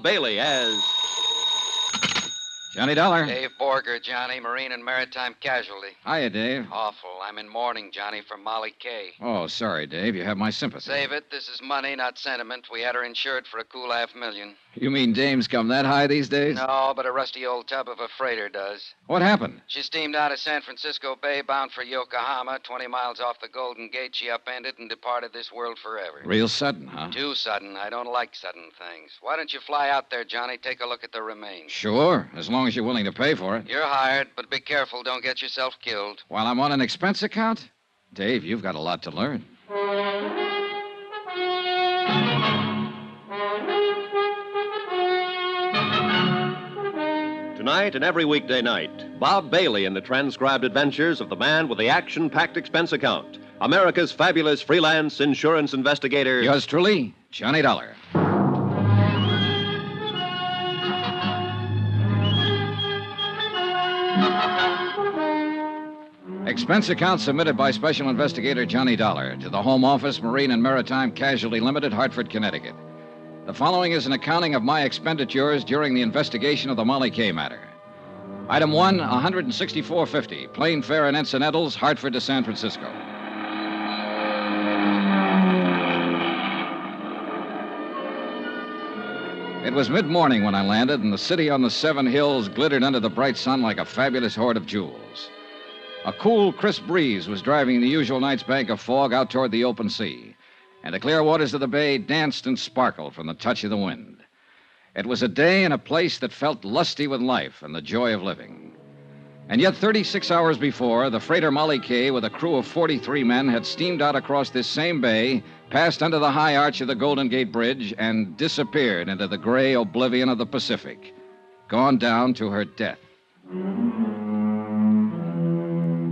Bailey as Johnny Dollar. Dave Borger, Johnny, Marine and Maritime Casualty. Hiya, Dave. Awful. I'm in mourning, Johnny, for Molly Kay. Oh, sorry, Dave. You have my sympathy. Save it. This is money, not sentiment. We had her insured for a cool $500,000. You mean dames come that high these days? No, but a rusty old tub of a freighter does. What happened? She steamed out of San Francisco Bay, bound for Yokohama. 20 miles off the Golden Gate, she upended and departed this world forever. Real sudden, huh? Too sudden. I don't like sudden things. Why don't you fly out there, Johnny? Take a look at the remains. Sure, as long as you're willing to pay for it. You're hired, but be careful. Don't get yourself killed. While I'm on an expense account? Dave, you've got a lot to learn. Tonight and every weekday night, Bob Bailey in the transcribed adventures of the man with the action-packed expense account, America's fabulous freelance insurance investigator. Yours truly, Johnny Dollar. Expense account submitted by Special Investigator Johnny Dollar to the Home Office, Marine and Maritime Casualty Limited, Hartford, Connecticut. The following is an accounting of my expenditures during the investigation of the Molly Kay matter. Item 1, $164.50, plane fare and incidentals, Hartford to San Francisco. It was mid-morning when I landed, and the city on the 7 hills glittered under the bright sun like a fabulous hoard of jewels. A cool, crisp breeze was driving the usual night's bank of fog out toward the open sea, and the clear waters of the bay danced and sparkled from the touch of the wind. It was a day and a place that felt lusty with life and the joy of living. And yet 36 hours before, the freighter Molly Kay with a crew of 43 men had steamed out across this same bay, passed under the high arch of the Golden Gate Bridge, and disappeared into the gray oblivion of the Pacific, gone down to her death.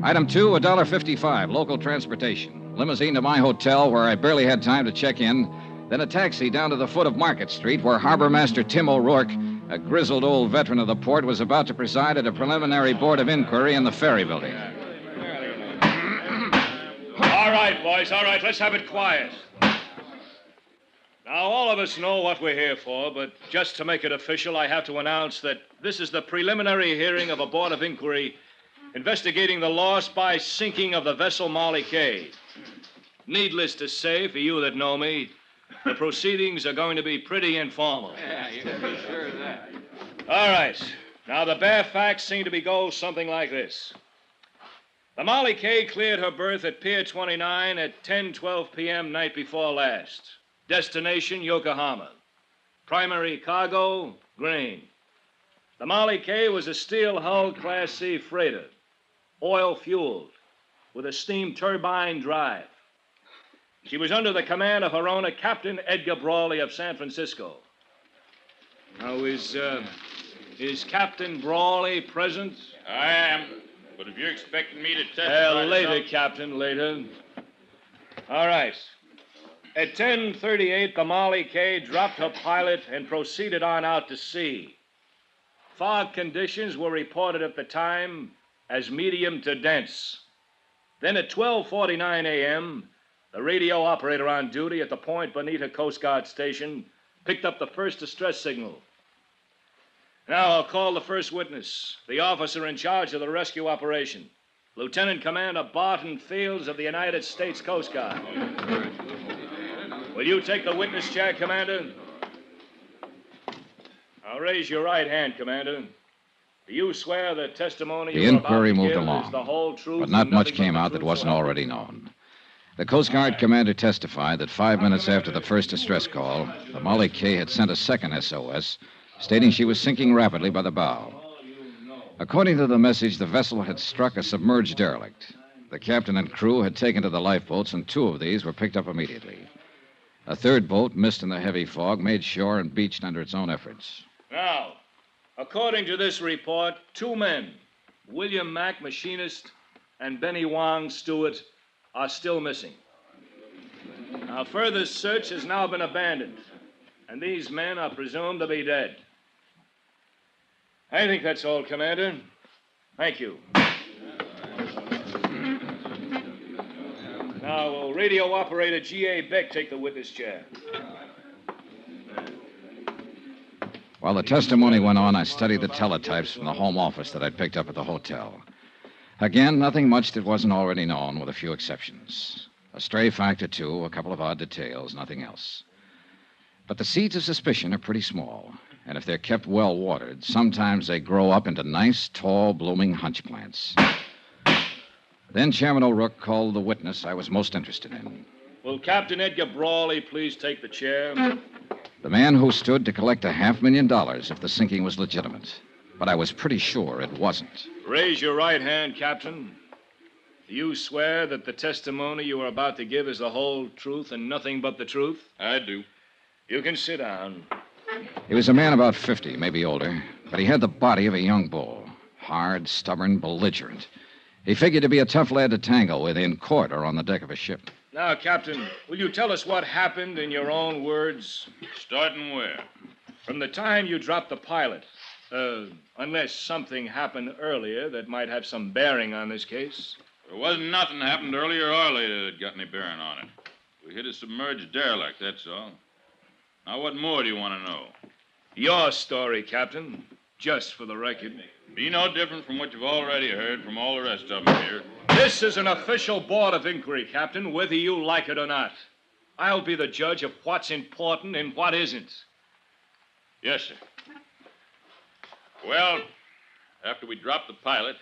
Item 2, $1.55, local transportation. Limousine to my hotel, where I barely had time to check in. Then a taxi down to the foot of Market Street, where Harbor Master Tim O'Rourke, a grizzled old veteran of the port, was about to preside at a preliminary board of inquiry in the ferry building. All right, boys, all right. Let's have it quiet. Now, all of us know what we're here for, but just to make it official, I have to announce that this is the preliminary hearing of a board of inquiry investigating the loss by sinking of the vessel Molly Kay. Needless to say, for you that know me, the proceedings are going to be pretty informal. Yeah, you can be sure of that. All right. Now, the bare facts seem to go something like this. The Molly Kay cleared her berth at Pier 29 at 10:12 p.m. night before last. Destination, Yokohama. Primary cargo, grain. The Molly Kay was a steel-hulled Class C freighter, oil-fueled, with a steam turbine drive. She was under the command of her owner, Captain Edgar Broly of San Francisco. Now, is Captain Broly present? I am. But if you're expecting me to testify... Later, Captain, later. All right. At 10:38, the Molly Kay dropped her pilot and proceeded on out to sea. Fog conditions were reported at the time as medium to dense. Then at 12:49 a.m., the radio operator on duty at the Point Bonita Coast Guard station picked up the first distress signal. Now I'll call the first witness, the officer in charge of the rescue operation, Lieutenant Commander Barton Fields of the United States Coast Guard. Will you take the witness chair, Commander? Now raise your right hand, Commander. Do you swear the testimony The you're about inquiry to moved give along, is the whole truth but not and much nothing but came the out that truth, wasn't so help already you? known. The Coast Guard commander testified that 5 minutes after the first distress call, the Molly Kay had sent a second SOS, stating she was sinking rapidly by the bow. According to the message, the vessel had struck a submerged derelict. The captain and crew had taken to the lifeboats, and 2 of these were picked up immediately. A third boat, missed in the heavy fog, made shore and beached under its own efforts. Now, according to this report, 2 men, William Mack, machinist, and Benny Wong, steward, are still missing. Now, further search has now been abandoned, and these men are presumed to be dead. I think that's all, Commander. Thank you. Now, will radio operator G.A. Beck take the witness chair? While the testimony went on, I studied the teletypes from the home office that I'd picked up at the hotel. Again, nothing much that wasn't already known, with a few exceptions. A stray fact or two, a couple of odd details, nothing else. But the seeds of suspicion are pretty small, and if they're kept well watered, sometimes they grow up into nice, tall, blooming hunch plants. Then Chairman O'Rourke called the witness I was most interested in. Will Captain Edgar Brawley please take the chair? The man who stood to collect $500,000 if the sinking was legitimate. But I was pretty sure it wasn't. Raise your right hand, Captain. Do you swear that the testimony you are about to give is the whole truth and nothing but the truth? I do. You can sit down. He was a man about 50, maybe older, but he had the body of a young bull. Hard, stubborn, belligerent. He figured to be a tough lad to tangle with in court or on the deck of a ship. Now, Captain, will you tell us what happened in your own words? Starting where? From the time you dropped the pilot. Unless something happened earlier that might have some bearing on this case. There wasn't nothing happened earlier or later that got any bearing on it. We hit a submerged derelict, that's all. Now, what more do you want to know? Your story, Captain. Just for the record. Be no different from what you've already heard from all the rest of them here. This is an official board of inquiry, Captain, whether you like it or not. I'll be the judge of what's important and what isn't. Yes, sir. Well, after we dropped the pilot,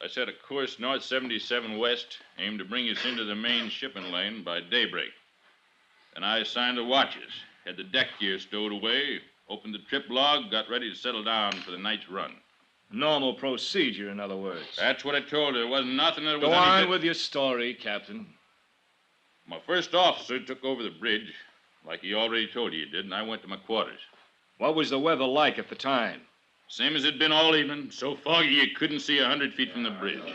I set a course north 77 west, aimed to bring us into the main shipping lane by daybreak. Then I assigned the watches, had the deck gear stowed away, opened the trip log, got ready to settle down for the night's run. Normal procedure, in other words. That's what I told her. There wasn't nothing that was Go on anything... with your story, Captain. My first officer took over the bridge, like he already told you he did, and I went to my quarters. What was the weather like at the time? Same as it'd been all evening, so foggy you couldn't see 100 feet from the bridge.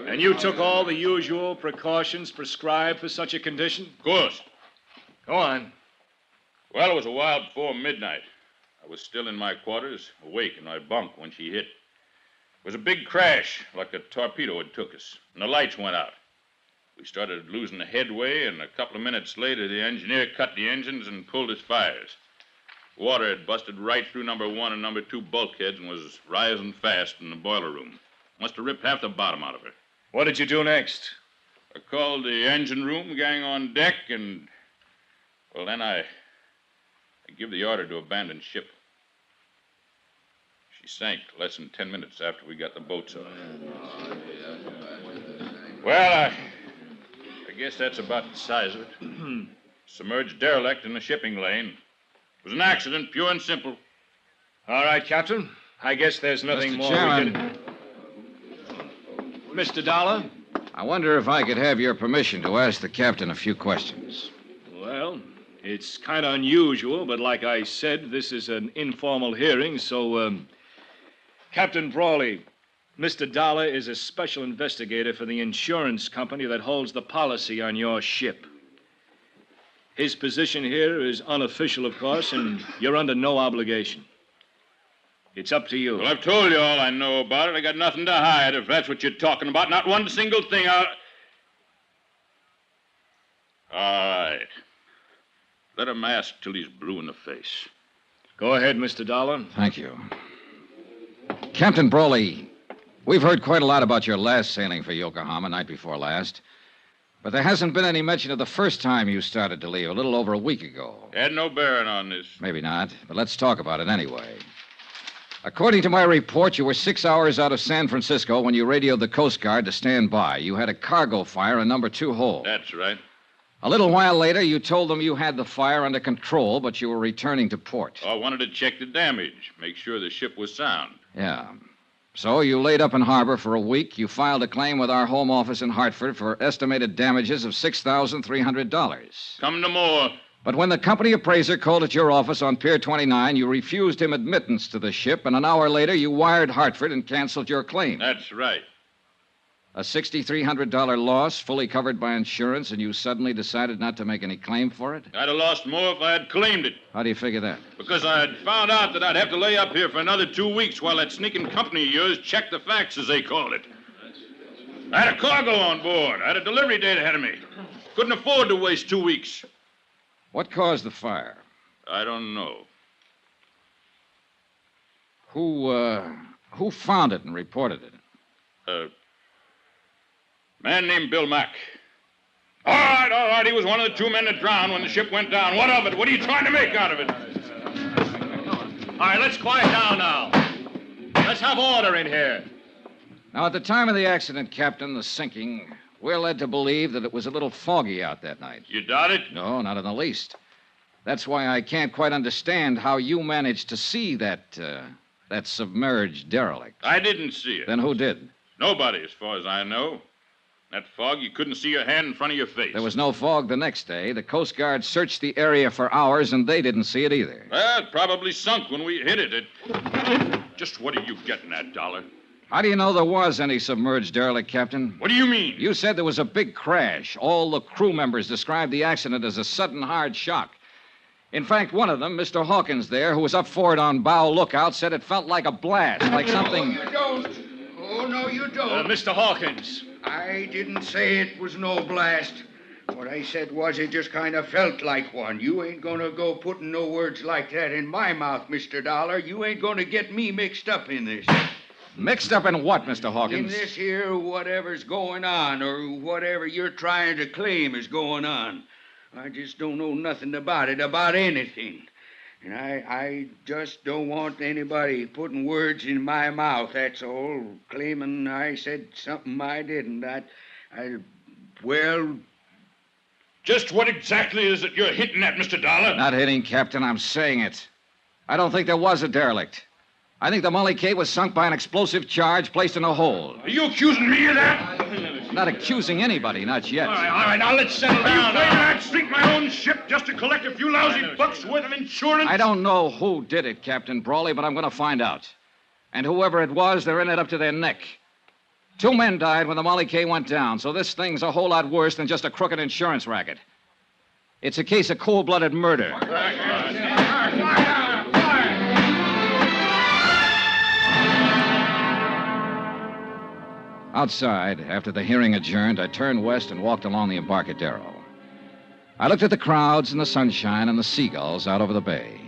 And you took all the usual precautions prescribed for such a condition? Of course. Go on. Well, it was a while before midnight. I was still in my quarters, awake in my bunk when she hit. It was a big crash, like a torpedo had took us, and the lights went out. We started losing the headway, and a couple of minutes later, the engineer cut the engines and pulled his fires. Water had busted right through number 1 and number 2 bulkheads and was rising fast in the boiler room. Must have ripped half the bottom out of her. What did you do next? I called the engine room gang on deck, and, well, then I give the order to abandon ship. She sank less than 10 minutes after we got the boats off. Well, I guess that's about the size of it. Submerged derelict in the shipping lane. It was an accident, pure and simple. All right, Captain. I guess there's nothing Mr. more Chairman. Mr. Dollar? I wonder if I could have your permission to ask the captain a few questions. Well, it's kind of unusual, but like I said, this is an informal hearing, so, Captain Brawley, Mr. Dollar is a special investigator for the insurance company that holds the policy on your ship. His position here is unofficial, of course, and you're under no obligation. It's up to you. Well, I've told you all I know about it. I got nothing to hide, if that's what you're talking about. Not one single thing. All right. Let him ask till he's blue in the face. Go ahead, Mr. Dollar. Thank you. Captain Broly, we've heard quite a lot about your last sailing for Yokohama night before last. But there hasn't been any mention of the first time you started to leave, a little over a week ago. Had no bearing on this. Maybe not, but let's talk about it anyway. According to my report, you were 6 hours out of San Francisco when you radioed the Coast Guard to stand by. You had a cargo fire in number 2 hold. That's right. A little while later, you told them you had the fire under control, but you were returning to port. I wanted to check the damage, make sure the ship was sound. Yeah. So you laid up in harbor for a week. You filed a claim with our home office in Hartford for estimated damages of $6,300. Come to more. But when the company appraiser called at your office on Pier 29, you refused him admittance to the ship, and an hour later you wired Hartford and canceled your claim. That's right. A $6,300 loss, fully covered by insurance, and you suddenly decided not to make any claim for it? I'd have lost more if I had claimed it. How do you figure that? Because I had found out that I'd have to lay up here for another 2 weeks while that sneaking company of yours checked the facts, as they called it. I had a cargo on board. I had a delivery date ahead of me. Couldn't afford to waste 2 weeks. What caused the fire? I don't know. Who found it and reported it? Man named Bill Mack. All right. He was one of the 2 men that drowned when the ship went down. What of it? What are you trying to make out of it? All right, let's quiet down now. Let's have order in here. Now, at the time of the accident, Captain, the sinking, we're led to believe that it was a little foggy out that night. You doubt it? No, not in the least. That's why I can't quite understand how you managed to see that submerged derelict. I didn't see it. Then who did? Nobody, as far as I know. That fog, you couldn't see your hand in front of your face. There was no fog the next day. The Coast Guard searched the area for hours, and they didn't see it either. Well, it probably sunk when we hit it. Just what are you getting at, Dollar? How do you know there was any submerged derelict, Captain? What do you mean? You said there was a big crash. All the crew members described the accident as a sudden hard shock. In fact, one of them, Mr. Hawkins there, who was up for it on bow lookout, said it felt like a blast, like something... No, you don't. Oh, no, you don't. Mr. Hawkins. I didn't say it was no blast. What I said was it just kind of felt like one. You ain't gonna go putting no words like that in my mouth, Mr. Dollar. You ain't gonna get me mixed up in this. Mixed up in what, Mr. In Hawkins? this here whatever's going on, or whatever you're trying to claim is going on. I just don't know nothing about it, about anything. And I just don't want anybody putting words in my mouth, that's all, claiming I said something I didn't. Well... Just what exactly is it you're hitting at, Mr. Dollar? Not hitting, Captain. I'm saying it. I don't think there was a derelict. I think the Molly K was sunk by an explosive charge placed in a hole. Are you accusing me of that? Not accusing anybody, not yet. All right, now let's settle down. Are you claiming I'd sink my own ship just to collect a few lousy bucks worth of insurance? I don't know who did it, Captain Broly, but I'm going to find out. And whoever it was, they're in it up to their neck. 2 men died when the Molly K went down, so this thing's a whole lot worse than just a crooked insurance racket. It's a case of cold-blooded murder. Outside, after the hearing adjourned, I turned west and walked along the Embarcadero. I looked at the crowds and the sunshine and the seagulls out over the bay.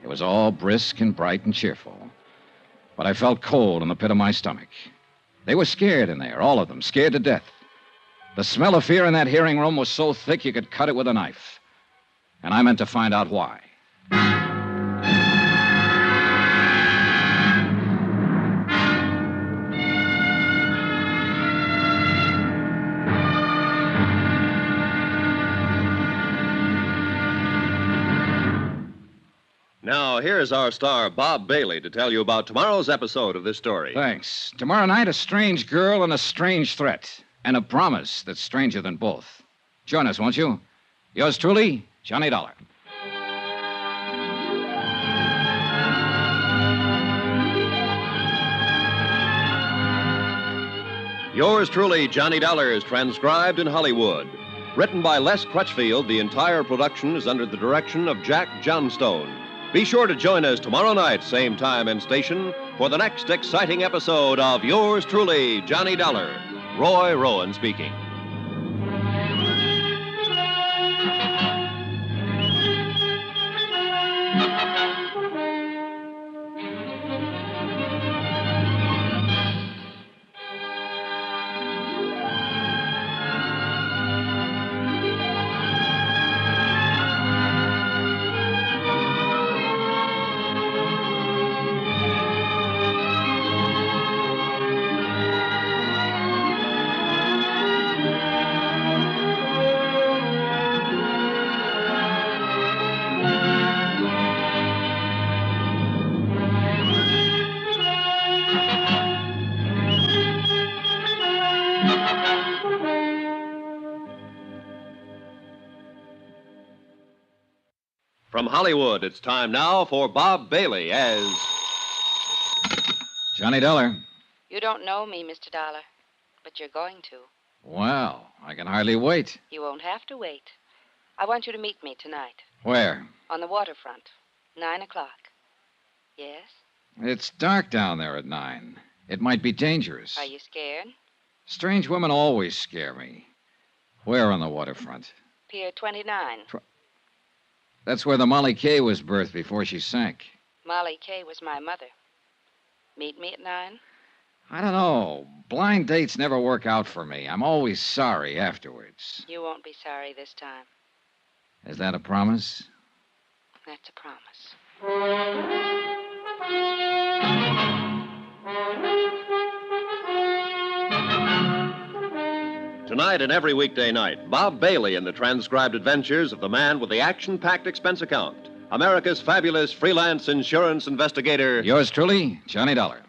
It was all brisk and bright and cheerful. But I felt cold in the pit of my stomach. They were scared in there, all of them, scared to death. The smell of fear in that hearing room was so thick you could cut it with a knife. And I meant to find out why. Now, here's our star, Bob Bailey, to tell you about tomorrow's episode of this story. Thanks. Tomorrow night, a strange girl and a strange threat. And a promise that's stranger than both. Join us, won't you? Yours truly, Johnny Dollar. Yours truly, Johnny Dollar, is transcribed in Hollywood. Written by Les Crutchfield, the entire production is under the direction of Jack Johnstone. Be sure to join us tomorrow night, same time and station, for the next exciting episode of Yours truly, Johnny Dollar. Roy Rowan speaking. From Hollywood, it's time now for Bob Bailey as... Johnny Dollar. You don't know me, Mr. Dollar, but you're going to. Well, I can hardly wait. You won't have to wait. I want you to meet me tonight. Where? On the waterfront. 9 o'clock. Yes? It's dark down there at 9. It might be dangerous. Are you scared? Strange women always scare me. Where on the waterfront? Pier 29. That's where the Molly K was berthed before she sank. Molly Kay was my mother. Meet me at 9? I don't know. Blind dates never work out for me. I'm always sorry afterwards. You won't be sorry this time. Is that a promise? That's a promise. Tonight and every weekday night, Bob Bailey in the transcribed adventures of the man with the action-packed expense account. America's fabulous freelance insurance investigator. Yours truly, Johnny Dollar.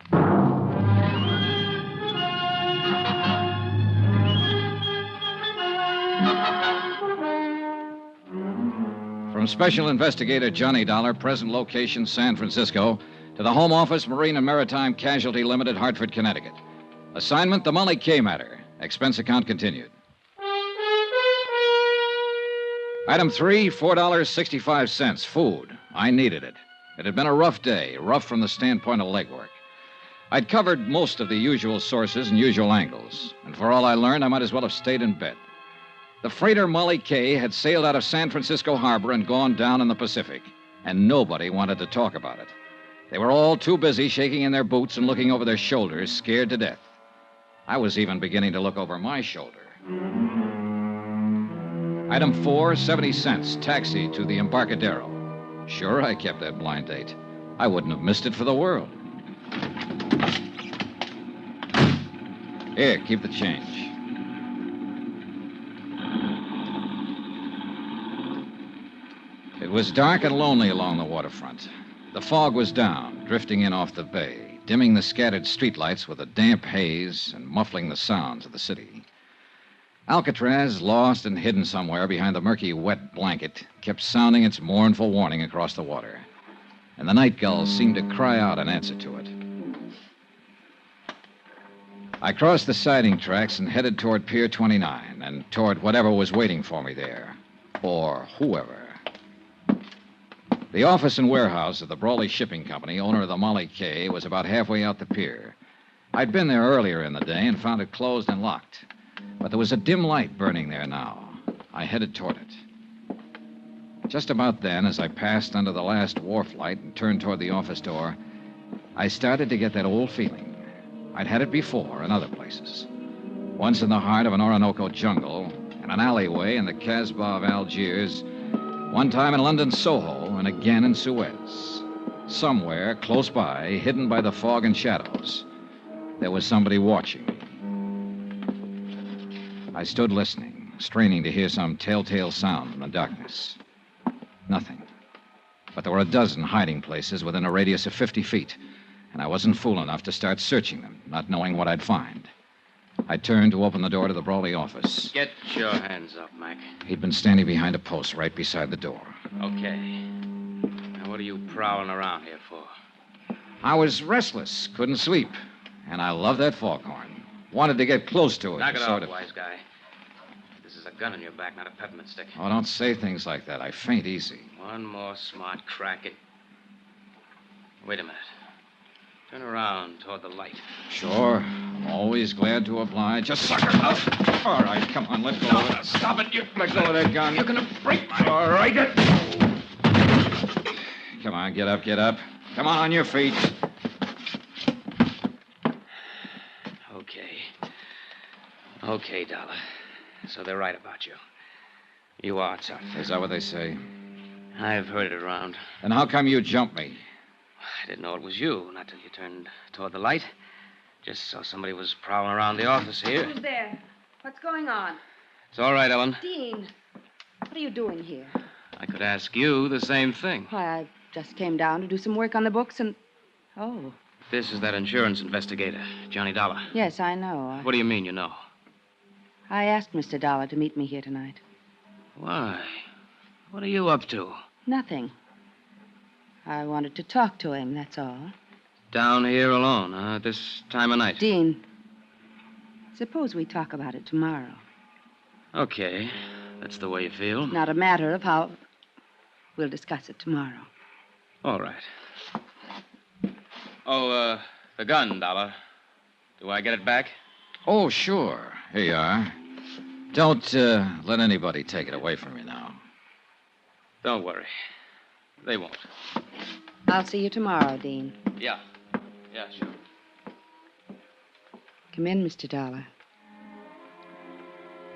From Special Investigator Johnny Dollar, present location San Francisco, to the Home Office, Marine and Maritime Casualty Limited, Hartford, Connecticut. Assignment, the Molly K matter. Expense account continued. Item 3, $4.65. Food. I needed it. It had been a rough day, rough from the standpoint of legwork. I'd covered most of the usual sources and usual angles, and for all I learned, I might as well have stayed in bed. The freighter Molly K had sailed out of San Francisco Harbor and gone down in the Pacific, and nobody wanted to talk about it. They were all too busy shaking in their boots and looking over their shoulders, scared to death. I was even beginning to look over my shoulder. Item 4, 70 cents, taxi to the Embarcadero. Sure, I kept that blind date. I wouldn't have missed it for the world. Here, keep the change. It was dark and lonely along the waterfront. The fog was down, drifting in off the bay, dimming the scattered streetlights with a damp haze and muffling the sounds of the city. Alcatraz, lost and hidden somewhere behind the murky, wet blanket, kept sounding its mournful warning across the water. And the night gulls seemed to cry out in answer to it. I crossed the siding tracks and headed toward Pier 29 and toward whatever was waiting for me there. Or whoever. The office and warehouse of the Broly Shipping Company, owner of the Molly K, was about halfway out the pier. I'd been there earlier in the day and found it closed and locked. But there was a dim light burning there now. I headed toward it. Just about then, as I passed under the last wharf light and turned toward the office door, I started to get that old feeling. I'd had it before in other places. Once in the heart of an Orinoco jungle, in an alleyway in the Casbah of Algiers, one time in London Soho, and again in Suez. Somewhere, close by, hidden by the fog and shadows, there was somebody watching me. I stood listening, straining to hear some telltale sound in the darkness. Nothing. But there were a dozen hiding places within a radius of 50 feet, and I wasn't fool enough to start searching them, not knowing what I'd find. I turned to open the door to the Broly office. Get your hands up, Mac. He'd been standing behind a post right beside the door. Okay. Now, what are you prowling around here for? I was restless, couldn't sleep, and I loved that foghorn. Wanted to get close to it. Knock it sort off, of... wise guy. This is a gun in your back, not a peppermint stick. Oh, don't say things like that. I faint easy. One more smart crack at... Wait a minute. Turn around toward the light. Sure. I'm always glad to oblige. Just sucker up. All right, come on, let go of it. Stop it. You Let go of that gun. You're going to break my... All right. Come on, get up, get up. Come on your feet. Okay, Dollar. So they're right about you. You are tough. Is that what they say? I've heard it around. Then how come you jumped me? I didn't know it was you, not till you turned toward the light. Just saw somebody was prowling around the office here. Who's there? What's going on? It's all right, Ellen. Dean, what are you doing here? I could ask you the same thing. Why, I just came down to do some work on the books and... Oh. This is that insurance investigator, Johnny Dollar. Yes, I know. What do you mean you know? I asked Mr. Dollar to meet me here tonight. Why? What are you up to? Nothing. I wanted to talk to him, that's all. Down here alone, huh? At this time of night? Dean, suppose we talk about it tomorrow. Okay. That's the way you feel. Not a matter of how... We'll discuss it tomorrow. All right. Oh, the gun, Dollar. Do I get it back? Oh, sure. Here you are. Don't let anybody take it away from you now. Don't worry. They won't. I'll see you tomorrow, Dean. Yeah. Yeah, sure. Come in, Mr. Dollar.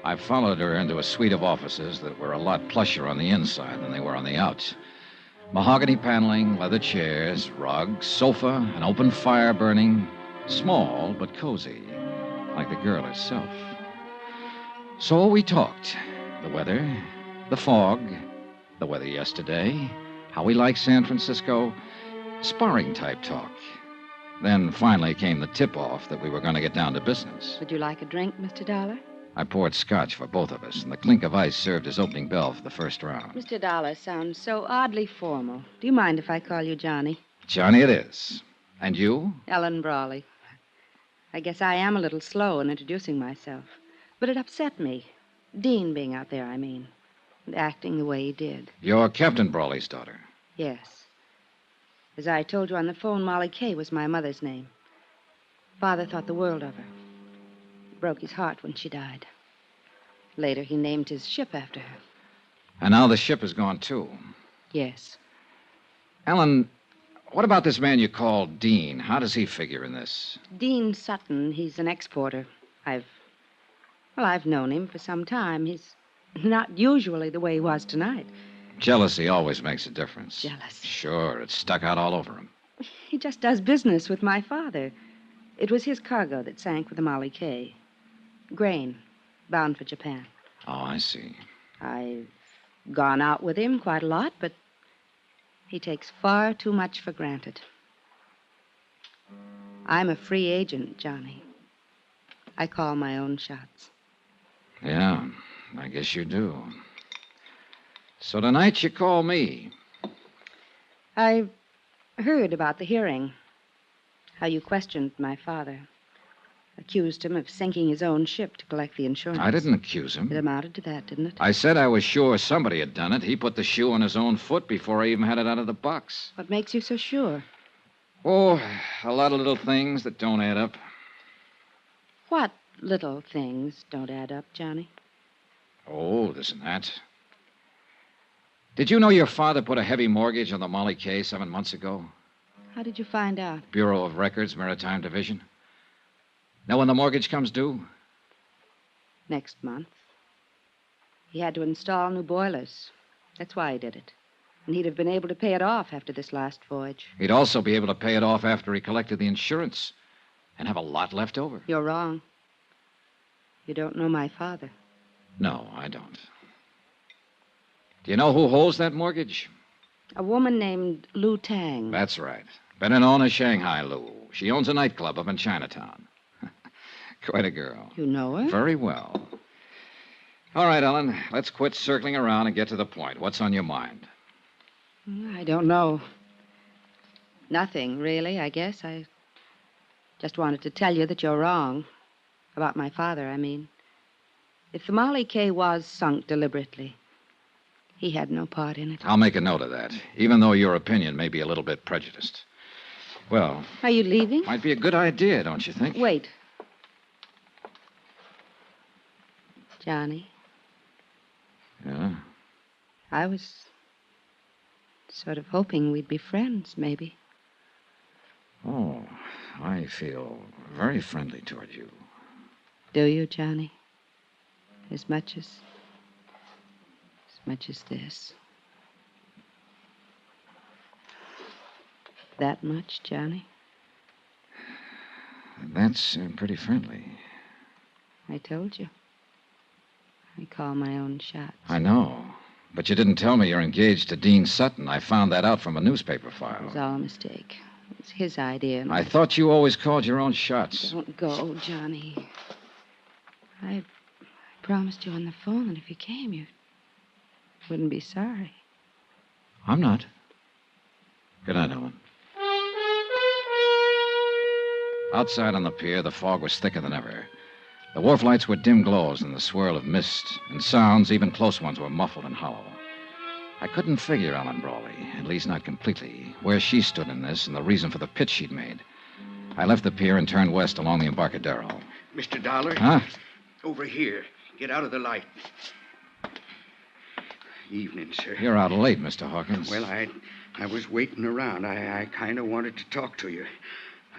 I followed her into a suite of offices that were a lot plusher on the inside than they were on the outs. Mahogany paneling, leather chairs, rugs, sofa, an open fire burning. Small, but cozy, like the girl herself. So we talked. The weather, the fog, the weather yesterday, how we like San Francisco, sparring-type talk. Then finally came the tip-off that we were going to get down to business. Would you like a drink, Mr. Dollar? I poured scotch for both of us, and the clink of ice served as opening bell for the first round. Mr. Dollar sounds so oddly formal. Do you mind if I call you Johnny? Johnny it is. And you? Ellen Brawley. I guess I am a little slow in introducing myself. But it upset me. Dean being out there, I mean. And acting the way he did. You're Captain Brawley's daughter. Yes. As I told you on the phone, Molly Kay was my mother's name. Father thought the world of her. It broke his heart when she died. Later, he named his ship after her. And now the ship is gone, too. Yes. Ellen, what about this man you call Dean? How does he figure in this? Dean Sutton, he's an exporter. I've known him for some time. He's not usually the way he was tonight. Jealousy always makes a difference. Jealousy. Sure, it's stuck out all over him. He just does business with my father. It was his cargo that sank with the Molly Kay. Grain, bound for Japan. Oh, I see. I've gone out with him quite a lot, but he takes far too much for granted. I'm a free agent, Johnny. I call my own shots. Yeah, I guess you do. So tonight you call me. I heard about the hearing. How you questioned my father. Accused him of sinking his own ship to collect the insurance. I didn't accuse him. It amounted to that, didn't it? I said I was sure somebody had done it. He put the shoe on his own foot before I even had it out of the box. What makes you so sure? Oh, a lot of little things that don't add up. What little things don't add up, Johnny? Oh, this and that. Did you know your father put a heavy mortgage on the Molly Kay 7 months ago? How did you find out? Bureau of Records, Maritime Division. Know when the mortgage comes due? Next month. He had to install new boilers. That's why he did it. And he'd have been able to pay it off after this last voyage. He'd also be able to pay it off after he collected the insurance and have a lot left over. You're wrong. You don't know my father. No, I don't. Do you know who holds that mortgage? A woman named Lou Tang. That's right. Better known as Shanghai Lou. She owns a nightclub up in Chinatown. Quite a girl. You know her? Very well. All right, Ellen, let's quit circling around and get to the point. What's on your mind? I don't know. Nothing, really, I guess. I just wanted to tell you that you're wrong. About my father, I mean. If the Molly Kay was sunk deliberately, he had no part in it. I'll make a note of that, even though your opinion may be a little bit prejudiced. Well... Are you leaving? Might be a good idea, don't you think? Wait. Johnny. Yeah? I was sort of hoping we'd be friends, maybe. Oh, I feel very friendly toward you. Do you, Johnny? As much as this. That much, Johnny? That's pretty friendly. I told you. I call my own shots. I know. But you didn't tell me you're engaged to Dean Sutton. I found that out from a newspaper file. It was all a mistake. It was his idea. And I thought you always called your own shots. Don't go, Johnny. I promised you on the phone that if you came, you wouldn't be sorry. I'm not. Good night, Ellen. Outside on the pier, the fog was thicker than ever. The wharf lights were dim glows in the swirl of mist, and sounds, even close ones, were muffled and hollow. I couldn't figure Ellen Brawley, at least not completely, where she stood in this and the reason for the pitch she'd made. I left the pier and turned west along the Embarcadero. Mr. Dollar? Huh? Over here. Get out of the light. Evening, sir. You're out late, Mr. Hawkins. Well, I was waiting around. I kind of wanted to talk to you.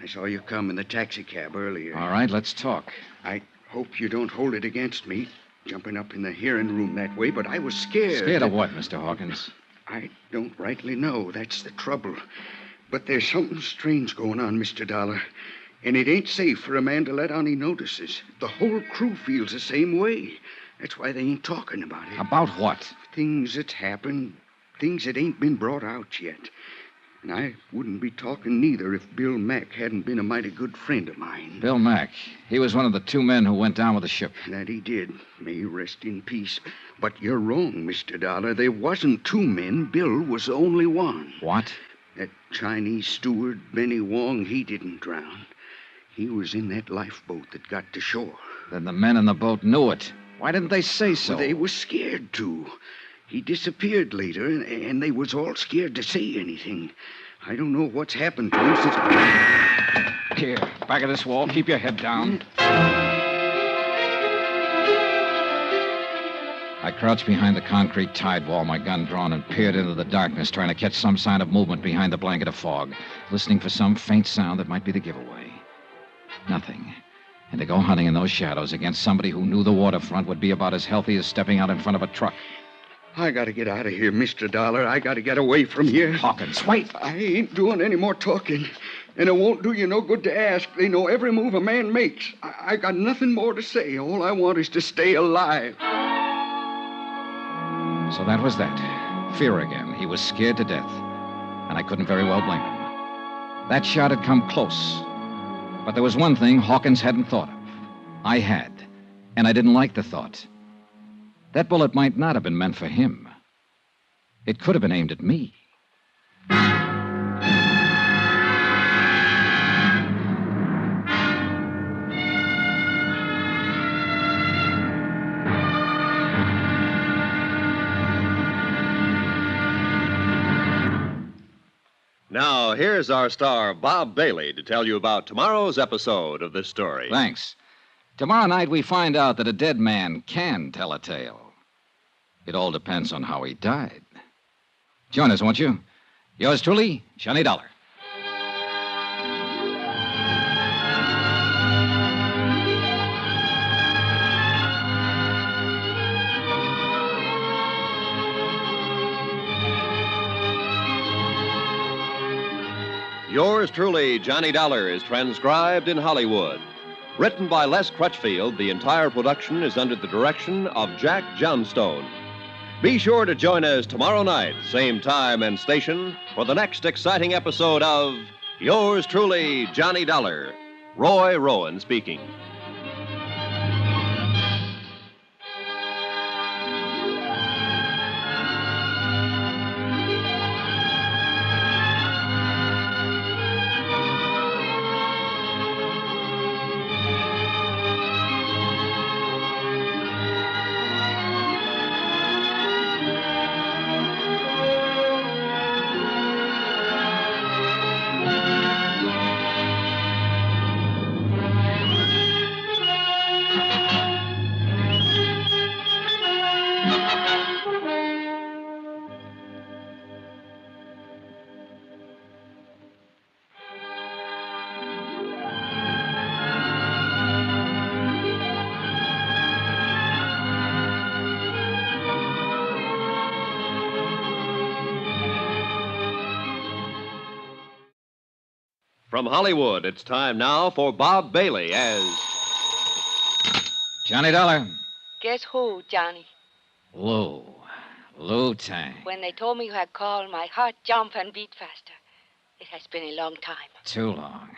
I saw you come in the taxicab earlier. All right, let's talk. I hope you don't hold it against me, jumping up in the hearing room that way, but I was scared. Scared of what, Mr. Hawkins? I don't rightly know. That's the trouble. But there's something strange going on, Mr. Dollar. And it ain't safe for a man to let on he notices. The whole crew feels the same way. That's why they ain't talking about it. About what? Things that's happened, things that ain't been brought out yet. And I wouldn't be talking neither if Bill Mack hadn't been a mighty good friend of mine. Bill Mack. He was one of the 2 men who went down with the ship. That he did. May he rest in peace. But you're wrong, Mr. Dollar. There wasn't 2 men. Bill was the only one. What? That Chinese steward, Benny Wong, he didn't drown. He was in that lifeboat that got to shore. Then the men in the boat knew it. Why didn't they say so? Well, they was scared to. He disappeared later, and they was all scared to say anything. I don't know what's happened to him since... Here, back of this wall. Keep your head down. I crouched behind the concrete tide wall, my gun drawn, and peered into the darkness, trying to catch some sign of movement behind the blanket of fog, listening for some faint sound that might be the giveaway. Nothing. And to go hunting in those shadows against somebody who knew the waterfront would be about as healthy as stepping out in front of a truck. I gotta get out of here, Mr. Dollar. I gotta get away from here. Hawkins, wait! I ain't doing any more talking. And it won't do you no good to ask. They know every move a man makes. I got nothing more to say. All I want is to stay alive. So that was that. Fear again. He was scared to death. And I couldn't very well blame him. That shot had come close. But there was one thing Hawkins hadn't thought of. I had. And I didn't like the thought. That bullet might not have been meant for him. It could have been aimed at me. Now, here's our star, Bob Bailey, to tell you about tomorrow's episode of this story. Thanks. Tomorrow night, we find out that a dead man can tell a tale. It all depends on how he died. Join us, won't you? Yours truly, Johnny Dollar. Yours truly, Johnny Dollar, is transcribed in Hollywood. Written by Les Crutchfield, the entire production is under the direction of Jack Johnstone. Be sure to join us tomorrow night, same time and station, for the next exciting episode of Yours truly, Johnny Dollar. Roy Rowan speaking. From Hollywood, it's time now for Bob Bailey as... Johnny Dollar. Guess who, Johnny? Lou. Lou Tang. When they told me you had called, my heart jumped and beat faster. It has been a long time. Too long.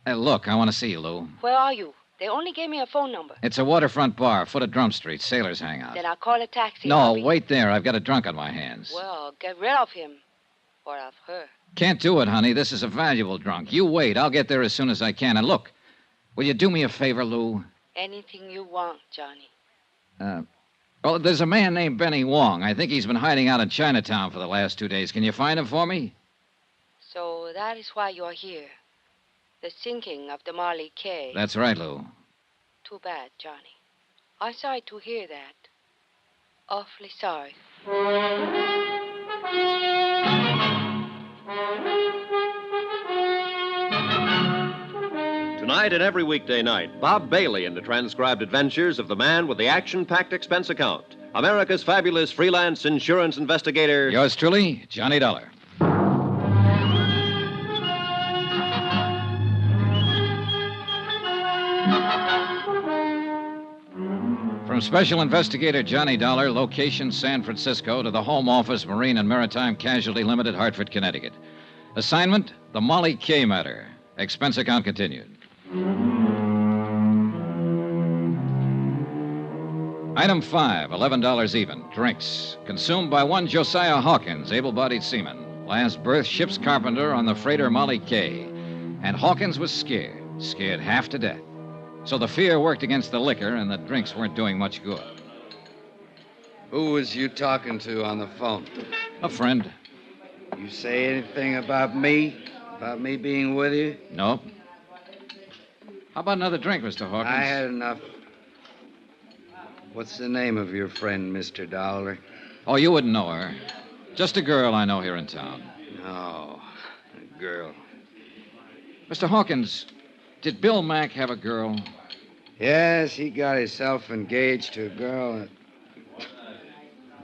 Hey, look, I want to see you, Lou. Where are you? They only gave me a phone number. It's a waterfront bar, foot of Drum Street, Sailors Hangout. Then I'll call a taxi. No, wait there. I've got a drunk on my hands. Well, get rid of him. Or of her. Can't do it, honey. This is a valuable drunk. You wait. I'll get there as soon as I can. And look, will you do me a favor, Lou? Anything you want, Johnny. Well, there's a man named Benny Wong. I think he's been hiding out in Chinatown for the last 2 days. Can you find him for me? So that is why you're here. The sinking of the Marley Cay. That's right, Lou. Too bad, Johnny. I'm sorry to hear that. Awfully sorry. Tonight and every weekday night, Bob Bailey in the transcribed adventures of the man with the action-packed expense account. America's fabulous freelance insurance investigator. Yours truly, Johnny Dollar. From Special Investigator Johnny Dollar, location San Francisco, to the Home Office, Marine and Maritime Casualty Limited, Hartford, Connecticut. Assignment, the Molly K matter. Expense account continued. Item 5, $11 even. Drinks. Consumed by one Josiah Hawkins, able-bodied seaman. Last berth, ship's carpenter on the freighter Molly K. And Hawkins was scared half to death. So the fear worked against the liquor, and the drinks weren't doing much good. Who was you talking to on the phone? A friend. You say anything about me? About me being with you? Nope. How about another drink, Mr. Hawkins? I had enough. What's the name of your friend, Mr. Dollar? Oh, you wouldn't know her. Just a girl I know here in town. Oh, a girl. Mr. Hawkins, did Bill Mack have a girl? Yes, he got himself engaged to a girl.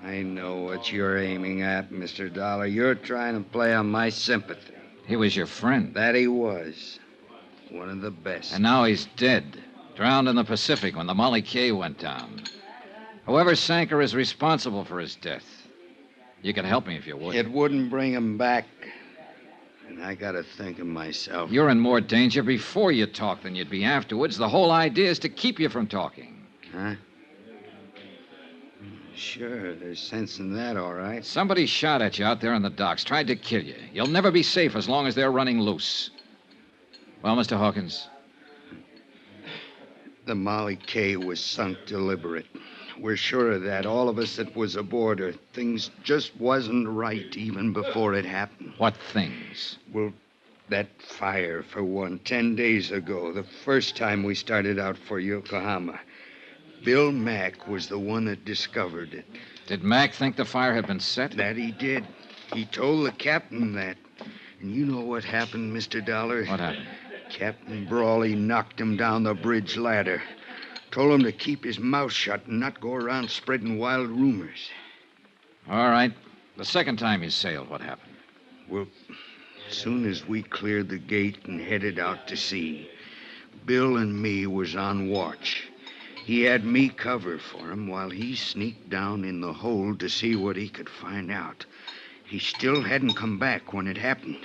I know what you're aiming at, Mr. Dollar. You're trying to play on my sympathy. He was your friend. That he was. One of the best. And now he's dead. Drowned in the Pacific when the Molly K went down. Whoever sank her is responsible for his death. You could help me if you would. It wouldn't bring him back. And I gotta think of myself. You're in more danger before you talk than you'd be afterwards. The whole idea is to keep you from talking. Huh? Sure, there's sense in that, all right. Somebody shot at you out there on the docks, tried to kill you. You'll never be safe as long as they're running loose. Well, Mr. Hawkins? The Molly K was sunk deliberate. We're sure of that, all of us that was aboard her. Things just wasn't right even before it happened. What things? Well, that fire, for one, 10 days ago, the first time we started out for Yokohama. Bill Mack was the one that discovered it. Did Mack think the fire had been set? That he did. He told the captain that. And you know what happened, Mr. Dollar? What happened? Captain Broly knocked him down the bridge ladder. Told him to keep his mouth shut and not go around spreading wild rumors. All right. The second time you sailed, what happened? Well, as soon as we cleared the gate and headed out to sea, Bill and me was on watch. He had me cover for him while he sneaked down in the hold to see what he could find out. He still hadn't come back when it happened.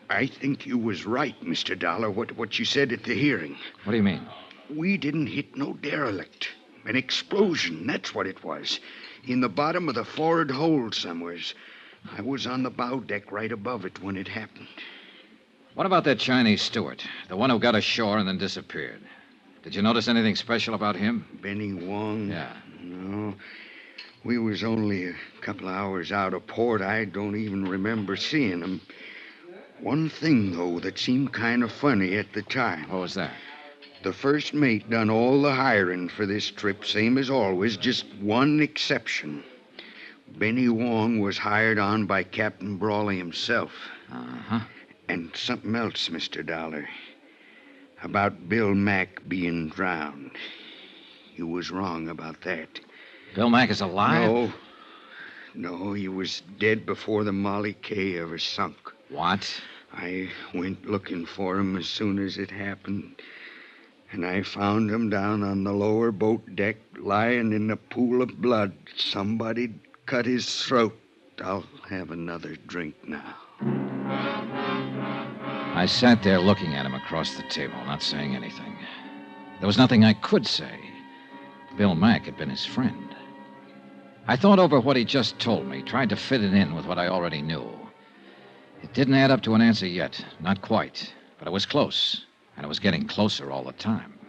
I think you was right, Mr. Dollar, what you said at the hearing. What do you mean? We didn't hit no derelict. An explosion, that's what it was. In the bottom of the forward hold somewheres. I was on the bow deck right above it when it happened. What about that Chinese steward? The one who got ashore and then disappeared. Did you notice anything special about him? Benny Wong? Yeah. No. We was only a couple of hours out of port. I don't even remember seeing him. One thing, though, that seemed kind of funny at the time. What was that? The first mate done all the hiring for this trip, same as always, just one exception. Benny Wong was hired on by Captain Broly himself. Uh-huh. And something else, Mr. Dollar. About Bill Mack being drowned. You was wrong about that. Bill Mack is alive? No, he was dead before the Molly K ever sunk. What? I went looking for him as soon as it happened. And I found him down on the lower boat deck, lying in a pool of blood. Somebody'd cut his throat. I'll have another drink now. I sat there looking at him across the table, not saying anything. There was nothing I could say. Bill Mack had been his friend. I thought over what he just told me, tried to fit it in with what I already knew. It didn't add up to an answer yet, not quite, but it was close, and it was getting closer all the time.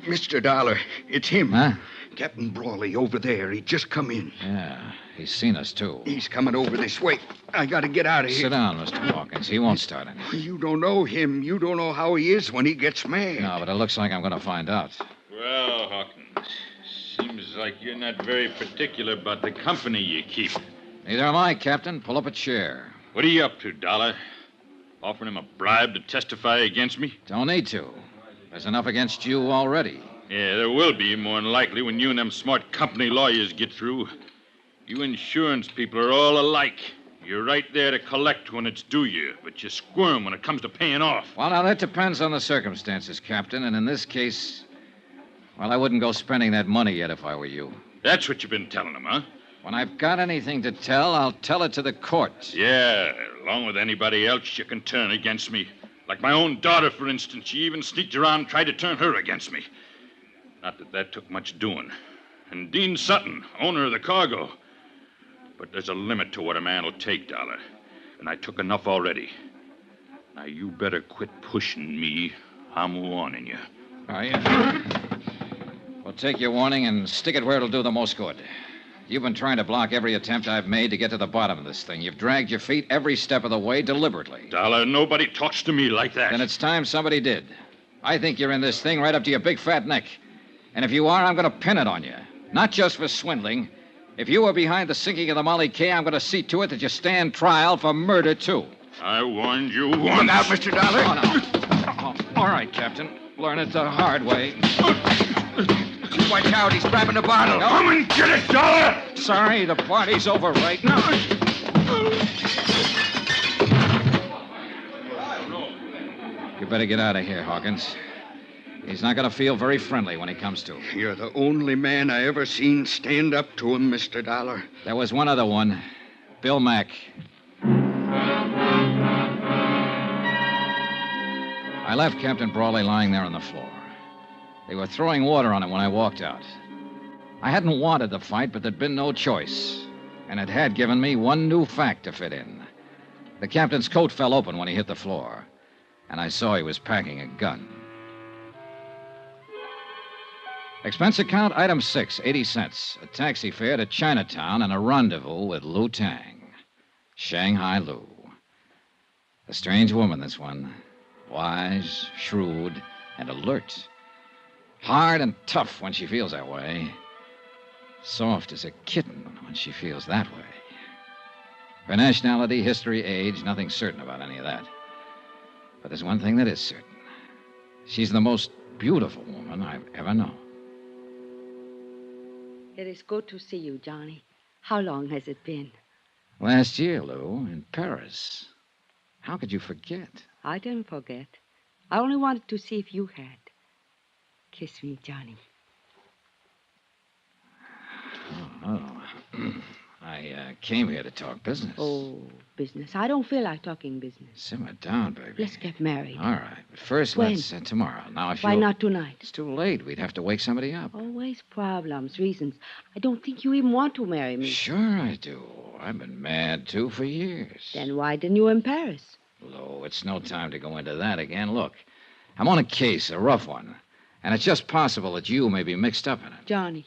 Mr. Dollar, it's him. Huh? Captain Broly over there. He just come in. Yeah, he's seen us, too. He's coming over this way. I gotta get out of here. Sit down, Mr. Hawkins. He won't start anything. You don't know him. You don't know how he is when he gets mad. No, but it looks like I'm going to find out. Well, Hawkins, seems like you're not very particular about the company you keep. Neither am I, Captain. Pull up a chair. What are you up to, Dollar? Offering him a bribe to testify against me? Don't need to. There's enough against you already. Yeah, there will be, more than likely, when you and them smart company lawyers get through. You insurance people are all alike. You're right there to collect when it's due you, but you squirm when it comes to paying off. Well, now, that depends on the circumstances, Captain, and in this case, well, I wouldn't go spending that money yet if I were you. That's what you've been telling them, huh? When I've got anything to tell, I'll tell it to the court. Yeah, along with anybody else you can turn against me. Like my own daughter, for instance. She even sneaked around and tried to turn her against me. Not that that took much doing. And Dean Sutton, owner of the cargo. But there's a limit to what a man will take, Dollar. And I took enough already. Now, you better quit pushing me. I'm warning you. All right. Well, take your warning and stick it where it'll do the most good. You've been trying to block every attempt I've made to get to the bottom of this thing. You've dragged your feet every step of the way deliberately. Dollar, nobody talks to me like that. Then it's time somebody did. I think you're in this thing right up to your big fat neck. And if you are, I'm going to pin it on you. Not just for swindling. If you were behind the sinking of the Molly K, I'm going to see to it that you stand trial for murder, too. I warned you once. Look out, Mr. Dollar. Oh, no. All right, Captain. Learn it the hard way. Watch out, he's grabbing the bottle. No. Come and get it, Dollar! Sorry, the party's over right now. You better get out of here, Hawkins. He's not going to feel very friendly when he comes to. You're the only man I ever seen stand up to him, Mr. Dollar. There was one other one. Bill Mack. I left Captain Brawley lying there on the floor. They were throwing water on him when I walked out. I hadn't wanted the fight, but there'd been no choice. And it had given me one new fact to fit in. The captain's coat fell open when he hit the floor, and I saw he was packing a gun. Expense account, item 6, 80 cents. A taxi fare to Chinatown and a rendezvous with Lou Tang. Shanghai Lou. A strange woman, this one. Wise, shrewd, and alert. Hard and tough when she feels that way. Soft as a kitten when she feels that way. Her nationality, history, age, nothing certain about any of that. But there's one thing that is certain. She's the most beautiful woman I've ever known. It is good to see you, Johnny. How long has it been? Last year, Lou, in Paris. How could you forget? I didn't forget. I only wanted to see if you had. Kiss me, Johnny. Oh. I came here to talk business. Oh, business. I don't feel like talking business. Simmer down, baby. Let's get married. All right. But first, When? let's tomorrow. Now, if Why you... not tonight? It's too late. We'd have to wake somebody up. Always problems, reasons. I don't think you even want to marry me. Sure I do. I've been mad, too, for years. Then why didn't you in Paris? Lou, it's no time to go into that again. Look, I'm on a case, a rough one. And it's just possible that you may be mixed up in it. Johnny,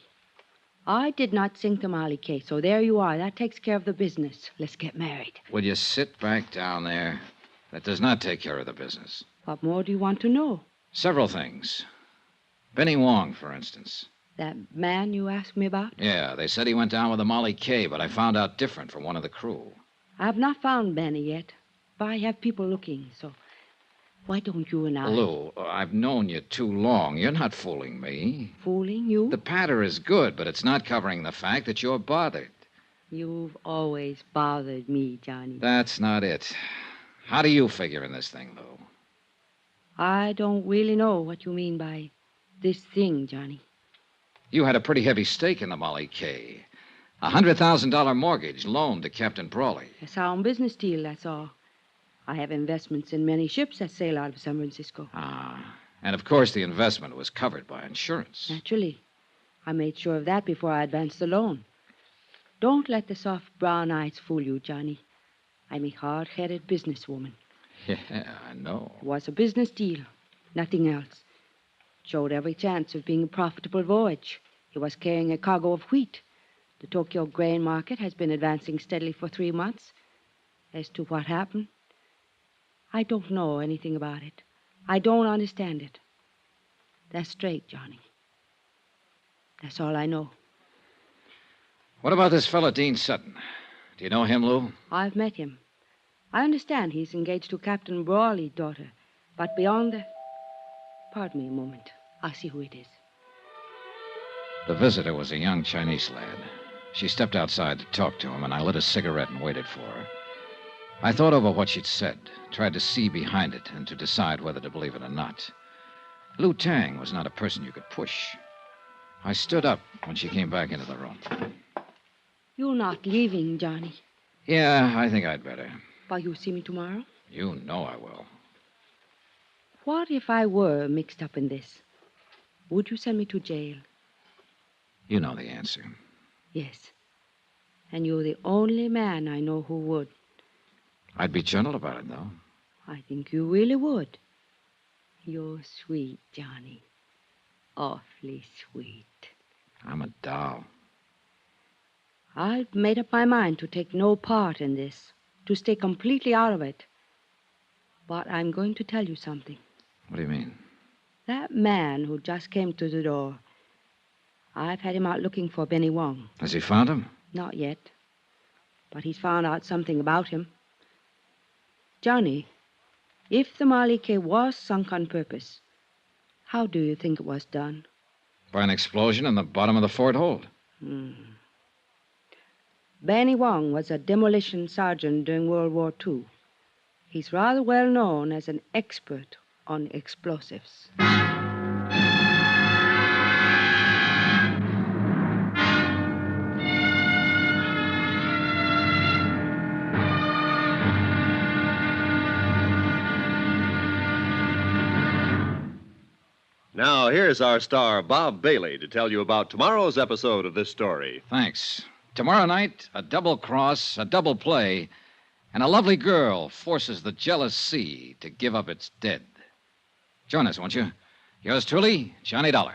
I did not sink the Molly K, so there you are. That takes care of the business. Let's get married. Will you sit back down there? That does not take care of the business. What more do you want to know? Several things. Benny Wong, for instance. That man you asked me about? Yeah, they said he went down with a Molly K, but I found out different from one of the crew. I have not found Benny yet, but I have people looking, so why don't you and I... Lou, I've known you too long. You're not fooling me. Fooling you? The patter is good, but it's not covering the fact that you're bothered. You've always bothered me, Johnny. That's not it. How do you figure in this thing, Lou? I don't really know what you mean by this thing, Johnny. You had a pretty heavy stake in the Molly K. A $100,000 mortgage loaned to Captain Brawley. A sound business deal, that's all. I have investments in many ships that sail out of San Francisco. Ah, and of course the investment was covered by insurance. Naturally. I made sure of that before I advanced the loan. Don't let the soft brown eyes fool you, Johnny. I'm a hard-headed businesswoman. Yeah, I know. It was a business deal, nothing else. Showed every chance of being a profitable voyage. He was carrying a cargo of wheat. The Tokyo grain market has been advancing steadily for 3 months. As to what happened, I don't know anything about it. I don't understand it. That's straight, Johnny. That's all I know. What about this fella, Dean Sutton? Do you know him, Lou? I've met him. I understand he's engaged to Captain Broly, daughter. But beyond that... Pardon me a moment. I'll see who it is. The visitor was a young Chinese lad. She stepped outside to talk to him, and I lit a cigarette and waited for her. I thought over what she'd said, tried to see behind it, and to decide whether to believe it or not. Lou Tang was not a person you could push. I stood up when she came back into the room. You're not leaving, Johnny. Yeah, I think I'd better. But you'll see me tomorrow? You know I will. What if I were mixed up in this? Would you send me to jail? You know the answer. Yes. And you're the only man I know who would. I'd be gentle about it, though. I think you really would. You're sweet, Johnny. Awfully sweet. I'm a doll. I've made up my mind to take no part in this, to stay completely out of it. But I'm going to tell you something. What do you mean? That man who just came to the door, I've had him out looking for Benny Wong. Has he found him? Not yet. But he's found out something about him. Johnny, if the Marley K was sunk on purpose, how do you think it was done? By an explosion in the bottom of the fort hold. Benny Wong was a demolition sergeant during World War II. He's rather well known as an expert on explosives. Now, here's our star, Bob Bailey, to tell you about tomorrow's episode of this story. Thanks. Tomorrow night, a double cross, a double play, and a lovely girl forces the jealous sea to give up its dead. Join us, won't you? Yours truly, Johnny Dollar.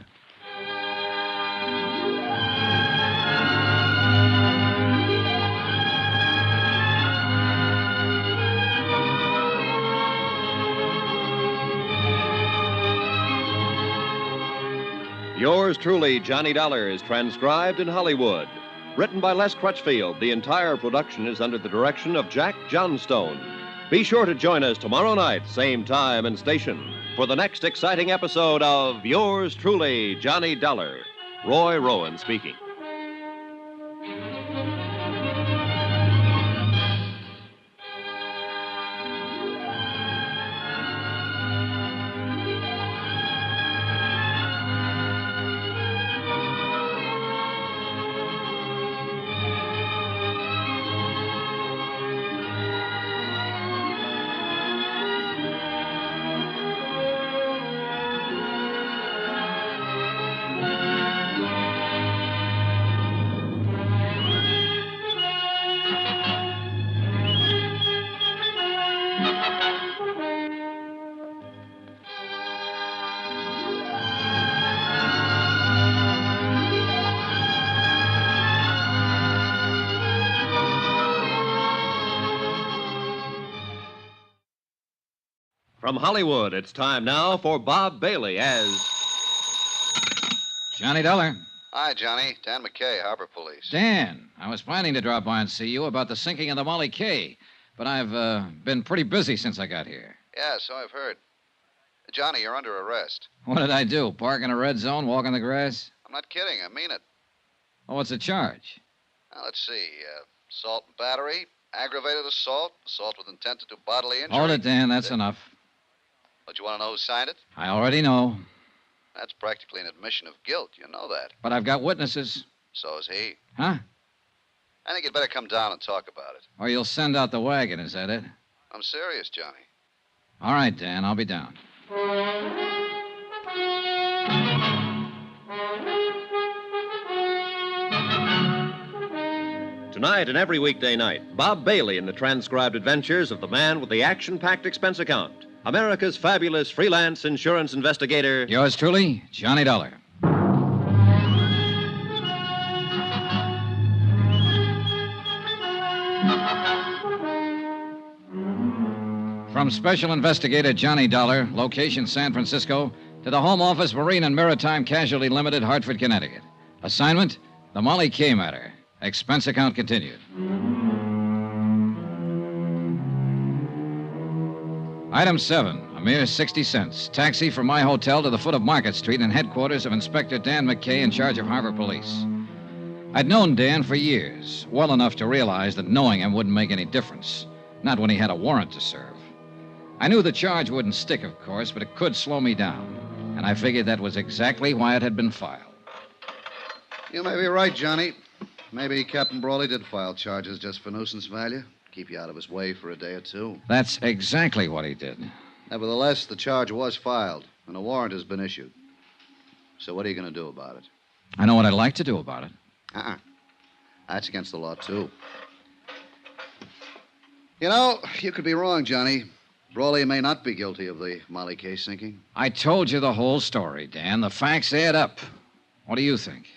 Yours truly, Johnny Dollar, is transcribed in Hollywood. Written by Les Crutchfield, the entire production is under the direction of Jack Johnstone. Be sure to join us tomorrow night, same time and station, for the next exciting episode of Yours truly, Johnny Dollar. Roy Rowan speaking. From Hollywood, it's time now for Bob Bailey as... Johnny Dollar. Hi, Johnny. Dan McKay, Harbor Police. Dan, I was planning to drop by and see you about the sinking of the Molly K, but I've been pretty busy since I got here. Yeah, so I've heard. Johnny, you're under arrest. What did I do? Park in a red zone, walk in the grass? I'm not kidding. I mean it. Oh, what's the charge? Now, let's see. Assault and battery, aggravated assault, assault with intent to do bodily injury. Hold it, Dan. That's enough. But you want to know who signed it? I already know. That's practically an admission of guilt. You know that. But I've got witnesses. So is he. Huh? I think you'd better come down and talk about it. Or you'll send out the wagon, is that it? I'm serious, Johnny. All right, Dan. I'll be down. Tonight and every weekday night, Bob Bailey in the transcribed adventures of the man with the action-packed expense account. America's fabulous freelance insurance investigator. Yours truly, Johnny Dollar. From Special Investigator Johnny Dollar, location San Francisco, to the Home Office, Marine and Maritime Casualty Limited, Hartford, Connecticut. Assignment, the Molly K matter. Expense account continued. Item 7, a mere 60 cents. Taxi from my hotel to the foot of Market Street and headquarters of Inspector Dan McKay in charge of Harbor Police. I'd known Dan for years, well enough to realize that knowing him wouldn't make any difference. Not when he had a warrant to serve. I knew the charge wouldn't stick, of course, but it could slow me down. And I figured that was exactly why it had been filed. You may be right, Johnny. Maybe Captain Broly did file charges just for nuisance value. Keep you out of his way for a day or two. That's exactly what he did. Nevertheless, the charge was filed, and a warrant has been issued. So what are you going to do about it? I know what I'd like to do about it. That's against the law, too. You know, you could be wrong, Johnny. Broly may not be guilty of the Molly case sinking. I told you the whole story, Dan. The facts add up. What do you think?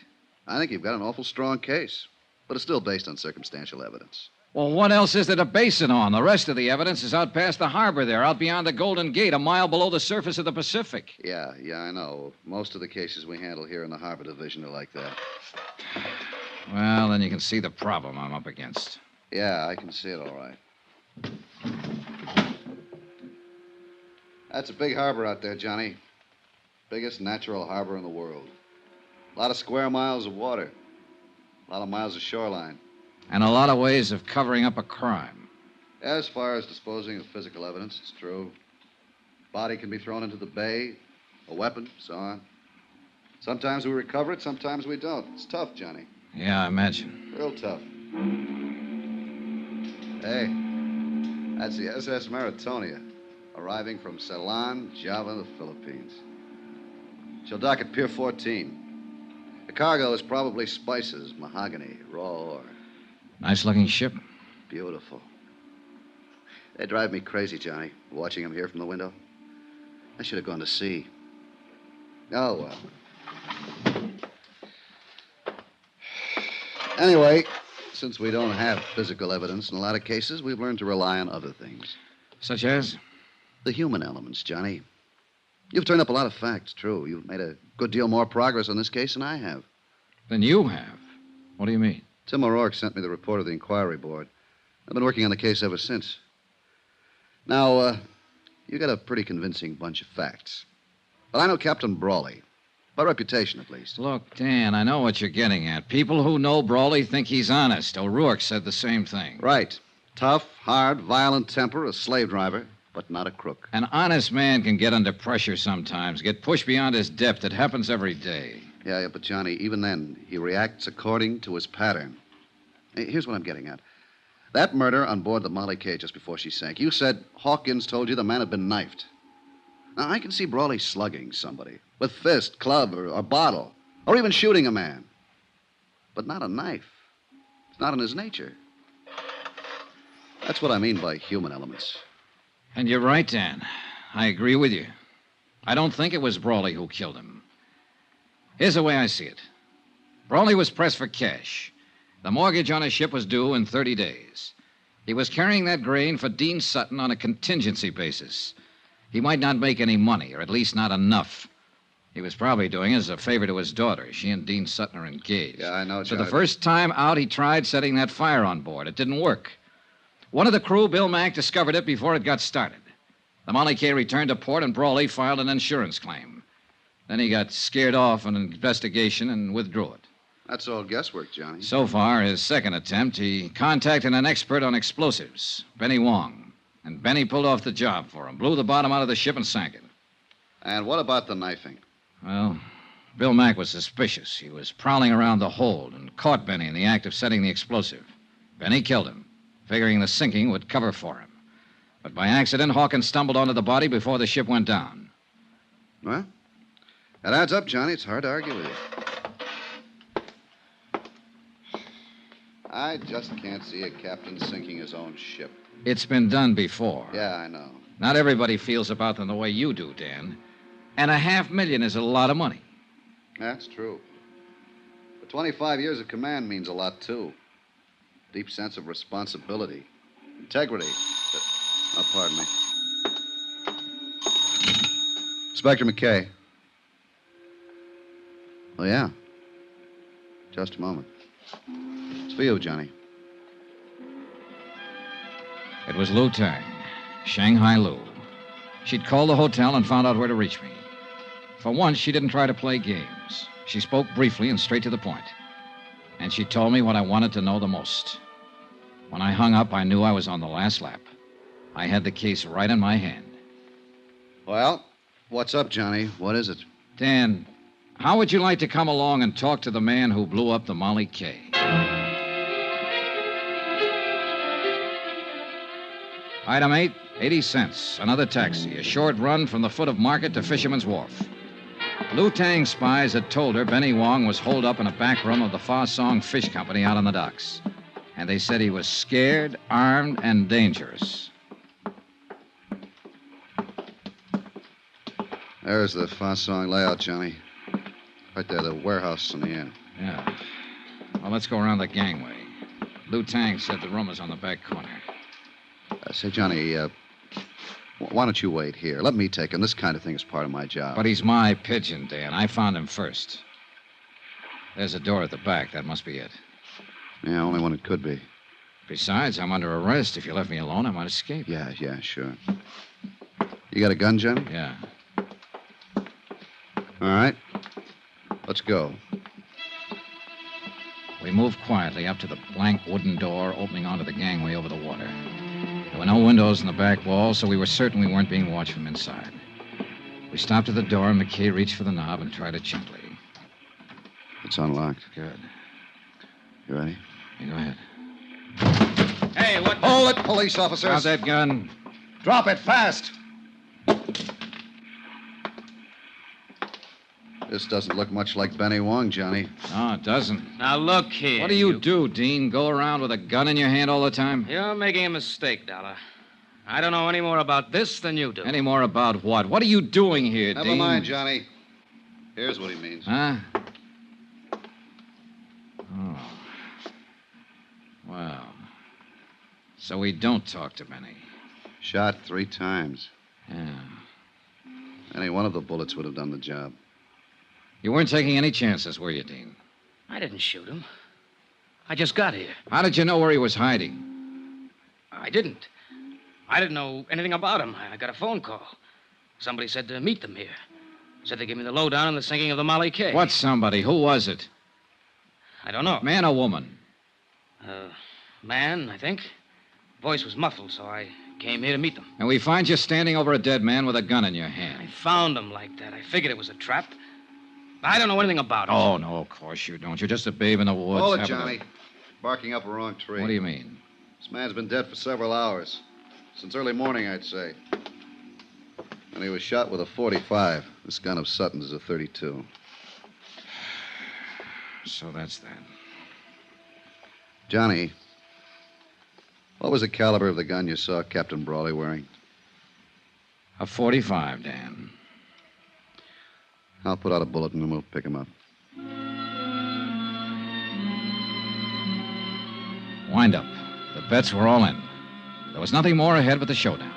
I think you've got an awful strong case, but it's still based on circumstantial evidence. Well, what else is there to base it on? The rest of the evidence is out past the harbor there, out beyond the Golden Gate, a mile below the surface of the Pacific. Yeah, I know. Most of the cases we handle here in the Harbor Division are like that. Well, then you can see the problem I'm up against. Yeah, I can see it all right. That's a big harbor out there, Johnny. Biggest natural harbor in the world. A lot of square miles of water. A lot of miles of shoreline. And a lot of ways of covering up a crime. As far as disposing of physical evidence, it's true. Body can be thrown into the bay, a weapon, so on. Sometimes we recover it, sometimes we don't. It's tough, Johnny. Yeah, I imagine. Real tough. Hey, that's the SS Maritonia, arriving from Ceylon, Java, the Philippines. She'll dock at Pier 14. The cargo is probably spices, mahogany, raw ore. Nice-looking ship. Beautiful. They drive me crazy, Johnny, watching them here from the window. I should have gone to sea. Oh, well. Anyway, since we don't have physical evidence in a lot of cases, we've learned to rely on other things. Such as? The human elements, Johnny. You've turned up a lot of facts, true. You've made a good deal more progress on this case than I have. Than you have? What do you mean? Tim O'Rourke sent me the report of the inquiry board. I've been working on the case ever since. Now, you got a pretty convincing bunch of facts. But I know Captain Broly. By reputation, at least. Look, Dan, I know what you're getting at. People who know Broly think he's honest. O'Rourke said the same thing. Right. Tough, hard, violent temper, a slave driver, but not a crook. An honest man can get under pressure sometimes, get pushed beyond his depth. It happens every day. Yeah, but Johnny, even then, he reacts according to his pattern. Hey, here's what I'm getting at. That murder on board the Molly K just before she sank, you said Hawkins told you the man had been knifed. Now, I can see Broly slugging somebody with fist, club, or bottle, or even shooting a man. But not a knife. It's not in his nature. That's what I mean by human elements. And you're right, Dan. I agree with you. I don't think it was Broly who killed him. Here's the way I see it. Broly was pressed for cash. The mortgage on his ship was due in 30 days. He was carrying that grain for Dean Sutton on a contingency basis. He might not make any money, or at least not enough. He was probably doing it as a favor to his daughter. She and Dean Sutton are engaged. Yeah, I know, So Johnny. the first time out, he tried setting that fire on board. It didn't work. One of the crew, Bill Mack, discovered it before it got started. The Molly K returned to port, and Broly filed an insurance claim. Then he got scared off on an investigation and withdrew it. That's all guesswork, Johnny. So far, his second attempt, he contacted an expert on explosives, Benny Wong. And Benny pulled off the job for him, blew the bottom out of the ship and sank it. And what about the knifing? Well, Bill Mack was suspicious. He was prowling around the hold and caught Benny in the act of setting the explosive. Benny killed him, figuring the sinking would cover for him. But by accident, Hawkins stumbled onto the body before the ship went down. Well, that adds up, Johnny. It's hard to argue with you. I just can't see a captain sinking his own ship. It's been done before. Yeah, I know. Not everybody feels about them the way you do, Dan. And $500,000 is a lot of money. That's true. But 25 years of command means a lot, too. Deep sense of responsibility. Integrity. Oh, pardon me. Inspector McKay. Oh, yeah. Just a moment. It's for you, Johnny. It was Lou Tang, Shanghai Lou. She'd called the hotel and found out where to reach me. For once, she didn't try to play games. She spoke briefly and straight to the point. And she told me what I wanted to know the most. When I hung up, I knew I was on the last lap. I had the case right in my hand. Well, what's up, Johnny? What is it? Dan, how would you like to come along and talk to the man who blew up the Molly K? Item 8, 80 cents. Another taxi. A short run from the foot of Market to Fisherman's Wharf. Lou Tang's spies had told her Benny Wong was holed up in a back room of the Fa Song Fish Company out on the docks. And they said he was scared, armed, and dangerous. There's the Fa Song layout, Johnny. Right there, the warehouse in the end. Yeah. Well, let's go around the gangway. Lou Tang said the room is on the back corner. Say, Johnny, why don't you wait here? Let me take him. This kind of thing is part of my job. But he's my pigeon, Dan. I found him first. There's a door at the back. That must be it. Yeah, only one it could be. Besides, I'm under arrest. If you left me alone, I might escape. Yeah, sure. You got a gun, Johnny? Yeah. All right. Let's go. We moved quietly up to the blank wooden door opening onto the gangway over the water. There were no windows in the back wall, so we were certain we weren't being watched from inside. We stopped at the door, and McKay reached for the knob and tried it gently. It's unlocked. Good. You ready? Yeah, go ahead. Hey, what... Hold it, police officers. Drop that gun. Drop it fast. This doesn't look much like Benny Wong, Johnny. No, it doesn't. Now, look here. What do you do, Dean? Go around with a gun in your hand all the time? You're making a mistake, Dollar. I don't know any more about this than you do. Any more about what? What are you doing here, Never Dean? mind, Johnny. Here's what he means. Huh? Oh. Well. So we don't talk to Benny. Shot 3 times. Yeah. Any one of the bullets would have done the job. You weren't taking any chances, were you, Dean? I didn't shoot him. I just got here. How did you know where he was hiding? I didn't. I didn't know anything about him. I got a phone call. Somebody said to meet them here. Said they gave me the lowdown on the sinking of the Molly K. What somebody? Who was it? I don't know. Man or woman? Man, I think. Voice was muffled, so I came here to meet them. And we find you standing over a dead man with a gun in your I hand. found him like that. I figured it was a trap. I don't know anything about it. Oh, no, of course you don't. You're just a babe in the woods. Hold it, having Johnny. Barking up a wrong tree. What do you mean? This man's been dead for several hours. Since early morning, I'd say. And he was shot with a .45. This gun of Sutton's is a .32. So that's that. Johnny, what was the caliber of the gun you saw Captain Broly wearing? A .45, Dan. I'll put out a bullet and we'll pick him up. Wind up. The bets were all in. There was nothing more ahead but the showdown.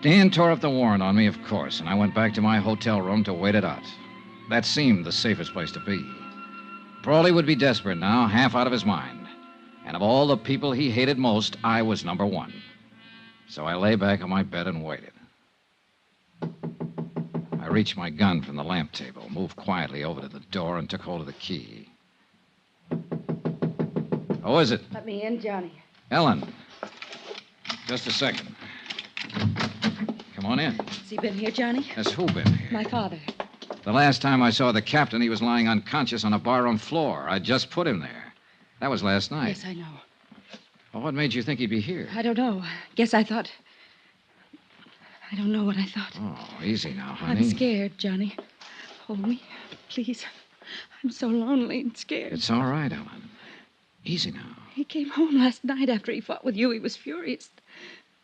Dan tore up the warrant on me, of course, and I went back to my hotel room to wait it out. That seemed the safest place to be. Broly would be desperate now, half out of his mind. And of all the people he hated most, I was number one. So I lay back on my bed and waited. I reached my gun from the lamp table, moved quietly over to the door, and took hold of the key. Who is it? Let me in, Johnny. Ellen. Just a second. Come on in. Has he been here, Johnny? Has who been here? My father. The last time I saw the captain, he was lying unconscious on a barroom floor. I just put him there. That was last night. Yes, I know. Well, what made you think he'd be here? I don't know. Guess I thought... I don't know what I thought. Oh, easy now, honey. I'm scared, Johnny. Hold me, please. I'm so lonely and scared. It's all right, Ellen. Easy now. He came home last night after he fought with you. He was furious.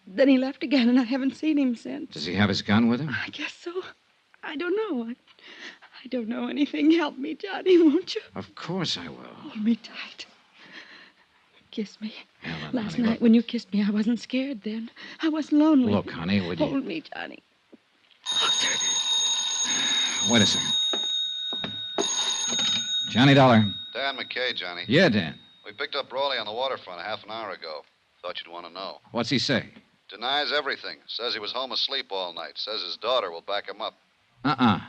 Then he left again, and I haven't seen him since. Does he have his gun with him? I guess so. I don't know. I don't know anything. Help me, Johnny, won't you? Of course I will. Hold me tight. Kiss me. Ellen, Last honey, night look. when you kissed me, I wasn't scared then. I wasn't lonely. Look, honey, would you... Hold me, Johnny. Closer. Wait a second. Johnny Dollar. Dan McKay, Johnny. Yeah, Dan. We picked up Broly on the waterfront a half an hour ago. Thought you'd want to know. What's he say? Denies everything. Says he was home asleep all night. Says his daughter will back him up. I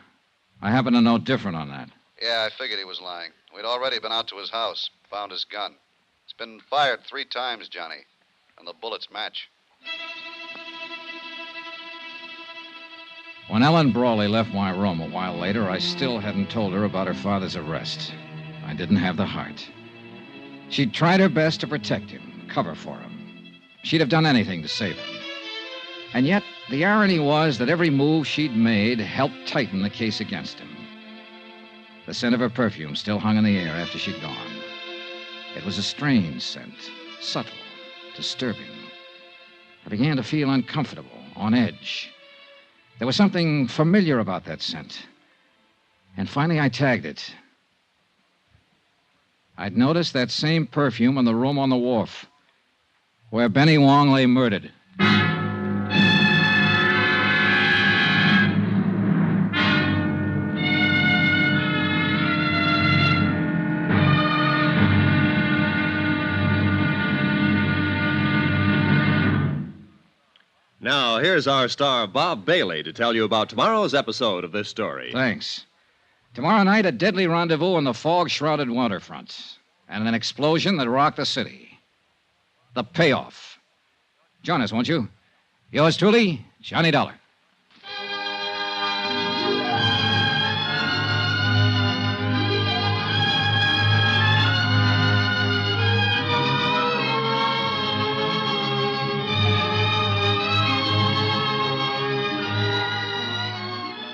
happen to know different on that. Yeah, I figured he was lying. We'd already been out to his house, found his gun. It's been fired 3 times, Johnny, and the bullets match. When Ellen Brawley left my room a while later, I still hadn't told her about her father's arrest. I didn't have the heart. She'd tried her best to protect him, cover for him. She'd have done anything to save him. And yet, the irony was that every move she'd made helped tighten the case against him. The scent of her perfume still hung in the air after she'd gone. It was a strange scent, subtle, disturbing. I began to feel uncomfortable, on edge. There was something familiar about that scent. And finally, I tagged it. I'd noticed that same perfume in the room on the wharf, where Benny Wong lay murdered. Now, here's our star, Bob Bailey, to tell you about tomorrow's episode of this story. Thanks. Tomorrow night, a deadly rendezvous on the fog-shrouded waterfront, and an explosion that rocked the city. The payoff. Join us, won't you? Yours truly, Johnny Dollar.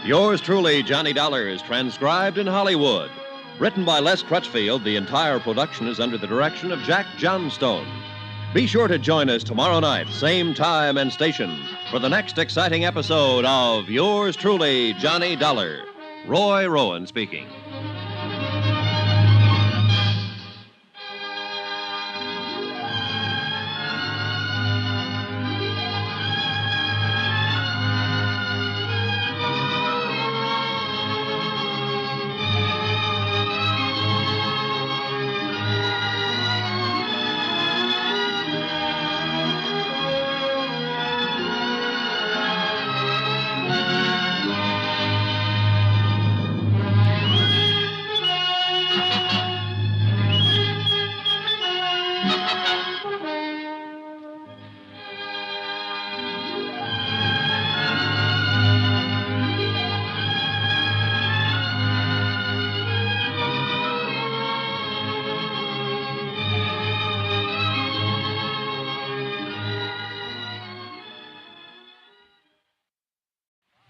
Yours truly, Johnny Dollar, is transcribed in Hollywood. Written by Les Crutchfield, the entire production is under the direction of Jack Johnstone. Be sure to join us tomorrow night, same time and station, for the next exciting episode of Yours truly, Johnny Dollar. Roy Rowan speaking.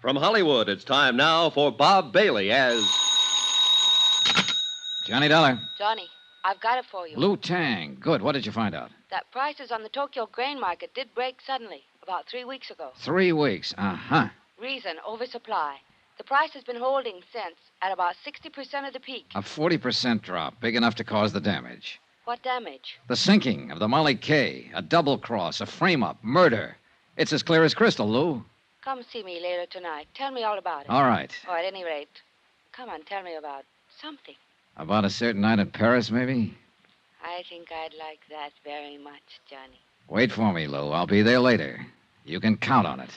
From Hollywood, it's time now for Bob Bailey as... Johnny Dollar. Johnny, I've got it for you. Lou Tang. Good. What did you find out? That prices on the Tokyo grain market did break suddenly, about 3 weeks ago. 3 weeks. Uh-huh. Reason, oversupply. The price has been holding since, at about 60% of the peak. A 40% drop, big enough to cause the damage. What damage? The sinking of the Molly K, a double cross, a frame-up, murder. It's as clear as crystal, Lou. Come see me later tonight. Tell me all about it. All right. Or at any rate, come on, tell me about something. About a certain night in Paris, maybe? I think I'd like that very much, Johnny. Wait for me, Lou. I'll be there later. You can count on it.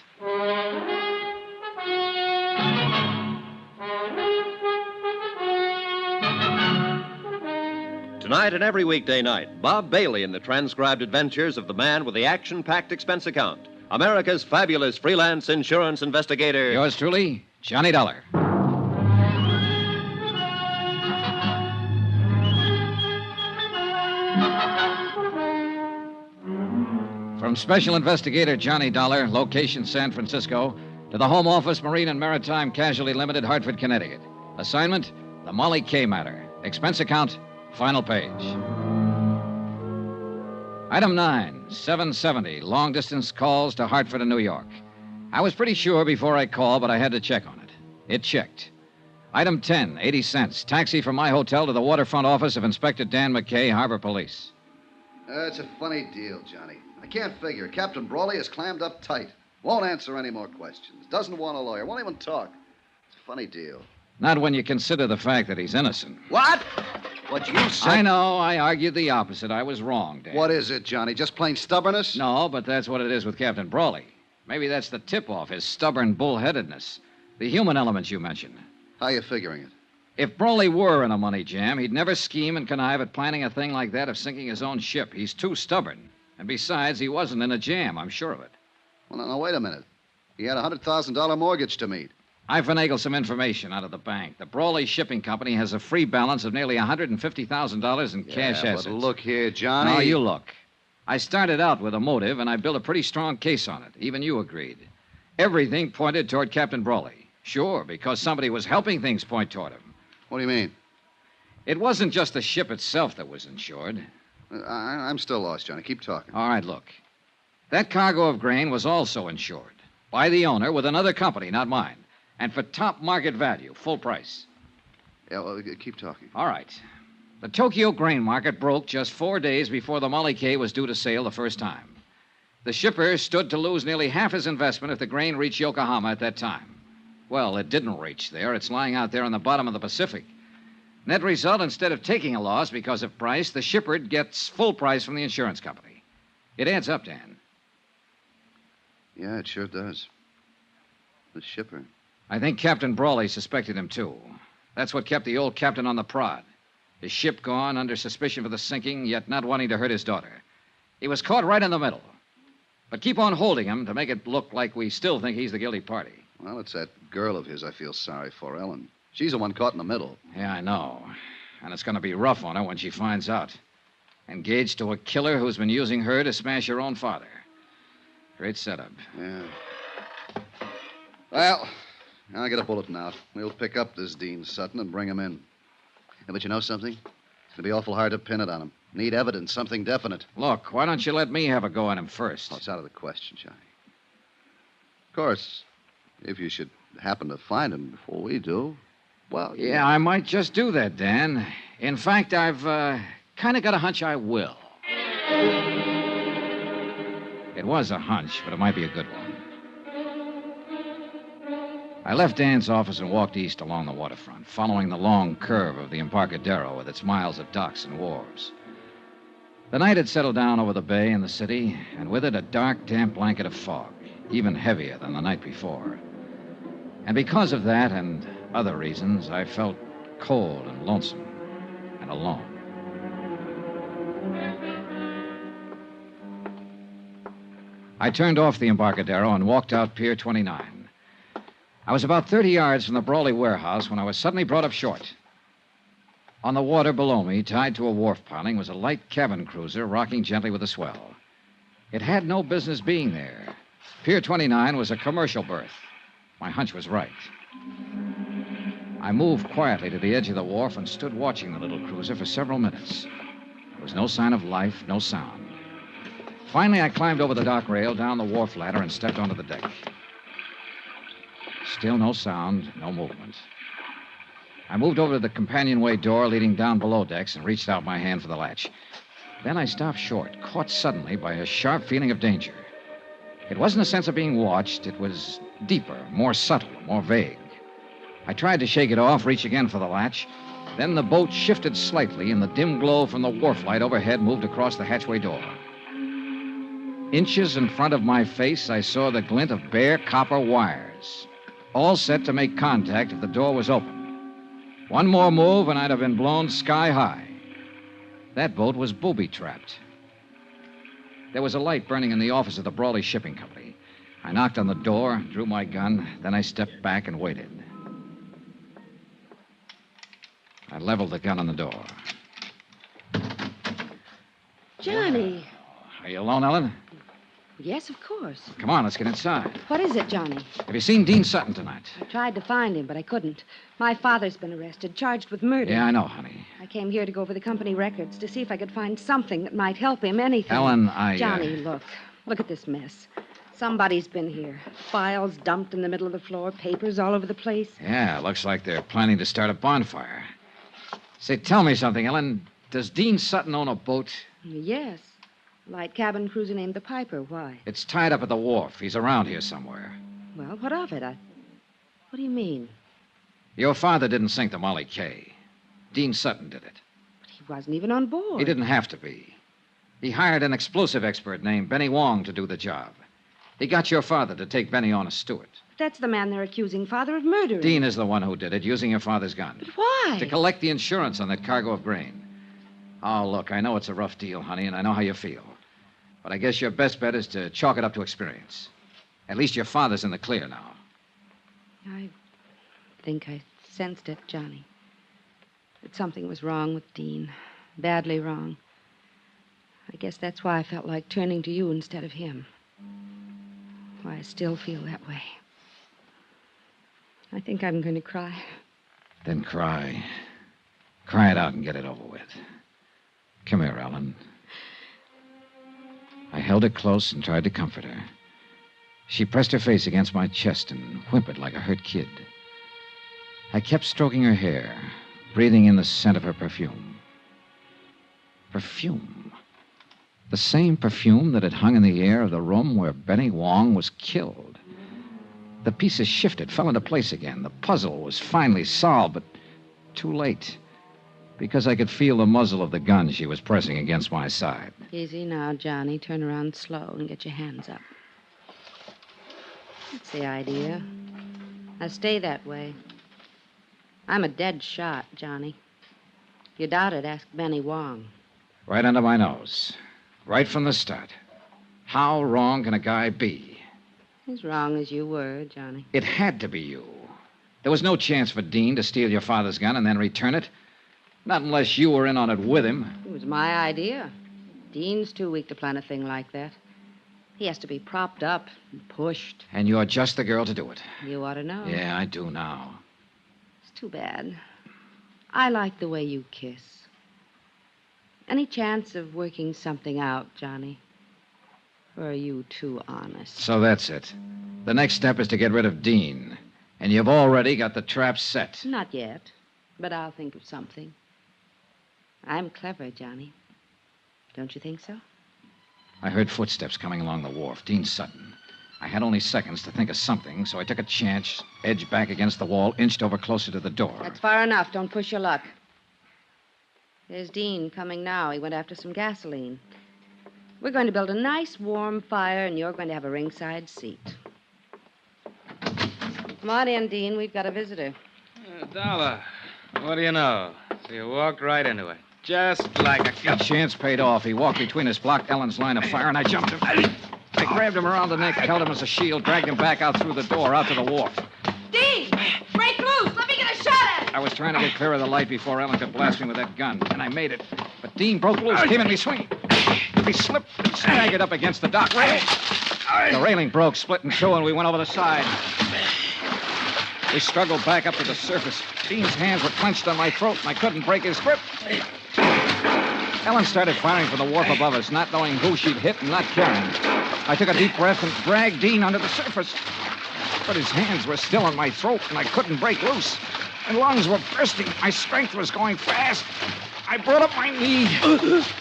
Tonight and every weekday night, Bob Bailey in the transcribed adventures of the man with the action-packed expense account. America's fabulous freelance insurance investigator. Yours truly, Johnny Dollar. From Special Investigator Johnny Dollar, location San Francisco, to the Home Office, Marine and Maritime Casualty Limited, Hartford, Connecticut. Assignment, the Molly K matter. Expense account, final page. Item 9, 770, long-distance calls to Hartford and New York. I was pretty sure before I called, but I had to check on it. It checked. Item 10, 80 cents, taxi from my hotel to the waterfront office of Inspector Dan McKay, Harbor Police. It's a funny deal, Johnny. I can't figure. Captain Brawley is clammed up tight. Won't answer any more questions. Doesn't want a lawyer. Won't even talk. It's a funny deal. Not when you consider the fact that he's innocent. What? What you said... I know. I argued the opposite. I was wrong, Dan. What is it, Johnny? Just plain stubbornness? No, but that's what it is with Captain Broly. Maybe that's the tip-off, his stubborn bullheadedness. The human elements you mentioned. How you figuring it? If Broly were in a money jam, he'd never scheme and connive at planning a thing like that of sinking his own ship. He's too stubborn. And besides, he wasn't in a jam, I'm sure of it. Well, no, wait a minute. He had a $100,000 mortgage to meet. I finagled some information out of the bank. The Broly Shipping Company has a free balance of nearly $150,000 in cash assets. But look here, Johnny. No, you look. I started out with a motive, and I built a pretty strong case on it. Even you agreed. Everything pointed toward Captain Broly. Sure, because somebody was helping things point toward him. What do you mean? It wasn't just the ship itself that was insured. I'm still lost, Johnny. Keep talking. All right, look. That cargo of grain was also insured. By the owner with another company, not mine. And for top market value, full price. Yeah, well, keep talking. All right. The Tokyo grain market broke just 4 days before the Molly K was due to sail the first time. The shipper stood to lose nearly half his investment if the grain reached Yokohama at that time. Well, it didn't reach there. It's lying out there on the bottom of the Pacific. Net result, instead of taking a loss because of price, the shipper gets full price from the insurance company. It adds up, Dan. Yeah, it sure does. The shipper. I think Captain Broly suspected him, too. That's what kept the old captain on the prod. His ship gone, under suspicion for the sinking, yet not wanting to hurt his daughter. He was caught right in the middle. But keep on holding him to make it look like we still think he's the guilty party. Well, it's that girl of his I feel sorry for, Ellen. She's the one caught in the middle. Yeah, I know. And it's going to be rough on her when she finds out. Engaged to a killer who's been using her to smash her own father. Great setup. Yeah. Well, I'll get a bulletin out. We'll pick up this Dean Sutton and bring him in. Yeah, but you know something? It's going to be awful hard to pin it on him. Need evidence, something definite. Look, why don't you let me have a go at him first? Oh, it's out of the question, Johnny. Of course, if you should happen to find him before we do, well... Yeah, I might just do that, Dan. In fact, I've kind of got a hunch I will. It was a hunch, but it might be a good one. I left Dan's office and walked east along the waterfront, following the long curve of the Embarcadero with its miles of docks and wharves. The night had settled down over the bay and the city, and with it a dark, damp blanket of fog, even heavier than the night before. And because of that and other reasons, I felt cold and lonesome and alone. I turned off the Embarcadero and walked out Pier 29. I was about 30 yards from the Broly warehouse when I was suddenly brought up short. On the water below me, tied to a wharf piling, was a light cabin cruiser rocking gently with a swell. It had no business being there. Pier 29 was a commercial berth. My hunch was right. I moved quietly to the edge of the wharf and stood watching the little cruiser for several minutes. There was no sign of life, no sound. Finally, I climbed over the dock rail, down the wharf ladder, and stepped onto the deck. Still no sound, no movement. I moved over to the companionway door leading down below decks and reached out my hand for the latch. Then I stopped short, caught suddenly by a sharp feeling of danger. It wasn't a sense of being watched. It was deeper, more subtle, more vague. I tried to shake it off, reach again for the latch. Then the boat shifted slightly, and the dim glow from the wharf light overhead moved across the hatchway door. Inches in front of my face, I saw the glint of bare copper wires, all set to make contact if the door was open. One more move, and I'd have been blown sky high. That boat was booby-trapped. There was a light burning in the office of the Broly Shipping Company. I knocked on the door, drew my gun, then I stepped back and waited. I leveled the gun on the door. Johnny. Are you alone, Ellen? Yes, of course. Come on, let's get inside. What is it, Johnny? Have you seen Dean Sutton tonight? I tried to find him, but I couldn't. My father's been arrested, charged with murder. Yeah, I know, honey. I came here to go over the company records to see if I could find something that might help him, anything. Ellen, Johnny, look. Look at this mess. Somebody's been here. Files dumped in the middle of the floor, papers all over the place. Yeah, looks like they're planning to start a bonfire. Say, tell me something, Ellen. Does Dean Sutton own a boat? Yes. Light cabin cruiser named the Piper. Why? It's tied up at the wharf. He's around here somewhere. Well, what of it? What do you mean? Your father didn't sink the Molly K. Dean Sutton did it. He wasn't even on board. He didn't have to be. He hired an explosive expert named Benny Wong to do the job. He got your father to take Benny on as steward. That's the man they're accusing Father of murdering. Dean is the one who did it, using your father's gun. But why? To collect the insurance on that cargo of grain. Oh, look, I know it's a rough deal, honey, and I know how you feel. But I guess your best bet is to chalk it up to experience. At least your father's in the clear now. I think I sensed it, Johnny. That something was wrong with Dean. Badly wrong. I guess that's why I felt like turning to you instead of him. Why I still feel that way. I think I'm going to cry. Then cry. Cry it out and get it over with. Come here, Ellen. I held her close and tried to comfort her. She pressed her face against my chest and whimpered like a hurt kid. I kept stroking her hair, breathing in the scent of her perfume. Perfume. The same perfume that had hung in the air of the room where Benny Wong was killed. The pieces shifted, fell into place again. The puzzle was finally solved, but too late. Because I could feel the muzzle of the gun she was pressing against my side. Easy now, Johnny. Turn around slow and get your hands up. That's the idea. Now stay that way. I'm a dead shot, Johnny. If you doubt it, ask Benny Wong. Right under my nose. Right from the start. How wrong can a guy be? As wrong as you were, Johnny. It had to be you. There was no chance for Dean to steal your father's gun and then return it. Not unless you were in on it with him. It was my idea. Dean's too weak to plan a thing like that. He has to be propped up and pushed. And you're just the girl to do it. You ought to know. Yeah, I do now. It's too bad. I like the way you kiss. Any chance of working something out, Johnny? Or are you too honest? So that's it. The next step is to get rid of Dean. And you've already got the trap set. Not yet, but I'll think of something. I'm clever, Johnny. Don't you think so? I heard footsteps coming along the wharf. Dean Sutton. I had only seconds to think of something, so I took a chance, edged back against the wall, inched over closer to the door. That's far enough. Don't push your luck. There's Dean coming now. He went after some gasoline. We're going to build a nice warm fire, and you're going to have a ringside seat. Come on in, Dean. We've got a visitor. Dollar. What do you know? So you walked right into it. Just like a... The chance paid off. He walked between us, blocked Ellen's line of fire, and I jumped him. I grabbed him around the neck, held him as a shield, dragged him back out through the door, out to the wharf. Dean! Break loose! Let me get a shot at him! I was trying to get clear of the light before Ellen could blast me with that gun, and I made it. But Dean broke loose, came in me swinging. He slipped and staggered up against the dock railing. The railing broke, split in two, and we went over the side. We struggled back up to the surface. Dean's hands were clenched on my throat, and I couldn't break his grip. Ellen started firing from the wharf above us, not knowing who she'd hit and not caring. I took a deep breath and dragged Dean under the surface. But his hands were still on my throat, and I couldn't break loose. My lungs were bursting. My strength was going fast. I brought up my knee.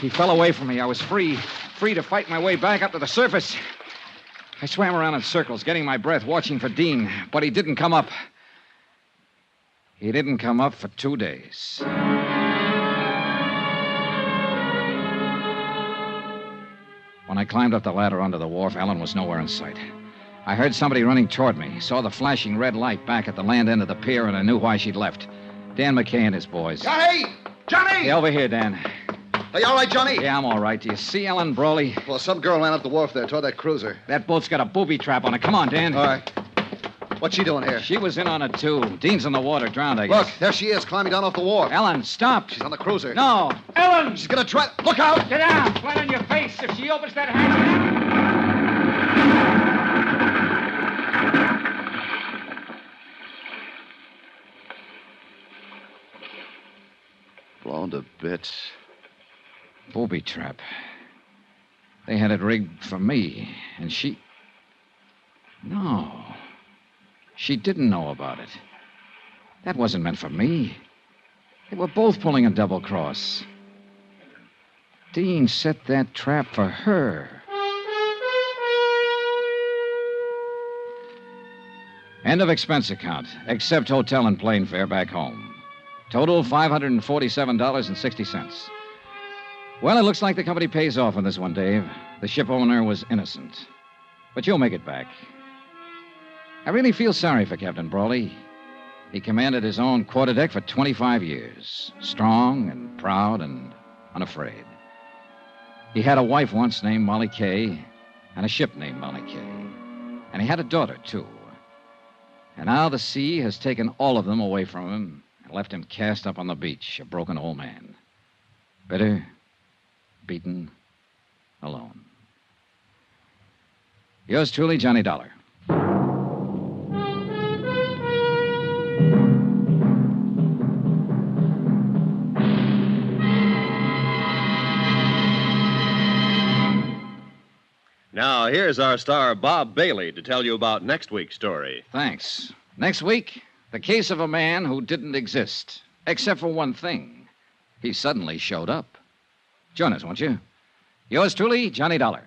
He fell away from me. I was free to fight my way back up to the surface. I swam around in circles, getting my breath, watching for Dean, but he didn't come up. He didn't come up for 2 days. When I climbed up the ladder onto the wharf, Ellen was nowhere in sight. I heard somebody running toward me, saw the flashing red light back at the land end of the pier, and I knew why she'd left. Dan McKay and his boys. Johnny! Johnny! Hey, over here, Dan. Are you all right, Johnny? Yeah, I'm all right. Do you see Ellen Broly? Well, some girl ran up the wharf there toward that cruiser. That boat's got a booby trap on it. Come on, Dan. All right. What's she doing here? She was in on it, too. Dean's in the water, drowned, I guess. Look, there she is, climbing down off the wharf. Ellen, stop. She's on the cruiser. No. Ellen! She's gonna try... Look out! Get down. Flat on your face. If she opens that hatch... Blown to bits. Booby trap. They had it rigged for me, and she... No. She didn't know about it. That wasn't meant for me. They were both pulling a double cross. Dean set that trap for her. End of expense account, except hotel and plane fare back home. Total $547.60. Well, it looks like the company pays off on this one, Dave. The ship owner was innocent. But you'll make it back. I really feel sorry for Captain Broly. He commanded his own quarterdeck for 25 years. Strong and proud and unafraid. He had a wife once named Molly Kay, and a ship named Molly Kay. And he had a daughter, too. And now the sea has taken all of them away from him and left him cast up on the beach, a broken old man. Bitter, beaten, alone. Yours truly, Johnny Dollar. Now, here's our star, Bob Bailey, to tell you about next week's story. Thanks. Next week, the case of a man who didn't exist, except for one thing. He suddenly showed up. Join us, won't you? Yours truly, Johnny Dollar.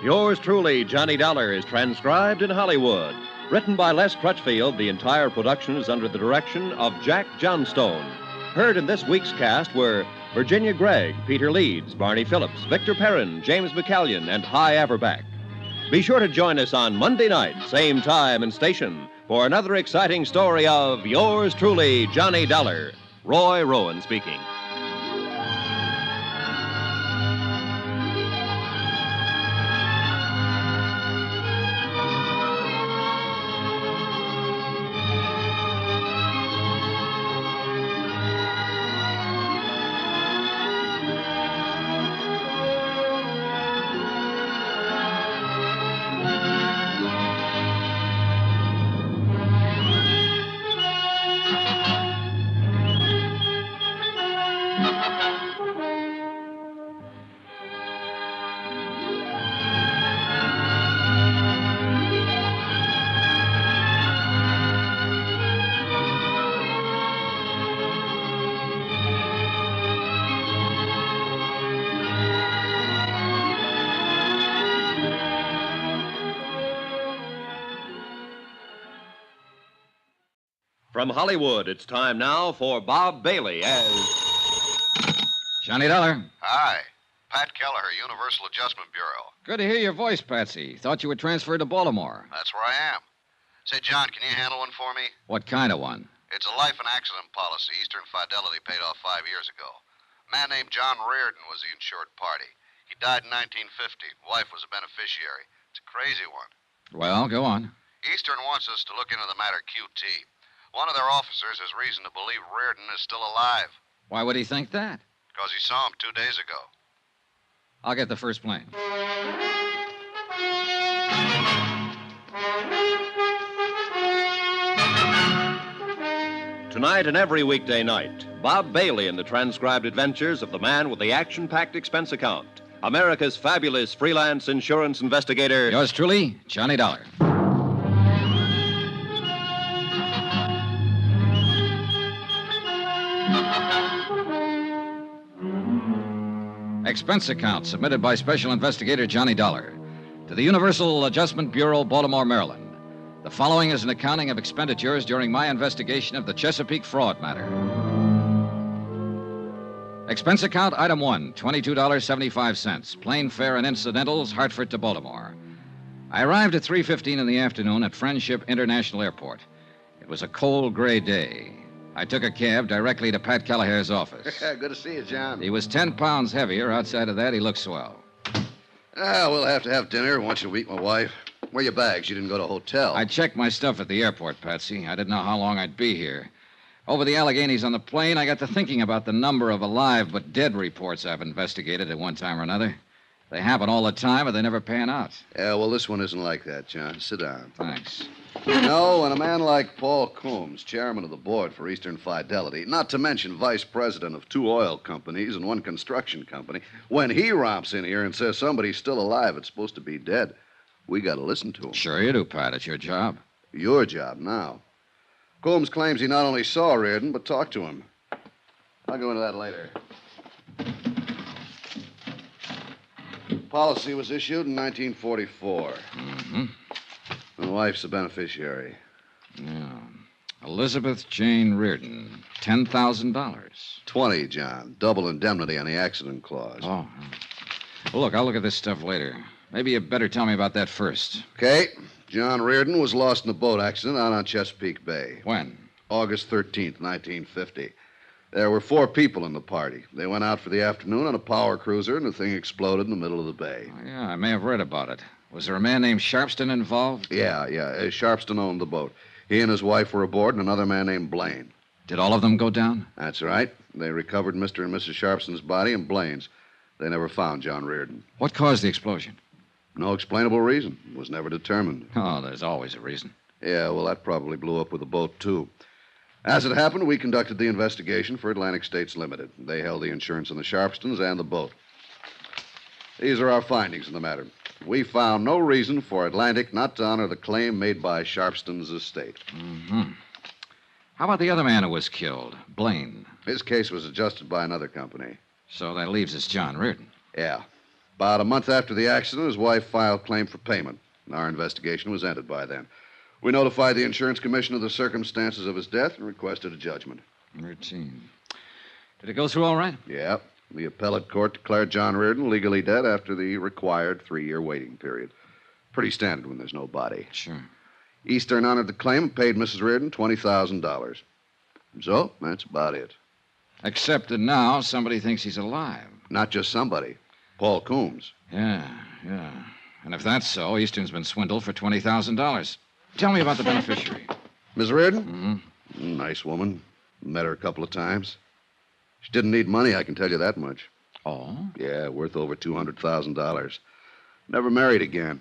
Yours truly, Johnny Dollar, is transcribed in Hollywood. Written by Les Crutchfield, the entire production is under the direction of Jack Johnstone. Heard in this week's cast were Virginia Gregg, Peter Leeds, Barney Phillips, Victor Perrin, James McCallion, and Hy Averback. Be sure to join us on Monday night, same time and station, for another exciting story of Yours truly, Johnny Dollar. Roy Rowan speaking. From Hollywood, it's time now for Bob Bailey as... Johnny Dollar. Hi. Pat Kelleher, Universal Adjustment Bureau. Good to hear your voice, Patsy. Thought you were transferred to Baltimore. That's where I am. Say, John, can you handle one for me? What kind of one? It's a life and accident policy Eastern Fidelity paid off 5 years ago. A man named John Reardon was the insured party. He died in 1950. Wife was a beneficiary. It's a crazy one. Well, go on. Eastern wants us to look into the matter QT. One of their officers has reason to believe Reardon is still alive. Why would he think that? Because he saw him 2 days ago. I'll get the first plane. Tonight and every weekday night, Bob Bailey in the transcribed adventures of the man with the action-packed expense account, America's fabulous freelance insurance investigator... Yours truly, Johnny Dollar. Expense account submitted by Special Investigator Johnny Dollar to the Universal Adjustment Bureau, Baltimore, Maryland. The following is an accounting of expenditures during my investigation of the Chesapeake fraud matter. Expense account item 1, $22.75. Plane fare and incidentals, Hartford to Baltimore. I arrived at 3:15 in the afternoon at Friendship International Airport. It was a cold, gray day. I took a cab directly to Pat Kelleher's office. Good to see you, John. He was 10 pounds heavier. Outside of that, he looked swell. We'll have to have dinner once you meet my wife. Where are your bags? You didn't go to a hotel. I checked my stuff at the airport, Patsy. I didn't know how long I'd be here. Over the Alleghenies on the plane, I got to thinking about the number of alive but dead reports I've investigated at one time or another. They happen all the time, but they never pan out. Yeah, well, this one isn't like that, John. Sit down. Thanks. You know, when a man like Paul Coombs, chairman of the board for Eastern Fidelity, not to mention vice president of 2 oil companies and 1 construction company, when he romps in here and says somebody's still alive, it's supposed to be dead, we got to listen to him. Sure you do, Pat. It's your job. Your job now. Coombs claims he not only saw Reardon, but talked to him. I'll go into that later. Policy was issued in 1944. Mm-hmm. My wife's the beneficiary. Yeah. Elizabeth Jane Reardon, $10,000. 20, John. Double indemnity on the accident clause. Oh. Well, look, I'll look at this stuff later. Maybe you better tell me about that first. Okay. John Reardon was lost in a boat accident out on Chesapeake Bay. When? August 13th, 1950. There were 4 people in the party. They went out for the afternoon on a power cruiser, and the thing exploded in the middle of the bay. Oh, yeah, I may have read about it. Was there a man named Sharpston involved? Yeah. Sharpston owned the boat. He and his wife were aboard, and another man named Blaine. Did all of them go down? That's right. They recovered Mr. and Mrs. Sharpston's body and Blaine's. They never found John Reardon. What caused the explosion? No explainable reason. It was never determined. Oh, there's always a reason. Yeah, well, that probably blew up with the boat, too. As it happened, we conducted the investigation for Atlantic States Limited. They held the insurance on the Sharpstons and the boat. These are our findings in the matter. We found no reason for Atlantic not to honor the claim made by Sharpston's estate. Mm-hmm. How about the other man who was killed, Blaine? His case was adjusted by another company. So that leaves us John Reardon. Yeah. About a month after the accident, his wife filed claim for payment. Our investigation was ended by then. We notified the insurance commission of the circumstances of his death and requested a judgment. Routine. Did it go through all right? Yeah. The appellate court declared John Reardon legally dead after the required 3-year waiting period. Pretty standard when there's no body. Sure. Eastern honored the claim and paid Mrs. Reardon $20,000. So, that's about it. Except that now somebody thinks he's alive. Not just somebody. Paul Coombs. Yeah. And if that's so, Eastern's been swindled for $20,000. Tell me about the beneficiary. Miss Reardon? Mm-hmm. Nice woman. Met her a couple of times. She didn't need money, I can tell you that much. Oh? Yeah, worth over $200,000. Never married again.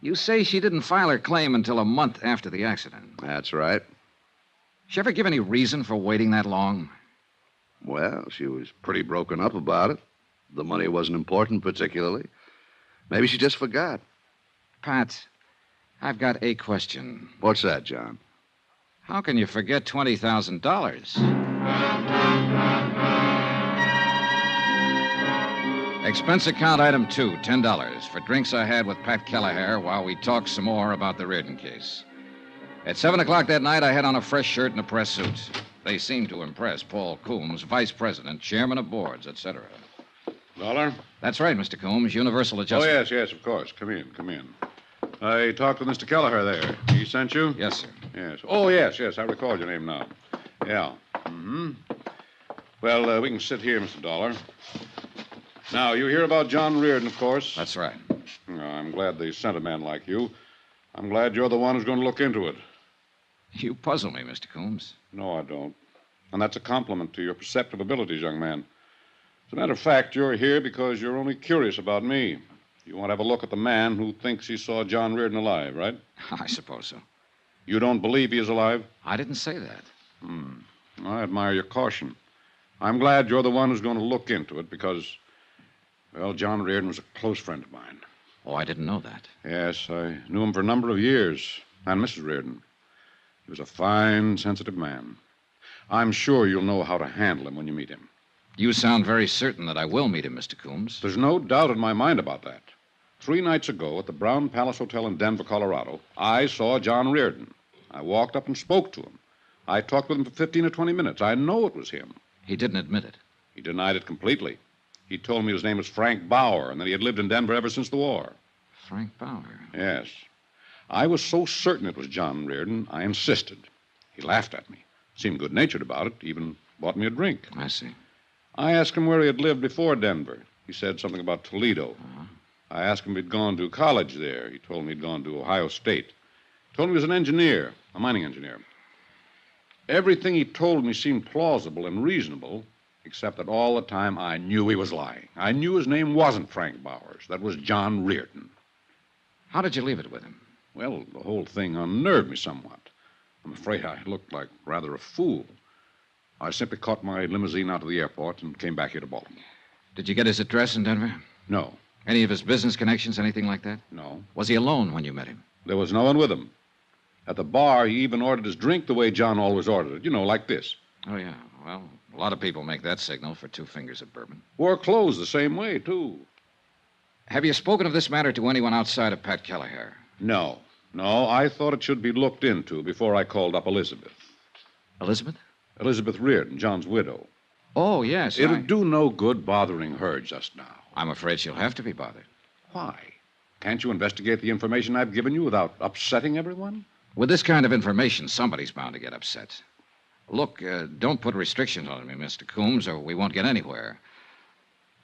You say she didn't file her claim until a month after the accident. That's right. She ever give any reason for waiting that long? Well, she was pretty broken up about it. The money wasn't important particularly. Maybe she just forgot. Pat, I've got a question. What's that, John? How can you forget $20,000? Expense account item 2, $10, for drinks I had with Pat Kelleher while we talked some more about the Reardon case. At 7 o'clock that night, I had on a fresh shirt and a press suit. They seemed to impress Paul Coombs, vice president, chairman of boards, etc. Dollar? That's right, Mr. Coombs. Universal Oh, adjustment. yes, of course. Come in. I talked with Mr. Kelleher there. He sent you? Yes, sir. Yes. Oh, yes. I recall your name now. Yeah. Mm-hmm. Well, we can sit here, Mr. Dollar. Now, you hear about John Reardon, of course. That's right. I'm glad they sent a man like you. I'm glad you're the one who's going to look into it. You puzzle me, Mr. Coombs. No, I don't. And that's a compliment to your perceptive abilities, young man. As a matter of fact, you're here because you're only curious about me. You want to have a look at the man who thinks he saw John Reardon alive, right? I suppose so. You don't believe he is alive? I didn't say that. I admire your caution. I'm glad you're the one who's going to look into it because, well, John Reardon was a close friend of mine. Oh, I didn't know that. Yes, I knew him for a number of years. And Mrs. Reardon. He was a fine, sensitive man. I'm sure you'll know how to handle him when you meet him. You sound very certain that I will meet him, Mr. Coombs. There's no doubt in my mind about that. 3 nights ago at the Brown Palace Hotel in Denver, Colorado, I saw John Reardon. I walked up and spoke to him. I talked with him for 15 or 20 minutes. I know it was him. He didn't admit it. He denied it completely. He told me his name was Frank Bauer and that he had lived in Denver ever since the war. Frank Bauer? Yes. I was so certain it was John Reardon, I insisted. He laughed at me, seemed good-natured about it, even bought me a drink. I see. I asked him where he had lived before Denver. He said something about Toledo. I asked him if he'd gone to college there. He told me he'd gone to Ohio State. He told me he was an engineer, a mining engineer. Everything he told me seemed plausible and reasonable, except that all the time I knew he was lying. I knew his name wasn't Frank Bowers. That was John Reardon. How did you leave it with him? Well, the whole thing unnerved me somewhat. I'm afraid I looked like rather a fool. I simply caught my limousine out to the airport and came back here to Baltimore. Did you get his address in Denver? No. Any of his business connections, anything like that? No. Was he alone when you met him? There was no one with him. At the bar, he even ordered his drink the way John always ordered it. You know, like this. Oh, yeah. Well, a lot of people make that signal for 2 fingers of bourbon. Wore clothes the same way, too. Have you spoken of this matter to anyone outside of Pat Kelleher? No. No, I thought it should be looked into before I called up Elizabeth. Elizabeth? Elizabeth Reardon, John's widow. Oh, yes. It'll do no good bothering her just now. I'm afraid she'll have to be bothered. Why? Can't you investigate the information I've given you without upsetting everyone? With this kind of information, somebody's bound to get upset. Look, don't put restrictions on me, Mr. Coombs, or we won't get anywhere.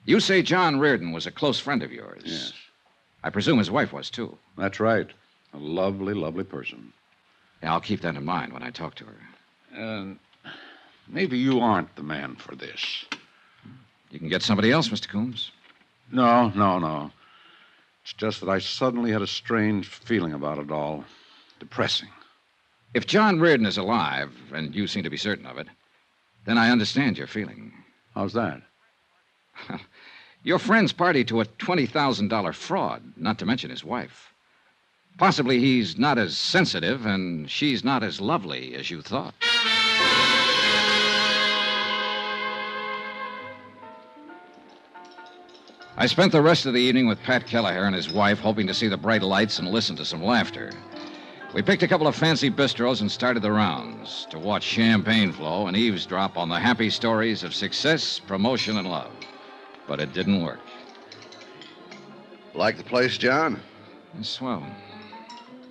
You say John Reardon was a close friend of yours. Yes. I presume his wife was, too. That's right. A lovely, lovely person. Yeah, I'll keep that in mind when I talk to her. Maybe you aren't the man for this. You can get somebody else, Mr. Coombs. No. It's just that I suddenly had a strange feeling about it all. Depressing. If John Reardon is alive, and you seem to be certain of it, then I understand your feeling. How's that? Your friend's party to a $20,000 fraud, not to mention his wife. Possibly he's not as sensitive and she's not as lovely as you thought. I spent the rest of the evening with Pat Kelleher and his wife, hoping to see the bright lights and listen to some laughter. We picked a couple of fancy bistros and started the rounds to watch champagne flow and eavesdrop on the happy stories of success, promotion, and love. But it didn't work. Like the place, John? It's swell.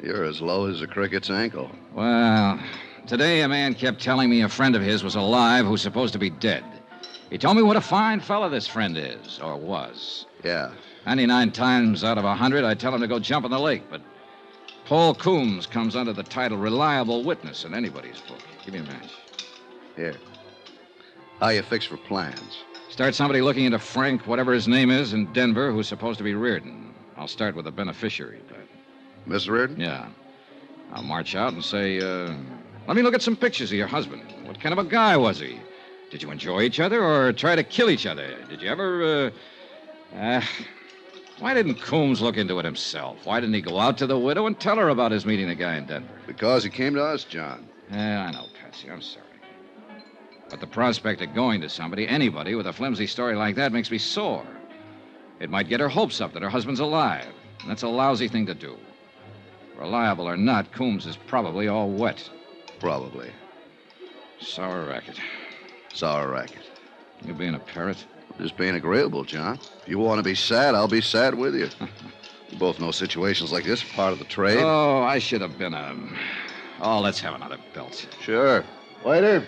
You're as low as a cricket's ankle. Well, today a man kept telling me a friend of his was alive who's supposed to be dead. He told me what a fine fella this friend is, or was. Yeah. 99 times out of 100, I tell him to go jump in the lake, but Paul Coombs comes under the title reliable witness in anybody's book. Give me a match. Here. How you fix for plans? Start somebody looking into Frank, whatever his name is, in Denver, who's supposed to be Reardon. I'll start with the beneficiary, Pat. Miss Reardon? Yeah. I'll march out and say, let me look at some pictures of your husband. What kind of a guy was he? Did you enjoy each other or try to kill each other? Did you ever, Why didn't Coombs look into it himself? Why didn't he go out to the widow and tell her about his meeting the guy in Denver? Because he came to us, John. Yeah, I know, Patsy. I'm sorry. But the prospect of going to somebody, anybody, with a flimsy story like that makes me sore. It might get her hopes up that her husband's alive. And that's a lousy thing to do. Reliable or not, Coombs is probably all wet. Probably. Sour racket. Sour racket. You being a parrot? Just being agreeable, John. If you want to be sad, I'll be sad with you. We both know situations like this are part of the trade. Oh, I should have been a... Oh, let's have another belt. Sure. Waiter.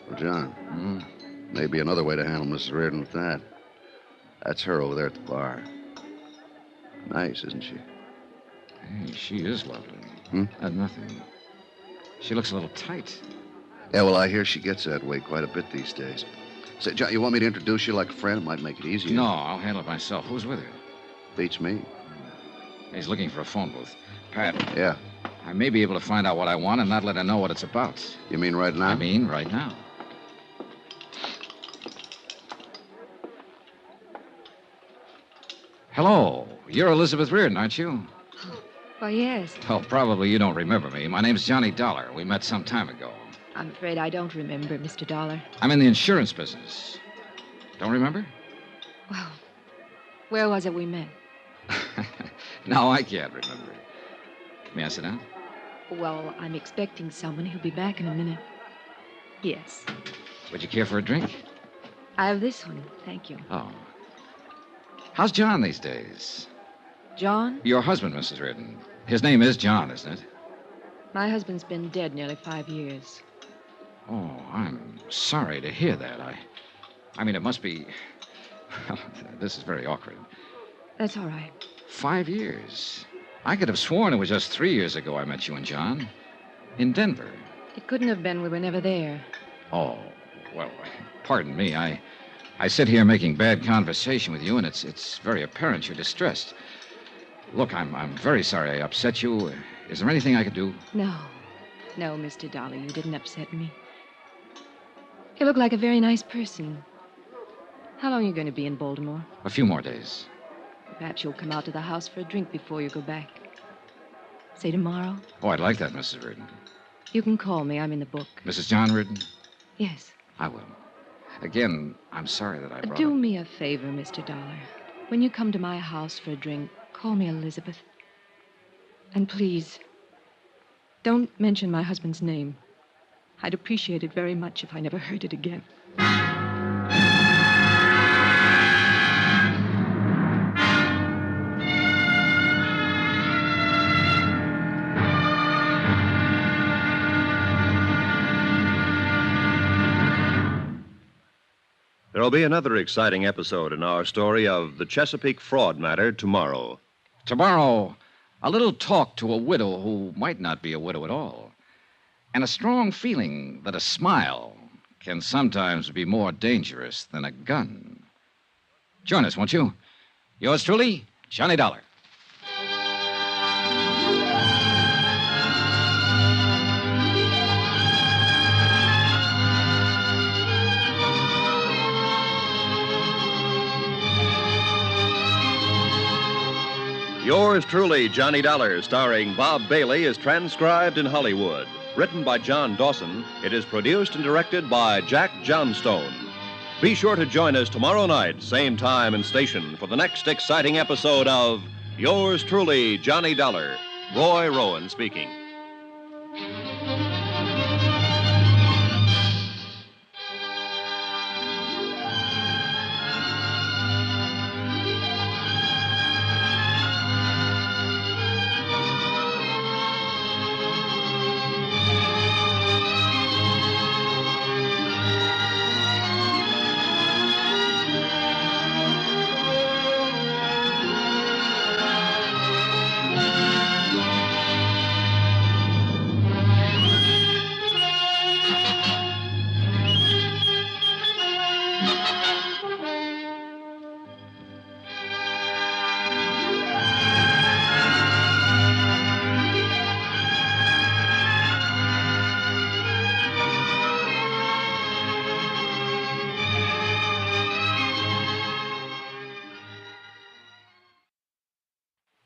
Well, John, maybe another way to handle Mrs. Reardon with that. That's her over there at the bar. Nice, isn't she? Hey, she is lovely. Nothing. She looks a little tight. Yeah, well, I hear she gets that way quite a bit these days. Say, John, you want me to introduce you like a friend? It might make it easier. No, I'll handle it myself. Who's with her? Beats me. He's looking for a phone booth. Pat. Yeah. I may be able to find out what I want and not let her know what it's about. You mean right now? I mean right now. Hello. You're Elizabeth Reardon, aren't you? Why, yes. Oh, probably you don't remember me. My name's Johnny Dollar. We met some time ago. I'm afraid I don't remember, Mr. Dollar. I'm in the insurance business. Don't remember? Well, where was it we met? No, I can't remember. May I sit down? Well, I'm expecting someone who'll be back in a minute. Yes. Would you care for a drink? I have this one, thank you. Oh. How's John these days? John? Your husband, Mrs. Reardon. His name is John, isn't it? My husband's been dead nearly 5 years. Oh, I'm sorry to hear that. I mean, it must be... This is very awkward. That's all right. 5 years. I could have sworn it was just 3 years ago I met you and John. In Denver. It couldn't have been. We were never there. Oh, well, pardon me. I sit here making bad conversation with you, and it's very apparent you're distressed. Look, I'm very sorry I upset you. Is there anything I could do? No. No, Mr. Dollar, you didn't upset me. You look like a very nice person. How long are you going to be in Baltimore? A few more days. Perhaps you'll come out to the house for a drink before you go back. Say tomorrow. Oh, I'd like that, Mrs. Reardon. You can call me. I'm in the book. Mrs. John Reardon? Yes. I will. Again, I'm sorry that I brought Do it. me a favor, Mr. Dollar. When you come to my house for a drink, call me Elizabeth. And please, don't mention my husband's name. I'd appreciate it very much if I never heard it again. There'll be another exciting episode in our story of the Chesapeake fraud matter tomorrow. Tomorrow, a little talk to a widow who might not be a widow at all. And a strong feeling that a smile can sometimes be more dangerous than a gun. Join us, won't you? Yours truly, Johnny Dollar. Yours truly, Johnny Dollar, starring Bob Bailey, is transcribed in Hollywood. Written by John Dawson, it is produced and directed by Jack Johnstone. Be sure to join us tomorrow night, same time and station, for the next exciting episode of Yours truly, Johnny Dollar. Roy Rowan speaking.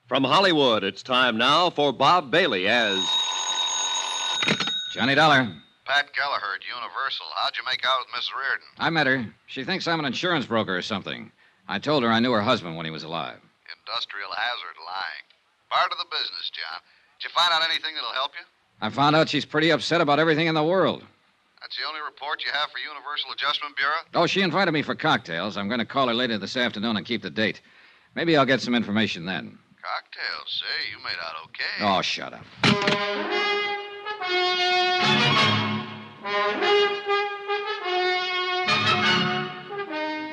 From Hollywood, it's time now for Bob Bailey as Johnny Dollar. Pat Gallagher at Universal. How'd you make out with Miss Reardon? I met her. She thinks I'm an insurance broker or something. I told her I knew her husband when he was alive. Industrial hazard lying. Part of the business, John. Did you find out anything that'll help you? I found out she's pretty upset about everything in the world. That's the only report you have for Universal Adjustment Bureau? Oh, she invited me for cocktails. I'm going to call her later this afternoon and keep the date. Maybe I'll get some information then. Cocktails, say. You made out okay. Oh, shut up.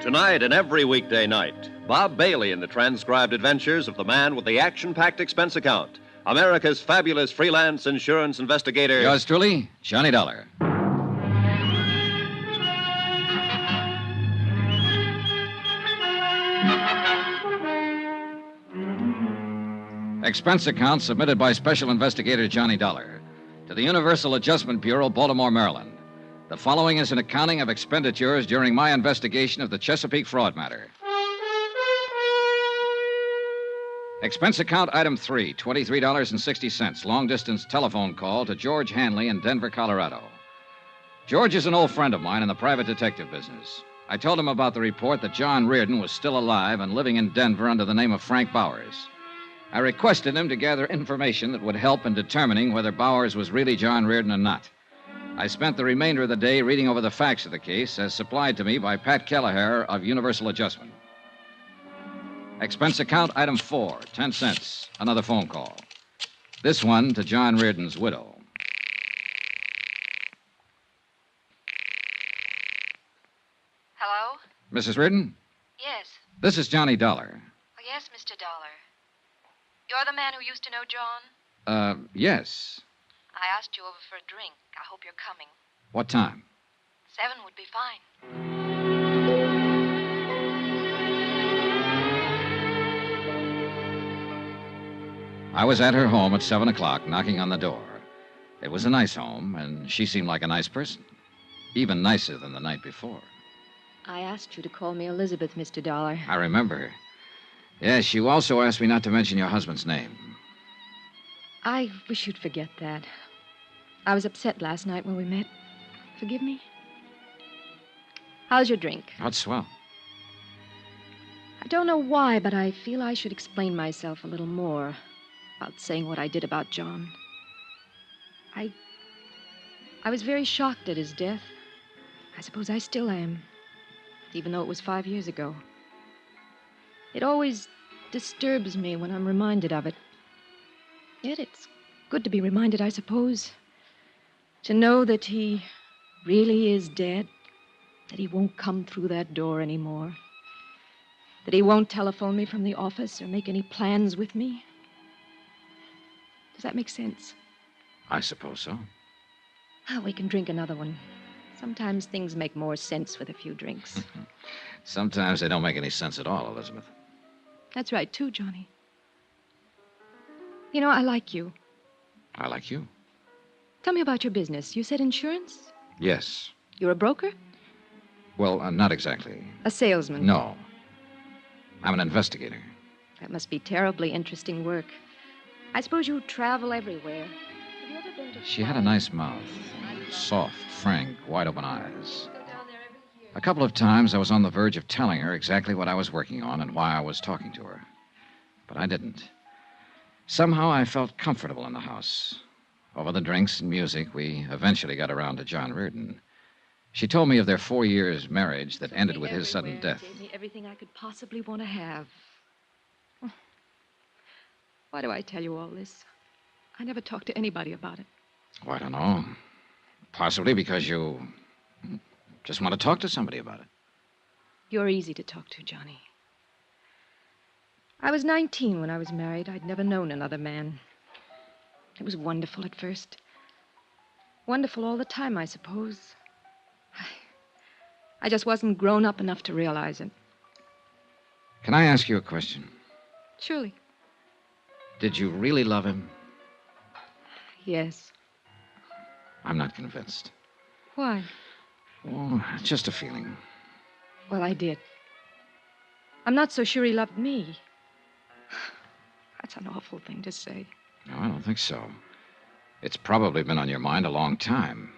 Tonight and every weekday night, Bob Bailey in the transcribed adventures of the man with the action-packed expense account, America's fabulous freelance insurance investigator. Yours truly, Johnny Dollar. Expense account submitted by Special Investigator Johnny Dollar to the Universal Adjustment Bureau, Baltimore, Maryland. The following is an accounting of expenditures during my investigation of the Chesapeake fraud matter. Expense account item 3, $23.60, long-distance telephone call to George Hanley in Denver, Colorado. George is an old friend of mine in the private detective business. I told him about the report that John Reardon was still alive and living in Denver under the name of Frank Bowers. I requested him to gather information that would help in determining whether Bowers was really John Reardon or not. I spent the remainder of the day reading over the facts of the case as supplied to me by Pat Kelleher of Universal Adjustment. Expense account item 4, 10 cents, another phone call. This one to John Reardon's widow. Hello? Mrs. Reardon? Yes. This is Johnny Dollar. Oh, yes, Mr. Dollar. You're the man who used to know John? Yes. I asked you over for a drink. I hope you're coming. What time? 7 would be fine. I was at her home at 7 o'clock, knocking on the door. It was a nice home, and she seemed like a nice person. Even nicer than the night before. I asked you to call me Elizabeth, Mr. Dollar. I remember her. Yes, you also asked me not to mention your husband's name. I wish you'd forget that. I was upset last night when we met. Forgive me? How's your drink? That's swell. I don't know why, but I feel I should explain myself a little more about saying what I did about John. I was very shocked at his death. I suppose I still am, even though it was 5 years ago. It always disturbs me when I'm reminded of it. Yet it's good to be reminded, I suppose, to know that he really is dead, that he won't come through that door anymore, that he won't telephone me from the office or make any plans with me. Does that make sense? I suppose so. We can drink another one. Sometimes things make more sense with a few drinks. Sometimes they don't make any sense at all, Elizabeth. That's right, too, Johnny. You know, I like you. I like you. Tell me about your business. You said insurance? Yes. You're a broker? Well, not exactly. A salesman? No. I'm an investigator. That must be terribly interesting work. I suppose you travel everywhere. Have you ever been to... She had a nice mouth. Soft, frank, wide-open eyes. A couple of times I was on the verge of telling her exactly what I was working on and why I was talking to her. But I didn't. Somehow I felt comfortable in the house. Over the drinks and music, we eventually got around to John Reardon. She told me of their 4 years' marriage that ended with his sudden death. Gave me everything I could possibly want to have. Why do I tell you all this? I never talked to anybody about it. Oh, I don't know. Possibly because you just want to talk to somebody about it. You're easy to talk to, Johnny. I was 19 when I was married. I'd never known another man. It was wonderful at first. Wonderful all the time, I suppose. I just wasn't grown up enough to realize it. Can I ask you a question? Surely. Did you really love him? Yes. I'm not convinced. Why? Oh, just a feeling. Well, I did. I'm not so sure he loved me. That's an awful thing to say. No, I don't think so. It's probably been on your mind a long time.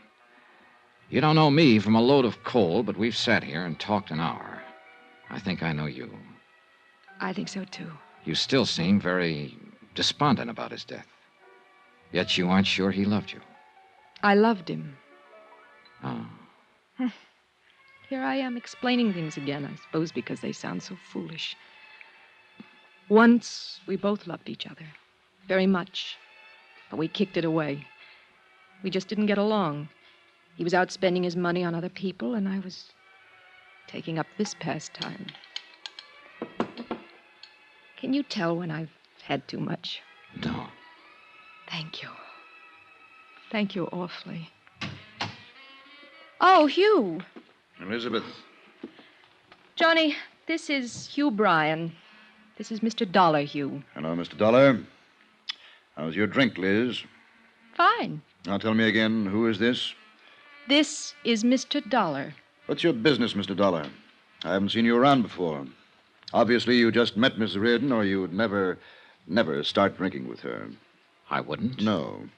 You don't know me from a load of coal, but we've sat here and talked an hour. I think I know you. I think so, too. You still seem very despondent about his death. Yet you aren't sure he loved you. I loved him. Oh. Here I am explaining things again, I suppose because they sound so foolish. Once, we both loved each other. Very much. But we kicked it away. We just didn't get along. He was out spending his money on other people, and I was taking up this pastime. Can you tell when I've had too much? No. Thank you. Thank you awfully. Oh, Hugh. Elizabeth. Johnny, this is Hugh Bryan. This is Mr. Dollar, Hugh. Hello, Mr. Dollar. How's your drink, Liz? Fine. Now tell me again, who is this? This is Mr. Dollar. What's your business, Mr. Dollar? I haven't seen you around before. Obviously, you just met Miss Reardon, or you'd never start drinking with her. I wouldn't? No.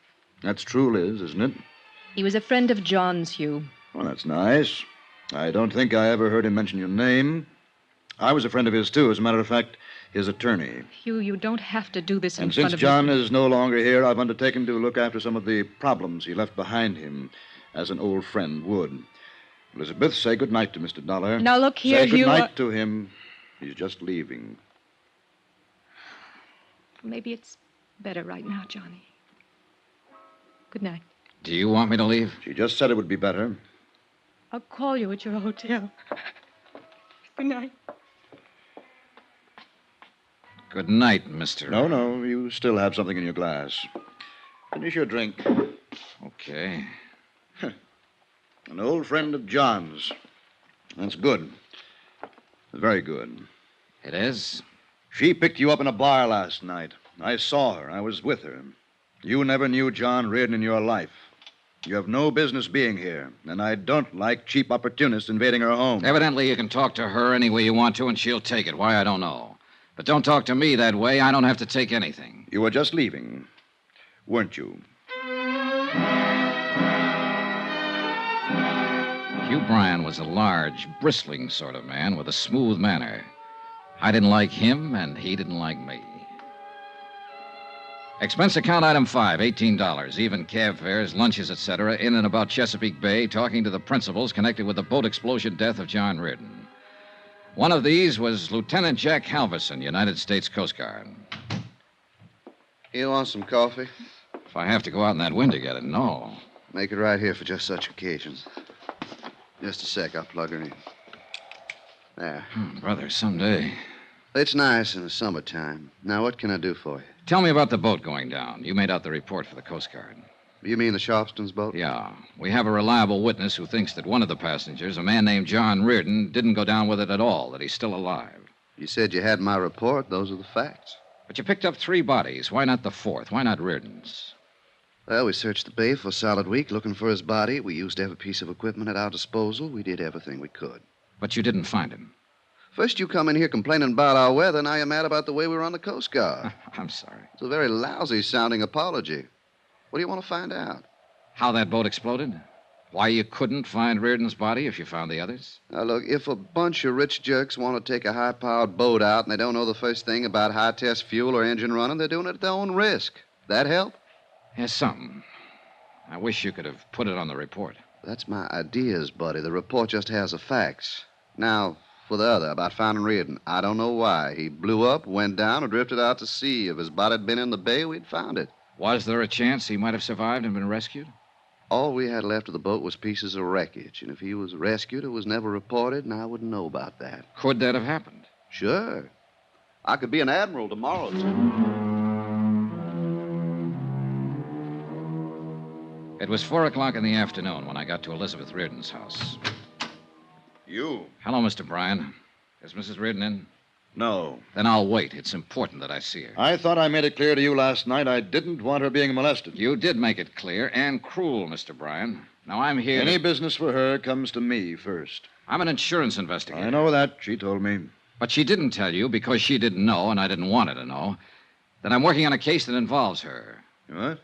That's true, Liz, isn't it? He was a friend of John's, Hugh. Well, that's nice. I don't think I ever heard him mention your name. I was a friend of his, too. As a matter of fact, his attorney. Hugh, you don't have to do this in And front since of John is no longer here, I've undertaken to look after some of the problems he left behind him, as an old friend would. Elizabeth, say goodnight to Mr. Dollar. Now, look here, Say Hugh. goodnight to him. He's just leaving. Maybe it's better right now, Johnny. Good night. Do you want me to leave? She just said it would be better. I'll call you at your hotel. Good night. Good night, Mr. No, you still have something in your glass. Finish your drink. Okay. An old friend of John's. That's good. Very good. It is? She picked you up in a bar last night. I saw her. I was with her. You never knew John Reardon in your life. You have no business being here, and I don't like cheap opportunists invading her home. Evidently, you can talk to her any way you want to, and she'll take it. Why, I don't know. But don't talk to me that way. I don't have to take anything. You were just leaving, weren't you? Hugh Bryan was a large, bristling sort of man with a smooth manner. I didn't like him, and he didn't like me. Expense account item 5, $18. Even cab fares, lunches, etc., in and about Chesapeake Bay, talking to the principals connected with the boat explosion death of John Reardon. One of these was Lieutenant Jack Halverson, United States Coast Guard. You want some coffee? If I have to go out in that wind to get it, no. Make it right here for just such occasions. Just a sec, I'll plug her in. There. Brother, someday. It's nice in the summertime. Now, what can I do for you? Tell me about the boat going down. You made out the report for the Coast Guard. You mean the Sharpston's boat? Yeah. We have a reliable witness who thinks that one of the passengers, a man named John Reardon, didn't go down with it at all, that he's still alive. You said you had my report. Those are the facts. But you picked up 3 bodies. Why not the 4th? Why not Reardon's? Well, we searched the bay for a solid week looking for his body. We used every piece of equipment at our disposal. We did everything we could. But you didn't find him. First you come in here complaining about our weather. Now you're mad about the way we were on the Coast Guard. I'm sorry. It's a very lousy-sounding apology. What do you want to find out? How that boat exploded? Why you couldn't find Reardon's body if you found the others? Now, look, if a bunch of rich jerks want to take a high-powered boat out and they don't know the first thing about high-test fuel or engine running, they're doing it at their own risk. That help? Yes, something. I wish you could have put it on the report. That's my ideas, buddy. The report just has the facts. Now, for the other, about finding Reardon. I don't know why. He blew up, went down, or drifted out to sea. If his body had been in the bay, we'd found it. Was there a chance he might have survived and been rescued? All we had left of the boat was pieces of wreckage. And if he was rescued, it was never reported, and I wouldn't know about that. Could that have happened? Sure. I could be an admiral tomorrow, too. It was 4 o'clock in the afternoon when I got to Elizabeth Reardon's house. You? Hello, Mr. Bryan. Is Mrs. Reardon in? No. Then I'll wait. It's important that I see her. I thought I made it clear to you last night I didn't want her being molested. You did make it clear and cruel, Mr. Bryan. Now, I'm here Any business for her comes to me first. I'm an insurance investigator. I know that. She told me. But she didn't tell you because she didn't know, and I didn't want her to know, that I'm working on a case that involves her. What?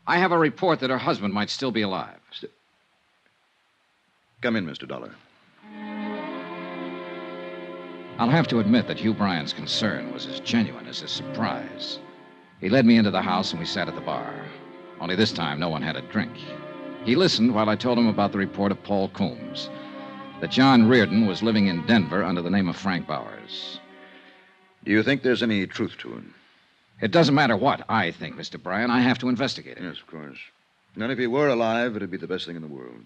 I have a report that her husband might still be alive. Come in, Mr. Dollar. I'll have to admit that Hugh Bryan's concern was as genuine as his surprise. He led me into the house and we sat at the bar. Only this time, no one had a drink. He listened while I told him about the report of Paul Coombs, that John Reardon was living in Denver under the name of Frank Bowers. Do you think there's any truth to it? It doesn't matter what I think, Mr. Bryan. I have to investigate it. Yes, of course. And if he were alive, it'd be the best thing in the world.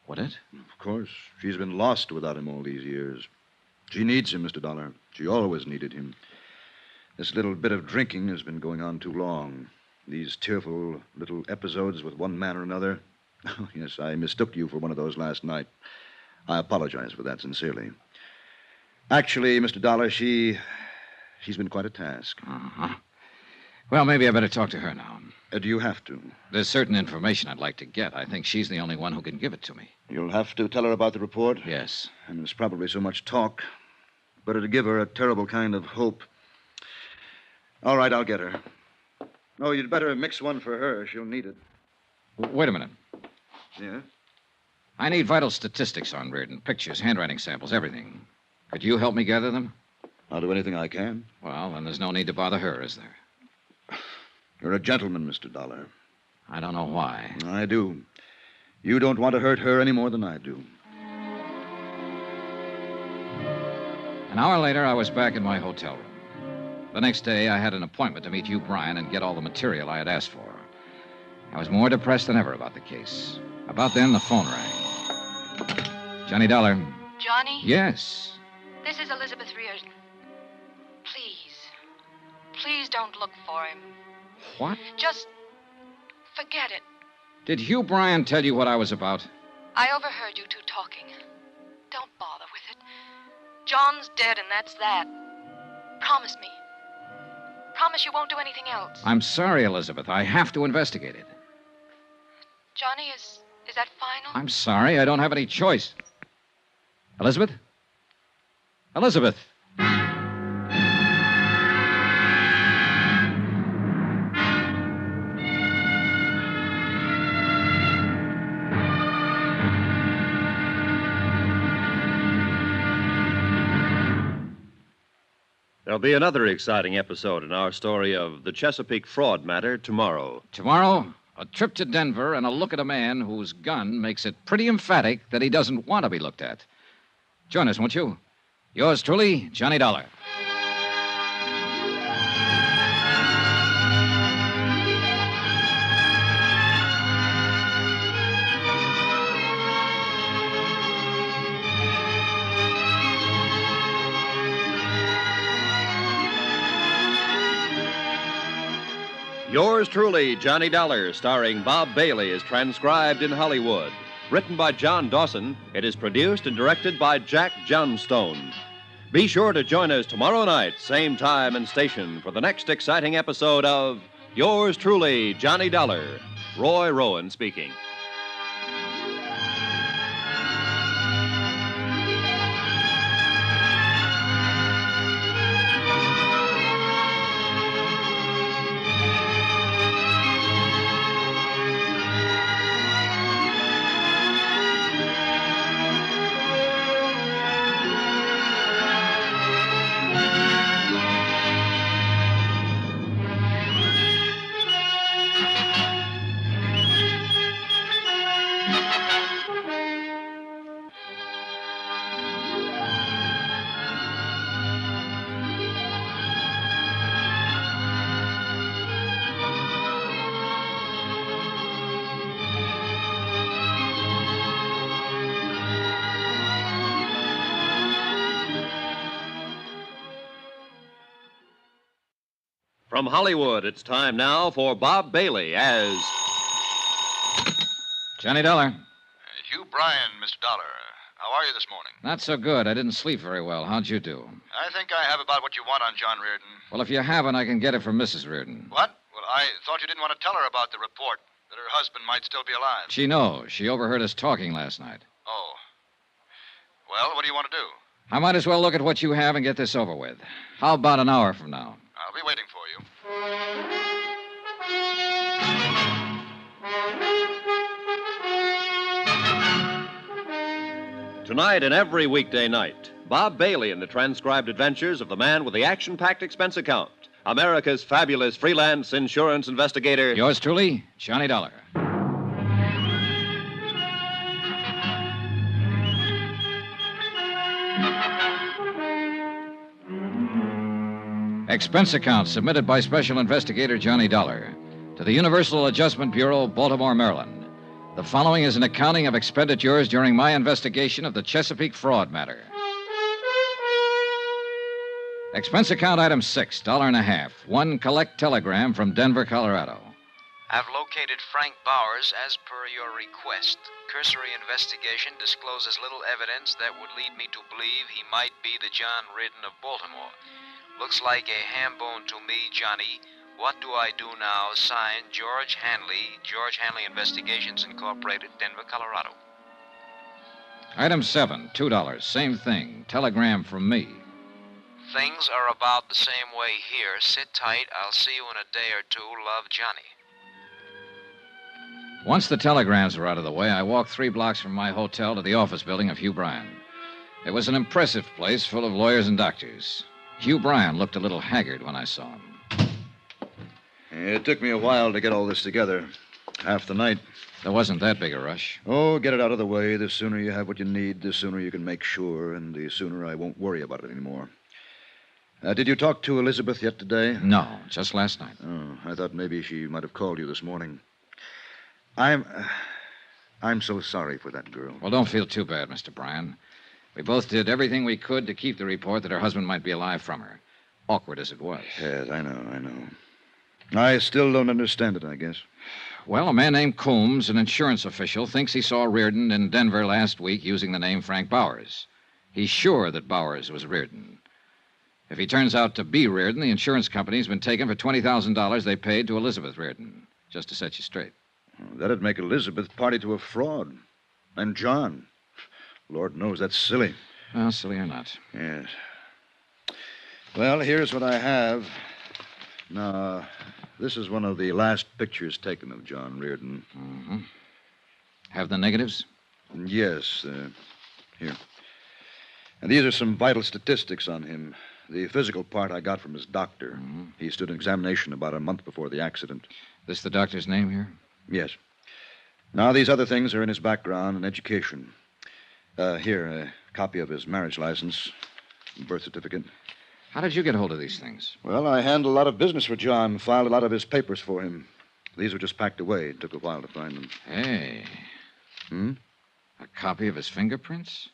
Would it? Of course. She's been lost without him all these years. She needs him, Mr. Dollar. She always needed him. This little bit of drinking has been going on too long. These tearful little episodes with one man or another. Oh, yes, I mistook you for one of those last night. I apologize for that sincerely. Actually, Mr. Dollar, she's been quite a task. Uh-huh. Well, maybe I better talk to her now. Do you have to? There's certain information I'd like to get. I think she's the only one who can give it to me. You'll have to tell her about the report? Yes. And there's probably so much talk. But it'll give her a terrible kind of hope. All right, I'll get her. Oh, you'd better mix one for her. She'll need it. Wait a minute. Yeah? I need vital statistics on Reardon. Pictures, handwriting samples, everything. Could you help me gather them? I'll do anything I can. Well, then there's no need to bother her, is there? You're a gentleman, Mr. Dollar. I don't know why. I do. You don't want to hurt her any more than I do. An hour later, I was back in my hotel room. The next day, I had an appointment to meet Hugh Bryan and get all the material I had asked for. I was more depressed than ever about the case. About then, the phone rang. Johnny Dollar. Johnny? Yes. This is Elizabeth Reardon. Please don't look for him. What? Just forget it. Did Hugh Bryan tell you what I was about? I overheard you two talking. Don't bother with it. John's dead, and that's that. Promise me. Promise you won't do anything else. I'm sorry, Elizabeth. I have to investigate it. Johnny, is that final? I'm sorry. I don't have any choice. Elizabeth? Elizabeth! There'll be another exciting episode in our story of the Chesapeake fraud matter tomorrow. Tomorrow, a trip to Denver and a look at a man whose gun makes it pretty emphatic that he doesn't want to be looked at. Join us, won't you? Yours truly, Johnny Dollar. Yours truly, Johnny Dollar, starring Bob Bailey, is transcribed in Hollywood. Written by John Dawson, it is produced and directed by Jack Johnstone. Be sure to join us tomorrow night, same time and station, for the next exciting episode of Yours truly, Johnny Dollar. Roy Rowan speaking. From Hollywood, it's time now for Bob Bailey as Johnny Dollar. Hugh Bryan, Mr. Dollar. How are you this morning? Not so good. I didn't sleep very well. How'd you do? I think I have about what you want on John Reardon. Well, if you haven't, I can get it from Mrs. Reardon. What? Well, I thought you didn't want to tell her about the report, that her husband might still be alive. She knows. She overheard us talking last night. Oh. Well, what do you want to do? I might as well look at what you have and get this over with. How about an hour from now? I'll be waiting for you. Tonight and every weekday night, Bob Bailey in the transcribed adventures of the man with the action-packed expense account, America's fabulous freelance insurance investigator. Yours truly, Johnny Dollar. Expense account submitted by Special Investigator Johnny Dollar to the Universal Adjustment Bureau, Baltimore, Maryland. The following is an accounting of expenditures during my investigation of the Chesapeake fraud matter. Expense account item 6, $1.50. One collect telegram from Denver, Colorado. I've located Frank Bowers as per your request. Cursory investigation discloses little evidence that would lead me to believe he might be the John Reardon of Baltimore. Looks like a ham bone to me, Johnny. What do I do now? Signed, George Hanley, George Hanley Investigations Incorporated, Denver, Colorado. Item 7, $2. Same thing. Telegram from me. Things are about the same way here. Sit tight. I'll see you in a day or two. Love, Johnny. Once the telegrams were out of the way, I walked 3 blocks from my hotel to the office building of Hugh Bryan. It was an impressive place full of lawyers and doctors. Hugh Bryan looked a little haggard when I saw him. It took me a while to get all this together. Half the night. There wasn't that big a rush. Oh, get it out of the way. The sooner you have what you need, the sooner you can make sure, and the sooner I won't worry about it anymore. Did you talk to Elizabeth yet today? No, just last night. Oh, I thought maybe she might have called you this morning. I'm so sorry for that girl. Well, don't feel too bad, Mr. Bryan. We both did everything we could to keep the report that her husband might be alive from her. Awkward as it was. Yes, I know. I still don't understand it, I guess. Well, a man named Coombs, an insurance official, thinks he saw Reardon in Denver last week using the name Frank Bowers. He's sure that Bowers was Reardon. If he turns out to be Reardon, the insurance company's been taken for $20,000 they paid to Elizabeth Reardon, just to set you straight. That'd make Elizabeth party to a fraud. And John. Lord knows that's silly. Well, silly or not. Yes. Well, here's what I have. Now, this is one of the last pictures taken of John Reardon. Mm-hmm. Have the negatives? Yes. Here. And these are some vital statistics on him. The physical part I got from his doctor. Mm-hmm. He stood an examination about a month before the accident. This the doctor's name here? Yes. Now, these other things are in his background and education. Here, a copy of his marriage license, birth certificate. How did you get hold of these things? Well, I handled a lot of business for John, filed a lot of his papers for him. These were just packed away. It took a while to find them. Hey. A copy of his fingerprints?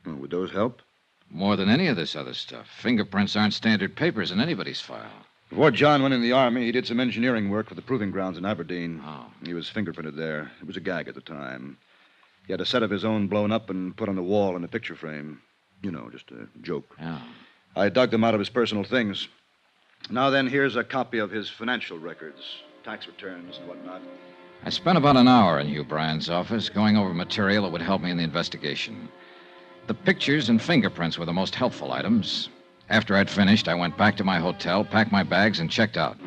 Oh, would those help? More than any of this other stuff. Fingerprints aren't standard papers in anybody's file. Before John went in the Army, he did some engineering work for the proving grounds in Aberdeen. Oh. He was fingerprinted there. It was a gag at the time. He had a set of his own blown up and put on the wall in a picture frame. You know, just a joke. Yeah. I dug them out of his personal things. Now then, here's a copy of his financial records, tax returns and whatnot. I spent about an hour in Hugh Bryan's office going over material that would help me in the investigation. The pictures and fingerprints were the most helpful items. After I'd finished, I went back to my hotel, packed my bags, and checked out.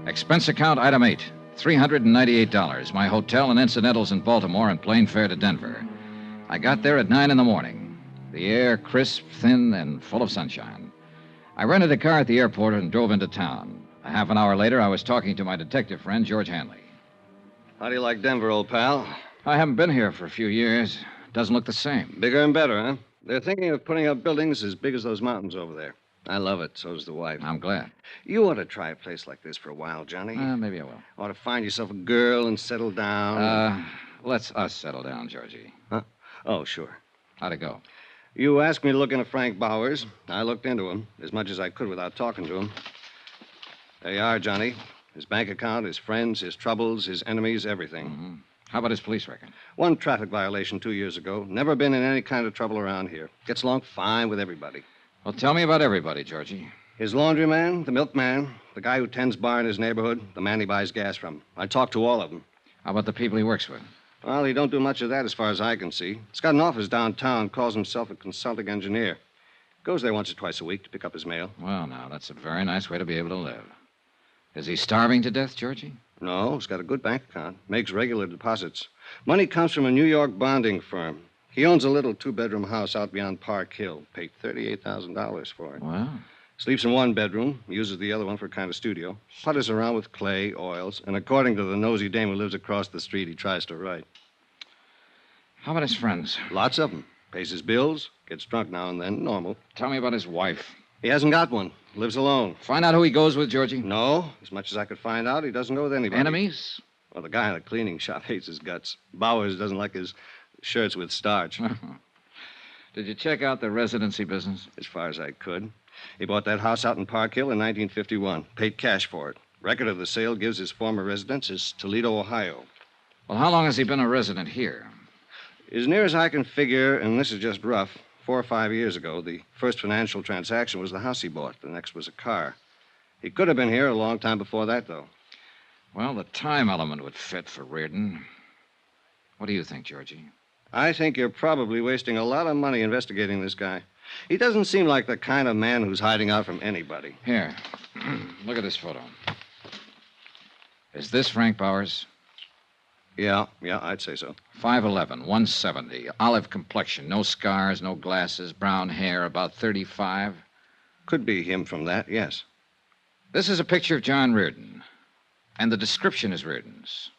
Expense account item 8, $398. My hotel and incidentals in Baltimore and plane fare to Denver. I got there at 9 in the morning. The air crisp, thin, and full of sunshine. I rented a car at the airport and drove into town. A half an hour later, I was talking to my detective friend, George Hanley. How do you like Denver, old pal? I haven't been here for a few years. Doesn't look the same. Bigger and better, huh? They're thinking of putting up buildings as big as those mountains over there. I love it. So does the wife. I'm glad. You ought to try a place like this for a while, Johnny. Maybe I will. Ought to find yourself a girl and settle down. Let's us settle down, Georgie. Huh? Oh, sure. How'd it go? You asked me to look into Frank Bowers. I looked into him as much as I could without talking to him. There you are, Johnny. His bank account, his friends, his troubles, his enemies, everything. Mm-hmm. How about his police record? One traffic violation 2 years ago. Never been in any kind of trouble around here. Gets along fine with everybody. Well, tell me about everybody, Georgie. His laundryman, the milkman, the guy who tends bar in his neighborhood, the man he buys gas from. I talked to all of them. How about the people he works with? Well, he don't do much of that as far as I can see. He's got an office downtown, calls himself a consulting engineer. Goes there once or twice a week to pick up his mail. Well, now, that's a very nice way to be able to live. Is he starving to death, Georgie? No, he's got a good bank account. Makes regular deposits. Money comes from a New York bonding firm. He owns a little two-bedroom house out beyond Park Hill. Paid $38,000 for it. Wow. Sleeps in one bedroom, uses the other one for a kind of studio. Putters around with clay, oils, and according to the nosy dame who lives across the street, he tries to write. How about his friends? Lots of them. Pays his bills, gets drunk now and then, normal. Tell me about his wife. He hasn't got one. Lives alone. Find out who he goes with, Georgie? No. As much as I could find out, he doesn't go with anybody. Enemies? Well, the guy in the cleaning shop hates his guts. Bowers doesn't like his shirts with starch. Did you check out the residency business? As far as I could. He bought that house out in Park Hill in 1951. Paid cash for it. Record of the sale gives his former residence as Toledo, Ohio. Well, how long has he been a resident here? As near as I can figure, and this is just rough, 4 or 5 years ago, the first financial transaction was the house he bought. The next was a car. He could have been here a long time before that, though. Well, the time element would fit for Reardon. What do you think, Georgie? I think you're probably wasting a lot of money investigating this guy. He doesn't seem like the kind of man who's hiding out from anybody. Here. Look at this photo. Is this Frank Bowers? Yeah, I'd say so. 5'11", 170, olive complexion, no scars, no glasses, brown hair, about 35. Could be him from that, yes. This is a picture of John Reardon, and the description is Reardon's.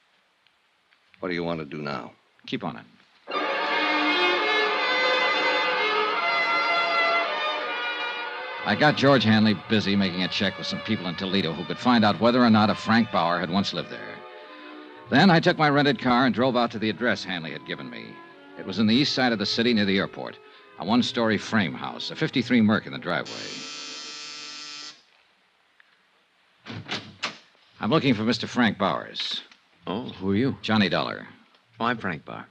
What do you want to do now? Keep on it. I got George Hanley busy making a check with some people in Toledo who could find out whether or not a Frank Bauer had once lived there. Then I took my rented car and drove out to the address Hanley had given me. It was in the east side of the city near the airport, a one-story frame house, a 53 Merc in the driveway. I'm looking for Mr. Frank Bowers. Oh, who are you? Johnny Dollar. Oh, I'm Frank Bauer.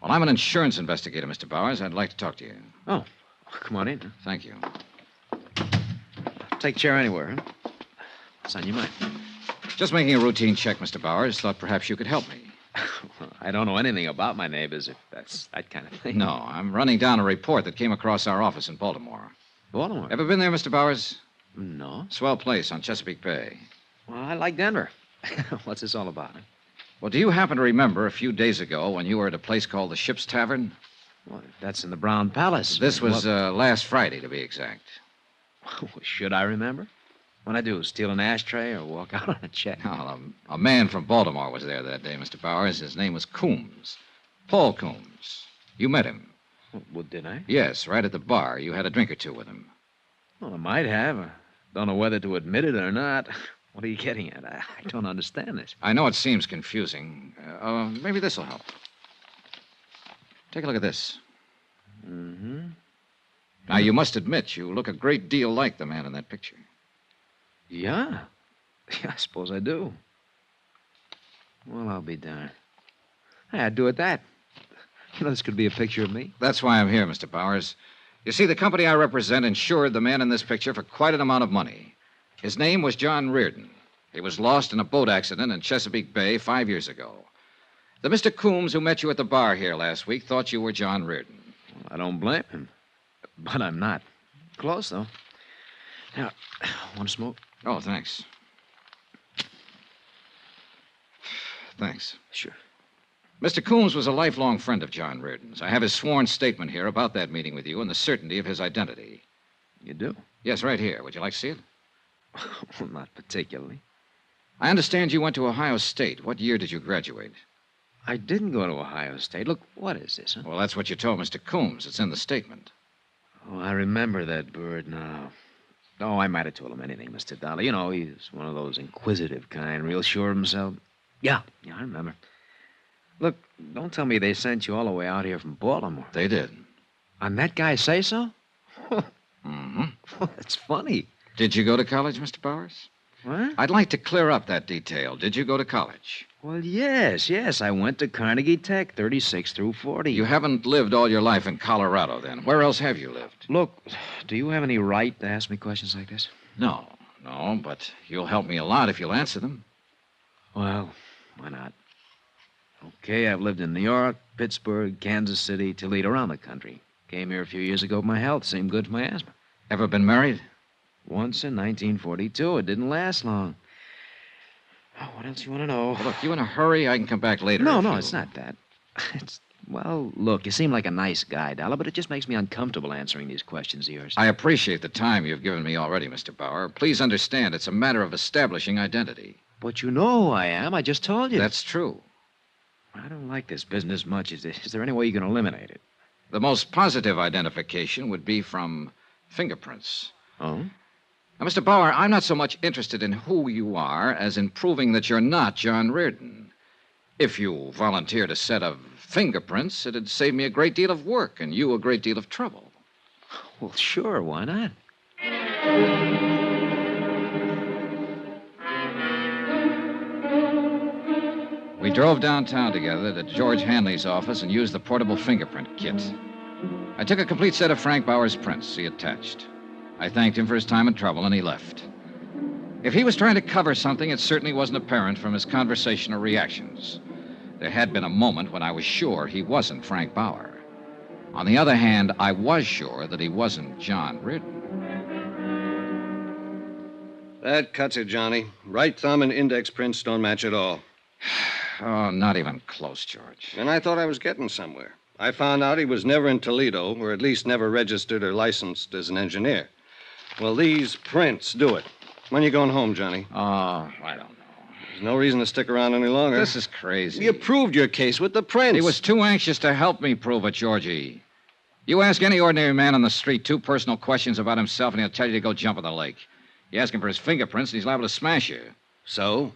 Well, I'm an insurance investigator, Mr. Bowers. I'd like to talk to you. Oh, come on in. Thank you. Take a chair anywhere, huh? What's on your mind? Just making a routine check, Mr. Bowers. Thought perhaps you could help me. Well, I don't know anything about my neighbors, if that's that kind of thing. No, I'm running down a report that came across our office in Baltimore. Baltimore? Ever been there, Mr. Bowers? No. Swell place on Chesapeake Bay. Well, I like Denver. What's this all about? Well, do you happen to remember a few days ago when you were at a place called the Ship's Tavern? Well, that's in the Brown Palace. This was last Friday, to be exact. Should I remember? What'd I do, steal an ashtray or walk out on a check? Well, a man from Baltimore was there that day, Mr. Bowers. His name was Coombs. Paul Coombs. You met him. Well, did I? Yes, right at the bar. You had a drink or two with him. Well, I might have. I don't know whether to admit it or not. What are you getting at? I don't understand this. I know it seems confusing. Maybe this will help. Take a look at this. Mm-hmm. Now, you must admit you look a great deal like the man in that picture. Yeah. Yeah, I suppose I do. Well, I'll be darned. Hey, I'd do it that. You know, this could be a picture of me. That's why I'm here, Mr. Bowers. You see, the company I represent insured the man in this picture for quite an amount of money. His name was John Reardon. He was lost in a boat accident in Chesapeake Bay 5 years ago. The Mr. Coombs who met you at the bar here last week thought you were John Reardon. Well, I don't blame him. But I'm not. Close, though. Now, want to smoke? Oh, thanks. Thanks. Sure. Mr. Coombs was a lifelong friend of John Reardon's. I have his sworn statement here about that meeting with you and the certainty of his identity. You do? Yes, right here. Would you like to see it? Well, not particularly. I understand you went to Ohio State. What year did you graduate? I didn't go to Ohio State. Look, what is this, huh? Well, that's what you told Mr. Coombs. It's in the statement. Oh, I remember that bird now. Oh, I might have told him anything, Mr. Dollar. You know, he's one of those inquisitive kind, real sure of himself. Yeah, I remember. Look, don't tell me they sent you all the way out here from Baltimore. They did. And that guy say so? Mm-hmm. Well, that's funny. Did you go to college, Mr. Bowers? What? I'd like to clear up that detail. Did you go to college? Well, yes. I went to Carnegie Tech, 36 through 40. You haven't lived all your life in Colorado, then. Where else have you lived? Look, do you have any right to ask me questions like this? No, but you'll help me a lot if you'll answer them. Well, why not? Okay, I've lived in New York, Pittsburgh, Kansas City, Toledo, around the country. Came here a few years ago with my health. Seemed good for my asthma. Ever been married? Once in 1942. It didn't last long. Oh, what else you want to know? Well, look, you in a hurry? I can come back later. No, it's not that. Well, look, you seem like a nice guy, Dollar, but it just makes me uncomfortable answering these questions of yours. I appreciate the time you've given me already, Mr. Bauer. Please understand, it's a matter of establishing identity. But you know who I am. I just told you. That's true. I don't like this business much. Is there any way you can eliminate it? The most positive identification would be from fingerprints. Oh? Now, Mr. Bauer, I'm not so much interested in who you are as in proving that you're not John Reardon. If you volunteered a set of fingerprints, it'd save me a great deal of work and you a great deal of trouble. Well, sure, why not? We drove downtown together to George Hanley's office and used the portable fingerprint kit. I took a complete set of Frank Bauer's prints he attached. I thanked him for his time and trouble, and he left. If he was trying to cover something, it certainly wasn't apparent from his conversation or reactions. There had been a moment when I was sure he wasn't Frank Bauer. On the other hand, I was sure that he wasn't John Reardon. That cuts it, Johnny. Right thumb and index prints don't match at all. Oh, not even close, George. And I thought I was getting somewhere. I found out he was never in Toledo, or at least never registered or licensed as an engineer. Well, these prints do it. When you going home, Johnny? Oh, I don't know. There's no reason to stick around any longer. This is crazy. You proved your case with the prints. He was too anxious to help me prove it, Georgie. You ask any ordinary man on the street 2 personal questions about himself, and he'll tell you to go jump in the lake. You ask him for his fingerprints, and he's liable to smash you. So?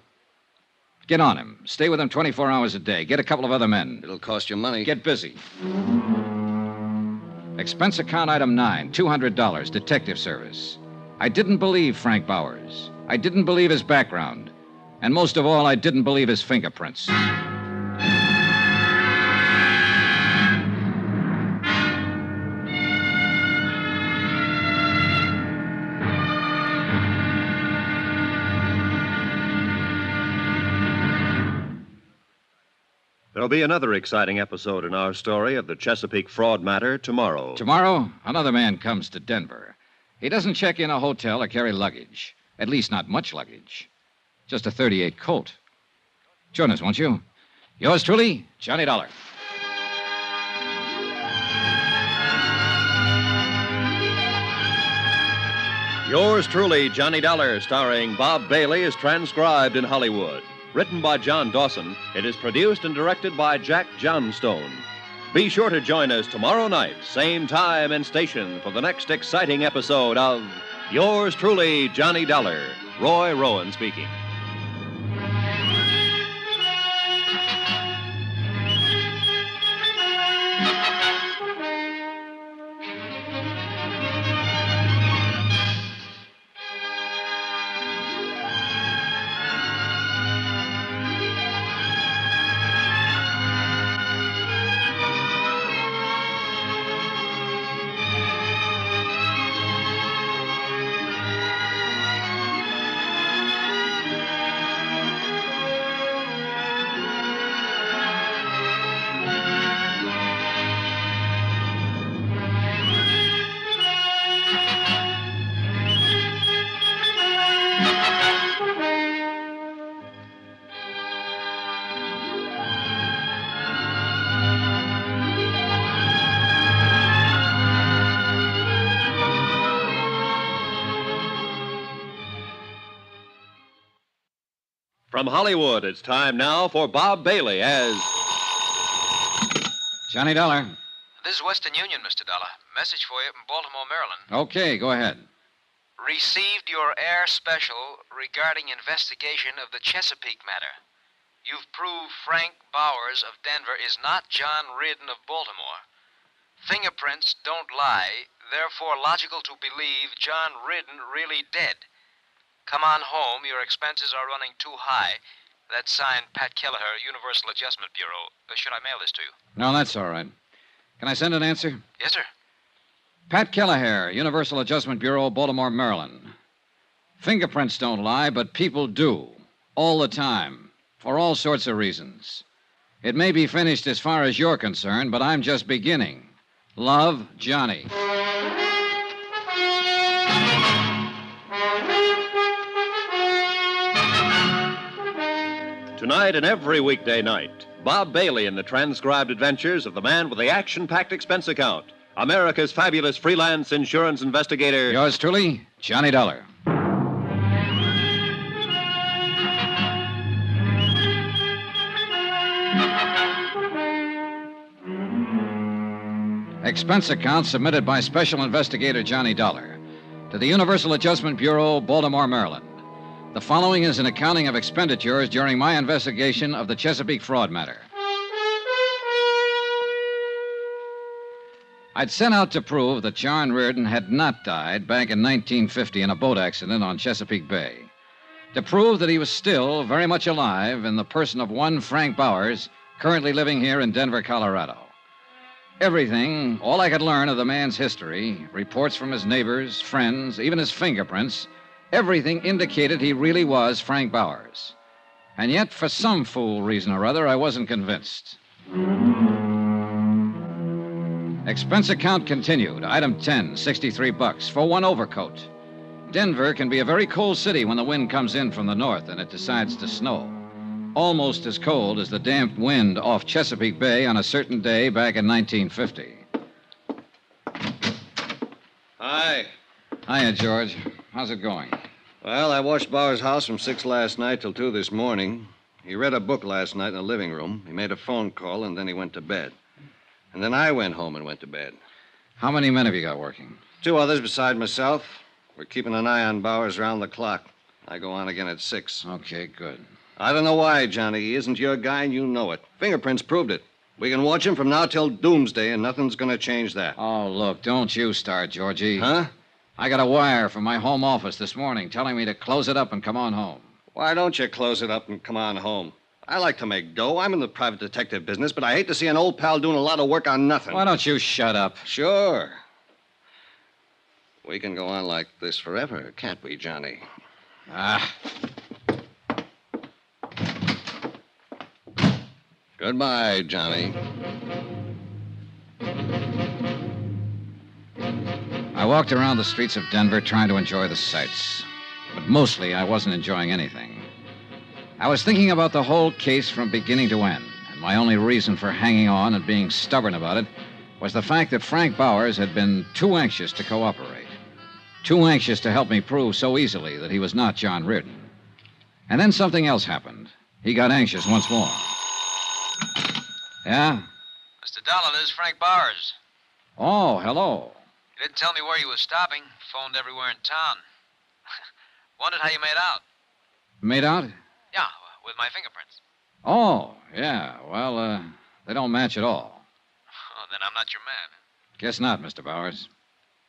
Get on him. Stay with him 24 hours a day. Get a couple of other men. It'll cost you money. Get busy. Expense account item 9, $200, detective service. I didn't believe Frank Bowers. I didn't believe his background. And most of all, I didn't believe his fingerprints. There'll be another exciting episode in our story of the Chesapeake fraud matter tomorrow. Tomorrow, another man comes to Denver. He doesn't check in a hotel or carry luggage. At least not much luggage. Just a .38 Colt. Join us, won't you? Yours truly, Johnny Dollar. Yours truly, Johnny Dollar, starring Bob Bailey, is transcribed in Hollywood. Written by John Dawson, it is produced and directed by Jack Johnstone. Be sure to join us tomorrow night, same time and station, for the next exciting episode of Yours truly, Johnny Dollar. Roy Rowan speaking. From Hollywood, it's time now for Bob Bailey as Johnny Dollar. This is Western Union, Mr. Dollar. Message for you from Baltimore, Maryland. Okay, go ahead. Received your air special regarding investigation of the Chesapeake matter. You've proved Frank Bowers of Denver is not John Ridden of Baltimore. Fingerprints don't lie, therefore logical to believe John Ridden really dead. Come on home. Your expenses are running too high. That's signed Pat Kelleher, Universal Adjustment Bureau. Should I mail this to you? No, that's all right. Can I send an answer? Yes, sir. Pat Kelleher, Universal Adjustment Bureau, Baltimore, Maryland. Fingerprints don't lie, but people do. All the time. For all sorts of reasons. It may be finished as far as you're concerned, but I'm just beginning. Love, Johnny. Tonight and every weekday night, Bob Bailey in the transcribed adventures of the man with the action-packed expense account, America's fabulous freelance insurance investigator. Yours truly, Johnny Dollar. Expense account submitted by Special Investigator Johnny Dollar to the Universal Adjustment Bureau, Baltimore, Maryland. The following is an accounting of expenditures during my investigation of the Chesapeake fraud matter. I'd set out to prove that John Reardon had not died back in 1950 in a boat accident on Chesapeake Bay. To prove that he was still very much alive in the person of one Frank Bowers, currently living here in Denver, Colorado. Everything, all I could learn of the man's history, reports from his neighbors, friends, even his fingerprints, everything indicated he really was Frank Bowers. And yet, for some fool reason or other, I wasn't convinced. Expense account continued. Item 10, $63 for one overcoat. Denver can be a very cold city when the wind comes in from the north and it decides to snow. Almost as cold as the damp wind off Chesapeake Bay on a certain day back in 1950. Hi. Hiya, George. How's it going? Well, I watched Bauer's house from 6 last night till 2 this morning. He read a book last night in the living room. He made a phone call, and then he went to bed. And then I went home and went to bed. How many men have you got working? 2 others beside myself. We're keeping an eye on Bowers round the clock. I go on again at 6. Okay, good. I don't know why, Johnny. He isn't your guy, and you know it. Fingerprints proved it. We can watch him from now till doomsday, and nothing's going to change that. Oh, look, don't you start, Georgie. Huh? I got a wire from my home office this morning telling me to close it up and come on home. Why don't you close it up and come on home? I like to make dough. I'm in the private detective business, but I hate to see an old pal doing a lot of work on nothing. Why don't you shut up? Sure. We can go on like this forever, can't we, Johnny? Ah. Goodbye, Johnny. I walked around the streets of Denver trying to enjoy the sights. But mostly I wasn't enjoying anything. I was thinking about the whole case from beginning to end, and my only reason for hanging on and being stubborn about it was the fact that Frank Bowers had been too anxious to cooperate. Too anxious to help me prove so easily that he was not John Reardon. And then something else happened. He got anxious once more. Yeah? Mr. Dollar, this is Frank Bowers. Oh, hello. You didn't tell me where you were stopping. Phoned everywhere in town. Wondered how you made out. Made out? Yeah, with my fingerprints. Oh, yeah. Well, they don't match at all. Oh, then I'm not your man. Guess not, Mr. Bowers.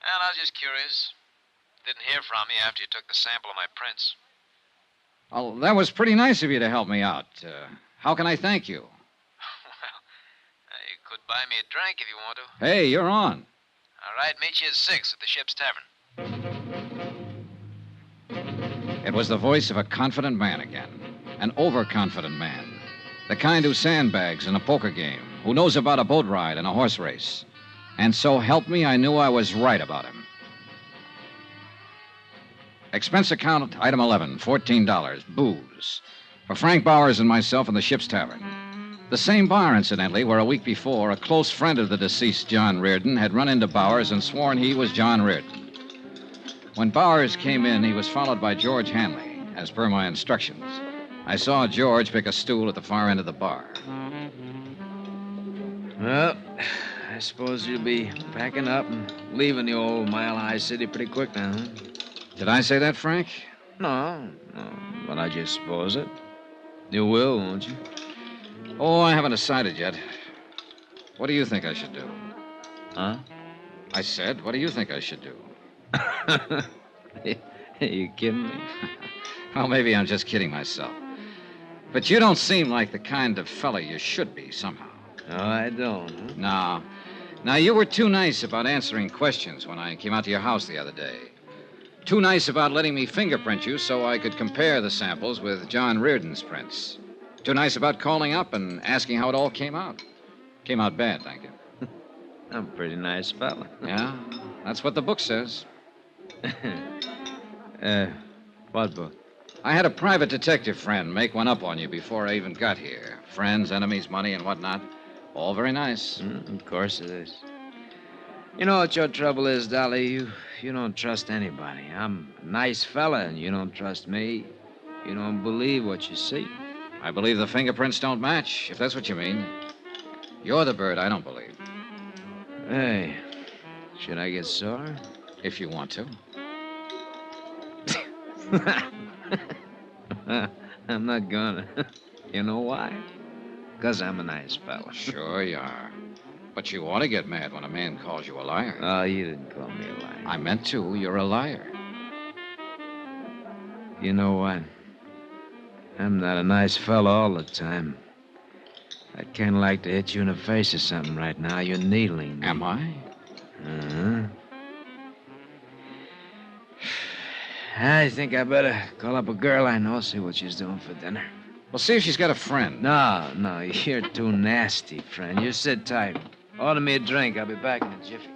Well, I was just curious. Didn't hear from you after you took the sample of my prints. Oh, that was pretty nice of you to help me out. How can I thank you? You could buy me a drink if you want to. Hey, you're on. All right, meet you at 6 at the Ship's Tavern. It was the voice of a confident man again. An overconfident man. The kind who sandbags in a poker game, who knows about a boat ride and a horse race. And so help me, I knew I was right about him. Expense account, item 11, $14, booze. For Frank Bowers and myself in the Ship's Tavern. The same bar, incidentally, where a week before, a close friend of the deceased John Reardon had run into Bowers and sworn he was John Reardon. When Bowers came in, he was followed by George Hanley, as per my instructions. I saw George pick a stool at the far end of the bar. Well, I suppose you'll be packing up and leaving the old Mile High City pretty quick now, huh? Did I say that, Frank? No, but I just suppose it. You will, won't you? Oh, I haven't decided yet. What do you think I should do? Huh? I said, what do you think I should do? Are you kidding me? Well, maybe I'm just kidding myself. But you don't seem like the kind of fella you should be, somehow. No, I don't, huh? No. Now, you were too nice about answering questions when I came out to your house the other day. Too nice about letting me fingerprint you so I could compare the samples with John Reardon's prints. Too nice about calling up and asking how it all came out. Came out bad, thank you. I'm a pretty nice fella. Yeah, that's what the book says. What book? I had a private detective friend make one up on you before I even got here. Friends, enemies, money, and whatnot. All very nice. Of course it is. You know what your trouble is, Dolly? You don't trust anybody. I'm a nice fella, and you don't trust me. You don't believe what you see. I believe the fingerprints don't match, if that's what you mean. You're the bird I don't believe. Hey, should I get sore? If you want to. I'm not gonna. You know why? Because I'm a nice fella. Sure you are. But you ought to get mad when a man calls you a liar. Oh, you didn't call me a liar. I meant to. You're a liar. You know what? I'm not a nice fella all the time. I'd kind of like to hit you in the face or something right now. You're needling me. Am I? Uh-huh. I think I better call up a girl I know, see what she's doing for dinner. Well, see if she's got a friend. No, you're too nasty, friend. You sit tight. Order me a drink. I'll be back in a jiffy.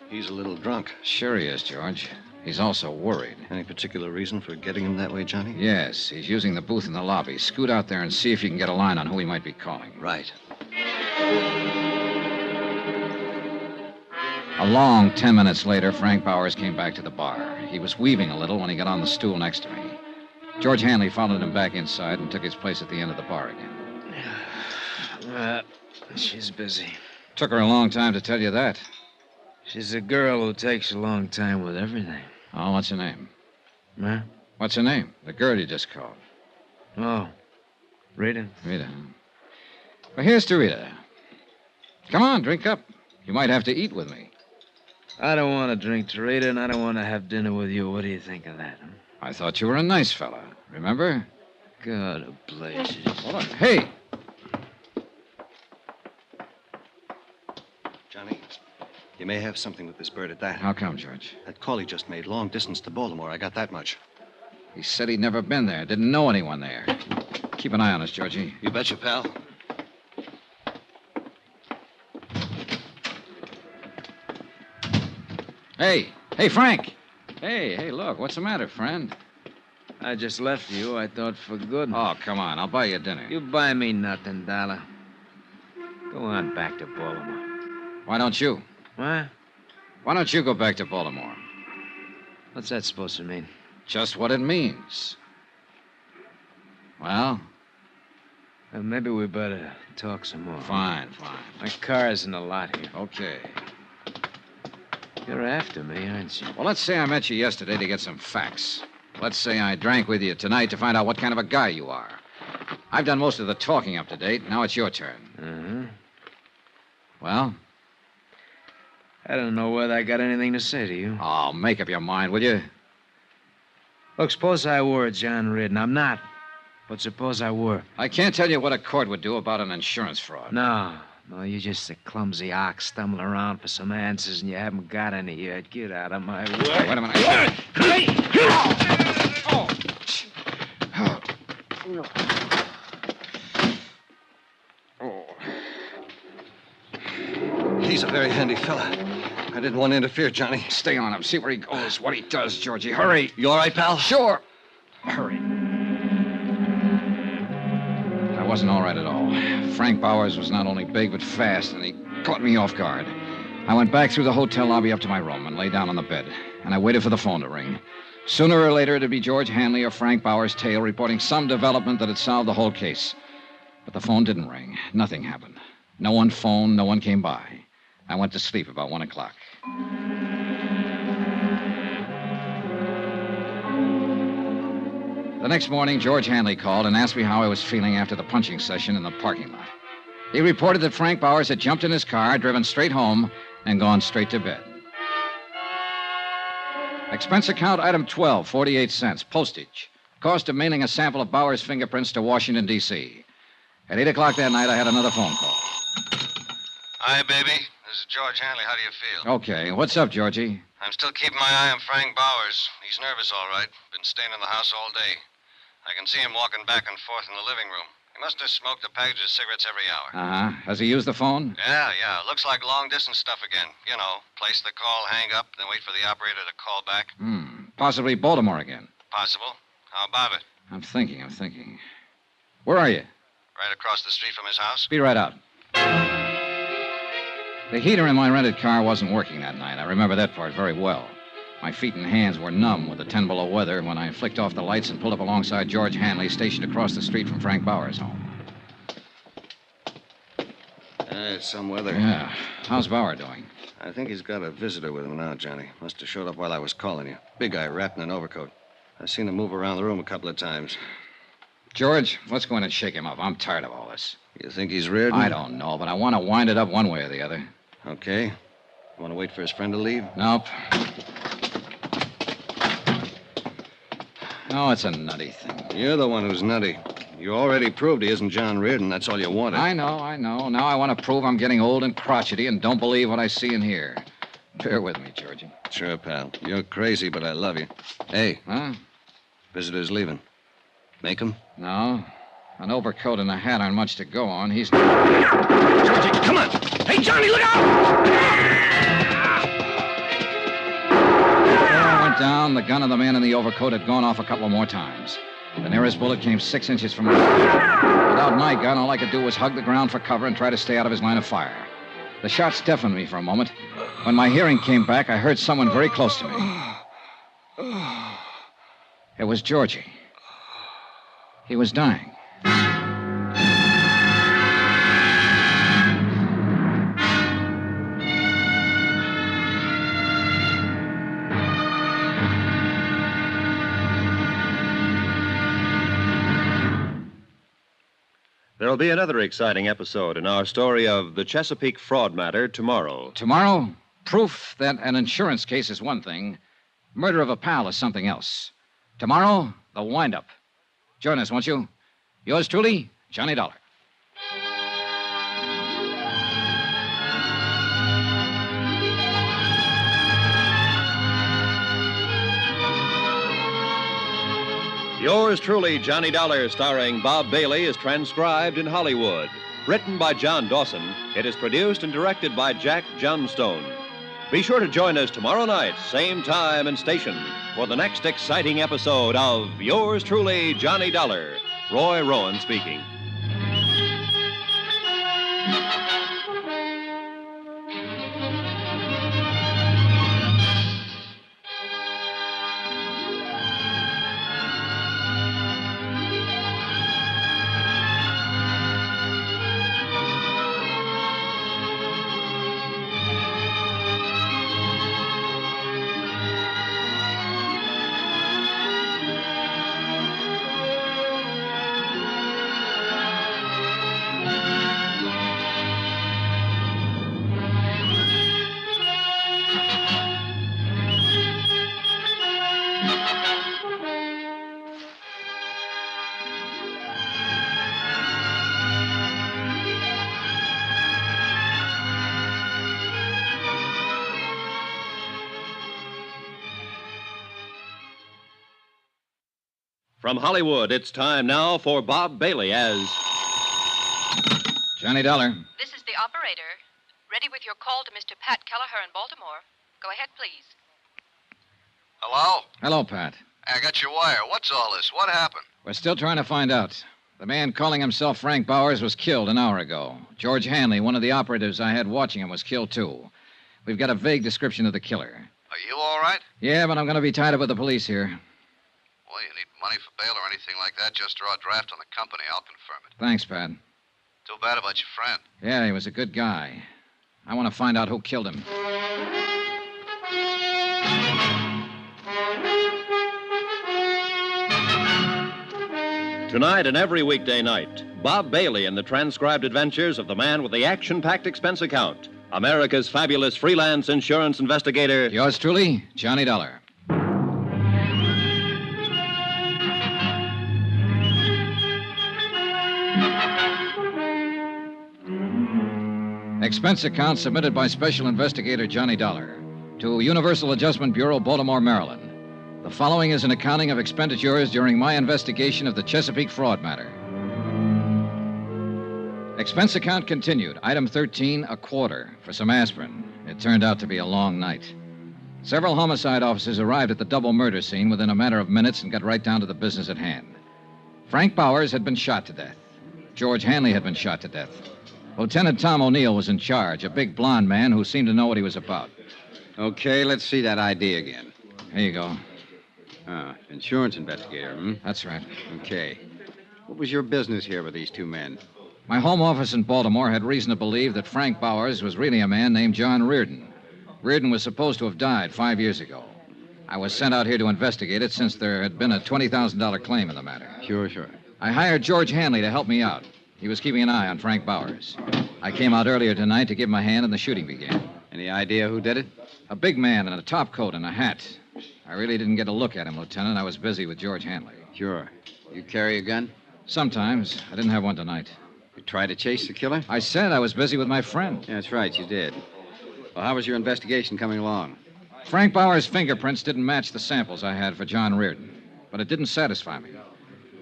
He's a little drunk. Sure he is, George. He's also worried. Any particular reason for getting him that way, Johnny? Yes, he's using the booth in the lobby. Scoot out there and see if you can get a line on who he might be calling. Right. A long 10 minutes later, Frank Bowers came back to the bar. He was weaving a little when he got on the stool next to me. George Hanley followed him back inside and took his place at the end of the bar again. She's busy. Took her a long time to tell you that. She's a girl who takes a long time with everything. Oh, what's her name? Huh? What's her name? The girl you just called. Oh, Rita. Rita. Well, here's to Rita. Come on, drink up. You might have to eat with me. I don't want to drink to Rita, and I don't want to have dinner with you. What do you think of that? Huh? I thought you were a nice fella. Remember? God of blazes. Hold on. Hey! Johnny, you may have something with this bird at that. How come, George? That call he just made, long distance to Baltimore. I got that much. He said he'd never been there, didn't know anyone there. Keep an eye on us, Georgie. You betcha, pal. Hey, Frank. Hey, look, what's the matter, friend? I just left you, I thought, for good. Oh, come on, I'll buy you dinner. You buy me nothing, Dollar. Go on back to Baltimore. Why don't you? What? Why don't you go back to Baltimore? What's that supposed to mean? Just what it means. Well? Maybe we better talk some more. Fine. My car's in the lot here. Okay. You're after me, aren't you? Well, let's say I met you yesterday to get some facts. Let's say I drank with you tonight to find out what kind of a guy you are. I've done most of the talking up to date. Now it's your turn. Uh-huh. Well? I don't know whether I got anything to say to you. Oh, make up your mind, will you? Look, suppose I were John Ridden. I'm not. But suppose I were. I can't tell you what a court would do about an insurance fraud. No, you're just a clumsy ox stumbling around for some answers and you haven't got any yet. Get out of my way. Wait a minute. He's a very handy fella. I didn't want to interfere, Johnny. Stay on him. See where he goes, what he does, Georgie. Hurry. You all right, pal? Sure. Hurry. I wasn't all right at all. Frank Bowers was not only big, but fast, and he caught me off guard. I went back through the hotel lobby up to my room and lay down on the bed, and I waited for the phone to ring. Sooner or later, it'd be George Hanley or Frank Bowers' tale reporting some development that had solved the whole case. But the phone didn't ring. Nothing happened. No one phoned, no one came by. I went to sleep about 1 o'clock. The next morning, George Hanley called and asked me how I was feeling after the punching session in the parking lot. He reported that Frank Bowers had jumped in his car, driven straight home, and gone straight to bed. Expense account item 12, 48 cents, postage. Cost of mailing a sample of Bowers' fingerprints to Washington, D.C. At 8 o'clock that night, I had another phone call. Hi, baby. This is George Hanley. How do you feel? Okay, what's up, Georgie? I'm still keeping my eye on Frank Bowers. He's nervous, all right. Been staying in the house all day. I can see him walking back and forth in the living room. He must have smoked a package of cigarettes every hour. Uh-huh. Has he used the phone? Yeah. Looks like long-distance stuff again. You know, place the call, hang up, then wait for the operator to call back. Possibly Baltimore again. Possible. How about it? I'm thinking. Where are you? Right across the street from his house. Be right out. The heater in my rented car wasn't working that night. I remember that part very well. My feet and hands were numb with the 10 below weather when I flicked off the lights and pulled up alongside George Hanley, stationed across the street from Frank Bowers' home. It's some weather. Yeah. How's Bauer doing? I think he's got a visitor with him now, Johnny. Must have showed up while I was calling you. Big guy wrapped in an overcoat. I've seen him move around the room a couple of times. George, let's go in and shake him up. I'm tired of all this. You think he's reared? I don't know, but I want to wind it up one way or the other. Okay. Want to wait for his friend to leave? Nope. No, it's a nutty thing. You're the one who's nutty. You already proved he isn't John Reardon. That's all you wanted. I know. Now I want to prove I'm getting old and crotchety and don't believe what I see and hear. Bear with me, Georgie. Sure, pal. You're crazy, but I love you. Hey. Huh? Visitor's leaving. Make him? No. An overcoat and a hat aren't much to go on. He's... Georgie, come on! Hey, Johnny, look out! Before I went down, the gun of the man in the overcoat had gone off a couple more times. The nearest bullet came 6 inches from my head. Without my gun, all I could do was hug the ground for cover and try to stay out of his line of fire. The shots deafened me for a moment. When my hearing came back, I heard someone very close to me. It was Georgie. He was dying. There'll be another exciting episode in our story of the Chesapeake fraud matter tomorrow. Tomorrow, proof that an insurance case is one thing, murder of a pal is something else. Tomorrow, the wind-up. Join us, won't you? Yours truly, Johnny Dollar. Yours truly, Johnny Dollar, starring Bob Bailey, is transcribed in Hollywood. Written by John Dawson, it is produced and directed by Jack Johnstone. Be sure to join us tomorrow night, same time and station, for the next exciting episode of Yours truly, Johnny Dollar. Roy Rowan speaking. From Hollywood, it's time now for Bob Bailey as Johnny Dollar. This is the operator. Ready with your call to Mr. Pat Kelleher in Baltimore. Go ahead, please. Hello? Hello, Pat. I got your wire. What's all this? What happened? We're still trying to find out. The man calling himself Frank Bowers was killed an hour ago. George Hanley, one of the operatives I had watching him, was killed, too. We've got a vague description of the killer. Are you all right? Yeah, but I'm going to be tied up with the police here. Well, you need money for bail or anything like that, just draw a draft on the company. I'll confirm it. Thanks, Pat. Too bad about your friend. Yeah, he was a good guy. I want to find out who killed him. Tonight and every weekday night, Bob Bailey in the transcribed adventures of the man with the action-packed expense account, America's fabulous freelance insurance investigator. Yours truly, Johnny Dollar. Expense account submitted by Special Investigator Johnny Dollar to Universal Adjustment Bureau, Baltimore, Maryland. The following is an accounting of expenditures during my investigation of the Chesapeake fraud matter. Expense account continued. Item 13, a quarter for some aspirin. It turned out to be a long night. Several homicide officers arrived at the double murder scene within a matter of minutes and got right down to the business at hand. Frank Bowers had been shot to death. George Hanley had been shot to death. Lieutenant Tom O'Neill was in charge, a big blond man who seemed to know what he was about. Okay, let's see that ID again. Here you go. Insurance investigator, hmm? That's right. Okay. What was your business here with these two men? My home office in Baltimore had reason to believe that Frank Bowers was really a man named John Reardon. Reardon was supposed to have died 5 years ago. I was sent out here to investigate it since there had been a $20,000 claim in the matter. Sure. I hired George Hanley to help me out. He was keeping an eye on Frank Bowers. I came out earlier tonight to give him a hand, and the shooting began. Any idea who did it? A big man in a top coat and a hat. I really didn't get a look at him, Lieutenant. I was busy with George Hanley. Sure. You carry a gun? Sometimes. I didn't have one tonight. You tried to chase the killer? I said I was busy with my friend. Yeah, that's right, you did. Well, how was your investigation coming along? Frank Bowers' fingerprints didn't match the samples I had for John Reardon, but it didn't satisfy me.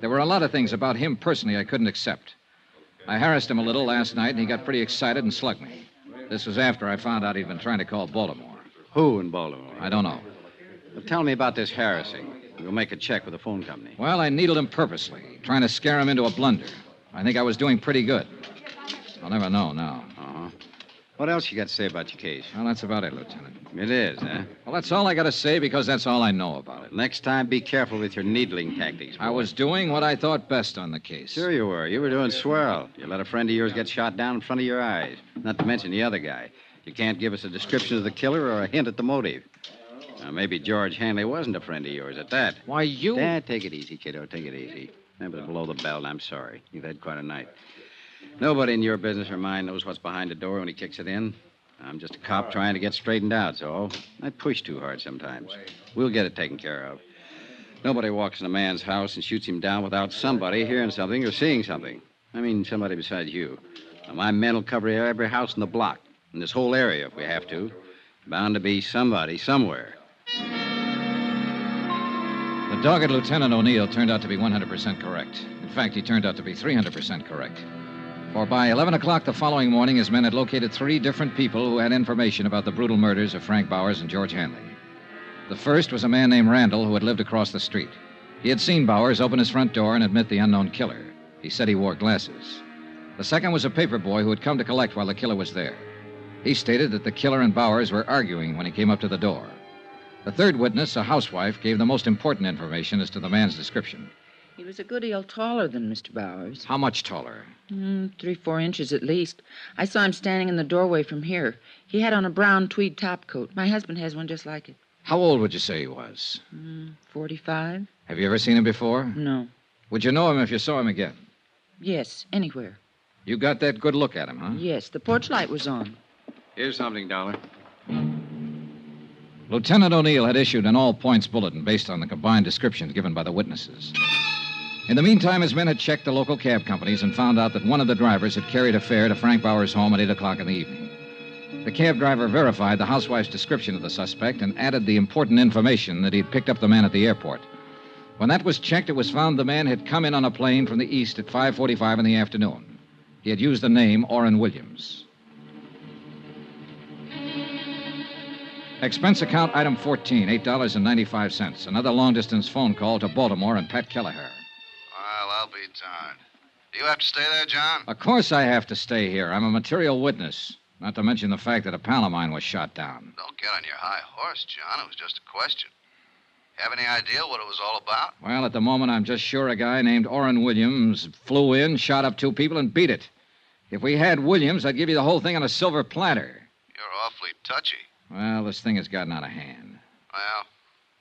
There were a lot of things about him personally I couldn't accept. I harassed him a little last night, and he got pretty excited and slugged me. This was after I found out he'd been trying to call Baltimore. Who in Baltimore? I don't know. Well, tell me about this harassing. We'll make a check with the phone company. Well, I needled him purposely, trying to scare him into a blunder. I think I was doing pretty good. I'll never know now. Uh-huh. What else you got to say about your case? Well, that's about it, Lieutenant. It is, huh? Well, that's all I got to say because that's all I know about it. Next time, be careful with your needling tactics, boy. I was doing what I thought best on the case. Sure you were. You were doing swell. You let a friend of yours get shot down in front of your eyes. Not to mention the other guy. You can't give us a description of the killer or a hint at the motive. Now, maybe George Hanley wasn't a friend of yours at that. Why, you... Dad, take it easy, kiddo. Take it easy. Remember to blow the bell, and I'm sorry. You've had quite a night. Nobody in your business or mine knows what's behind the door when he kicks it in. I'm just a cop trying to get straightened out, so I push too hard sometimes. We'll get it taken care of. Nobody walks in a man's house and shoots him down without somebody hearing something or seeing something. I mean, somebody besides you. Now, my men will cover every house in the block, in this whole area if we have to. Bound to be somebody somewhere. The dogged Lieutenant O'Neill turned out to be 100% correct. In fact, he turned out to be 300% correct. For by 11 o'clock the following morning, his men had located 3 different people who had information about the brutal murders of Frank Bowers and George Hanley. The first was a man named Randall who had lived across the street. He had seen Bowers open his front door and admit the unknown killer. He said he wore glasses. The second was a paper boy who had come to collect while the killer was there. He stated that the killer and Bowers were arguing when he came up to the door. The third witness, a housewife, gave the most important information as to the man's description. He was a good deal taller than Mr. Bowers. How much taller? 3-4 inches at least. I saw him standing in the doorway from here. He had on a brown tweed topcoat. My husband has one just like it. How old would you say he was? 45. Have you ever seen him before? No. Would you know him if you saw him again? Yes, anywhere. You got that good look at him, huh? Yes, the porch light was on. Here's something, Dollar. Lieutenant O'Neill had issued an all-points bulletin based on the combined descriptions given by the witnesses. In the meantime, his men had checked the local cab companies and found out that one of the drivers had carried a fare to Frank Bowers' home at 8 o'clock in the evening. The cab driver verified the housewife's description of the suspect and added the important information that he'd picked up the man at the airport. When that was checked, it was found the man had come in on a plane from the east at 5:45 in the afternoon. He had used the name Orrin Williams. Expense account item 14, $8.95. Another long-distance phone call to Baltimore and Pat Kelleher. Well, I'll be darned. Do you have to stay there, John? Of course I have to stay here. I'm a material witness. Not to mention the fact that a pal of mine was shot down. Don't get on your high horse, John. It was just a question. Have any idea what it was all about? Well, at the moment, I'm just sure a guy named Orrin Williams flew in, shot up 2 people, and beat it. If we had Williams, I'd give you the whole thing on a silver platter. You're awfully touchy. Well, this thing has gotten out of hand. Well,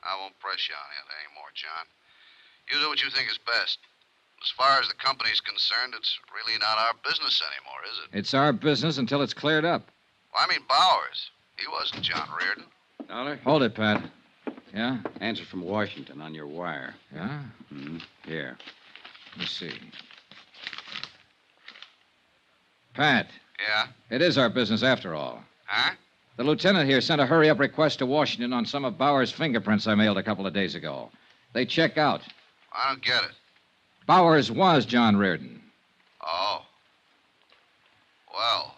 I won't press you on it anymore, John. You do what you think is best. As far as the company's concerned, it's really not our business anymore, is it? It's our business until it's cleared up. Well, I mean Bowers. He wasn't John Reardon. Dollar? Hold it, Pat. Yeah? Answer from Washington on your wire. Yeah? Mm-hmm. Here. Let me see. Pat. Yeah? It is our business after all. Huh? The lieutenant here sent a hurry-up request to Washington on some of Bowers' fingerprints I mailed a couple of days ago. They check out. I don't get it. Bowers was John Reardon. Oh. Well,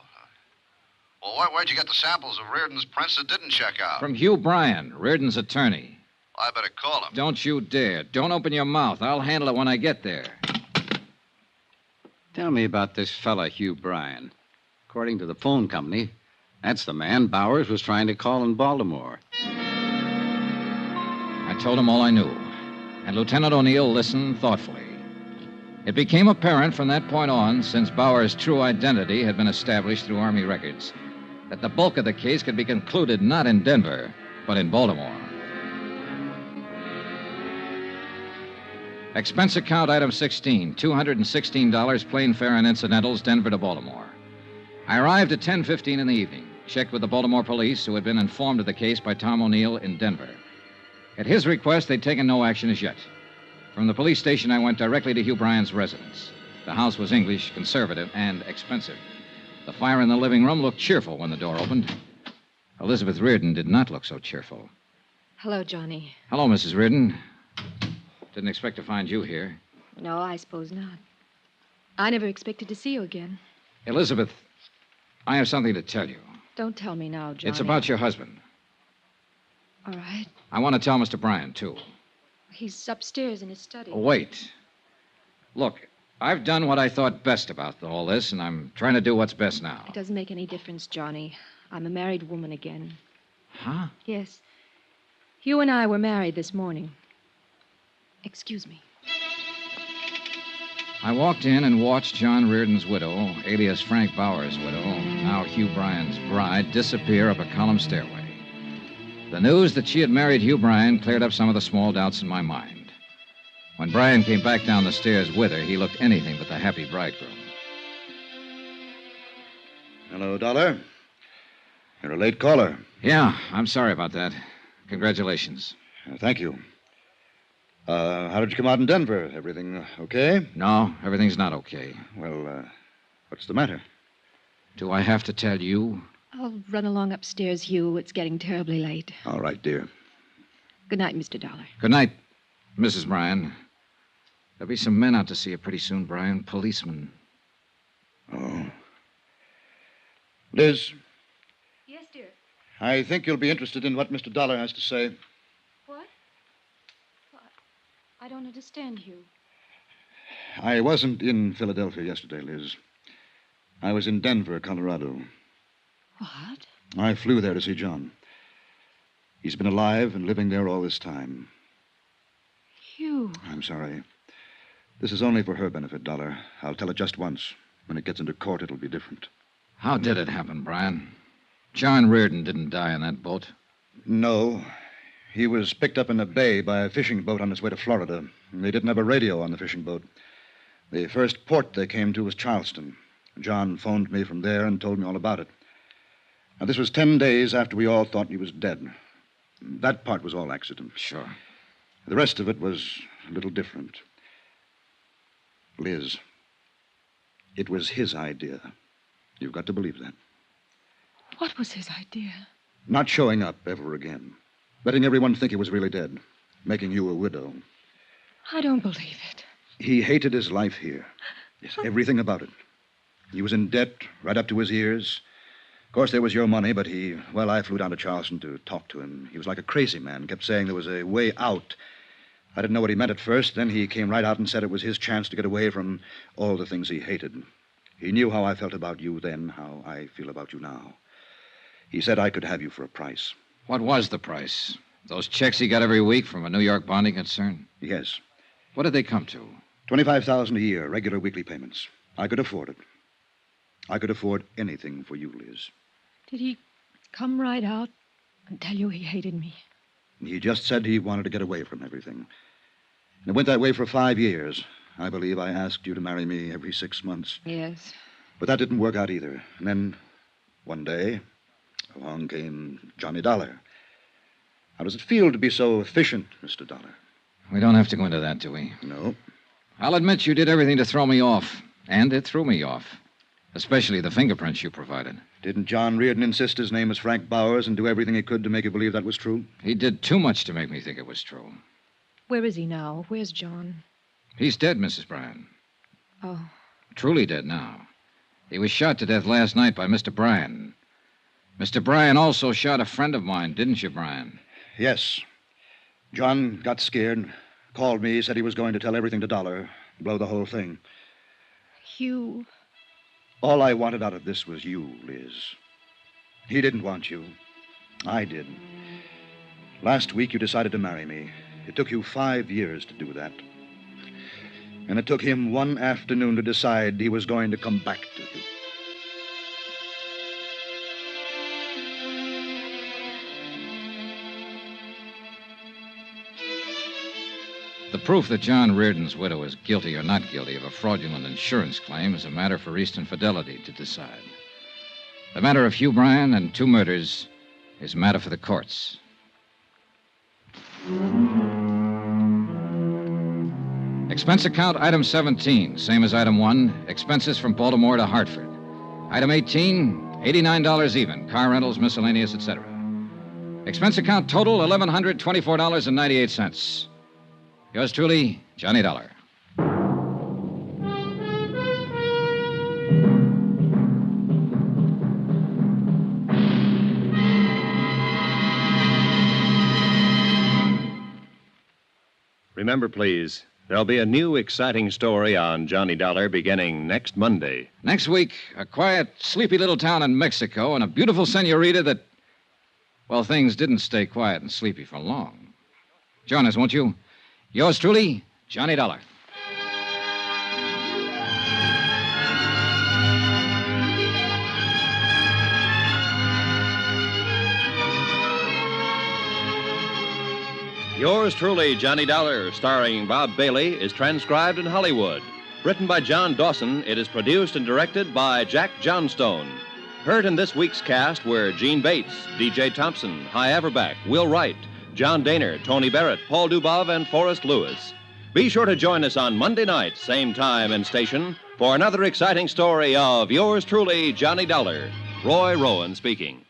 where'd you get the samples of Reardon's prints that didn't check out? From Hugh Bryan, Reardon's attorney. I better call him. Don't you dare. Don't open your mouth. I'll handle it when I get there. Tell me about this fella, Hugh Bryan. According to the phone company, that's the man Bowers was trying to call in Baltimore. I told him all I knew, and Lieutenant O'Neill listened thoughtfully. It became apparent from that point on, since Bowers' true identity had been established through Army records, that the bulk of the case could be concluded not in Denver, but in Baltimore. Expense account item 16, $216, plane fare and incidentals, Denver to Baltimore. I arrived at 10:15 in the evening, checked with the Baltimore police, who had been informed of the case by Tom O'Neill in Denver. At his request, they'd taken no action as yet. From the police station, I went directly to Hugh Bryan's residence. The house was English, conservative, and expensive. The fire in the living room looked cheerful when the door opened. Elizabeth Reardon did not look so cheerful. Hello, Johnny. Hello, Mrs. Reardon. Didn't expect to find you here. No, I suppose not. I never expected to see you again. Elizabeth, I have something to tell you. Don't tell me now, Johnny. It's about your husband. All right. I want to tell Mr. Bryan, too. He's upstairs in his study. Oh, wait. Look, I've done what I thought best about all this, and I'm trying to do what's best now. It doesn't make any difference, Johnny. I'm a married woman again. Huh? Yes. Hugh and I were married this morning. Excuse me. I walked in and watched John Reardon's widow, alias Frank Bowers' widow, now Hugh Bryan's bride, disappear up a column stairway. The news that she had married Hugh Bryan cleared up some of the small doubts in my mind. When Bryan came back down the stairs with her, he looked anything but the happy bridegroom. Hello, Dollar. You're a late caller. Yeah, I'm sorry about that. Congratulations. Thank you. How did you come out in Denver? Everything okay? No, everything's not okay. Well, what's the matter? Do I have to tell you? I'll run along upstairs, Hugh. It's getting terribly late. All right, dear. Good night, Mr. Dollar. Good night, Mrs. Bryan. There'll be some men out to see you pretty soon, Bryan. Policemen. Oh. Liz, Yes, dear. I think you'll be interested in what Mr. Dollar has to say. What? I don't understand, Hugh. I wasn't in Philadelphia yesterday, Liz. I was in Denver, Colorado. What? I flew there to see John. He's been alive and living there all this time. Hugh. I'm sorry. This is only for her benefit, Dollar. I'll tell it just once. When it gets into court, it'll be different. How did it happen, Bryan? John Reardon didn't die on that boat. No. He was picked up in a bay by a fishing boat on its way to Florida. They didn't have a radio on the fishing boat. The first port they came to was Charleston. John phoned me from there and told me all about it. Now, this was 10 days after we all thought he was dead. That part was all accident. Sure. The rest of it was a little different. Liz, it was his idea. You've got to believe that. What was his idea? Not showing up ever again. Letting everyone think he was really dead. Making you a widow. I don't believe it. He hated his life here. Yes, everything about it. He was in debt right up to his ears. Of course, there was your money, but I flew down to Charleston to talk to him. He was like a crazy man, kept saying there was a way out. I didn't know what he meant at first. Then he came right out and said it was his chance to get away from all the things he hated. He knew how I felt about you then, how I feel about you now. He said I could have you for a price. What was the price? Those checks he got every week from a New York bonding concern? Yes. What did they come to? $25,000 a year, regular weekly payments. I could afford it. I could afford anything for you, Liz. Did he come right out and tell you he hated me? He just said he wanted to get away from everything. And it went that way for 5 years. I believe I asked you to marry me every 6 months. Yes. But that didn't work out either. And then, one day, along came Johnny Dollar. How does it feel to be so efficient, Mr. Dollar? We don't have to go into that, do we? No. I'll admit you did everything to throw me off. And it threw me off. Especially the fingerprints you provided. Didn't John Reardon insist his name was Frank Bowers and do everything he could to make you believe that was true? He did too much to make me think it was true. Where is he now? Where's John? He's dead, Mrs. Bryan. Oh. Truly dead now. He was shot to death last night by Mr. Bryan. Mr. Bryan also shot a friend of mine, didn't you, Bryan? Yes. John got scared, called me, said he was going to tell everything to Dollar, blow the whole thing. Hugh. All I wanted out of this was you, Liz. He didn't want you. I did. Last week you decided to marry me. It took you 5 years to do that. And it took him one afternoon to decide he was going to come back to you. The proof that John Reardon's widow is guilty or not guilty of a fraudulent insurance claim is a matter for Eastern Fidelity to decide. The matter of Hugh Bryan and 2 murders is a matter for the courts. Expense account item 17, same as item 1, expenses from Baltimore to Hartford. Item 18, $89 even, car rentals, miscellaneous, etc. Expense account total, $1,124.98. Yours truly, Johnny Dollar. Remember, please, there'll be a new exciting story on Johnny Dollar beginning next Monday. Next week, a quiet, sleepy little town in Mexico and a beautiful senorita that, well, things didn't stay quiet and sleepy for long. Join us, won't you? Yours truly, Johnny Dollar. Yours truly, Johnny Dollar, starring Bob Bailey, is transcribed in Hollywood. Written by John Dawson, it is produced and directed by Jack Johnstone. Heard in this week's cast were Gene Bates, D.J. Thompson, Hy Averback, Will Wright, John Daner, Tony Barrett, Paul Dubov, and Forrest Lewis. Be sure to join us on Monday night, same time and station, for another exciting story of yours truly, Johnny Dollar. Roy Rowan speaking.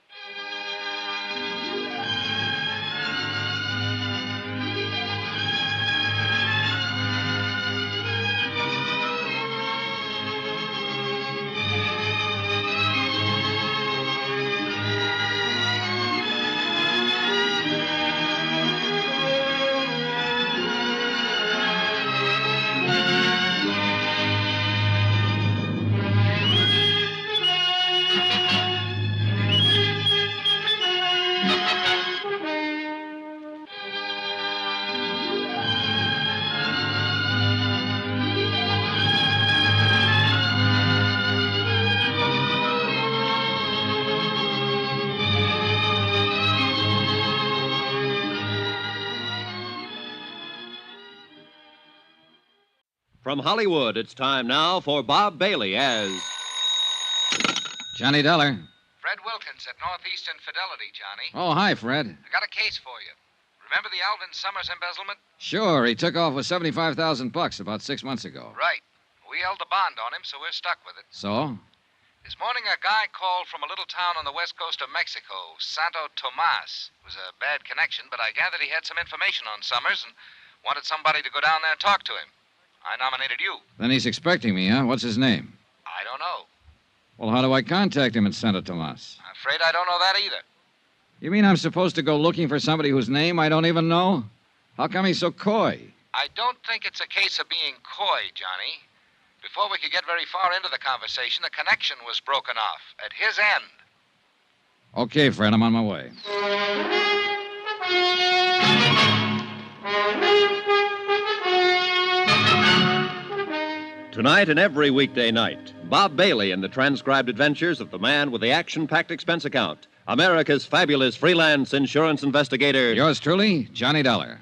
From Hollywood, it's time now for Bob Bailey as Johnny Dollar. Fred Wilkins at Northeastern Fidelity, Johnny. Oh, hi, Fred. I got a case for you. Remember the Alvin Summers embezzlement? Sure, he took off with $75,000 about 6 months ago. Right. We held the bond on him, so we're stuck with it. So? This morning, a guy called from a little town on the west coast of Mexico, Santo Tomas. It was a bad connection, but I gathered he had some information on Summers and Wanted somebody to go down there and talk to him. I nominated you. Then he's expecting me, huh? What's his name? I don't know. Well, how do I contact him in Santa Tomas? I'm afraid I don't know that either. You mean I'm supposed to go looking for somebody whose name I don't even know? How come he's so coy? I don't think it's a case of being coy, Johnny. Before we could get very far into the conversation, the connection was broken off at his end. Okay, Fred, I'm on my way. Tonight and every weekday night, Bob Bailey in the transcribed adventures of the man with the action-packed expense account, America's fabulous freelance insurance investigator. Yours truly, Johnny Dollar.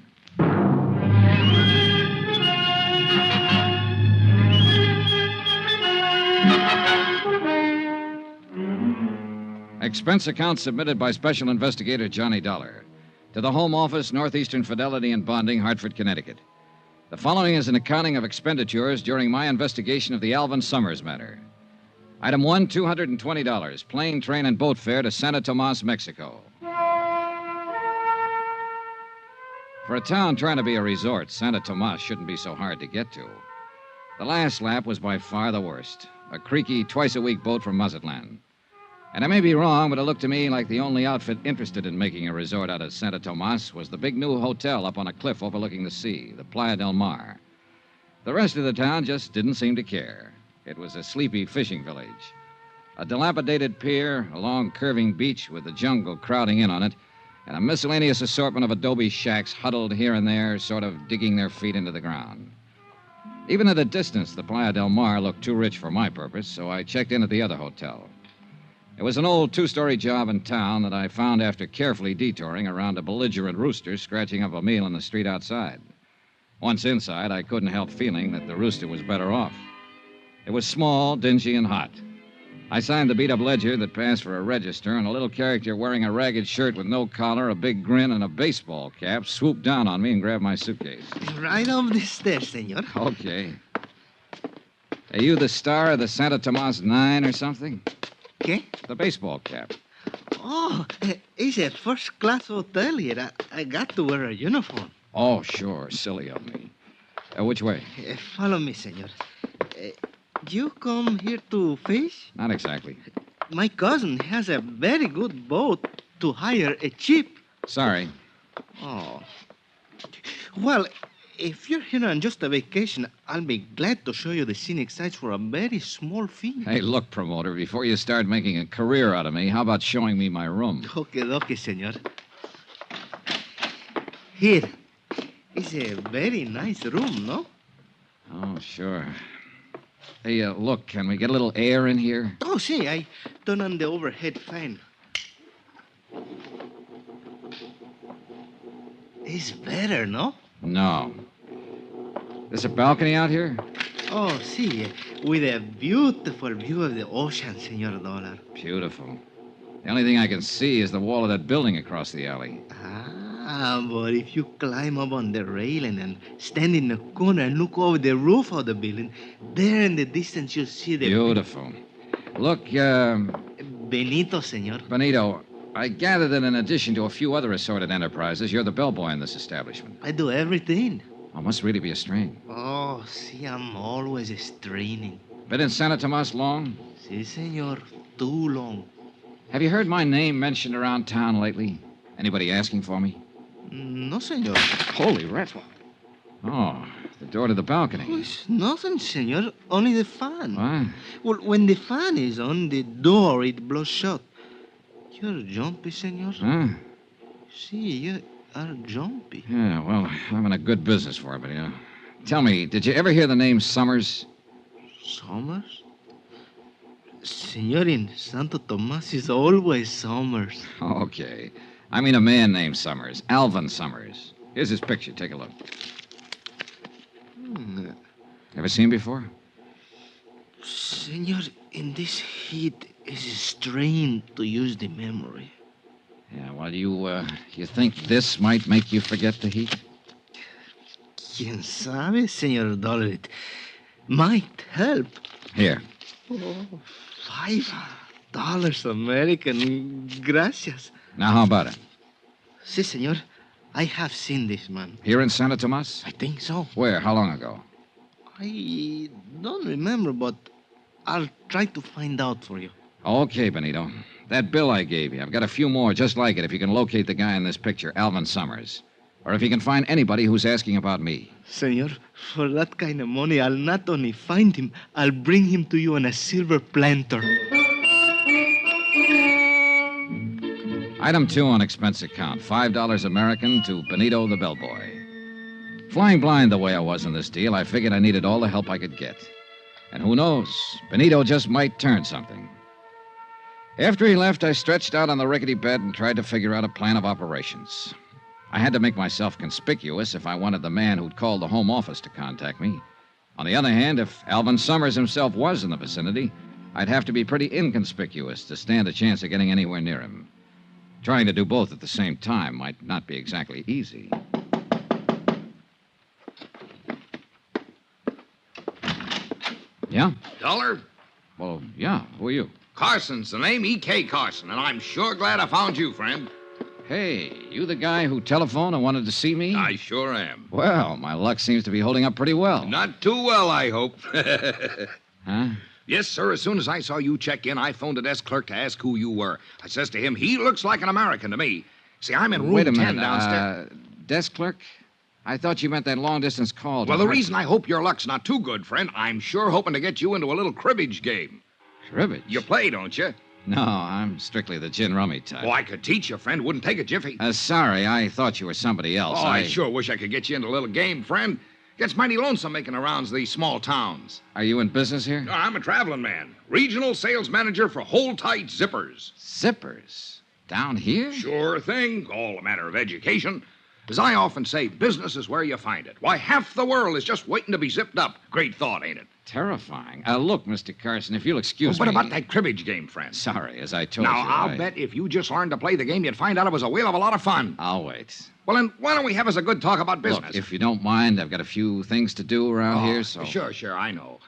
Expense account submitted by Special Investigator Johnny Dollar to the Home Office, Northeastern Fidelity and Bonding, Hartford, Connecticut. The following is an accounting of expenditures during my investigation of the Alvin Summers matter. Item 1, $220, plane, train, and boat fare to Santa Tomas, Mexico. For a town trying to be a resort, Santa Tomas shouldn't be so hard to get to. The last lap was by far the worst. A creaky, twice-a-week boat from Mazatlan. And I may be wrong, but it looked to me like the only outfit interested in making a resort out of Santa Tomas was the big new hotel up on a cliff overlooking the sea, the Playa del Mar. The rest of the town just didn't seem to care. It was a sleepy fishing village. A dilapidated pier, a long curving beach with the jungle crowding in on it, and a miscellaneous assortment of adobe shacks huddled here and there, sort of digging their feet into the ground. Even at a distance, the Playa del Mar looked too rich for my purpose, so I checked in at the other hotel. It was an old two-story job in town that I found after carefully detouring around a belligerent rooster scratching up a meal in the street outside. Once inside, I couldn't help feeling that the rooster was better off. It was small, dingy, and hot. I signed the beat-up ledger that passed for a register, and a little character wearing a ragged shirt with no collar, a big grin, and a baseball cap swooped down on me and grabbed my suitcase. Right up the stairs, senor. Okay. Are you the star of the Santa Tomas 9 or something? ¿Qué? The baseball cap. Oh, it's a first-class hotel here. I got to wear a uniform. Oh, sure. Silly of me. Which way? Follow me, senor. You come here to fish? Not exactly. My cousin has a very good boat to hire a cheap. Sorry. Oh. Well, if you're here on just a vacation, I'll be glad to show you the scenic sights for a very small fee. Hey, look, promoter, before you start making a career out of me, how about showing me my room? Okay, senor. Here. It's a very nice room, no? Oh, sure. Hey, look, can we get a little air in here? Oh, see, I turn on the overhead fan. It's better, no? No. There's a balcony out here? Oh, see, with a beautiful view of the ocean, Senor Dollar. Beautiful. The only thing I can see is the wall of that building across the alley. But if you climb up on the railing and stand in the corner and look over the roof of the building, there in the distance you'll see the... Beautiful. Look, Benito, senor. Benito, I gather that in addition to a few other assorted enterprises, you're the bellboy in this establishment. I do everything. Oh, must really be a strain. Oh, see, I'm always straining. Been in Santa Tomas long? Si, senor. Too long. Have you heard my name mentioned around town lately? Anybody asking for me? No, senor. Holy rat. Oh, the door to the balcony. Oh, it's nothing, senor. Only the fan. What? Well, when the fan is on, the door, it blows shut. You're jumpy, senor. Huh? See, you are jumpy. Yeah, well, I'm in a good business for it, but, Tell me, did you ever hear the name Summers? Summers? Senor, in Santo Tomas is always Summers. Okay. I mean a man named Summers, Alvin Summers. Here's his picture. Take a look. Ever seen him before? Senor, in this heat, it's strain to use the memory. Yeah, well, you think this might make you forget the heat? Quien sabe, Senor Dollar, it might help. Here. Oh, $5 American. Gracias. Now, how about it? Si, senor. I have seen this man. Here in Santa Tomas? I think so. Where? How long ago? I don't remember, but I'll try to find out for you. Okay, Benito. That bill I gave you, I've got a few more just like it if you can locate the guy in this picture, Alvin Summers. Or if you can find anybody who's asking about me. Senor, for that kind of money, I'll not only find him, I'll bring him to you on a silver planter. Item 2 on expense account, $5 American to Benito the bellboy. Flying blind the way I was in this deal, I figured I needed all the help I could get. And who knows, Benito just might turn something. After he left, I stretched out on the rickety bed and tried to figure out a plan of operations. I had to make myself conspicuous if I wanted the man who'd called the home office to contact me. On the other hand, if Alvin Summers himself was in the vicinity, I'd have to be pretty inconspicuous to stand a chance of getting anywhere near him. Trying to do both at the same time might not be exactly easy. Yeah? Dollar? Well, yeah. Who are you? Carson's the name, E.K. Carson, and I'm sure glad I found you, friend. Hey, you the guy who telephoned and wanted to see me? I sure am. Well, my luck seems to be holding up pretty well. Not too well, I hope. Huh? Yes, sir. As soon as I saw you check in, I phoned a desk clerk to ask who you were. I says to him, he looks like an American to me. See, I'm in room Wait a 10 minute. downstairs. Desk clerk? I thought you meant that long-distance call. Well, the reason I hope your luck's not too good, friend, I'm sure hoping to get you into a little cribbage game. Cribbage? You play, don't you? No, I'm strictly the gin rummy type. Oh, I could teach you, friend. Wouldn't take a jiffy. Sorry, I thought you were somebody else. Oh, I sure wish I could get you into a little game, friend. Gets mighty lonesome making the rounds these small towns. Are you in business here? No, I'm a traveling man. Regional sales manager for Hold-Tight Zippers. Zippers? Down here? Sure thing. All a matter of education. As I often say, business is where you find it. Why, half the world is just waiting to be zipped up. Great thought, ain't it? Terrifying. Look, Mr. Carson, if you'll excuse What me... about that cribbage game, friend? Sorry, as I told Now, you... I'll bet if you just learned to play the game, you'd find out it was a whale of a lot of fun. I'll wait. Well, then, why don't we have us a good talk about business? Look, if you don't mind, I've got a few things to do around here, so... Sure, I know.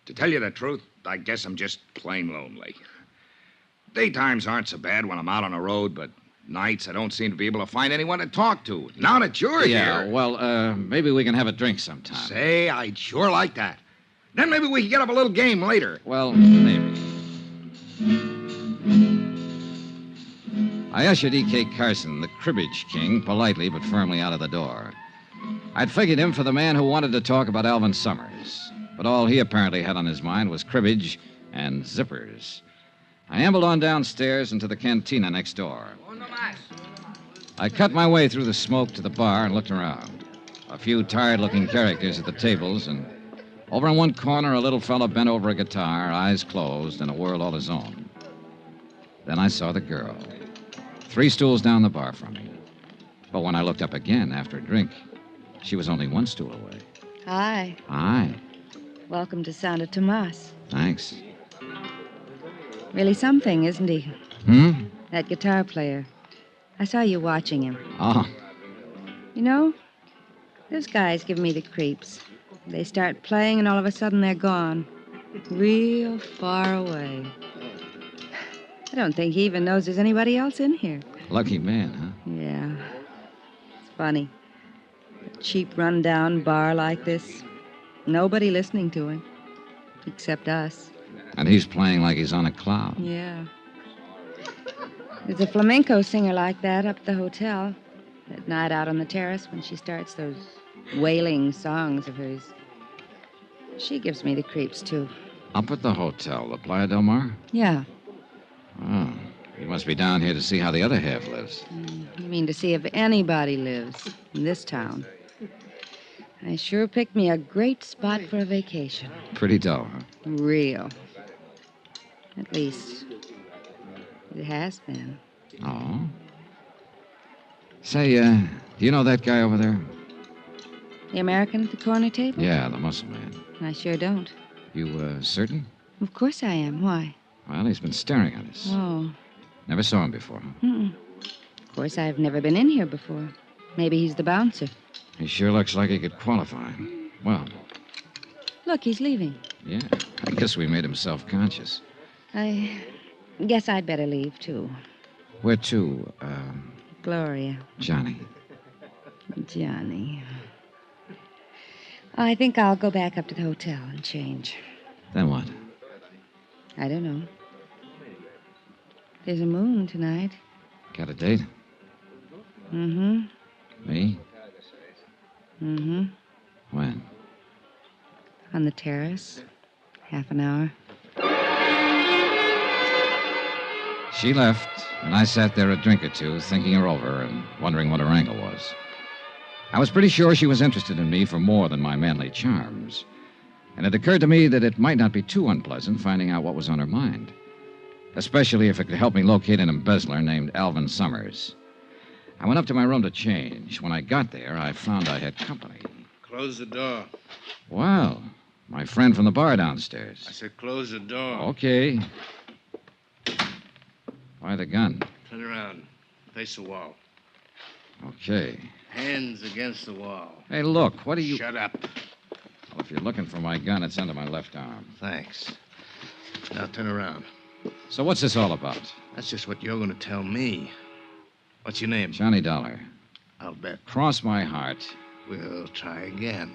To tell you the truth, I guess I'm just plain lonely. Daytimes aren't so bad when I'm out on the road, but nights I don't seem to be able to find anyone to talk to. Now that you're here... well, maybe we can have a drink sometime. Say, I'd sure like that. Then maybe we can get up a little game later. Well, maybe. I ushered E.K. Carson, the cribbage king, politely but firmly out of the door. I'd figured him for the man who wanted to talk about Alvin Summers. But all he apparently had on his mind was cribbage and zippers. I ambled on downstairs into the cantina next door. I cut my way through the smoke to the bar and looked around. A few tired-looking characters at the tables, and over in one corner, a little fellow bent over a guitar, eyes closed, in a world all his own. Then I saw the girl, 3 stools down the bar from me. But when I looked up again after a drink, she was only 1 stool away. Hi. Hi. Welcome to Santa Tomas. Thanks. Really something, isn't he? That guitar player. I saw you watching him. Oh. You know, those guys give me the creeps. They start playing, and all of a sudden they're gone. Real far away. I don't think he even knows there's anybody else in here. Lucky man, huh? Yeah. It's funny. A cheap, run-down bar like this. Nobody listening to him. Except us. And he's playing like he's on a cloud. Yeah. There's a flamenco singer like that up at the hotel. At night out on the terrace when she starts those wailing songs of hers. She gives me the creeps, too. Up at the hotel, the Playa del Mar? Yeah. Oh, you must be down here to see how the other half lives. You mean to see if anybody lives in this town. I sure picked me a great spot for a vacation. Pretty dull, huh? Real. At least, it has been. Oh? Say, do you know that guy over there? The American at the corner table? Yeah, the muscle man. I sure don't. You, certain? Of course I am. Why? Well, he's been staring at us. Oh. Never saw him before, huh? Mm-mm. Of course, I've never been in here before. Maybe he's the bouncer. He sure looks like he could qualify. Well, Look, he's leaving. yeah, I guess we made him self-conscious. I guess I'd better leave, too. Where to, Gloria. Johnny? Johnny. I think I'll go back up to the hotel and change. Then what? I don't know. There's a moon tonight. Got a date? Mm-hmm. Me? Mm-hmm. When? On the terrace. Half an hour. She left, and I sat there a drink or two, thinking her over and wondering what her angle was. I was pretty sure she was interested in me for more than my manly charms. And it occurred to me that it might not be too unpleasant finding out what was on her mind. Especially if it could help me locate an embezzler named Alvin Summers. I went up to my room to change. When I got there, I found I had company. Close the door. Well, my friend from the bar downstairs. I said close the door. Okay. Why the gun? Turn around. Face the wall. Okay. Hands against the wall. Hey, look, what do you... Shut up. Well, if you're looking for my gun, it's under my left arm. Thanks. Now turn around. So what's this all about? That's just what you're going to tell me. What's your name? Johnny Dollar. I'll bet. Cross my heart. We'll try again.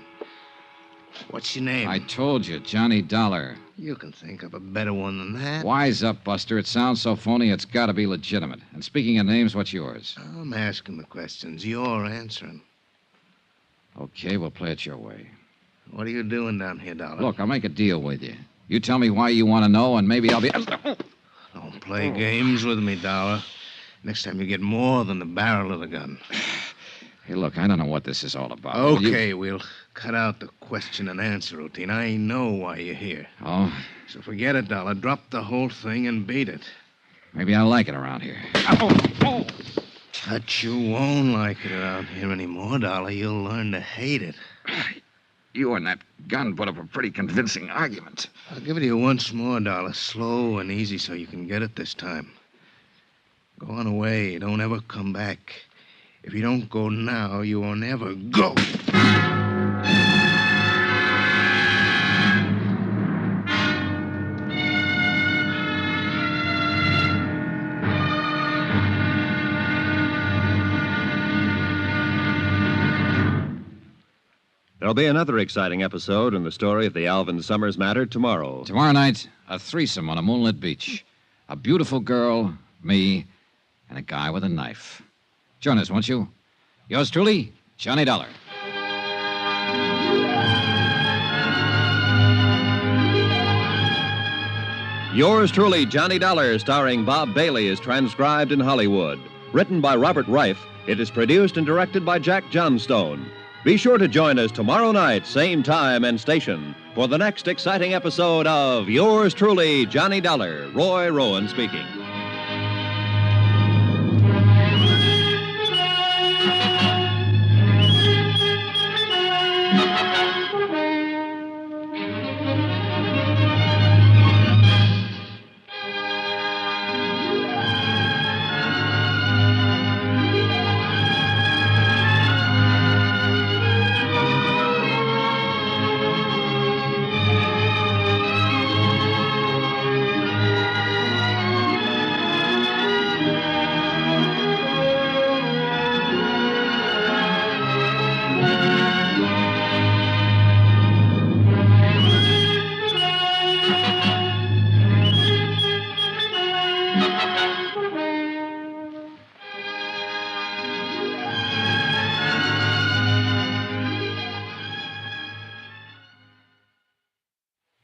What's your name? I told you, Johnny Dollar. You can think of a better one than that. Wise up, Buster. It sounds so phony, it's got to be legitimate. And speaking of names, what's yours? I'm asking the questions. You're answering. Okay, we'll play it your way. What are you doing down here, Dollar? Look, I'll make a deal with you. You tell me why you want to know, and maybe I'll be... Don't play games with me, Dollar. Next time you get more than the barrel of the gun. Hey, look, I don't know what this is all about. Okay, we'll cut out the question and answer routine. I know why you're here. Oh? So forget it, Dollar. Drop the whole thing and beat it. Maybe I like it around here. But you won't like it around here anymore, Dollar. You'll learn to hate it. You and that gun put up a pretty convincing argument. I'll give it to you once more, Dollar. Slow and easy so you can get it this time. Go on away. Don't ever come back. If you don't go now, you won't ever go. There'll be another exciting episode in the story of the Alvin Summers matter tomorrow. Tomorrow night, a threesome on a moonlit beach. A beautiful girl, me, and a guy with a knife. Join us, won't you? Yours truly, Johnny Dollar. Yours truly, Johnny Dollar, starring Bob Bailey, is transcribed in Hollywood. Written by Robert Reif, it is produced and directed by Jack Johnstone. Be sure to join us tomorrow night, same time and station, for the next exciting episode of Yours truly, Johnny Dollar. Roy Rowan speaking.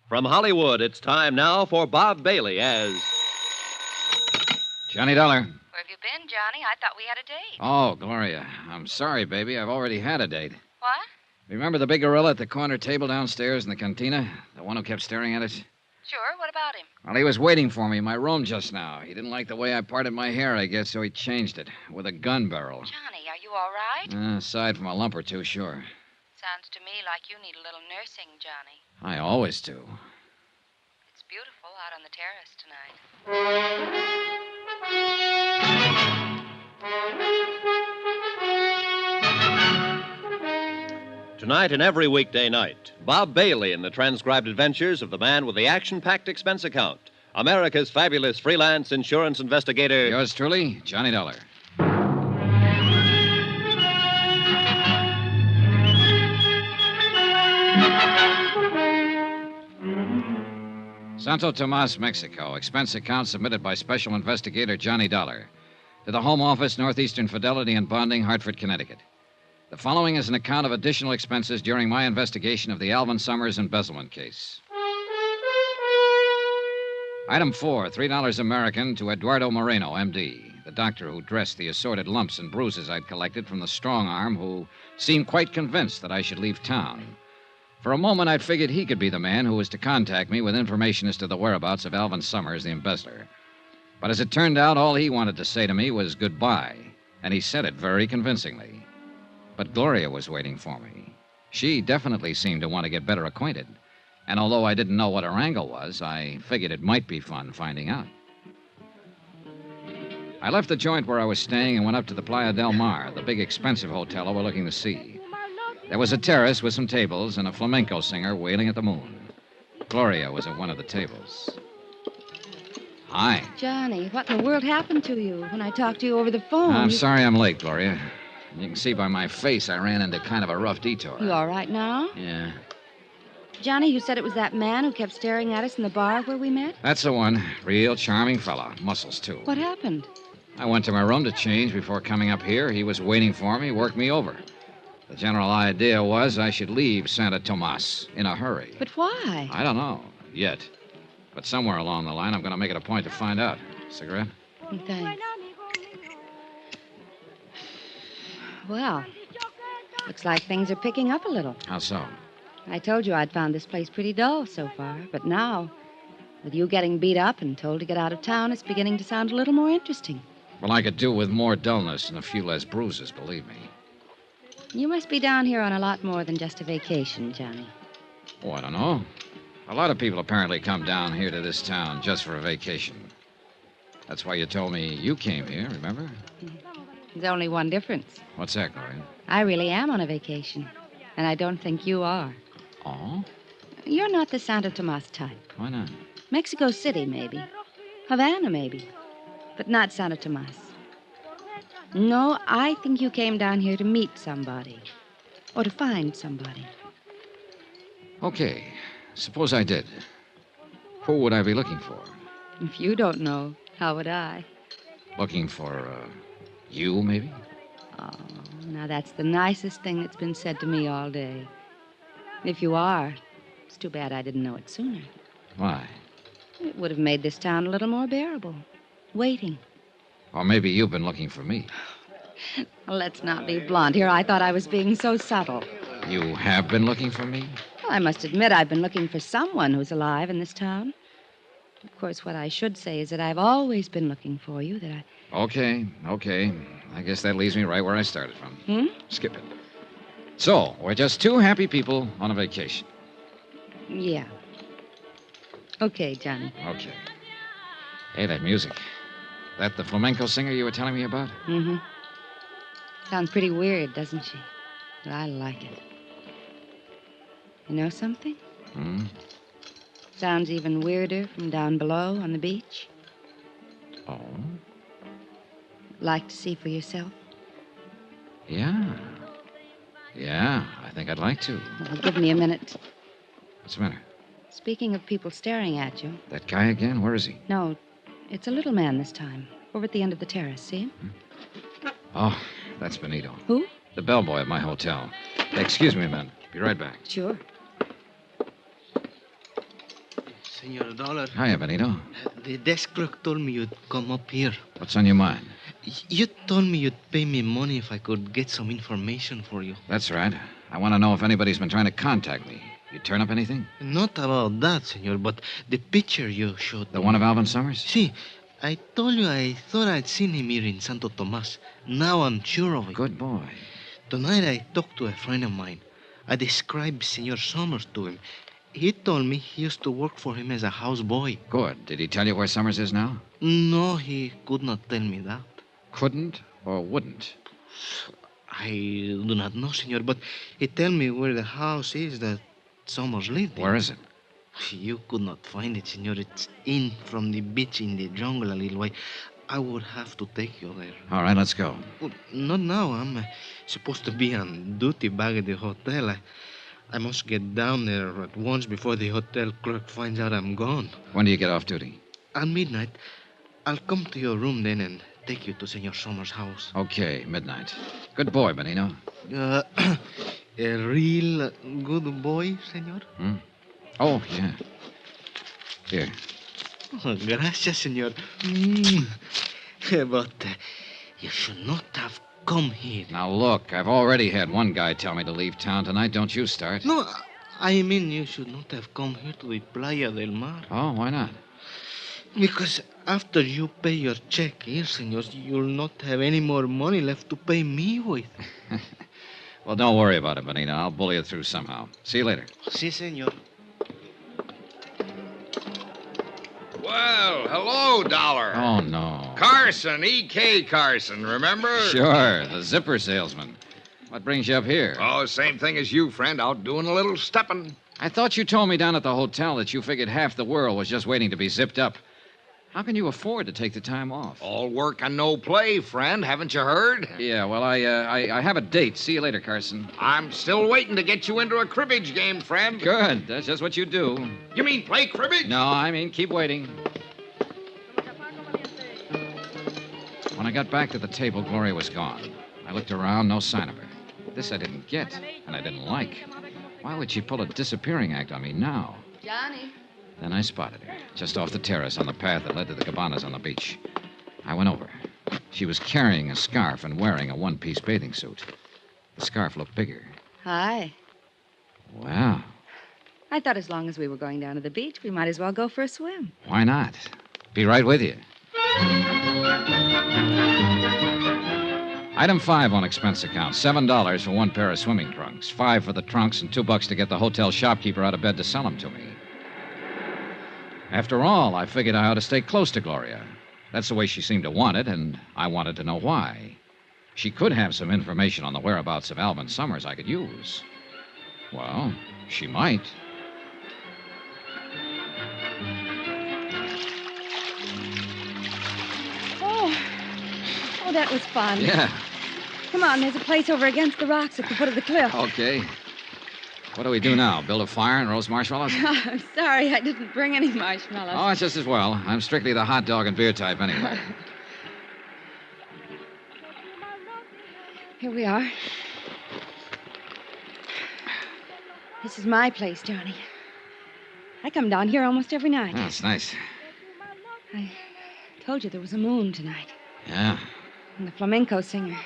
From Hollywood, it's time now for Bob Bailey as... Johnny Dollar. Where have you been, Johnny? I thought we had a date. Oh, Gloria. I'm sorry, baby. I've already had a date. What? Remember the big gorilla at the corner table downstairs in the cantina? The one who kept staring at us? Sure. What about him? Well, he was waiting for me in my room just now. He didn't like the way I parted my hair, I guess, so he changed it with a gun barrel. Johnny, are you all right? Aside from a lump or two, sure. Sounds to me like you need a little nursing, Johnny. I always do. It's beautiful out on the terrace tonight. Tonight and every weekday night, Bob Bailey in the transcribed adventures of the man with the action-packed expense account, America's fabulous freelance insurance investigator. Yours truly, Johnny Dollar. Santo Tomas, Mexico. Expense account submitted by Special Investigator Johnny Dollar. To the Home Office, Northeastern Fidelity and Bonding, Hartford, Connecticut. The following is an account of additional expenses during my investigation of the Alvin Summers embezzlement case. Item 4, $3 American to Eduardo Moreno, M.D., the doctor who dressed the assorted lumps and bruises I'd collected from the strong arm who seemed quite convinced that I should leave town. For a moment, I'd figured he could be the man who was to contact me with information as to the whereabouts of Alvin Summers, the embezzler. But as it turned out, all he wanted to say to me was goodbye, and he said it very convincingly. But Gloria was waiting for me. She definitely seemed to want to get better acquainted. And although I didn't know what her angle was, I figured it might be fun finding out. I left the joint where I was staying and went up to the Playa del Mar, the big expensive hotel overlooking the sea. There was a terrace with some tables and a flamenco singer wailing at the moon. Gloria was at one of the tables. Hi. Johnny, what in the world happened to you when I talked to you over the phone? I'm sorry I'm late, Gloria. You can see by my face I ran into kind of a rough detour. You all right now? Yeah. Johnny, you said it was that man who kept staring at us in the bar where we met? That's the one. Real charming fella. Muscles, too. What happened? I went to my room to change before coming up here. He was waiting for me, worked me over. The general idea was I should leave Santa Tomas in a hurry. But why? I don't know, yet. But somewhere along the line, I'm going to make it a point to find out. Cigarette? Thanks. Well, looks like things are picking up a little. How so? I told you I'd found this place pretty dull so far, but now, with you getting beat up and told to get out of town, it's beginning to sound a little more interesting. Well, I could do with more dullness and a few less bruises, believe me. You must be down here on a lot more than just a vacation, Johnny. Oh, I don't know. A lot of people apparently come down here to this town just for a vacation. That's why you told me you came here, remember? There's only one difference. What's that, Gloria? I really am on a vacation, and I don't think you are. Oh? You're not the Santo Tomas type. Why not? Mexico City, maybe. Havana, maybe. But not Santo Tomas. No, I think you came down here to meet somebody. Or to find somebody. Okay. Suppose I did. Who would I be looking for? If you don't know, how would I? Looking for, you, maybe? Oh, now that's the nicest thing that's been said to me all day. If you are, it's too bad I didn't know it sooner. Why? It would have made this town a little more bearable. Waiting. Or maybe you've been looking for me. Well, let's not be blunt here. I thought I was being so subtle. You have been looking for me? Well, I must admit I've been looking for someone who's alive in this town. Of course, what I should say is that I've always been looking for you, that I... Okay. I guess that leaves me right where I started from. Skip it. So, we're just two happy people on a vacation. Yeah. Okay, Johnny. Okay. Hey, that music. That the flamenco singer you were telling me about? Mm-hmm. Sounds pretty weird, doesn't she? But I like it. You know something? Hmm? Sounds even weirder from down below on the beach. Oh? Like to see for yourself? Yeah. Yeah, I think I'd like to. Well, give me a minute. What's the matter? Speaking of people staring at you. That guy again? Where is he? No, it's a little man this time. Over at the end of the terrace, see him? Oh, that's Benito. Who? The bellboy at my hotel. Excuse me a minute. Be right back. Sure. Senor Dollar. Hiya, Benito. The desk clerk told me you'd come up here. What's on your mind? You told me you'd pay me money if I could get some information for you. That's right. I want to know if anybody's been trying to contact me. You turn up anything? Not about that, senor, but the picture you showed The me. one of Alvin Summers? See, I told you I thought I'd seen him here in Santo Tomas. Now I'm sure of it. Good boy. Tonight I talked to a friend of mine. I described Senor Summers to him. He told me he used to work for him as a houseboy. Good. Did he tell you where Summers is now? No, he could not tell me that. Couldn't or wouldn't? I do not know, senor, but he told me where the house is that Summers lived in. Where is it? You could not find it, senor. It's in from the beach in the jungle a little way. I would have to take you there. All right, let's go. Well, not now. I'm supposed to be on duty back at the hotel. I must get down there at once before the hotel clerk finds out I'm gone. When do you get off duty? At midnight. I'll come to your room then and take you to Senor Somers' house. Okay, midnight. Good boy, Benito. A real good boy, senor? Hmm? Oh, yeah. Here. Oh, gracias, senor. But you should not have come here. Now, look, I've already had one guy tell me to leave town tonight. Don't you start. No, I mean you should not have come here to the Playa del Mar. Oh, why not? Because after you pay your check here, senor, you'll not have any more money left to pay me with. Well, don't worry about it, Benito. I'll bully it through somehow. See you later. Si, senor. Well, hello, Dollar. Oh, no. Carson, E.K. Carson, remember? Sure, the zipper salesman. What brings you up here? Oh, same thing as you, friend. Out doing a little stepping. I thought you told me down at the hotel that you figured half the world was just waiting to be zipped up. How can you afford to take the time off? All work and no play, friend. Haven't you heard? Yeah, well, I have a date. See you later, Carson. I'm still waiting to get you into a cribbage game, friend. Good. That's just what you do. You mean play cribbage? No, I mean keep waiting. When I got back to the table, Gloria was gone. I looked around, no sign of her. This I didn't get, and I didn't like. Why would she pull a disappearing act on me now? Johnny. Then I spotted her, just off the terrace on the path that led to the cabanas on the beach. I went over. She was carrying a scarf and wearing a one-piece bathing suit. The scarf looked bigger. Hi. Wow. I thought as long as we were going down to the beach, we might as well go for a swim. Why not? Be right with you. Item 5 on expense account. $7 for one pair of swimming trunks. $5 for the trunks and $2 to get the hotel shopkeeper out of bed to sell them to me. After all, I figured I ought to stay close to Gloria. That's the way she seemed to want it, and I wanted to know why. She could have some information on the whereabouts of Alvin Summers I could use. Well, she might. Oh, that was fun. Yeah. Come on, there's a place over against the rocks at the foot of the cliff. Okay. What do we do now? Build a fire and roast marshmallows? I'm sorry, I didn't bring any marshmallows. Oh, it's just as well. I'm strictly the hot dog and beer type anyway. Here we are. This is my place, Johnny. I come down here almost every night. Oh, it's nice. I told you there was a moon tonight. Yeah. And the flamenco singer.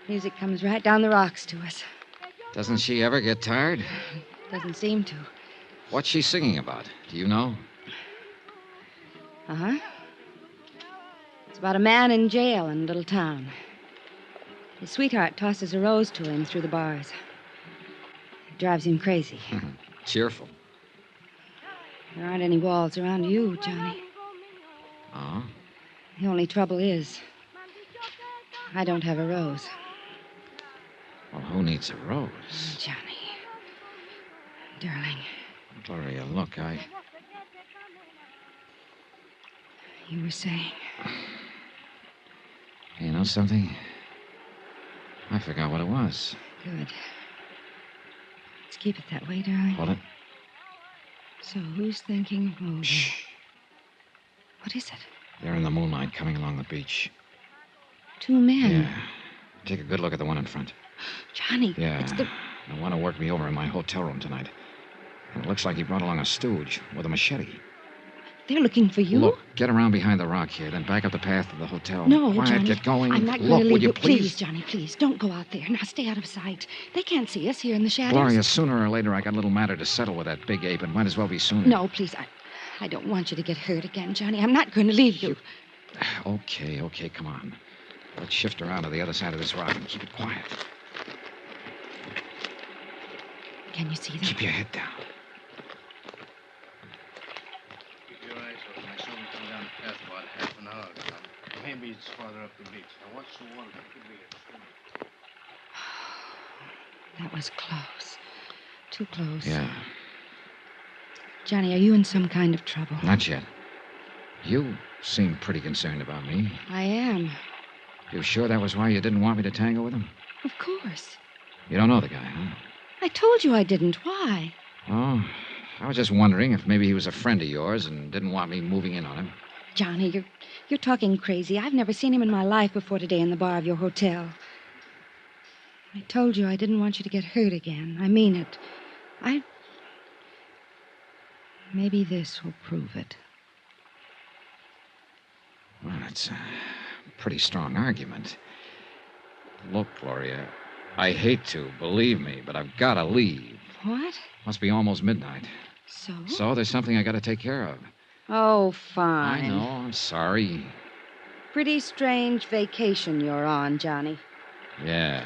Music comes right down the rocks to us. Doesn't she ever get tired? Doesn't seem to. What's she singing about? Do you know? Uh-huh. It's about a man in jail in a little town. His sweetheart tosses a rose to him through the bars. It drives him crazy. Cheerful. There aren't any walls around you, Johnny. Oh? The only trouble is, I don't have a rose. Well, who needs a rose? Johnny. Darling. Gloria, look, You were saying. You know something? I forgot what it was. Good. Let's keep it that way, darling. Hold it. So, who's thinking of moving? Shh. What is it? They're in the moonlight coming along the beach. 2 men. Yeah. Take a good look at the one in front. Johnny, Yeah. it's the... They want to work me over in my hotel room tonight. And it looks like he brought along a stooge with a machete. They're looking for you? Look, get around behind the rock here, then back up the path to the hotel. No, Quiet, Johnny. get going. I'm not going Look, to leave would you you. please? Johnny, please. Don't go out there. Now, stay out of sight. They can't see us here in the shadows. Gloria, sooner or later, I got a little matter to settle with that big ape. It might as well be sooner. No, please. I don't want you to get hurt again, Johnny. I'm not going to leave you. Okay, come on. Let's shift around to the other side of this rock and keep it quiet. Can you see them? Keep your head down. Keep your eyes open. I saw him come down the path about half an hour ago. Maybe it's farther up the beach. Now, watch the water. It could be a swim. That was close. Too close. Yeah, Johnny, are you in some kind of trouble? not yet. You seem pretty concerned about me. I am. You sure that was why you didn't want me to tango with him? Of course. You don't know the guy, huh? I told you I didn't. Why? Oh, I was just wondering if maybe he was a friend of yours and didn't want me moving in on him. Johnny, you're talking crazy. I've never seen him in my life before today in the bar of your hotel. I told you I didn't want you to get hurt again. I mean it. Maybe this will prove it. Well, that's a pretty strong argument. Look, Gloria, I hate to, believe me, but I've got to leave. What? Must be almost midnight. So? So there's something I got to take care of. Oh, fine. I know, I'm sorry. Pretty strange vacation you're on, Johnny. Yeah.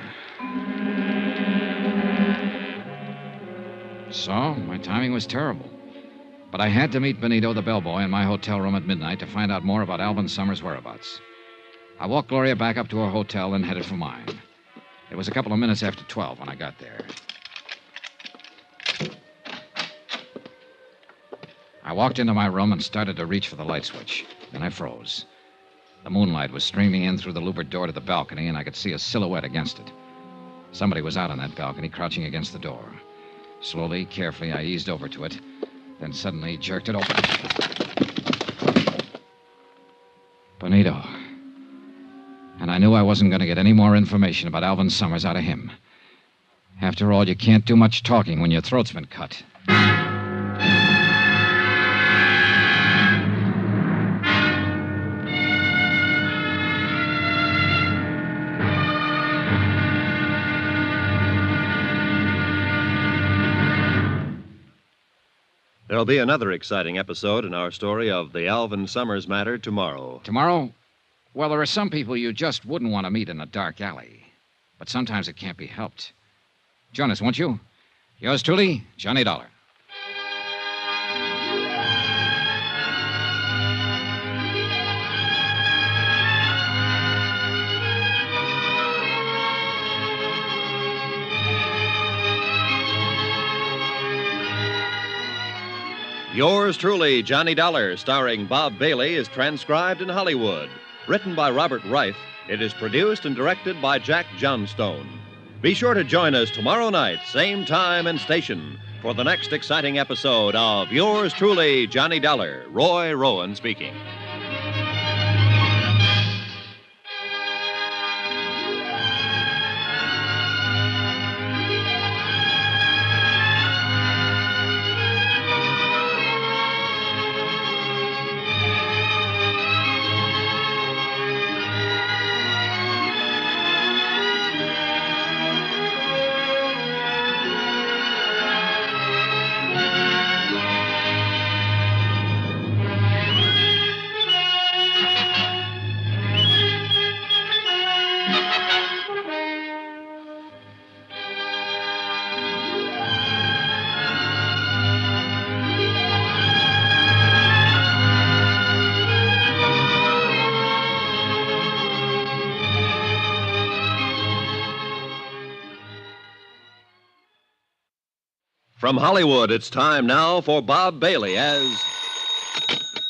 So, my timing was terrible. But I had to meet Benito, the bellboy, in my hotel room at midnight to find out more about Alvin Summers' whereabouts. I walked Gloria back up to her hotel and headed for mine. It was a couple of minutes after 12 when I got there. I walked into my room and started to reach for the light switch. Then I froze. The moonlight was streaming in through the louvered door to the balcony, and I could see a silhouette against it. Somebody was out on that balcony, crouching against the door. Slowly, carefully, I eased over to it, then suddenly jerked it open. Benito. And I knew I wasn't going to get any more information about Alvin Summers out of him. After all, you can't do much talking when your throat's been cut. There'll be another exciting episode in our story of the Alvin Summers matter tomorrow. Tomorrow? Well, there are some people you just wouldn't want to meet in a dark alley. But sometimes it can't be helped. Join us, won't you? Yours truly, Johnny Dollar. Yours truly, Johnny Dollar, starring Bob Bailey, is transcribed in Hollywood. Written by Robert Reif, it is produced and directed by Jack Johnstone. Be sure to join us tomorrow night, same time and station, for the next exciting episode of Yours truly, Johnny Dollar. Roy Rowan speaking. From Hollywood, it's time now for Bob Bailey as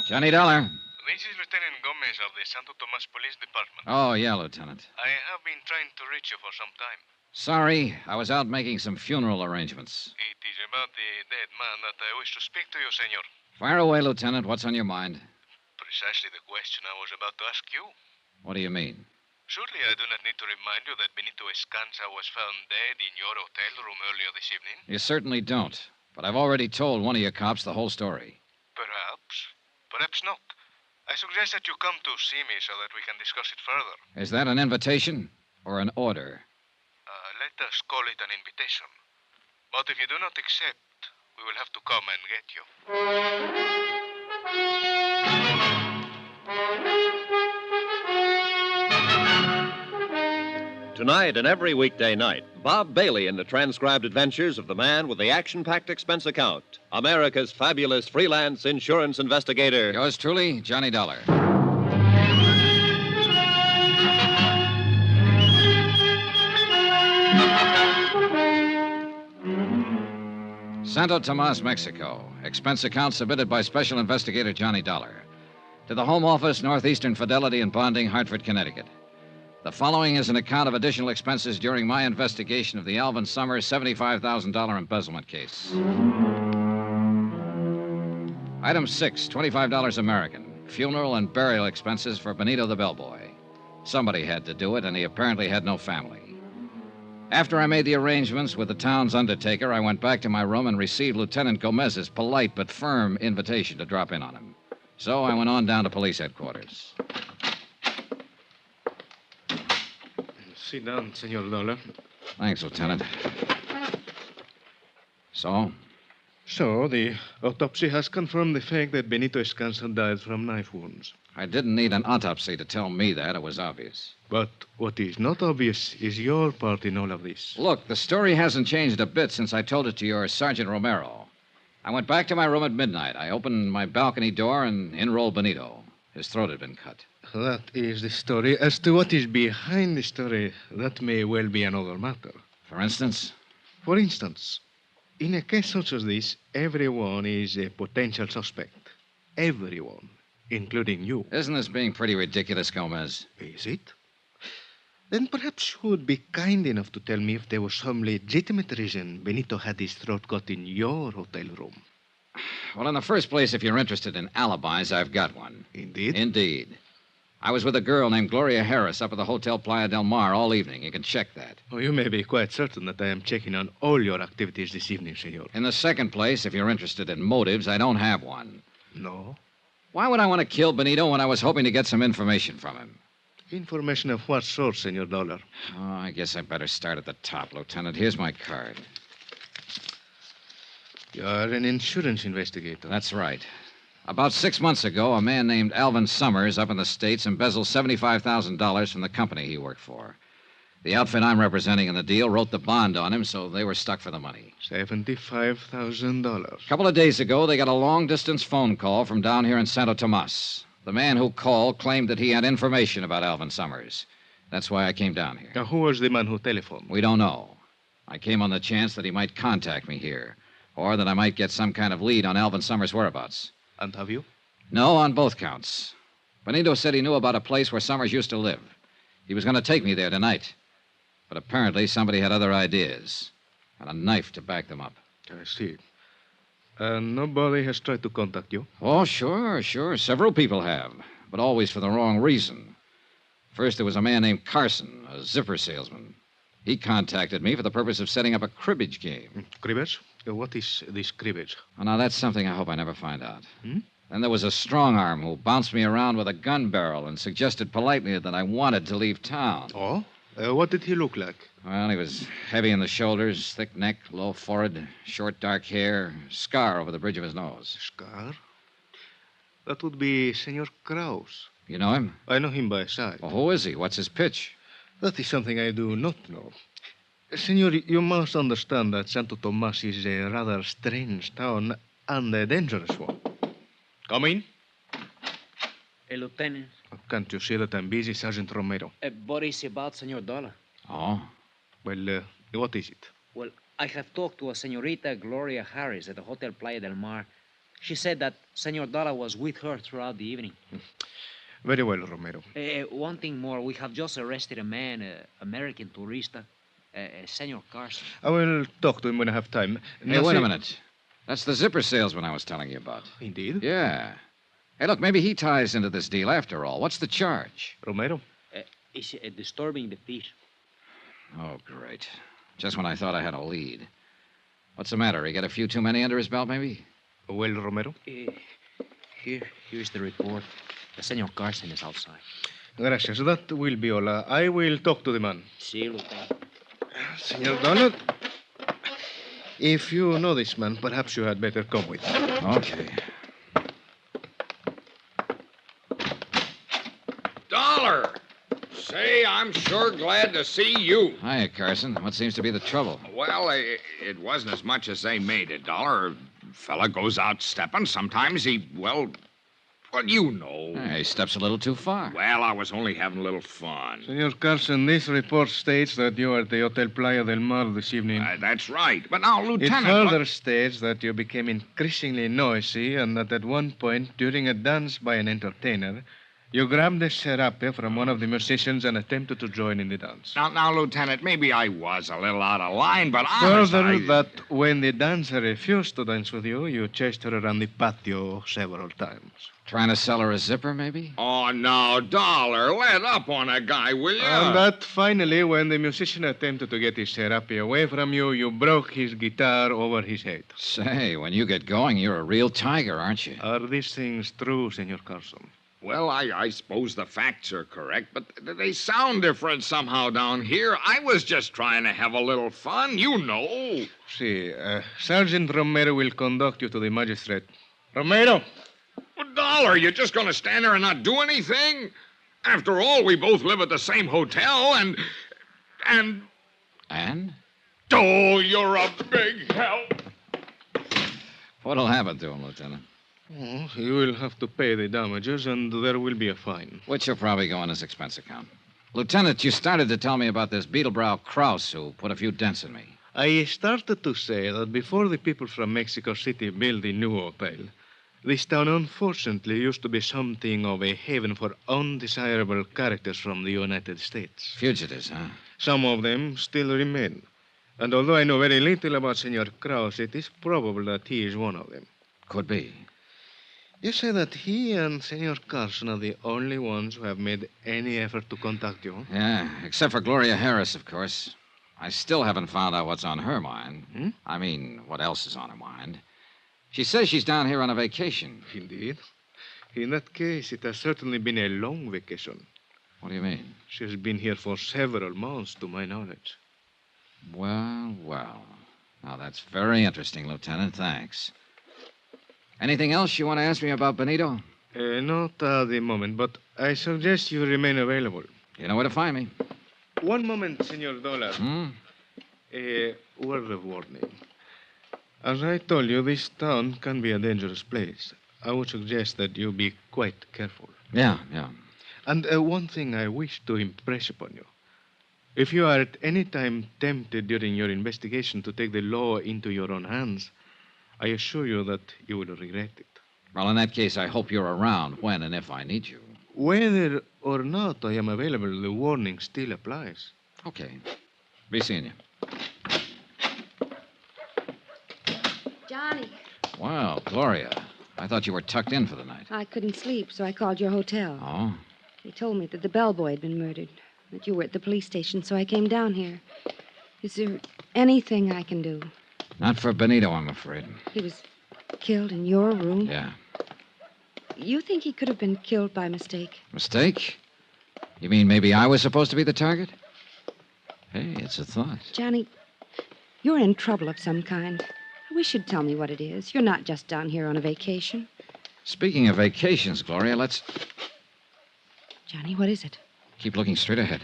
Johnny Dollar. This is Lieutenant Gomez of the Santo Tomas Police Department. Oh, yeah, Lieutenant. I have been trying to reach you for some time. Sorry, I was out making some funeral arrangements. It is about the dead man that I wish to speak to you, senor. Fire away, Lieutenant. What's on your mind? Precisely the question I was about to ask you. What do you mean? Surely I do not need to remind you that Benito Escanza was found dead in your hotel room earlier this evening. You certainly don't. But I've already told one of your cops the whole story. Perhaps. Perhaps not. I suggest that you come to see me so that we can discuss it further. Is that an invitation or an order? Let us call it an invitation. But if you do not accept, we will have to come and get you. Tonight and every weekday night, Bob Bailey in the transcribed adventures of the man with the action-packed expense account, America's fabulous freelance insurance investigator. Yours truly, Johnny Dollar. Santo Tomas, Mexico. Expense account submitted by Special Investigator Johnny Dollar. To the Home Office, Northeastern Fidelity and Bonding, Hartford, Connecticut. The following is an account of additional expenses during my investigation of the Alvin Summers $75,000 embezzlement case. Item 6, $25 American. Funeral and burial expenses for Benito the bellboy. Somebody had to do it, and he apparently had no family. After I made the arrangements with the town's undertaker, I went back to my room and received Lieutenant Gomez's polite but firm invitation to drop in on him. So I went on down to police headquarters. Sit down, Senor Dollar. Thanks, Lieutenant. So? So, the autopsy has confirmed the fact that Benito Escanza died from knife wounds. I didn't need an autopsy to tell me that. It was obvious. But what is not obvious is your part in all of this. Look, the story hasn't changed a bit since I told it to your Sergeant Romero. I went back to my room at midnight. I opened my balcony door and in rolled Benito. His throat had been cut. That is the story. As to what is behind the story, that may well be another matter. For instance? For instance, in a case such as this, everyone is a potential suspect. Everyone, including you. Isn't this being pretty ridiculous, Gomez? Is it? Then perhaps you would be kind enough to tell me if there was some legitimate reason Benito had his throat cut in your hotel room. Well, in the first place, if you're interested in alibis, I've got one. Indeed? Indeed. I was with a girl named Gloria Harris up at the Hotel Playa del Mar all evening. You can check that. Oh, you may be quite certain that I am checking on all your activities this evening, senor. In the second place, if you're interested in motives, I don't have one. No? Why would I want to kill Benito when I was hoping to get some information from him? Information of what sort, Senor Dollar? Oh, I guess I better start at the top, Lieutenant. Here's my card. You're an insurance investigator. That's right. About 6 months ago, a man named Alvin Summers up in the States embezzled $75,000 from the company he worked for. The outfit I'm representing in the deal wrote the bond on him, so they were stuck for the money. $75,000. A couple of days ago, they got a long-distance phone call from down here in Santo Tomas. The man who called claimed that he had information about Alvin Summers. That's why I came down here. Now, who was the man who telephoned? We don't know. I came on the chance that he might contact me here, or that I might get some kind of lead on Alvin Summers' whereabouts. And have you? No, on both counts. Benito said he knew about a place where Summers used to live. He was going to take me there tonight. But apparently somebody had other ideas, and a knife to back them up. I see. And nobody has tried to contact you? Oh, sure. Several people have, but always for the wrong reason. First, there was a man named Carson, a zipper salesman. He contacted me for the purpose of setting up a cribbage game. Cribbage? What is this cribbage? Oh, now, that's something I hope I never find out. Hmm? Then there was a strong arm who bounced me around with a gun barrel and suggested politely that I wanted to leave town. Oh? What did he look like? Well, he was heavy in the shoulders, thick neck, low forehead, short dark hair, scar over the bridge of his nose. Scar? That would be Senor Kraus. You know him? I know him by sight. Well, who is he? What's his pitch? That is something I do not know. Senor, you must understand that Santo Tomas is a rather strange town and a dangerous one. Come in. Hey, Lieutenant. Can't you see that I'm busy, Sergeant Romero? What is about Senor Dollar? Oh? Well, what is it? Well, I have talked to a Senorita Gloria Harris at the Hotel Playa del Mar. She said that Senor Dollar was with her throughout the evening. Very well, Romero. One thing more. We have just arrested a man, American tourista, Senor Carson. I will talk to him when I have time. Hey, wait a minute. That's the zipper salesman I was telling you about. Indeed? Yeah. Hey, look, maybe he ties into this deal after all. What's the charge? Romero? It's disturbing the peace. Oh, great. Just when I thought I had a lead. What's the matter? He got a few too many under his belt, maybe? Well, Romero? Here's the report. The Senor Carson is outside. Gracias. That will be all. I will talk to the man. See, Lieutenant. Senor Dollar, if you know this man, perhaps you had better come with me. Okay. Dollar! Say, I'm sure glad to see you. Hiya, Carson. What seems to be the trouble? Well, it wasn't as much as they made it, Dollar. Fella goes out stepping. Sometimes he, well, you know. He steps a little too far. Well, I was only having a little fun. Senor Carson, this report states that you are at the Hotel Playa del Mar this evening. That's right. But now, Lieutenant... It further states that you became increasingly noisy and that at one point, during a dance by an entertainer, You grabbed the serape from one of the musicians and attempted to join in the dance. Now, Lieutenant, maybe I was a little out of line, but honest, Further, that when the dancer refused to dance with you, you chased her around the patio several times. Trying to sell her a zipper, maybe? Oh, no, Dollar, let up on a guy, will you? And that finally, when the musician attempted to get his serape away from you, you broke his guitar over his head. Say, when you get going, you're a real tiger, aren't you? Are these things true, Senor Carson? Well, I suppose the facts are correct, but they sound different somehow down here. I was just trying to have a little fun, you know. See, Sergeant Romero will conduct you to the magistrate. Romero! Well, Dollar, you're just going to stand there and not do anything? After all, we both live at the same hotel, and... And? Oh, you're a big help. What'll happen to him, Lieutenant? Oh, you will have to pay the damages, and there will be a fine. Which will probably go on his expense account. Lieutenant, you started to tell me about this Beetlebrow Krause who put a few dents in me. I started to say that before the people from Mexico City built the new hotel, this town unfortunately used to be something of a haven for undesirable characters from the United States. Fugitives, huh? Some of them still remain. And although I know very little about Senor Krause, it is probable that he is one of them. Could be. You say that he and Senor Carson are the only ones who have made any effort to contact you? Yeah, except for Gloria Harris, of course. I still haven't found out what's on her mind. I mean, what else is on her mind. She says she's down here on a vacation. Indeed. In that case, it has certainly been a long vacation. What do you mean? She has been here for several months, to my knowledge. Well, well. Now, that's very interesting, Lieutenant. Thanks. Anything else you want to ask me about Benito? Not at the moment, but I suggest you remain available. You know where to find me. One moment, Senor Dollar. A word of warning. As I told you, this town can be a dangerous place. I would suggest that you be quite careful. Yeah. And one thing I wish to impress upon you. If you are at any time tempted during your investigation to take the law into your own hands, I assure you that you will regret it. Well, in that case, I hope you're around when and if I need you. Whether or not I am available, the warning still applies. Okay. Be seeing you. Johnny, Wow, Gloria. I thought you were tucked in for the night. I couldn't sleep, so I called your hotel. Oh? They told me that the bellboy had been murdered, that you were at the police station, so I came down here. Is there anything I can do? Not for Benito, I'm afraid. He was killed in your room? Yeah. You think he could have been killed by mistake? Mistake? You mean maybe I was supposed to be the target? Hey, it's a thought. Johnny, you're in trouble of some kind. I wish you'd tell me what it is. You're not just down here on a vacation. Speaking of vacations, Gloria, let's... Johnny, what is it? Keep looking straight ahead.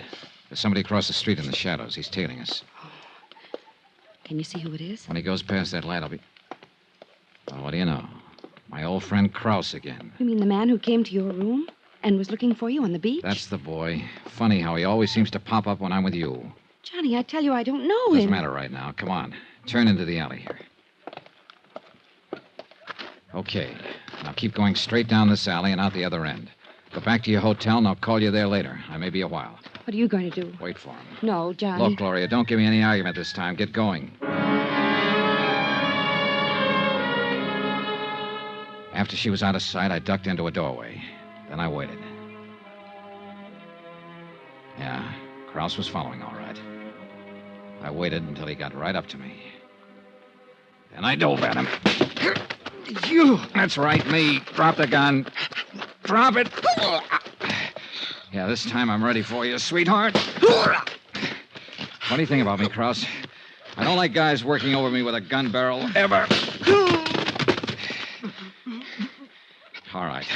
There's somebody across the street in the shadows. He's tailing us. Can you see who it is? When he goes past that light, I'll be... Well, what do you know? My old friend Krause again. You mean the man who came to your room and was looking for you on the beach? That's the boy. Funny how he always seems to pop up when I'm with you. Johnny, I tell you, I don't know him. Doesn't matter right now. Come on. Turn into the alley here. Okay. Now keep going straight down this alley and out the other end. Go back to your hotel, and I'll call you there later. I may be a while. What are you going to do? Wait for him. No, Johnny. Look, Gloria, don't give me any argument this time. Get going. After she was out of sight, I ducked into a doorway. Then I waited. Yeah, Krause was following all right. I waited until he got right up to me. Then I dove at him. You! That's right, me. Drop the gun. Drop it. Yeah, this time I'm ready for you, sweetheart. Funny thing about me, Krause. I don't like guys working over me with a gun barrel, ever. All right.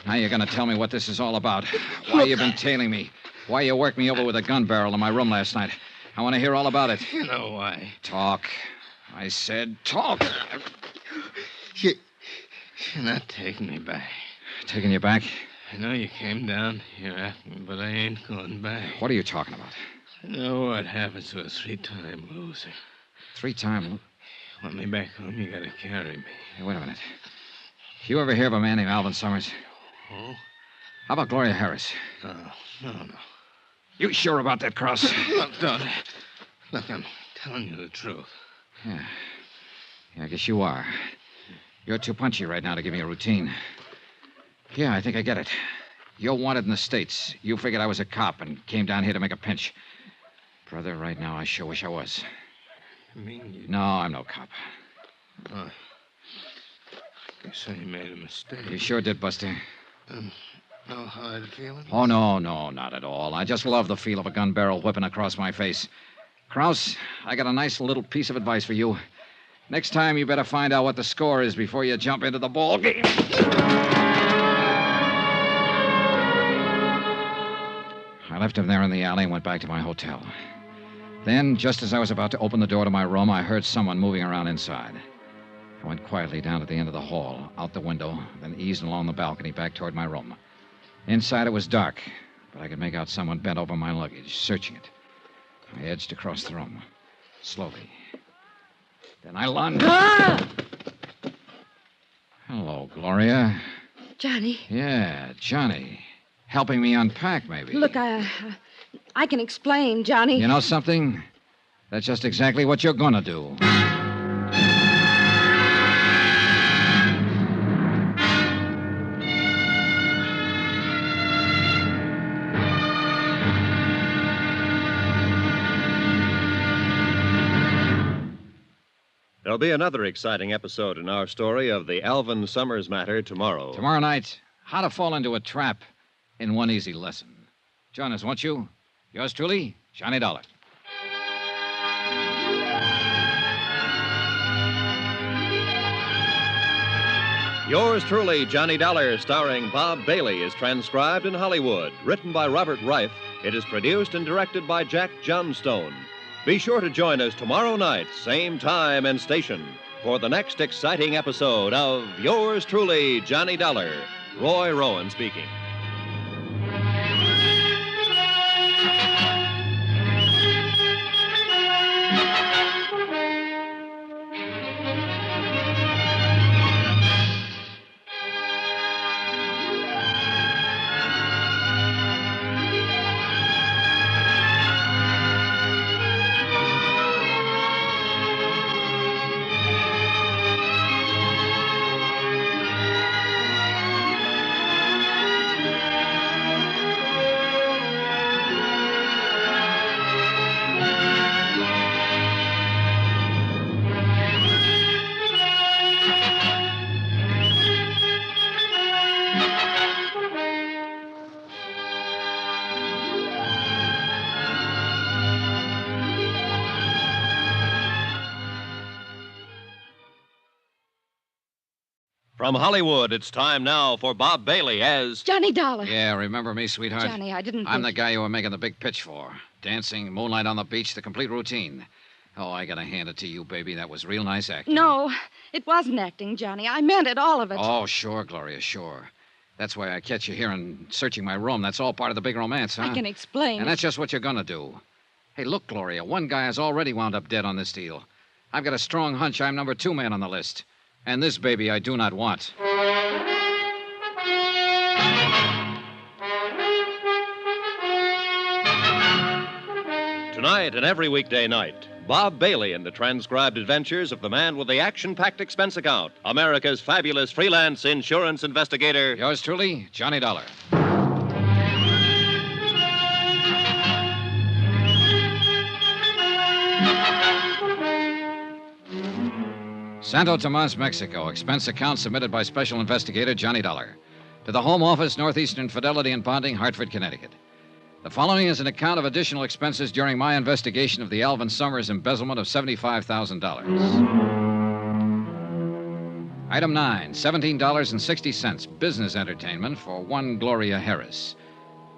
Now you're going to tell me what this is all about. Why you've been tailing me. Why you worked me over with a gun barrel in my room last night. I want to hear all about it. You know why. Talk. I said talk. You're not taking me back. Taking you back? I know you came down here after me, but I ain't going back. What are you talking about? I know what happens to a three-time loser. Three-time? Want me back home, you gotta carry me. Hey, wait a minute. You ever hear of a man named Alvin Summers? Oh? How about Gloria Harris? No. You sure about that, Krause? Look, Doc. Look, I'm telling you the truth. Yeah, I guess you are. You're too punchy right now to give me a routine. Yeah, I think I get it. You're wanted in the States. You figured I was a cop and came down here to make a pinch. Brother, right now I sure wish I was. You mean you... No, I'm no cop. I guess I made a mistake. You sure did, Buster. No hard feelings? Oh, no, not at all. I just love the feel of a gun barrel whipping across my face. Krause, I got a nice little piece of advice for you. Next time, you better find out what the score is before you jump into the ball game. I left him there in the alley and went back to my hotel. Then, just as I was about to open the door to my room, I heard someone moving around inside. I went quietly down to the end of the hall, out the window, then eased along the balcony back toward my room. Inside, it was dark, but I could make out someone bent over my luggage, searching it. I edged across the room, slowly. Then I lunged. Ah! Hello, Gloria. Johnny. Yeah, Johnny. Helping me unpack, maybe. Look, I can explain, Johnny. You know something? That's just exactly what you're gonna do. There'll be another exciting episode in our story of the Alvin Summers matter tomorrow. Tomorrow night, how to fall into a trap in one easy lesson. Join us, won't you? Yours truly, Johnny Dollar. Yours truly, Johnny Dollar, starring Bob Bailey, is transcribed in Hollywood. Written by Robert Reif, it is produced and directed by Jack Johnstone. Be sure to join us tomorrow night, same time and station, for the next exciting episode of Yours truly, Johnny Dollar. Roy Rowan speaking. From Hollywood, it's time now for Bob Bailey as Johnny Dollar. Yeah, remember me, sweetheart? Johnny, I didn't I'm think... the guy you were making the big pitch for. Dancing, moonlight on the beach, the complete routine. Oh, I gotta hand it to you, baby. That was real nice acting. No, it wasn't acting, Johnny. I meant it, all of it. Oh, sure, Gloria, sure. That's why I catch you here and searching my room. That's all part of the big romance, huh? I can explain. And that's just what you're gonna do. Hey, look, Gloria, one guy has already wound up dead on this deal. I've got a strong hunch I'm number 2 man on the list. And this baby I do not want. Tonight and every weekday night, Bob Bailey in the transcribed adventures of the man with the action-packed expense account, America's fabulous freelance insurance investigator. Yours truly, Johnny Dollar. Santo Tomas, Mexico. Expense account submitted by Special Investigator Johnny Dollar. To the Home Office, Northeastern Fidelity and Bonding, Hartford, Connecticut. The following is an account of additional expenses during my investigation of the Alvin Summers embezzlement of $75,000. Item 9, $17.60, business entertainment for one Gloria Harris.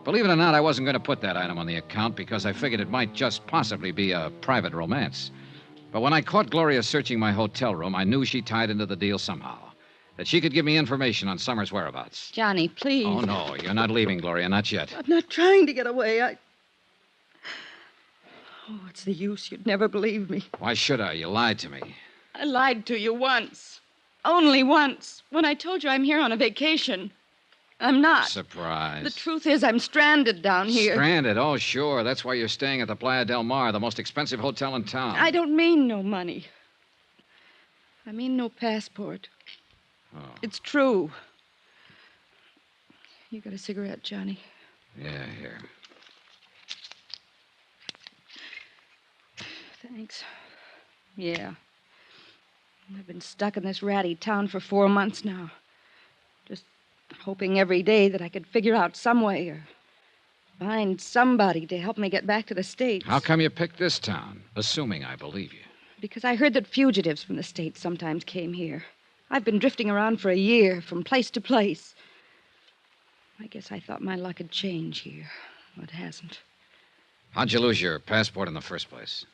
Believe it or not, I wasn't going to put that item on the account because I figured it might just possibly be a private romance. But when I caught Gloria searching my hotel room, I knew she tied into the deal somehow. That she could give me information on Summers' whereabouts. Johnny, please. Oh, no, you're not leaving, Gloria, not yet. I'm not trying to get away. Oh, what's the use? You'd never believe me. Why should I? You lied to me. I lied to you once. Only once. When I told you I'm here on a vacation. I'm not. Surprise. The truth is, I'm stranded down here. Stranded? Oh, sure. That's why you're staying at the Playa del Mar, the most expensive hotel in town. I don't mean no money. I mean no passport. Oh. It's true. You got a cigarette, Johnny? Yeah, here. Thanks. Yeah. I've been stuck in this ratty town for 4 months now. Just hoping every day that I could figure out some way or find somebody to help me get back to the States. How come you picked this town? Assuming I believe you. Because I heard that fugitives from the States sometimes came here. I've been drifting around for a year, from place to place. I guess I thought my luck had changed here. Well, it hasn't. How'd you lose your passport in the first place?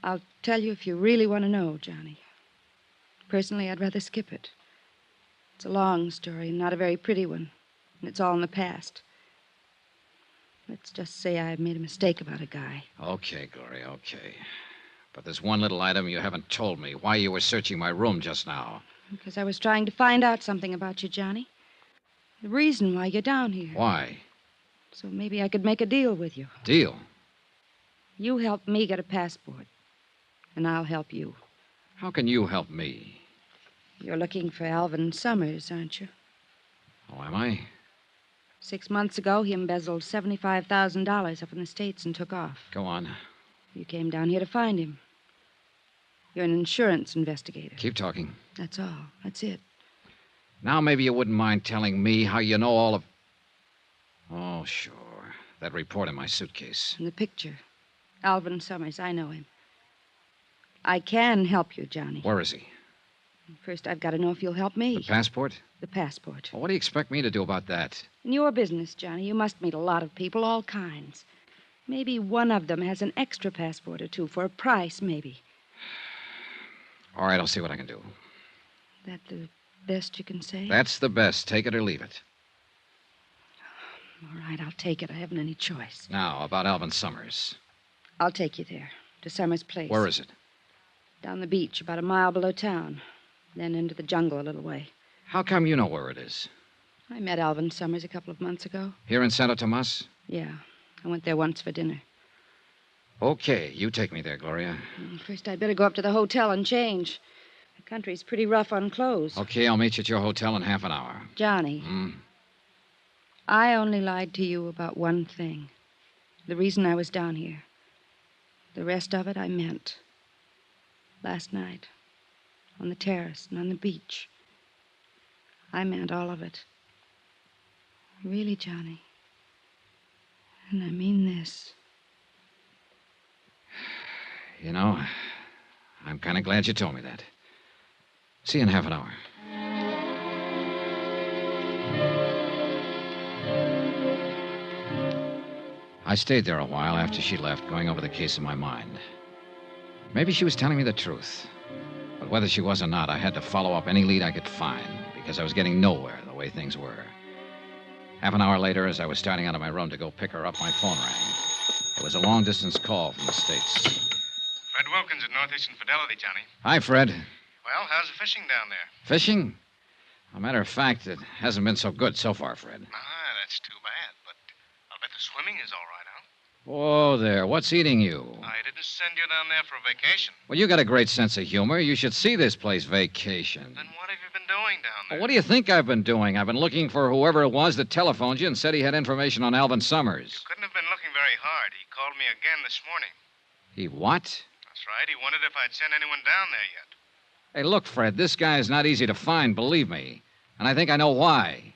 I'll tell you if you really want to know, Johnny. Personally, I'd rather skip it. It's a long story and not a very pretty one, and it's all in the past. Let's just say I made a mistake about a guy. Okay, Gloria, okay. But there's one little item you haven't told me. Why you were searching my room just now. Because I was trying to find out something about you, Johnny. The reason why you're down here. Why? So maybe I could make a deal with you. Deal? You help me get a passport, and I'll help you. How can you help me? You're looking for Alvin Summers, aren't you? Oh, am I? 6 months ago, he embezzled $75,000 up in the States and took off. Go on. You came down here to find him. You're an insurance investigator. Keep talking. That's all. That's it. Now maybe you wouldn't mind telling me how you know all of... Oh, sure. That report in my suitcase. And the picture. Alvin Summers, I know him. I can help you, Johnny. Where is he? First, I've got to know if you'll help me. The passport? The passport. Well, what do you expect me to do about that? In your business, Johnny, you must meet a lot of people, all kinds. Maybe one of them has an extra passport or two for a price, maybe. All right, I'll see what I can do. That the best you can say? That's the best. Take it or leave it. All right, I'll take it. I haven't any choice. Now, about Alvin Summers. I'll take you there, to Summers' place. Where is it? Down the beach, about a mile below town. Then into the jungle a little way. How come you know where it is? I met Alvin Summers a couple of months ago. Here in Santo Tomas? Yeah. I went there once for dinner. Okay, you take me there, Gloria. First, I'd better go up to the hotel and change. The country's pretty rough on clothes. Okay, I'll meet you at your hotel in half an hour. Johnny, I only lied to you about one thing. The reason I was down here. The rest of it I meant. Last night, on the terrace and on the beach. I meant all of it. Really, Johnny. And I mean this. You know, I'm kind of glad you told me that. See you in half an hour. I stayed there a while after she left, going over the case in my mind. Maybe she was telling me the truth. But whether she was or not, I had to follow up any lead I could find, because I was getting nowhere the way things were. Half an hour later, as I was starting out of my room to go pick her up, my phone rang. It was a long-distance call from the States. Fred Wilkins at Northeastern Fidelity, Johnny. Hi, Fred. Well, how's the fishing down there? Fishing? As a matter of fact, it hasn't been so good so far, Fred. Ah, that's too bad, but I'll bet the swimming is all right, huh? Whoa there, what's eating you? I didn't send you down there for a vacation. Well, you got a great sense of humor. You should see this place, Vacation. Then what have you been doing down there? Well, what do you think I've been doing? I've been looking for whoever it was that telephoned you and said he had information on Alvin Summers. You couldn't have been looking very hard. He called me again this morning. He what? That's right. He wondered if I'd sent anyone down there yet. Hey, look, Fred, this guy is not easy to find, believe me. And I think I know why.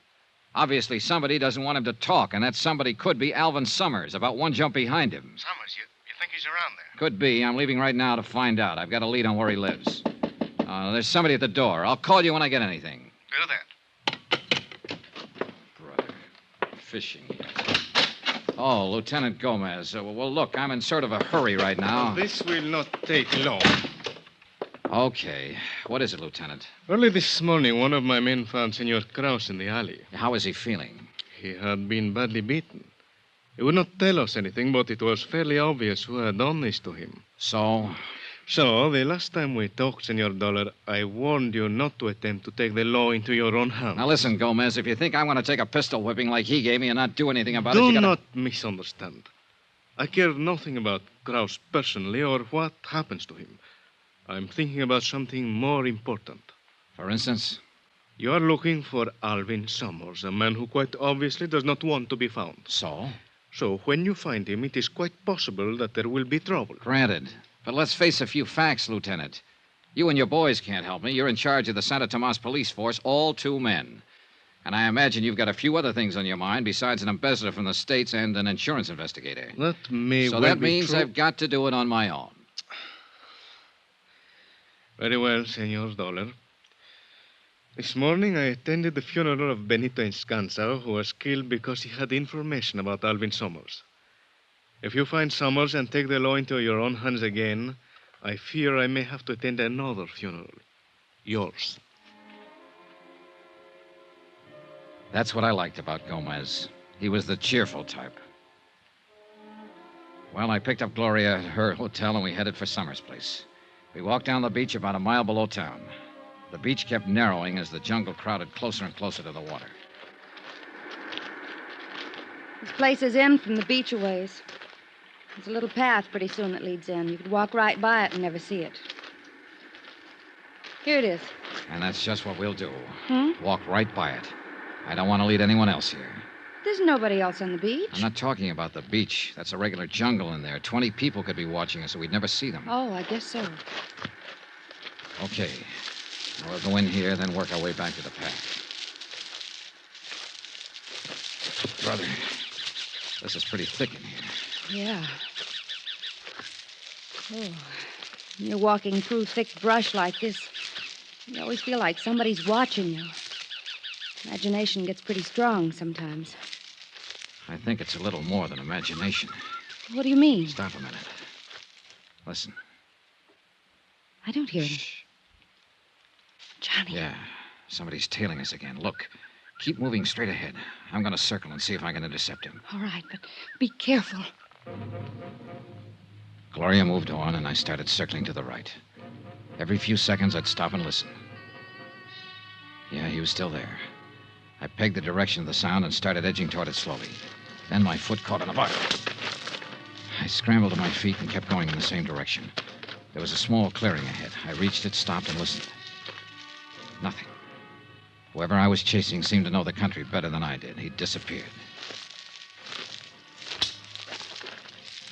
Obviously, somebody doesn't want him to talk, and that somebody could be Alvin Summers, about one jump behind him. Summers, you think he's around there? Could be. I'm leaving right now to find out. I've got a lead on where he lives. There's somebody at the door. I'll call you when I get anything. Do that. Brother. Fishing. Oh, Lieutenant Gomez. Well, look, I'm in sort of a hurry right now. This will not take long. Okay. What is it, Lieutenant? Early this morning, one of my men found Senor Krause in the alley. How is he feeling? He had been badly beaten. He would not tell us anything, but it was fairly obvious who had done this to him. So? So, the last time we talked, Senor Dollar, I warned you not to attempt to take the law into your own hands. Now listen, Gomez, if you think I want to take a pistol whipping like he gave me and not do anything about it, Do you gotta... not misunderstand. I care nothing about Krause personally or what happens to him. I'm thinking about something more important. For instance? You are looking for Alvin Summers, a man who quite obviously does not want to be found. So? So, when you find him, it is quite possible that there will be trouble. Granted. But let's face a few facts, Lieutenant. You and your boys can't help me. You're in charge of the Santa Tomas police force, all 2 men. And I imagine you've got a few other things on your mind besides an embezzler from the States and an insurance investigator. That may So well that be means true. I've got to do it on my own. Very well, Senor Dollar. This morning I attended the funeral of Benito Enscanza, who was killed because he had information about Alvin Summers. If you find Summers and take the law into your own hands again, I fear I may have to attend another funeral. Yours. That's what I liked about Gomez. He was the cheerful type. Well, I picked up Gloria at her hotel and we headed for Summers' place. We walked down the beach about a mile below town. The beach kept narrowing as the jungle crowded closer and closer to the water. This place is in from the beach a ways. There's a little path pretty soon that leads in. You could walk right by it and never see it. Here it is. And that's just what we'll do. Hmm? Walk right by it. I don't want to lead anyone else here. There's nobody else on the beach. I'm not talking about the beach. That's a regular jungle in there. 20 people could be watching us, so we'd never see them. Oh, I guess so. Okay. Now we'll go in here, then work our way back to the path. Brother, this is pretty thick in here. Yeah. Oh, when you're walking through thick brush like this, you always feel like somebody's watching you. Imagination gets pretty strong sometimes. I think it's a little more than imagination. What do you mean? Stop a minute. Listen. I don't hear him. Johnny. Yeah, somebody's tailing us again. Look, keep moving straight ahead. I'm going to circle and see if I can intercept him. All right, but be careful. Gloria moved on, and I started circling to the right. Every few seconds, I'd stop and listen. Yeah, he was still there. I pegged the direction of the sound and started edging toward it slowly. Then my foot caught on a bar. I scrambled to my feet and kept going in the same direction. There was a small clearing ahead. I reached it, stopped, and listened. Nothing. Whoever I was chasing seemed to know the country better than I did. He'd disappeared.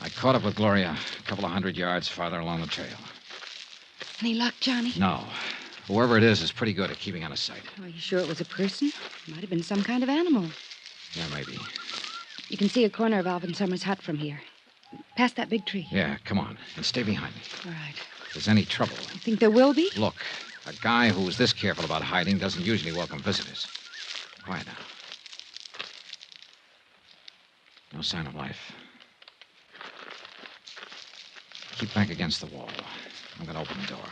I caught up with Gloria a couple of 100 yards farther along the trail. Any luck, Johnny? No. Whoever it is pretty good at keeping out of sight. Are you sure it was a person? Might have been some kind of animal. Yeah, maybe. You can see a corner of Alvin Summers' hut from here. Past that big tree. Yeah, come on. And stay behind me. All right. If there's any trouble. You think there will be? Look, a guy who's this careful about hiding doesn't usually welcome visitors. Quiet now. No sign of life. Keep back against the wall. I'm going to open the door.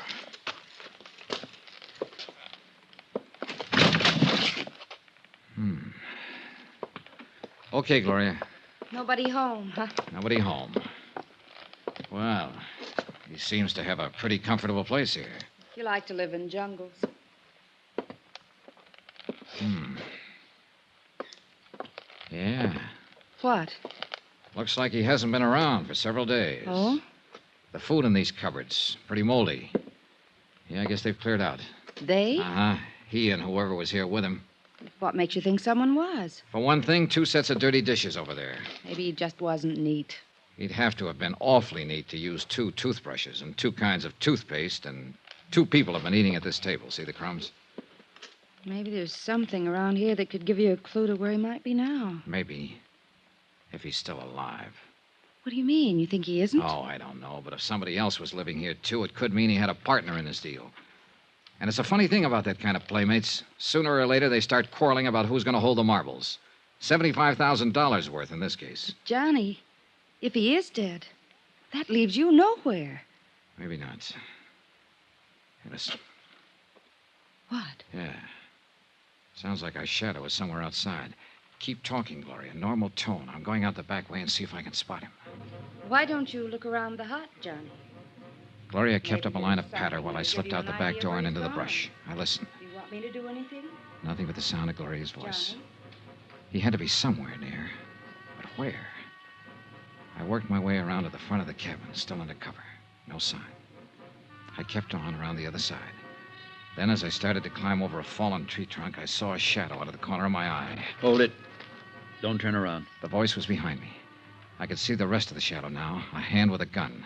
Okay, Gloria. Nobody home, huh? Nobody home. Well, he seems to have a pretty comfortable place here. You like to live in jungles. Yeah. What? Looks like he hasn't been around for several days. Oh? The food in these cupboards, pretty moldy. Yeah, I guess they've cleared out. They? Uh-huh. He and whoever was here with him. What makes you think someone was? For one thing, 2 sets of dirty dishes over there. Maybe he just wasn't neat. He'd have to have been awfully neat to use 2 toothbrushes and 2 kinds of toothpaste, and 2 people have been eating at this table. See the crumbs? Maybe there's something around here that could give you a clue to where he might be now. Maybe. If he's still alive. What do you mean? You think he isn't? Oh, I don't know. But if somebody else was living here, too, it could mean he had a partner in this deal. And it's a funny thing about that kind of playmates. Sooner or later, they start quarreling about who's going to hold the marbles. $75,000 worth in this case. Johnny, if he is dead, that leaves you nowhere. Maybe not. Hey, listen. What? Yeah. Sounds like our shadow is somewhere outside. Keep talking, Gloria. Normal tone. I'm going out the back way and see if I can spot him. Why don't you look around the hut, Johnny? Gloria kept up a line of patter while I slipped out the back door and into the brush. I listened. Do you want me to do anything? Nothing but the sound of Gloria's voice. Johnny? He had to be somewhere near. But where? I worked my way around to the front of the cabin, still under cover. No sign. I kept on around the other side. Then, as I started to climb over a fallen tree trunk, I saw a shadow out of the corner of my eye. Hold it. Don't turn around. The voice was behind me. I could see the rest of the shadow now, a hand with a gun.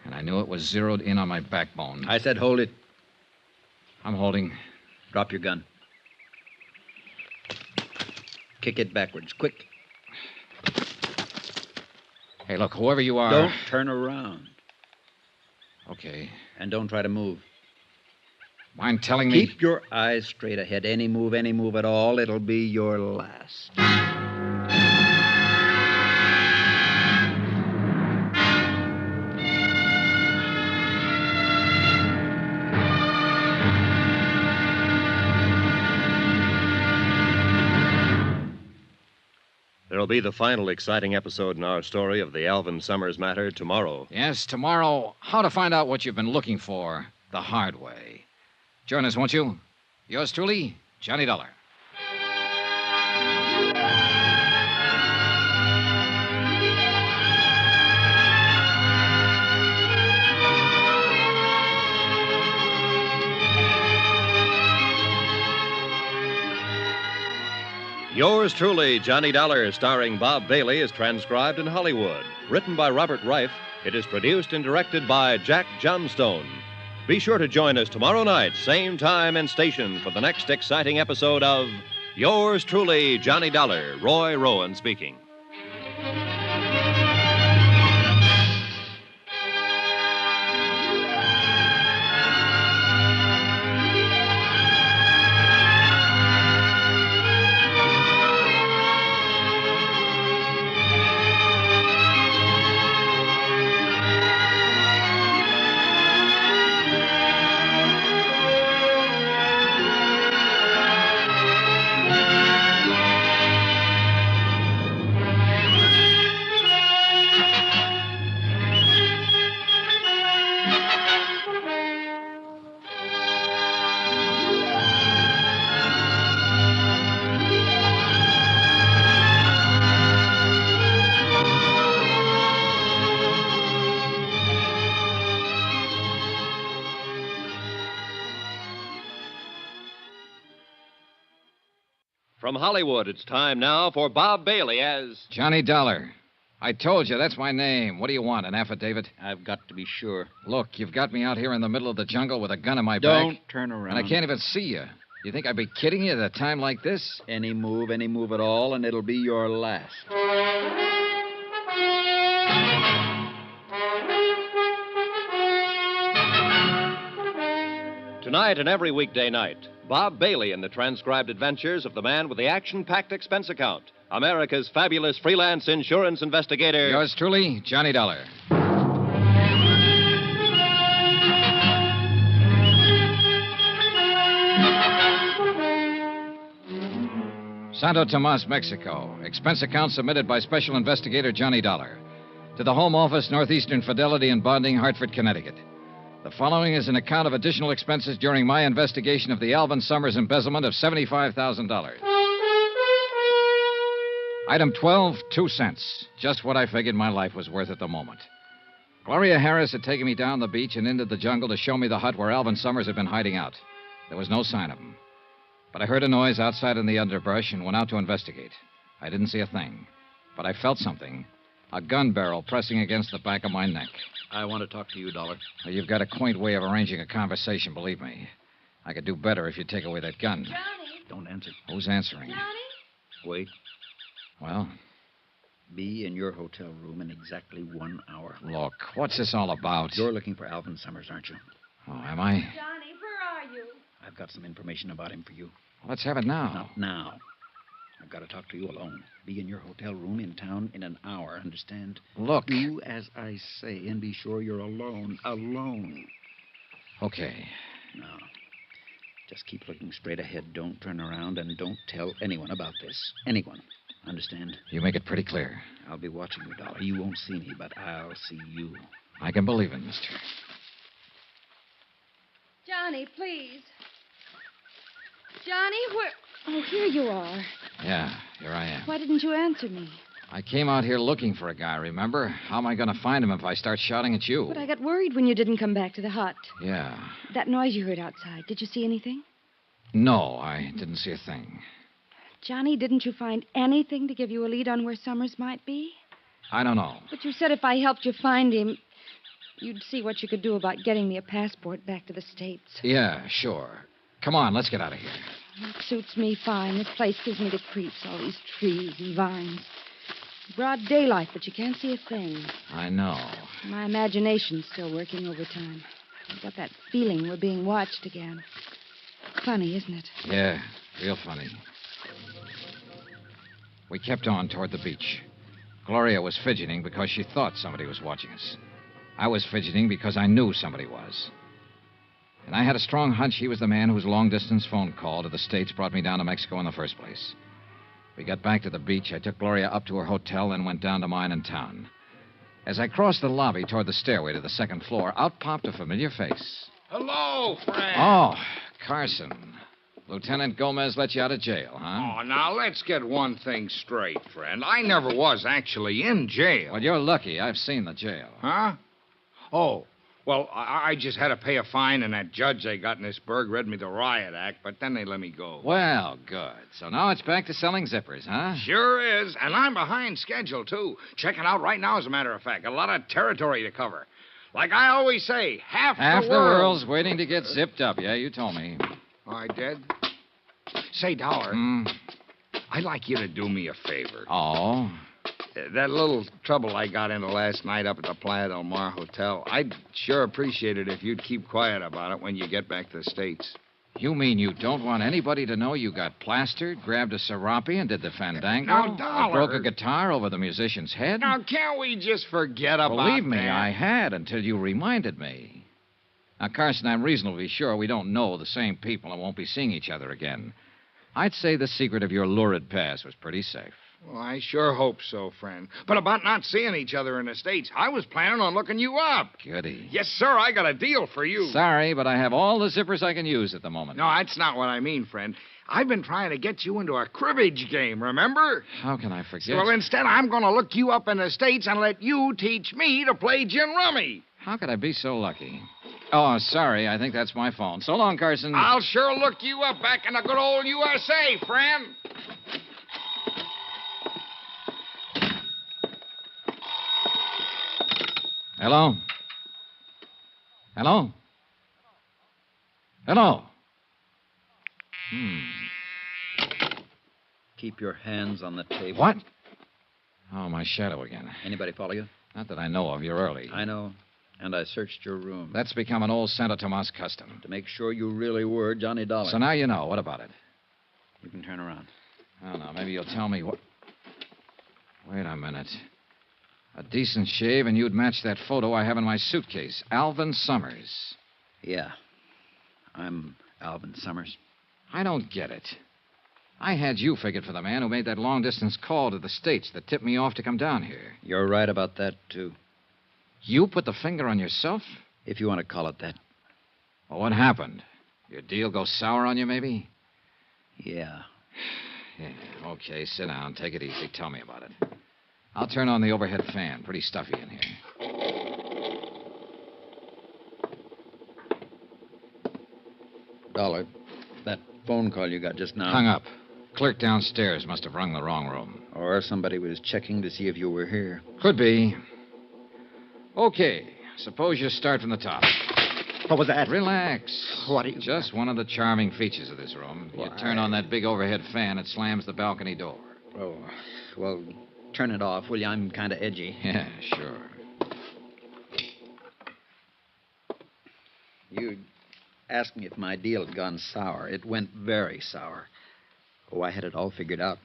And I knew it was zeroed in on my backbone. I said hold it. I'm holding. Drop your gun. Kick it backwards, quick. Hey, look, whoever you are... Don't turn around. Okay. And don't try to move. Mind telling me... Keep your eyes straight ahead. Any move at all, it'll be your last. There'll be the final exciting episode in our story of the Alvin Summers matter tomorrow. Yes, tomorrow. How to find out what you've been looking for the hard way. Join us, won't you? Yours truly, Johnny Dollar. Yours truly, Johnny Dollar, starring Bob Bailey, is transcribed in Hollywood. Written by Robert Reif, it is produced and directed by Jack Johnstone. Be sure to join us tomorrow night, same time and station, for the next exciting episode of Yours truly, Johnny Dollar. Roy Rowan speaking. From Hollywood, it's time now for Bob Bailey as... Johnny Dollar. I told you, that's my name. What do you want, an affidavit? I've got to be sure. Look, you've got me out here in the middle of the jungle with a gun in my back. Don't turn around. And I can't even see you. You think I'd be kidding you at a time like this? Any move at all, and it'll be your last. Tonight and every weekday night, Bob Bailey in the transcribed adventures of the man with the action-packed expense account, America's fabulous freelance insurance investigator... Yours truly, Johnny Dollar. Santo Tomas, Mexico. Expense account submitted by Special Investigator Johnny Dollar. To the Home Office, Northeastern Fidelity and Bonding, Hartford, Connecticut. The following is an account of additional expenses during my investigation of the Alvin Summers embezzlement of $75,000. Item 12, 2 cents. Just what I figured my life was worth at the moment. Gloria Harris had taken me down the beach and into the jungle to show me the hut where Alvin Summers had been hiding out. There was no sign of him. But I heard a noise outside in the underbrush and went out to investigate. I didn't see a thing, but I felt something. A gun barrel pressing against the back of my neck. I want to talk to you, Dollar. Well, you've got a quaint way of arranging a conversation, believe me. I could do better if you'd take away that gun. Johnny? Don't answer. Who's answering? Johnny? Wait. Well? Be in your hotel room in exactly 1 hour. Look, what's this all about? You're looking for Alvin Summers, aren't you? Oh, am I? Johnny, where are you? I've got some information about him for you. Well, let's have it now. Not now. I've got to talk to you alone. Be in your hotel room in town in an hour, understand? Look. Do as I say, and be sure you're alone. Alone. Okay. Now, just keep looking straight ahead. Don't turn around, and don't tell anyone about this. Anyone. Understand? You make it pretty clear. I'll be watching you, Dollar. You won't see me, but I'll see you. I can believe it, mister. Johnny, please. Johnny, where... Oh, here you are. Yeah, here I am. Why didn't you answer me? I came out here looking for a guy, remember? How am I going to find him if I start shouting at you? But I got worried when you didn't come back to the hut. Yeah. That noise you heard outside, did you see anything? No, I didn't see a thing. Johnny, didn't you find anything to give you a lead on where Summers might be? I don't know. But you said if I helped you find him, you'd see what you could do about getting me a passport back to the States. Yeah, sure. Come on, let's get out of here. That suits me fine. This place gives me the creeps, all these trees and vines. Broad daylight, but you can't see a thing. I know. My imagination's still working overtime. I've got that feeling we're being watched again. Funny, isn't it? Yeah, real funny. We kept on toward the beach. Gloria was fidgeting because she thought somebody was watching us. I was fidgeting because I knew somebody was. And I had a strong hunch he was the man whose long-distance phone call to the States brought me down to Mexico in the first place. We got back to the beach. I took Gloria up to her hotel, then went down to mine in town. As I crossed the lobby toward the stairway to the second floor, out popped a familiar face. Hello, Frank. Oh, Carson. Lieutenant Gomez let you out of jail, huh? Oh, now let's get one thing straight, friend. I never was actually in jail. Well, you're lucky. I've seen the jail. Huh? Oh, well, I just had to pay a fine, and that judge they got in this burg read me the riot act, but then they let me go. Well, good. So now it's back to selling zippers, huh? Sure is, and I'm behind schedule, too. Checking out right now, as a matter of fact. A lot of territory to cover. Like I always say, half the world's waiting to get zipped up. Yeah, you told me. I did? Say, Dollar, I'd like you to do me a favor. Oh? That little trouble I got into last night up at the Playa del Mar Hotel, I'd sure appreciate it if you'd keep quiet about it when you get back to the States. You mean you don't want anybody to know you got plastered, grabbed a serape, and did the fandango? Now, Dollar... Broke a guitar over the musician's head? Now, can't we just forget about Believe me, that? I had until you reminded me. Now, Carson, I'm reasonably sure we don't know the same people and won't be seeing each other again. I'd say the secret of your lurid past was pretty safe. Well, I sure hope so, friend. But about not seeing each other in the States, I was planning on looking you up. Goody. Yes, sir, I got a deal for you. Sorry, but I have all the zippers I can use at the moment. No, that's not what I mean, friend. I've been trying to get you into a cribbage game, remember? How can I forget? Well, instead, I'm going to look you up in the States and let you teach me to play gin rummy. How could I be so lucky? Oh, sorry. I think that's my phone. So long, Carson. I'll sure look you up back in the good old USA, friend. Hello? Hello? Hello? Keep your hands on the table. What? Oh, my shadow again. Anybody follow you? Not that I know of. You're early. I know. And I searched your room. That's become an old Santo Tomas custom. To make sure you really were Johnny Dollar. So now you know. What about it? You can turn around. I don't know. Maybe you'll tell me what... Wait a minute. A decent shave, and you'd match that photo I have in my suitcase. Alvin Summers. Yeah. I'm Alvin Summers. I don't get it. I had you figured for the man who made that long-distance call to the States that tipped me off to come down here. You're right about that, too. You put the finger on yourself? If you want to call it that. Well, what happened? Your deal go sour on you, maybe? Yeah. Yeah, okay, sit down. Take it easy. Tell me about it. I'll turn on the overhead fan. Pretty stuffy in here. Dollar, that phone call you got just now... Hung up. Clerk downstairs must have rung the wrong room. Or somebody was checking to see if you were here. Could be. Okay, suppose you start from the top. What was that? Relax. What are you... Just one of the charming features of this room. You turn on that big overhead fan, it slams the balcony door. Oh, well, turn it off, will you? I'm kind of edgy. Yeah, sure. You asked me if my deal had gone sour. It went very sour. Oh, I had it all figured out.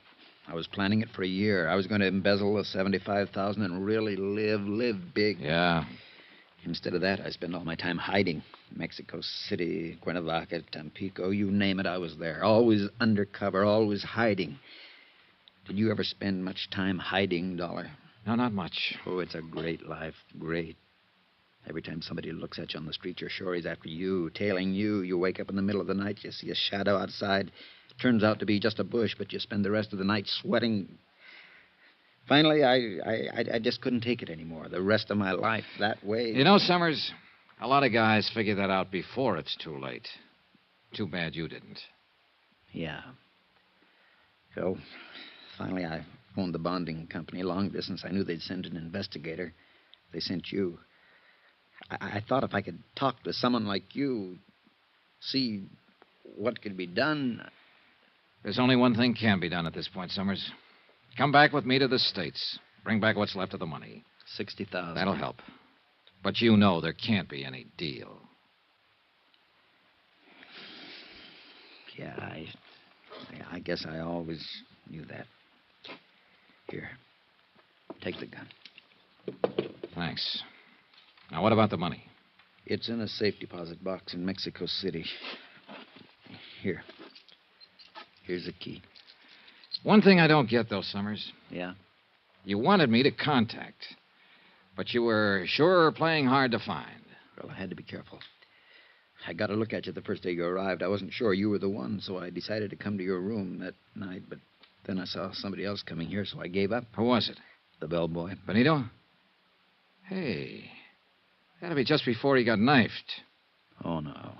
I was planning it for a year. I was going to embezzle the $75,000 and really live big. Yeah. Instead of that, I spent all my time hiding. Mexico City, Cuernavaca, Tampico, you name it, I was there. Always undercover, always hiding. Did you ever spend much time hiding, Dollar? No, not much. Oh, it's a great life. Great. Every time somebody looks at you on the street, you're sure he's after you, tailing you. You wake up in the middle of the night, you see a shadow outside. Turns out to be just a bush, but you spend the rest of the night sweating. Finally, I just couldn't take it anymore. The rest of my life that way. You know, Summers, a lot of guys figure that out before it's too late. Too bad you didn't. Yeah. So, finally, I phoned the bonding company, long distance. I knew they'd send an investigator. They sent you. I thought if I could talk to someone like you, see what could be done. There's only one thing can be done at this point, Summers. Come back with me to the States. Bring back what's left of the money. 60,000. That'll help. But you know there can't be any deal. Yeah, I guess I always knew that. Here, take the gun. Thanks. Now, what about the money? It's in a safe deposit box in Mexico City. Here. Here's the key. One thing I don't get, though, Summers. Yeah? You wanted me to contact, but you were sure playing hard to find. Well, I had to be careful. I got a look at you the first day you arrived. I wasn't sure you were the one, so I decided to come to your room that night, but then I saw somebody else coming here, so I gave up. Who was it? The bellboy. Benito? Hey, that'll be just before he got knifed. Oh, no.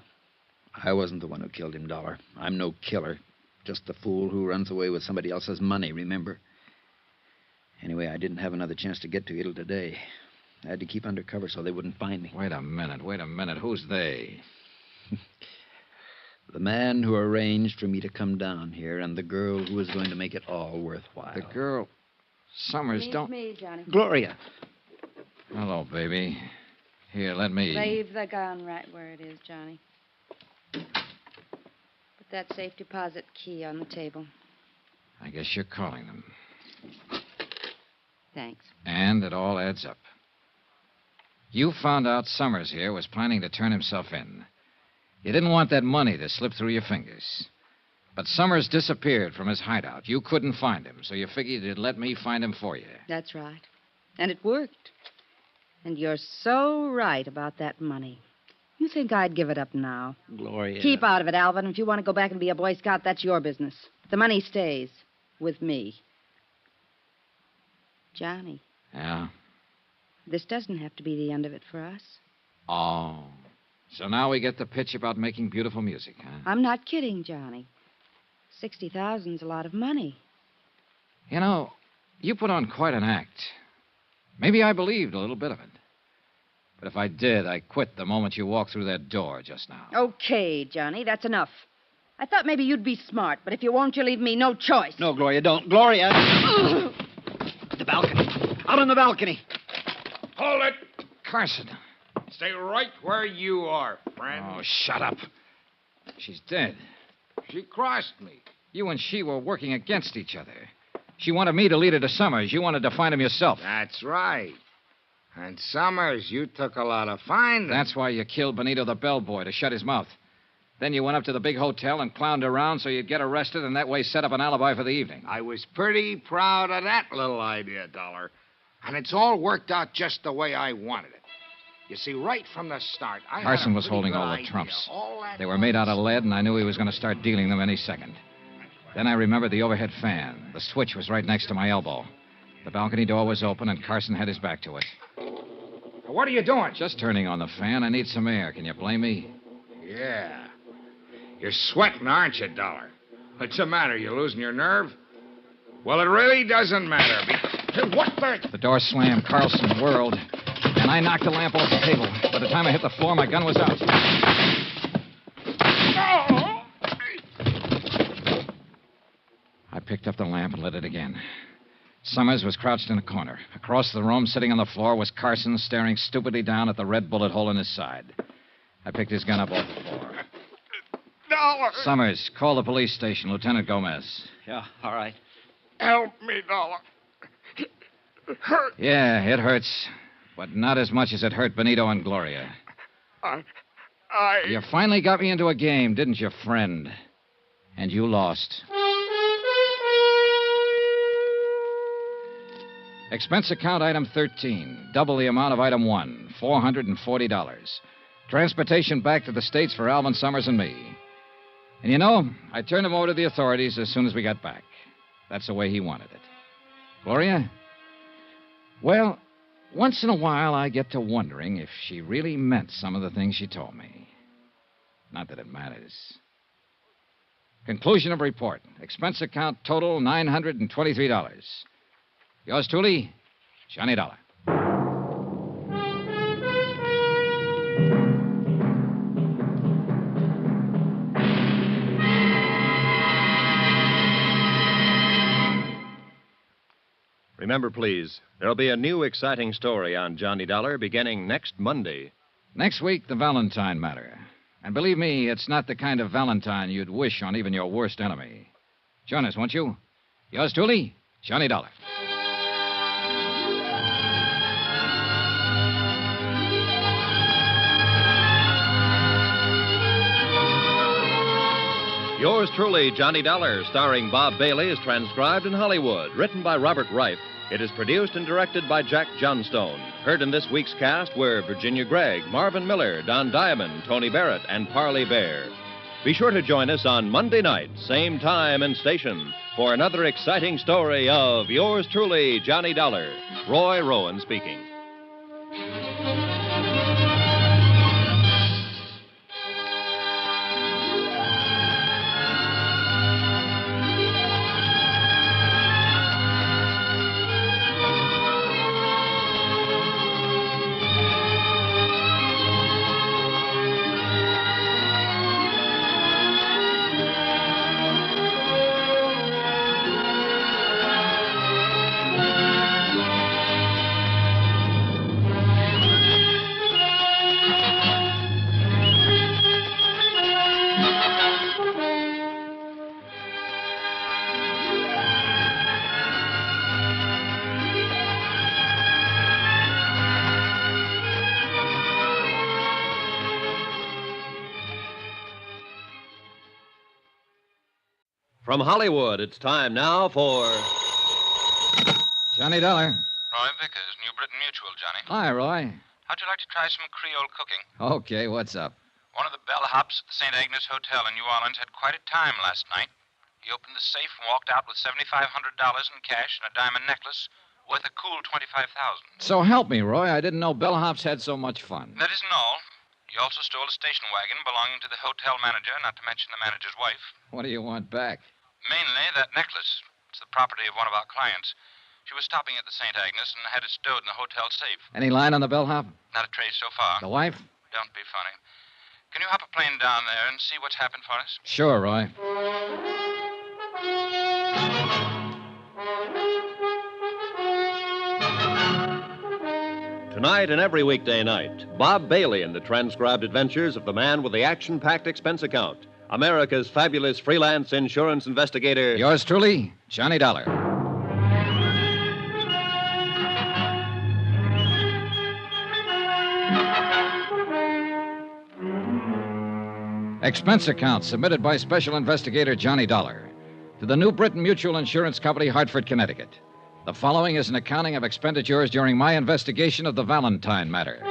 I wasn't the one who killed him, Dollar. I'm no killer. Just the fool who runs away with somebody else's money, remember? Anyway, I didn't have another chance to get to you till today. I had to keep undercover so they wouldn't find me. Wait a minute. Who's they? The man who arranged for me to come down here and the girl who was going to make it all worthwhile. The girl... Summers, don't... me, Johnny. Gloria. Hello, baby. Here, let me... Leave the gun right where it is, Johnny. Put that safe deposit key on the table. I guess you're calling them. Thanks. And it all adds up. You found out Summers here was planning to turn himself in. You didn't want that money to slip through your fingers. But Summers disappeared from his hideout. You couldn't find him, so you figured you'd let me find him for you. That's right. And it worked. And you're so right about that money. You think I'd give it up now? Gloria. Keep out of it, Alvin. If you want to go back and be a Boy Scout, that's your business. The money stays with me. Johnny. Yeah? This doesn't have to be the end of it for us. Oh. So now we get the pitch about making beautiful music, huh? I'm not kidding, Johnny. 60,000's a lot of money. You know, you put on quite an act. Maybe I believed a little bit of it. But if I did, I quit the moment you walked through that door just now. Okay, Johnny, that's enough. I thought maybe you'd be smart, but if you won't, you leave me no choice. No, Gloria, don't. Gloria! The balcony. Out on the balcony. Hold it. Carson. Stay right where you are, friend. Oh, shut up. She's dead. She crossed me. You and she were working against each other. She wanted me to lead her to Summers. You wanted to find him yourself. That's right. And Summers, you took a lot of finding. That's why you killed Benito the bellboy, to shut his mouth. Then you went up to the big hotel and clowned around so you'd get arrested and that way set up an alibi for the evening. I was pretty proud of that little idea, Dollar. And it's all worked out just the way I wanted it. You see, right from the start, Carson was holding all the trumps. They were made out of lead, and I knew he was going to start dealing them any second. Then I remembered the overhead fan. The switch was right next to my elbow. The balcony door was open, and Carson had his back to it. What are you doing? Just turning on the fan. I need some air. Can you blame me? Yeah. You're sweating, aren't you, Dollar? What's the matter? You losing your nerve? Well, it really doesn't matter. What the... The door slammed. Carlson whirled, and I knocked the lamp off the table. By the time I hit the floor, my gun was out. I picked up the lamp and lit it again. Summers was crouched in a corner. Across the room, sitting on the floor, was Carson, staring stupidly down at the red bullet hole in his side. I picked his gun up off the floor. Dollar! Summers, call the police station. Lieutenant Gomez. Yeah, all right. Help me, Dollar. It hurts. Yeah, it hurts. But not as much as it hurt Benito and Gloria. You finally got me into a game, didn't you, friend? And you lost. Expense account item 13, double the amount of item 1, $440. Transportation back to the States for Alvin Summers and me. And you know, I turned him over to the authorities as soon as we got back. That's the way he wanted it. Gloria? Well, once in a while I get to wondering if she really meant some of the things she told me. Not that it matters. Conclusion of report. Expense account total $923. Yours truly, Johnny Dollar. Remember, please, there'll be a new exciting story on Johnny Dollar beginning next Monday. Next week, the Valentine matter. And believe me, it's not the kind of Valentine you'd wish on even your worst enemy. Join us, won't you? Yours truly, Johnny Dollar. Yours truly, Johnny Dollar, starring Bob Bailey, is transcribed in Hollywood. Written by Robert Reif. It is produced and directed by Jack Johnstone. Heard in this week's cast were Virginia Gregg, Marvin Miller, Don Diamond, Tony Barrett, and Parley Bear. Be sure to join us on Monday night, same time and station, for another exciting story of Yours truly, Johnny Dollar. Roy Rowan speaking. From Hollywood, it's time now for Johnny Dollar. Roy Vickers, New Britain Mutual, Johnny. Hi, Roy. How'd you like to try some Creole cooking? Okay, what's up? One of the bellhops at the St. Agnes Hotel in New Orleans had quite a time last night. He opened the safe and walked out with $7,500 in cash and a diamond necklace worth a cool $25,000. So help me, Roy. I didn't know bellhops had so much fun. That isn't all. He also stole a station wagon belonging to the hotel manager, not to mention the manager's wife. What do you want back? Mainly that necklace. It's the property of one of our clients. She was stopping at the St. Agnes and had it stowed in the hotel safe. Any line on the bellhop? Not a trace so far. The wife? Don't be funny. Can you hop a plane down there and see what's happened for us? Sure, Roy. Tonight and every weekday night, Bob Bailey in the transcribed adventures of the man with the action-packed expense account, America's fabulous freelance insurance investigator. Yours truly, Johnny Dollar. Expense account submitted by Special Investigator Johnny Dollar to the New Britain Mutual Insurance Company, Hartford, Connecticut. The following is an accounting of expenditures during my investigation of the Valentine matter.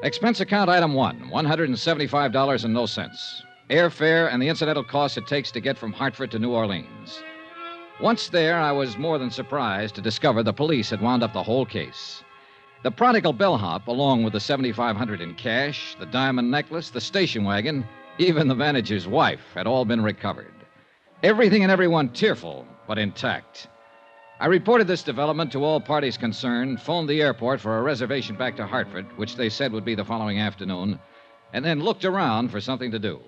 Expense account item 1, $175 and no cents. Airfare and the incidental costs it takes to get from Hartford to New Orleans. Once there, I was more than surprised to discover the police had wound up the whole case. The prodigal bellhop, along with the $7,500 in cash, the diamond necklace, the station wagon, even the manager's wife, had all been recovered. Everything and everyone tearful, but intact. I reported this development to all parties concerned, phoned the airport for a reservation back to Hartford, which they said would be the following afternoon, and then looked around for something to do.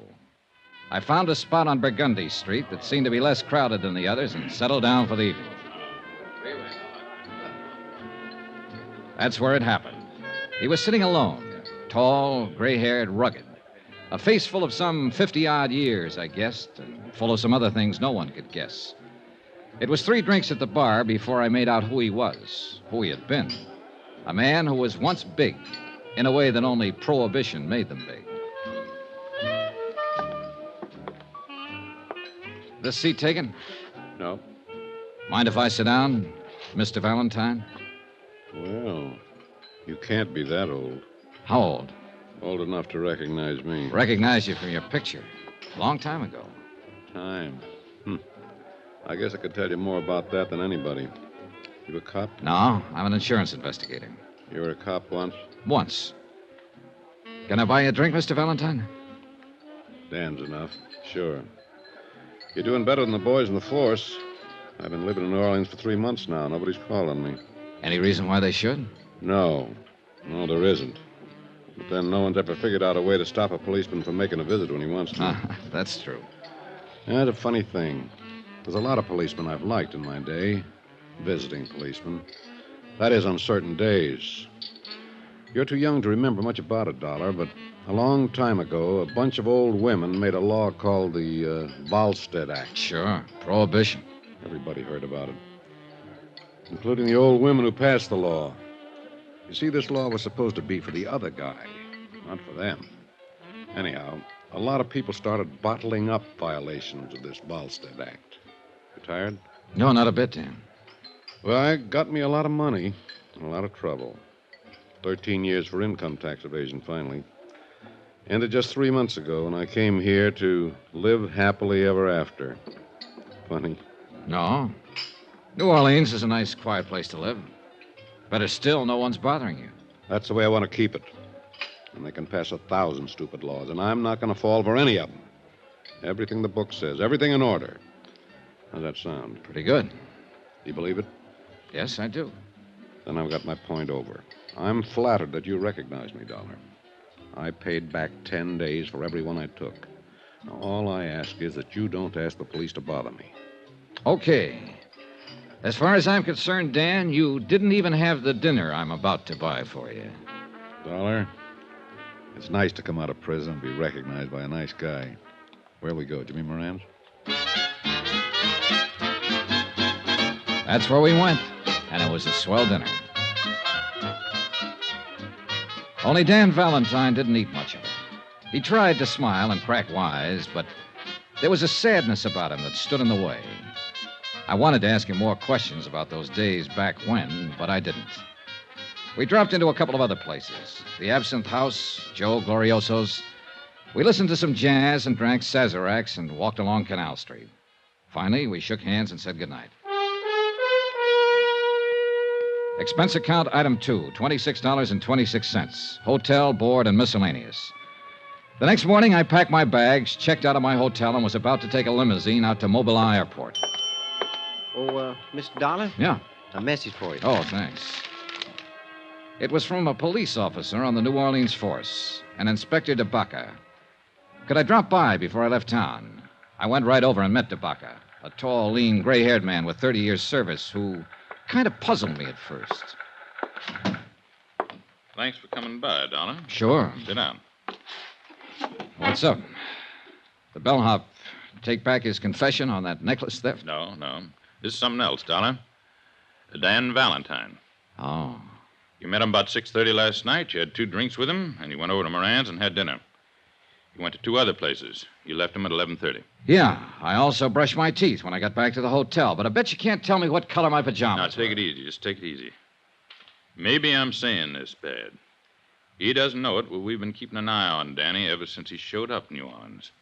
I found a spot on Burgundy Street that seemed to be less crowded than the others and settled down for the evening. That's where it happened. He was sitting alone, tall, gray-haired, rugged. A face full of some 50-odd years, I guessed, and full of some other things no one could guess. It was 3 drinks at the bar before I made out who he was, who he had been. A man who was once big, in a way that only Prohibition made them big. This seat taken? No. Mind if I sit down, Mr. Valentine? Well, you can't be that old. How old? Old enough to recognize me. Recognize you from your picture. A long time ago. Time. I guess I could tell you more about that than anybody. You a cop? No, I'm an insurance investigator. You were a cop once? Once. Can I buy you a drink, Mr. Valentine? Dan's enough. Sure. You're doing better than the boys in the force. I've been living in New Orleans for 3 months now. Nobody's called on me. Any reason why they should? No. No, there isn't. But then no one's ever figured out a way to stop a policeman from making a visit when he wants to. That's true. That's a funny thing. There's a lot of policemen I've liked in my day. Visiting policemen. That is, on certain days. You're too young to remember much about it, Dollar, but a long time ago, a bunch of old women made a law called the Volstead Act. Sure. Prohibition. Everybody heard about it. Including the old women who passed the law. You see, this law was supposed to be for the other guy, not for them. Anyhow, a lot of people started bottling up violations of this Volstead Act. You tired? No, not a bit, Dan. Well, it got me a lot of money and a lot of trouble. 13 years for income tax evasion, finally. Ended just 3 months ago when I came here to live happily ever after. Funny. No. New Orleans is a nice, quiet place to live. Better still, no one's bothering you. That's the way I want to keep it. And they can pass 1,000 stupid laws, and I'm not going to fall for any of them. Everything the book says, everything in order. How's that sound? Pretty good. You believe it? Yes, I do. Then I've got my point over. I'm flattered that you recognize me, Dollar. I paid back 10 days for every one I took. Now, all I ask is that you don't ask the police to bother me. Okay. As far as I'm concerned, Dan, you didn't even have the dinner I'm about to buy for you. Dollar, it's nice to come out of prison and be recognized by a nice guy. Where'll we go, Jimmy Moran's? That's where we went, and it was a swell dinner. Only Dan Valentine didn't eat much of it. He tried to smile and crack wise, but there was a sadness about him that stood in the way. I wanted to ask him more questions about those days back when, but I didn't. We dropped into a couple of other places. The Absinthe House, Joe Glorioso's. We listened to some jazz and drank Sazeracs and walked along Canal Street. Finally, we shook hands and said goodnight. Expense account item 2, $26.26. Hotel, board, and miscellaneous. The next morning, I packed my bags, checked out of my hotel, and was about to take a limousine out to Mobile Airport. Oh, Mr. Dollar? Yeah. A message for you. Oh, thanks. It was from a police officer on the New Orleans force, an Inspector DeBaca. Could I drop by before I left town? I went right over and met DeBaca, a tall, lean, gray-haired man with 30 years' service who kind of puzzled me at first. Thanks for coming by, Dollar. Sure. Sit down. What's up? The bellhop take back his confession on that necklace theft? No. This is something else, Dollar. Dan Valentine. Oh. You met him about 6:30 last night. You had 2 drinks with him, and you went over to Moran's and had dinner. You went to 2 other places. You left him at 11:30. Yeah, I also brushed my teeth when I got back to the hotel, but I bet you can't tell me what color my pajamas Now, take it easy. Just take it easy. Maybe I'm saying this bad. He doesn't know it, but we've been keeping an eye on Danny ever since he showed up in New Orleans.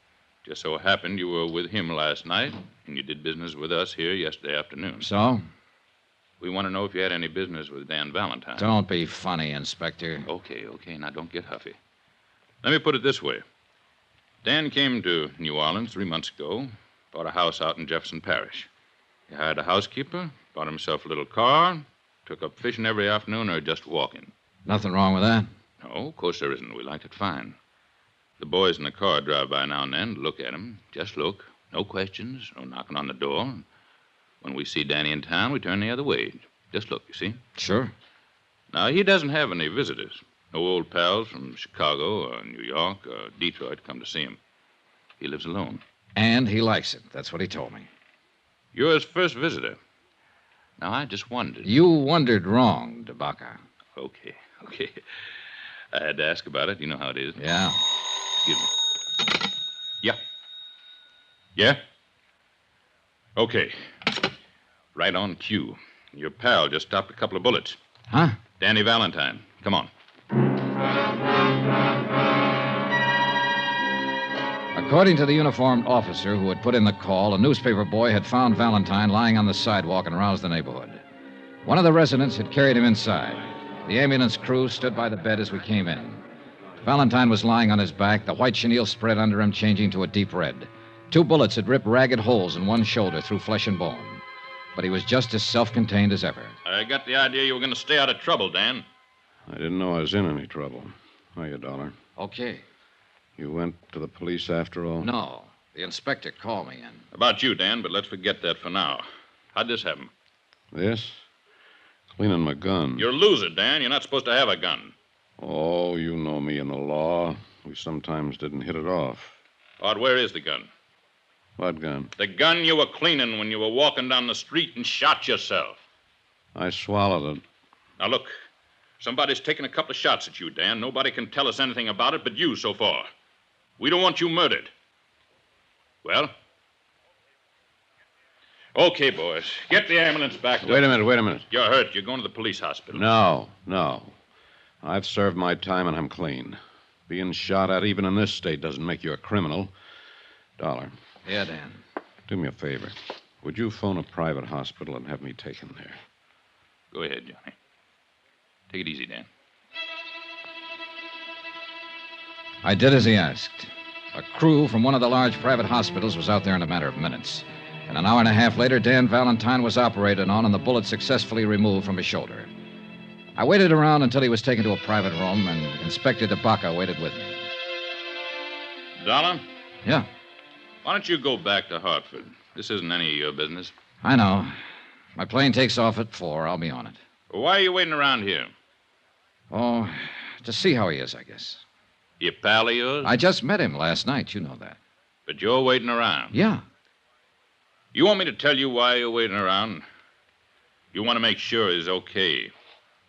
Just so happened you were with him last night, and you did business with us here yesterday afternoon. So? We want to know if you had any business with Dan Valentine. Don't be funny, Inspector. Okay. Now, don't get huffy. Let me put it this way. Dan came to New Orleans 3 months ago, bought a house out in Jefferson Parish. He hired a housekeeper, bought himself a little car, took up fishing every afternoon or just walking. Nothing wrong with that? No, of course there isn't. We liked it fine. The boys in the car drive by now and then to look at him. Just look. No questions, no knocking on the door. When we see Danny in town, we turn the other way. Just look, you see? Sure. Now, he doesn't have any visitors. No old pals from Chicago or New York or Detroit come to see him. He lives alone. And he likes it. That's what he told me. You're his first visitor. Now, I just wondered. You wondered wrong, DeBaca. Okay. I had to ask about it. You know how it is. Yeah. Excuse me. Yeah? Okay. Right on cue. Your pal just stopped a couple of bullets. Huh? Danny Valentine. Come on. According to the uniformed officer who had put in the call, a newspaper boy had found Valentine lying on the sidewalk and roused the neighborhood. One of the residents had carried him inside. The ambulance crew stood by the bed as we came in. Valentine was lying on his back, the white chenille spread under him changing to a deep red. 2 bullets had ripped ragged holes in one shoulder through flesh and bone. But he was just as self-contained as ever. I got the idea you were going to stay out of trouble, Dan. I didn't know I was in any trouble. Hiya, Dollar. Okay. You went to the police after all? No. The inspector called me in. About you, Dan, but let's forget that for now. How'd this happen? This? Cleaning my gun. You're a loser, Dan. You're not supposed to have a gun. Oh, you know me and the law. We sometimes didn't hit it off. Art, where is the gun? What gun? The gun you were cleaning when you were walking down the street and shot yourself. I swallowed it. Now, look. Somebody's taken a couple of shots at you, Dan. Nobody can tell us anything about it but you so far. We don't want you murdered. Well? Okay, boys. Get the ambulance back. Wait a minute. You're hurt. You're going to the police hospital. No. I've served my time and I'm clean. Being shot at even in this state doesn't make you a criminal. Dollar. Yeah, Dan. Do me a favor. Would you phone a private hospital and have me taken there? Go ahead, Johnny. Take it easy, Dan. I did as he asked. A crew from one of the large private hospitals was out there in a matter of minutes. And an hour and a half later, Dan Valentine was operated on and the bullet successfully removed from his shoulder. I waited around until he was taken to a private room, and Inspector DeBacca waited with me. Dollar? Yeah. Why don't you go back to Hartford? This isn't any of your business. I know. My plane takes off at 4. I'll be on it. Well, why are you waiting around here? Oh, to see how he is, I guess. You pal of yours? I just met him last night. You know that. But you're waiting around? Yeah. You want me to tell you why you're waiting around? You want to make sure he's okay.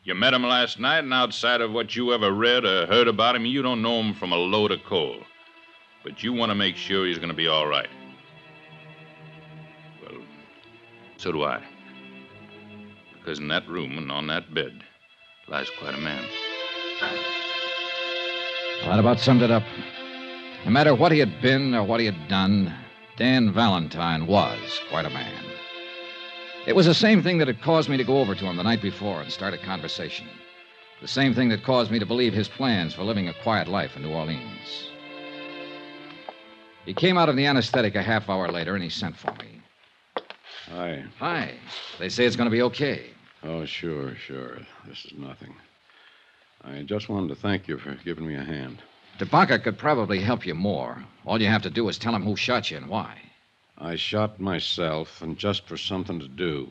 You met him last night, and outside of what you ever read or heard about him, you don't know him from a load of coal. But you want to make sure he's going to be all right. Well, so do I. Because in that room and on that bed lies quite a man. Well, that about summed it up. No matter what he had been or what he had done, Dan Valentine was quite a man. It was the same thing that had caused me to go over to him the night before and start a conversation. The same thing that caused me to believe his plans for living a quiet life in New Orleans. He came out of the anesthetic a half hour later, and he sent for me. Hi. Hi. They say it's going to be okay. Oh, sure. This is nothing. I just wanted to thank you for giving me a hand. DeBacca could probably help you more. All you have to do is tell him who shot you and why. I shot myself, and just for something to do.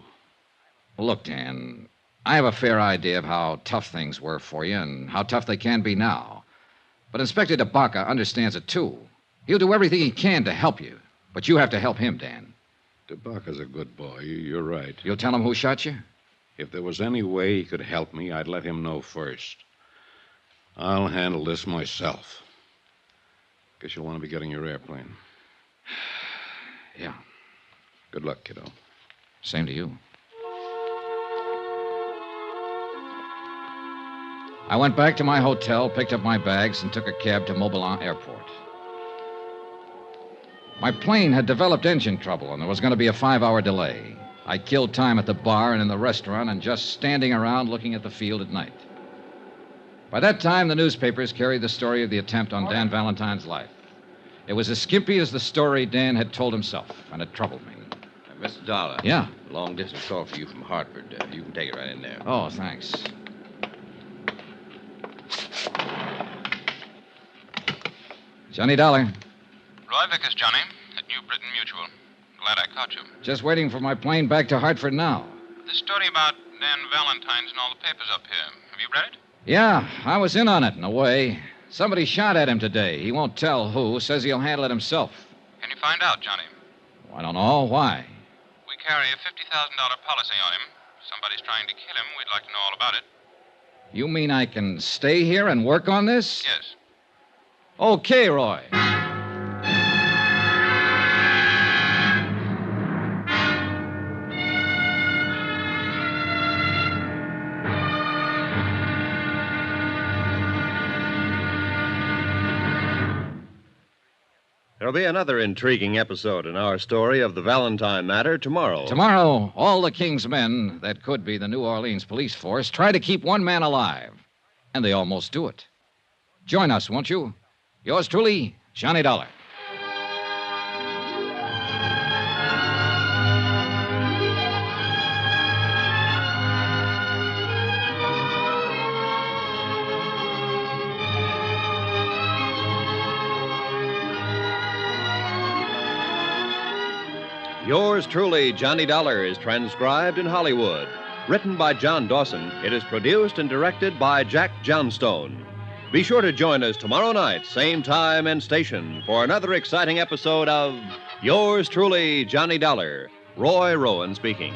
Well, look, Dan, I have a fair idea of how tough things were for you and how tough they can be now. But Inspector DeBacca understands it, too. He'll do everything he can to help you. But you have to help him, Dan. DeBacca's a good boy. You're right. You'll tell him who shot you? If there was any way he could help me, I'd let him know first. I'll handle this myself. Guess you'll want to be getting your airplane. Yeah. Good luck, kiddo. Same to you. I went back to my hotel, picked up my bags, and took a cab to Mobilon Airport. My plane had developed engine trouble, and there was going to be a 5-hour delay. I killed time at the bar and in the restaurant and just standing around looking at the field at night. By that time, the newspapers carried the story of the attempt on Dan Valentine's life. It was as skimpy as the story Dan had told himself, and it troubled me. Mr. Dollar. Yeah? Long distance call for you from Hartford. You can take it right in there. Oh, thanks. Johnny Dollar. Roy Vickers, Johnny, at New Britain Mutual. Glad I caught you. Just waiting for my plane back to Hartford now. This story about Dan Valentine's in all the papers up here. Have you read it? Yeah, I was in on it in a way. Somebody shot at him today. He won't tell who. Says he'll handle it himself. Can you find out, Johnny? I don't know. Why? We carry a $50,000 policy on him. Somebody's trying to kill him. We'd like to know all about it. You mean I can stay here and work on this? Yes. Okay, Roy. There'll be another intriguing episode in our story of the Valentine matter tomorrow. Tomorrow, all the King's men that could be the New Orleans police force try to keep one man alive. And they almost do it. Join us, won't you? Yours truly, Johnny Dollar. Yours truly, Johnny Dollar, is transcribed in Hollywood. Written by John Dawson, it is produced and directed by Jack Johnstone. Be sure to join us tomorrow night, same time and station, for another exciting episode of Yours truly, Johnny Dollar. Roy Rowan speaking.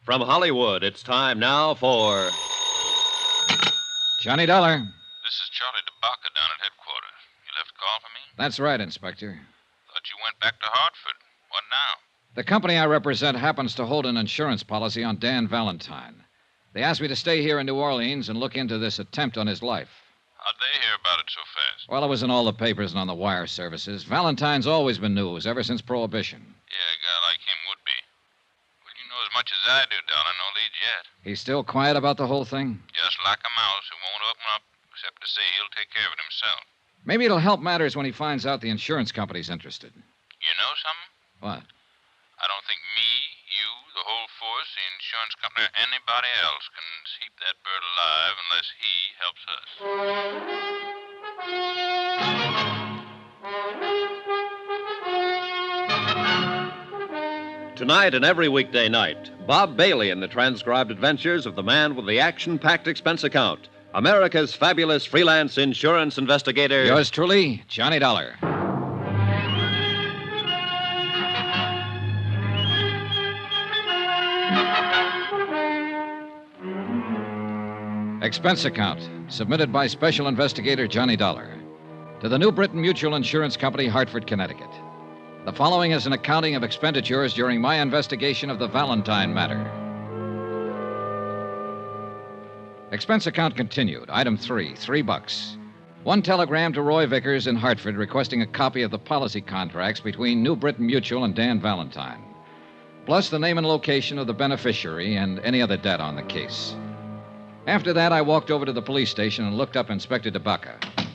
From Hollywood, it's time now for Johnny Dollar. This is Charlie DeBaca down at headquarters. You left a call for me? That's right, Inspector. Thought you went back to Hartford. What now? The company I represent happens to hold an insurance policy on Dan Valentine. They asked me to stay here in New Orleans and look into this attempt on his life. How'd they hear about it so fast? Well, it was in all the papers and on the wire services. Valentine's always been news, ever since Prohibition. Yeah, a guy like him would be. Well, you know as much as I do, Dollar. No leads yet. He's still quiet about the whole thing? Just like a mouse who won't open up, except to say he'll take care of it himself. Maybe it'll help matters when he finds out the insurance company's interested. You know something? What? I don't think me, you, the whole force, the insurance company, or anybody else can keep that bird alive unless he helps us. Tonight and every weekday night, Bob Bailey in the transcribed adventures of the man with the action-packed expense account, America's fabulous freelance insurance investigator. Yours truly, Johnny Dollar. Expense account, submitted by Special Investigator Johnny Dollar to the New Britain Mutual Insurance Company, Hartford, Connecticut. The following is an accounting of expenditures during my investigation of the Valentine matter. Expense account continued. Item 3, $3. One telegram to Roy Vickers in Hartford requesting a copy of the policy contracts between New Britain Mutual and Dan Valentine, plus the name and location of the beneficiary and any other data on the case. After that, I walked over to the police station and looked up Inspector DeBaca.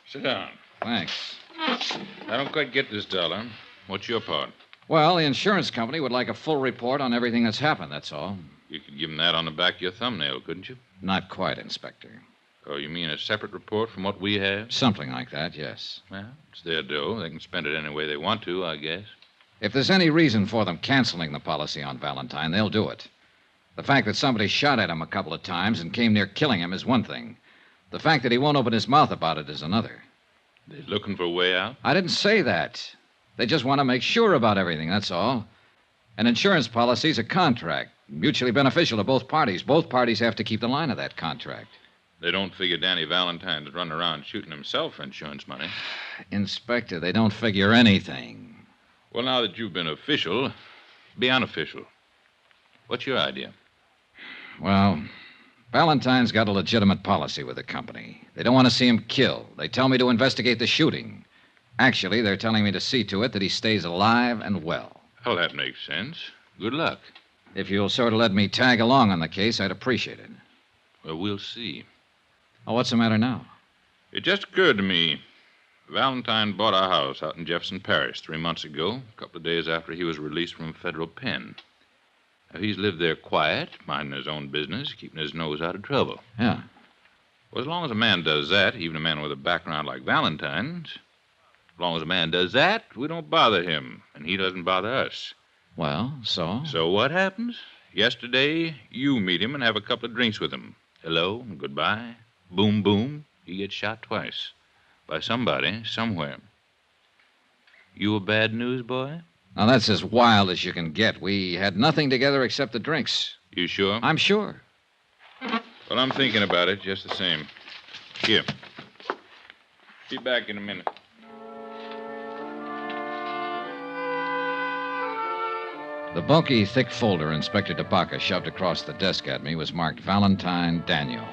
Sit down. Thanks. I don't quite get this, Dollar. What's your part? Well, the insurance company would like a full report on everything that's happened, that's all. You could give them that on the back of your thumbnail, couldn't you? Not quite, Inspector. Oh, you mean a separate report from what we have? Something like that, yes. Well, it's their dough. They can spend it any way they want to, I guess. If there's any reason for them canceling the policy on Valentine, they'll do it. The fact that somebody shot at him a couple of times and came near killing him is one thing. The fact that he won't open his mouth about it is another. They're looking for a way out? I didn't say that. They just want to make sure about everything, that's all. An insurance policy's a contract, mutually beneficial to both parties. Both parties have to keep the line of that contract. They don't figure Danny Valentine's running around shooting himself for insurance money. Inspector, they don't figure anything. Well, now that you've been official, be unofficial. What's your idea? Well, Valentine's got a legitimate policy with the company. They don't want to see him killed. They tell me to investigate the shooting. Actually, they're telling me to see to it that he stays alive and well. Well, that makes sense. Good luck. If you'll sort of let me tag along on the case, I'd appreciate it. Well, we'll see. Oh, what's the matter now? It just occurred to me. Valentine bought a house out in Jefferson Parish 3 months ago, a couple of days after he was released from a federal pen. Now, he's lived there quiet, minding his own business, keeping his nose out of trouble. Yeah. Well, as long as a man does that, even a man with a background like Valentine's, as long as a man does that, we don't bother him, and he doesn't bother us. Well, so? So what happens? Yesterday, you meet him and have a couple of drinks with him. Hello and goodbye. Boom, boom. He gets shot twice. By somebody, somewhere. You a bad news boy? Now, that's as wild as you can get. We had nothing together except the drinks. You sure? I'm sure. Well, I'm thinking about it just the same. Here. Be back in a minute. The bulky, thick folder Inspector DeBaca shoved across the desk at me was marked Valentine Daniel.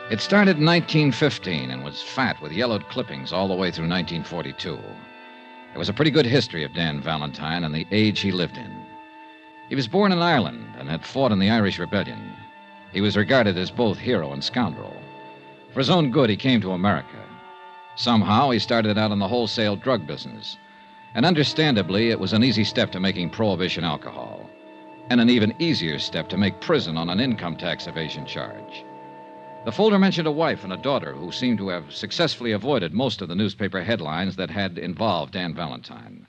It started in 1915 and was fat with yellowed clippings all the way through 1942. There was a pretty good history of Dan Valentine and the age he lived in. He was born in Ireland and had fought in the Irish Rebellion. He was regarded as both hero and scoundrel. For his own good, he came to America. Somehow, he started out in the wholesale drug business. And understandably, it was an easy step to making prohibition alcohol, and an even easier step to make prison on an income tax evasion charge. The folder mentioned a wife and a daughter who seemed to have successfully avoided most of the newspaper headlines that had involved Dan Valentine.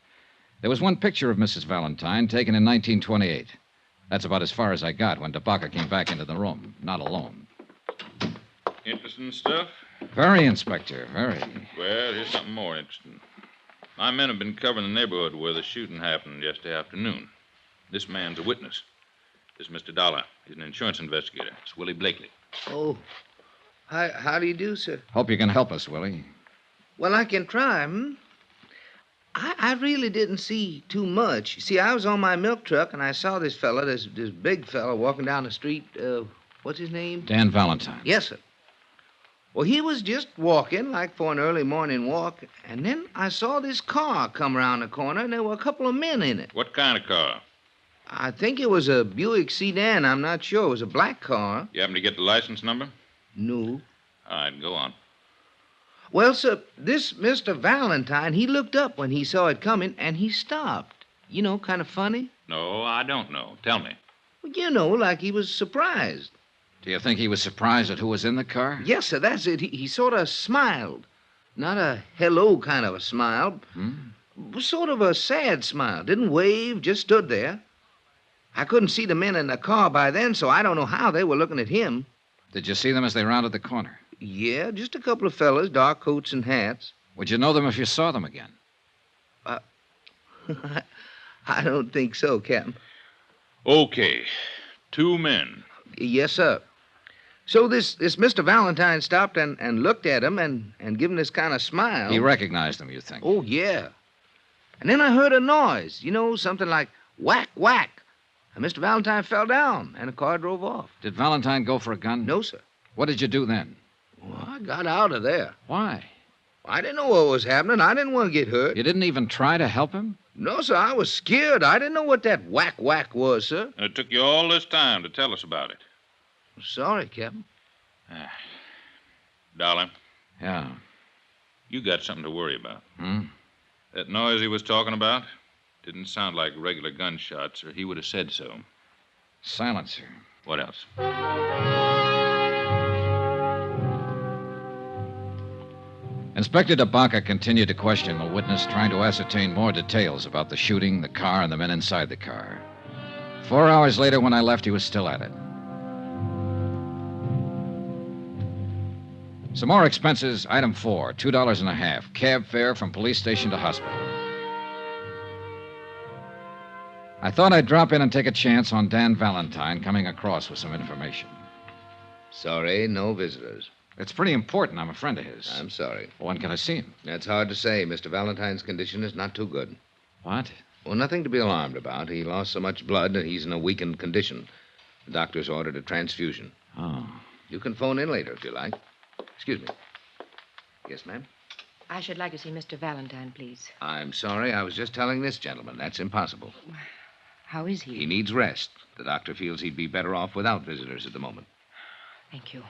There was one picture of Mrs. Valentine taken in 1928. That's about as far as I got when DeBaca came back into the room, not alone. Interesting stuff? Very, Inspector, very. Well, here's something more interesting. My men have been covering the neighborhood where the shooting happened yesterday afternoon. This man's a witness. This is Mr. Dollar. He's an insurance investigator. It's Willie Blakely. Oh, how do you do, sir? Hope you can help us, Willie. Well, I can try, I really didn't see too much. You see, I was on my milk truck, and I saw this fella, this big fella, walking down the street. What's his name? Dan Valentine. Yes, sir. Well, he was just walking, like for an early morning walk, and then I saw this car come around the corner, and there were a couple of men in it. What kind of car? I think it was a Buick sedan. I'm not sure. It was a black car. You happen to get the license number? No. All right, go on. Well, sir, this Mr. Valentine, he looked up when he saw it coming, and he stopped. You know, kind of funny. No, I don't know. Tell me. Well, you know, like he was surprised. Do you think he was surprised at who was in the car? Yes, sir, that's it. He sort of smiled. Not a hello kind of a smile. Sort of a sad smile. Didn't wave, just stood there. I couldn't see the men in the car by then, so I don't know how they were looking at him. Did you see them as they rounded the corner? Yeah, just a couple of fellas, dark coats and hats. Would you know them if you saw them again? I don't think so, Captain. Okay. 2 men. Yes, sir. So this Mr. Valentine stopped and looked at him and give him this kind of smile. He recognized them, you think? Oh, yeah. And then I heard a noise, you know, something like whack, whack. And Mr. Valentine fell down, and the car drove off. Did Valentine go for a gun? No, sir. What did you do then? Well, I got out of there. Why? I didn't know what was happening. I didn't want to get hurt. You didn't even try to help him? No, sir. I was scared. I didn't know what that whack, whack was, sir. And it took you all this time to tell us about it. Sorry, Captain. Dollar. Yeah. You got something to worry about. Hmm? That noise he was talking about didn't sound like regular gunshots, or he would have said so. Silencer. What else? Inspector DeBaca continued to question the witness, trying to ascertain more details about the shooting, the car, and the men inside the car. 4 hours later, when I left, he was still at it. Some more expenses. Item 4, $2.50. Cab fare from police station to hospital. I thought I'd drop in and take a chance on Dan Valentine coming across with some information. Sorry, no visitors. It's pretty important. I'm a friend of his. I'm sorry. When can I see him? That's hard to say. Mr. Valentine's condition is not too good. What? Well, nothing to be alarmed about. He lost so much blood that he's in a weakened condition. The doctor's ordered a transfusion. Oh. You can phone in later if you like. Excuse me. Yes, ma'am? I should like to see Mr. Valentine, please. I'm sorry. I was just telling this gentleman. That's impossible. How is he? He needs rest. The doctor feels he'd be better off without visitors at the moment. Thank you.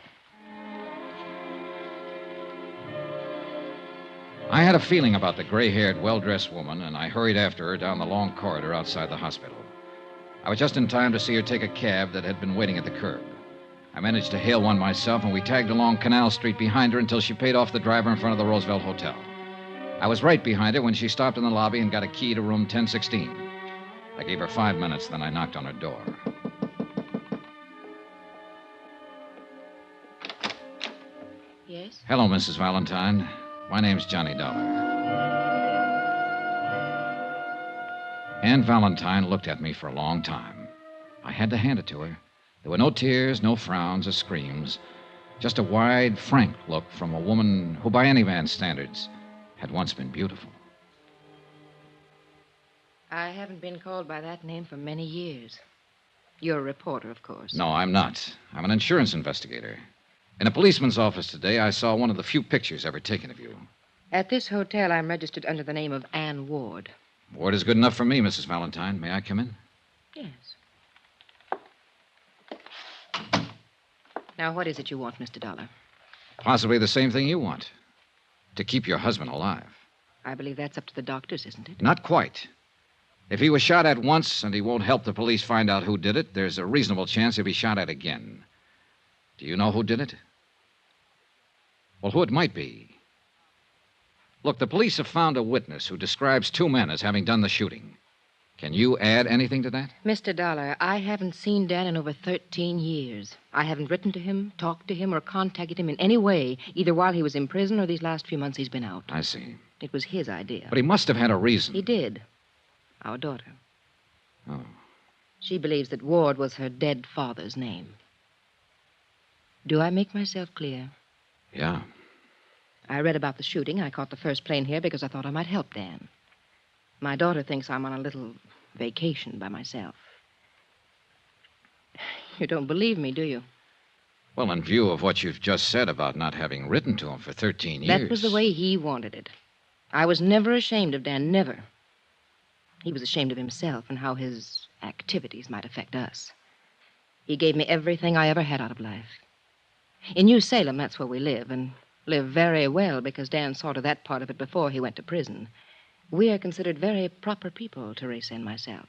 I had a feeling about the gray-haired, well-dressed woman, and I hurried after her down the long corridor outside the hospital. I was just in time to see her take a cab that had been waiting at the curb. I managed to hail one myself, and we tagged along Canal Street behind her until she paid off the driver in front of the Roosevelt Hotel. I was right behind her when she stopped in the lobby and got a key to room 1016. I gave her 5 minutes, then I knocked on her door. Yes? Hello, Mrs. Valentine. My name's Johnny Dollar. Ann Valentine looked at me for a long time. I had to hand it to her. There were no tears, no frowns or screams, just a wide, frank look from a woman who, by any man's standards, had once been beautiful. I haven't been called by that name for many years. You're a reporter, of course. No, I'm not. I'm an insurance investigator. In a policeman's office today, I saw one of the few pictures ever taken of you. At this hotel, I'm registered under the name of Ann Ward. Ward is good enough for me, Mrs. Valentine. May I come in? Yes. Now, what is it you want, Mr. Dollar? Possibly the same thing you want. To keep your husband alive. I believe that's up to the doctors, isn't it? Not quite. If he was shot at once and he won't help the police find out who did it, there's a reasonable chance he'll be shot at again. Do you know who did it? Well, who it might be. Look, the police have found a witness who describes 2 men as having done the shooting. Can you add anything to that? Mr. Dollar, I haven't seen Dan in over 13 years. I haven't written to him, talked to him, or contacted him in any way, either while he was in prison or these last few months he's been out. I see. It was his idea. But he must have had a reason. He did. Our daughter. Oh. She believes that Ward was her dead father's name. Do I make myself clear? Yeah. I read about the shooting. I caught the first plane here because I thought I might help Dan. My daughter thinks I'm on a little vacation by myself. You don't believe me, do you? Well, in view of what you've just said about not having written to him for 13 years... That was the way he wanted it. I was never ashamed of Dan, never. He was ashamed of himself and how his activities might affect us. He gave me everything I ever had out of life. In New Salem, that's where we live, and live very well because Dan saw to that part of it before he went to prison. We are considered very proper people, Teresa and myself.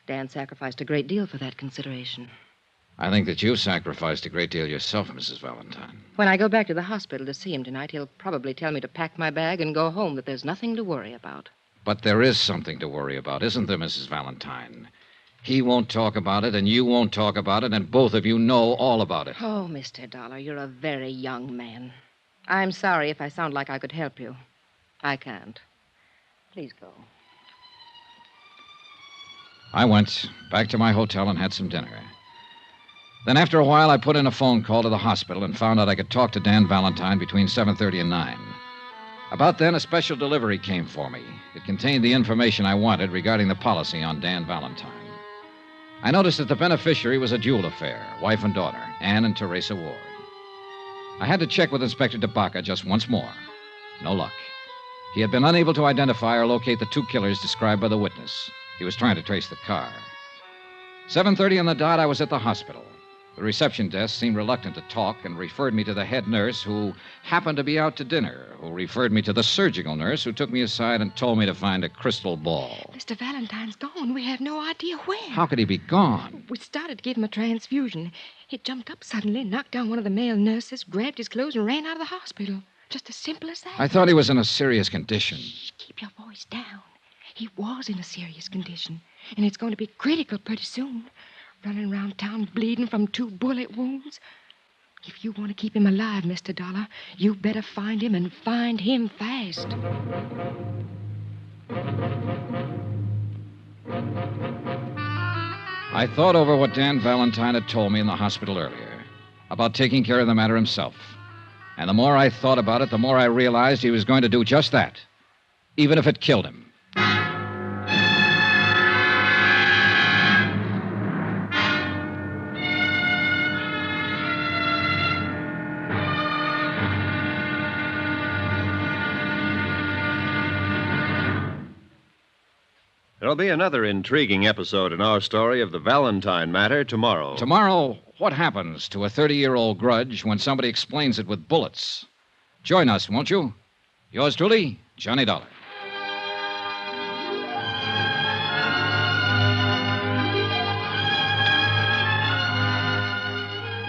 Dan sacrificed a great deal for that consideration. I think that you've sacrificed a great deal yourself, Mrs. Valentine. When I go back to the hospital to see him tonight, he'll probably tell me to pack my bag and go home, that there's nothing to worry about. But there is something to worry about, isn't there, Mrs. Valentine? He won't talk about it, and you won't talk about it, and both of you know all about it. Oh, Mr. Dollar, you're a very young man. I'm sorry if I sound like I could help you. I can't. Please go. I went back to my hotel and had some dinner. Then after a while, I put in a phone call to the hospital and found out I could talk to Dan Valentine between 7:30 and 9. About then, a special delivery came for me. It contained the information I wanted regarding the policy on Dan Valentine. I noticed that the beneficiary was a dual affair, wife and daughter, Ann and Teresa Ward. I had to check with Inspector DeBaca just once more. No luck. He had been unable to identify or locate the 2 killers described by the witness. He was trying to trace the car. 7:30 on the dot, I was at the hospital. The reception desk seemed reluctant to talk and referred me to the head nurse, who happened to be out to dinner, who referred me to the surgical nurse, who took me aside and told me to find a crystal ball. Mr. Valentine's gone. We have no idea where. How could he be gone? We started to give him a transfusion. He jumped up suddenly, knocked down one of the male nurses, grabbed his clothes, and ran out of the hospital. Just as simple as that. I thought he was in a serious condition. Shh, keep your voice down. He was in a serious condition, and it's going to be critical pretty soon. Running around town bleeding from 2 bullet wounds. If you want to keep him alive, Mr. Dollar, you better find him and find him fast. I thought over what Dan Valentine had told me in the hospital earlier about taking care of the matter himself. And the more I thought about it, the more I realized he was going to do just that, even if it killed him. There'll be another intriguing episode in our story of the Valentine matter tomorrow. Tomorrow, what happens to a 30-year-old grudge when somebody explains it with bullets? Join us, won't you? Yours truly, Johnny Dollar.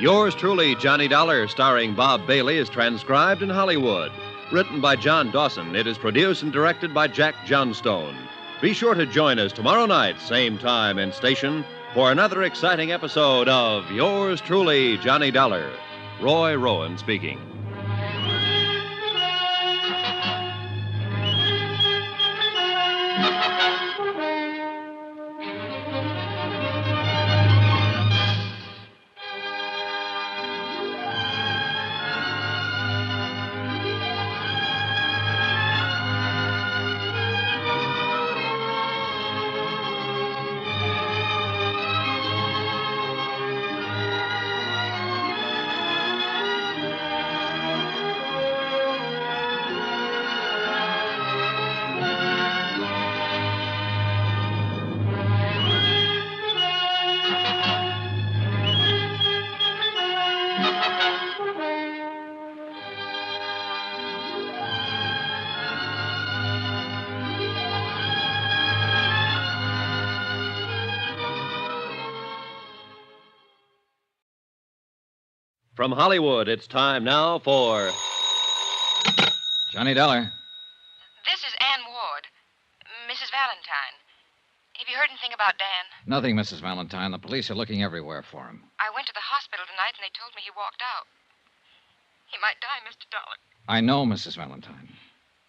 Yours truly, Johnny Dollar, starring Bob Bailey, is transcribed in Hollywood. Written by John Dawson, it is produced and directed by Jack Johnstone. Be sure to join us tomorrow night, same time and station, for another exciting episode of Yours truly, Johnny Dollar. Roy Rowan speaking. From Hollywood, it's time now for Johnny Dollar. This is Ann Ward, Mrs. Valentine. Have you heard anything about Dan? Nothing, Mrs. Valentine. The police are looking everywhere for him. I went to the hospital tonight and they told me he walked out. He might die, Mr. Dollar. I know, Mrs. Valentine.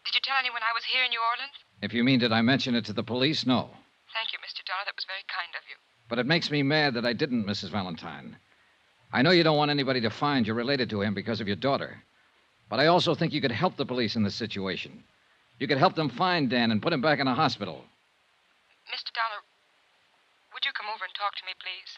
Did you tell anyone I was here in New Orleans? If you mean, did I mention it to the police? No. Thank you, Mr. Dollar. That was very kind of you. But it makes me mad that I didn't, Mrs. Valentine. I know you don't want anybody to find you're related to him because of your daughter. But I also think you could help the police in this situation. You could help them find Dan and put him back in a hospital. Mr. Dollar, would you come over and talk to me, please?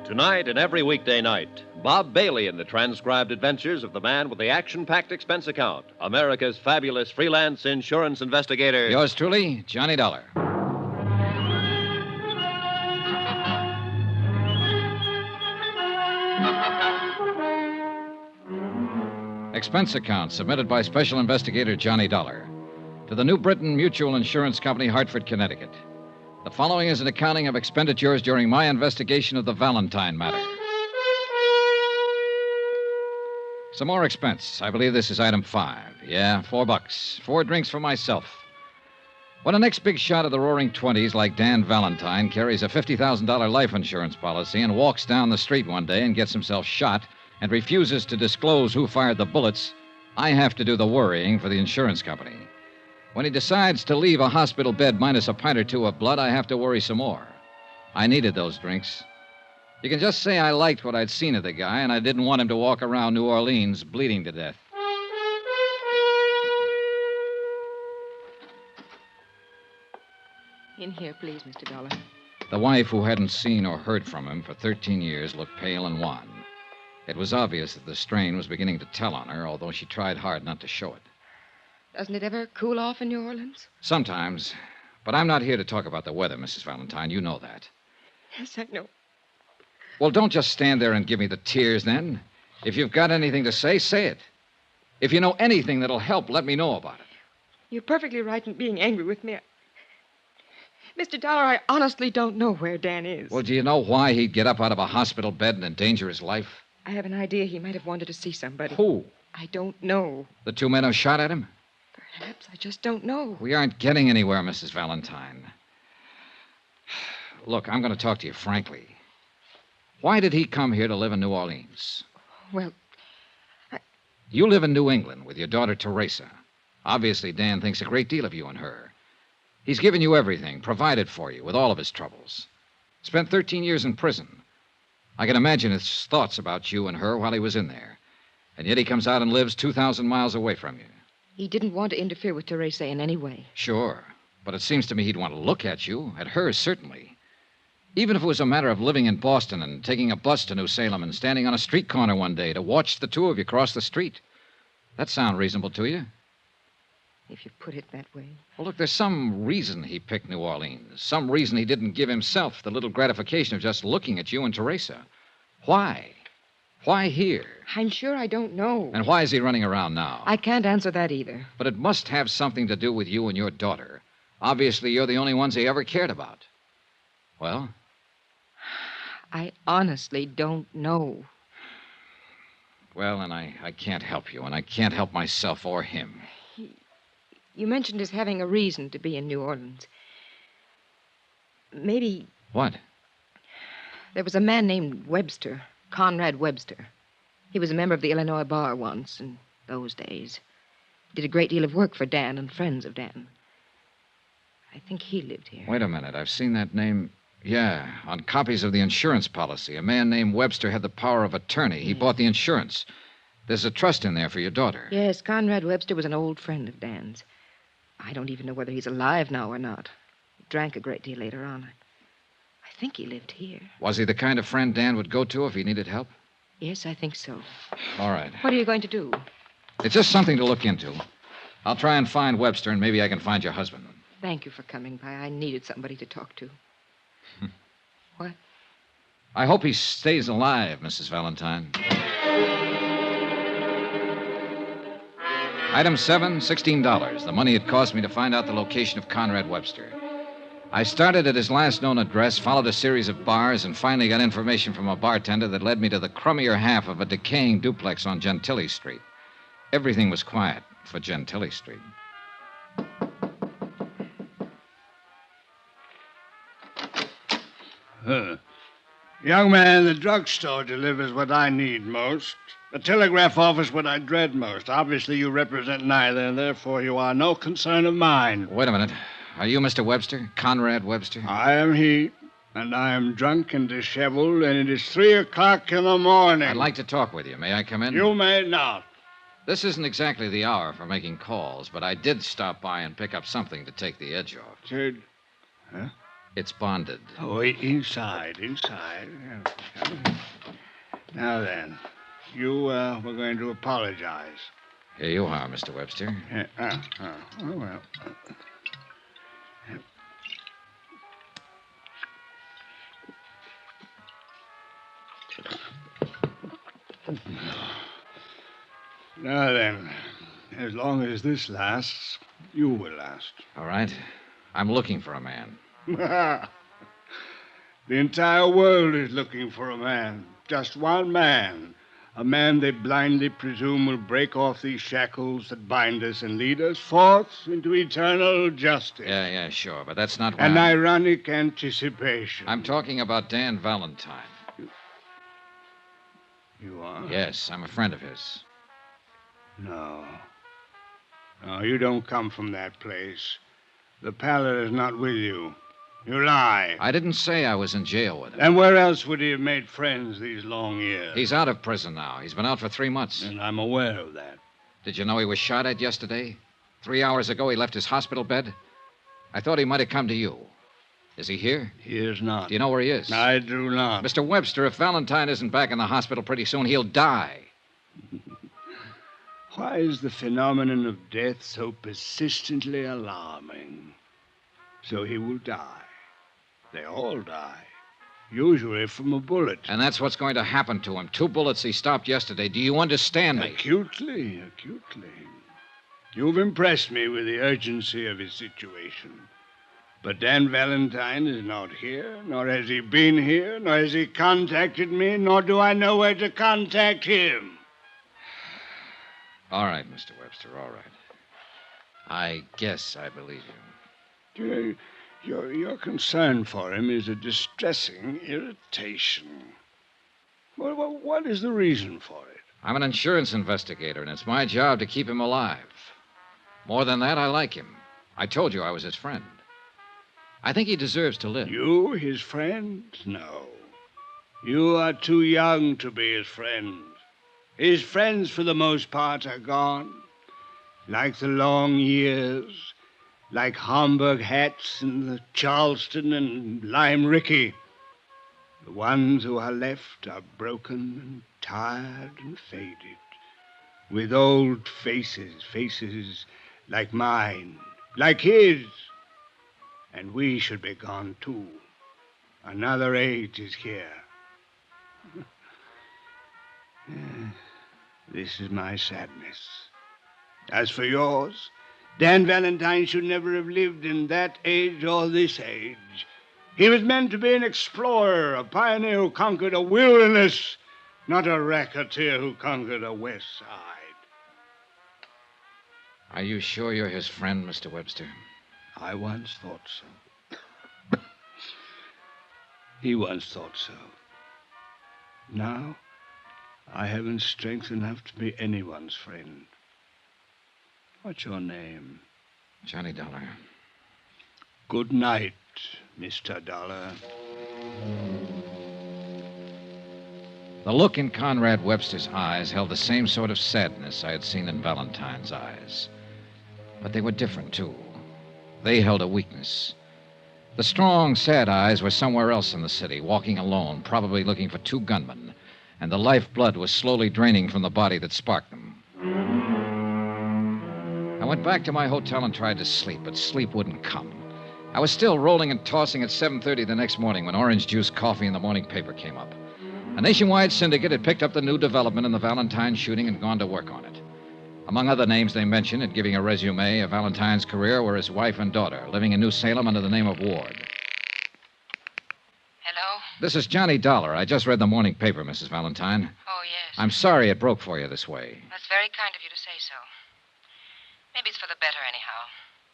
Tonight and every weekday night, Bob Bailey in the transcribed adventures of the man with the action-packed expense account, America's fabulous freelance insurance investigator. Yours truly, Johnny Dollar. Expense account submitted by Special Investigator Johnny Dollar to the New Britain Mutual Insurance Company, Hartford, Connecticut. The following is an accounting of expenditures during my investigation of the Valentine matter. Some more expense. I believe this is item 5. Yeah, $4. 4 drinks for myself. When the next big shot of the roaring 20s, like Dan Valentine, carries a $50,000 life insurance policy and walks down the street one day and gets himself shot and refuses to disclose who fired the bullets, I have to do the worrying for the insurance company. When he decides to leave a hospital bed minus a pint or two of blood, I have to worry some more. I needed those drinks. You can just say I liked what I'd seen of the guy, and I didn't want him to walk around New Orleans bleeding to death. In here, please, Mr. Dollar. The wife, who hadn't seen or heard from him for 13 years, looked pale and wan. It was obvious that the strain was beginning to tell on her, although she tried hard not to show it. Doesn't it ever cool off in New Orleans? Sometimes. But I'm not here to talk about the weather, Mrs. Valentine. You know that. Yes, I know. Well, don't just stand there and give me the tears, then. If you've got anything to say, say it. If you know anything that'll help, let me know about it. You're perfectly right in being angry with me. Mr. Dollar, I honestly don't know where Dan is. Well, do you know why he'd get up out of a hospital bed and endanger his life? I have an idea he might have wanted to see somebody. Who? I don't know. The 2 men who shot at him? Perhaps. I just don't know. We aren't getting anywhere, Mrs. Valentine. Look, I'm going to talk to you frankly. Why did he come here to live in New Orleans? Well, You live in New England with your daughter, Teresa. Obviously, Dan thinks a great deal of you and her. He's given you everything, provided for you with all of his troubles. Spent 13 years in prison. I can imagine his thoughts about you and her while he was in there. And yet he comes out and lives 2,000 miles away from you. He didn't want to interfere with Teresa in any way. Sure. But it seems to me he'd want to look at you, at her, certainly. Even if it was a matter of living in Boston and taking a bus to New Salem and standing on a street corner one day to watch the two of you cross the street. That sound reasonable to you? if you put it that way. Well, look, there's some reason he picked New Orleans. Some reason he didn't give himself the little gratification of just looking at you and Teresa. Why? Why here? I'm sure I don't know. And why is he running around now? I can't answer that either. But it must have something to do with you and your daughter. Obviously, you're the only ones he ever cared about. Well? I honestly don't know. Well, and I can't help you, and I can't help myself or him. You mentioned his having a reason to be in New Orleans. Maybe What? there was a man named Webster, Conrad Webster. He was a member of the Illinois Bar once in those days. Did a great deal of work for Dan and friends of Dan. I think he lived here. Wait a minute. I've seen that name. Yeah, on copies of the insurance policy. A man named Webster had the power of attorney. He bought the insurance. There's a trust in there for your daughter. Yes, Conrad Webster was an old friend of Dan's. I don't even know whether he's alive now or not. He drank a great deal later on. I think he lived here. Was he the kind of friend Dan would go to if he needed help? Yes, I think so. All right. What are you going to do? It's just something to look into. I'll try and find Webster, and maybe I can find your husband. Thank you for coming by. I needed somebody to talk to. What? I hope he stays alive, Mrs. Valentine. Item 7, $16. The money it cost me to find out the location of Conrad Webster. I started at his last known address, followed a series of bars, and finally got information from a bartender that led me to the crummier half of a decaying duplex on Gentilly Street. Everything was quiet for Gentilly Street. Young man, the drugstore delivers what I need most. The telegraph office what I dread most. Obviously, you represent neither, and therefore you are no concern of mine. Wait a minute. Are you Mr. Webster? Conrad Webster? I am he, and I am drunk and disheveled, and it is 3 o'clock in the morning. I'd like to talk with you. May I come in? You may not. This isn't exactly the hour for making calls, but I did stop by and pick up something to take the edge off. Sid? Huh? It's bonded. Oh, inside. Now then, you were going to apologize. Here you are, Mr. Webster. Oh, well. Now then, as long as this lasts, you will last. All right. I'm looking for a man. The entire world is looking for a man. Just one man. A man they blindly presume will break off these shackles that bind us and lead us forth into eternal justice. Yeah, sure, but that's not why An ironic anticipation. I'm talking about Dan Valentine. You are? Yes, I'm a friend of his. No, you don't come from that place. The pallet is not with you. You lie. I didn't say I was in jail with him. And where else would he have made friends these long years? He's out of prison now. He's been out for 3 months. And I'm aware of that. Did you know he was shot at yesterday? 3 hours ago, he left his hospital bed. I thought he might have come to you. Is he here? He is not. Do you know where he is? I do not. Mr. Webster, if Valentine isn't back in the hospital pretty soon, he'll die. Why is the phenomenon of death so persistently alarming? So he will die. They all die. Usually from a bullet. And that's what's going to happen to him. 2 bullets he stopped yesterday. Do you understand me? Acutely. You've impressed me with the urgency of his situation. But Dan Valentine is not here, nor has he been here, nor has he contacted me, nor do I know where to contact him. All right, Mr. Webster, all right. I guess I believe you. Your concern for him is a distressing irritation. Well, what is the reason for it? I'm an insurance investigator, and it's my job to keep him alive. More than that, I like him. I told you I was his friend. I think he deserves to live. You, his friend? No. You are too young to be his friend. His friends, for the most part, are gone. Like the long years, like Homburg hats and the Charleston and Lime Ricky. The ones who are left are broken and tired and faded, with old faces like mine, like his. And we should be gone, too. Another age is here. This is my sadness. As for yours, Dan Valentine should never have lived in that age or this age. He was meant to be an explorer, a pioneer who conquered a wilderness, not a racketeer who conquered a west side. Are you sure you're his friend, Mr. Webster? I once thought so. He once thought so. Now, I haven't strength enough to be anyone's friend. What's your name? Johnny Dollar. Good night, Mr. Dollar. The look in Conrad Webster's eyes held the same sort of sadness I had seen in Valentine's eyes. But they were different, too. They held a weakness. The strong, sad eyes were somewhere else in the city, walking alone, probably looking for two gunmen, and the lifeblood was slowly draining from the body that sparked them. I went back to my hotel and tried to sleep, but sleep wouldn't come. I was still rolling and tossing at 7:30 the next morning when orange juice coffee in the morning paper came up. A nationwide syndicate had picked up the new development in the Valentine shooting and gone to work on it. Among other names they mentioned in giving a resume of Valentine's career were his wife and daughter, living in New Salem under the name of Ward. Hello? This is Johnny Dollar. I just read the morning paper, Mrs. Valentine. Oh, yes. I'm sorry it broke for you this way. That's very kind of you to say so. Maybe it's for the better, anyhow.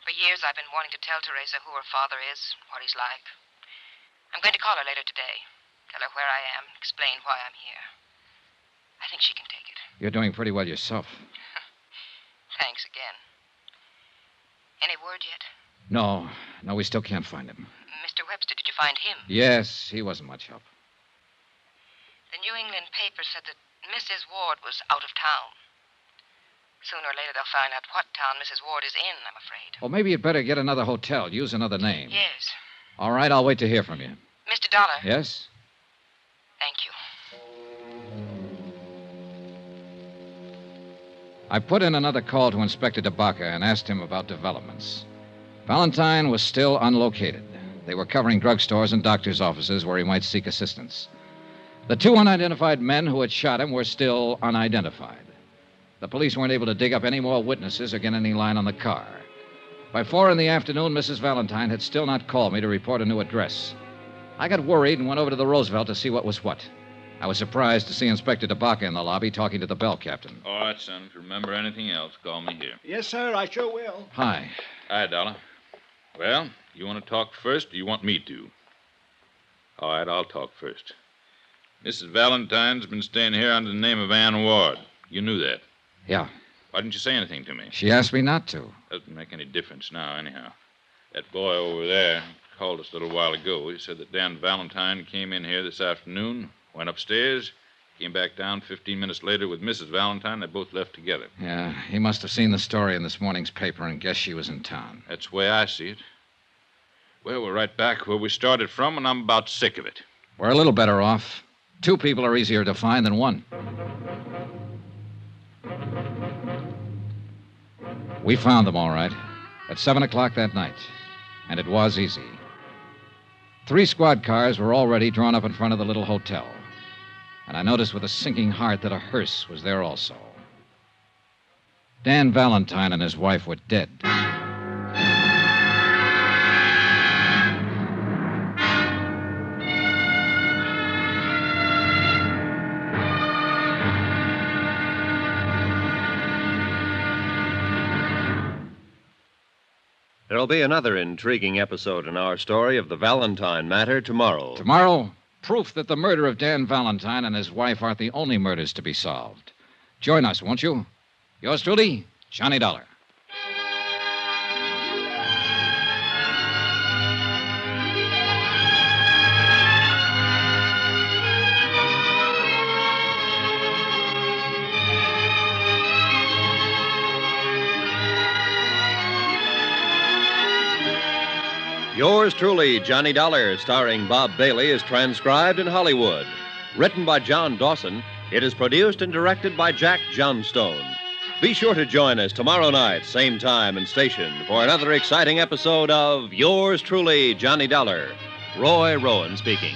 For years I've been wanting to tell Teresa who her father is, what he's like. I'm going to call her later today. Tell her where I am, explain why I'm here. I think she can take it. You're doing pretty well yourself. Thanks again. Any word yet? No, we still can't find him. Mr. Webster, did you find him? Yes, he wasn't much help. The New England paper said that Mrs. Ward was out of town. Sooner or later they'll find out what town Mrs. Ward is in, I'm afraid. Well, maybe you'd better get another hotel. Use another name. Yes. All right, I'll wait to hear from you. Mr. Dollar. Yes? Thank you. I put in another call to Inspector DeBaca and asked him about developments. Valentine was still unlocated. They were covering drugstores and doctors' offices where he might seek assistance. The two unidentified men who had shot him were still unidentified. The police weren't able to dig up any more witnesses or get any line on the car. By 4 in the afternoon, Mrs. Valentine had still not called me to report a new address. I got worried and went over to the Roosevelt to see what was what. I was surprised to see Inspector DeBaca in the lobby talking to the bell captain. All right, son. If you remember anything else, call me here. Yes, sir, I sure will. Hi. Hi, Dollar. Well, you want to talk first, or you want me to? All right, I'll talk first. Mrs. Valentine's been staying here under the name of Ann Ward. You knew that. Yeah. Why didn't you say anything to me? She asked me not to. Doesn't make any difference now, anyhow. That boy over there called us a little while ago. He said that Dan Valentine came in here this afternoon, went upstairs, came back down 15 minutes later with Mrs. Valentine. They both left together. Yeah, he must have seen the story in this morning's paper and guessed she was in town. That's the way I see it. Well, we're right back where we started from, and I'm about sick of it. We're a little better off. 2 people are easier to find than 1. We found them, all right, at 7 o'clock that night. And it was easy. 3 squad cars were already drawn up in front of the little hotel. And I noticed with a sinking heart that a hearse was there also. Dan Valentine and his wife were dead. There'll be another intriguing episode in our story of the Valentine matter tomorrow. Tomorrow, proof that the murder of Dan Valentine and his wife aren't the only murders to be solved. Join us, won't you? Yours truly, Johnny Dollar. Yours truly, Johnny Dollar, starring Bob Bailey, is transcribed in Hollywood. Written by John Dawson, it is produced and directed by Jack Johnstone. Be sure to join us tomorrow night, same time and station, for another exciting episode of Yours Truly, Johnny Dollar. Roy Rowan speaking.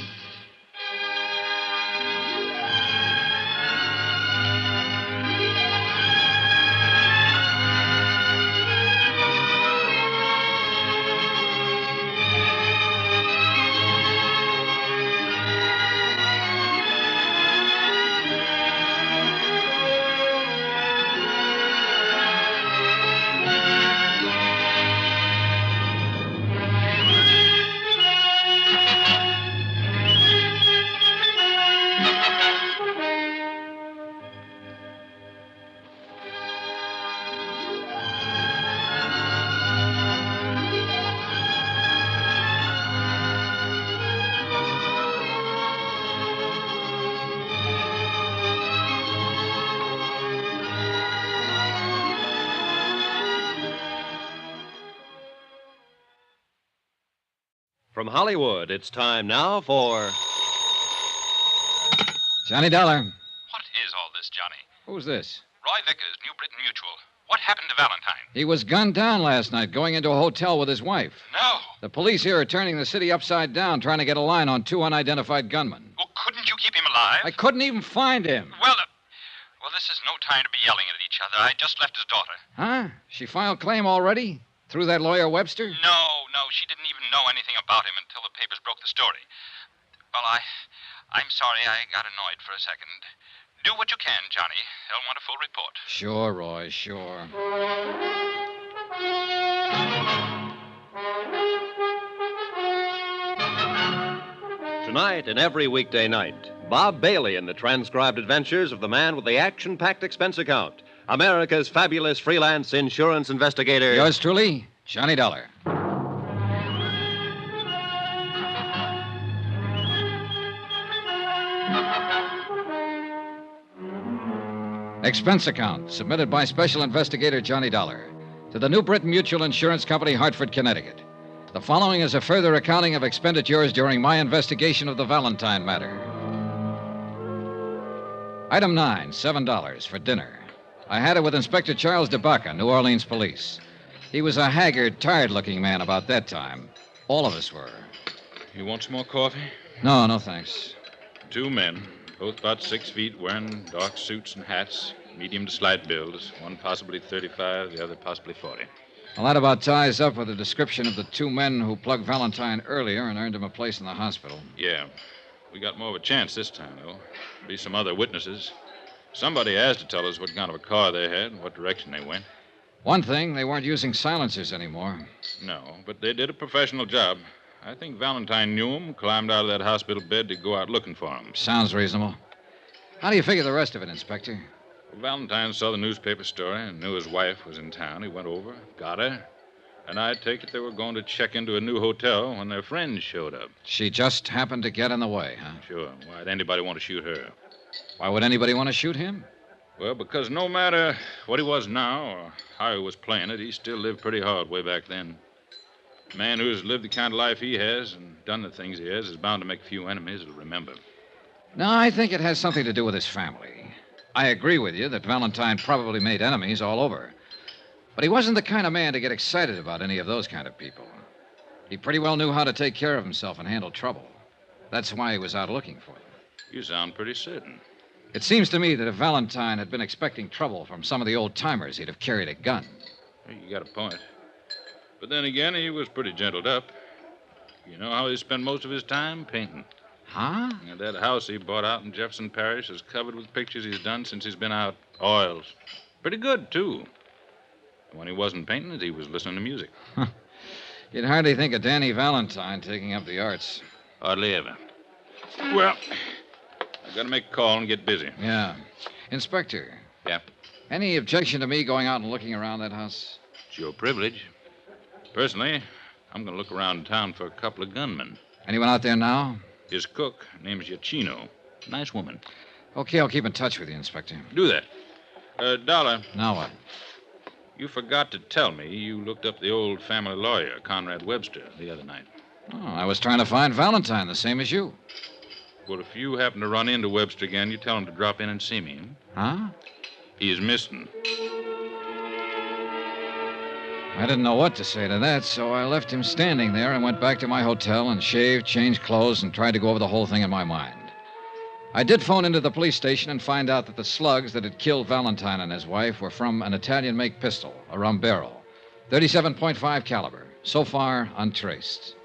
From Hollywood, it's time now for Johnny Dollar. What is all this, Johnny? Who's this? Roy Vickers, New Britain Mutual. What happened to Valentine? He was gunned down last night going into a hotel with his wife. No. The police here are turning the city upside down, trying to get a line on 2 unidentified gunmen. Well, couldn't you keep him alive? I couldn't even find him. Well, this is no time to be yelling at each other. I just left his daughter. Huh? She filed claim already? Through that lawyer Webster? No, she didn't even know anything about him until the papers broke the story. Well, I'm sorry I got annoyed for a second. Do what you can, Johnny. They'll want a full report. Sure, Roy, sure. Tonight and every weekday night, Bob Bailey in the transcribed adventures of the man with the action-packed expense account, America's fabulous freelance insurance investigator. Yours truly, Johnny Dollar. Expense account submitted by Special Investigator Johnny Dollar to the New Britain Mutual Insurance Company, Hartford, Connecticut. The following is a further accounting of expenditures during my investigation of the Valentine matter. Item 9, $7 for dinner. I had it with Inspector Charles DeBaca, New Orleans Police. He was a haggard, tired-looking man about that time. All of us were. You want some more coffee? No, thanks. 2 men, both about 6 feet, wearing dark suits and hats, medium to slight builds. One possibly 35, the other possibly 40. Well, that about ties up with the description of the 2 men who plugged Valentine earlier and earned him a place in the hospital. Yeah. We got more of a chance this time, though. Be some other witnesses. Somebody has to tell us what kind of a car they had and what direction they went. One thing, they weren't using silencers anymore. No, but they did a professional job. I think Valentine knew him, climbed out of that hospital bed to go out looking for him. Sounds reasonable. How do you figure the rest of it, Inspector? Well, Valentine saw the newspaper story and knew his wife was in town. He went over, got her, and I take it they were going to check into a new hotel when their friends showed up. She just happened to get in the way, huh? Sure. Why'd anybody want to shoot her? Why would anybody want to shoot him? Well, because no matter what he was now or how he was playing it, he still lived pretty hard way back then. A man who's lived the kind of life he has and done the things he has is bound to make a few enemies he'll remember. No, I think it has something to do with his family. I agree with you that Valentine probably made enemies all over. But he wasn't the kind of man to get excited about any of those kind of people. He pretty well knew how to take care of himself and handle trouble. That's why he was out looking for them. You sound pretty certain. It seems to me that if Valentine had been expecting trouble from some of the old-timers, he'd have carried a gun. You got a point. But then again, he was pretty gentled up. You know how he spent most of his time? Painting. Huh? And that house he bought out in Jefferson Parish is covered with pictures he's done since he's been out. Oils. Pretty good, too. And when he wasn't painting it, he was listening to music. You'd hardly think of Danny Valentine taking up the arts. Hardly ever. Well, I've got to make a call and get busy. Yeah. Inspector. Yeah? Any objection to me going out and looking around that house? It's your privilege. Personally, I'm going to look around town for a couple of gunmen. Anyone out there now? His cook, name's Yachino. Nice woman. Okay, I'll keep in touch with you, Inspector. Do that. Dollar. Now what? You forgot to tell me you looked up the old family lawyer, Conrad Webster, the other night. Oh, I was trying to find Valentine, the same as you. Well, if you happen to run into Webster again, you tell him to drop in and see me. Huh? He is missing. I didn't know what to say to that, so I left him standing there and went back to my hotel and shaved, changed clothes, and tried to go over the whole thing in my mind. I did phone into the police station and find out that the slugs that had killed Valentine and his wife were from an Italian-make pistol, a Rombero, 37.5 caliber. So far, untraced.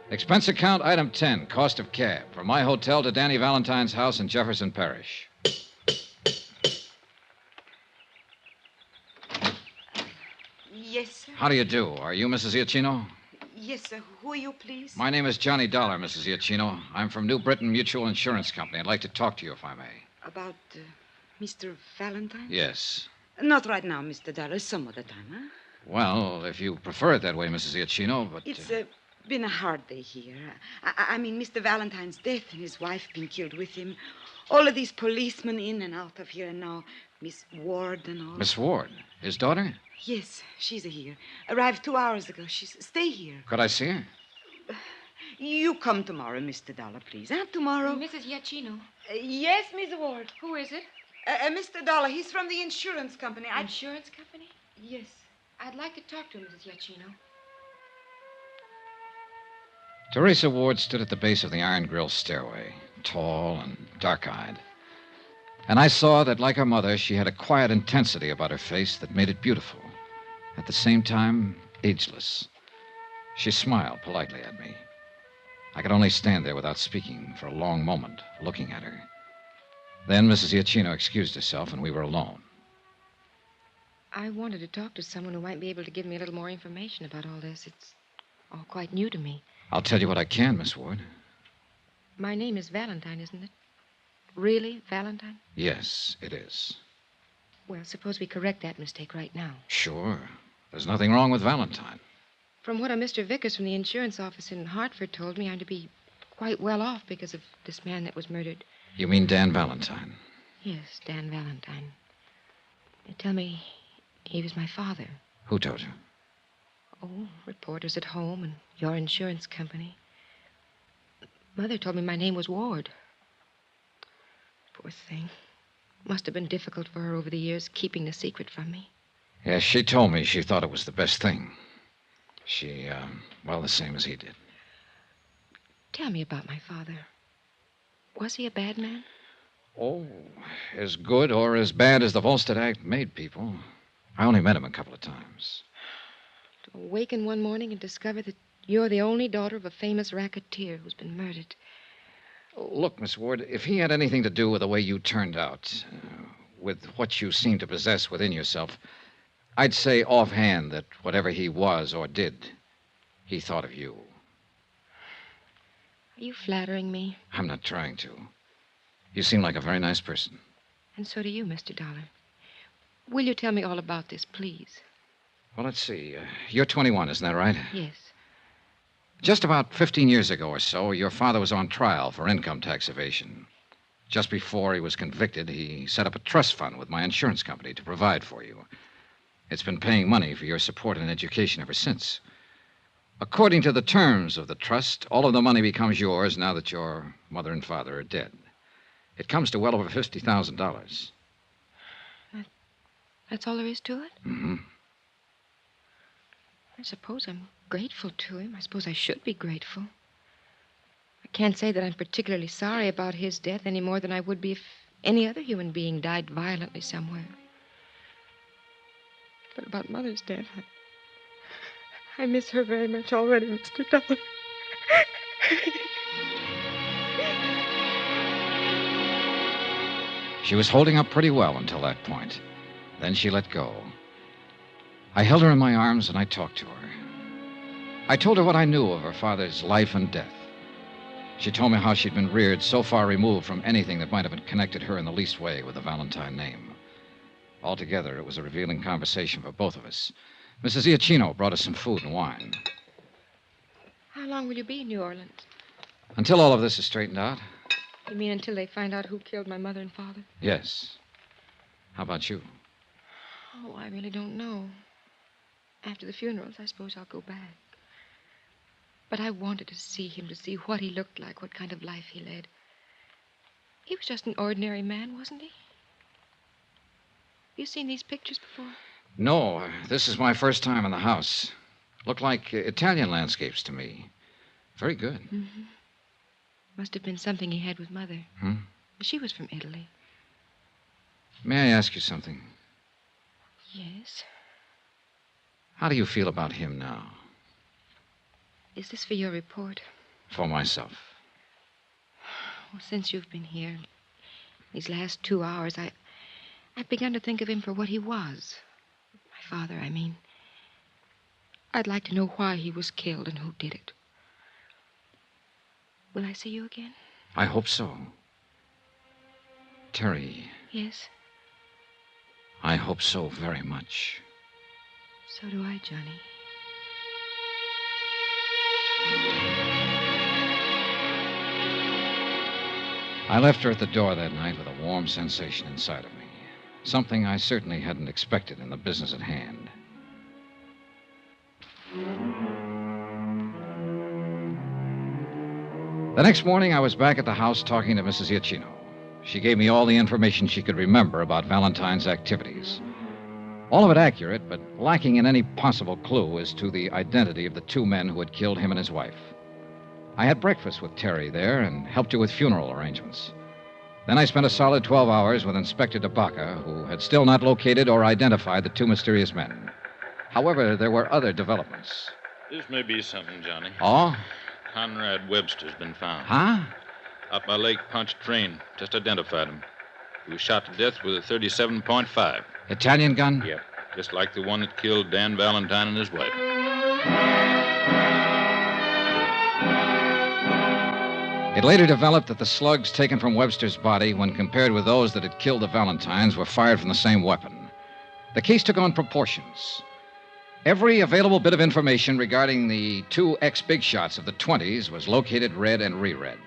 Expense account, item 10, cost of cab, from my hotel to Danny Valentine's house in Jefferson Parish. Yes, sir. How do you do? Are you Mrs. Iacchino? Yes, sir. Who are you, please? My name is Johnny Dollar, Mrs. Iacchino. I'm from New Britain Mutual Insurance Company. I'd like to talk to you, if I may. About Mr. Valentine? Yes. Not right now, Mr. Dollar. Some other time, huh? Well, if you prefer it that way, Mrs. Iacchino, but... It's been a hard day here. I mean, Mr. Valentine's death and his wife being killed with him. All of these policemen in and out of here, and now Miss Ward and all. Miss Ward? His daughter? Yes, she's here. Arrived 2 hours ago. Stay here. Could I see her? You come tomorrow, Mr. Dollar, please. Huh? Tomorrow? Mrs. Iacchino. Yes, Miss Ward. Who is it? Mr. Dollar. He's from the insurance company. Insurance company? Yes. I'd like to talk to Mrs. Iacchino. Teresa Ward stood at the base of the iron grill stairway, tall and dark-eyed. And I saw that, like her mother, she had a quiet intensity about her face that made it beautiful. At the same time, ageless. She smiled politely at me. I could only stand there without speaking for a long moment, looking at her. Then Mrs. Iacchino excused herself, and we were alone. I wanted to talk to someone who might be able to give me a little more information about all this. It's all quite new to me. I'll tell you what I can, Miss Ward. My name is Valentine, isn't it? Really, Valentine? Yes, it is. Well, suppose we correct that mistake right now. Sure. There's nothing wrong with Valentine. From what a Mr. Vickers from the insurance office in Hartford told me, I'm to be quite well off because of this man that was murdered. You mean Dan Valentine? Yes, Dan Valentine. They tell me he was my father. Who told you? Oh, reporters at home and your insurance company. Mother told me my name was Ward. Poor thing. Must have been difficult for her over the years keeping the secret from me. Yes, she told me she thought it was the best thing. She, well, the same as he did. Tell me about my father. Was he a bad man? Oh, as good or as bad as the Volstead Act made people. I only met him a couple of times. To awaken one morning and discover that you're the only daughter of a famous racketeer who's been murdered. Look, Miss Ward, if he had anything to do with the way you turned out, with what you seem to possess within yourself, I'd say offhand that whatever he was or did, he thought of you. Are you flattering me? I'm not trying to. You seem like a very nice person. And so do you, Mr. Dollar. Will you tell me all about this, please? Well, let's see. You're 21, isn't that right? Yes. Just about 15 years ago or so, your father was on trial for income tax evasion. Just before he was convicted, he set up a trust fund with my insurance company to provide for you. It's been paying money for your support and education ever since. According to the terms of the trust, all of the money becomes yours now that your mother and father are dead. It comes to well over $50,000. That's all there is to it? Mm-hmm. I suppose I'm grateful to him. I suppose I should be grateful. I can't say that I'm particularly sorry about his death any more than I would be if any other human being died violently somewhere. But about Mother's death, I miss her very much already, Mr. Dollar. She was holding up pretty well until that point. Then she let go. I held her in my arms and I talked to her. I told her what I knew of her father's life and death. She told me how she'd been reared so far removed from anything that might have connected her in the least way with the Valentine name. Altogether, it was a revealing conversation for both of us. Mrs. Iacchino brought us some food and wine. How long will you be in New Orleans? Until all of this is straightened out? You mean until they find out who killed my mother and father? Yes. How about you? Oh, I really don't know. After the funerals, I suppose I'll go back. But I wanted to see him, to see what he looked like, what kind of life he led. He was just an ordinary man, wasn't he? You seen these pictures before? No, this is my first time in the house. Look like Italian landscapes to me. Very good. Mm-hmm. Must have been something he had with Mother. Hmm? She was from Italy. May I ask you something? Yes. How do you feel about him now? Is this for your report? For myself. Well, since you've been here, these last 2 hours, I've begun to think of him for what he was. My father, I mean. I'd like to know why he was killed and who did it. Will I see you again? I hope so. Terry, Yes, I hope so very much. so do I, Johnny. I left her at the door that night with a warm sensation inside of me. Something I certainly hadn't expected in the business at hand. The next morning, I was back at the house talking to Mrs. Iachino. She gave me all the information she could remember about Valentine's activities. All of it accurate, but lacking in any possible clue as to the identity of the two men who had killed him and his wife. I had breakfast with Terry there and helped her with funeral arrangements. Then I spent a solid 12 hours with Inspector DeBacca, who had still not located or identified the two mysterious men. However, there were other developments. This may be something, Johnny. Oh? Conrad Webster's been found. Huh? Up by Lake Punch train. Just identified him. He was shot to death with a 37.5. Italian gun? Yep. Just like the one that killed Dan Valentine and his wife. It later developed that the slugs taken from Webster's body, when compared with those that had killed the Valentines, were fired from the same weapon. The case took on proportions. Every available bit of information regarding the two ex-big shots of the 20s was located, read, and reread.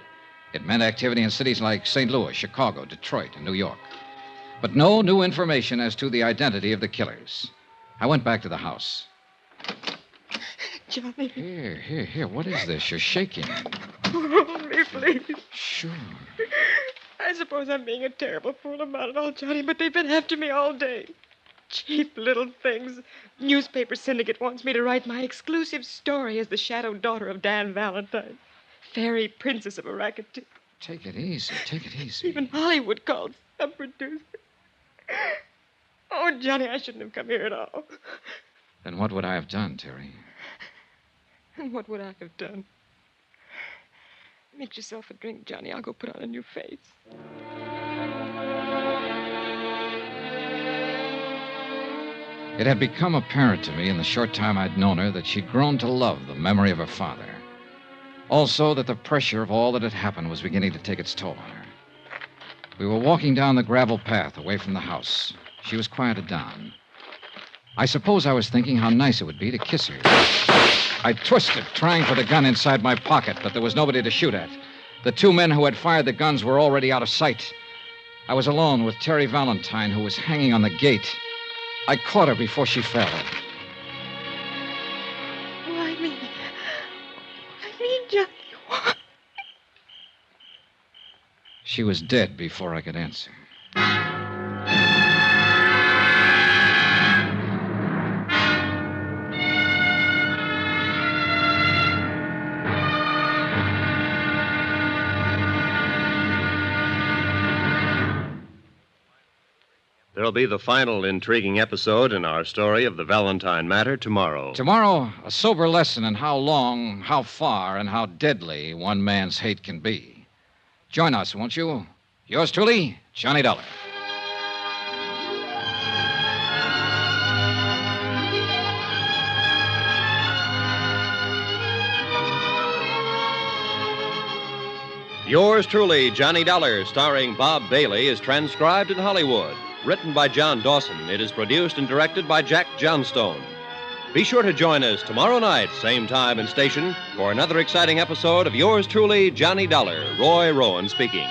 It meant activity in cities like St. Louis, Chicago, Detroit, and New York. But no new information as to the identity of the killers. I went back to the house. Johnny. Here. What is this? You're shaking. Hold me, please. Sure. I suppose I'm being a terrible fool about it all, Johnny, but they've been after me all day. Cheap little things. Newspaper syndicate wants me to write my exclusive story as the shadow daughter of Dan Valentine. Fairy princess of a racketeer. Take it easy. Even Hollywood called some producer. Oh, Johnny, I shouldn't have come here at all. Then what would I have done, Terry? And what would I have done? Make yourself a drink, Johnny. I'll go put on a new face. It had become apparent to me in the short time I'd known her that she'd grown to love the memory of her father. Also, that the pressure of all that had happened was beginning to take its toll on her. We were walking down the gravel path away from the house. She was quieted down. I suppose I was thinking how nice it would be to kiss her. I twisted, trying for the gun inside my pocket, but there was nobody to shoot at. The two men who had fired the guns were already out of sight. I was alone with Terry Valentine, who was hanging on the gate. I caught her before she fell. Why me? Johnny, why? She was dead before I could answer. There'll be the final intriguing episode in our story of the Valentine matter tomorrow. Tomorrow, a sober lesson in how long, how far, and how deadly one man's hate can be. Join us, won't you? Yours truly, Johnny Dollar. Yours truly, Johnny Dollar, starring Bob Bailey, is transcribed in Hollywood. Written by John Dawson, it is produced and directed by Jack Johnstone. Be sure to join us tomorrow night, same time and station, for another exciting episode of Yours truly, Johnny Dollar. Roy Rowan speaking.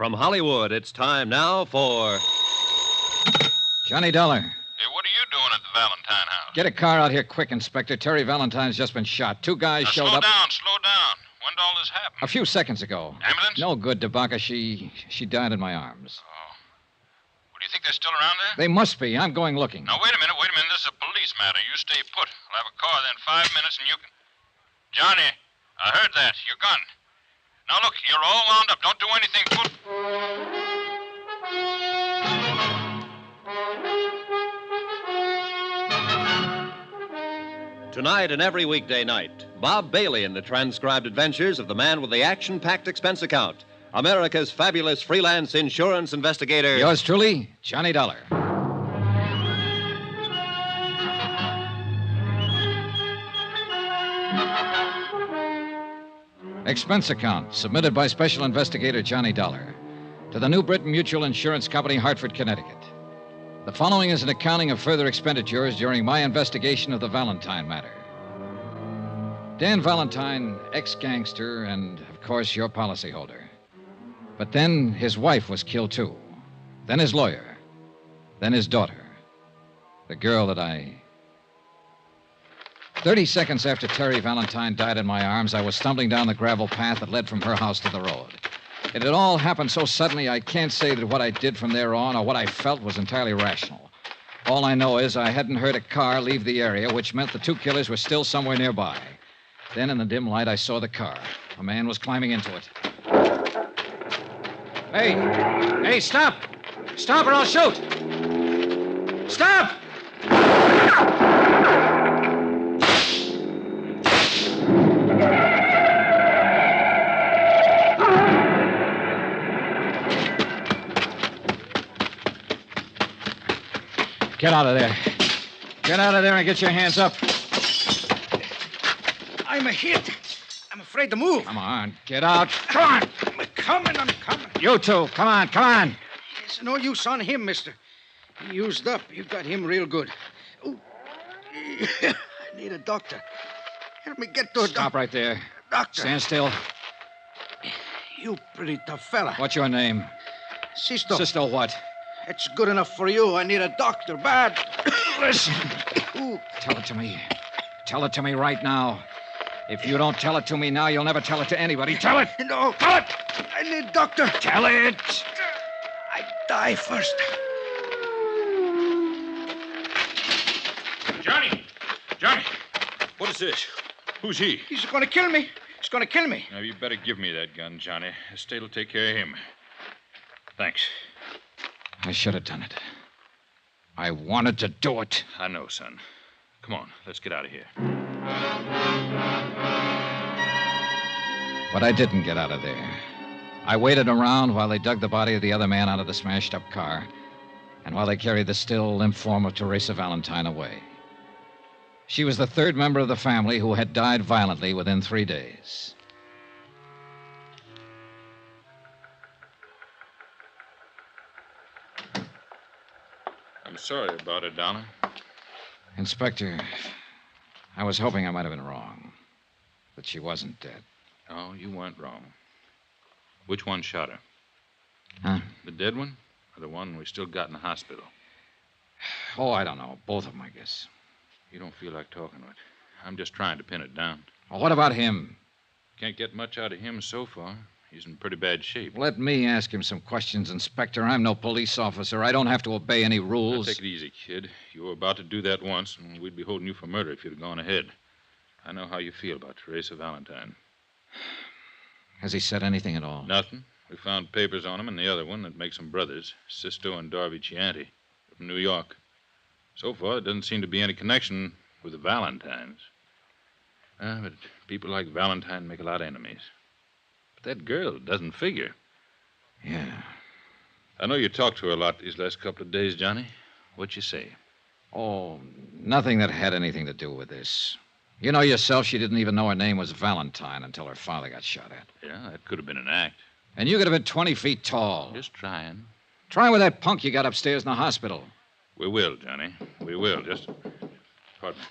From Hollywood, it's time now for Johnny Dollar. Hey, what are you doing at the Valentine house? Get a car out here quick, Inspector. Terry Valentine's just been shot. Two guys showed Slow up down. When did all this happen? a few seconds ago. Ambulance? No good, DeBaca. She died in my arms. Well, do you think they're still around there? They must be. I'm going looking. Now, wait a minute. This is a police matter. You stay put. I'll have a car there in 5 minutes, and you can... Johnny, I heard that. Your gun. Now, look, you're all wound up. Don't do anything. Tonight and every weekday night, Bob Bailey in the transcribed adventures of the man with the action-packed expense account, America's fabulous freelance insurance investigator. Yours truly, Johnny Dollar. Expense account submitted by Special Investigator Johnny Dollar to the New Britain Mutual Insurance Company, Hartford, Connecticut. The following is an accounting of further expenditures during my investigation of the Valentine matter. Dan Valentine, ex-gangster, and, of course, your policyholder. But then his wife was killed, too. Then his lawyer. Then his daughter. The girl that I... 30 seconds after Terry Valentine died in my arms, I was stumbling down the gravel path that led from her house to the road. It had all happened so suddenly, I can't say that what I did from there on or what I felt was entirely rational. All I know is I hadn't heard a car leave the area, which meant the two killers were still somewhere nearby. Then, in the dim light, I saw the car. A man was climbing into it. Hey, stop! Stop or I'll shoot! Stop! Get out of there. Get out of there and get your hands up. I'm a hit. I'm afraid to move. Come on, get out. Come on. I'm coming. You two, come on. It's no use on him, mister. He used up. You got him real good. Ooh. I need a doctor. Help me get to a doctor. Stop right there. Doctor. Stand still. You pretty tough fella. What's your name? Sisto. Sisto what? It's good enough for you. I need a doctor bad. Listen. Tell it to me. Tell it to me right now. If you don't tell it to me now, you'll never tell it to anybody. Tell it! No. Tell it! I need doctor. Tell it! I die first. Johnny! What is this? Who's he? He's going to kill me. He's going to kill me. Now, you better give me that gun, Johnny. Estate will take care of him. Thanks. I should have done it. I wanted to do it. I know, son. Come on, let's get out of here. But I didn't get out of there. I waited around while they dug the body of the other man out of the smashed-up car, and while they carried the still limp form of Teresa Valentine away. She was the third member of the family who had died violently within 3 days. I'm sorry about it, Donna. Inspector, I was hoping I might have been wrong. But she wasn't dead. Oh, you weren't wrong. Which one shot her? Huh? The dead one or the one we still got in the hospital? Oh, I don't know. Both of them, I guess. You don't feel like talking to it. I'm just trying to pin it down. Well, what about him? Can't get much out of him so far. He's in pretty bad shape. Let me ask him some questions, Inspector. I'm no police officer. I don't have to obey any rules. Now, take it easy, kid. You were about to do that once, and we'd be holding you for murder if you'd gone ahead. I know how you feel about Teresa Valentine. Has he said anything at all? Nothing. We found papers on him and the other one that makes them brothers, Sisto and Darby Chianti, from New York. So far, there doesn't seem to be any connection with the Valentines. But people like Valentine make a lot of enemies. But that girl doesn't figure. Yeah. I know you talked to her a lot these last couple of days, Johnny. What'd you say? Oh, nothing that had anything to do with this. You know yourself, she didn't even know her name was Valentine until her father got shot at. Yeah, that could have been an act. And you could have been 20 feet tall. Just trying. Try with that punk you got upstairs in the hospital. We will, Johnny. We will. Just... Pardon me.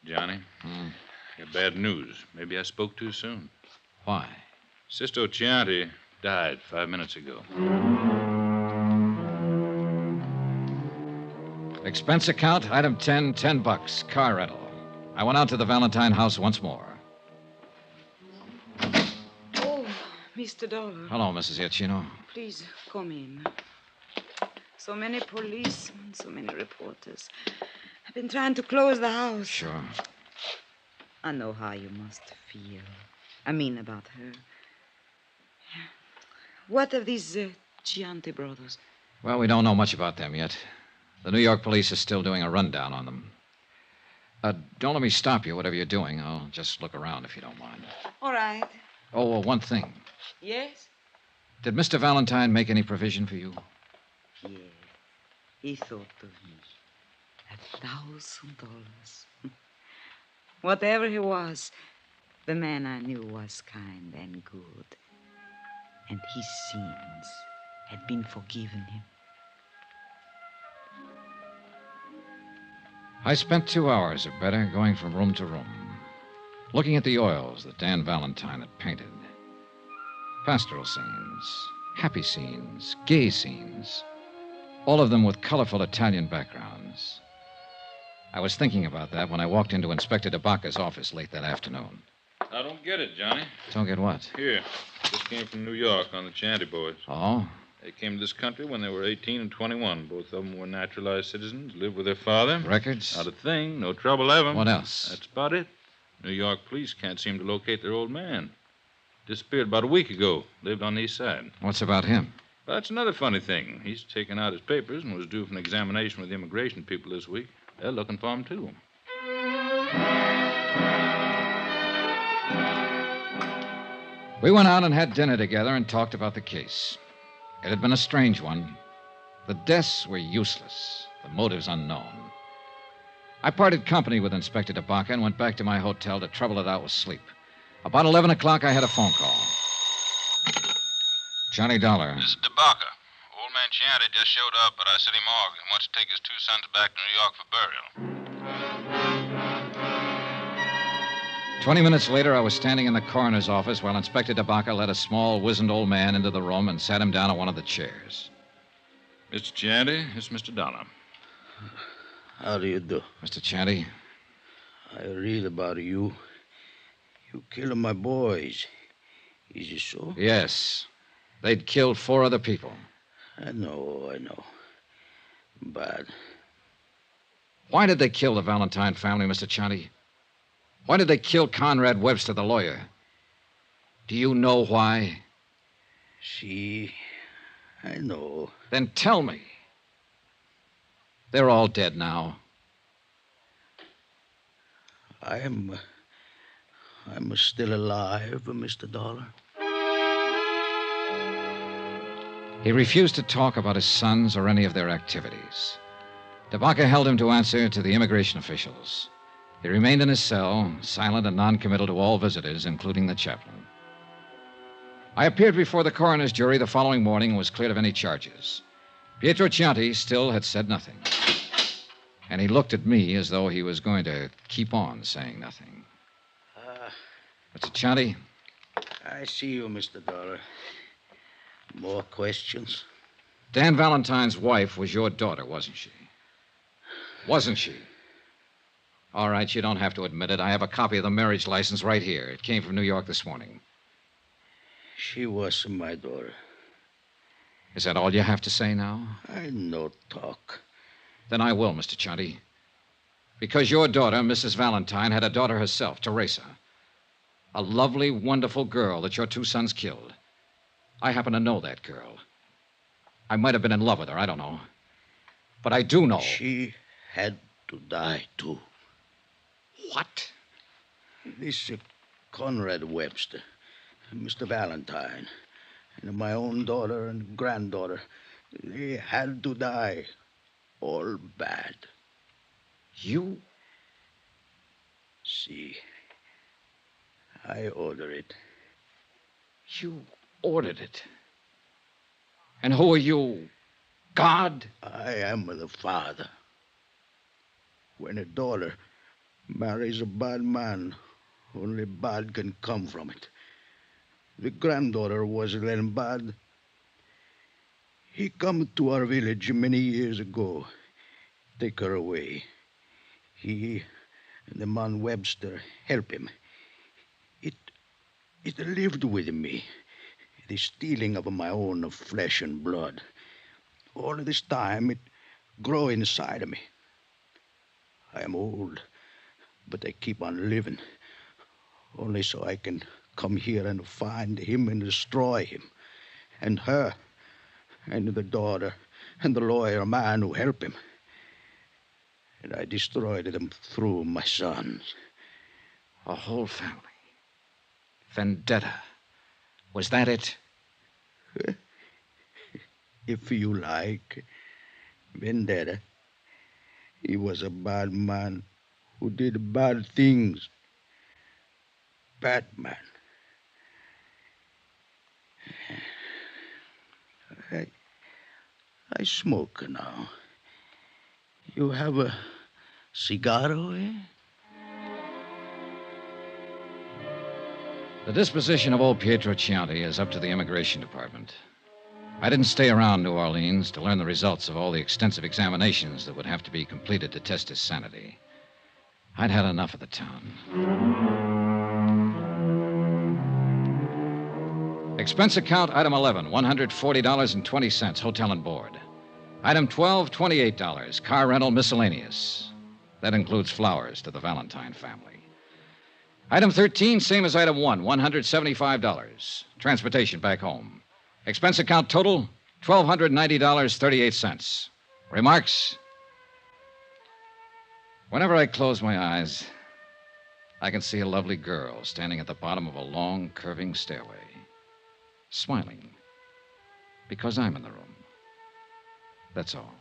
Johnny. Got bad news. Maybe I spoke too soon. Why? Sisto Chianti died 5 minutes ago. Expense account, item 10, $10, car rental. I went out to the Valentine house once more. Oh, Mr. Dollar. Hello, Mrs. Giacchino. Please, come in. So many policemen, so many reporters. I've been trying to close the house. Sure. I know how you must feel. I mean, about her. What of these Chianti brothers? Well, we don't know much about them yet. The New York police is still doing a rundown on them. Don't let me stop you, whatever you're doing. I'll just look around if you don't mind. All right. Oh, one thing. Yes? Did Mr. Valentine make any provision for you? Yes. He thought of me. $1,000. Whatever he was, the man I knew was kind and good. And his sins had been forgiven him. I spent 2 hours or better going from room to room, looking at the oils that Dan Valentine had painted. Pastoral scenes, happy scenes, gay scenes, all of them with colorful Italian backgrounds. I was thinking about that when I walked into Inspector DeBacca's office late that afternoon. I don't get it, Johnny. Don't get what? Here. This came from New York on the Chianti boys. Oh? They came to this country when they were 18 and 21. Both of them were naturalized citizens, lived with their father. Records? Not a thing. No trouble ever. What else? That's about it. New York police can't seem to locate their old man. Disappeared about a week ago. Lived on the east side. What's about him? Well, that's another funny thing. He's taken out his papers and was due for an examination with the immigration people this week. They're looking for him, too. We went out and had dinner together and talked about the case. It had been a strange one. The deaths were useless, the motives unknown. I parted company with Inspector DeBacca and went back to my hotel to trouble it out with sleep. About 11 o'clock, I had a phone call. Johnny Dollar. This is DeBacca. Old man Chianti just showed up at our city morgue and wants to take his 2 sons back to New York for burial. 20 minutes later, I was standing in the coroner's office while Inspector DeBacca led a small, wizened old man into the room and sat him down on one of the chairs. Mr. Chianti, it's Mr. Dollar. How do you do? Mr. Chianti? I read about you. You killed my boys. Is it so? Yes. They'd killed 4 other people. I know. But why did they kill the Valentine family, Mr. Chianti? Why did they kill Conrad Webster, the lawyer? Do you know why? I know. Then tell me. They're all dead now. I'm still alive, Mr. Dollar. He refused to talk about his sons or any of their activities. DeBacca held him to answer to the immigration officials. He remained in his cell, silent and noncommittal to all visitors, including the chaplain. I appeared before the coroner's jury the following morning and was cleared of any charges. Pietro Chianti still had said nothing. And he looked at me as though he was going to keep on saying nothing. Mr. Chianti? I see you, Mr. Dollar. More questions? Dan Valentine's wife was your daughter, wasn't she? Wasn't she? All right, you don't have to admit it. I have a copy of the marriage license right here. It came from New York this morning. She was my daughter. Is that all you have to say now? I no talk. Then I will, Mr. Chianti. Because your daughter, Mrs. Valentine, had a daughter herself, Teresa. A lovely, wonderful girl that your 2 sons killed. I happen to know that girl. I might have been in love with her, I don't know. But I do know. She had to die, too. What? This Conrad Webster, Mr. Valentine, and my own daughter and granddaughter, they had to die. All bad. You? See, I order it. You ordered it? And who are you? God? I am the father. When a daughter Mary's a bad man. Only bad can come from it. The granddaughter was then bad. He come to our village many years ago. Take her away. He and the man Webster help him. It lived with me. The stealing of my own flesh and blood. All this time it grow inside of me. I am old, but I keep on living. Only so I can come here and find him and destroy him. And her, and the daughter, and the lawyer man who help him. And I destroyed them through my sons. A whole family. Vendetta. Was that it? If you like. Vendetta. He was a bad man who did bad things. Bad man. I smoke now. You have a cigar, eh? The disposition of old Pietro Chianti is up to the immigration department. I didn't stay around New Orleans to learn the results of all the extensive examinations that would have to be completed to test his sanity. I'd had enough of the town. Expense account, item 11, $140.20, hotel and board. Item 12, $28, car rental miscellaneous. That includes flowers to the Valentine family. Item 13, same as item 1, $175. Transportation back home. Expense account total, $1,290.38. Remarks? Whenever I close my eyes, I can see a lovely girl standing at the bottom of a long, curving stairway, smiling, because I'm in the room. That's all.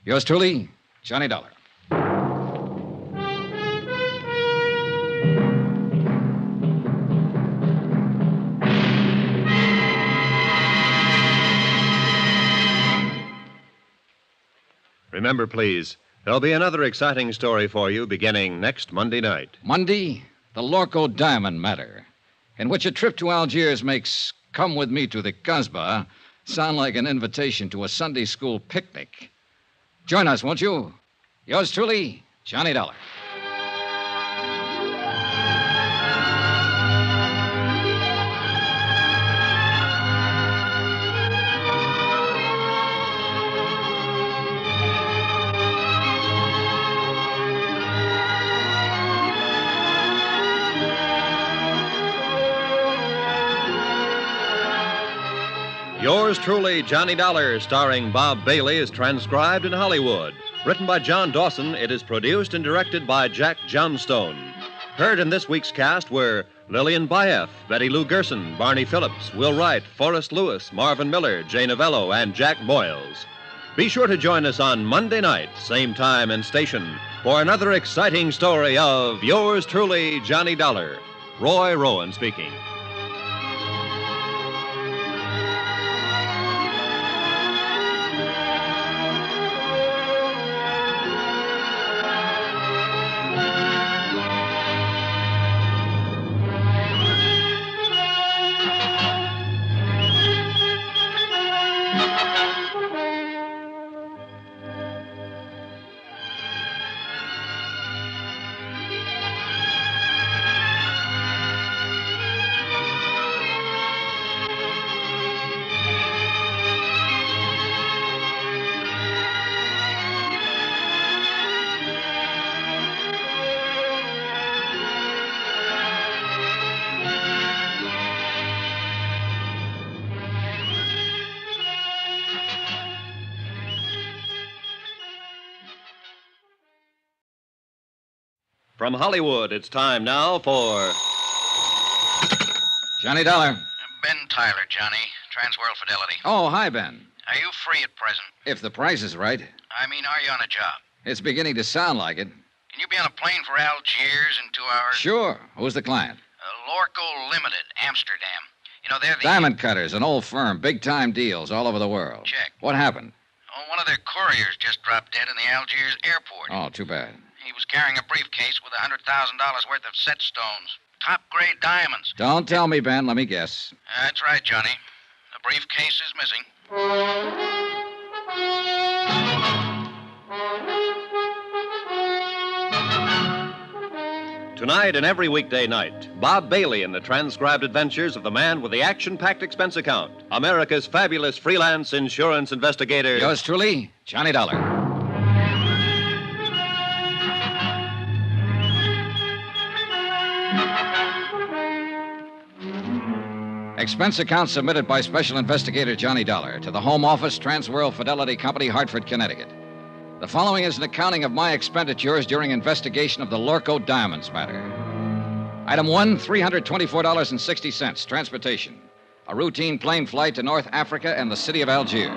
Yours truly, Johnny Dollar. Remember, please, there'll be another exciting story for you beginning next Monday night. Monday, the Lorco Diamond Matter, in which a trip to Algiers makes Come With Me to the Casbah sound like an invitation to a Sunday school picnic. Join us, won't you? Yours truly, Johnny Dollar. Yours truly, Johnny Dollar, starring Bob Bailey, is transcribed in Hollywood. Written by John Dawson, it is produced and directed by Jack Johnstone. Heard in this week's cast were Lillian Baeff, Betty Lou Gerson, Barney Phillips, Will Wright, Forrest Lewis, Marvin Miller, Jay Novello, and Jack Boyles. Be sure to join us on Monday night, same time and station, for another exciting story of Yours truly, Johnny Dollar. Roy Rowan speaking. From Hollywood, it's time now for Johnny Dollar. Ben Tyler, Johnny. Transworld Fidelity. Oh, hi, Ben. Are you free at present? If the price is right. I mean, are you on a job? It's beginning to sound like it. Can you be on a plane for Algiers in 2 hours? Sure. Who's the client? Lorco Limited, Amsterdam. You know, they're the... Diamond Cutters, an old firm. Big-time deals all over the world. Check. What happened? Oh, one of their couriers just dropped dead in the Algiers airport. Oh, too bad. He was carrying a briefcase with $100,000 worth of set stones. Top-grade diamonds. Don't tell me, Ben. Let me guess. That's right, Johnny. The briefcase is missing. Tonight and every weekday night, Bob Bailey in the transcribed adventures of the man with the action-packed expense account, America's fabulous freelance insurance investigator. Yours truly, Johnny Dollar. Expense account submitted by Special Investigator Johnny Dollar to the Home Office, Transworld Fidelity Company, Hartford, Connecticut. The following is an accounting of my expenditures during investigation of the Lorco Diamonds matter. Item 1, $324.60, transportation. A routine plane flight to North Africa and the city of Algiers.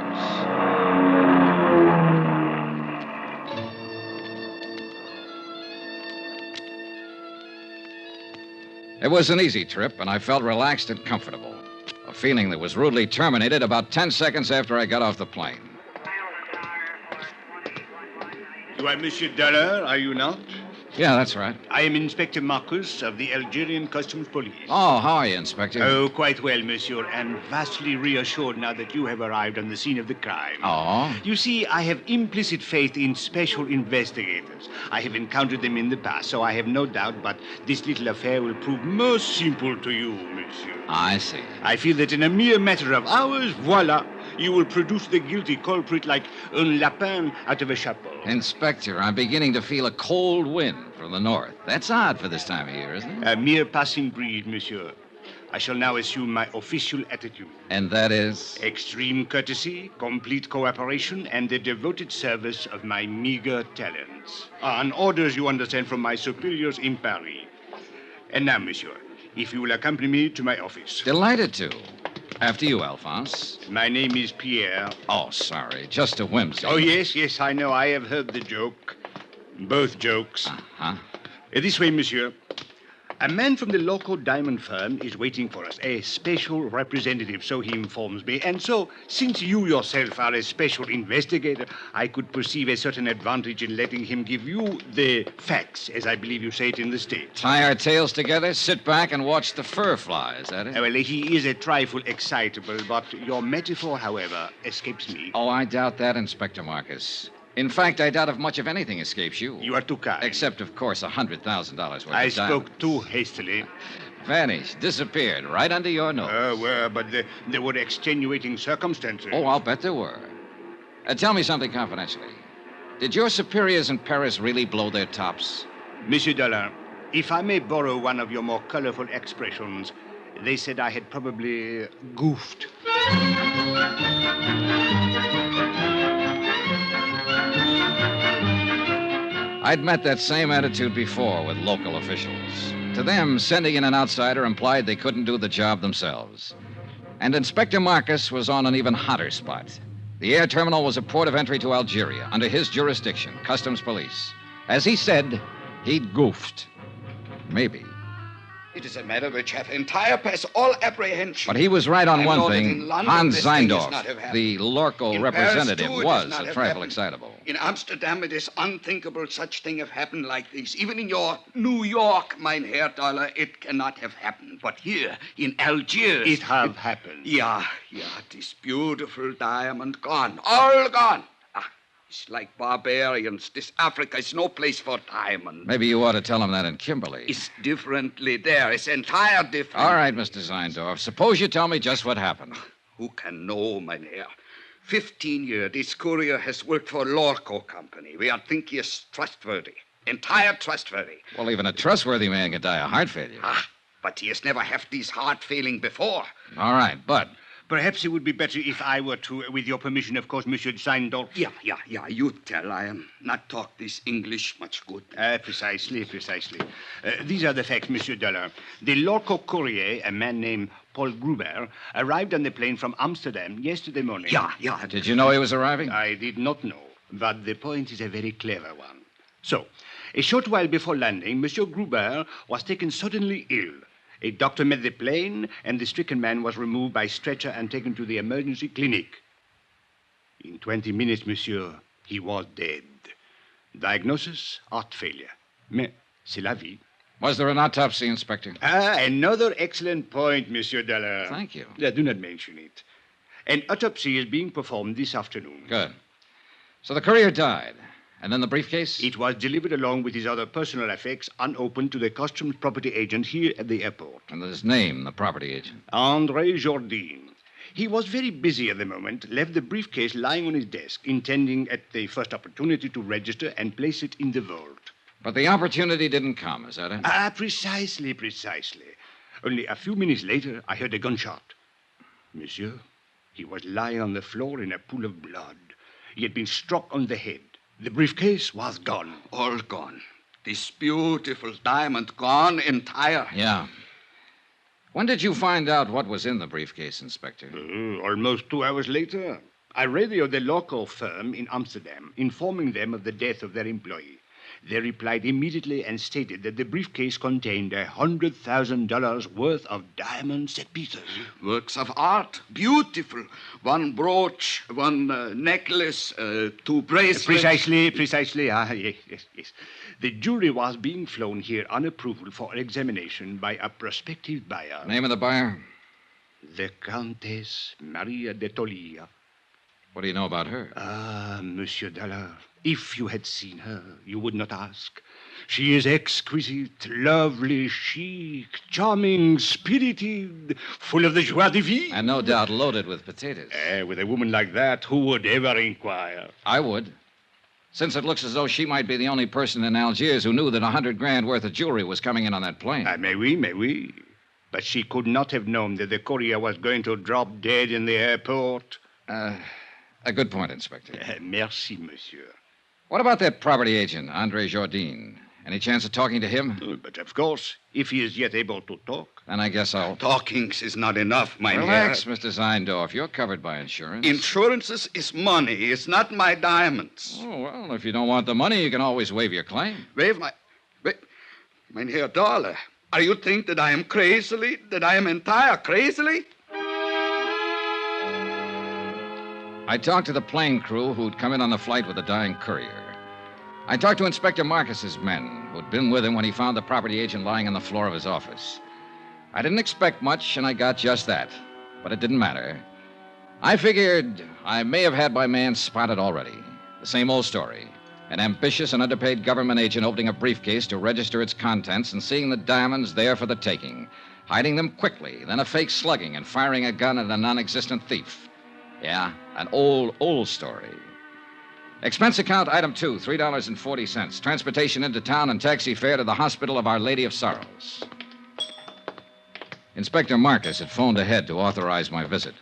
It was an easy trip, and I felt relaxed and comfortable. A feeling that was rudely terminated about 10 seconds after I got off the plane. You are Monsieur Dollar, are you not? Yeah, that's right. I am Inspector Marcus of the Algerian Customs Police. Oh, how are you, Inspector? Oh, quite well, monsieur, and vastly reassured now that you have arrived on the scene of the crime. Oh? You see, I have implicit faith in special investigators. I have encountered them in the past, so I have no doubt, but this little affair will prove most simple to you, monsieur. I see. I feel that in a mere matter of hours, voila, you will produce the guilty culprit like un lapin out of a chapeau. Inspector, I'm beginning to feel a cold wind from the north. That's odd for this time of year, isn't it? A mere passing breeze, monsieur. I shall now assume my official attitude. And that is? Extreme courtesy, complete cooperation, and the devoted service of my meager talents. On orders, you understand, from my superiors in Paris. And now, monsieur, if you will accompany me to my office. Delighted to. After you, Alphonse. My name is Pierre. Oh, sorry. Just a whimsy. Oh, yes, I know. I have heard the joke. Both jokes. Uh-huh. This way, monsieur. A man from the local diamond firm is waiting for us, a special representative, so he informs me. And so, since you yourself are a special investigator, I could perceive a certain advantage in letting him give you the facts, as I believe you say it in the States. Tie our tails together, sit back, and watch the fur fly, is that it? Well, he is a trifle excitable, but your metaphor, however, escapes me. Oh, I doubt that, Inspector Marcus. In fact, I doubt if much of anything escapes you. You are too kind. Except, of course, $100,000 worth of diamonds. I spoke too hastily. Vanished, disappeared, right under your nose. But there were extenuating circumstances. Oh, I'll bet there were. Tell me something confidentially. Did your superiors in Paris really blow their tops? Monsieur Dollar, if I may borrow one of your more colorful expressions, they said I had probably goofed. I'd met that same attitude before with local officials. To them, sending in an outsider implied they couldn't do the job themselves. And Inspector Marcus was on an even hotter spot. The air terminal was a port of entry to Algeria, under his jurisdiction, Customs Police. As he said, he'd goofed. Maybe. It is a matter which hath entire past all apprehension. But he was right on I one know that thing. in London, Hans this thing is Zeindorf, not have happened. the Lorco In representative, Paris, too, it was is not a have trifle happened. excitable. In Amsterdam, it is unthinkable such thing have happened like this. Even in your New York, mein Herr Dollar, it cannot have happened. But here, in Algiers... It have happened. Yeah, this beautiful diamond gone. All gone. It's like barbarians. This Africa is no place for diamonds. Maybe you ought to tell him that in Kimberley. It's differently there. It's entire different. All right, Mr. Zeindorf. Suppose you tell me just what happened. Who can know, mein Herr? 15 years, this courier has worked for Lorco Company. We are think he is trustworthy. Entire trustworthy. Well, even a trustworthy man can die of heart failure. But he has never had this heart failing before. All right, but... Perhaps it would be better if I were to, with your permission, of course, Monsieur Zeindorf. Yeah, you tell. I am not talk this English much good. Precisely. These are the facts, Monsieur Dollar. The Lorco courier, a man named Paul Gruber, arrived on the plane from Amsterdam yesterday morning. Yeah. Did you know he was arriving? I did not know, but the point is a very clever one. So, a short while before landing, Monsieur Gruber was taken suddenly ill. A doctor met the plane, and the stricken man was removed by stretcher and taken to the emergency clinic. In 20 minutes, monsieur, he was dead. Diagnosis, heart failure. Mais c'est la vie. Was there an autopsy, Inspector? Another excellent point, Monsieur Dollar. Thank you. Do not mention it. An autopsy is being performed this afternoon. Good. So the courier died. And then the briefcase? It was delivered along with his other personal effects unopened to the customs property agent here at the airport. And his name, the property agent? André Jourdain. He was very busy at the moment, left the briefcase lying on his desk, intending at the first opportunity to register and place it in the vault. But the opportunity didn't come, is that it? Precisely. Only a few minutes later, I heard a gunshot. Monsieur, he was lying on the floor in a pool of blood. He had been struck on the head. The briefcase was gone. All gone. This beautiful diamond gone entire. Yeah. When did you find out what was in the briefcase, Inspector? Almost 2 hours later. I radioed the local firm in Amsterdam, informing them of the death of their employee. They replied immediately and stated that the briefcase contained $100,000 worth of diamond set pieces. Works of art. Beautiful. One brooch, one necklace, 2 bracelets. Precisely. Yes. The jury was being flown here on approval for examination by a prospective buyer. Name of the buyer? The Countess Maria de Tolia. What do you know about her? Monsieur Dollar, if you had seen her, you would not ask. She is exquisite, lovely, chic, charming, spirited, full of the joie de vivre. And no doubt loaded with potatoes. With a woman like that, who would ever inquire? I would. Since it looks as though she might be the only person in Algiers who knew that $100,000 worth of jewelry was coming in on that plane. Mais oui. But she could not have known that the courier was going to drop dead in the airport. A good point, Inspector. Merci, monsieur. What about that property agent, André Jourdain? Any chance of talking to him? But of course, if he is yet able to talk. Then I guess I'll... Talking is not enough, mein Relax, Herr. Mr. Zeindorf. You're covered by insurance. Insurances is money. It's not my diamonds. Oh, well, if you don't want the money, you can always waive your claim. Mein Herr Dollar, are you think that I am crazily, that I am entire crazily? I talked to the plane crew who'd come in on the flight with the dying courier. I talked to Inspector Marcus's men, who'd been with him when he found the property agent lying on the floor of his office. I didn't expect much, and I got just that. But it didn't matter. I figured I may have had my man spotted already. The same old story. An ambitious and underpaid government agent opening a briefcase to register its contents and seeing the diamonds there for the taking. Hiding them quickly, then a fake slugging and firing a gun at a non-existent thief. Yeah, an old story. Expense account item 2, $3.40. Transportation into town and taxi fare to the Hospital of Our Lady of Sorrows. Inspector Marcus had phoned ahead to authorize my visit.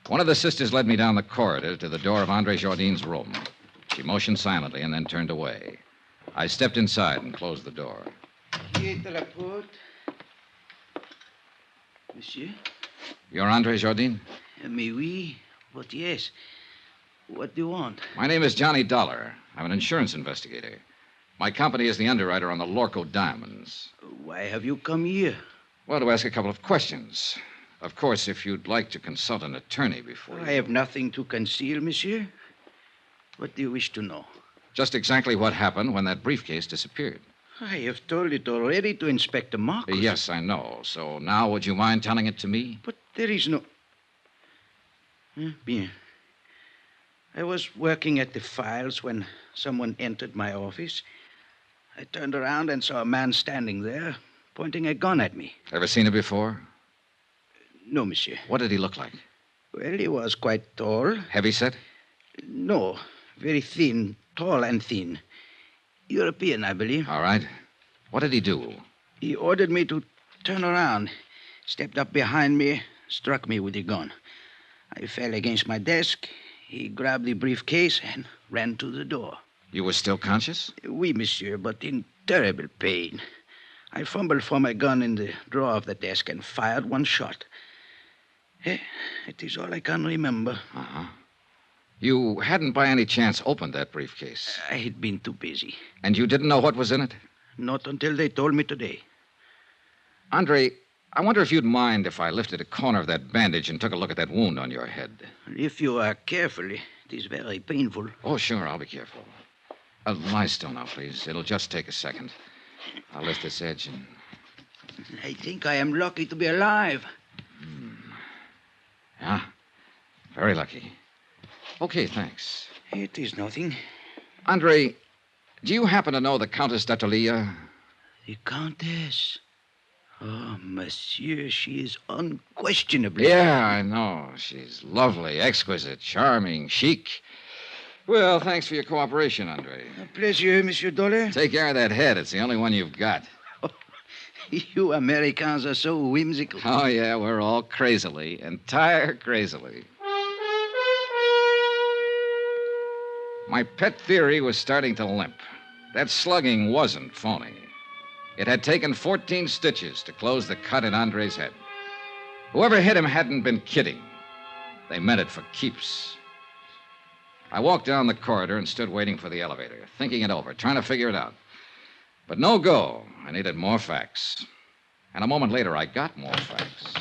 One of the sisters led me down the corridor to the door of André Jourdain's room. She motioned silently and then turned away. I stepped inside and closed the door. Monsieur? You're André Jourdain? Mais oui, but yes. What do you want? My name is Johnny Dollar. I'm an insurance investigator. My company is the underwriter on the Lorco diamonds. Why have you come here? Well, to ask a couple of questions. Of course, if you'd like to consult an attorney before I have nothing to conceal, monsieur. What do you wish to know? Just exactly what happened when that briefcase disappeared. I have told it already to Inspector Marcus. Yes, I know. So now would you mind telling it to me? But there is no... Bien. I was working at the files when someone entered my office. I turned around and saw a man standing there, pointing a gun at me. Ever seen it before? No, monsieur. What did he look like? Well, he was quite tall. Heavyset? No, very thin, tall and thin. European, I believe. All right. What did he do? He ordered me to turn around, stepped up behind me, struck me with the gun. I fell against my desk. He grabbed the briefcase and ran to the door. You were still conscious? Oui, monsieur, but in terrible pain. I fumbled for my gun in the drawer of the desk and fired one shot. It is all I can remember. Uh-huh. You hadn't by any chance opened that briefcase? I had been too busy. And you didn't know what was in it? Not until they told me today. Andre, I wonder if you'd mind if I lifted a corner of that bandage and took a look at that wound on your head. If you are careful, it is very painful. Oh, sure, I'll be careful. Lie still now, please. It'll just take a second. I'll lift this edge and... I think I am lucky to be alive. Yeah, very lucky. Okay, thanks. It is nothing. Andre, do you happen to know the Countess d'Atolia? The Countess? Oh, monsieur, she is unquestionably... Yeah, I know. She's lovely, exquisite, charming, chic. Well, thanks for your cooperation, Andre. A pleasure, Monsieur Dollar. Take care of that head. It's the only one you've got. You Americans are so whimsical. Oh, yeah, we're all crazily, entire crazily. My pet theory was starting to limp. That slugging wasn't phony. It had taken 14 stitches to close the cut in Andre's head. Whoever hit him hadn't been kidding. They meant it for keeps. I walked down the corridor and stood waiting for the elevator, thinking it over, trying to figure it out. But no go. I needed more facts. And a moment later, I got more facts.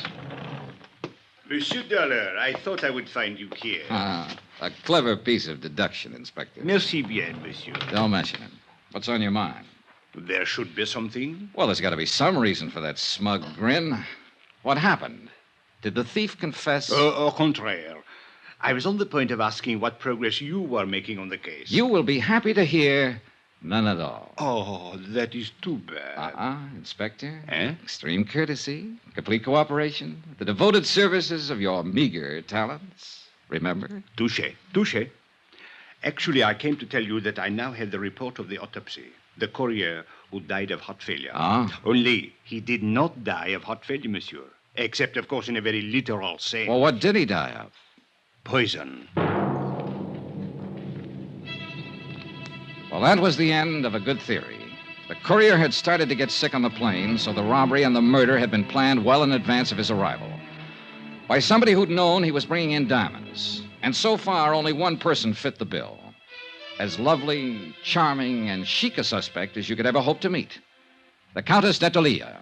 Monsieur Dollar, I thought I would find you here. A clever piece of deduction, Inspector. Merci bien, monsieur. Don't mention it. What's on your mind? There should be something. Well, there's got to be some reason for that smug grin. What happened? Did the thief confess? Au contraire. I was on the point of asking what progress you were making on the case. You will be happy to hear none at all. Oh, that is too bad. Inspector. Eh? Extreme courtesy, complete cooperation, the devoted services of your meager talents. Remember? Touché. Actually, I came to tell you that I now have the report of the autopsy. The courier who died of heart failure. Only he did not die of heart failure, monsieur. Except, of course, in a very literal sense. Well, what did he die of? Poison. Well, that was the end of a good theory. The courier had started to get sick on the plane, so the robbery and the murder had been planned well in advance of his arrival. By somebody who'd known he was bringing in diamonds. And so far, only one person fit the bill. As lovely, charming, and chic a suspect as you could ever hope to meet. The Countess d'Atolia.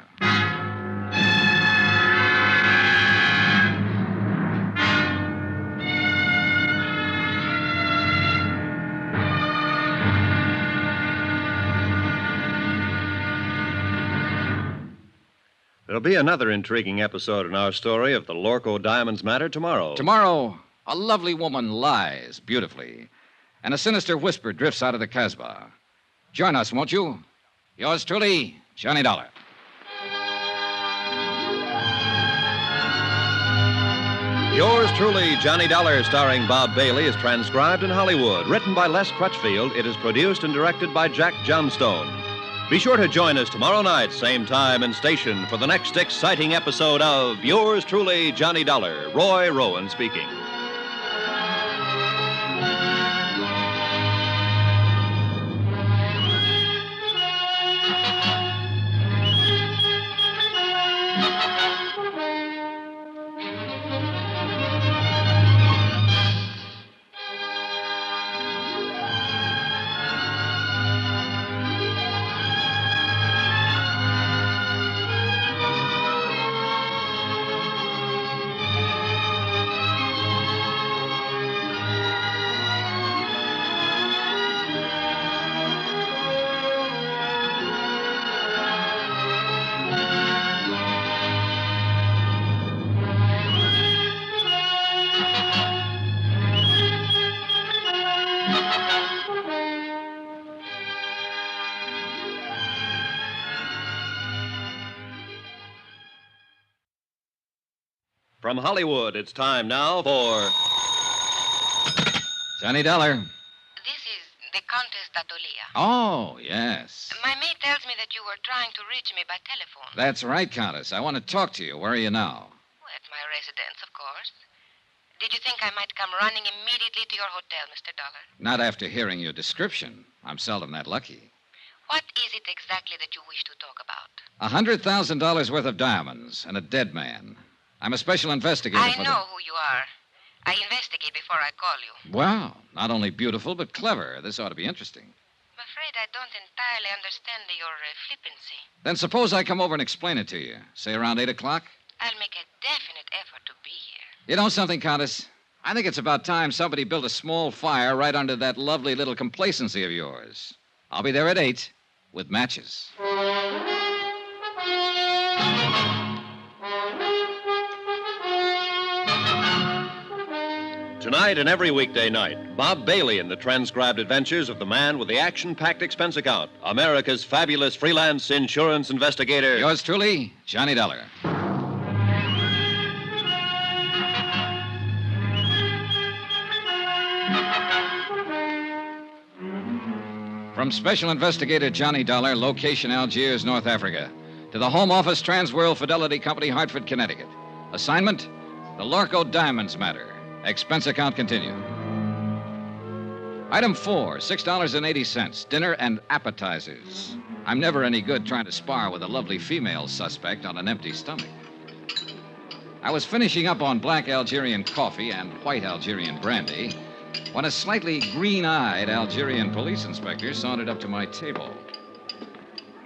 There'll be another intriguing episode in our story of the Lorco Diamonds matter tomorrow. Tomorrow, a lovely woman lies beautifully, and a sinister whisper drifts out of the Casbah. Join us, won't you? Yours truly, Johnny Dollar. Yours truly, Johnny Dollar, starring Bob Bailey, is transcribed in Hollywood. Written by Les Crutchfield, it is produced and directed by Jack Johnstone. Be sure to join us tomorrow night, same time and station, for the next exciting episode of Yours truly, Johnny Dollar. Roy Rowan speaking. From Hollywood, it's time now for Johnny Dollar. This is the Countess d'Atolia. Oh, yes. My maid tells me that you were trying to reach me by telephone. That's right, Countess. I want to talk to you. Where are you now? At my residence, of course. Did you think I might come running immediately to your hotel, Mr. Dollar? Not after hearing your description. I'm seldom that lucky. What is it exactly that you wish to talk about? $100,000 worth of diamonds and a dead man. I'm a special investigator I for know who you are. I investigate before I call you. Wow, not only beautiful, but clever. This ought to be interesting. I'm afraid I don't entirely understand your flippancy. Then suppose I come over and explain it to you. Say around 8 o'clock? I'll make a definite effort to be here. You know something, Countess? I think it's about time somebody built a small fire right under that lovely little complacency of yours. I'll be there at 8 with matches. Tonight and every weekday night, Bob Bailey in the transcribed adventures of the man with the action-packed expense account, America's fabulous freelance insurance investigator. Yours truly, Johnny Dollar. From Special Investigator Johnny Dollar, location Algiers, North Africa, to the Home Office Transworld Fidelity Company, Hartford, Connecticut. Assignment, the Lorco Diamonds matter. Expense account continued. Item 4, $6.80, dinner and appetizers. I'm never any good trying to spar with a lovely female suspect on an empty stomach. I was finishing up on black Algerian coffee and white Algerian brandy when a slightly green-eyed Algerian police inspector sauntered up to my table.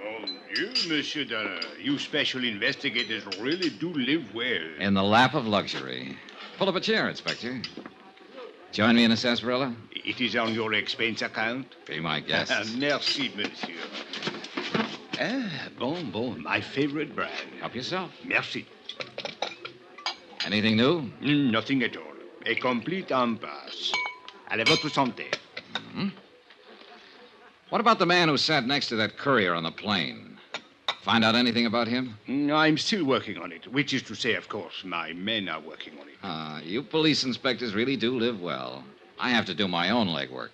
Mon Dieu, Monsieur Dollar. You special investigators really do live well. In the lap of luxury. Pull up a chair, Inspector. Join me in a sarsaparilla? It is on your expense account? Be my guest. Merci, monsieur. Bon, my favorite brand. Help yourself. Merci. Anything new? Nothing at all. A complete impasse. Allez, votre santé. Mm-hmm. What about the man who sat next to that courier on the plane? Find out anything about him? I'm still working on it, which is to say, of course, my men are working on it. You police inspectors really do live well. I have to do my own legwork.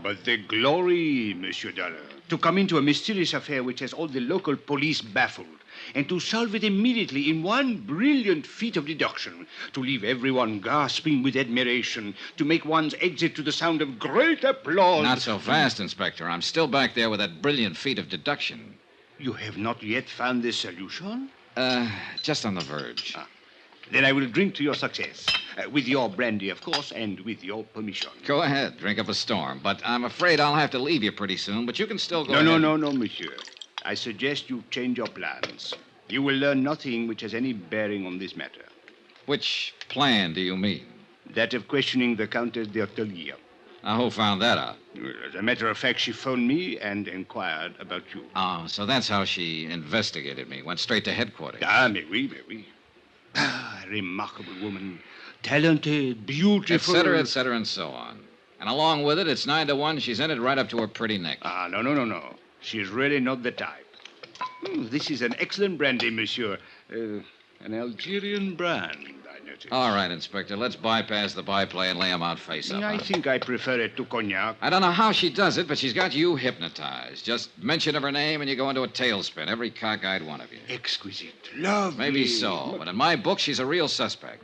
But the glory, Monsieur Dollar, to come into a mysterious affair which has all the local police baffled, and to solve it immediately in one brilliant feat of deduction, to leave everyone gasping with admiration, to make one's exit to the sound of great applause. Not so fast, Inspector. I'm still back there with that brilliant feat of deduction. You have not yet found the solution? Just on the verge. Then I will drink to your success. With your brandy, of course, and with your permission. Go ahead, drink up a storm. But I'm afraid I'll have to leave you pretty soon, but you can still go No, monsieur. I suggest you change your plans. You will learn nothing which has any bearing on this matter. Which plan do you mean? That of questioning the Countess d'Artelier. Now, who found that out? As a matter of fact, she phoned me and inquired about you. Oh, so that's how she investigated me. Went straight to headquarters. Mais oui. Remarkable woman. Talented, beautiful. Et cetera, and so on. And along with it, it's 9 to 1. She's in it right up to her pretty neck. No. She's really not the type. This is an excellent brandy, monsieur. An Algerian brand, I notice. All right, Inspector. Let's bypass the byplay and lay him out face up. I think I prefer it to cognac. I don't know how she does it, but she's got you hypnotized. Just mention of her name and you go into a tailspin, every cockeyed one of you. Exquisite. Lovely. Maybe so, but in my book, she's a real suspect.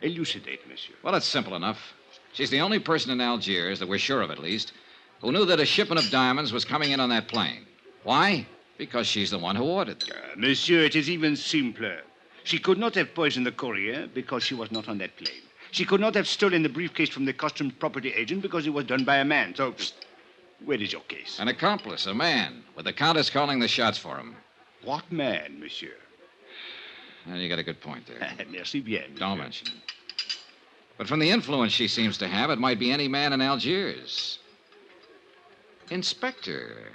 Elucidate, monsieur. Well, it's simple enough. She's the only person in Algiers, that we're sure of at least, who knew that a shipment of diamonds was coming in on that plane. Why? Because she's the one who ordered them. Monsieur, it is even simpler. She could not have poisoned the courier because she was not on that plane. She could not have stolen the briefcase from the customs property agent because it was done by a man. So, where is your case? An accomplice, a man, with the Countess calling the shots for him. What man, monsieur? Well, you got a good point there. Merci bien. Monsieur. Don't mention it. But from the influence she seems to have, it might be any man in Algiers. Inspector,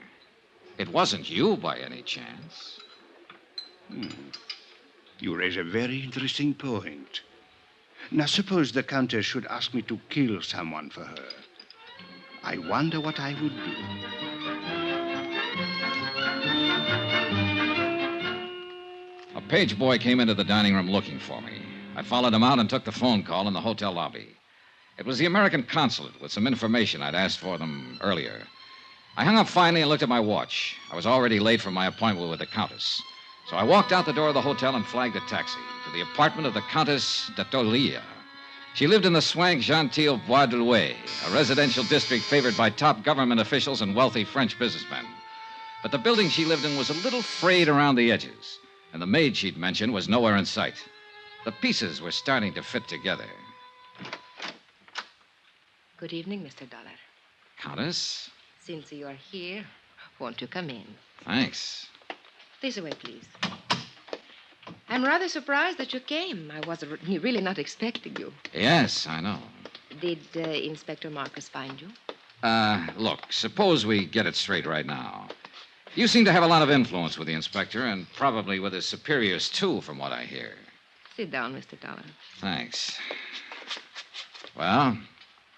it wasn't you by any chance. You raise a very interesting point. Now, suppose the Countess should ask me to kill someone for her. I wonder what I would do. A page boy came into the dining room looking for me. I followed him out and took the phone call in the hotel lobby. It was the American consulate with some information I'd asked for them earlier. I hung up finally and looked at my watch. I was already late for my appointment with the Countess. So I walked out the door of the hotel and flagged a taxi to the apartment of the Countess d'Artelier. She lived in the swank genteel Bois de Louet, a residential district favored by top government officials and wealthy French businessmen. But the building she lived in was a little frayed around the edges, and the maid she'd mentioned was nowhere in sight. The pieces were starting to fit together. Good evening, Mr. Dollar. Countess? Since you are here, won't you come in? Thanks. This way, please. I'm rather surprised that you came. I was really not expecting you. Yes, I know. Did Inspector Marcus find you? Look, suppose we get it straight right now. You seem to have a lot of influence with the inspector, and probably with his superiors, too, from what I hear. Sit down, Mr. Dollar. Thanks. Well,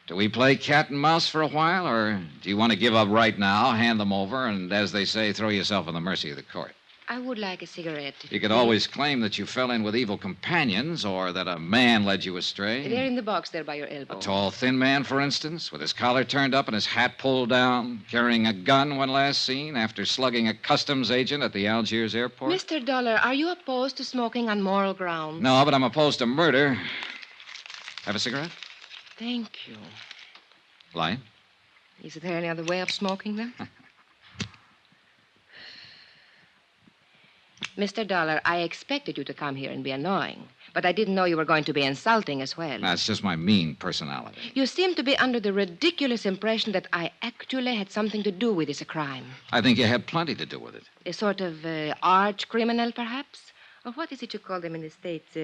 do we play cat and mouse for a while, or do you want to give up right now, hand them over, and, as they say, throw yourself on the mercy of the court? I would like a cigarette. You could always claim that you fell in with evil companions, or that a man led you astray. They're in the box there by your elbow. A tall, thin man, for instance, with his collar turned up and his hat pulled down, carrying a gun when last seen after slugging a customs agent at the Algiers airport. Mr. Dollar, are you opposed to smoking on moral grounds? No, but I'm opposed to murder. Have a cigarette? Thank you. Light? Is there any other way of smoking them? Mr. Dollar, I expected you to come here and be annoying, but I didn't know you were going to be insulting as well. That's just my mean personality. You seem to be under the ridiculous impression that I actually had something to do with this crime. I think you had plenty to do with it. A sort of arch criminal, perhaps? Or what is it you call them in the States?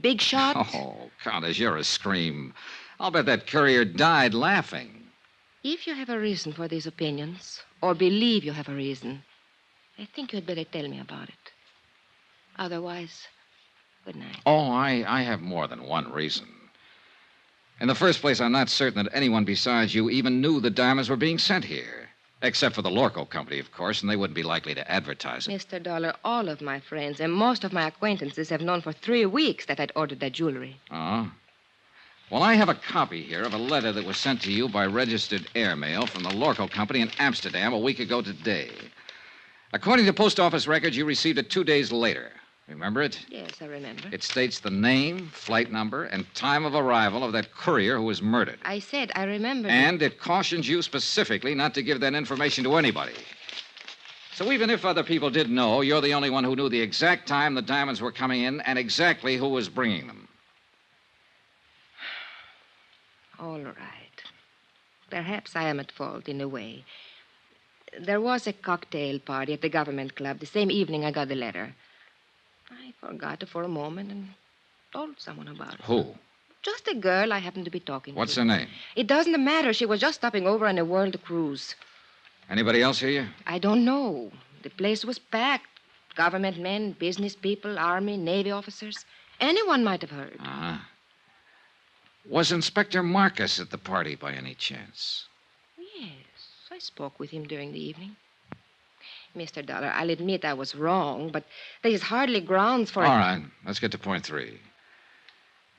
Big shot? Oh, Countess, you're a scream. I'll bet that courier died laughing. If you have a reason for these opinions, or believe you have a reason, I think you had better tell me about it. Otherwise, good night. Oh, I have more than one reason. In the first place, I'm not certain that anyone besides you even knew the diamonds were being sent here. Except for the Lorco Company, of course, and they wouldn't be likely to advertise it. Mr. Dollar, all of my friends and most of my acquaintances have known for 3 weeks that I'd ordered that jewelry. Oh? Well, I have a copy here of a letter that was sent to you by registered airmail from the Lorco Company in Amsterdam a week ago today. According to post office records, you received it 2 days later. Remember it? Yes, I remember. It states the name, flight number, and time of arrival of that courier who was murdered. I said I remember. And it cautions you specifically not to give that information to anybody. So even if other people did know, you're the only one who knew the exact time the diamonds were coming in and exactly who was bringing them. All right. Perhaps I am at fault in a way. There was a cocktail party at the government club the same evening I got the letter. I forgot it for a moment and told someone about it. Who? Just a girl I happened to be talking What's to. her name? It doesn't matter. She was just stopping over on a world cruise. Anybody else hear you? I don't know. The place was packed. Government men, business people, Army, Navy officers. Anyone might have heard. Uh-huh. Was Inspector Marcus at the party by any chance? Yes, I spoke with him during the evening. Mr. Dollar, I'll admit I was wrong, but there is hardly grounds for... All right, let's get to point 3.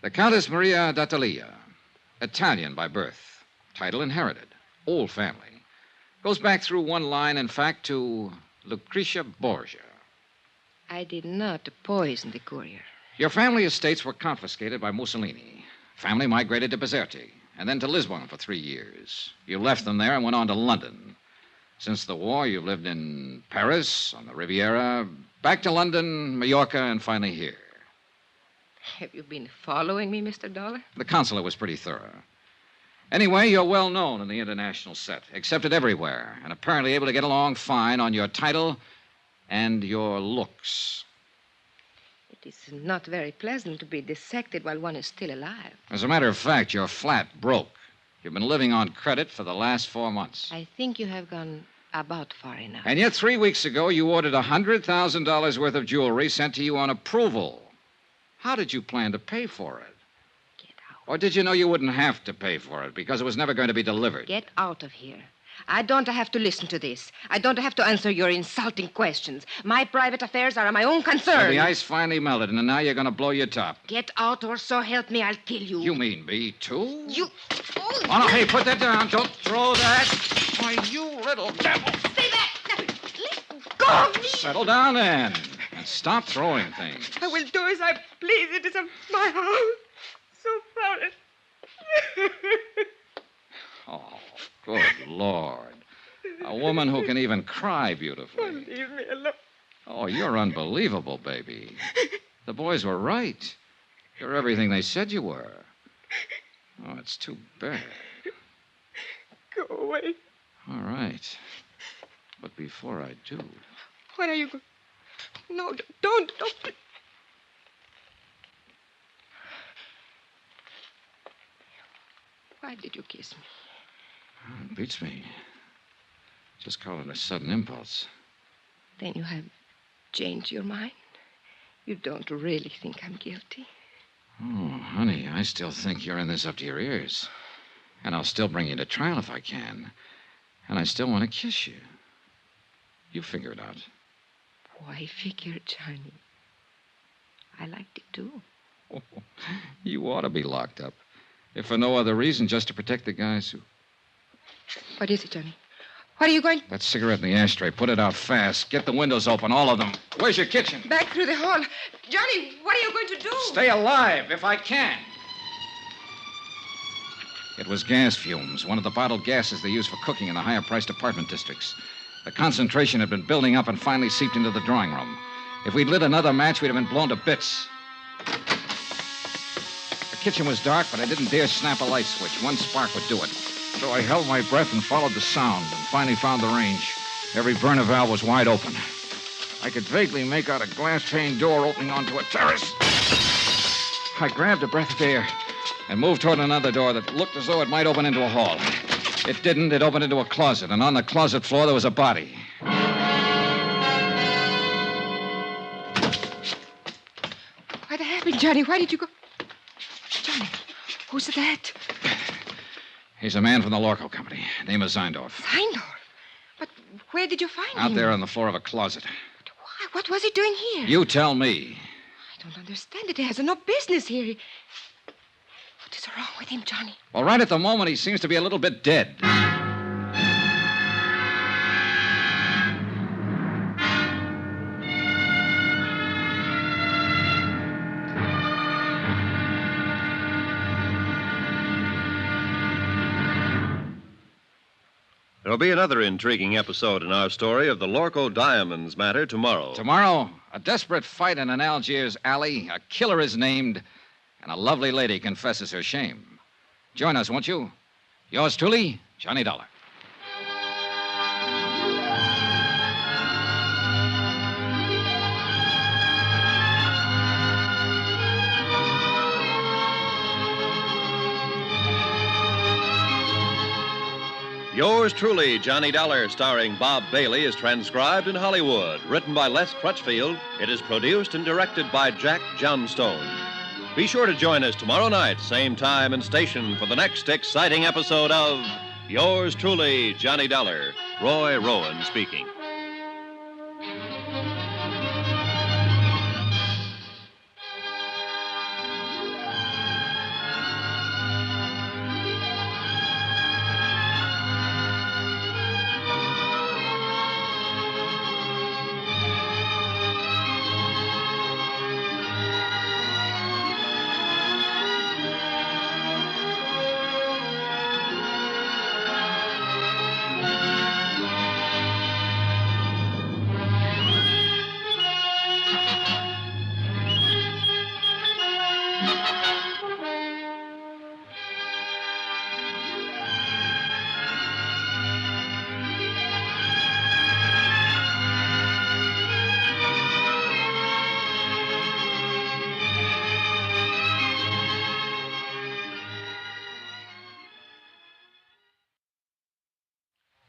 The Countess Maria d'Attalia, Italian by birth, title inherited, old family. Goes back through one line, in fact, to Lucretia Borgia. I did not poison the courier. Your family estates were confiscated by Mussolini. Family migrated to Bizerte, and then to Lisbon for 3 years. You left them there and went on to London. Since the war, you've lived in Paris, on the Riviera, back to London, Mallorca, and finally here. Have you been following me, Mr. Dollar? The consulate was pretty thorough. Anyway, you're well known in the international set, accepted everywhere, and apparently able to get along fine on your title and your looks. It is not very pleasant to be dissected while one is still alive. As a matter of fact, you're flat broke. You've been living on credit for the last 4 months. I think you have gone about far enough. And yet 3 weeks ago, you ordered $100,000 worth of jewelry sent to you on approval. How did you plan to pay for it? Get out. Or did you know you wouldn't have to pay for it because it was never going to be delivered? Get out of here. I don't have to listen to this. I don't have to answer your insulting questions. My private affairs are my own concern. So the ice finally melted, and now you're going to blow your top. Get out, or so help me, I'll kill you. You mean me, too? You... Oh, no, hey, put that down. Don't throw that. Why, you little devil. Stay back. Now, let go of me. Settle down, then, and stop throwing things. I will do as I please. It is my house. So sorry. Oh, good Lord. A woman who can even cry beautifully. Leave me alone. Oh, you're unbelievable, baby. The boys were right. You're everything they said you were. Oh, it's too bad. Go away. All right. But before I do... What are you going... No, don't. Why did you kiss me? Oh, it beats me. Just call it a sudden impulse. Then you have changed your mind? You don't really think I'm guilty? Oh, honey, I still think you're in this up to your ears. And I'll still bring you to trial if I can. And I still want to kiss you. You figure it out. Why figure, Johnny? I liked it, too. Oh, you ought to be locked up. If for no other reason, just to protect the guys who... What is it, Johnny? What are you going... That cigarette in the ashtray. Put it out fast. Get the windows open, all of them. Where's your kitchen? Back through the hall. Johnny, what are you going to do? Stay alive, if I can. It was gas fumes, one of the bottled gases they use for cooking in the higher-priced apartment districts. The concentration had been building up and finally seeped into the drawing room. If we'd lit another match, we'd have been blown to bits. The kitchen was dark, but I didn't dare snap a light switch. One spark would do it. So I held my breath and followed the sound and finally found the range. Every burner valve was wide open. I could vaguely make out a glass-pane door opening onto a terrace. I grabbed a breath of air and moved toward another door that looked as though it might open into a hall. It didn't. It opened into a closet, and on the closet floor there was a body. What happened, Johnny? Why did you go... Johnny, who's that? He's a man from the Lorco Company. Name is Zeindorf. Zeindorf? But where did you find him? Out there on the floor of a closet. Why? What was he doing here? You tell me. I don't understand it. He has no business here. What is wrong with him, Johnny? Well, right at the moment, he seems to be a little bit dead. There'll be another intriguing episode in our story of the Lorco Diamonds matter tomorrow. Tomorrow, a desperate fight in an Algiers alley, a killer is named, and a lovely lady confesses her shame. Join us, won't you? Yours truly, Johnny Dollar. Yours truly, Johnny Dollar, starring Bob Bailey, is transcribed in Hollywood. Written by Les Crutchfield, it is produced and directed by Jack Johnstone. Be sure to join us tomorrow night, same time and station, for the next exciting episode of Yours truly, Johnny Dollar. Roy Rowan speaking.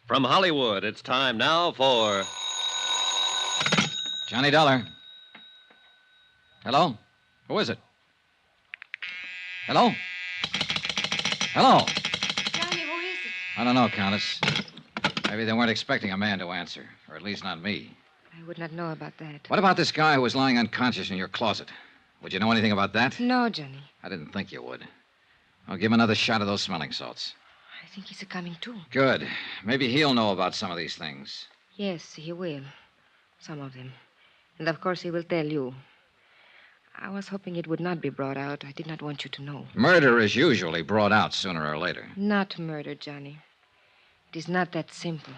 From Hollywood, it's time now for... Johnny Dollar. Hello? Who is it? Hello? Hello? Johnny, who is it? I don't know, Countess. Maybe they weren't expecting a man to answer, or at least not me. I would not know about that. What about this guy who was lying unconscious in your closet? Would you know anything about that? No, Johnny. I didn't think you would. I'll give him another shot of those smelling salts. I think he's coming too. Good. Maybe he'll know about some of these things. Yes, he will. Some of them. And of course he will tell you. I was hoping it would not be brought out. I did not want you to know. Murder is usually brought out sooner or later. Not murder, Johnny. It is not that simple.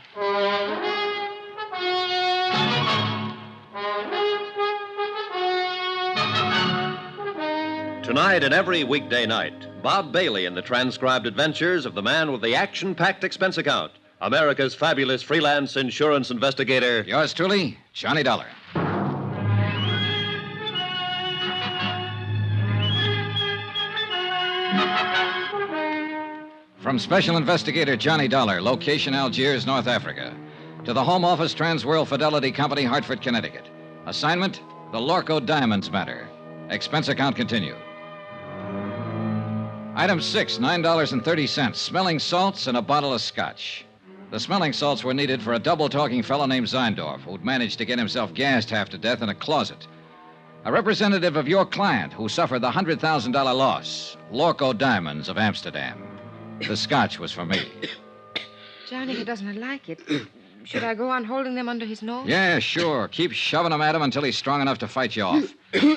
Tonight and every weekday night, Bob Bailey in the transcribed adventures of the man with the action-packed expense account, America's fabulous freelance insurance investigator. Yours truly, Johnny Dollar. From Special Investigator Johnny Dollar, location Algiers, North Africa, to the Home Office Transworld Fidelity Company, Hartford, Connecticut. Assignment, the Lorco Diamonds matter. Expense account continued. Item 6, $9.30, smelling salts and a bottle of scotch. The smelling salts were needed for a double-talking fellow named Zeindorf, who'd managed to get himself gassed half to death in a closet. A representative of your client who suffered the $100,000 loss, Lorco Diamonds of Amsterdam. The scotch was for me. Johnny, he doesn't like it. Should I go on holding them under his nose? Yeah, sure. Keep shoving them at him until he's strong enough to fight you off.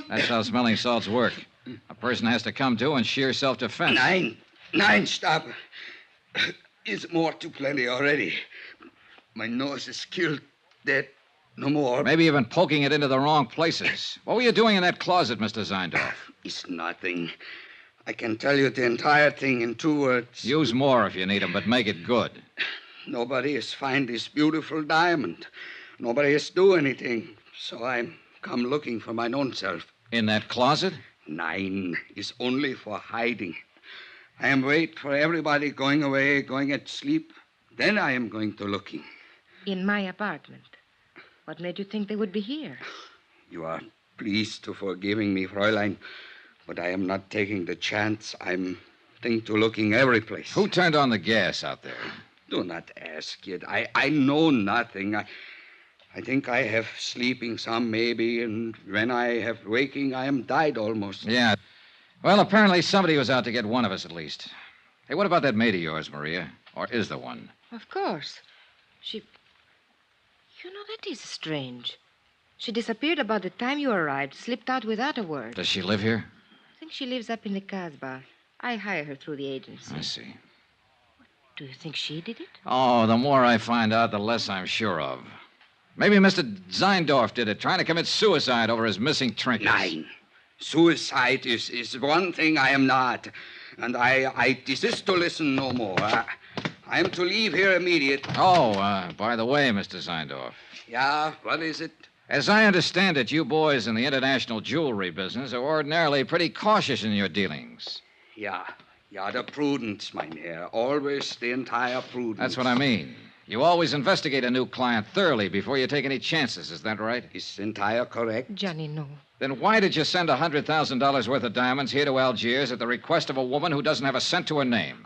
That's how smelling salts work. A person has to come to in sheer self-defense. Nine, stop. It's more too plenty already. My nose is killed, dead, no more. Maybe you've been poking it into the wrong places. What were you doing in that closet, Mr. Zeindorf? It's nothing. I can tell you the entire thing in 2 words. Use more if you need them, but make it good. Nobody has found this beautiful diamond. Nobody has do anything. So I'm come looking for mine own self. In that closet? 9 is only for hiding. I am wait for everybody going away, going at sleep. Then I am going to looking. In my apartment. What made you think they would be here? You are pleased to forgiving me, Fräulein, but I am not taking the chance. I'm think to looking every place. Who turned on the gas out there? Do not ask it. I know nothing. I think I have sleeping some, maybe, and when I have waking, I am died almost. Yeah. Well, apparently somebody was out to get one of us at least. Hey, what about that maid of yours, Maria? Or is there one? Of course. She... You know, that is strange. She disappeared about the time you arrived, slipped out without a word. Does she live here? I think she lives up in the Casbah. I hire her through the agency. I see. Do you think she did it? Oh, the more I find out, the less I'm sure of. Maybe Mr. Zeindorf did it, trying to commit suicide over his missing trinkets. 9. Suicide is one thing I am not. And I desist to listen no more. I am to leave here immediate. Oh, by the way, Mr. Zeindorf. Yeah, what is it? As I understand it, you boys in the international jewelry business are ordinarily pretty cautious in your dealings. Yeah, the prudence, mein Herr. Always the entire prudence. That's what I mean. You always investigate a new client thoroughly before you take any chances, is that right? Is entire correct? Johnny, no. Then why did you send $100,000 worth of diamonds here to Algiers at the request of a woman who doesn't have a cent to her name?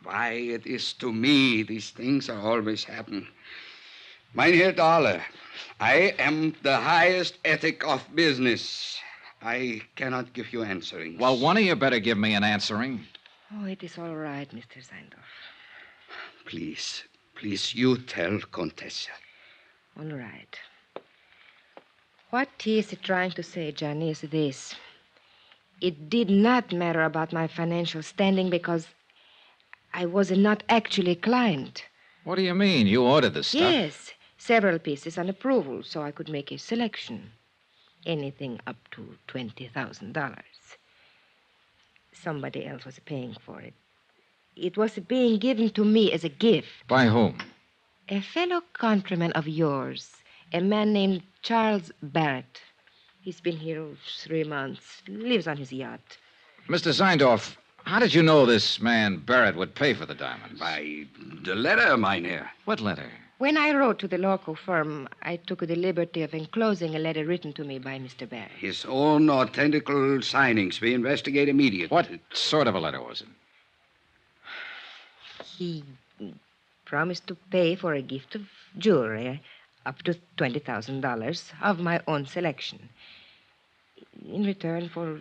Why, it is to me these things are always happen. Mein Herr Dollar, I am the highest ethic of business. I cannot give you answering. Well, one of you better give me an answering. Oh, it is all right, Mr. Zeindorf. Please, you tell Contessa. All right. What he is trying to say, Johnny, is this. It did not matter about my financial standing because I was not actually a client. What do you mean? You ordered the stuff? Yes, several pieces on approval, so I could make a selection. Anything up to $20,000. Somebody else was paying for it. It was being given to me as a gift. By whom? A fellow countryman of yours, a man named Charles Barrett. He's been here 3 months, lives on his yacht. Mr. Zeindorf, how did you know this man Barrett would pay for the diamonds? By the letter, mein Herr. What letter? When I wrote to the local firm, I took the liberty of enclosing a letter written to me by Mr. Barrett. His own authentical signings. We investigate immediately. What sort of a letter was it? He promised to pay for a gift of jewelry up to $20,000 of my own selection in return for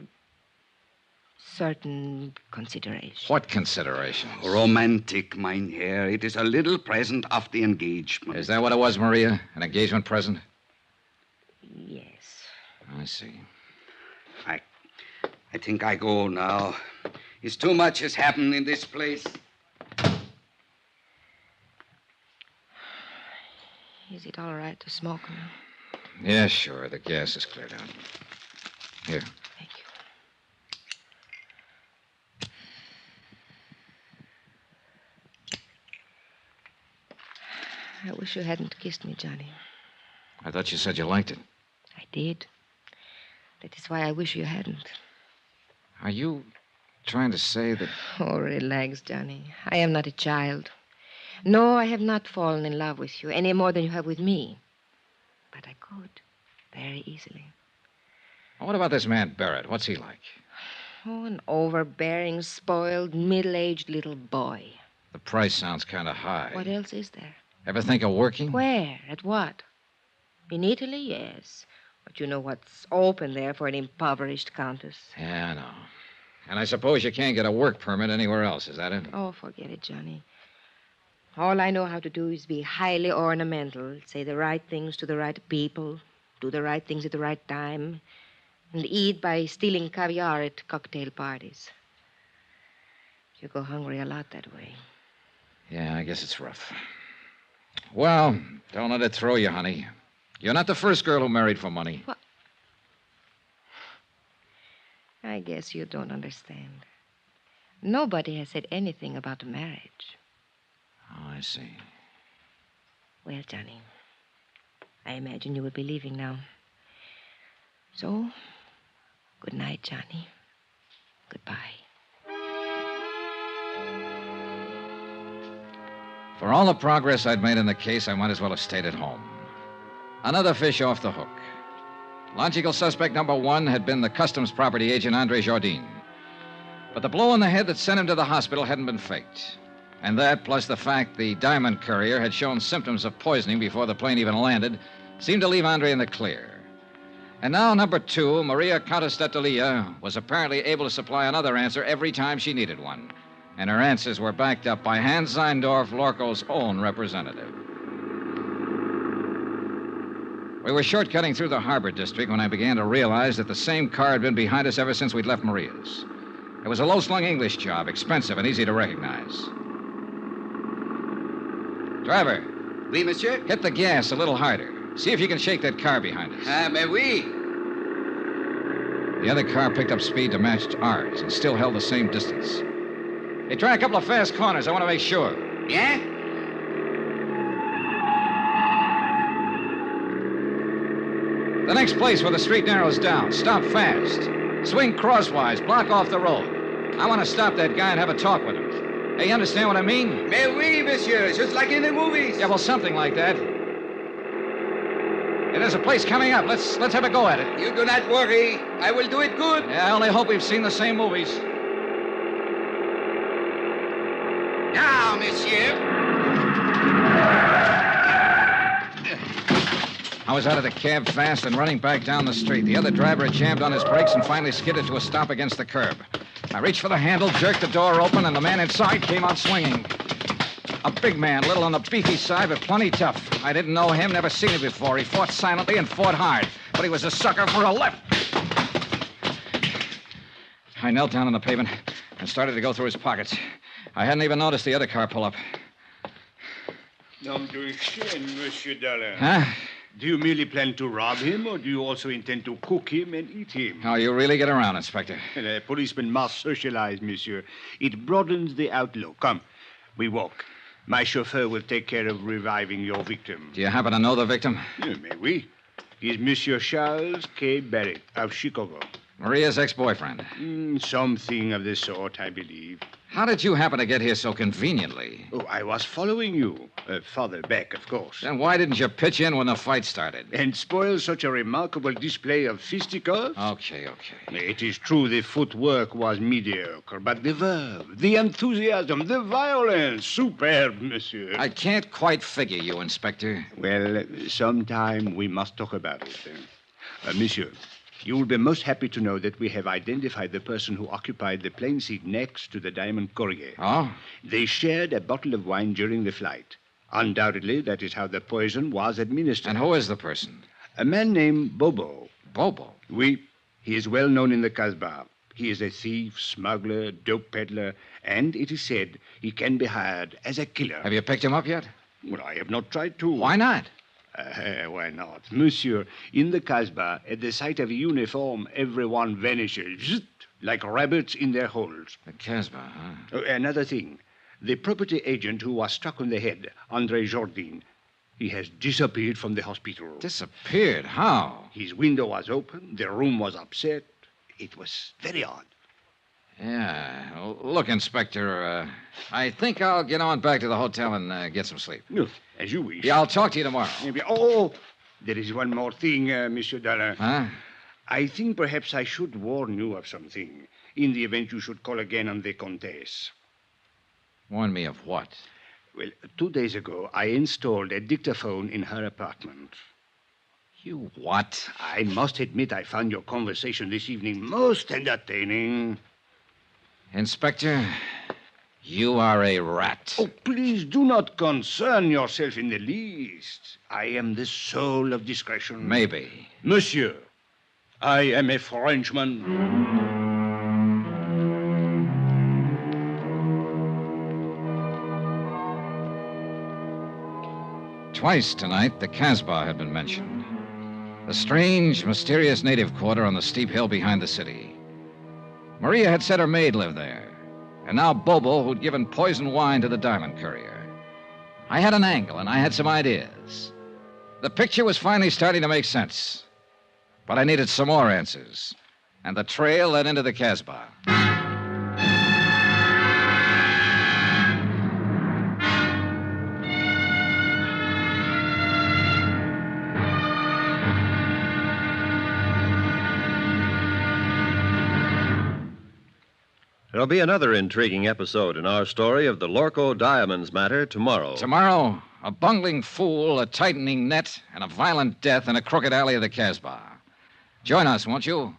certain considerations. What considerations? Romantic, mein Herr. It is a little present of the engagement. Is that what it was, Maria? An engagement present? Yes. I see. I think I go now. It's too much has happened in this place. Is it all right to smoke now? Yeah, sure. The gas is cleared out. Here. Thank you. I wish you hadn't kissed me, Johnny. I thought you said you liked it. I did. That is why I wish you hadn't. Are you trying to say that... Oh, relax, Johnny. I am not a child. No, I have not fallen in love with you any more than you have with me. But I could, very easily. What about this man, Barrett? What's he like? Oh, an overbearing, spoiled, middle-aged little boy. The price sounds kind of high. What else is there? Ever think of working? Where? At what? In Italy, yes. But you know what's open there for an impoverished countess. Yeah, I know. And I suppose you can't get a work permit anywhere else, is that it? Oh, forget it, Johnny. All I know how to do is be highly ornamental, say the right things to the right people, do the right things at the right time, and eat by stealing caviar at cocktail parties. You go hungry a lot that way. Yeah, I guess it's rough. Well, don't let it throw you, honey. You're not the first girl who married for money. What? I guess you don't understand. Nobody has said anything about marriage. Oh, I see. Well, Johnny, I imagine you will be leaving now. So, good night, Johnny. Goodbye. For all the progress I'd made in the case, I might as well have stayed at home. Another fish off the hook. Logical suspect number one had been the customs property agent Andre Jardine. But the blow on the head that sent him to the hospital hadn't been faked. And that, plus the fact the diamond courier had shown symptoms of poisoning before the plane even landed, seemed to leave Andre in the clear. And now, number two, Maria Countess d'Atalia, was apparently able to supply another answer every time she needed one. And her answers were backed up by Hans Seindorf, Lorco's own representative. We were shortcutting through the harbor district when I began to realize that the same car had been behind us ever since we'd left Maria's. It was a low-slung English job, expensive and easy to recognize. Driver. Oui, monsieur? Hit the gas a little harder. See if you can shake that car behind us. Mais oui. The other car picked up speed to match ours and still held the same distance. Hey, try a couple of fast corners. I want to make sure. Yeah? The next place where the street narrows down. Stop fast. Swing crosswise. Block off the road. I want to stop that guy and have a talk with him. Hey, you understand what I mean? Mais oui, monsieur. Just like in the movies. Yeah, well, something like that. Hey, there's a place coming up. Let's have a go at it. You do not worry. I will do it good. Yeah, I only hope we've seen the same movies. Now, monsieur. I was out of the cab fast and running back down the street. The other driver had jammed on his brakes and finally skidded to a stop against the curb. I reached for the handle, jerked the door open, and the man inside came out swinging. A big man, little on the beefy side, but plenty tough. I didn't know him, never seen him before. He fought silently and fought hard, but he was a sucker for a left. I knelt down on the pavement and started to go through his pockets. I hadn't even noticed the other car pull up. Nom de chien, Monsieur Dollar. Huh? Do you merely plan to rob him, or do you also intend to cook him and eat him? Oh, you really get around, Inspector. A policeman must socialize, monsieur. It broadens the outlook. Come, we walk. My chauffeur will take care of reviving your victim. Do you happen to know the victim? May we? He's Monsieur Charles K. Barrett of Chicago. Maria's ex-boyfriend. Something of the sort, I believe. How did you happen to get here so conveniently? Oh, I was following you. Farther back, of course. Then why didn't you pitch in when the fight started? And spoil such a remarkable display of fisticuffs? Okay. It is true the footwork was mediocre, but the verve, the enthusiasm, the violence, superb, monsieur. I can't quite figure you, Inspector. Well, sometime we must talk about it. Monsieur, you will be most happy to know that we have identified the person who occupied the plane seat next to the diamond courier. Oh? They shared a bottle of wine during the flight. Undoubtedly, that is how the poison was administered. And who is the person? A man named Bobo. Bobo? Oui. He is well known in the Casbah. He is a thief, smuggler, dope peddler, and it is said he can be hired as a killer. Have you picked him up yet? Well, I have not tried to. Why not? Why not? Monsieur, in the Casbah, at the sight of a uniform, everyone vanishes, zzzt, like rabbits in their holes. The Casbah, huh? Another thing. The property agent who was struck on the head, Andre Jardine, he has disappeared from the hospital. Disappeared? How? His window was open. The room was upset. It was very odd. Yeah. Look, Inspector, I think I'll get on back to the hotel and get some sleep. No, as you wish. Yeah, I'll talk to you tomorrow. Maybe. Oh, there is one more thing, Monsieur Dollar. Huh? I think perhaps I should warn you of something in the event you should call again on the Comtesse. Warn me of what? Well, 2 days ago, I installed a dictaphone in her apartment. You what? I must admit I found your conversation this evening most entertaining. Inspector, you are a rat. Oh, please do not concern yourself in the least. I am the soul of discretion. Maybe. Monsieur, I am a Frenchman. Twice tonight, the Casbah had been mentioned. The strange, mysterious native quarter on the steep hill behind the city. Maria had said her maid lived there. And now Bobo, who'd given poisoned wine to the diamond courier. I had an angle, and I had some ideas. The picture was finally starting to make sense. But I needed some more answers. And the trail led into the Casbah. There'll be another intriguing episode in our story of the Lorco Diamonds matter tomorrow. Tomorrow, a bungling fool, a tightening net, and a violent death in a crooked alley of the Casbah. Join us, won't you?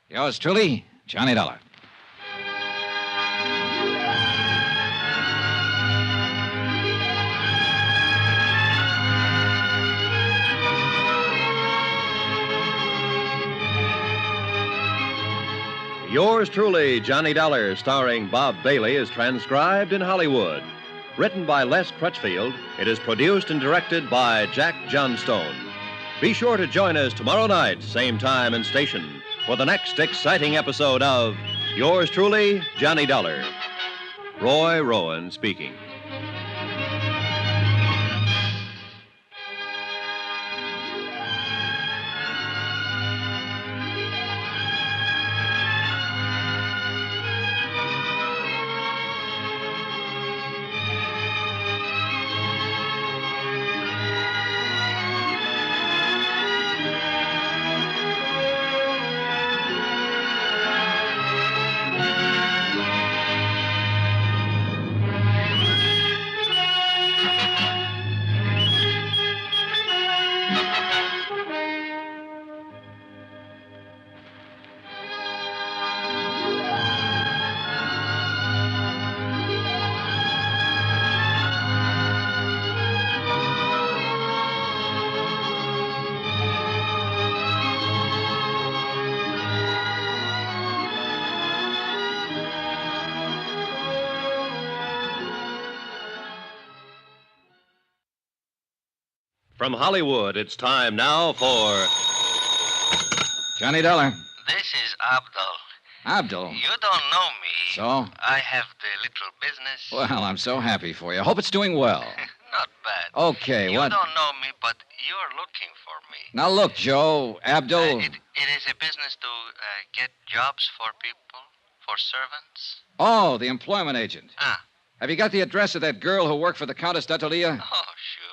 Yours truly, Johnny Dollar. Yours truly, Johnny Dollar, starring Bob Bailey, is transcribed in Hollywood. Written by Les Crutchfield, it is produced and directed by Jack Johnstone. Be sure to join us tomorrow night, same time and station, for the next exciting episode of Yours truly, Johnny Dollar. Roy Rowan speaking. From Hollywood, it's time now for Johnny Dollar. This is Abdul. Abdul? You don't know me. So? I have the little business. Well, I'm so happy for you. Hope it's doing well. Not bad. Okay, you what? You don't know me, but you're looking for me. Now, look, Joe, Abdul. It is a business to get jobs for people, for servants. Oh, the employment agent. Ah. Have you got the address of that girl who worked for the Countess d'Atalia? Oh, sure.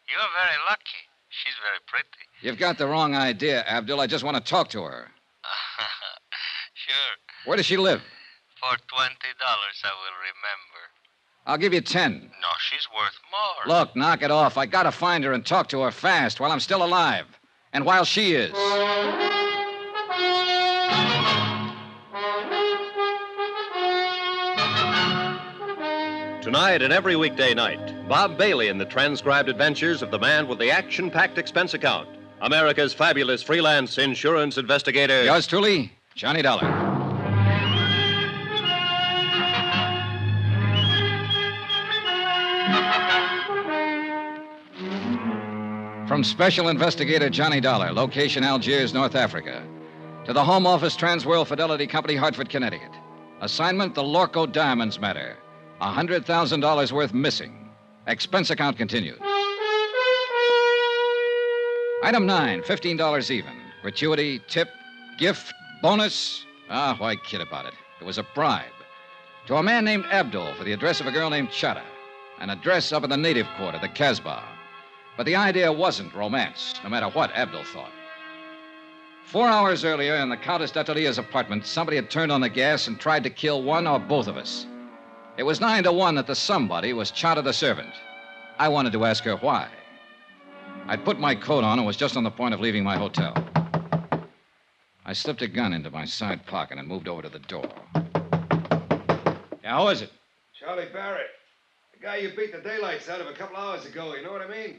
You're very lucky. She's very pretty. You've got the wrong idea, Abdul. I just want to talk to her. Sure. Where does she live? For $20, I will remember. I'll give you 10. No, she's worth more. Look, knock it off. I gotta find her and talk to her fast while I'm still alive. And while she is. Tonight and every weekday night, Bob Bailey in the transcribed adventures of the man with the action-packed expense account, America's fabulous freelance insurance investigator. Yours truly, Johnny Dollar. From Special Investigator Johnny Dollar, location Algiers, North Africa, to the Home Office Transworld Fidelity Company, Hartford, Connecticut. Assignment, the Lorco Diamonds matter. $100,000 worth missing. Expense account continued. Item 9, $15 even. Gratuity, tip, gift, bonus. Why kid about it? It was a bribe to a man named Abdul for the address of a girl named Chata, an address up in the native quarter, the Casbah. But the idea wasn't romance, no matter what Abdul thought. 4 hours earlier, in the Countess d'Atelier's apartment, somebody had turned on the gas and tried to kill one or both of us. It was 9 to 1 that the somebody was Chata the servant. I wanted to ask her why. I'd put my coat on and was just on the point of leaving my hotel. I slipped a gun into my side pocket and moved over to the door. Yeah, who is it? Charlie Barrett. The guy you beat the daylights out of a couple hours ago, you know what I mean?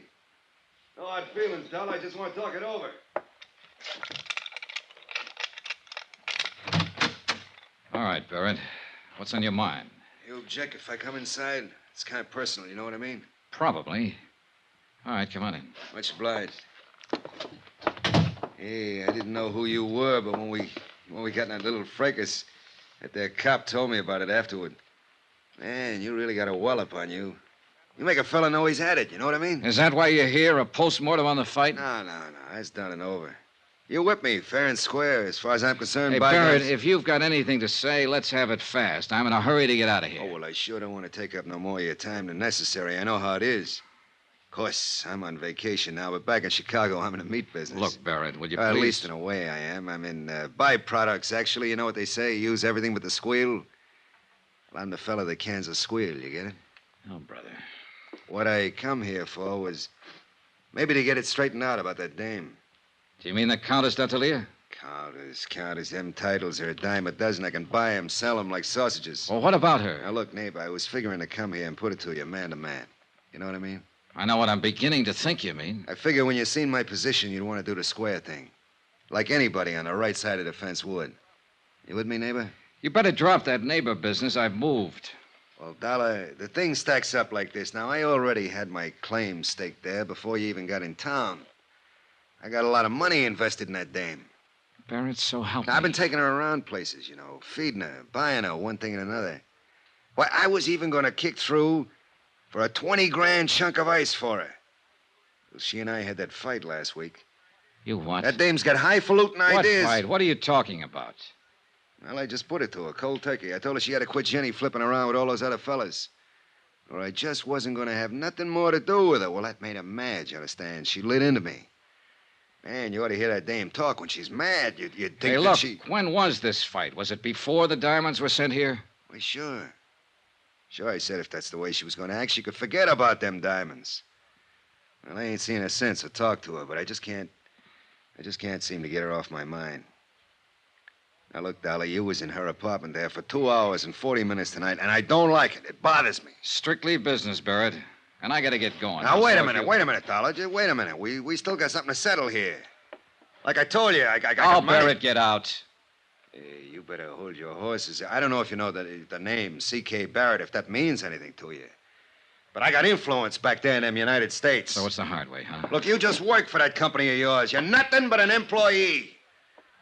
No hard feelings, Dal. I just want to talk it over. All right, Barrett. What's on your mind? You object if I come inside? It's kind of personal, you know what I mean? Probably. All right, come on in. Much obliged. Hey, I didn't know who you were, but when we got in that little fracas, that cop told me about it afterward. Man, you really got a wallop on you. You make a fella know he's had it, you know what I mean? Is that why you're here, a post-mortem on the fight? No. That's done and over. You whipped me fair and square, as far as I'm concerned. Hey, Barrett, if you've got anything to say, let's have it fast. I'm in a hurry to get out of here. Oh, well, I sure don't want to take up no more of your time than necessary. I know how it is. Of course, I'm on vacation now, but back in Chicago, I'm in the meat business. Look, Barrett, would you At please... least in a way I am. I'm in byproducts, actually. You know what they say? Use everything but the squeal. Well, I'm the fella that cans a squeal, you get it? Oh, brother. What I come here for was maybe to get it straightened out about that dame. Do you mean the Countess d'Atelier? Countess. Them titles are a dime a dozen. I can buy 'em, sell 'em like sausages. Well, what about her? Now, look, neighbor, I was figuring to come here and put it to you man to man. You know what I mean? I know what I'm beginning to think you mean. I figure when you seen my position, you'd want to do the square thing. Like anybody on the right side of the fence would. You with me, neighbor? You better drop that neighbor business. I've moved. Well, Dollar, the thing stacks up like this. Now, I already had my claim staked there before you even got in town. I got a lot of money invested in that dame. Barrett, so help me. I've been taking her around places, you know, feeding her, buying her, one thing and another. Why, I was even going to kick through for a 20-grand chunk of ice for her. Well, she and I had that fight last week. You what? That dame's got highfalutin ideas. What fight? What are you talking about? Well, I just put it to her, cold turkey. I told her she had to quit Jenny flipping around with all those other fellas. Or I just wasn't going to have nothing more to do with her. Well, that made her mad, you understand? She lit into me. Man, you ought to hear that dame talk when she's mad. You'd think Hey, that look, she... when was this fight? Was it before the diamonds were sent here? Why, sure. Sure, I said if that's the way she was going to act, she could forget about them diamonds. Well, I ain't seen her since or talked to her, but I just can't seem to get her off my mind. Now, look, Dolly, you was in her apartment there for 2 hours and 40 minutes tonight, and I don't like it. It bothers me. Strictly business, Barrett. And I gotta get going. Now, wait a minute, Dollar. Just wait a minute. We still got something to settle here. Like I told you, I got money. Barrett, get out. Hey, you better hold your horses. I don't know if you know the name C.K. Barrett, if that means anything to you. But I got influence back there in them United States. So it's the hard way, huh? Look, you just work for that company of yours. You're nothing but an employee.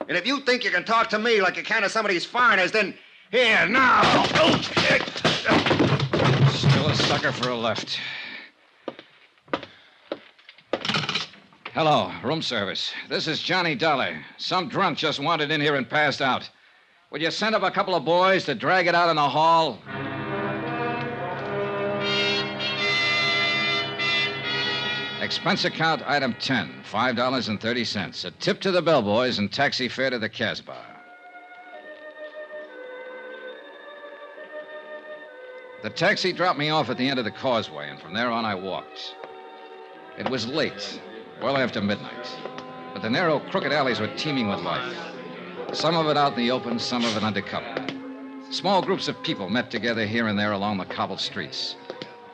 And if you think you can talk to me like you can to some of these foreigners, then here, now. Still a sucker for a left. Hello, room service. This is Johnny Dollar. Some drunk just wandered in here and passed out. Would you send up a couple of boys to drag it out in the hall? Expense account item 10, $5.30. A tip to the bellboys and taxi fare to the Casbah. The taxi dropped me off at the end of the causeway, and from there on I walked. It was late, well after midnight, but the narrow, crooked alleys were teeming with life. Some of it out in the open, some of it under cover. Small groups of people met together here and there along the cobbled streets.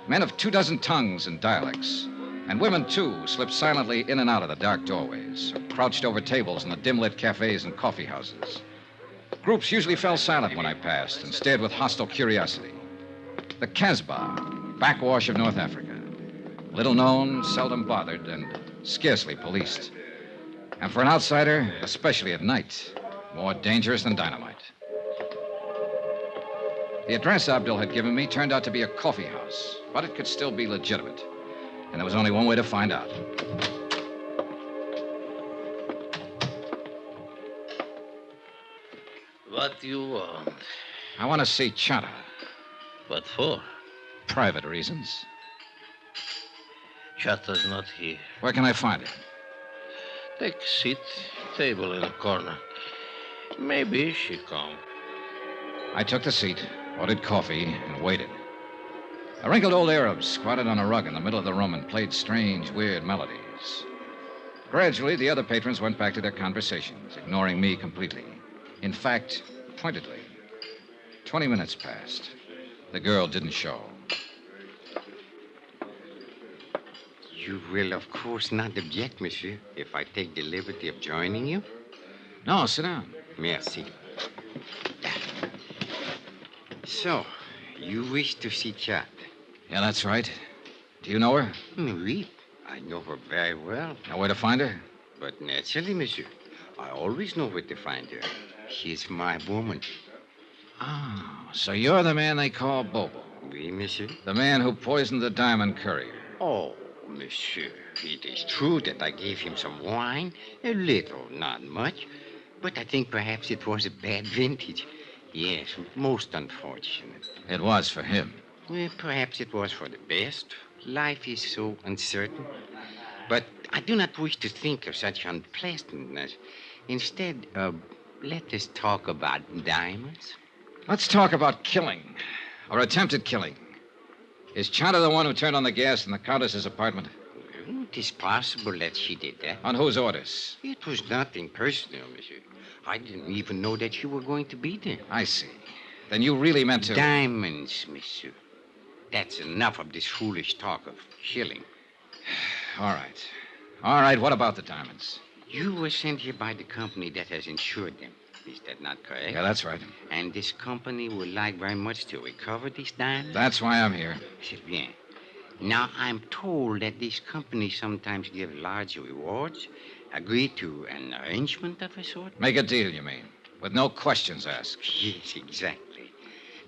Men of 24 tongues and dialects. And women, too, slipped silently in and out of the dark doorways, or crouched over tables in the dim-lit cafes and coffee houses. Groups usually fell silent when I passed and stared with hostile curiosity. The Casbah, backwash of North Africa. Little known, seldom bothered, and scarcely policed. And for an outsider, especially at night, more dangerous than dynamite. The address Abdul had given me turned out to be a coffee house, but it could still be legitimate. And there was only one way to find out. What do you want? I want to see Chata. What for? Private reasons. Chata's not here. Where can I find her? Take a seat. Table in the corner. Maybe she come. I took the seat, ordered coffee, and waited. A wrinkled old Arab squatted on a rug in the middle of the room and played strange, weird melodies. Gradually, the other patrons went back to their conversations, ignoring me completely. In fact, pointedly. 20 minutes passed. The girl didn't show. You will, of course, not object, monsieur, if I take the liberty of joining you? No, sit down. Merci. So, you wish to see Chat? Yeah, that's right. Do you know her? Oui, I know her very well. Know where to find her? But naturally, monsieur. I always know where to find her. She's my woman. Oh, so you're the man they call Bobo. Oui, monsieur. The man who poisoned the diamond courier. Oh, monsieur, it is true that I gave him some wine. A little, not much. But I think perhaps it was a bad vintage. Yes, most unfortunate. It was for him. Well, perhaps it was for the best. Life is so uncertain. But I do not wish to think of such unpleasantness. Instead, let us talk about diamonds. Let's talk about killing, or attempted killing. Is Chata the one who turned on the gas in the Countess's apartment? Well, it is possible that she did that. On whose orders? It was nothing personal, monsieur. I didn't even know that you were going to be there. I see. Then you really meant to... Diamonds, monsieur. That's enough of this foolish talk of killing. All right. All right, what about the diamonds? You were sent here by the company that has insured them. Is that not correct? Yeah, that's right. And this company would like very much to recover these diamonds? That's why I'm here. C'est bien. Now, I'm told that these companies sometimes give large rewards. Agree to an arrangement of a sort? Make a deal, you mean? With no questions asked. Yes, exactly.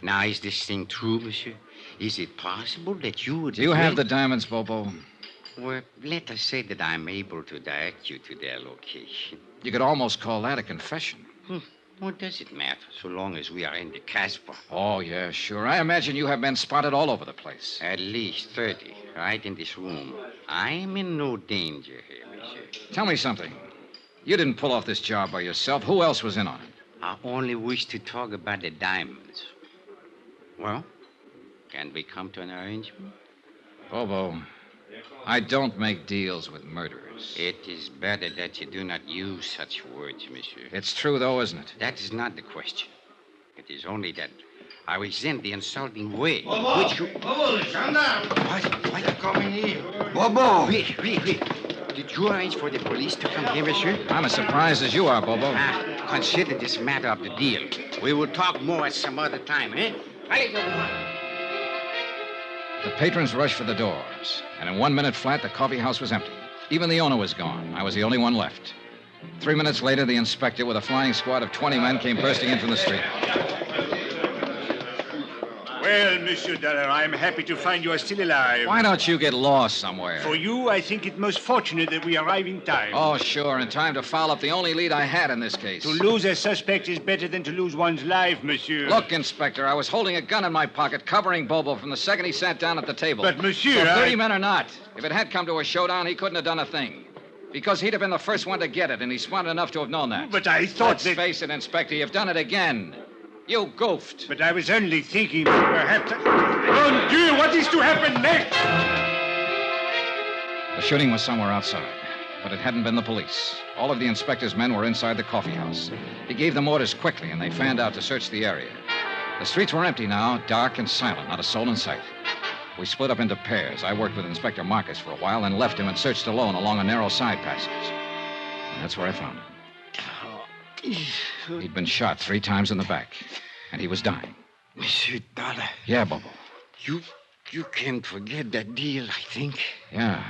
Now, is this thing true, monsieur? Is it possible that you would... Do you have the diamonds, Bobo? Well, let us say that I'm able to direct you to their location. You could almost call that a confession. What does it matter, so long as we are in the Casbah? Oh, yeah, sure. I imagine you have been spotted all over the place. At least 30, right in this room. I am in no danger here, monsieur. Tell me something. You didn't pull off this job by yourself. Who else was in on it? I only wish to talk about the diamonds. Well, can we come to an arrangement? Bobo, I don't make deals with murderers. It is better that you do not use such words, monsieur. It's true, though, isn't it? That is not the question. It is only that I resent the insulting way in Bobo! which you... Bobo, the gendarme! Why you coming here? Bobo! Wait. Did you arrange for the police to come here, monsieur? I'm as surprised as you are, Bobo. Consider this matter of the deal. We will talk more at some other time, eh? The patrons rushed for the doors, and in 1 minute flat, the coffee house was empty. Even the owner was gone. I was the only one left. 3 minutes later, the inspector, with a flying squad of 20 men, came bursting in from the street. Well, Monsieur Dollar, I'm happy to find you are still alive. Why don't you get lost somewhere? For you, I think it most fortunate that we arrive in time. Oh, sure, in time to foul up the only lead I had in this case. To lose a suspect is better than to lose one's life, monsieur. Look, Inspector, I was holding a gun in my pocket, covering Bobo from the second he sat down at the table. But, monsieur, So 30 men or not, if it had come to a showdown, he couldn't have done a thing. Because he'd have been the first one to get it, and he's smart enough to have known that. But I thought Let's face it, Inspector, you've done it again. You goofed. But I was only thinking perhaps... Mon Dieu, what is to happen next? The shooting was somewhere outside, but it hadn't been the police. All of the inspector's men were inside the coffee house. He gave them orders quickly, and they fanned out to search the area. The streets were empty now, dark and silent, not a soul in sight. We split up into pairs. I worked with Inspector Marcus for a while, then left him and searched alone along a narrow side passage. And that's where I found him. He'd been shot 3 times in the back, and he was dying. Monsieur Dollar. Yeah, Bobo. You can't forget that deal, I think. Yeah.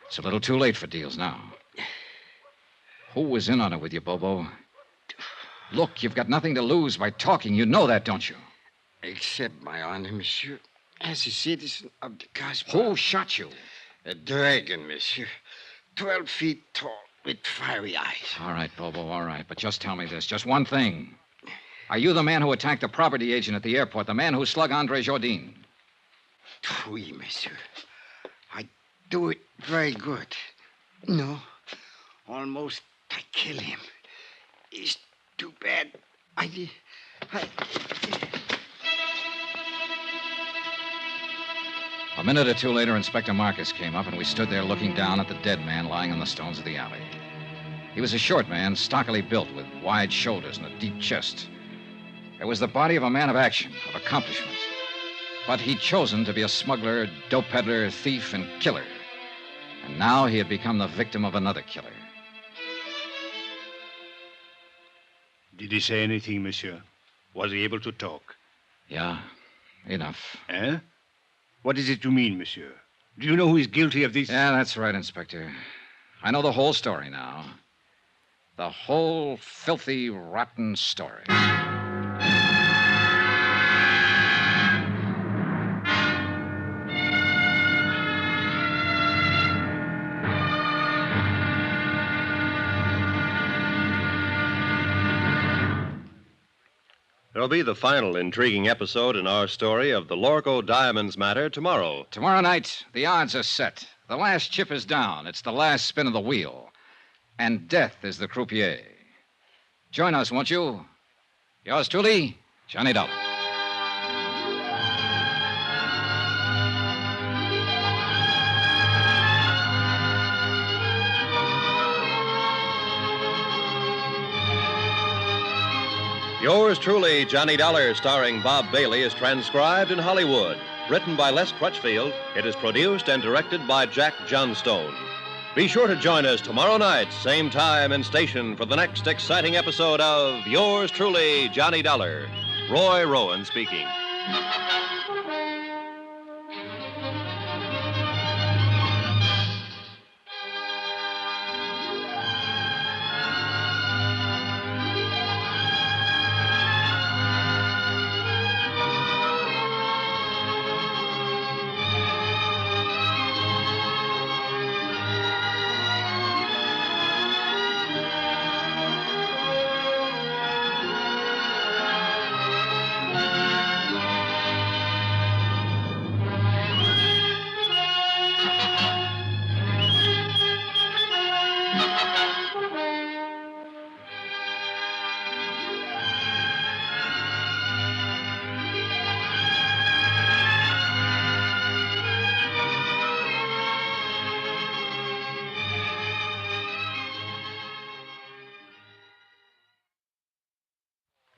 It's a little too late for deals now. Who was in on it with you, Bobo? Look, you've got nothing to lose by talking. You know that, don't you? Accept my honor, monsieur. As a citizen of the Casbah. Who shot you? A dragon, monsieur. 12 feet tall, with fiery eyes. All right, Bobo, all right. But just tell me this. Just one thing. Are you the man who attacked the property agent at the airport, the man who slug Andre Jourdain? Oui, monsieur. I do it very good. No, almost I kill him. It's too bad. A minute or two later, Inspector Marcus came up, and we stood there looking down at the dead man lying on the stones of the alley. He was a short man, stockily built, with wide shoulders and a deep chest. It was the body of a man of action, of accomplishment. But he'd chosen to be a smuggler, dope peddler, thief, and killer. And now he had become the victim of another killer. Did he say anything, monsieur? Was he able to talk? Yeah, enough. Eh? What is it you mean, monsieur? Do you know who is guilty of this? Yeah, that's right, Inspector. I know the whole story now. The whole filthy, rotten story. There'll be the final intriguing episode in our story of the Lorco Diamonds matter tomorrow. Tomorrow night, the odds are set. The last chip is down. It's the last spin of the wheel. And death is the croupier. Join us, won't you? Yours truly, Johnny Dollar. Yours truly, Johnny Dollar, starring Bob Bailey, is transcribed in Hollywood. Written by Les Crutchfield, it is produced and directed by Jack Johnstone. Be sure to join us tomorrow night, same time and station, for the next exciting episode of Yours truly, Johnny Dollar. Roy Rowan speaking.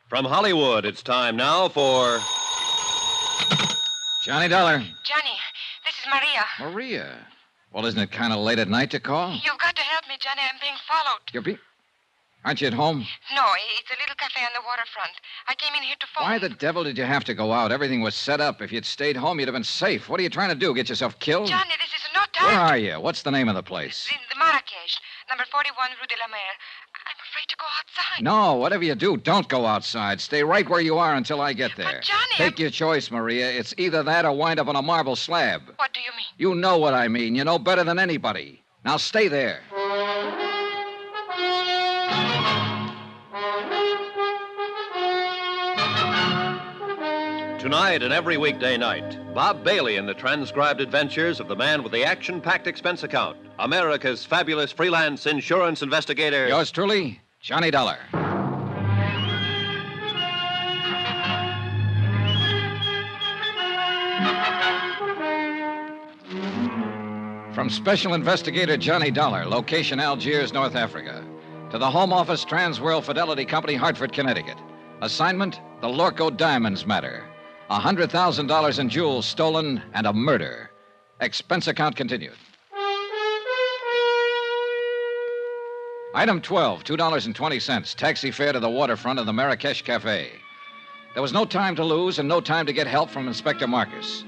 From Hollywood, it's time now for Johnny Dollar. Johnny, this is Maria. Maria? Well, isn't it kind of late at night to call? You've got to help me, Johnny. I'm being followed. Aren't you at home? No, it's a little cafe on the waterfront. I came in here to phone. Why the devil did you have to go out? Everything was set up. If you'd stayed home, you'd have been safe. What are you trying to do, get yourself killed? Johnny, this is no time. Where are you? What's the name of the place? The Marrakesh, number 41 Rue de la Mer. I'm afraid to go outside. No, whatever you do, don't go outside. Stay right where you are until I get there. But, Johnny... Take your choice, Maria. It's either that or wind up on a marble slab. What do you mean? You know what I mean. You know better than anybody. Now stay there. Tonight and every weekday night, Bob Bailey in the transcribed adventures of the man with the action-packed expense account, America's fabulous freelance insurance investigator. Yours truly, Johnny Dollar. From Special Investigator Johnny Dollar, location Algiers, North Africa, to the Home Office Transworld Fidelity Company, Hartford, Connecticut. Assignment, the Lorco Diamonds matter. $100,000 in jewels stolen and a murder. Expense account continued. Item 12, $2.20. Taxi fare to the waterfront of the Marrakesh Cafe. There was no time to lose and no time to get help from Inspector Marcus.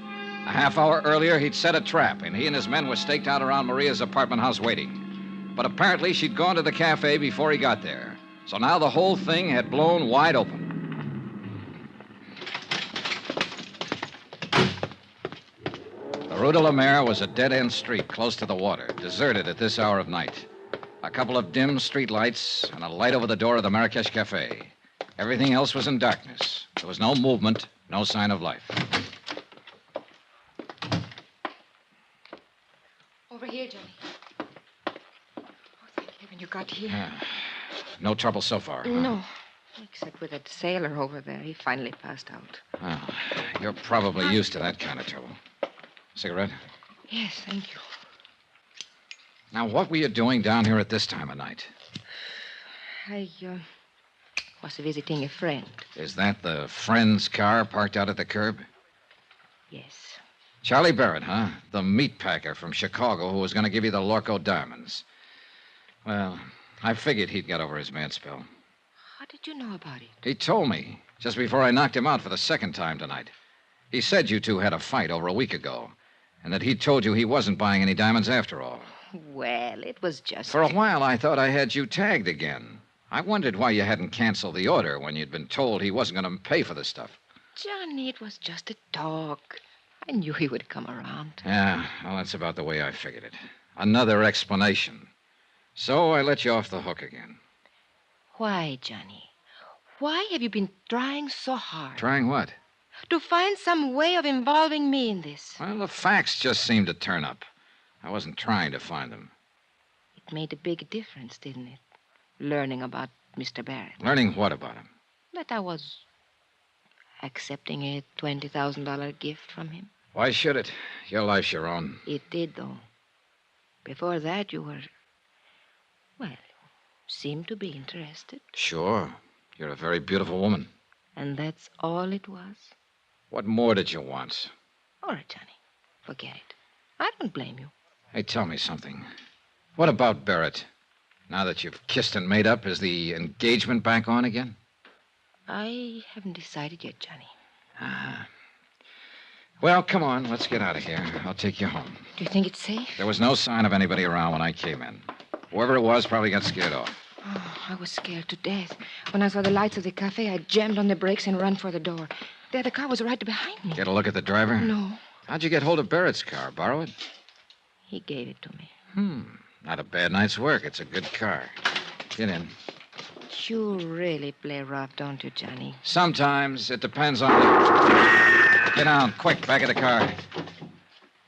A half hour earlier, he'd set a trap, and he and his men were staked out around Maria's apartment house waiting. But apparently, she'd gone to the cafe before he got there. So now the whole thing had blown wide open. The Rue de la Mer was a dead-end street close to the water, deserted at this hour of night. A couple of dim street lights and a light over the door of the Marrakesh Cafe. Everything else was in darkness. There was no movement, no sign of life. Over here, Johnny. Oh, thank heaven you got here. No trouble so far. Huh? No. Except with that sailor over there. He finally passed out. Well, you're probably used to that kind of trouble. Cigarette? Yes, thank you. Now, what were you doing down here at this time of night? I was visiting a friend. Is that the friend's car parked out at the curb? Yes. Charlie Barrett, huh? The meat packer from Chicago who was going to give you the Lorco diamonds. Well, I figured he'd got over his mad spell. How did you know about it? He told me just before I knocked him out for the second time tonight. He said you two had a fight over a week ago, and that he told you he wasn't buying any diamonds after all. Well, it was just... For a while, I thought I had you tagged again. I wondered why you hadn't canceled the order when you'd been told he wasn't going to pay for the stuff. Johnny, it was just a talk. I knew he would come around. Yeah, well, that's about the way I figured it. Another explanation. So I let you off the hook again. Why, Johnny? Why have you been trying so hard? Trying what? To find some way of involving me in this. Well, the facts just seemed to turn up. I wasn't trying to find them. It made a big difference, didn't it? Learning about Mr. Barrett. Learning what about him? That I was accepting a $20,000 gift from him. Why should it? Your life's your own. It did, though. Before that, you were... Well, seemed to be interested. Sure. You're a very beautiful woman. And that's all it was? What more did you want? All right, Johnny. Forget it. I don't blame you. Hey, tell me something. What about Barrett? Now that you've kissed and made up, is the engagement back on again? I haven't decided yet, Johnny. Ah. Well, come on. Let's get out of here. I'll take you home. Do you think it's safe? There was no sign of anybody around when I came in. Whoever it was probably got scared off. Oh, I was scared to death. When I saw the lights of the cafe, I jammed on the brakes and ran for the door. There, the car was right behind me. Get a look at the driver? No. How'd you get hold of Barrett's car? Borrow it? He gave it to me. Not a bad night's work. It's a good car. Get in. You really play rough, don't you, Johnny? Sometimes. It depends on the... Get down, quick, back of the car.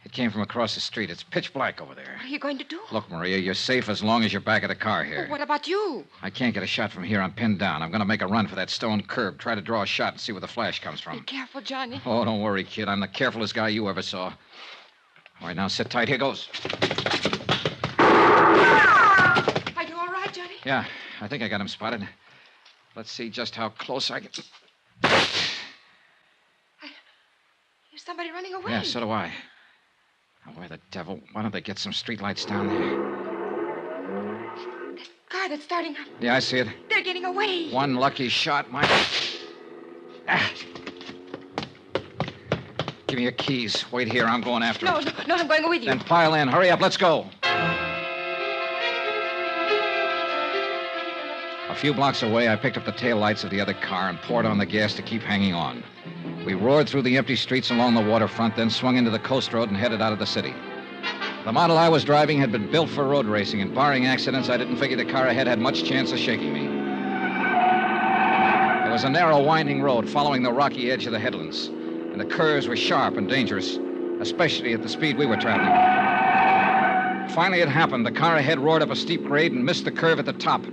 It came from across the street. It's pitch black over there. What are you going to do? Look, Maria, you're safe as long as you're back of the car here. What about you? I can't get a shot from here. I'm pinned down. I'm going to make a run for that stone curb. Try to draw a shot and see where the flash comes from. Be careful, Johnny. Oh, don't worry, kid. I'm the carefulest guy you ever saw. All right, now sit tight. Here goes. Are you all right, Johnny? Yeah, I think I got him spotted. Let's see just how close I can... There's somebody running away. Yeah, so do I. Now, where the devil? Why don't they get some streetlights down there? That car that's starting up. Yeah, I see it. They're getting away. One lucky shot, my... Ah. Give me your keys. Wait here. I'm going after him. No, I'm going with you. Then pile in. Hurry up. Let's go. A few blocks away, I picked up the taillights of the other car and poured on the gas to keep hanging on. We roared through the empty streets along the waterfront, then swung into the coast road and headed out of the city. The model I was driving had been built for road racing, and barring accidents, I didn't figure the car ahead had much chance of shaking me. It was a narrow, winding road following the rocky edge of the headlands, and the curves were sharp and dangerous, especially at the speed we were traveling. Finally, it happened. The car ahead roared up a steep grade and missed the curve at the top.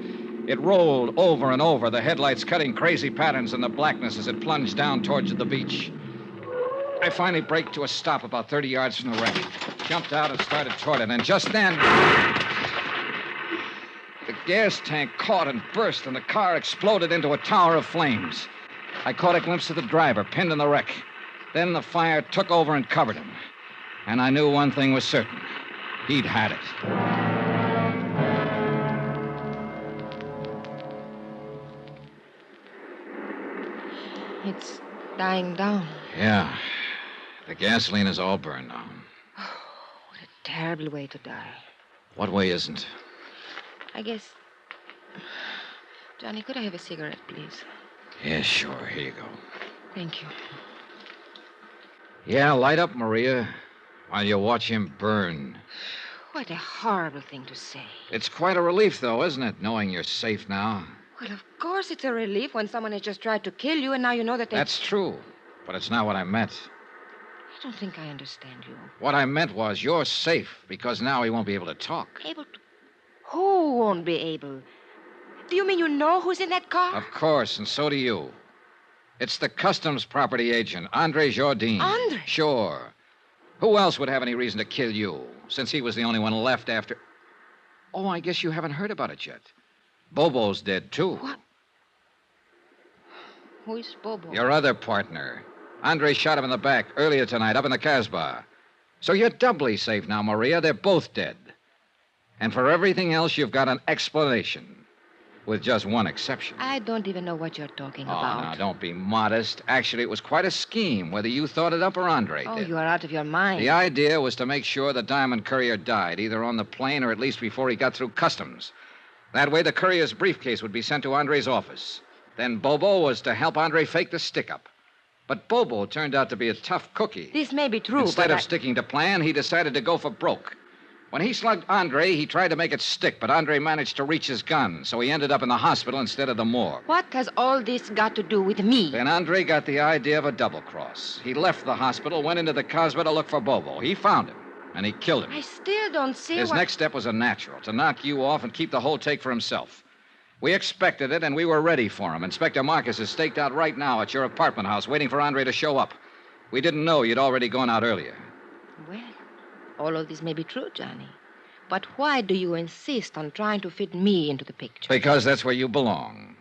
It rolled over and over, the headlights cutting crazy patterns in the blackness as it plunged down towards the beach. I finally braked to a stop about 30 yards from the wreck, jumped out and started toward it, and just then... the gas tank caught and burst, and the car exploded into a tower of flames. I caught a glimpse of the driver, pinned in the wreck. Then the fire took over and covered him. And I knew one thing was certain. He'd had it. It's dying down. Yeah. The gasoline is all burned now. What a terrible way to die. What way isn't? I guess... Johnny, could I have a cigarette, please? Yeah, sure. Here you go. Thank you. Yeah, light up, Maria, while you watch him burn. What a horrible thing to say. It's quite a relief, though, isn't it, knowing you're safe now? Well, of course it's a relief when someone has just tried to kill you and now you know that they... That's true, but it's not what I meant. I don't think I understand you. What I meant was you're safe because now he won't be able to talk. Able to... Who won't be able? Do you mean you know who's in that car? Of course, and so do you. It's the customs property agent, Andre Jardine. Andre? Sure. Who else would have any reason to kill you, since he was the only one left after... Oh, I guess you haven't heard about it yet. Bobo's dead, too. What? Who is Bobo? Your other partner. Andre shot him in the back earlier tonight up in the Casbah. So you're doubly safe now, Maria. They're both dead. And for everything else, you've got an explanation. With just one exception. I don't even know what you're talking Oh, about. now, don't be modest. Actually, it was quite a scheme, whether you thought it up or Andre Oh, did. you are out of your mind. The idea was to make sure the diamond courier died, either on the plane or at least before he got through customs. That way, the courier's briefcase would be sent to Andre's office. Then Bobo was to help Andre fake the stick-up. But Bobo turned out to be a tough cookie. This may be true, Instead but of sticking to plan, he decided to go for broke. When he slugged Andre, he tried to make it stick, but Andre managed to reach his gun, so he ended up in the hospital instead of the morgue. What has all this got to do with me? Then Andre got the idea of a double cross. He left the hospital, went into the Casbah to look for Bobo. He found him, and he killed him. I still don't see His next step was a natural, to knock you off and keep the whole take for himself. We expected it, and we were ready for him. Inspector Marcus is staked out right now at your apartment house, waiting for Andre to show up. We didn't know you'd already gone out earlier. Well, all of this may be true, Johnny. But why do you insist on trying to fit me into the picture? Because that's where you belong.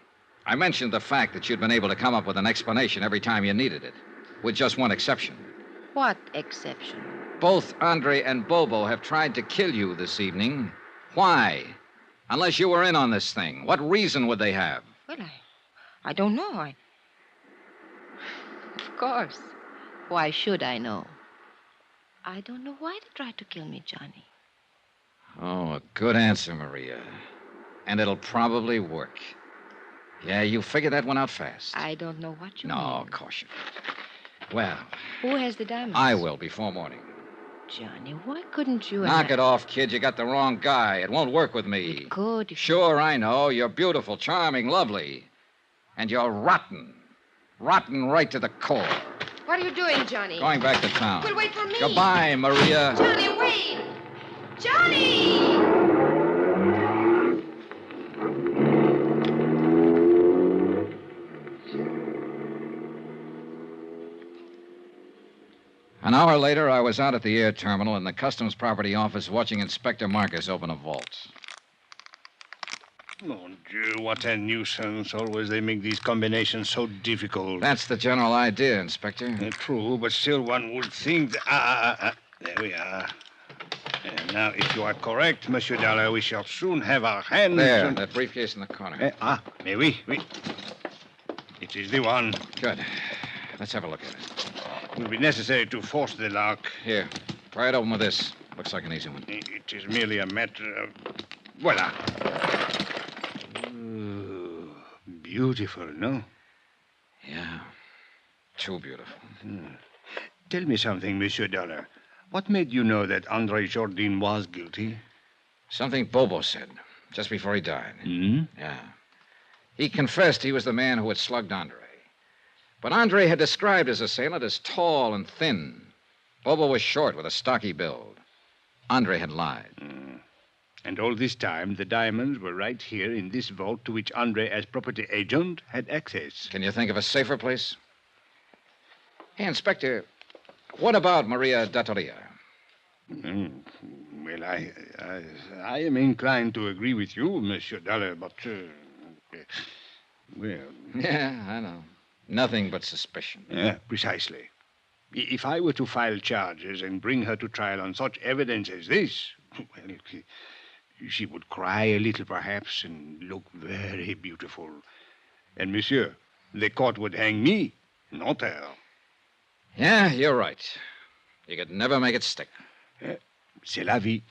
I mentioned the fact that you'd been able to come up with an explanation every time you needed it, with just one exception. What exception? Both Andre and Bobo have tried to kill you this evening. Why? Unless you were in on this thing. What reason would they have? Well, I don't know. Of course. Why should I know? I don't know why they tried to kill me, Johnny. Oh, a good answer, Maria. And it'll probably work. Yeah, you figured that one out fast. I don't know what you No, mean. of course you don't. Well, Who has the diamonds? I will before morning. Johnny, why couldn't you... Knock it off, kid. You got the wrong guy. It won't work with me. It could. Sure, I know. You're beautiful, charming, lovely. And you're rotten. Rotten right to the core. What are you doing, Johnny? Going back to town. Well, wait for me. Goodbye, Maria. Johnny, wait! Johnny! An hour later, I was out at the air terminal in the customs property office watching Inspector Marcus open a vault. Mon Dieu, what a nuisance. Always they make these combinations so difficult. That's the general idea, Inspector. True, but still one would think... There we are. And now, if you are correct, Monsieur Dollar, we shall soon have our hands... There, that briefcase in the corner. Mais oui. It is the one. Good. Let's have a look at it. It will be necessary to force the lock. Here, pry it open with this. Looks like an easy one. It is merely a matter of... Voila. Ooh, beautiful, no? Yeah. Too beautiful. Tell me something, Monsieur Dollar. What made you know that Andre Jardine was guilty? Something Bobo said, just before he died. Hmm? Yeah. He confessed he was the man who had slugged Andre. But Andre had described his assailant as tall and thin. Bobo was short with a stocky build. Andre had lied. And all this time, the diamonds were right here in this vault to which Andre, as property agent, had access. Can you think of a safer place? Hey, Inspector, what about Maria Dattoria? Well, I am inclined to agree with you, Monsieur Dollar, but... well... Yeah, I know. Nothing but suspicion. Yeah, precisely. If I were to file charges and bring her to trial on such evidence as this, well, she would cry a little, perhaps, and look very beautiful. And, monsieur, the court would hang me, not her. Yeah, you're right. You could never make it stick. C'est la vie.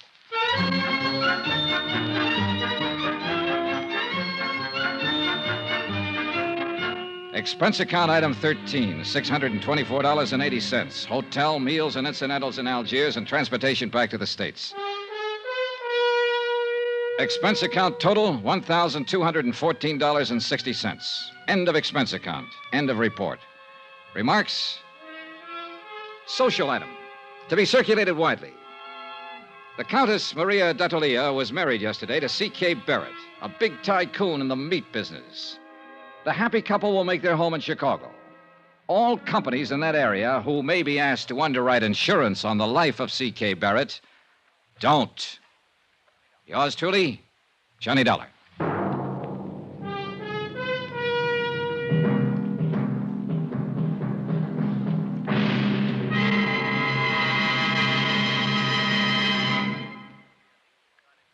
Expense account item 13, $624.80. Hotel, meals, and incidentals in Algiers and transportation back to the States. Expense account total $1,214.60. End of expense account. End of report. Remarks? Social item. To be circulated widely. The Countess Maria D'Attolia was married yesterday to C.K. Barrett, a big tycoon in the meat business. The happy couple will make their home in Chicago. All companies in that area who may be asked to underwrite insurance on the life of C.K. Barrett don't. Yours truly, Johnny Dollar.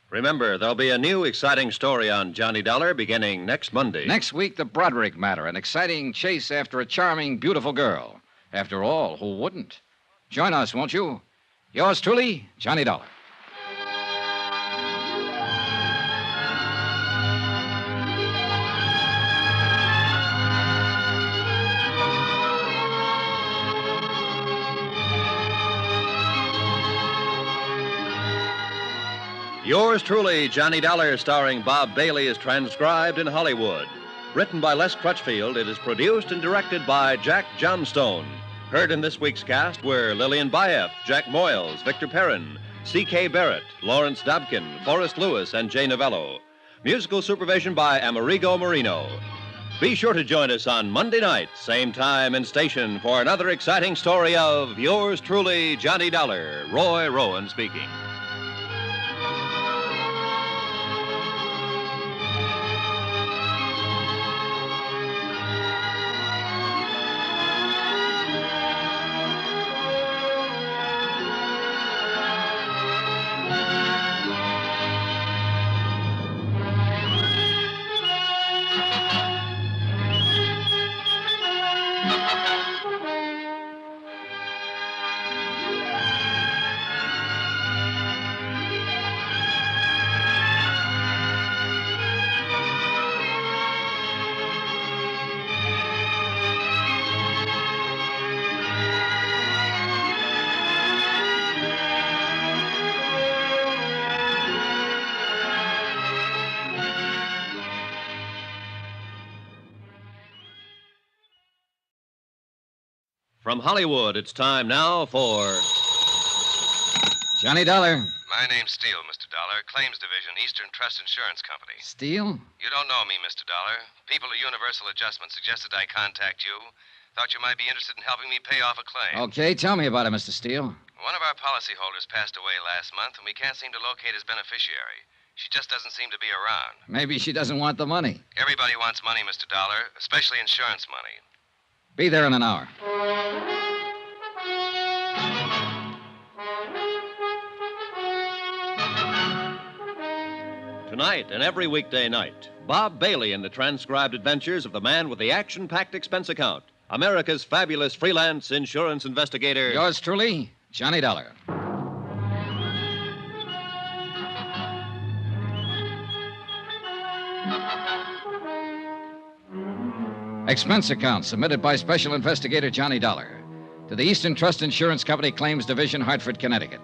Remember, there'll be a new exciting story on Johnny Dollar beginning next Monday. Next week, the Broderick matter, an exciting chase after a charming, beautiful girl. After all, who wouldn't? Join us, won't you? Yours truly, Johnny Dollar. Yours truly, Johnny Dollar, starring Bob Bailey, is transcribed in Hollywood. Written by Les Crutchfield, it is produced and directed by Jack Johnstone. Heard in this week's cast were Lillian Bayef, Jack Moyles, Victor Perrin, C.K. Barrett, Lawrence Dobkin, Forrest Lewis, and Jay Novello. Musical supervision by Amerigo Marino. Be sure to join us on Monday night, same time and station, for another exciting story of Yours truly, Johnny Dollar. Roy Rowan speaking. From Hollywood, it's time now for Johnny Dollar. My name's Steele, Mr. Dollar. Claims Division, Eastern Trust Insurance Company. Steele? You don't know me, Mr. Dollar. People at Universal Adjustment suggested I contact you. Thought you might be interested in helping me pay off a claim. Okay, tell me about it, Mr. Steele. One of our policyholders passed away last month, and we can't seem to locate his beneficiary. She just doesn't seem to be around. Maybe she doesn't want the money. Everybody wants money, Mr. Dollar, especially insurance money. Be there in an hour. Tonight and every weekday night, Bob Bailey in the transcribed adventures of the man with the action-packed expense account, America's fabulous freelance insurance investigator. Yours truly, Johnny Dollar. Expense account submitted by Special Investigator Johnny Dollar to the Eastern Trust Insurance Company Claims Division, Hartford, Connecticut.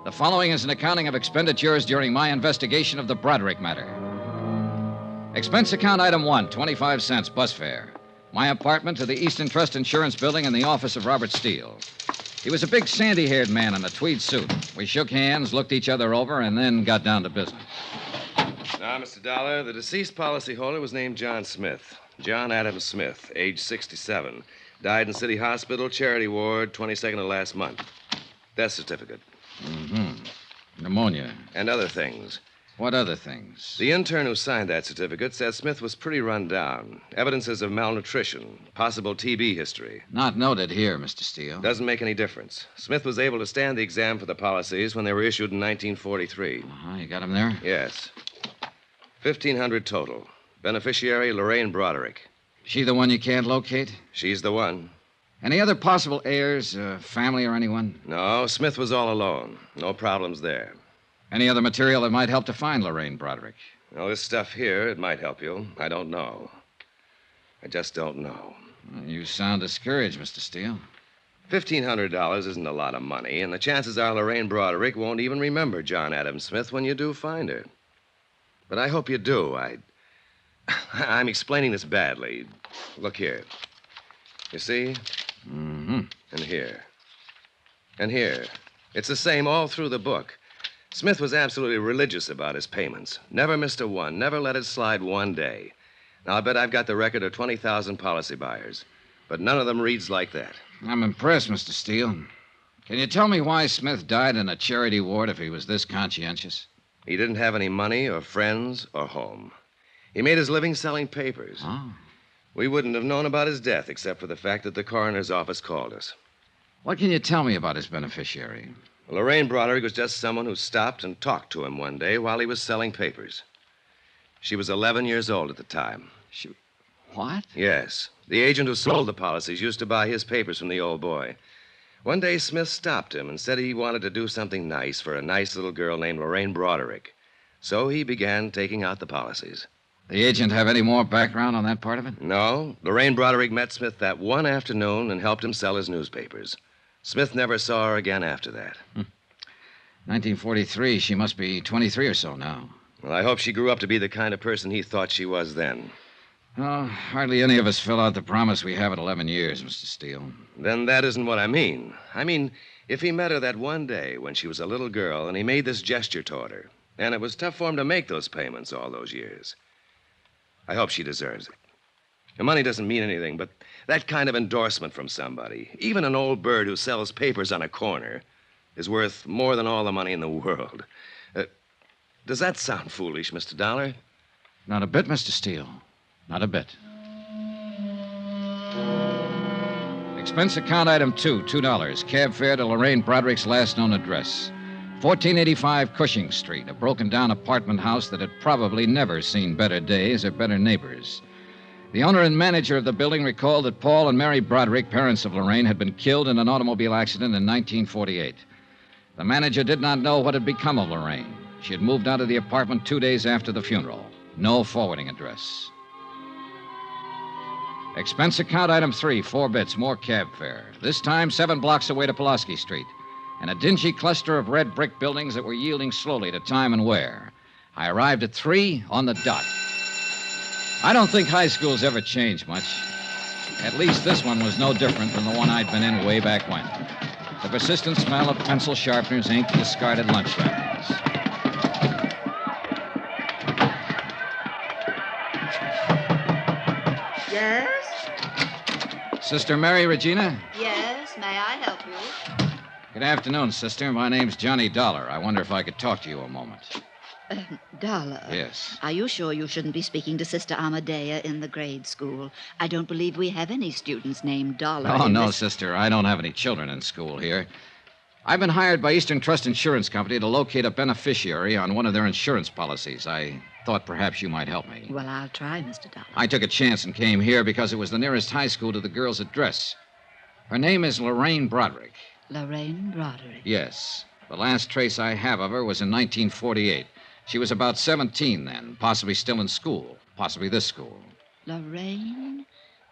The following is an accounting of expenditures during my investigation of the Broderick matter. Expense account item 1, 25 cents bus fare. My apartment to the Eastern Trust Insurance Building in the office of Robert Steele. He was a big sandy-haired man in a tweed suit. We shook hands, looked each other over, and then got down to business. Now, Mr. Dollar, the deceased policyholder was named John Smith. John Adams Smith, age 67. Died in City Hospital, Charity Ward, 22nd of last month. Death certificate. Mm-hmm. Pneumonia. And other things. What other things? The intern who signed that certificate said Smith was pretty run down. Evidences of malnutrition, possible TB history. Not noted here, Mr. Steele. Doesn't make any difference. Smith was able to stand the exam for the policies when they were issued in 1943. Uh-huh. You got him there? Yes. 1,500 total. Beneficiary, Lorraine Broderick. She the one you can't locate? She's the one. Any other possible heirs, family or anyone? No, Smith was all alone. No problems there. Any other material that might help to find Lorraine Broderick? Well, this stuff here, it might help you. I don't know. I just don't know. Well, you sound discouraged, Mr. Steele. $1,500 isn't a lot of money, and the chances are Lorraine Broderick won't even remember John Adams Smith when you do find her. But I hope you do. I'm explaining this badly. Look here. You see? Mm-hmm. And here. And here. It's the same all through the book. Smith was absolutely religious about his payments. Never missed a one. Never let it slide one day. Now, I bet I've got the record of 20,000 policy buyers. But none of them reads like that. I'm impressed, Mr. Steele. Can you tell me why Smith died in a charity ward if he was this conscientious? He didn't have any money or friends or home. He made his living selling papers. Oh. We wouldn't have known about his death except for the fact that the coroner's office called us. What can you tell me about his beneficiary? Lorraine Broderick was just someone who stopped and talked to him one day while he was selling papers. She was 11 years old at the time. What? Yes. The agent who sold the policies used to buy his papers from the old boy. One day, Smith stopped him and said he wanted to do something nice for a nice little girl named Lorraine Broderick. So he began taking out the policies. The agent have any more background on that part of it? No. Lorraine Broderick met Smith that one afternoon and helped him sell his newspapers. Smith never saw her again after that. 1943. She must be 23 or so now. Well, I hope she grew up to be the kind of person he thought she was then. Oh, hardly any of us fill out the promise we have at 11 years, Mr. Steele. Then that isn't what I mean. I mean, if he met her that one day when she was a little girl and he made this gesture toward her, and it was tough for him to make those payments all those years, I hope she deserves it. The money doesn't mean anything, but that kind of endorsement from somebody, even an old bird who sells papers on a corner, is worth more than all the money in the world. Does that sound foolish, Mr. Dollar? Not a bit, Mr. Steele. Not a bit. Expense account item 2, $2. Cab fare to Lorraine Broderick's last known address. 1485 Cushing Street, a broken-down apartment house that had probably never seen better days or better neighbors. The owner and manager of the building recalled that Paul and Mary Broderick, parents of Lorraine, had been killed in an automobile accident in 1948. The manager did not know what had become of Lorraine. She had moved out of the apartment 2 days after the funeral. No forwarding address. Expense account item 3, 4 bits, more cab fare. This time 7 blocks away to Pulaski Street, and a dingy cluster of red brick buildings that were yielding slowly to time and wear. I arrived at 3 on the dot. I don't think high schools ever change much. At least this one was no different than the one I'd been in way back when. The persistent smell of pencil sharpeners, ink, discarded lunch wrappings. Yes? Sister Mary Regina? Yes, may I help you? Good afternoon, sister. My name's Johnny Dollar. I wonder if I could talk to you a moment. Dollar. Yes. Are you sure you shouldn't be speaking to Sister Amadea in the grade school? I don't believe we have any students named Dollar. Oh, no, sister. I don't have any children in school here. I've been hired by Eastern Trust Insurance Company to locate a beneficiary on one of their insurance policies. I thought perhaps you might help me. Well, I'll try, Mr. Dollar. I took a chance and came here because it was the nearest high school to the girl's address. Her name is Lorraine Broderick. Lorraine Broderick? Yes. The last trace I have of her was in 1948. She was about 17 then, possibly still in school, possibly this school. Lorraine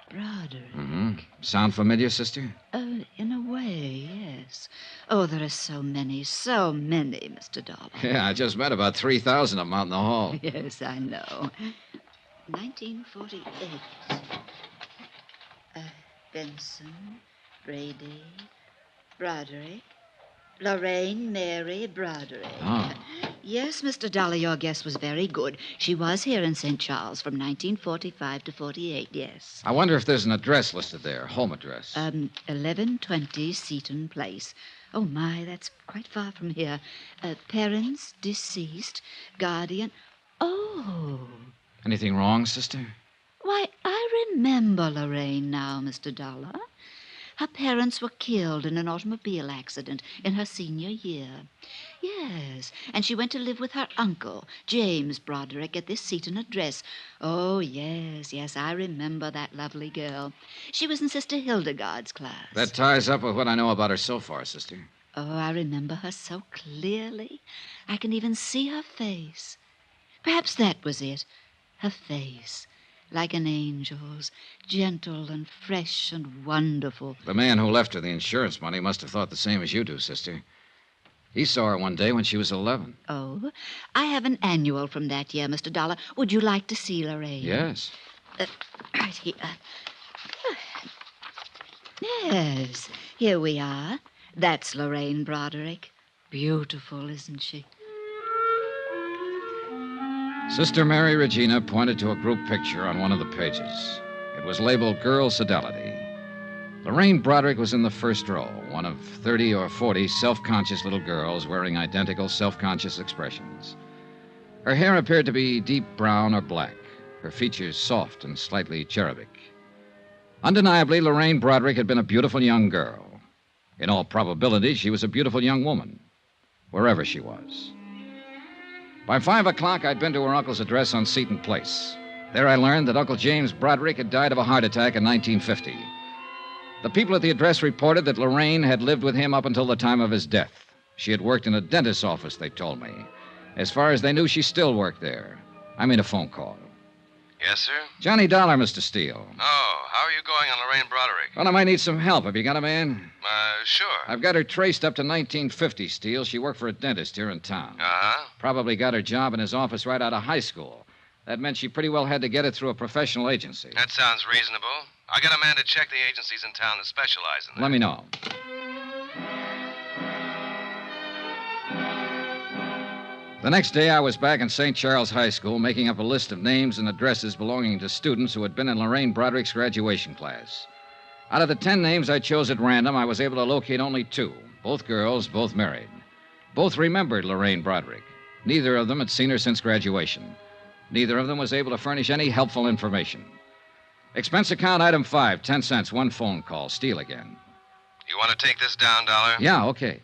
Broderick. Mm-hmm. Sound familiar, sister? In a way, yes. Oh, there are so many, Mr. Dollar. Yeah, I just met about 3,000 of them out in the hall. Yes, I know. 1948. Benson, Brady, Broderick, Lorraine Mary Broderick. Oh. Yes, Mr. Dollar, your guess was very good. She was here in St. Charles from 1945 to 48, yes. I wonder if there's an address listed there, home address. 1120 Seaton Place. Oh, my, that's quite far from here. Parents deceased, guardian. Oh. Anything wrong, sister? Why, I remember Lorraine now, Mr. Dollar. Her parents were killed in an automobile accident in her senior year. Yes, and she went to live with her uncle, James Broderick, at this Seaton address. Oh, yes, I remember that lovely girl. She was in Sister Hildegard's class. That ties up with what I know about her so far, sister. Oh, I remember her so clearly. I can even see her face. Perhaps that was it, her face. Like an angel's, gentle and fresh and wonderful. The man who left her the insurance money must have thought the same as you do, sister. He saw her one day when she was 11. Oh, I have an annual from that year, Mr. Dollar. Would you like to see Lorraine? Yes. Right here. Yes, here we are. That's Lorraine Broderick. Beautiful, isn't she? Sister Mary Regina pointed to a group picture on one of the pages. It was labeled Girls Fidelity. Lorraine Broderick was in the first row, one of 30 or 40 self-conscious little girls wearing identical self-conscious expressions. Her hair appeared to be deep brown or black, her features soft and slightly cherubic. Undeniably, Lorraine Broderick had been a beautiful young girl. In all probability, she was a beautiful young woman, wherever she was. By 5 o'clock, I'd been to her uncle's address on Seton Place. There I learned that Uncle James Broderick had died of a heart attack in 1950. The people at the address reported that Lorraine had lived with him up until the time of his death. She had worked in a dentist's office, they told me. As far as they knew, she still worked there. I made a phone call. Yes, sir? Johnny Dollar, Mr. Steele. Oh, how are you going on Lorraine Broderick? Well, I might need some help. Have you got a man? Sure. I've got her traced up to 1950, Steele. She worked for a dentist here in town. Uh-huh. Probably got her job in his office right out of high school. That meant she pretty well had to get it through a professional agency. That sounds reasonable. I got a man to check the agencies in town that specialize in that. Let me know. The next day, I was back in St. Charles High School making up a list of names and addresses belonging to students who had been in Lorraine Broderick's graduation class. Out of the 10 names I chose at random, I was able to locate only 2. Both girls, both married. Both remembered Lorraine Broderick. Neither of them had seen her since graduation. Neither of them was able to furnish any helpful information. Expense account item 5, 10 cents, 1 phone call. Steele again. You want to take this down, Dollar? Yeah, okay.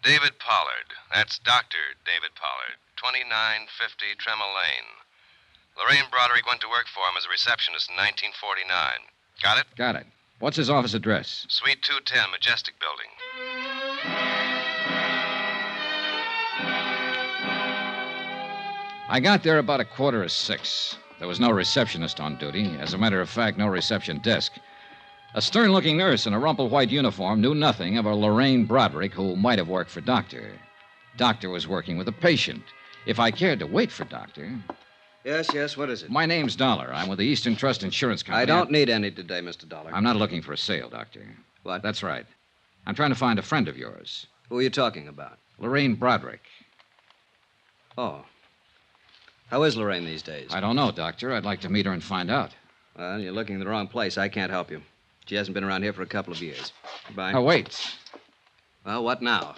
David Pollard. That's Dr. David Pollard. 2950 Tremel Lane. Lorraine Broderick went to work for him as a receptionist in 1949. Got it? Got it. What's his office address? Suite 210, Majestic Building. I got there about 5:45. There was no receptionist on duty. As a matter of fact, no reception desk. A stern-looking nurse in a rumpled white uniform knew nothing of a Lorraine Broderick who might have worked for Doctor. Doctor was working with a patient. If I cared to wait for Doctor... Yes, what is it? My name's Dollar. I'm with the Eastern Trust Insurance Company. I don't need any today, Mr. Dollar. I'm not looking for a sale, Doctor. What? That's right. I'm trying to find a friend of yours. Who are you talking about? Lorraine Broderick. Oh. How is Lorraine these days? I don't know, Doctor. I'd like to meet her and find out. Well, you're looking in the wrong place. I can't help you. She hasn't been around here for a couple of years. Goodbye. Oh, wait. Well, what now?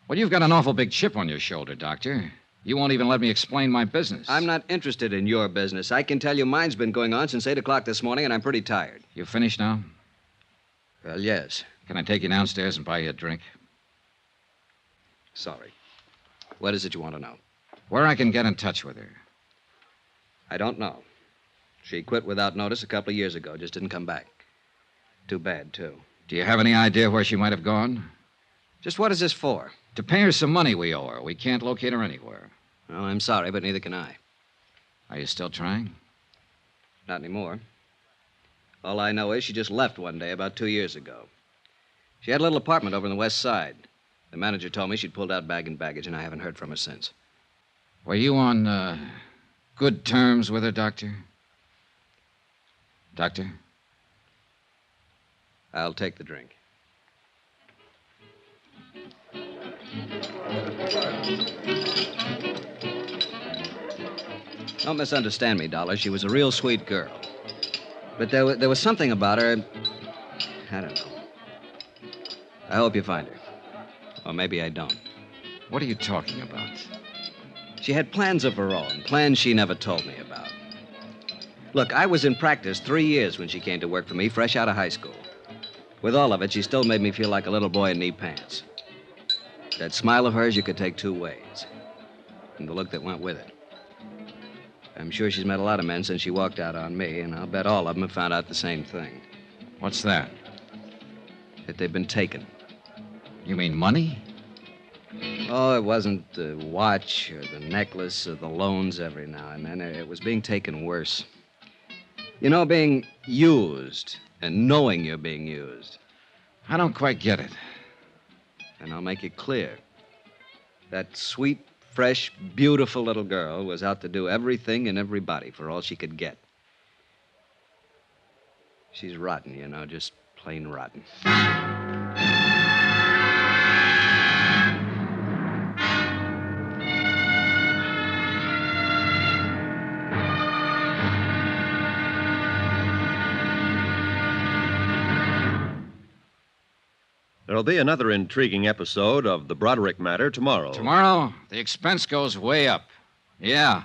Well, you've got an awful big chip on your shoulder, Doctor. You won't even let me explain my business. I'm not interested in your business. I can tell you mine's been going on since 8 o'clock this morning, and I'm pretty tired. You finished now? Well, yes. Can I take you downstairs and buy you a drink? Sorry. What is it you want to know? Where I can get in touch with her. I don't know. She quit without notice a couple of years ago. Just didn't come back. Too bad, too. Do you have any idea where she might have gone? Just what is this for? To pay her some money we owe her. We can't locate her anywhere. Well, I'm sorry, but neither can I. Are you still trying? Not anymore. All I know is she just left one day about 2 years ago. She had a little apartment over on the west side. The manager told me she'd pulled out bag and baggage, and I haven't heard from her since. Were you on good terms with her, Doctor? Doctor? I'll take the drink. Don't misunderstand me, Dollar. She was a real sweet girl. But there was something about her. I don't know. I hope you find her. Or maybe I don't. What are you talking about? She had plans of her own, plans she never told me about. Look, I was in practice 3 years when she came to work for me, fresh out of high school. With all of it, she still made me feel like a little boy in knee pants. That smile of hers you could take 2 ways. And the look that went with it. I'm sure she's met a lot of men since she walked out on me, and I'll bet all of them have found out the same thing. What's that? That they've been taken. You mean money? Oh, it wasn't the watch or the necklace or the loans every now and then. It was being taken worse. You know, being used and knowing you're being used. I don't quite get it. And I'll make it clear. That sweet, fresh, beautiful little girl was out to do everything and everybody for all she could get. She's rotten, you know, just plain rotten. There'll be another intriguing episode of the Broderick matter tomorrow. Tomorrow, the expense goes way up. Yeah,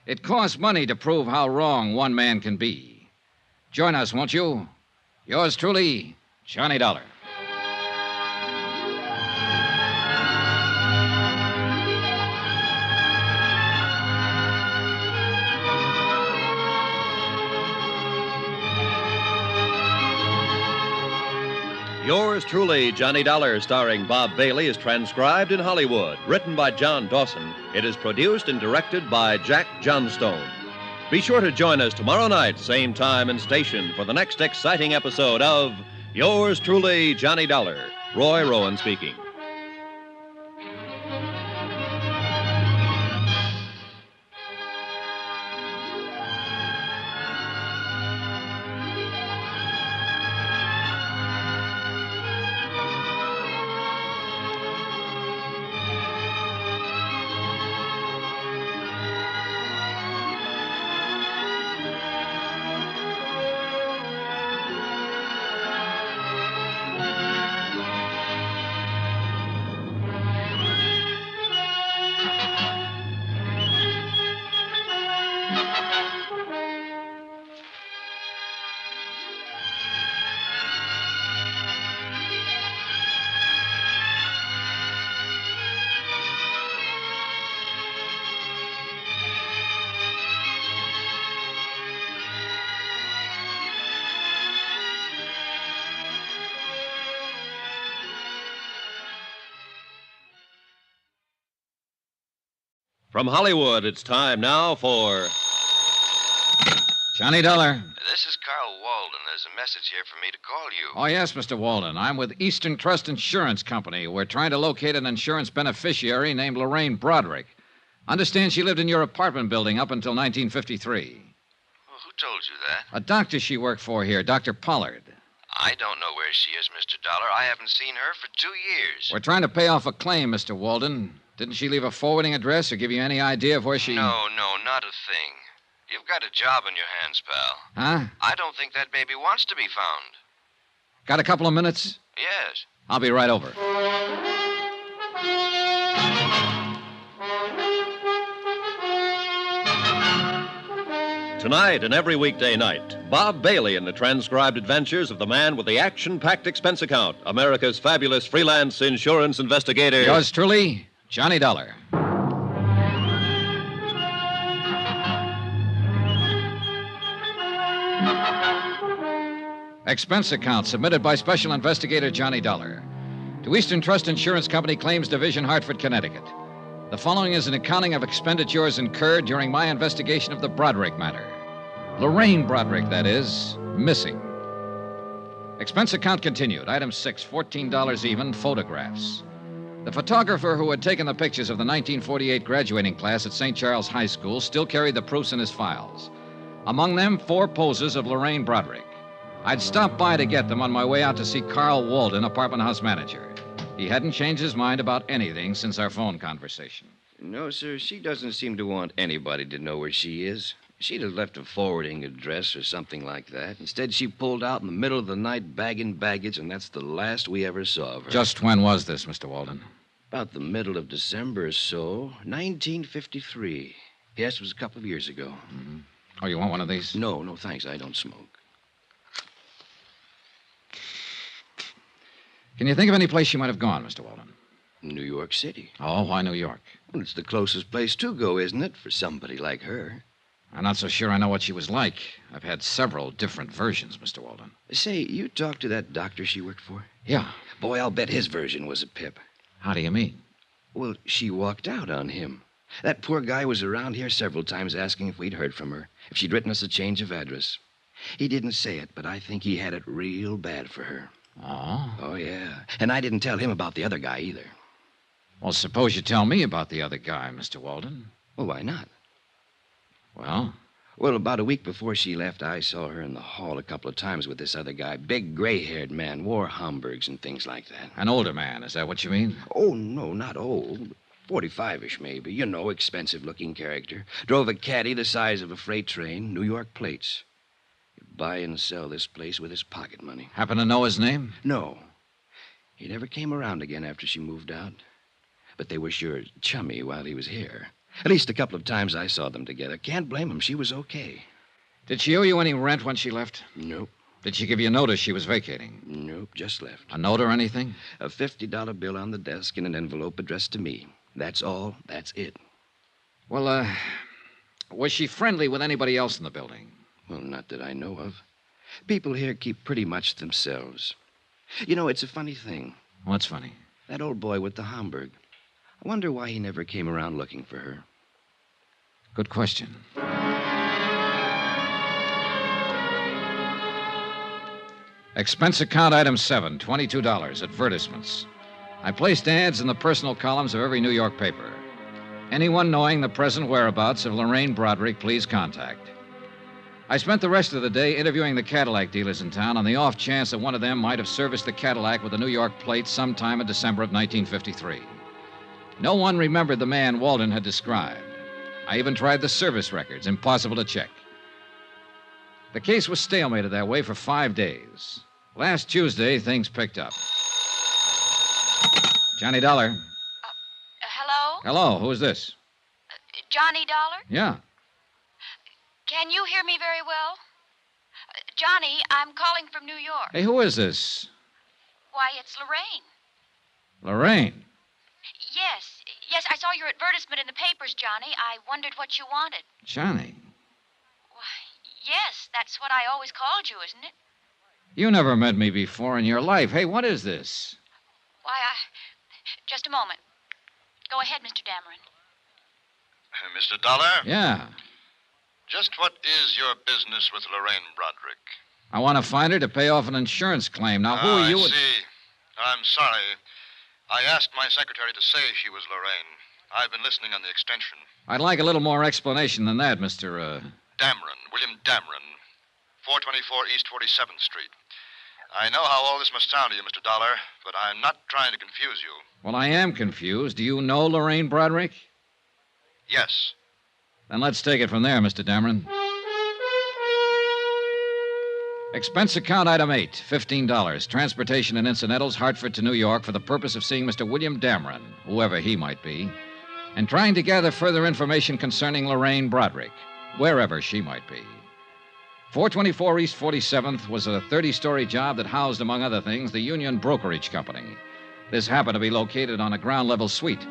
it costs money to prove how wrong one man can be. Join us, won't you? Yours truly, Johnny Dollar. Yours truly, Johnny Dollar, starring Bob Bailey, is transcribed in Hollywood. Written by John Dawson. It is produced and directed by Jack Johnstone. Be sure to join us tomorrow night, same time and station, for the next exciting episode of Yours truly, Johnny Dollar. Roy Rowan speaking. From Hollywood, it's time now for Johnny Dollar. This is Carl Walden. There's a message here for me to call you. Oh, yes, Mr. Walden. I'm with Eastern Trust Insurance Company. We're trying to locate an insurance beneficiary named Lorraine Broderick. Understand she lived in your apartment building up until 1953. Well, who told you that? A doctor she worked for here, Dr. Pollard. I don't know where she is, Mr. Dollar. I haven't seen her for 2 years. We're trying to pay off a claim, Mr. Walden. Didn't she leave a forwarding address or give you any idea of where she... No, not a thing. You've got a job on your hands, pal. Huh? I don't think that baby wants to be found. Got a couple of minutes? Yes. I'll be right over. Tonight and every weekday night, Bob Bailey in the transcribed adventures of the man with the action-packed expense account, America's fabulous freelance insurance investigator. Yours truly, Johnny Dollar. Expense account submitted by Special Investigator Johnny Dollar to Eastern Trust Insurance Company Claims Division, Hartford, Connecticut. The following is an accounting of expenditures incurred during my investigation of the Broderick matter. Lorraine Broderick, that is, missing. Expense account continued. Item 6, $14 even, photographs. The photographer who had taken the pictures of the 1948 graduating class at St. Charles High School still carried the proofs in his files. Among them, 4 poses of Lorraine Broderick. I'd stopped by to get them on my way out to see Carl Walden, apartment house manager. He hadn't changed his mind about anything since our phone conversation. No, sir, she doesn't seem to want anybody to know where she is. She'd have left a forwarding address or something like that. Instead, she pulled out in the middle of the night bagging baggage, and that's the last we ever saw of her. Just when was this, Mr. Walden? About the middle of December or so, 1953. Yes, it was a couple of years ago. Mm-hmm. Oh, you want one of these? No, thanks. I don't smoke. Can you think of any place she might have gone, Mr. Walden? New York City. Oh, why New York? Well, it's the closest place to go, isn't it, for somebody like her? I'm not so sure I know what she was like. I've had several different versions, Mr. Walden. Say, you talked to that doctor she worked for? Yeah. Boy, I'll bet his version was a pip. How do you mean? Well, she walked out on him. That poor guy was around here several times asking if we'd heard from her, if she'd written us a change of address. He didn't say it, but I think he had it real bad for her. Oh? Oh, yeah. And I didn't tell him about the other guy either. Well, suppose you tell me about the other guy, Mr. Walden. Well, why not? Well? Well, about a week before she left, I saw her in the hall a couple of times with this other guy. Big, gray-haired man, wore Homburgs and things like that. An older man, is that what you mean? Oh, no, not old. 45-ish, maybe. You know, expensive-looking character. Drove a caddy the size of a freight train, New York plates. He'd buy and sell this place with his pocket money. Happen to know his name? No. He never came around again after she moved out. But they were sure chummy while he was here. At least a couple of times I saw them together. Can't blame him. She was okay. Did she owe you any rent when she left? Nope. Did she give you notice she was vacating? Nope, just left. A note or anything? A $50 bill on the desk in an envelope addressed to me. That's all. That's it. Well, was she friendly with anybody else in the building? Well, not that I know of. People here keep pretty much to themselves. You know, it's a funny thing. What's funny? That old boy with the Homburg. I wonder why he never came around looking for her. Good question. Expense account item 7, $22. Advertisements. I placed ads in the personal columns of every New York paper. Anyone knowing the present whereabouts of Lorraine Broderick, please contact. I spent the rest of the day interviewing the Cadillac dealers in town on the off chance that one of them might have serviced the Cadillac with a New York plate sometime in December of 1953. No one remembered the man Walden had described. I even tried the service records. Impossible to check. The case was stalemated that way for 5 days. Last Tuesday, things picked up. Johnny Dollar. Hello? Hello, who is this? Johnny Dollar? Yeah. Can you hear me very well? Johnny, I'm calling from New York. Hey, who is this? Why, it's Lorraine. Lorraine. Yes, I saw your advertisement in the papers, Johnny. I wondered what you wanted. Johnny. Yes, that's what I always called you, isn't it? You never met me before in your life. Hey, what is this? Why, just a moment. Go ahead, Mr. Dameron. Mr. Dollar? Yeah. Just what is your business with Lorraine Broderick? I want to find her to pay off an insurance claim. Now, who are you? I see. I'm sorry. I asked my secretary to say she was Lorraine. I've been listening on the extension. I'd like a little more explanation than that, Mr. Dameron, William Dameron, 424 East 47th Street. I know how all this must sound to you, Mr. Dollar, but I'm not trying to confuse you. Well, I am confused. Do you know Lorraine Broderick? Yes. Then let's take it from there, Mr. Dameron. Expense account item 8, $15. Transportation and incidentals, Hartford to New York, for the purpose of seeing Mr. William Dameron, whoever he might be, and trying to gather further information concerning Lorraine Broderick, wherever she might be. 424 East 47th was a 30-story job that housed, among other things, the Union Brokerage Company. This happened to be located on a ground-level suite.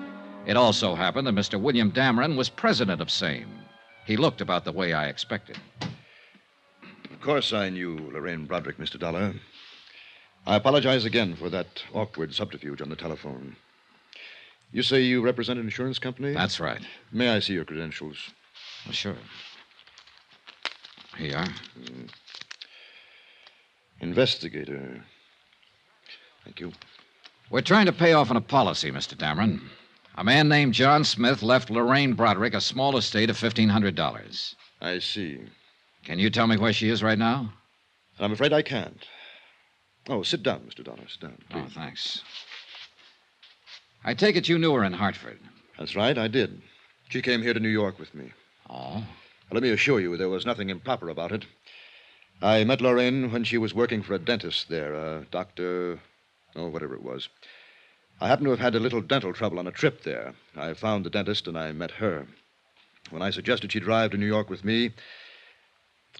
It also happened that Mr. William Dameron was president of same. He looked about the way I expected. Of course I knew Lorraine Broderick, Mr. Dollar. I apologize again for that awkward subterfuge on the telephone. You say you represent an insurance company? That's right. May I see your credentials? Well, sure. Here you are. Investigator. Thank you. We're trying to pay off on a policy, Mr. Dameron. A man named John Smith left Lorraine Broderick a small estate of $1,500. I see. Can you tell me where she is right now? I'm afraid I can't. Oh, sit down, Mr. Dollar. Sit down, please. Oh, thanks. I take it you knew her in Hartford. That's right, I did. She came here to New York with me. Oh? Let me assure you, there was nothing improper about it. I met Lorraine when she was working for a dentist there, a doctor, whatever it was. I happened to have had a little dental trouble on a trip there. I found the dentist and I met her. When I suggested she drive to New York with me,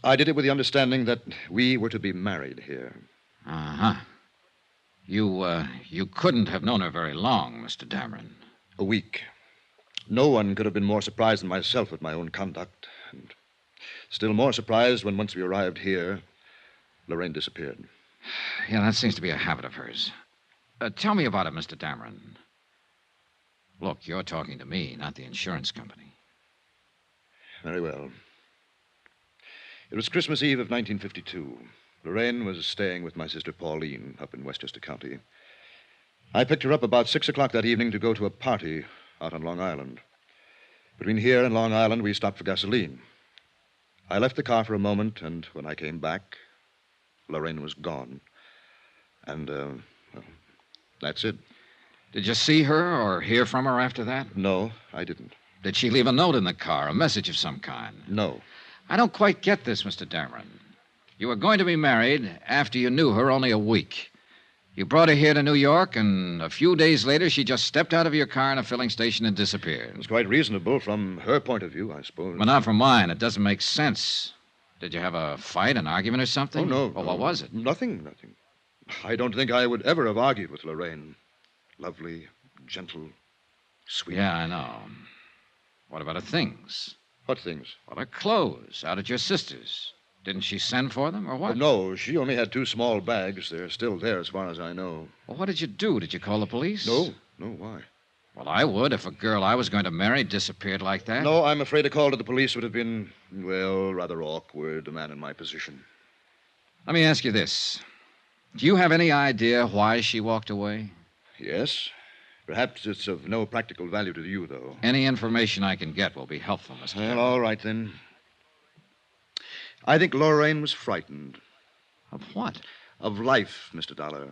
I did it with the understanding that we were to be married here. Uh-huh. You couldn't have known her very long, Mr. Dameron. A week. No one could have been more surprised than myself at my own conduct. And still more surprised when once we arrived here, Lorraine disappeared. Yeah, that seems to be a habit of hers. Tell me about it, Mr. Dameron. Look, you're talking to me, not the insurance company. Very well. It was Christmas Eve of 1952. Lorraine was staying with my sister Pauline up in Westchester County. I picked her up about 6 o'clock that evening to go to a party out on Long Island. Between here and Long Island, we stopped for gasoline. I left the car for a moment, and when I came back, Lorraine was gone. And, well, that's it. Did you see her or hear from her after that? No, I didn't. Did she leave a note in the car, a message of some kind? No. I don't quite get this, Mr. Dameron. You were going to be married after you knew her only a week. You brought her here to New York, and a few days later, she just stepped out of your car in a filling station and disappeared. It's quite reasonable from her point of view, I suppose. But not from mine. It doesn't make sense. Did you have a fight, an argument or something? Oh, no. Well, what was it? Nothing. I don't think I would ever have argued with Lorraine. Lovely, gentle, sweet. Yeah, I know. What about her things? What things? Well, her clothes out at your sister's. Didn't she send for them, or what? No, she only had 2 small bags. They're still there as far as I know. Well, what did you do? Did you call the police? No, why? Well, I would if a girl I was going to marry disappeared like that. No, I'm afraid a call to the police would have been, well, rather awkward, a man in my position. Let me ask you this. Do you have any idea why she walked away? Yes. Perhaps it's of no practical value to you, though. Any information I can get will be helpful, Mr. Well, all right, then. I think Lorraine was frightened. Of what? Of life, Mr. Dollar.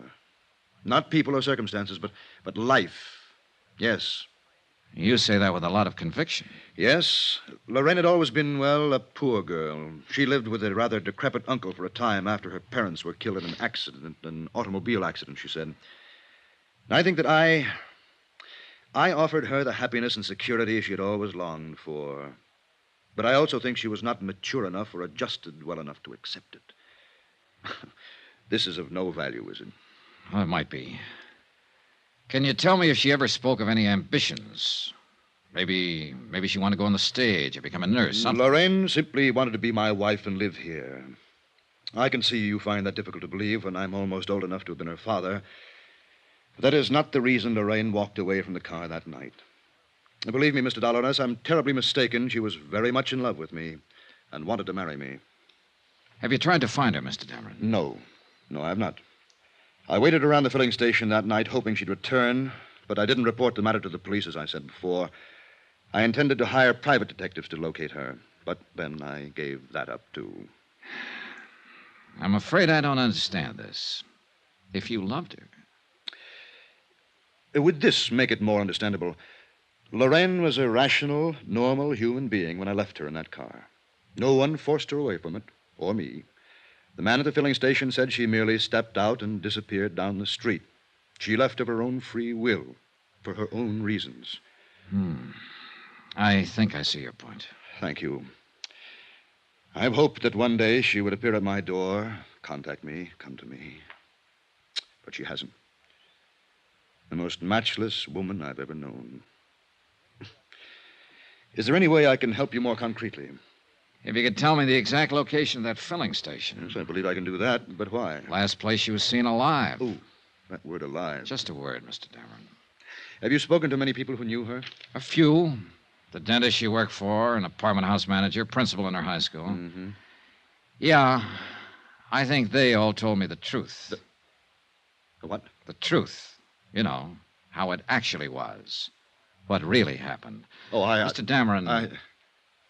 Not people or circumstances, but life. Yes. You say that with a lot of conviction. Yes. Lorraine had always been, well, a poor girl. She lived with a rather decrepit uncle for a time after her parents were killed in an automobile accident, she said. And I think that I offered her the happiness and security she had always longed for. But I also think she was not mature enough or adjusted well enough to accept it. This is of no value, is it? Well, it might be. Can you tell me if she ever spoke of any ambitions? Maybe she wanted to go on the stage or become a nurse, something. Lorraine simply wanted to be my wife and live here. I can see you find that difficult to believe when I'm almost old enough to have been her father. But that is not the reason Lorraine walked away from the car that night. Believe me, Mr. Dollar, unless I'm terribly mistaken, she was very much in love with me and wanted to marry me. Have you tried to find her, Mr. Dameron? No, I have not. I waited around the filling station that night hoping she'd return, but I didn't report the matter to the police, as I said before. I intended to hire private detectives to locate her, but then I gave that up, too. I'm afraid I don't understand this. If you loved her... Would this make it more understandable? Lorraine was a rational, normal human being when I left her in that car. No one forced her away from it, or me. The man at the filling station said she merely stepped out and disappeared down the street. She left of her own free will, for her own reasons. I think I see your point. Thank you. I've hoped that one day she would appear at my door, contact me, come to me. But she hasn't. The most matchless woman I've ever known. Is there any way I can help you more concretely? If you could tell me the exact location of that filling station. Yes, I believe I can do that, but why? Last place she was seen alive. Oh, that word alive. Just a word, Mr. Dameron. Have you spoken to many people who knew her? A few. The dentist she worked for, an apartment house manager, principal in her high school. Mm-hmm. Yeah, I think they all told me the truth. The what? The truth. You know, how it actually was. What really happened. Oh, Mr. Dameron,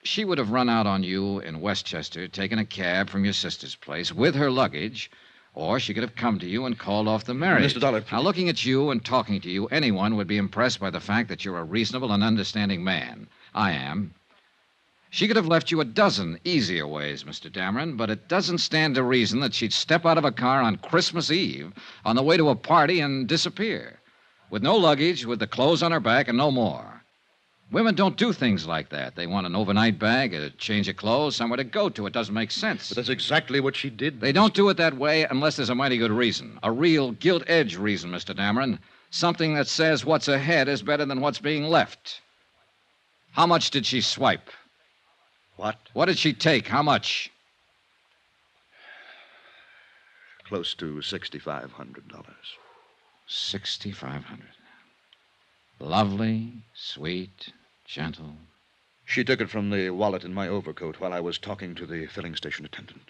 she would have run out on you in Westchester, taken a cab from your sister's place with her luggage, or she could have come to you and called off the marriage. Mr. Dollar, Now, looking at you and talking to you, anyone would be impressed by the fact that you're a reasonable and understanding man. I am. She could have left you a dozen easier ways, Mr. Dameron, but it doesn't stand to reason that she'd step out of a car on Christmas Eve on the way to a party and disappear. With no luggage, with the clothes on her back, and no more. Women don't do things like that. They want an overnight bag, a change of clothes, somewhere to go to. It doesn't make sense. But that's exactly what she did. They don't do it that way unless there's a mighty good reason. A real gilt-edged reason, Mr. Dameron. Something that says what's ahead is better than what's being left. How much did she swipe? What? What did she take? How much? Close to $6,500. $6,500. Lovely, sweet, gentle. She took it from the wallet in my overcoat while I was talking to the filling station attendant.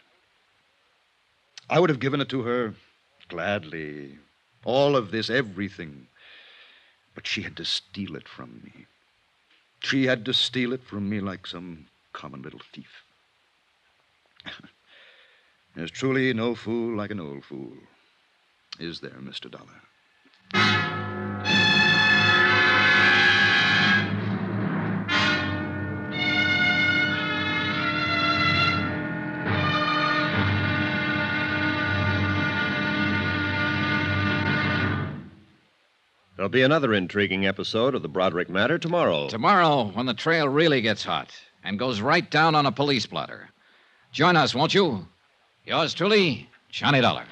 I would have given it to her gladly. All of this, everything. But she had to steal it from me. She had to steal it from me like some common little thief. There's truly no fool like an old fool. Is there, Mr. Dollar? There'll be another intriguing episode of the Broderick matter tomorrow. Tomorrow, when the trail really gets hot and goes right down on a police blotter. Join us, won't you? Yours truly, Johnny Dollar.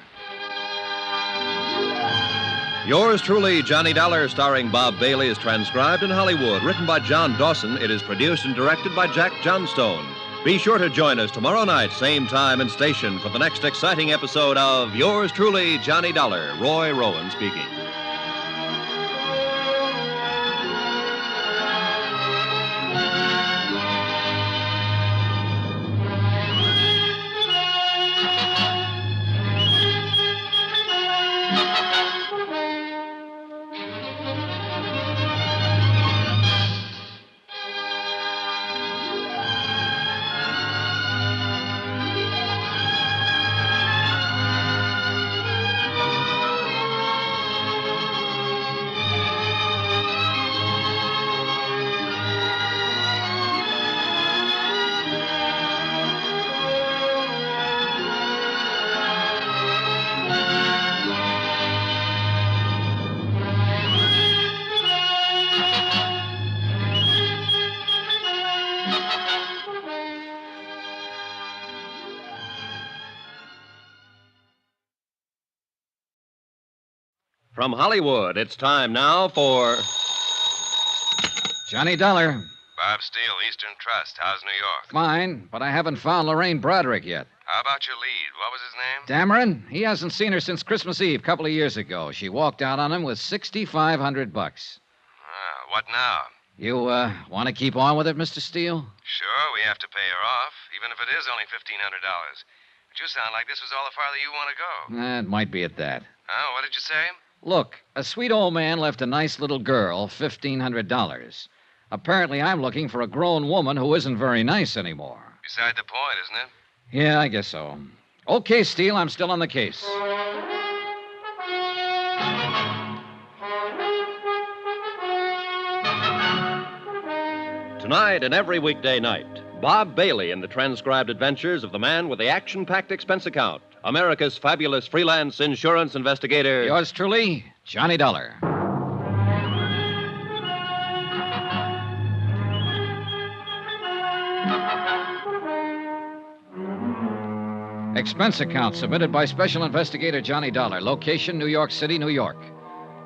Yours truly, Johnny Dollar, starring Bob Bailey, is transcribed in Hollywood. Written by John Dawson, it is produced and directed by Jack Johnstone. Be sure to join us tomorrow night, same time and station, for the next exciting episode of Yours truly, Johnny Dollar. Roy Rowan speaking. From Hollywood, it's time now for Johnny Dollar. Bob Steele, Eastern Trust. How's New York? Fine, but I haven't found Lorraine Broderick yet. How about your lead? What was his name? Dameron? He hasn't seen her since Christmas Eve, a couple of years ago. She walked out on him with $6,500. What now? You, want to keep on with it, Mr. Steele? Sure, we have to pay her off, even if it is only $1,500. But you sound like this was all the farther you want to go. It might be at that. Oh, what did you say? Look, a sweet old man left a nice little girl $1,500. Apparently, I'm looking for a grown woman who isn't very nice anymore. Beside the point, isn't it? Yeah, I guess so. Okay, Steele, I'm still on the case. Tonight and every weekday night, Bob Bailey in the transcribed adventures of the man with the action-packed expense account, America's fabulous freelance insurance investigator. Yours truly, Johnny Dollar. Expense account submitted by Special Investigator Johnny Dollar. Location, New York City, New York.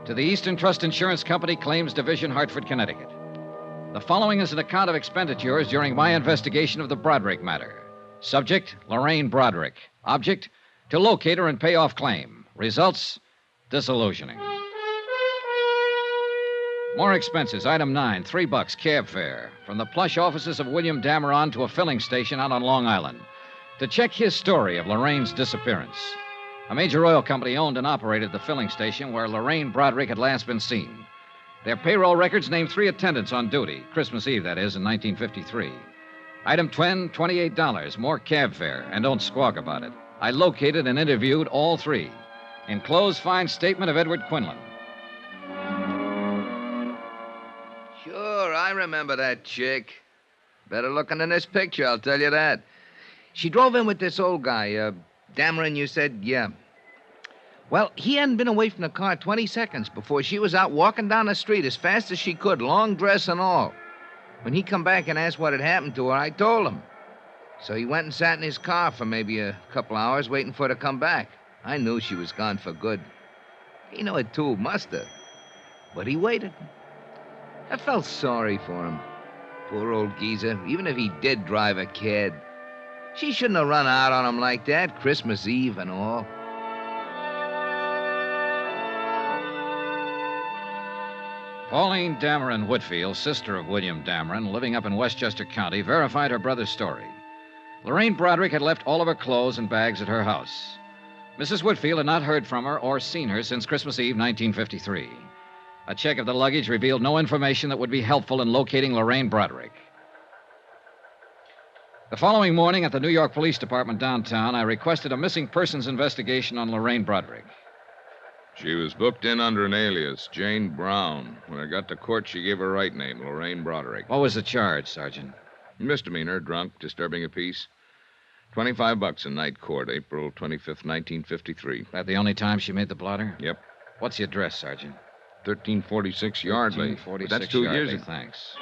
To the Eastern Trust Insurance Company, Claims Division, Hartford, Connecticut. The following is an account of expenditures during my investigation of the Broderick matter. Subject, Lorraine Broderick. Object, to locate her and pay off claim. Results, disillusioning. More expenses. Item 9, $3 cab fare. From the plush offices of William Dameron to a filling station out on Long Island. To check his story of Lorraine's disappearance. A major oil company owned and operated the filling station where Lorraine Broderick had last been seen. Their payroll records named 3 attendants on duty. Christmas Eve, that is, in 1953. Item 10, $28. More cab fare. And don't squawk about it. I located and interviewed all 3. Enclosed fine statement of Edward Quinlan. Sure, I remember that chick. Better looking than this picture, I'll tell you that. She drove in with this old guy, Dameron, you said? Yeah. Well, he hadn't been away from the car 20 seconds before she was out walking down the street as fast as she could, long dress and all. When he come back and asked what had happened to her, I told him. So he went and sat in his car for maybe a couple hours waiting for her to come back. I knew she was gone for good. He knew it too, must have. But he waited. I felt sorry for him. Poor old geezer, even if he did drive a cad. She shouldn't have run out on him like that, Christmas Eve and all. Pauline Dameron Whitfield, sister of William Dameron, living up in Westchester County, verified her brother's story. Lorraine Broderick had left all of her clothes and bags at her house. Mrs. Whitfield had not heard from her or seen her since Christmas Eve, 1953. A check of the luggage revealed no information that would be helpful in locating Lorraine Broderick. The following morning at the New York Police Department downtown, I requested a missing persons investigation on Lorraine Broderick. She was booked in under an alias, Jane Brown. When I got to court, she gave her right name, Lorraine Broderick. What was the charge, Sergeant? Misdemeanor, drunk, disturbing a peace. $25 in night court, April 25th, 1953. That the only time she made the blotter? Yep. What's the address, Sergeant? 1346 Yardley. 1346 That's 2 Yardley. years ago. Thanks.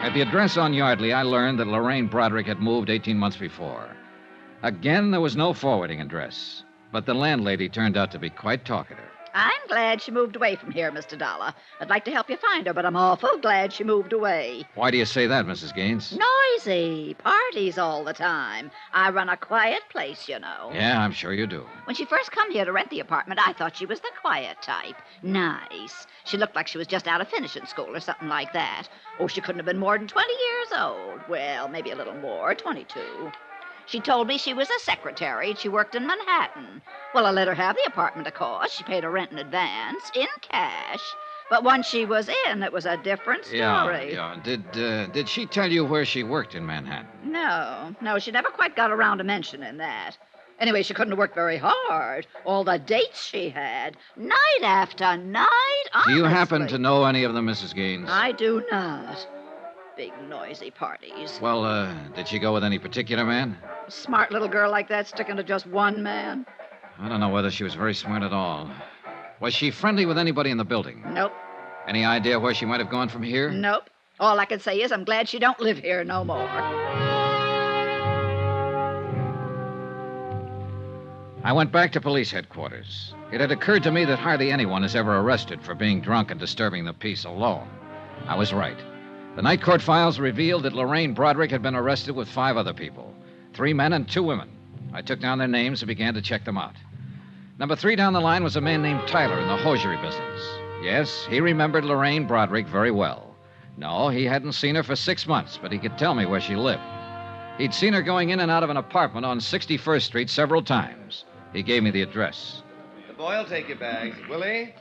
At the address on Yardley, I learned that Lorraine Broderick had moved 18 months before. Again, there was no forwarding address, but the landlady turned out to be quite talkative. I'm glad she moved away from here, Mr. Dollar. I'd like to help you find her, but I'm awful glad she moved away. Why do you say that, Mrs. Gaines? Noisy. Parties all the time. I run a quiet place, you know. Yeah, I'm sure you do. When she first come here to rent the apartment, I thought she was the quiet type. Nice. She looked like she was just out of finishing school or something like that. Oh, she couldn't have been more than 20 years old. Well, maybe a little more, 22. She told me she was a secretary. She worked in Manhattan. Well, I let her have the apartment, of course. She paid her rent in advance, in cash. But once she was in, it was a different story. Yeah. Did she tell you where she worked in Manhattan? No, she never quite got around to mentioning that. Anyway, she couldn't have worked very hard. All the dates she had, night after night, honestly. Do you happen to know any of them, Mrs. Gaines? I do not. Big, noisy parties. Well, did she go with any particular man? A smart little girl like that sticking to just one man? I don't know whether she was very smart at all. Was she friendly with anybody in the building? Nope. Any idea where she might have gone from here? Nope. All I can say is I'm glad she don't live here no more. I went back to police headquarters. It had occurred to me that hardly anyone is ever arrested for being drunk and disturbing the peace alone. I was right. The night court files revealed that Lorraine Broderick had been arrested with 5 other people, 3 men and 2 women. I took down their names and began to check them out. Number 3 down the line was a man named Tyler in the hosiery business. Yes, he remembered Lorraine Broderick very well. No, he hadn't seen her for 6 months, but he could tell me where she lived. He'd seen her going in and out of an apartment on 61st Street several times. He gave me the address. The boy will take your bags. Willie?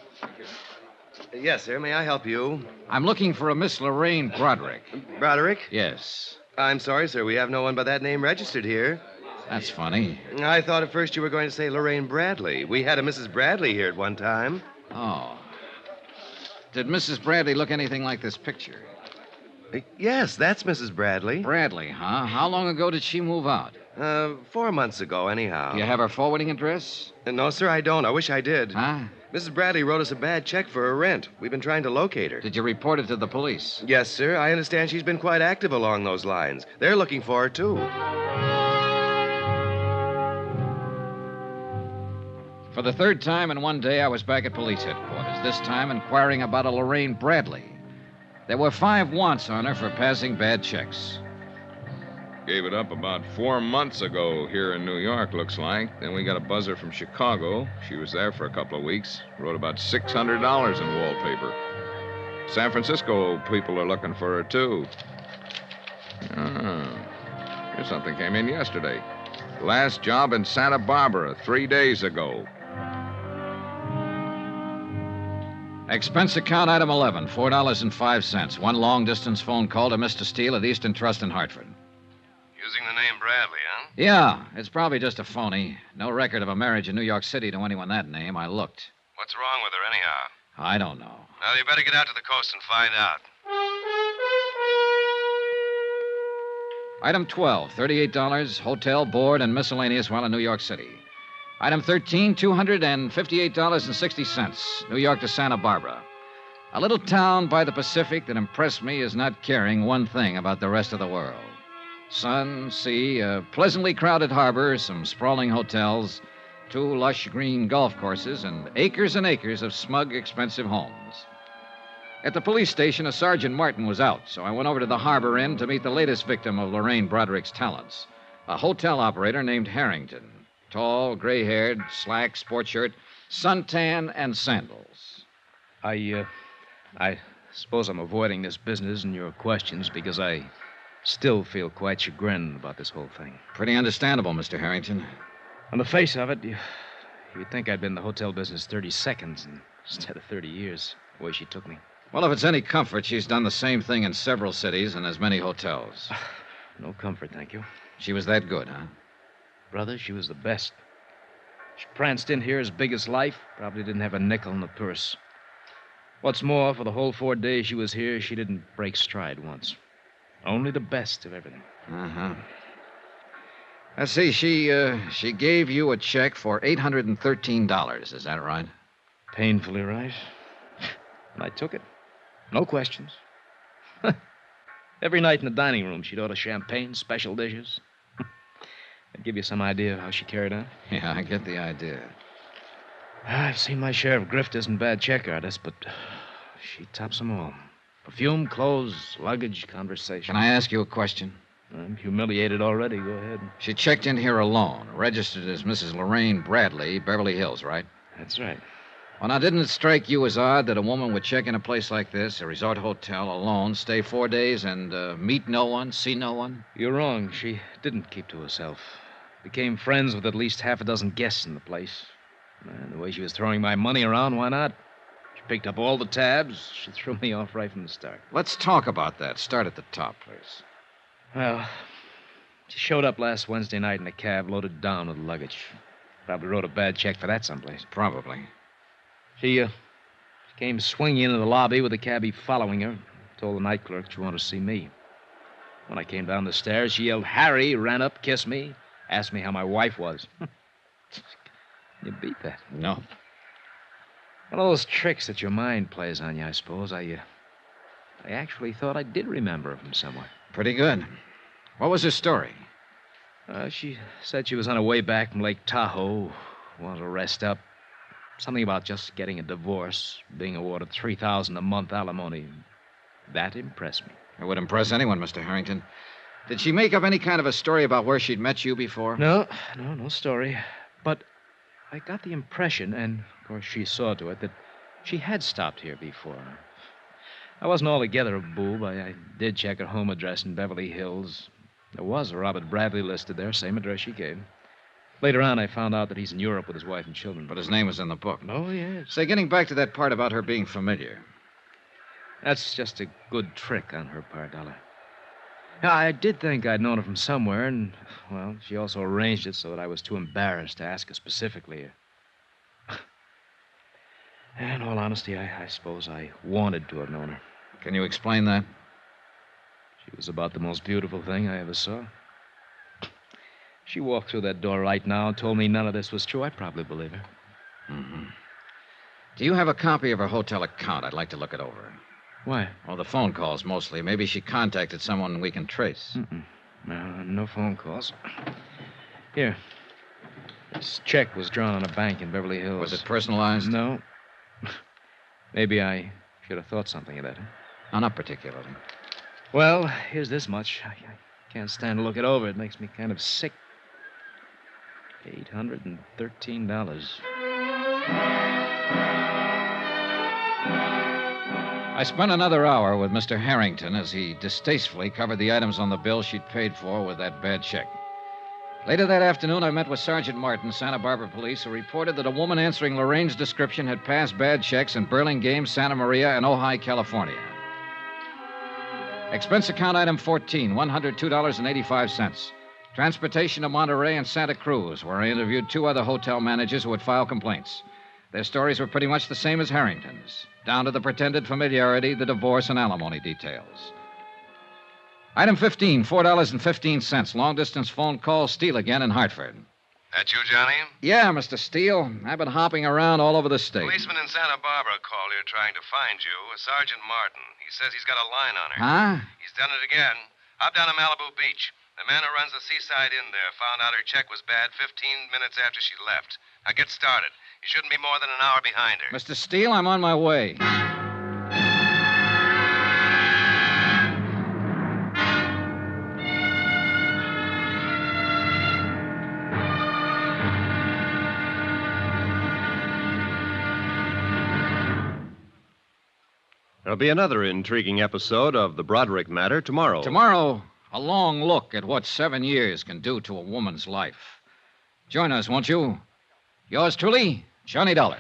Yes, sir. May I help you? I'm looking for a Miss Lorraine Broderick. Broderick? Yes. I'm sorry, sir. We have no one by that name registered here. That's funny. I thought at first you were going to say Lorraine Bradley. We had a Mrs. Bradley here at one time. Oh. Did Mrs. Bradley look anything like this picture? Yes, that's Mrs. Bradley. Bradley, huh? How long ago did she move out? 4 months ago, anyhow. You have her forwarding address? No, sir, I don't. I wish I did. Huh? Mrs. Bradley wrote us a bad check for her rent. We've been trying to locate her. Did you report it to the police? Yes, sir. I understand she's been quite active along those lines. They're looking for her, too. For the 3rd time in one day, I was back at police headquarters, this time inquiring about a Lorraine Bradley. There were 5 wants on her for passing bad checks. Gave it up about 4 months ago here in New York, looks like. Then we got a buzzer from Chicago. She was there for a couple of weeks. Wrote about $600 in wallpaper. San Francisco people are looking for her, too. Here's something came in yesterday. Last job in Santa Barbara 3 days ago. Expense account item 11, $4.05. 1 long-distance phone call to Mr. Steele at Eastern Trust in Hartford. Using the name Bradley, huh? Yeah, it's probably just a phony. No record of a marriage in New York City to anyone that name. I looked. What's wrong with her, anyhow? I don't know. Well, you better get out to the coast and find out. Item 12, $38, hotel, board, and miscellaneous while in New York City. Item 13, $258.60, New York to Santa Barbara. A little town by the Pacific that impressed me as not caring one thing about the rest of the world. Sun, sea, a pleasantly crowded harbor, some sprawling hotels, 2 lush green golf courses, and acres of smug, expensive homes. At the police station, a Sergeant Martin was out, so I went over to the Harbor Inn to meet the latest victim of Lorraine Broderick's talents, a hotel operator named Harrington. Tall, gray-haired, slack sport shirt, suntan, and sandals. I suppose I'm avoiding this business and your questions because I still feel quite chagrined about this whole thing. Pretty understandable, Mr. Harrington. On the face of it, You'd think I'd been in the hotel business 30 seconds instead of 30 years, the way she took me. Well, if it's any comfort, she's done the same thing in several cities and as many hotels. No comfort, thank you. She was that good, huh? Brother, she was the best. She pranced in here as big as life, probably didn't have a nickel in the purse. What's more, for the whole 4 days she was here, she didn't break stride once. Only the best of everything. Uh-huh. Let's see, she gave you a check for $813, is that right? Painfully right. And I took it. No questions. Every night in the dining room, she'd order champagne, special dishes. That'd give you some idea of how she carried on. Yeah, I get the idea. I've seen my share of grifters and bad check artists, but she tops them all. Perfume, clothes, luggage, conversation. Can I ask you a question? I'm humiliated already. Go ahead. She checked in here alone, registered as Mrs. Lorraine Bradley, Beverly Hills, right? That's right. Well, now, didn't it strike you as odd that a woman would check in a place like this, a resort hotel, alone, stay 4 days, and meet no one, see no one? You're wrong. She didn't keep to herself. Became friends with at least half a dozen guests in the place. And the way she was throwing my money around, why not? She picked up all the tabs. She threw me off right from the start. Let's talk about that. Start at the top, please. Well, she showed up last Wednesday night in a cab loaded down with luggage. Probably wrote a bad check for that someplace. Probably. She came swinging into the lobby with the cabbie following her. Told the night clerk she wanted to see me. When I came down the stairs, she yelled, "Harry," ran up, kissed me, asked me how my wife was. You beat that. No. One of those tricks that your mind plays on you, I suppose. I actually thought I did remember her from somewhere. Pretty good. What was her story? She said she was on her way back from Lake Tahoe, wanted to rest up. Something about just getting a divorce, being awarded $3,000 a month alimony. That impressed me. It would impress anyone, Mr. Harrington. Did she make up any kind of a story about where she'd met you before? No story. But I got the impression, and of course she saw to it, that she had stopped here before. I wasn't altogether a boob. I did check her home address in Beverly Hills. There was a Robert Bradley listed there, same address she gave. Later on, I found out that he's in Europe with his wife and children. But his name was in the book. Oh, yes. Say, getting back to that part about her being familiar. That's just a good trick on her part, Dollar. Yeah, I did think I'd known her from somewhere, and, well, she also arranged it so that I was too embarrassed to ask her specifically. In all honesty, I suppose I wanted to have known her. Can you explain that? She was about the most beautiful thing I ever saw. She walked through that door right now and told me none of this was true. I'd probably believe her. Mm-hmm. Do you have a copy of her hotel account? I'd like to look it over. Why? Oh, the phone calls mostly. Maybe she contacted someone we can trace. Mm-mm. No phone calls. Here. This check was drawn on a bank in Beverly Hills. Was it personalized? No. Maybe I should have thought something of that. Huh? No, not particularly. Well, here's this much. I can't stand to look it over. It makes me kind of sick. $813. I spent another hour with Mr. Harrington as he distastefully covered the items on the bill she'd paid for with that bad check. Later that afternoon, I met with Sergeant Martin, Santa Barbara Police, who reported that a woman answering Lorraine's description had passed bad checks in Burlingame, Santa Maria, and Ojai, California. Expense account item 14, $102.85. Transportation to Monterey and Santa Cruz, where I interviewed 2 other hotel managers who had filed complaints. Their stories were pretty much the same as Harrington's, down to the pretended familiarity, the divorce, and alimony details. Item 15, $4.15, long-distance phone call, Steele again in Hartford. That you, Johnny? Yeah, Mr. Steele. I've been hopping around all over the state. Policeman in Santa Barbara called here trying to find you, Sergeant Martin. He says he's got a line on her. Huh? He's done it again. Hop down to Malibu Beach. The man who runs the seaside inn there found out her check was bad 15 minutes after she left. Now get started. You shouldn't be more than an hour behind her. Mr. Steele, I'm on my way. There'll be another intriguing episode of the Broderick matter tomorrow. Tomorrow, a long look at what 7 years can do to a woman's life. Join us, won't you? Yours truly, Johnny Dollar.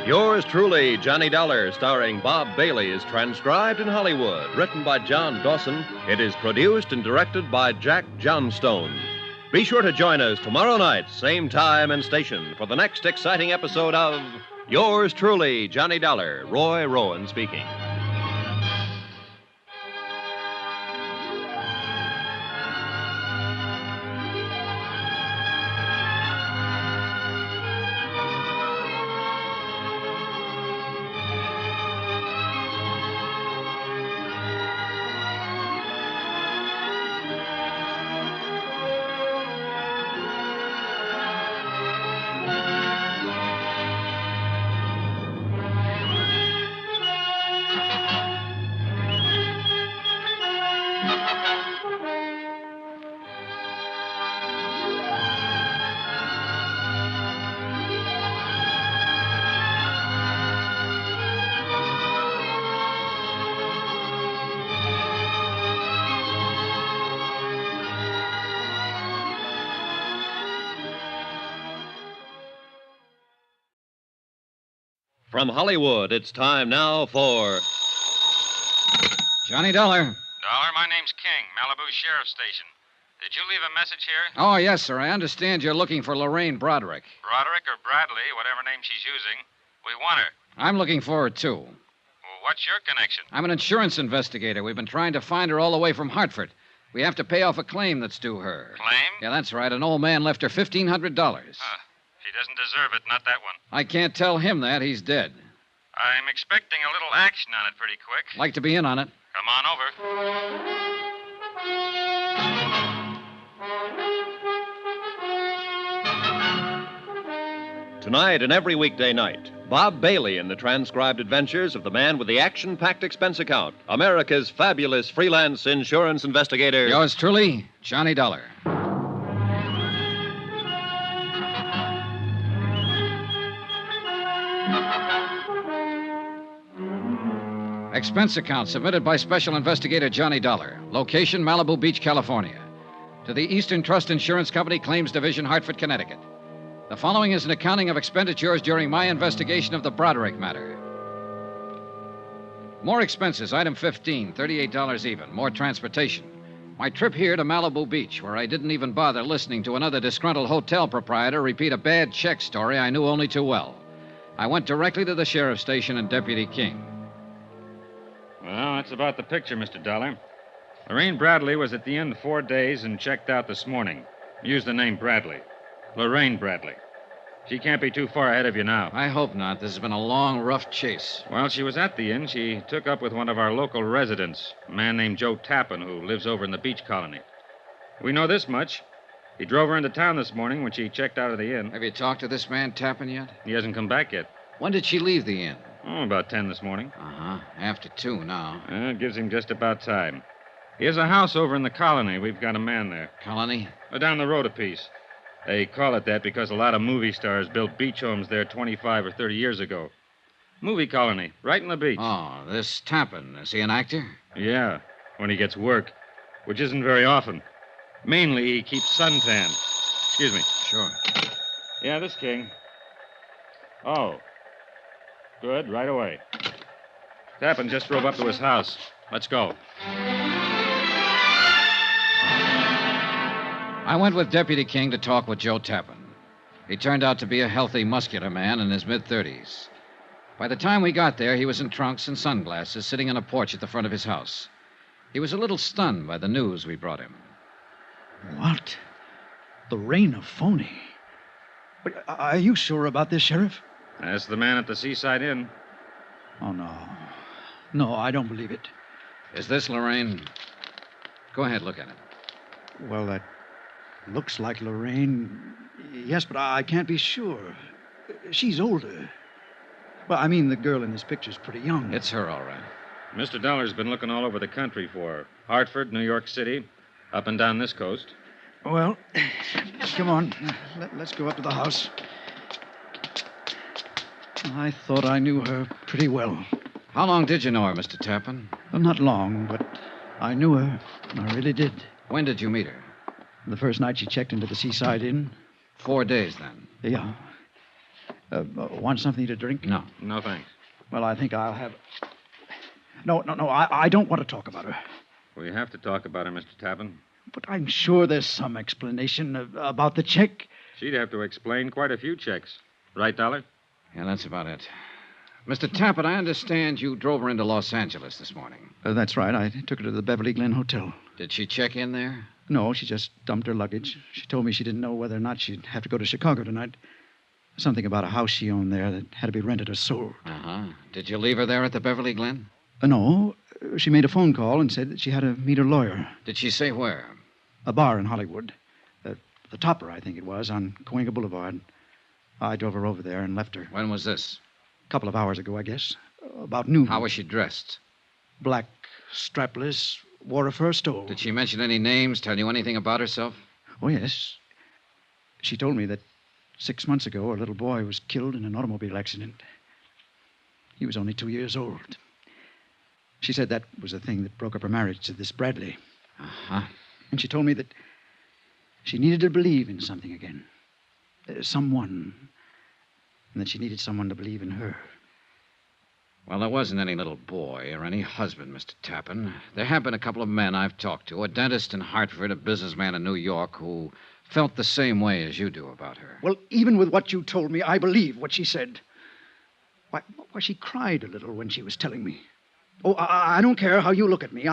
Yours truly, Johnny Dollar, starring Bob Bailey, is transcribed in Hollywood. Written by John Dawson, it is produced and directed by Jack Johnstone. Be sure to join us tomorrow night, same time and station, for the next exciting episode of Yours truly, Johnny Dollar. Roy Rowan speaking. From Hollywood, it's time now for Johnny Dollar. Dollar, my name's King, Malibu Sheriff Station. Did you leave a message here? Oh, yes, sir. I understand you're looking for Lorraine Broderick. Broderick or Bradley, whatever name she's using. We want her. I'm looking for her, too. Well, what's your connection? I'm an insurance investigator. We've been trying to find her all the way from Hartford. We have to pay off a claim that's due her. Claim? Yeah, that's right. An old man left her $1,500. She doesn't deserve it, not that one. I can't tell him that. He's dead. I'm expecting a little action on it pretty quick. Like to be in on it. Come on over. Tonight and every weekday night, Bob Bailey in the transcribed adventures of the man with the action-packed expense account, America's fabulous freelance insurance investigator. Yours truly, Johnny Dollar. Expense account submitted by Special Investigator Johnny Dollar. Location, Malibu Beach, California. To the Eastern Trust Insurance Company, Claims Division, Hartford, Connecticut. The following is an accounting of expenditures during my investigation of the Broderick matter. More expenses, item 15, $38 even. More transportation. My trip here to Malibu Beach, where I didn't even bother listening to another disgruntled hotel proprietor repeat a bad check story I knew only too well. I went directly to the sheriff's station and Deputy King. Well, that's about the picture, Mr. Dollar. Lorraine Bradley was at the inn 4 days and checked out this morning. Used the name Bradley. Lorraine Bradley. She can't be too far ahead of you now. I hope not. This has been a long, rough chase. While she was at the inn, she took up with one of our local residents, a man named Joe Tappan, who lives over in the beach colony. We know this much. He drove her into town this morning when she checked out of the inn. Have you talked to this man Tappan yet? He hasn't come back yet. When did she leave the inn? Oh, about 10 this morning. Uh-huh. After 2 now. It gives him just about time. He has a house over in the colony. We've got a man there. Colony? Down the road a piece. They call it that because a lot of movie stars built beach homes there 25 or 30 years ago. Movie colony, right in the beach. Oh, this Tappan, is he an actor? Yeah, when he gets work, which isn't very often. Mainly, he keeps suntanned. Excuse me. Sure. Yeah, this King. Oh. Good, right away. Tappan just drove up to his house. Let's go. I went with Deputy King to talk with Joe Tappan. He turned out to be a healthy, muscular man in his mid-30s. By the time we got there, he was in trunks and sunglasses, sitting on a porch at the front of his house. He was a little stunned by the news we brought him. What? Lorraine a phony? But are you sure about this, Sheriff? That's the man at the Seaside Inn. Oh, no. No, I don't believe it. Is this Lorraine? Go ahead, look at it. Well, that looks like Lorraine. Yes, but I can't be sure. She's older. Well, I mean, the girl in this picture's pretty young. It's her, all right. Mr. Dollar's been looking all over the country for her. Hartford, New York City, up and down this coast. Well, come on. Let's go up to the house. I thought I knew her pretty well. How long did you know her, Mr. Tappan? Well, not long, but I knew her. I really did. When did you meet her? The first night she checked into the Seaside Inn. 4 days, then? Yeah. Want something to drink? No. No, thanks. Well, I think I'll have... No. I don't want to talk about her. We have to talk about her, Mr. Tappan. But I'm sure there's some explanation about the check. She'd have to explain quite a few checks. Right, Dollar? Yeah, that's about it. Mr. Tappan, I understand you drove her into Los Angeles this morning. That's right. I took her to the Beverly Glen Hotel. Did she check in there? No, she just dumped her luggage. She told me she didn't know whether or not she'd have to go to Chicago tonight. Something about a house she owned there that had to be rented or sold. Uh-huh. Did you leave her there at the Beverly Glen? No. She made a phone call and said that she had to meet her lawyer. Did she say where? A bar in Hollywood. The Topper, I think it was, on Cahuenga Boulevard. I drove her over there and left her. When was this? A couple of hours ago, I guess. About noon. How was she dressed? Black, strapless, wore a fur stole. Did she mention any names, tell you anything about herself? Oh, yes. She told me that 6 months ago, a little boy was killed in an automobile accident. He was only 2 years old. She said that was the thing that broke up her marriage to this Bradley. Uh-huh. And she told me that she needed to believe in something again. Someone. And that she needed someone to believe in her. Well, there wasn't any little boy or any husband, Mr. Tappan. There have been a couple of men I've talked to, a dentist in Hartford, a businessman in New York, who felt the same way as you do about her. Well, even with what you told me, I believe what she said. Why, she cried a little when she was telling me. Oh, I don't care how you look at me.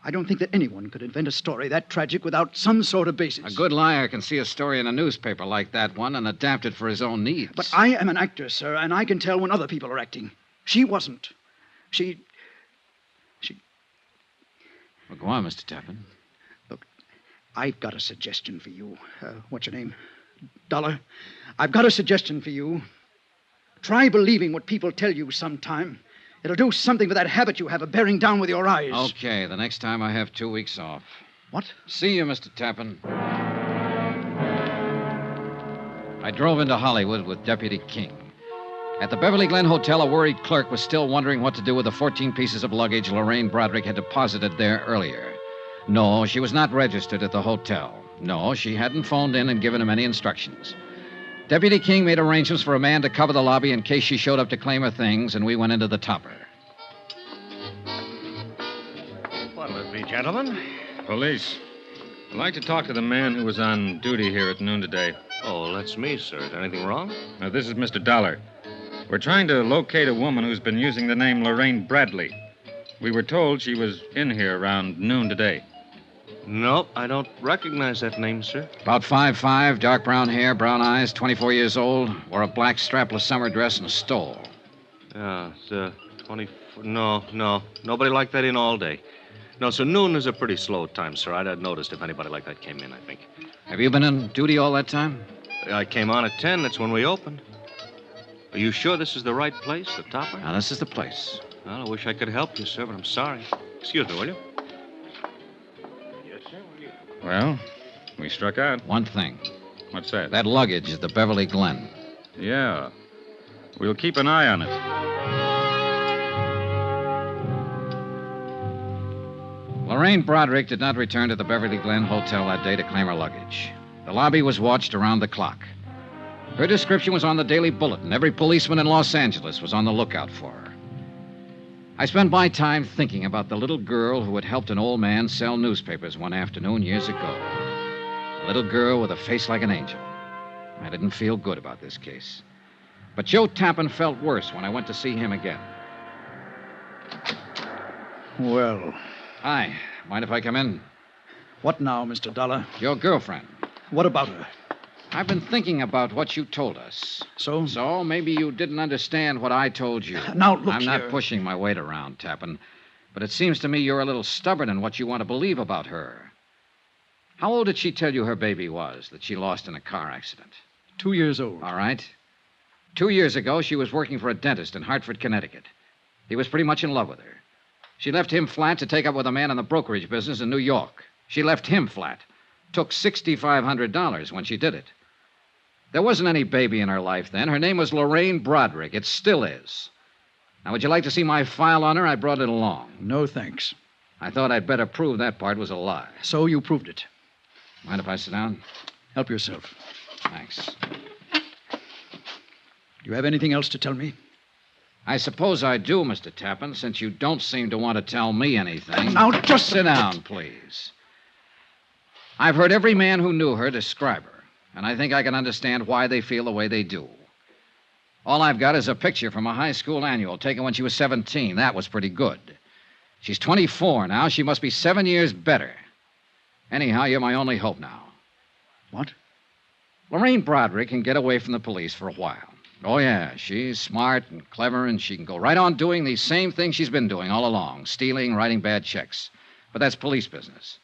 I don't think that anyone could invent a story that tragic without some sort of basis. A good liar can see a story in a newspaper like that one and adapt it for his own needs. But I am an actor, sir, and I can tell when other people are acting. She wasn't. She... Well, go on, Mr. Tappan. Look, I've got a suggestion for you. What's your name? Dollar. I've got a suggestion for you. Try believing what people tell you sometime. It'll do something for that habit you have of bearing down with your eyes. Okay, the next time I have 2 weeks off. What? See you, Mr. Tappan. I drove into Hollywood with Deputy King. At the Beverly Glen Hotel, a worried clerk was still wondering what to do with the 14 pieces of luggage Lorraine Broderick had deposited there earlier. No, she was not registered at the hotel. No, she hadn't phoned in and given him any instructions. Deputy King made arrangements for a man to cover the lobby in case she showed up to claim her things, and we went into the Topper. What'll it be, gentlemen? Police. I'd like to talk to the man who was on duty here at noon today. Oh, that's me, sir. Is anything wrong? This is Mr. Dollar. We're trying to locate a woman who's been using the name Lorraine Bradley. We were told she was in here around noon today. Nope, I don't recognize that name, sir. About 5'5", dark brown hair, brown eyes, 24 years old, wore a black strapless summer dress and a stole. Yeah, it's 24. No. Nobody like that in all day. No, so noon is a pretty slow time, sir. I'd have noticed if anybody like that came in, I think. Have you been on duty all that time? I came on at 10. That's when we opened. Are you sure this is the right place, the Topper? Now, this is the place. Well, I wish I could help you, sir, but I'm sorry. Excuse me, will you? Yes, sir. Well, we struck out. One thing. What's that? That luggage at the Beverly Glen. Yeah. We'll keep an eye on it. Lorraine Broderick did not return to the Beverly Glen Hotel that day to claim her luggage. The lobby was watched around the clock. Her description was on the Daily Bulletin. Every policeman in Los Angeles was on the lookout for her. I spent my time thinking about the little girl who had helped an old man sell newspapers one afternoon years ago. A little girl with a face like an angel. I didn't feel good about this case. But Joe Tappan felt worse when I went to see him again. Well. Hi. Mind if I come in? What now, Mr. Dollar? Your girlfriend. What about her? I've been thinking about what you told us. So? So maybe you didn't understand what I told you. Now, look I'm here. not pushing my weight around, Tappan. But it seems to me you're a little stubborn in what you want to believe about her. How old did she tell you her baby was that she lost in a car accident? 2 years old. All right. 2 years ago, she was working for a dentist in Hartford, Connecticut. He was pretty much in love with her. She left him flat to take up with a man in the brokerage business in New York. She left him flat. took $6,500 when she did it. There wasn't any baby in her life then. Her name was Lorraine Broderick. It still is. Now, would you like to see my file on her? I brought it along. No, thanks. I thought I'd better prove that part was a lie. So you proved it. Mind if I sit down? Help yourself. Thanks. Do you have anything else to tell me? I suppose I do, Mr. Tappan, since you don't seem to want to tell me anything. Now, just sit down, please. I've heard every man who knew her describe her, and I think I can understand why they feel the way they do. All I've got is a picture from a high school annual taken when she was 17. That was pretty good. She's 24 now. She must be 7 years better. Anyhow, you're my only hope now. What? Lorraine Broderick can get away from the police for a while. Oh, yeah, she's smart and clever, and she can go right on doing the same thing she's been doing all along, stealing, writing bad checks. But that's police business.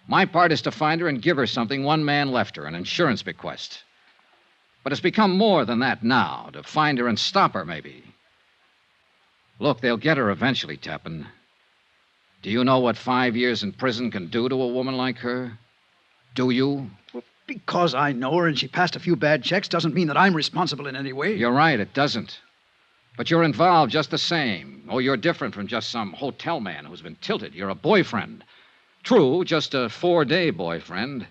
My part is to find her and give her something one man left her, an insurance bequest. But it's become more than that now, to find her and stop her, maybe. Look, they'll get her eventually, Tappan. Do you know what 5 years in prison can do to a woman like her? Do you? Well, because I know her and she passed a few bad checks doesn't mean that I'm responsible in any way. You're right, it doesn't. But you're involved just the same. Oh, you're different from just some hotel man who's been tilted. You're a boyfriend. True, just a 4-day boyfriend.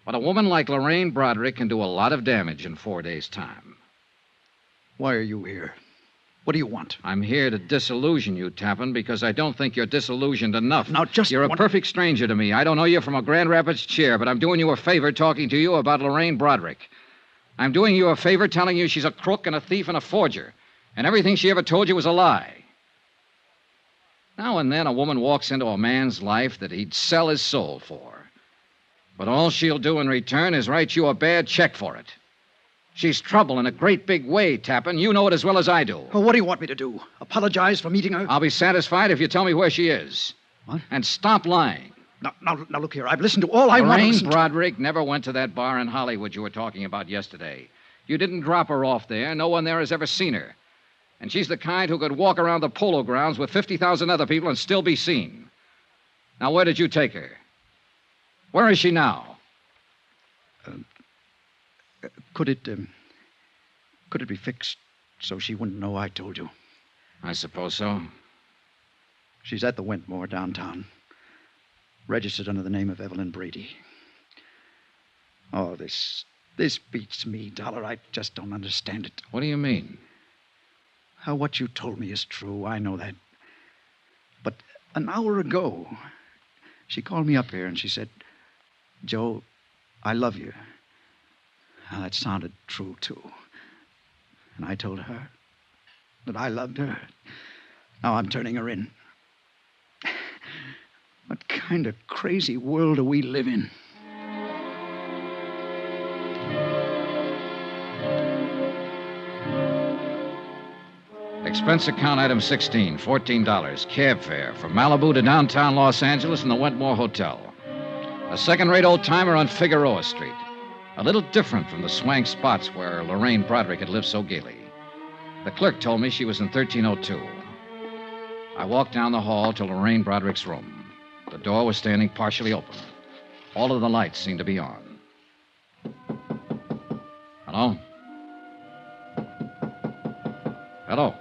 But a woman like Lorraine Broderick can do a lot of damage in 4 days' time. Why are you here? What do you want? I'm here to disillusion you, Tappan, because I don't think you're disillusioned enough. Now, just You're a perfect stranger to me. I don't know you from a Grand Rapids chair, but I'm doing you a favor talking to you about Lorraine Broderick. I'm doing you a favor telling you she's a crook and a thief and a forger, and everything she ever told you was a lie. Now and then a woman walks into a man's life that he'd sell his soul for. But all she'll do in return is write you a bad check for it. She's trouble in a great big way, Tappan. You know it as well as I do. Well, what do you want me to do? Apologize for meeting her? I'll be satisfied if you tell me where she is. What? And stop lying. Now, look here. I've listened to all I want to listen Lorraine Broderick never went to that bar in Hollywood you were talking about yesterday. You didn't drop her off there. No one there has ever seen her. And she's the kind who could walk around the polo grounds with 50,000 other people and still be seen. Now, where did you take her? Where is she now? Could it be fixed so she wouldn't know I told you? I suppose so. She's at the Wentmore downtown. Registered under the name of Evelyn Brady. Oh, this beats me, Dollar. I just don't understand it. What do you mean? How what you told me is true. I know that. But an hour ago, she called me up here and she said, Joe, I love you. Now, that sounded true, too. And I told her that I loved her. Now I'm turning her in. What kind of crazy world do we live in? Expense account item 16, $14. Cab fare from Malibu to downtown Los Angeles in the Wentmore Hotel. A second-rate old-timer on Figueroa Street. A little different from the swank spots where Lorraine Broderick had lived so gaily. The clerk told me she was in 1302. I walked down the hall to Lorraine Broderick's room. The door was standing partially open. All of the lights seemed to be on. Hello? Hello?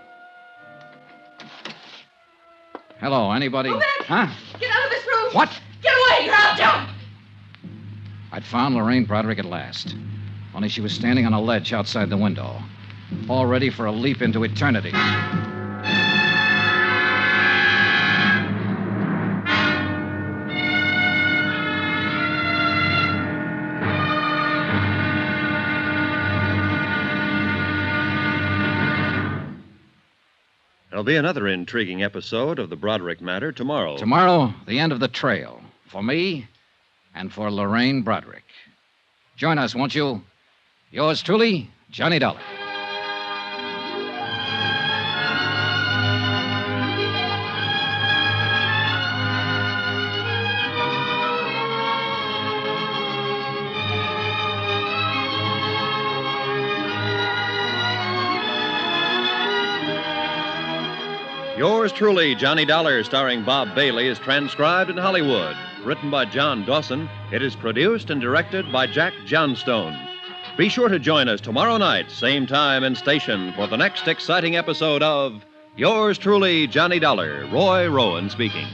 Hello, anybody? Move it! Huh? Get out of this room! What? Get away, or I'll jump! I'd found Lorraine Broderick at last. Only she was standing on a ledge outside the window, all ready for a leap into eternity. There'll be another intriguing episode of the Broderick matter tomorrow. Tomorrow, the end of the trail. For me and for Lorraine Broderick. Join us, won't you? Yours truly, Johnny Dollar. Yours Yours truly, Johnny Dollar, starring Bob Bailey, is transcribed in Hollywood. Written by John Dawson, it is produced and directed by Jack Johnstone. Be sure to join us tomorrow night, same time and station, for the next exciting episode of Yours truly, Johnny Dollar. Roy Rowan speaking.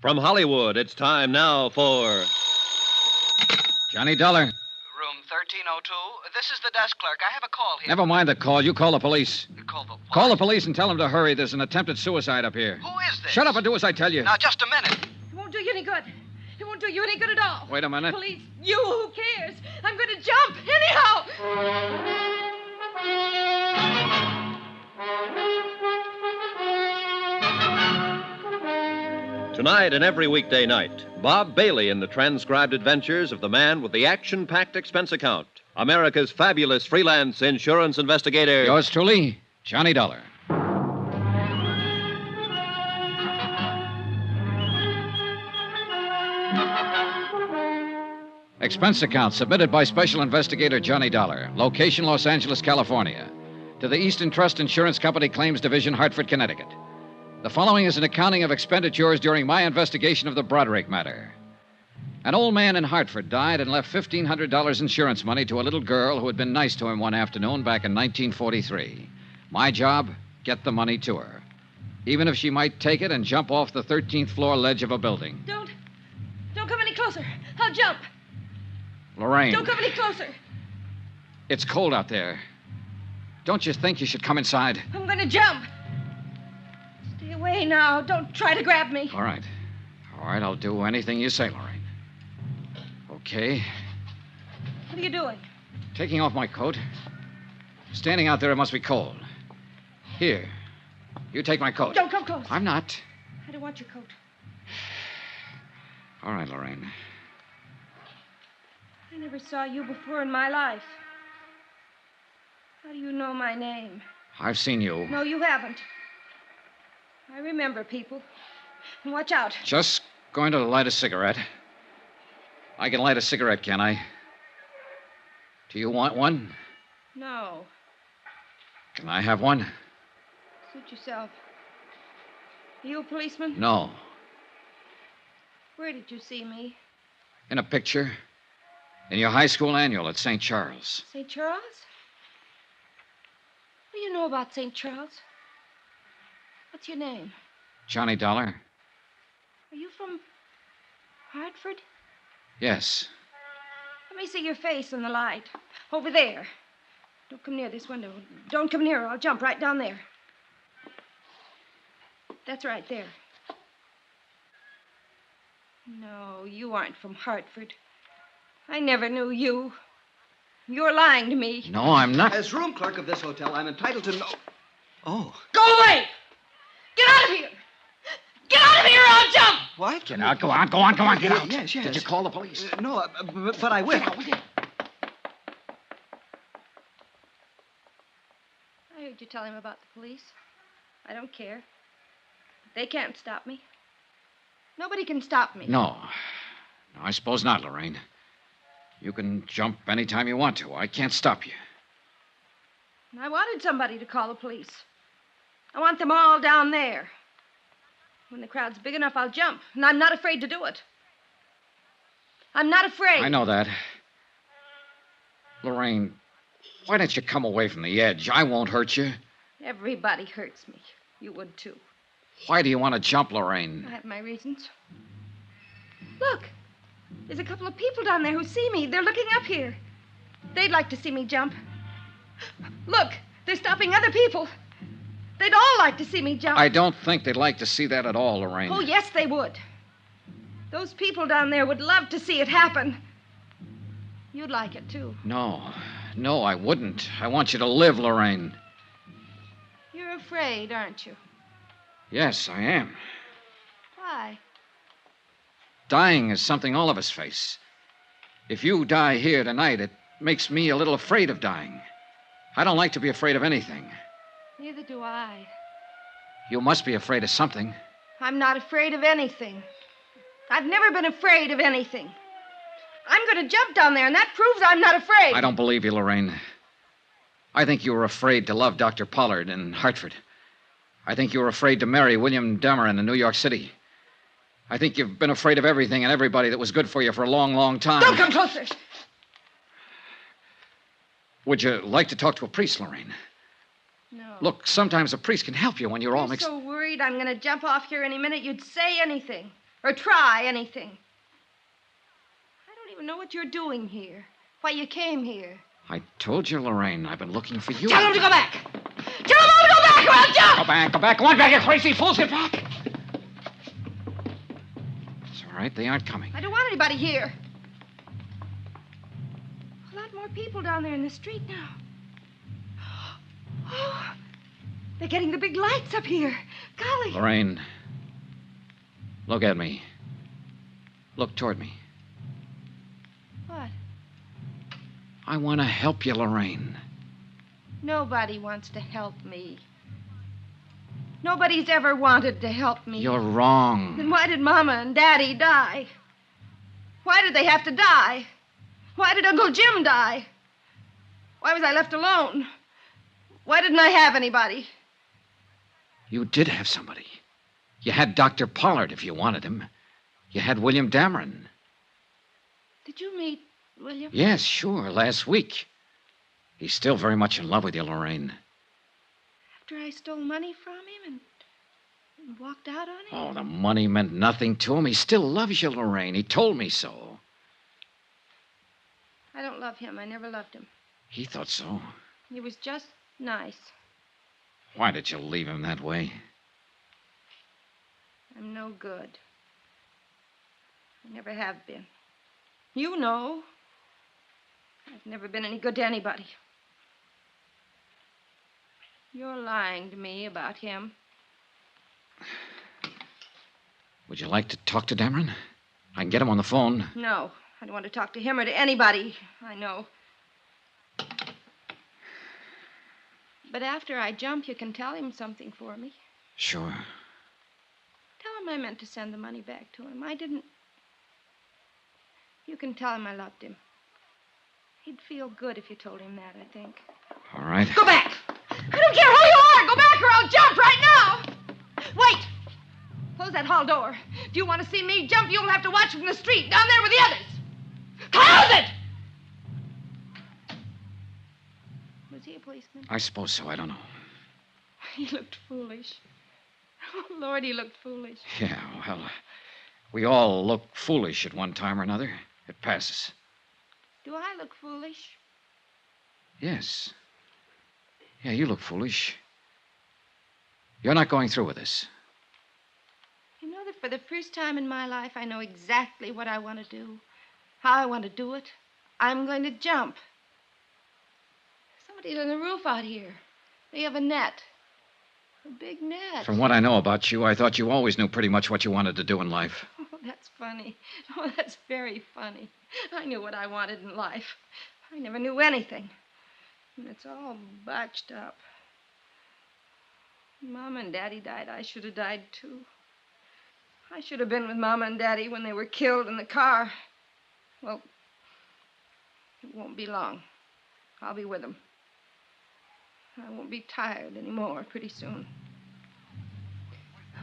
From Hollywood, it's time now for Johnny Dollar. Room 1302. This is the desk clerk. I have a call here. Never mind the call. You call the police. You call the what? Call the police and tell them to hurry. There's an attempted suicide up here. Who is this? Shut up and do as I tell you. Now, just a minute. It won't do you any good. It won't do you any good at all. Wait a minute. Police, you, who cares? I'm going to jump anyhow. Tonight and every weekday night, Bob Bailey in the transcribed adventures of the man with the action-packed expense account, America's fabulous freelance insurance investigator. Yours truly, Johnny Dollar. Expense account submitted by Special Investigator Johnny Dollar. Location, Los Angeles, California. To the Eastern Trust Insurance Company Claims Division, Hartford, Connecticut. The following is an accounting of expenditures during my investigation of the Broderick matter. An old man in Hartford died and left $1,500 insurance money to a little girl who had been nice to him one afternoon back in 1943. My job, get the money to her. Even if she might take it and jump off the 13th floor ledge of a building. Don't come any closer. I'll jump. Lorraine. Don't come any closer. It's cold out there. Don't you think you should come inside? I'm going to jump. Stay away now. Don't try to grab me. All right. All right, I'll do anything you say, Lorraine. Okay. What are you doing? Taking off my coat. Standing out there, it must be cold. Here. You take my coat. Don't come close. I'm not. I don't want your coat. All right, Lorraine. I never saw you before in my life. How do you know my name? I've seen you. No, you haven't. I remember people. And watch out. Just going to light a cigarette. I can light a cigarette, can I? Do you want one? No. Can I have one? Suit yourself. Are you a policeman? No. Where did you see me? In a picture. In your high school annual at St. Charles. St. Charles? What do you know about St. Charles? What's your name? Johnny Dollar? Are you from Hartford? Yes. Let me see your face in the light. Over there. Don't come near this window. Don't come near, or I'll jump right down there. That's right there. No, you aren't from Hartford. I never knew you. You're lying to me. No, I'm not. As room clerk of this hotel, I'm entitled to know. Oh. Go away! Get out of here! Get out of here or I'll jump! What? Get out. Go on, get out. Yes. Did you call the police? No, but I will. I heard you tell him about the police. I don't care. They can't stop me. Nobody can stop me. No, I suppose not, Lorraine. You can jump any time you want to. I can't stop you. I wanted somebody to call the police. I want them all down there. When the crowd's big enough, I'll jump. And I'm not afraid to do it. I'm not afraid. I know that. Lorraine, why don't you come away from the edge? I won't hurt you. Everybody hurts me. You would, too. Why do you want to jump, Lorraine? I have my reasons. Look. There's a couple of people down there who see me. They're looking up here. They'd like to see me jump. Look, they're stopping other people. They'd all like to see me jump. I don't think they'd like to see that at all, Lorraine. Oh, yes, they would. Those people down there would love to see it happen. You'd like it, too. No, I wouldn't. I want you to live, Lorraine. You're afraid, aren't you? Yes, I am. Why? Dying is something all of us face. If you die here tonight, it makes me a little afraid of dying. I don't like to be afraid of anything. Neither do I. You must be afraid of something. I'm not afraid of anything. I've never been afraid of anything. I'm going to jump down there, and that proves I'm not afraid. I don't believe you, Lorraine. I think you were afraid to love Dr. Pollard in Hartford. I think you were afraid to marry William Dameron in New York City. I think you've been afraid of everything and everybody that was good for you for a long, long time. Don't come closer. Would you like to talk to a priest, Lorraine? No. Look, sometimes a priest can help you when you're all You're mixed. so worried I'm going to jump off here any minute you'd say anything or try anything. I don't even know what you're doing here, why you came here. I told you, Lorraine, I've been looking for you. Tell him to go back. Tell him all to go back or I'll jump. Go back. Go on back, you crazy fools. Get back. It's all right. They aren't coming. I don't want anybody here. A lot more people down there in the street now. Oh, they're getting the big lights up here. Golly. Lorraine, look at me. Look toward me. What? I want to help you, Lorraine. Nobody wants to help me. Nobody's ever wanted to help me. You're wrong. Then why did Mama and Daddy die? Why did they have to die? Why did Uncle Jim die? Why was I left alone? Why didn't I have anybody? You did have somebody. You had Dr. Pollard if you wanted him. You had William Dameron. Did you meet William? Yes, sure, last week. He's still very much in love with you, Lorraine. After I stole money from him and walked out on him? Oh, the money meant nothing to him. He still loves you, Lorraine. He told me so. I don't love him. I never loved him. He thought so. He was just nice. Why did you leave him that way? I'm no good. I never have been. You know. I've never been any good to anybody. You're lying to me about him. Would you like to talk to Dameron? I can get him on the phone. No, I don't want to talk to him or to anybody I know. But after I jump, you can tell him something for me. Sure. Tell him I meant to send the money back to him. I didn't. You can tell him I loved him. He'd feel good if you told him that, I think. All right. Go back! I don't care who you are! Go back or I'll jump right now! Wait! Close that hall door. If you want to see me jump, you'll have to watch from the street, down there with the others. Close it! Was he a policeman? I suppose so. I don't know. He looked foolish. Oh, Lord, he looked foolish. Yeah, well, we all look foolish at one time or another. It passes. Do I look foolish? Yes. Yeah, you look foolish. You're not going through with this. You know that for the first time in my life, I know exactly what I want to do, how I want to do it. I'm going to jump. Somebody's on the roof out here. They have a net. A big net. From what I know about you, I thought you always knew pretty much what you wanted to do in life. Oh, that's funny. Oh, that's very funny. I knew what I wanted in life. I never knew anything. And it's all botched up. Mama and Daddy died. I should have died, too. I should have been with Mama and Daddy when they were killed in the car. Well, it won't be long. I'll be with them. I won't be tired anymore pretty soon.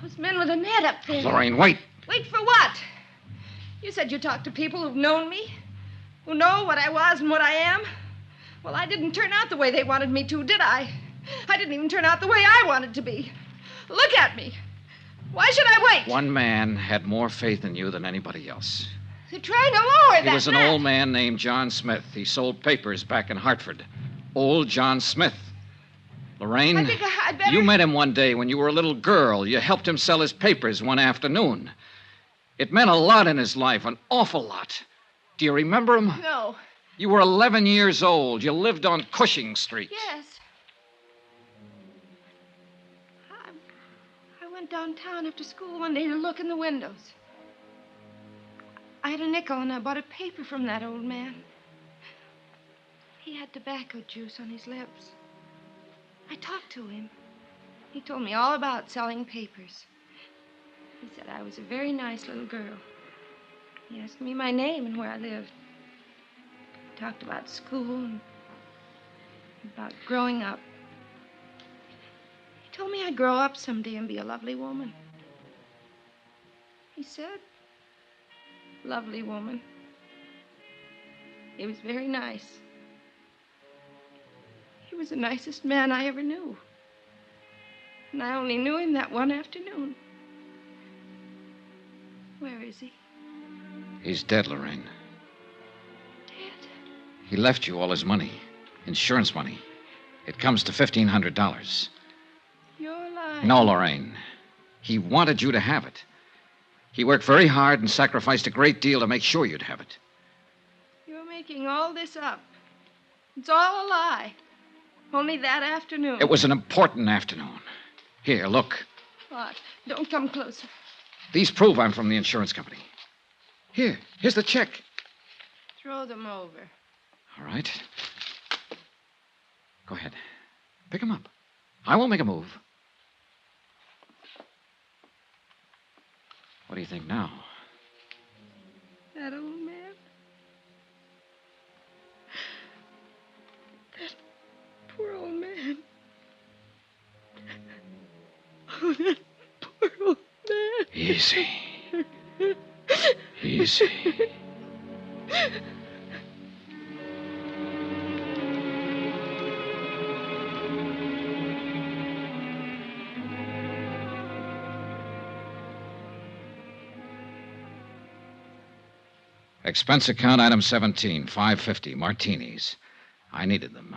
Those men with a net up there. Lorraine, wait. Wait for what? You said you talked to people who've known me, who know what I was and what I am. Well, I didn't turn out the way they wanted me to, did I? I didn't even turn out the way I wanted to be. Look at me. Why should I wait? One man had more faith in you than anybody else. They're trying to lower that He was an man. old man named John Smith. He sold papers back in Hartford. Old John Smith. Lorraine, I think I'd better... you met him one day when you were a little girl. You helped him sell his papers one afternoon. It meant a lot in his life, an awful lot. Do you remember him? No. You were 11 years old. You lived on Cushing Street. Yes. I went downtown after school one day to look in the windows. I had a nickel and I bought a paper from that old man. He had tobacco juice on his lips. I talked to him. He told me all about selling papers. He said I was a very nice little girl. He asked me my name and where I lived. He talked about school and about growing up. He told me I'd grow up someday and be a lovely woman. He said, lovely woman. He was very nice. He was the nicest man I ever knew. And I only knew him that one afternoon. Where is he? He's dead, Lorraine. Dead? He left you all his money. Insurance money. It comes to $1,500. You're lying. No, Lorraine. He wanted you to have it. He worked very hard and sacrificed a great deal to make sure you'd have it. You're making all this up. It's all a lie. Only that afternoon. It was an important afternoon. Here, look. What? Don't come closer. These prove I'm from the insurance company. Here's the check. Throw them over. All right. Go ahead. Pick them up. I won't make a move. What do you think now? That old man. That poor old man. Oh, that poor old man. Easy. Easy. Expense account item 17, $5.50, martinis. I needed them.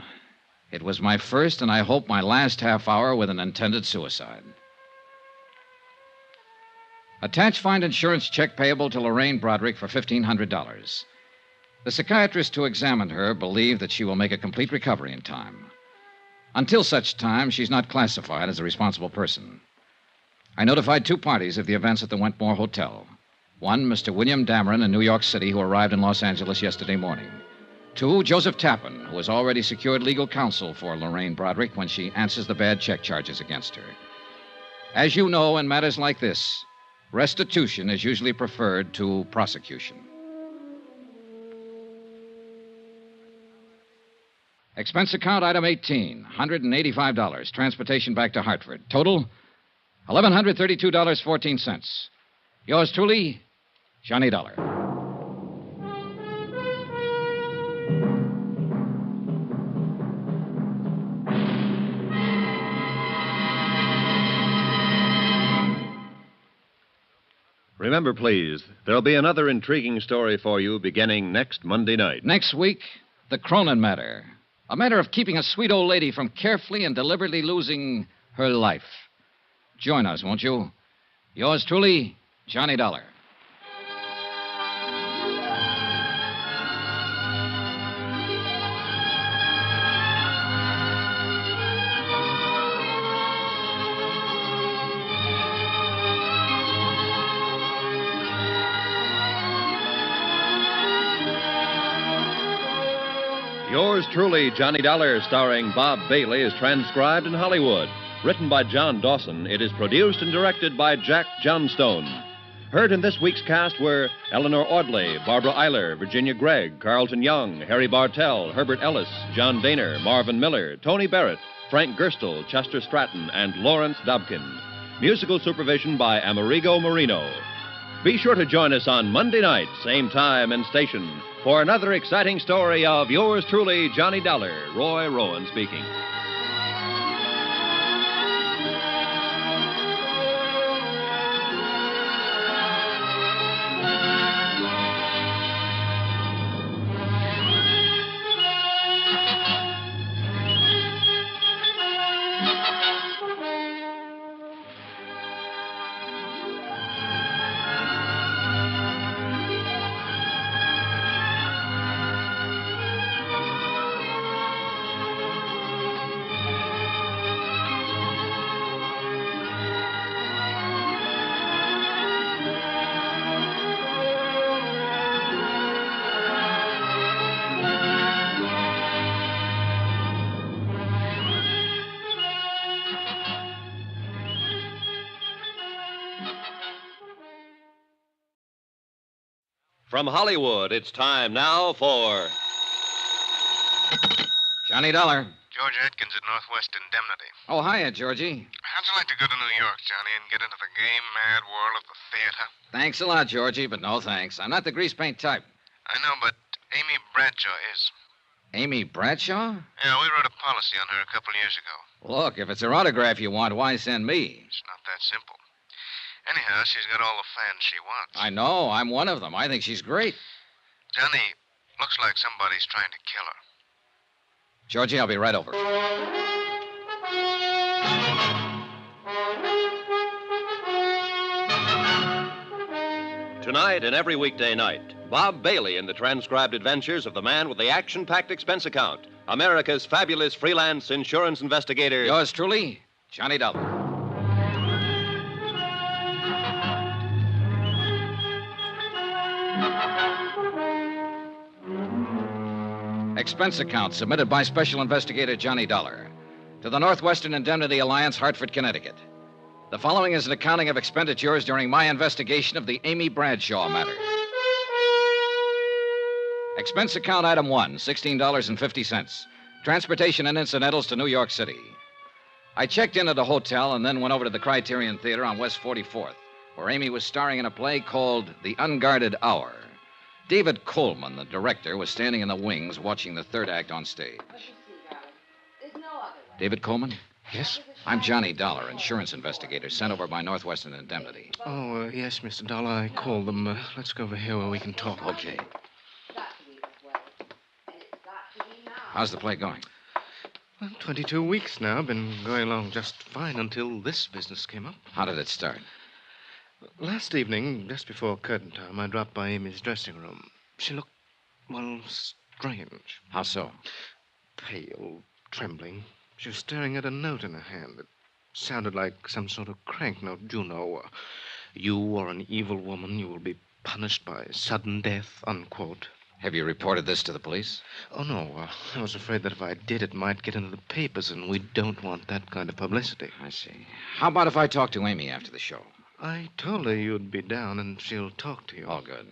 It was my first and I hope my last half hour with an intended suicide. Attach find insurance check payable to Lorraine Broderick for $1,500. The psychiatrist who examined her believed that she will make a complete recovery in time. Until such time, she's not classified as a responsible person. I notified two parties of the events at the Wentmore Hotel. One, Mr. William Dameron in New York City, who arrived in Los Angeles yesterday morning. Two, Joseph Tappan, who has already secured legal counsel for Lorraine Broderick when she answers the bad check charges against her. As you know, in matters like this, restitution is usually preferred to prosecution. Expense account item 18, $185. Transportation back to Hartford. Total, $1,132.14. Yours truly, Johnny Dollar. Remember, please, there'll be another intriguing story for you beginning next Monday night. Next week, the Cronin matter. A matter of keeping a sweet old lady from carefully and deliberately losing her life. Join us, won't you? Yours truly, Johnny Dollar. Yours truly, Johnny Dollar, starring Bob Bailey, is transcribed in Hollywood. Written by John Dawson, it is produced and directed by Jack Johnstone. Heard in this week's cast were Eleanor Audley, Barbara Eiler, Virginia Gregg, Carlton Young, Harry Bartell, Herbert Ellis, John Daner, Marvin Miller, Tony Barrett, Frank Gerstle, Chester Stratton, and Lawrence Dobkin. Musical supervision by Amerigo Marino. Be sure to join us on Monday night, same time and station, for another exciting story of yours truly, Johnny Dollar. Roy Rowan speaking. From Hollywood, it's time now for Johnny Dollar. George Atkins at Northwest Indemnity. Oh, hiya, Georgie. How'd you like to go to New York, Johnny, and get into the game-mad world of the theater? Thanks a lot, Georgie, but no thanks. I'm not the grease paint type. I know, but Amy Bradshaw is. Amy Bradshaw? Yeah, we wrote a policy on her a couple years ago. Look, if it's her autograph you want, why send me? It's not that simple. Anyhow, she's got all the fans she wants. I know. I'm one of them. I think she's great. Johnny, looks like somebody's trying to kill her. Georgie, I'll be right over. Tonight and every weekday night, Bob Bailey in the transcribed adventures of the man with the action-packed expense account, America's fabulous freelance insurance investigator. Yours truly, Johnny Dollar. Expense account submitted by Special Investigator Johnny Dollar to the Northwestern Indemnity Alliance, Hartford, Connecticut. The following is an accounting of expenditures during my investigation of the Amy Bradshaw matter. Expense account item 1, $16.50. Transportation and incidentals to New York City. I checked in at a hotel and then went over to the Criterion Theater on West 44th, where Amy was starring in a play called The Unguarded Hour. David Coleman, the director, was standing in the wings watching the third act on stage. David Coleman? Yes? I'm Johnny Dollar, insurance investigator sent over by Northwestern Indemnity. Oh, yes, Mr. Dollar. I called them. Let's go over here where we can talk. Okay. How's the play going? Well, 22 weeks now. Been going along just fine until this business came up. How did it start? Last evening, just before curtain time, I dropped by Amy's dressing room. She looked, well, strange. How so? Pale, trembling. She was staring at a note in her hand. It sounded like some sort of crank note. You know, you are an evil woman. You will be punished by sudden death, unquote. Have you reported this to the police? Oh, no. I was afraid that if I did, it might get into the papers, and we don't want that kind of publicity. I see. How about if I talk to Amy after the show? I told her you'd be down, and she'll talk to you. Oh, good.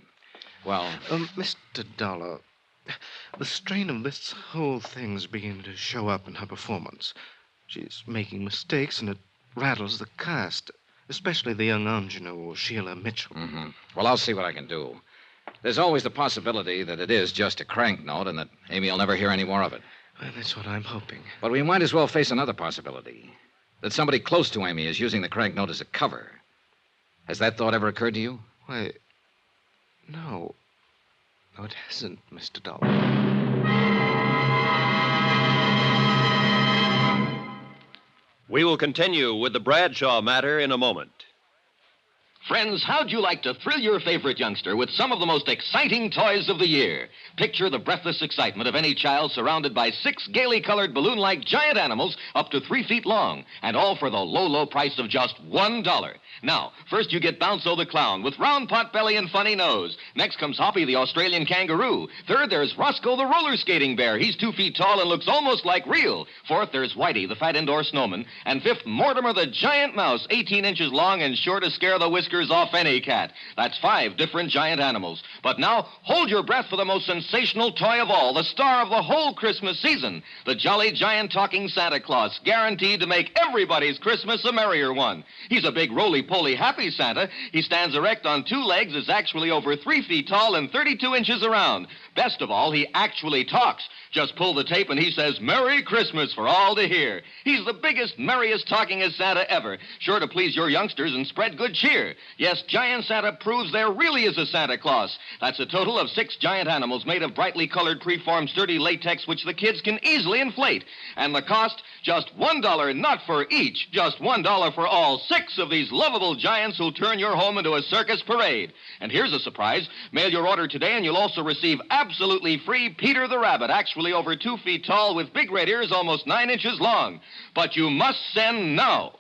Well... Mr. Dollar, the strain of this whole thing's beginning to show up in her performance. She's making mistakes, and it rattles the cast, especially the young ingenue, Sheila Mitchell. Mm-hmm. Well, I'll see what I can do. There's always the possibility that it is just a crank note and that Amy will never hear any more of it. Well, that's what I'm hoping. But we might as well face another possibility. That somebody close to Amy is using the crank note as a cover. Has that thought ever occurred to you? Why, no. No, it hasn't, Mr. Dollar. We will continue with the Bradshaw matter in a moment. Friends, how'd you like to thrill your favorite youngster with some of the most exciting toys of the year? Picture the breathless excitement of any child surrounded by 6 gaily colored balloon-like giant animals up to 3 feet long, and all for the low, low price of just $1. Now, first you get Bounco the clown with round pot belly and funny nose. Next comes Hoppy the Australian kangaroo. Third, there's Roscoe the roller skating bear. He's 2 feet tall and looks almost like real. Fourth, there's Whitey the fat indoor snowman. And fifth, Mortimer the giant mouse, 18 inches long and sure to scare the whiskers off any cat. That's 5 different giant animals. But now, hold your breath for the most sensational toy of all, the star of the whole Christmas season, the jolly giant talking Santa Claus, guaranteed to make everybody's Christmas a merrier one. He's a big roly-poly happy Santa. He stands erect on 2 legs, is actually over 3 feet tall and 32 inches around. Best of all, he actually talks. Just pull the tape and he says, "Merry Christmas" for all to hear. He's the biggest, merriest talkingest Santa ever, sure to please your youngsters and spread good cheer. Yes, Giant Santa proves there really is a Santa Claus. That's a total of 6 giant animals made of brightly colored, preformed, sturdy latex, which the kids can easily inflate. And the cost, just $1, not for each, just $1 for all 6 of these lovable giants who'll turn your home into a circus parade. And here's a surprise. Mail your order today and you'll also receive absolutely free Peter the Rabbit, actually over 2 feet tall with big red ears almost 9 inches long. But you must send now.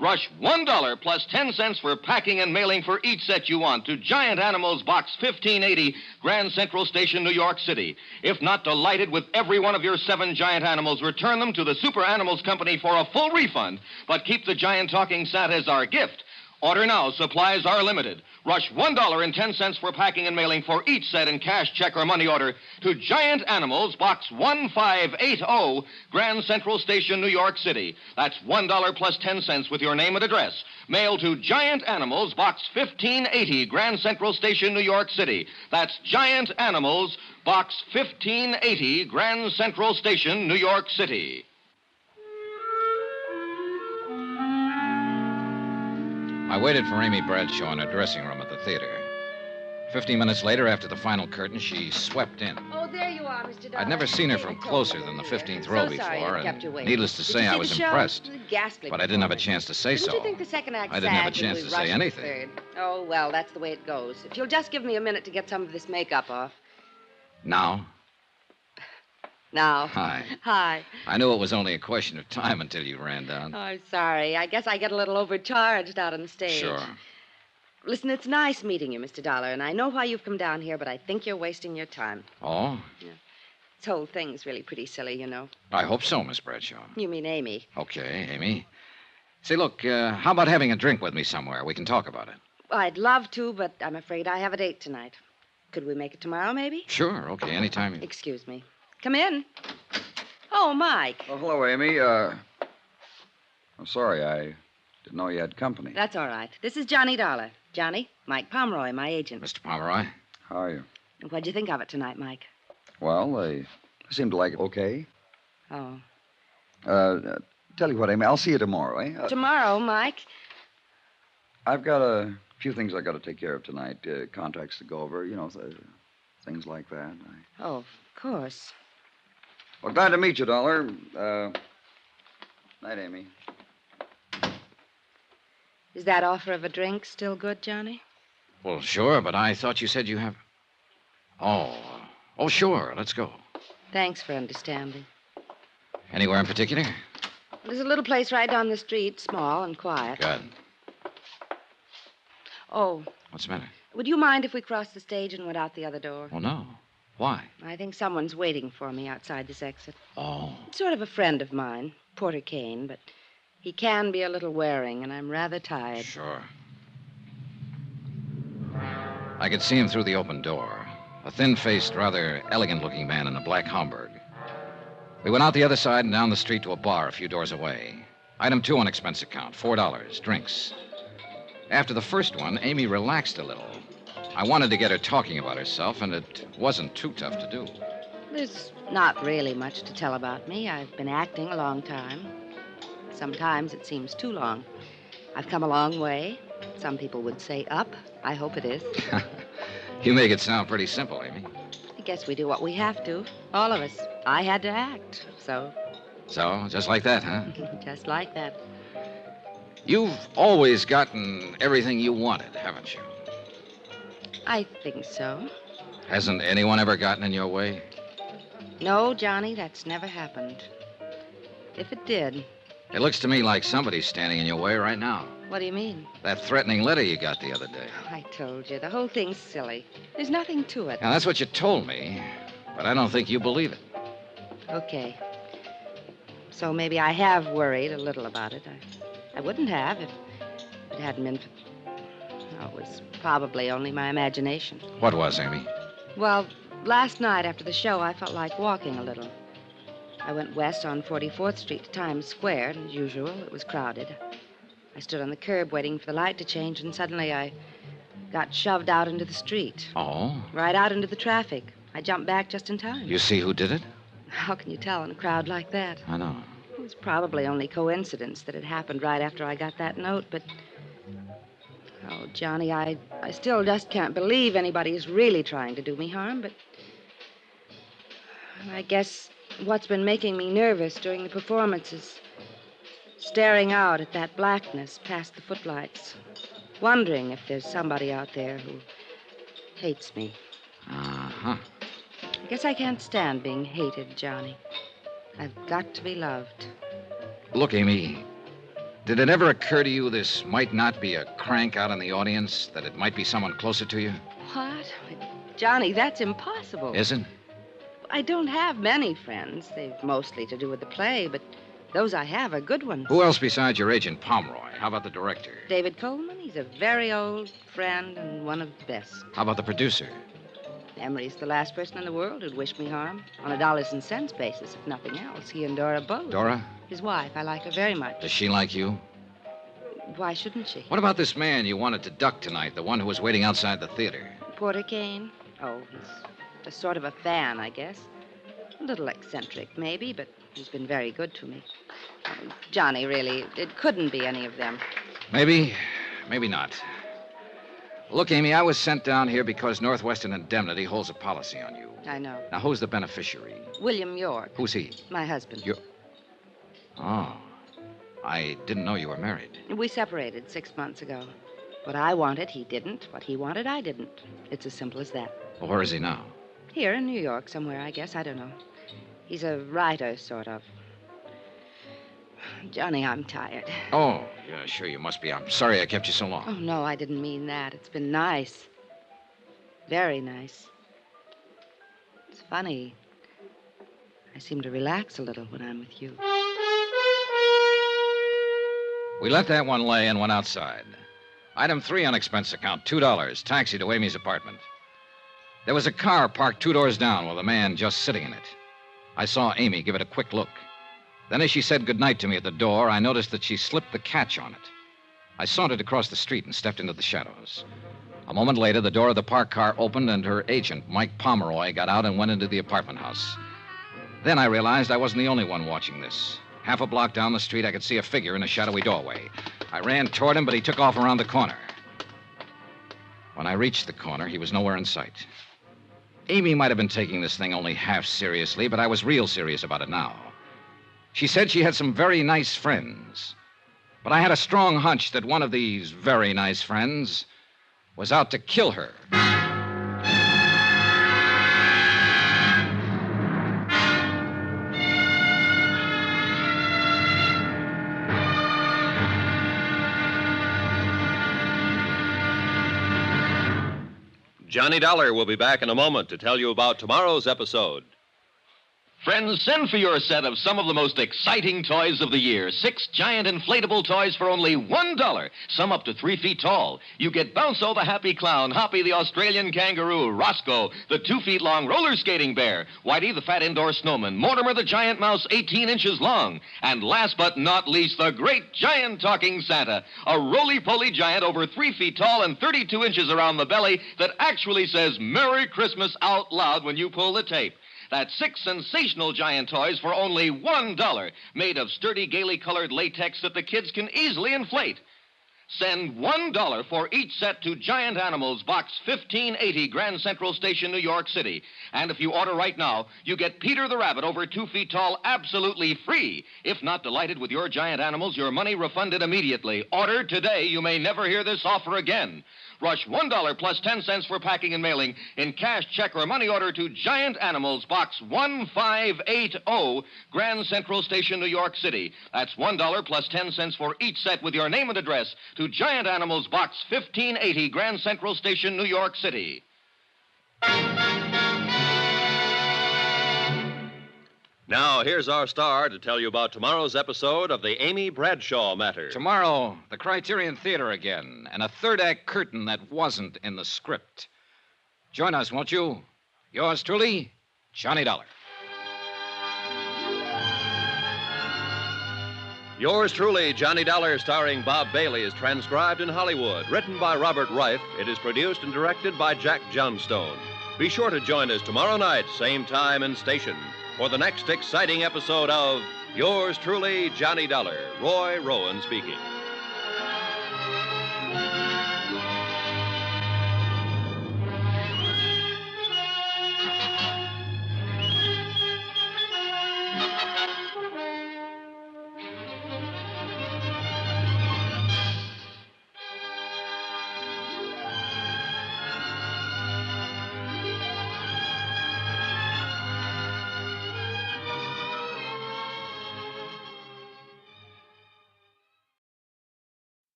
Rush $1 plus 10 cents for packing and mailing for each set you want to Giant Animals Box 1580, Grand Central Station, New York City. If not delighted with every one of your 7 giant animals, return them to the Super Animals Company for a full refund. But keep the giant talking Santa as our gift. Order now. Supplies are limited. Rush $1.10 for packing and mailing for each set in cash, check, or money order to Giant Animals, Box 1580, Grand Central Station, New York City. That's $1 plus 10 cents with your name and address. Mail to Giant Animals, Box 1580, Grand Central Station, New York City. That's Giant Animals, Box 1580, Grand Central Station, New York City. I waited for Amy Bradshaw in her dressing room at the theater. 15 minutes later, after the final curtain, she swept in. Oh, there you are, Mr. Dollar. I'd never seen her from closer than the 15th row So sorry before, I kept you and waiting. needless to Did say, you I see was the show? impressed. Ghastly But I didn't have a chance to say Didn't so. you think the second act I didn't have a sagged when chance we to say rushed the anything. third? Oh, well, that's the way it goes. If you'll just give me a minute to get some of this makeup off. Now? Now. Hi. Hi. I knew it was only a question of time until you ran down. Oh, I'm sorry. I guess I get a little overcharged out on the stage. Sure. Listen, it's nice meeting you, Mr. Dollar, and I know why you've come down here, but I think you're wasting your time. Oh? This whole thing's really pretty silly, you know. I hope so, Miss Bradshaw. You mean Amy. Okay, Amy. Say, look, how about having a drink with me somewhere? We can talk about it. I'd love to, but I'm afraid I have a date tonight. Could we make it tomorrow, maybe? Sure, okay, anytime you... Excuse me. Come in. Oh, Mike. Oh, hello, Amy. I'm sorry. I didn't know you had company. That's all right. This is Johnny Dollar. Johnny, Mike Pomeroy, my agent. Mr. Pomeroy? How are you? What'd you think of it tonight, Mike? Well, they seem to like it okay. Oh. Tell you what, Amy, I'll see you tomorrow, eh? Tomorrow, Mike? I've got a few things I got to take care of tonight. Contracts to go over, you know, things like that. Oh, of course. Well, glad to meet you, Dollar. Night, Amy. Is that offer of a drink still good, Johnny? Well, sure, but I thought you said you have... Oh, sure, let's go. Thanks for understanding. Anywhere in particular? There's a little place right down the street, small and quiet. Good. Oh, What's the matter? would you mind if we crossed the stage and went out the other door? Oh, no. Why? I think someone's waiting for me outside this exit. Oh. Sort of a friend of mine, Porter Kane, but he can be a little wearing, and I'm rather tired. Sure. I could see him through the open door. A thin-faced, rather elegant-looking man in a black Homburg. We went out the other side and down the street to a bar a few doors away. Item 2 on expense account, $4, drinks. After the first one, Amy relaxed a little. I wanted to get her talking about herself, and it wasn't too tough to do. There's not really much to tell about me. I've been acting a long time. Sometimes it seems too long. I've come a long way. Some people would say up. I hope it is. You make it sound pretty simple, Amy. I guess we do what we have to. All of us. I had to act, so... So, just like that, huh? Just like that. You've always gotten everything you wanted, haven't you? I think so. Hasn't anyone ever gotten in your way? No, Johnny, that's never happened. If it did... It looks to me like somebody's standing in your way right now. What do you mean? That threatening letter you got the other day. I told you, the whole thing's silly. There's nothing to it. Now, that's what you told me, but I don't think you believe it. Okay. So maybe I have worried a little about it. I wouldn't have if it hadn't been for... Oh, it was probably only my imagination. What was, Amy? Well, last night after the show, I felt like walking a little. I went west on 44th Street to Times Square, and as usual, it was crowded. I stood on the curb waiting for the light to change, and suddenly I got shoved out into the street. Oh? Right out into the traffic. I jumped back just in time. You see who did it? How can you tell in a crowd like that? I know. It was probably only coincidence that it happened right after I got that note, but... Oh, Johnny, I still just can't believe anybody's really trying to do me harm, but... I guess what's been making me nervous during the performance is staring out at that blackness past the footlights, wondering if there's somebody out there who hates me. Uh-huh. I guess I can't stand being hated, Johnny. I've got to be loved. Look, Amy, did it ever occur to you this might not be a crank out in the audience, that it might be someone closer to you? What? Johnny, that's impossible. Isn't? I don't have many friends. They've mostly to do with the play, but those I have are good ones. Who else besides your agent, Pomeroy? How about the director? David Coleman, he's He's a very old friend and one of the best. How about the producer? Emery's the last person in the world who'd wish me harm. On a dollars and cents basis, if nothing else. He and Dora both. Dora? His wife. I like her very much. Does she like you? Why shouldn't she? What about this man you wanted to duck tonight, the one who was waiting outside the theater? Porter Kane? Oh, he's a sort of a fan, I guess. A little eccentric, maybe, but he's been very good to me. Johnny, really, it couldn't be any of them. Maybe, maybe not. Look, Amy, I was sent down here because Northwestern Indemnity holds a policy on you. I know. Now, who's the beneficiary? William York. Who's he? My husband. Oh. I didn't know you were married. We separated 6 months ago. What I wanted, he didn't. What he wanted, I didn't. It's as simple as that. Well, where is he now? Here in New York, somewhere, I guess. I don't know. He's a writer, sort of. Johnny, I'm tired. Oh, yeah, sure you must be. I'm sorry I kept you so long. Oh, no, I didn't mean that. It's been nice. Very nice. It's funny. I seem to relax a little when I'm with you. We let that one lay and went outside. Item 3 on expense account, $2, taxi to Amy's apartment. There was a car parked 2 doors down with a man just sitting in it. I saw Amy give it a quick look. Then as she said goodnight to me at the door, I noticed that she slipped the catch on it. I sauntered across the street and stepped into the shadows. A moment later, the door of the parked car opened and her agent, Mike Pomeroy, got out and went into the apartment house. Then I realized I wasn't the only one watching this. Half a block down the street, I could see a figure in a shadowy doorway. I ran toward him, but he took off around the corner. When I reached the corner, he was nowhere in sight. Amy might have been taking this thing only half seriously, but I was real serious about it now. She said she had some very nice friends. But I had a strong hunch that one of these very nice friends was out to kill her. Johnny Dollar will be back in a moment to tell you about tomorrow's episode. Friends, send for your set of some of the most exciting toys of the year. 6 giant inflatable toys for only $1, some up to 3 feet tall. You get Bounco the Happy Clown, Hoppy the Australian Kangaroo, Roscoe the 2 feet long roller skating bear, Whitey the fat indoor snowman, Mortimer the giant mouse 18 inches long, and last but not least, the great giant talking Santa, a roly-poly giant over 3 feet tall and 32 inches around the belly that actually says Merry Christmas out loud when you pull the tape. That's 6 sensational giant toys for only $1, made of sturdy, gaily colored latex that the kids can easily inflate. Send $1 for each set to Giant Animals, Box 1580, Grand Central Station, New York City. And if you order right now, you get Peter the Rabbit over 2 feet tall absolutely free. If not delighted with your giant animals, your money refunded immediately. Order today. You may never hear this offer again. Rush $1 plus 10 cents for packing and mailing in cash, check, or money order to Giant Animals, Box 1580, Grand Central Station, New York City. That's $1 plus 10 cents for each set with your name and address to Giant Animals, Box 1580, Grand Central Station, New York City. Now, here's our star to tell you about tomorrow's episode of the Amy Bradshaw Matter. Tomorrow, the Criterion Theater again, and a third-act curtain that wasn't in the script. Join us, won't you? Yours truly, Johnny Dollar. Yours truly, Johnny Dollar, starring Bob Bailey, is transcribed in Hollywood. Written by Robert Reif, it is produced and directed by Jack Johnstone. Be sure to join us tomorrow night, same time and station, for the next exciting episode of Yours truly, Johnny Dollar. Roy Rowan speaking.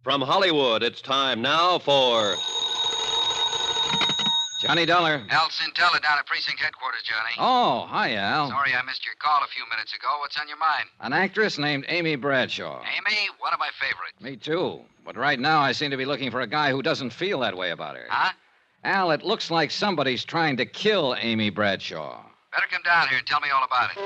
From Hollywood, it's time now for Johnny Dollar. Al Cintella down at precinct headquarters, Johnny. Oh, hi, Al. Sorry I missed your call a few minutes ago. What's on your mind? An actress named Amy Bradshaw. Amy, one of my favorites. Me too. But right now I seem to be looking for a guy who doesn't feel that way about her. Huh? Al, it looks like somebody's trying to kill Amy Bradshaw. Better come down here and tell me all about it.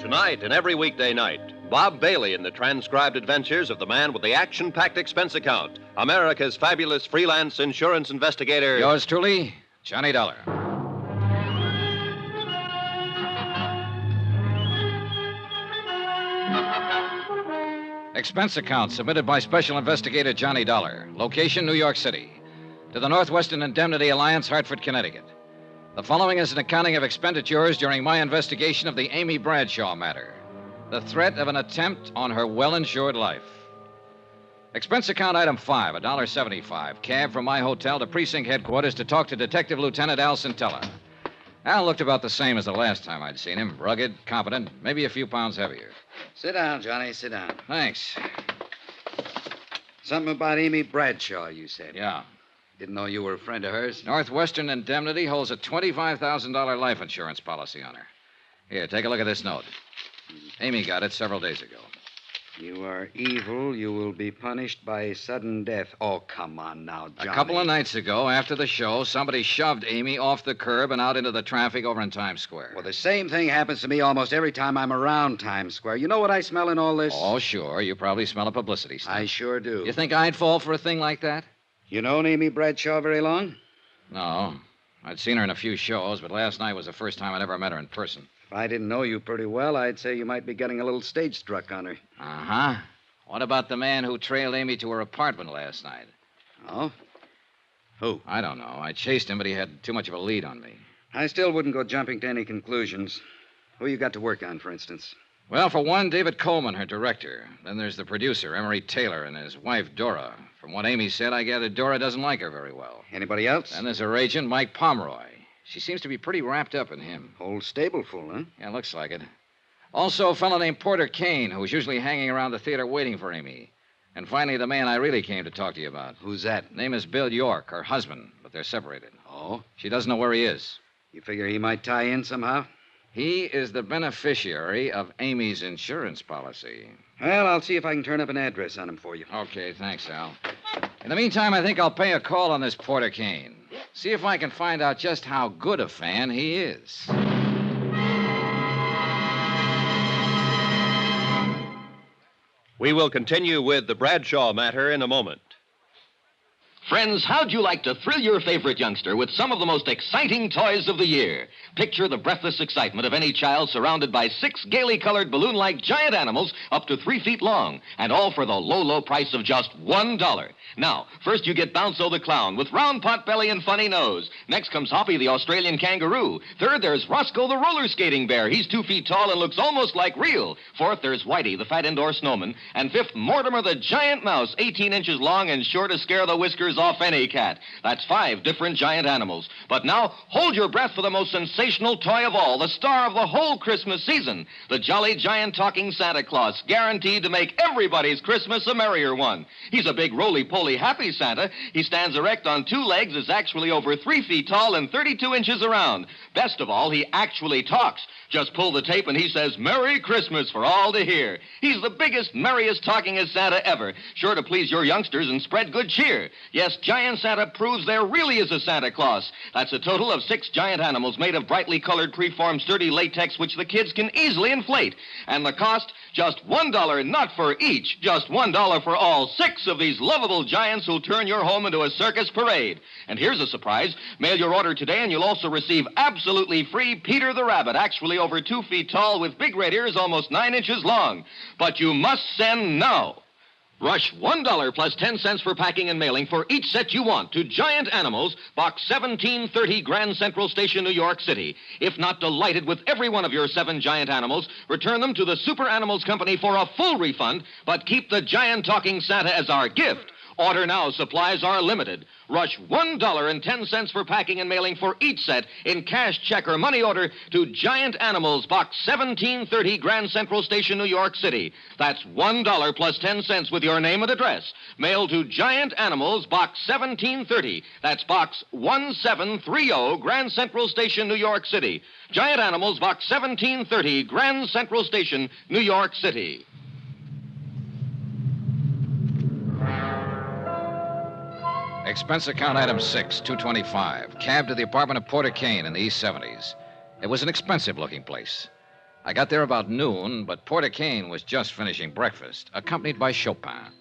Tonight and every weekday night, Bob Bailey in the transcribed adventures of the man with the action-packed expense account, America's fabulous freelance insurance investigator. Yours truly, Johnny Dollar. Expense account submitted by Special Investigator Johnny Dollar. Location, New York City. To the Northwestern Indemnity Alliance, Hartford, Connecticut. The following is an accounting of expenditures during my investigation of the Amy Bradshaw matter. The threat of an attempt on her well-insured life. Expense account item 5, $1.75. Cab from my hotel to precinct headquarters to talk to Detective Lieutenant Al Cintella. Al looked about the same as the last time I'd seen him. Rugged, competent, maybe a few pounds heavier. Sit down, Johnny. Sit down. Thanks. Something about Amy Bradshaw, you said. Yeah. Didn't know you were a friend of hers. Northwestern Indemnity holds a $25,000 life insurance policy on her. Here, take a look at this note. Amy got it several days ago. You are evil. You will be punished by sudden death. Oh, come on now, Johnny. A couple of nights ago, after the show, somebody shoved Amy off the curb and out into the traffic over in Times Square. Well, the same thing happens to me almost every time I'm around Times Square. You know what I smell in all this? Oh, sure. You probably smell a publicity stunt. I sure do. You think I'd fall for a thing like that? You known Amy Bradshaw very long? No. I'd seen her in a few shows, but last night was the first time I'd ever met her in person. If I didn't know you pretty well, I'd say you might be getting a little stage struck on her. Uh-huh. What about the man who trailed Amy to her apartment last night? Oh? Who? I don't know. I chased him, but he had too much of a lead on me. I still wouldn't go jumping to any conclusions. Who you got to work on, for instance? Well, for one, David Coleman, her director. Then there's the producer, Emery Taylor, and his wife, Dora. From what Amy said, I gather Dora doesn't like her very well. Anybody else? Then there's her agent, Mike Pomeroy. She seems to be pretty wrapped up in him. Whole stable full, huh? Yeah, looks like it. Also, a fellow named Porter Kane, who's usually hanging around the theater waiting for Amy. And finally, the man I really came to talk to you about. Who's that? Name is Bill York, her husband, but they're separated. Oh? She doesn't know where he is. You figure he might tie in somehow? He is the beneficiary of Amy's insurance policy. Well, I'll see if I can turn up an address on him for you. Okay, thanks, Al. In the meantime, I think I'll pay a call on this Porter Kane. See if I can find out just how good a fan he is. We will continue with the Bradshaw matter in a moment. Friends, how'd you like to thrill your favorite youngster with some of the most exciting toys of the year? Picture the breathless excitement of any child surrounded by 6 gaily colored balloon-like giant animals up to 3 feet long, and all for the low, low price of just $1. Now, first you get Bounzo the Clown with round pot belly and funny nose. Next comes Hoppy the Australian kangaroo. Third, there's Roscoe the roller skating bear. He's 2 feet tall and looks almost like real. Fourth, there's Whitey the fat indoor snowman. And fifth, Mortimer the giant mouse, 18 inches long and sure to scare the whiskers off any cat. That's 5 different giant animals. But now, hold your breath for the most sensational toy of all, the star of the whole Christmas season, the jolly giant talking Santa Claus, guaranteed to make everybody's Christmas a merrier one. He's a big roly-poly happy Santa. He stands erect on 2 legs, is actually over 3 feet tall and 32 inches around. Best of all, he actually talks. Just pull the tape and he says, "Merry Christmas" for all to hear. He's the biggest, merriest talkingest Santa ever, sure to please your youngsters and spread good cheer. Yes, Giant Santa proves there really is a Santa Claus. That's a total of 6 giant animals made of brightly colored, preformed, sturdy latex, which the kids can easily inflate. And the cost, just $1, not for each, just $1 for all 6 of these lovable giants who'll turn your home into a circus parade. And here's a surprise. Mail your order today and you'll also receive absolutely free Peter the Rabbit, actually over 2 feet tall with big red ears almost 9 inches long. But you must send now. Rush $1 plus 10 cents for packing and mailing for each set you want to Giant Animals, Box 1730, Grand Central Station, New York City. If not delighted with every one of your 7 giant animals, return them to the Super Animals Company for a full refund, but keep the giant talking Santa as our gift. Order now. Supplies are limited. Rush $1.10 for packing and mailing for each set in cash, check, or money order to Giant Animals, Box 1730, Grand Central Station, New York City. That's $1 plus 10 cents with your name and address. Mail to Giant Animals, Box 1730. That's Box 1730, Grand Central Station, New York City. Giant Animals, Box 1730, Grand Central Station, New York City. Expense account item 6, $225. Cab to the apartment of Porter Kane in the East 70s. It was an expensive-looking place. I got there about noon, but Porter Kane was just finishing breakfast, accompanied by Chopin.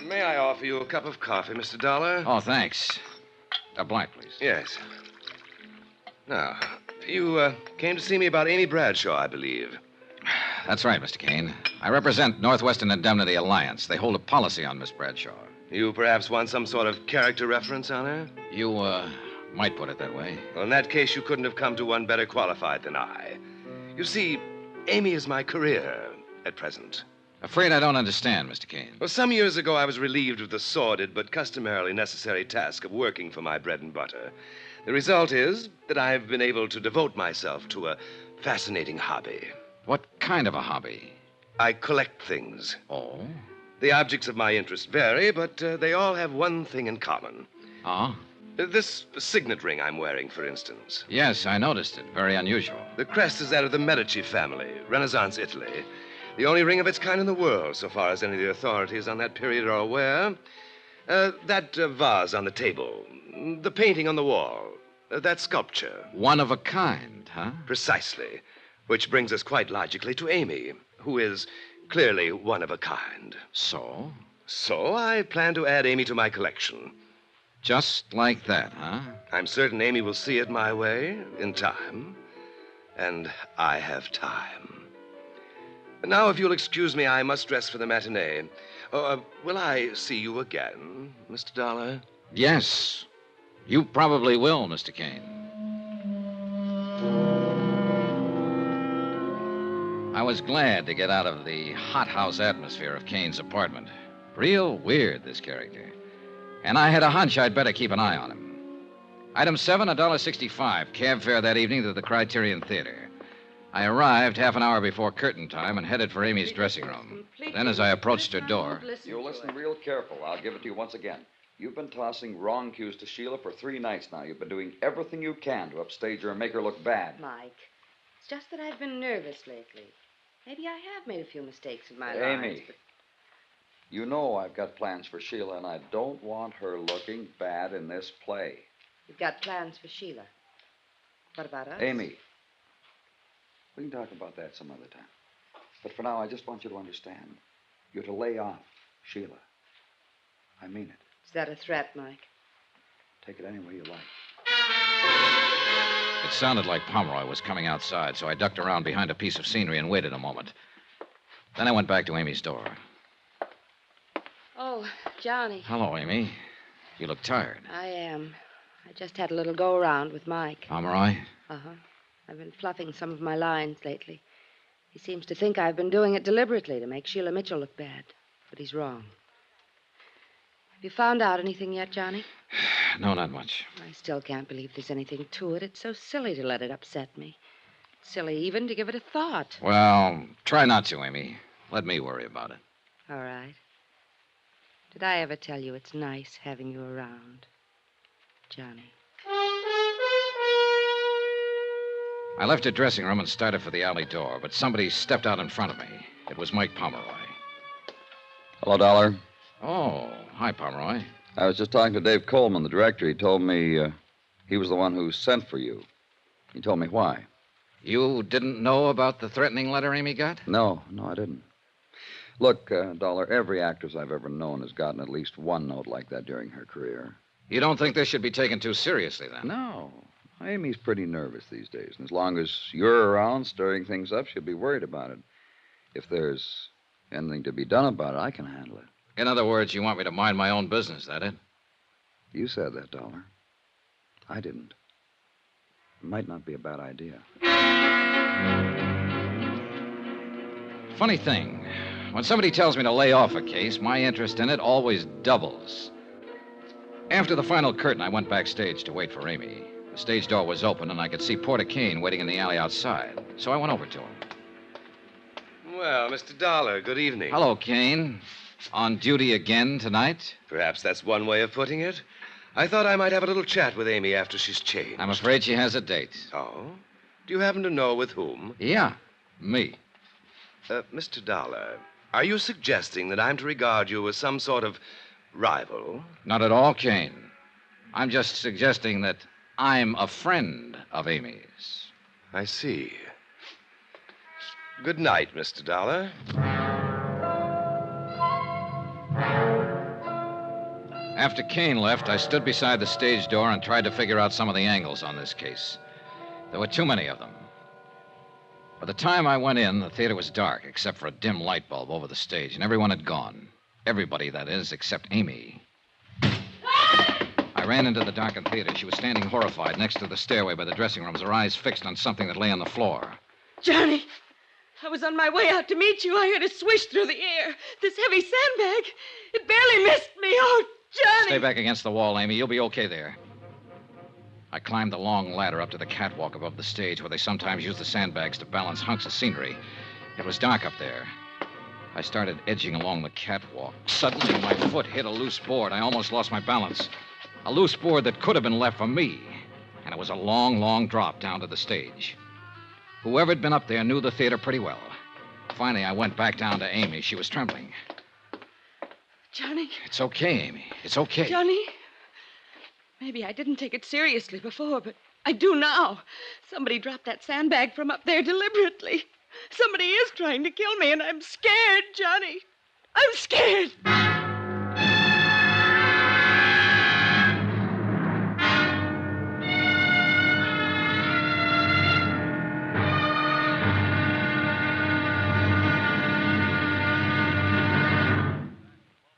May I offer you a cup of coffee, Mr. Dollar? Oh, thanks. A black, please. Yes. Now, you came to see me about Amy Bradshaw, I believe. That's right, Mr. Kane. I represent Northwestern Indemnity Alliance. They hold a policy on Miss Bradshaw. You perhaps want some sort of character reference on her? You, might put it that way. Well, in that case, you couldn't have come to one better qualified than I. You see, Amy is my career at present. Afraid I don't understand, Mr. Kane. Well, some years ago, I was relieved of the sordid but customarily necessary task of working for my bread and butter. The result is that I've been able to devote myself to a fascinating hobby. What kind of a hobby? I collect things. Oh? The objects of my interest vary, but they all have one thing in common. Oh? This signet ring I'm wearing, for instance. Yes, I noticed it. Very unusual. The crest is that of the Medici family, Renaissance Italy. The only ring of its kind in the world, so far as any of the authorities on that period are aware. That vase on the table, the painting on the wall, that sculpture. One of a kind, huh? Precisely. Which brings us quite logically to Amy, who is clearly one of a kind. So? So I plan to add Amy to my collection. Just like that, huh? I'm certain Amy will see it my way in time. And I have time. Now, if you'll excuse me, I must dress for the matinee. Will I see you again, Mr. Dollar? Yes. You probably will, Mr. Kane. I was glad to get out of the hothouse atmosphere of Kane's apartment. Real weird, this character. And I had a hunch I'd better keep an eye on him. Item 7, $1.65. Cab fare that evening to the Criterion Theater. I arrived half an hour before curtain time and headed for Amy's dressing room. Then, as I approached her door... You listen real careful. I'll give it to you once again. You've been tossing wrong cues to Sheila for 3 nights now. You've been doing everything you can to upstage her and make her look bad. Mike, it's just that I've been nervous lately. Maybe I have made a few mistakes in my life. Amy, you know I've got plans for Sheila, and I don't want her looking bad in this play. You've got plans for Sheila. What about us? Amy, we can talk about that some other time. But for now, I just want you to understand. You're to lay off Sheila. I mean it. Is that a threat, Mike? Take it any way you like. It sounded like Pomeroy was coming outside, so I ducked around behind a piece of scenery and waited a moment. Then I went back to Amy's door. Oh, Johnny. Hello, Amy. You look tired. I am. I just had a little go-around with Mike. Pomeroy? Uh-huh. I've been fluffing some of my lines lately. He seems to think I've been doing it deliberately to make Sheila Mitchell look bad. But he's wrong. Have you found out anything yet, Johnny? No, not much. I still can't believe there's anything to it. It's so silly to let it upset me. It's silly even to give it a thought. Well, try not to, Amy. Let me worry about it. All right. Did I ever tell you it's nice having you around, Johnny? I left her dressing room and started for the alley door, but somebody stepped out in front of me. It was Mike Pomeroy. Hello, Dollar. Oh, hi, Pomeroy. I was just talking to Dave Coleman, the director. He told me he was the one who sent for you. He told me why. You didn't know about the threatening letter Amy got? No, I didn't. Look, Dollar, every actress I've ever known has gotten at least one note like that during her career. You don't think this should be taken too seriously, then? No. Amy's pretty nervous these days, and as long as you're around stirring things up, she'll be worried about it. If there's anything to be done about it, I can handle it. In other words, you want me to mind my own business, that it? You said that, Dollar. I didn't. It might not be a bad idea. Funny thing. when somebody tells me to lay off a case, my interest in it always doubles. After the final curtain, I went backstage to wait for Amy. The stage door was open, and I could see Porter Kane waiting in the alley outside. So I went over to him. Well, Mr. Dollar, good evening. Hello, Kane. On duty again tonight? Perhaps that's one way of putting it. I thought I might have a little chat with Amy after she's changed. I'm afraid she has a date. Oh? Do you happen to know with whom? Yeah, me. Mr. Dollar, are you suggesting that I'm to regard you as some sort of rival? Not at all, Kane. I'm just suggesting that I'm a friend of Amy's. I see. Good night, Mr. Dollar. After Kane left, I stood beside the stage door and tried to figure out some of the angles on this case. There were too many of them. By the time I went in, the theater was dark, except for a dim light bulb over the stage, and everyone had gone. Everybody, that is, except Amy. I ran into the darkened theater. She was standing horrified next to the stairway by the dressing rooms, her eyes fixed on something that lay on the floor. Johnny, I was on my way out to meet you. I heard a swish through the air. This heavy sandbag, it barely missed me. Oh, Johnny! Stay back against the wall, Amy. You'll be okay there. I climbed the long ladder up to the catwalk above the stage where they sometimes use the sandbags to balance hunks of scenery. It was dark up there. I started edging along the catwalk. Suddenly, my foot hit a loose board. I almost lost my balance. A loose board that could have been left for me. And it was a long, long drop down to the stage. Whoever had been up there knew the theater pretty well. Finally, I went back down to Amy. She was trembling. Johnny? It's okay, Amy. It's okay. Johnny? Maybe I didn't take it seriously before, but I do now. Somebody dropped that sandbag from up there deliberately. Somebody is trying to kill me, and I'm scared, Johnny. I'm scared.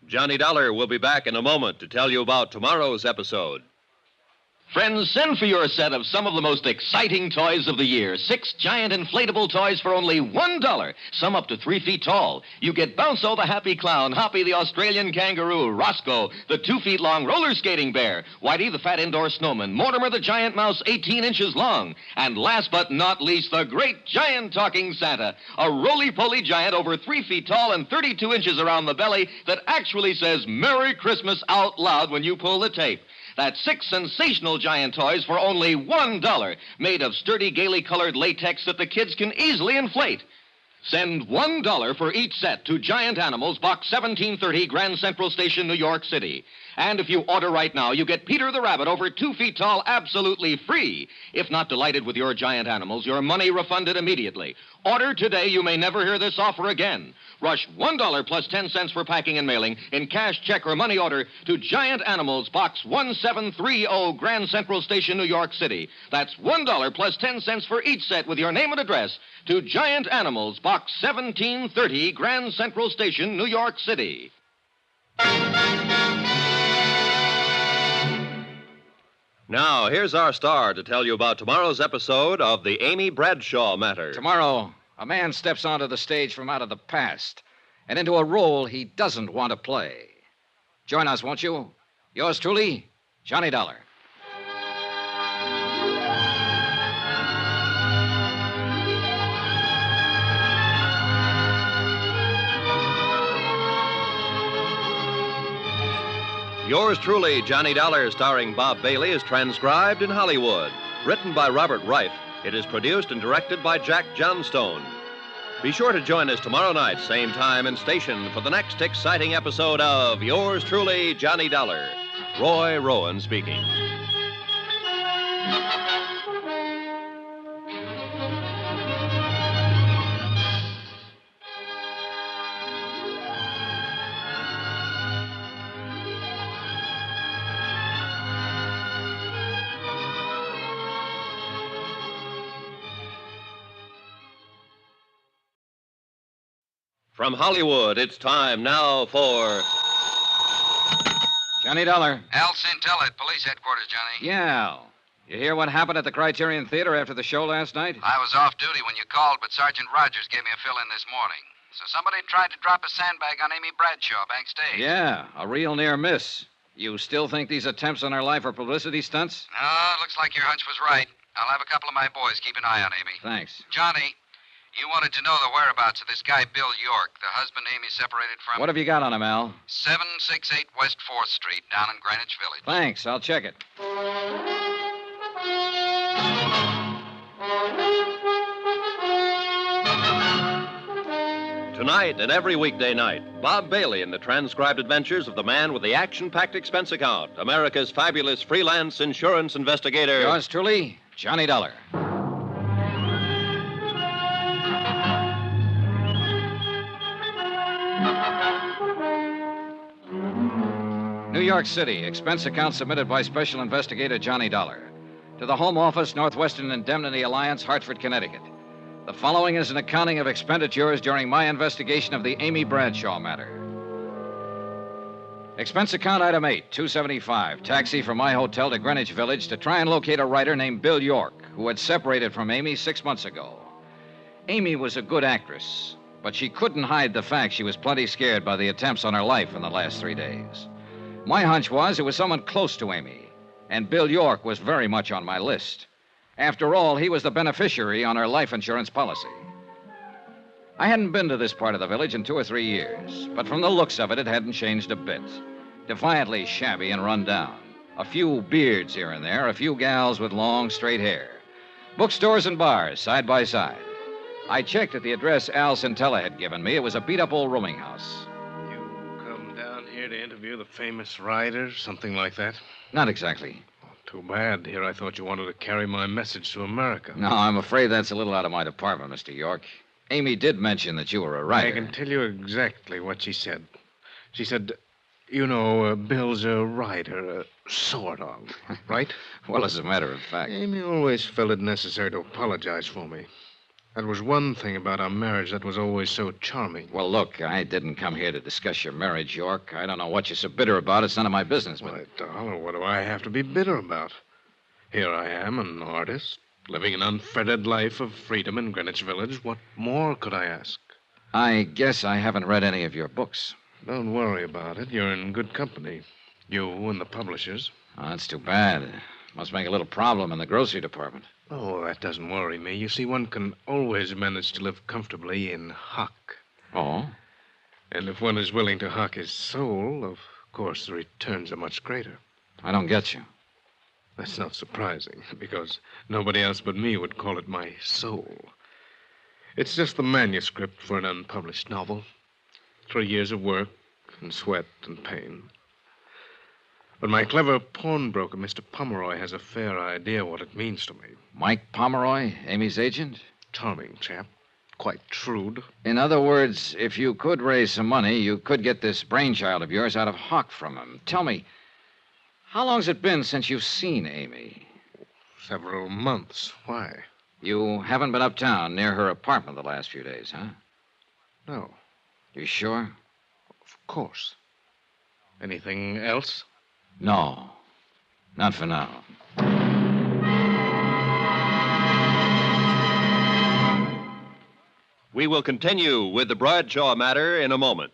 Johnny Dollar will be back in a moment to tell you about tomorrow's episode. Friends, send for your set of some of the most exciting toys of the year. 6 giant inflatable toys for only $1, some up to 3 feet tall. You get Bounco the Happy Clown, Hoppy the Australian Kangaroo, Roscoe the 2 feet long roller skating bear, Whitey the fat indoor snowman, Mortimer the giant mouse 18 inches long, and last but not least, the great giant talking Santa, a roly-poly giant over 3 feet tall and 32 inches around the belly that actually says Merry Christmas out loud when you pull the tape. That's 6 sensational giant toys for only $1, made of sturdy, gaily colored latex that the kids can easily inflate. Send $1 for each set to Giant Animals, Box 1730, Grand Central Station, New York City. And if you order right now, you get Peter the Rabbit over 2 feet tall absolutely free. If not delighted with your Giant Animals, your money refunded immediately. Order today. You may never hear this offer again. Rush $1 plus 10 cents for packing and mailing in cash, check, or money order to Giant Animals, Box 1730, Grand Central Station, New York City. That's $1 plus 10 cents for each set with your name and address to Giant Animals, Box 1730, Grand Central Station, New York City. Now, here's our star to tell you about tomorrow's episode of the Amy Bradshaw Matter. Tomorrow, a man steps onto the stage from out of the past and into a role he doesn't want to play. Join us, won't you? Yours truly, Johnny Dollar. Yours truly, Johnny Dollar, starring Bob Bailey, is transcribed in Hollywood. Written by Robert Reif, it is produced and directed by Jack Johnstone. Be sure to join us tomorrow night, same time and station, for the next exciting episode of Yours truly, Johnny Dollar. Roy Rowan speaking. From Hollywood, it's time now for... Johnny Dollar. Al Centella at police headquarters, Johnny. Yeah, Al. You hear what happened at the Criterion Theater after the show last night? I was off duty when you called, but Sergeant Rogers gave me a fill-in this morning. So somebody tried to drop a sandbag on Amy Bradshaw backstage. Yeah, a real near miss. You still think these attempts on her life are publicity stunts? No, looks like your hunch was right. I'll have a couple of my boys keep an eye on Amy. Thanks. Johnny, you wanted to know the whereabouts of this guy, Bill York, the husband Amy separated from. What have you got on him, Al? 768 West 4th Street, down in Greenwich Village. Thanks. I'll check it. Tonight and every weekday night, Bob Bailey in the transcribed adventures of the man with the action-packed expense account, America's fabulous freelance insurance investigator. Yours truly, Johnny Dollar. New York City, expense account submitted by Special Investigator Johnny Dollar. To the Home Office, Northwestern Indemnity Alliance, Hartford, Connecticut. The following is an accounting of expenditures during my investigation of the Amy Bradshaw matter. Expense account item 8, $275. Taxi from my hotel to Greenwich Village to try and locate a writer named Bill York, who had separated from Amy 6 months ago. Amy was a good actress, but she couldn't hide the fact she was plenty scared by the attempts on her life in the last 3 days. My hunch was it was someone close to Amy, and Bill York was very much on my list. After all, he was the beneficiary on her life insurance policy. I hadn't been to this part of the village in 2 or 3 years, but from the looks of it, it hadn't changed a bit. Defiantly shabby and run down. A few beards here and there, a few gals with long, straight hair. Bookstores and bars, side by side. I checked at the address Al Centella had given me. It was a beat-up old rooming house. Come down here to interview the famous writer, something like that? Not exactly. Too bad. Here I thought you wanted to carry my message to America. No, I'm afraid that's a little out of my department, Mr. York. Amy did mention that you were a writer. I can tell you exactly what she said. She said, you know, Bill's a writer, sort of, right? Well, as a matter of fact. Amy always felt it necessary to apologize for me. That was one thing about our marriage that was always so charming. Well, look, I didn't come here to discuss your marriage, York. I don't know what you're so bitter about. It's none of my business, but... Why, Dollar, what do I have to be bitter about? Here I am, an artist, living an unfettered life of freedom in Greenwich Village. What more could I ask? I guess I haven't read any of your books. Don't worry about it. You're in good company. You and the publishers. Oh, that's too bad. Must make a little problem in the grocery department. Oh, that doesn't worry me. You see, one can always manage to live comfortably in hock. Oh? And if one is willing to hock his soul, of course the returns are much greater. I don't get you. That's not surprising, because nobody else but me would call it my soul. It's just the manuscript for an unpublished novel. 3 years of work and sweat and pain. But my clever pawnbroker, Mr. Pomeroy, has a fair idea what it means to me. Mike Pomeroy, Amy's agent? Charming chap. Quite shrewd. In other words, if you could raise some money, you could get this brainchild of yours out of hock from him. Tell me, how long's it been since you've seen Amy? Several months. Why? You haven't been uptown near her apartment the last few days, huh? No. You sure? Of course. Anything else? No. Not for now. We will continue with the Bradshaw matter in a moment.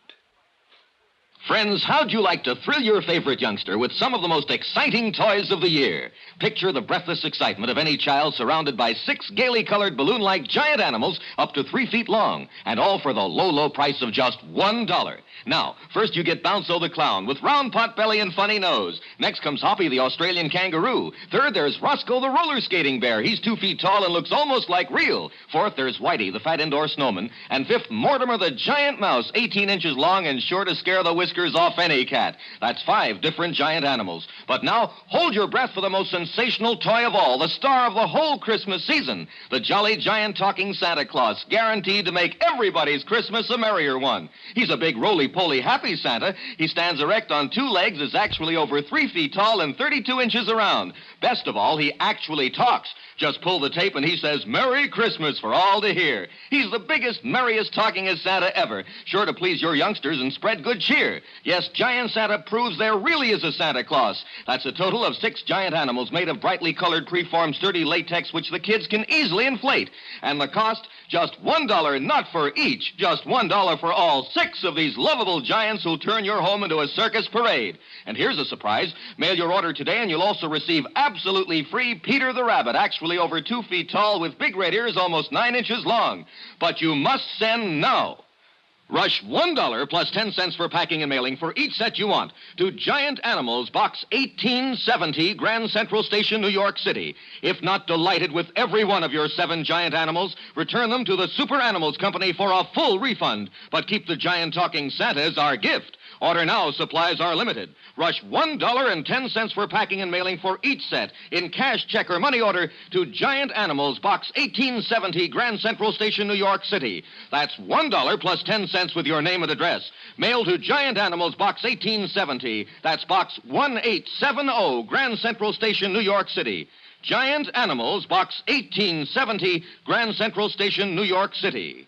Friends, how'd you like to thrill your favorite youngster with some of the most exciting toys of the year? Picture the breathless excitement of any child surrounded by 6 gaily colored balloon-like giant animals up to 3 feet long, and all for the low, low price of just $1. Now, first you get Bounzo the clown with round pot belly and funny nose. Next comes Hoppy the Australian kangaroo. Third, there's Roscoe the roller skating bear. He's 2 feet tall and looks almost like real. Fourth, there's Whitey the fat indoor snowman. And fifth, Mortimer the giant mouse, 18 inches long and sure to scare the whiskers off any cat. That's 5 different giant animals. But now, hold your breath for the most sensational toy of all, the star of the whole Christmas season, the jolly giant talking Santa Claus, guaranteed to make everybody's Christmas a merrier one. He's a big roly-poly happy Santa. He stands erect on 2 legs, is actually over 3 feet tall and 32 inches around. Best of all, he actually talks. Just pull the tape and he says, "Merry Christmas" for all to hear. He's the biggest, merriest, talkingest Santa ever, sure to please your youngsters and spread good cheer. year. Yes, Giant Santa proves there really is a Santa Claus. That's a total of 6 giant animals made of brightly colored preformed sturdy latex which the kids can easily inflate. And the cost, just $1, not for each, just $1 for all 6 of these lovable giants who'll turn your home into a circus parade. And here's a surprise. Mail your order today and you'll also receive absolutely free Peter the Rabbit, actually over 2 feet tall with big red ears almost 9 inches long. But you must send now. Rush $1 plus 10 cents for packing and mailing for each set you want to Giant Animals, Box 1870, Grand Central Station, New York City. If not delighted with every one of your 7 giant animals, return them to the Super Animals Company for a full refund. But keep the giant talking Santa as our gift. Order now, supplies are limited. Rush $1.10 for packing and mailing for each set in cash, check, or money order to Giant Animals, Box 1870, Grand Central Station, New York City. That's $1 plus 10 cents with your name and address. Mail to Giant Animals, Box 1870. That's Box 1870, Grand Central Station, New York City. Giant Animals, Box 1870, Grand Central Station, New York City.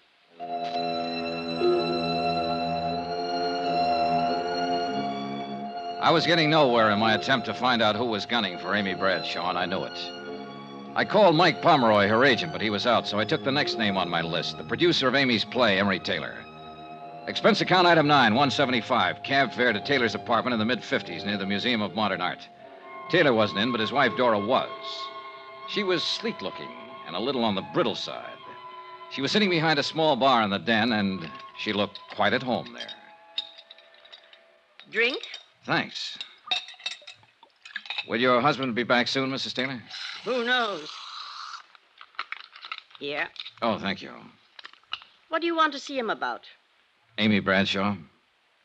I was getting nowhere in my attempt to find out who was gunning for Amy Bradshaw, and I knew it. I called Mike Pomeroy, her agent, but he was out, so I took the next name on my list, the producer of Amy's play, Emery Taylor. Expense account item 9, $175, cab fare to Taylor's apartment in the mid-50s near the Museum of Modern Art. Taylor wasn't in, but his wife Dora was. She was sleek-looking and a little on the brittle side. She was sitting behind a small bar in the den, and she looked quite at home there. Drink? Thanks. Will your husband be back soon, Mrs. Taylor? Who knows? Yeah. Oh, thank you. What do you want to see him about? Amy Bradshaw.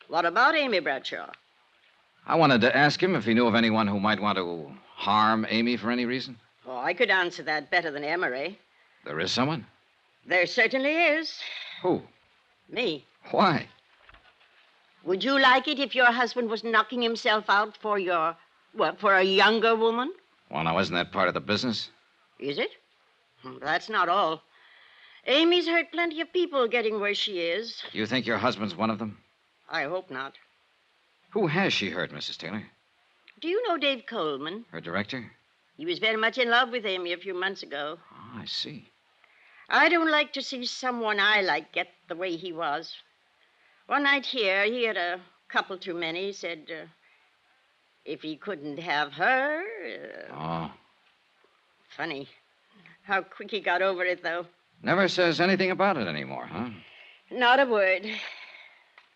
What about Amy Bradshaw? I wanted to ask him if he knew of anyone who might want to harm Amy for any reason. Oh, I could answer that better than Emery. There is someone? There certainly is. Who? Me. Why? Would you like it if your husband was knocking himself out for for a younger woman? Well, now, isn't that part of the business? Is it? That's not all. Amy's hurt plenty of people getting where she is. Do you think your husband's one of them? I hope not. Who has she hurt, Mrs. Taylor? Do you know Dave Coleman? Her director? He was very much in love with Amy a few months ago. Oh, I see. I don't like to see someone I like get the way he was. One night here, he had a couple too many. He said if he couldn't have her... Oh. Funny. How quick he got over it, though. Never says anything about it anymore, huh? Not a word.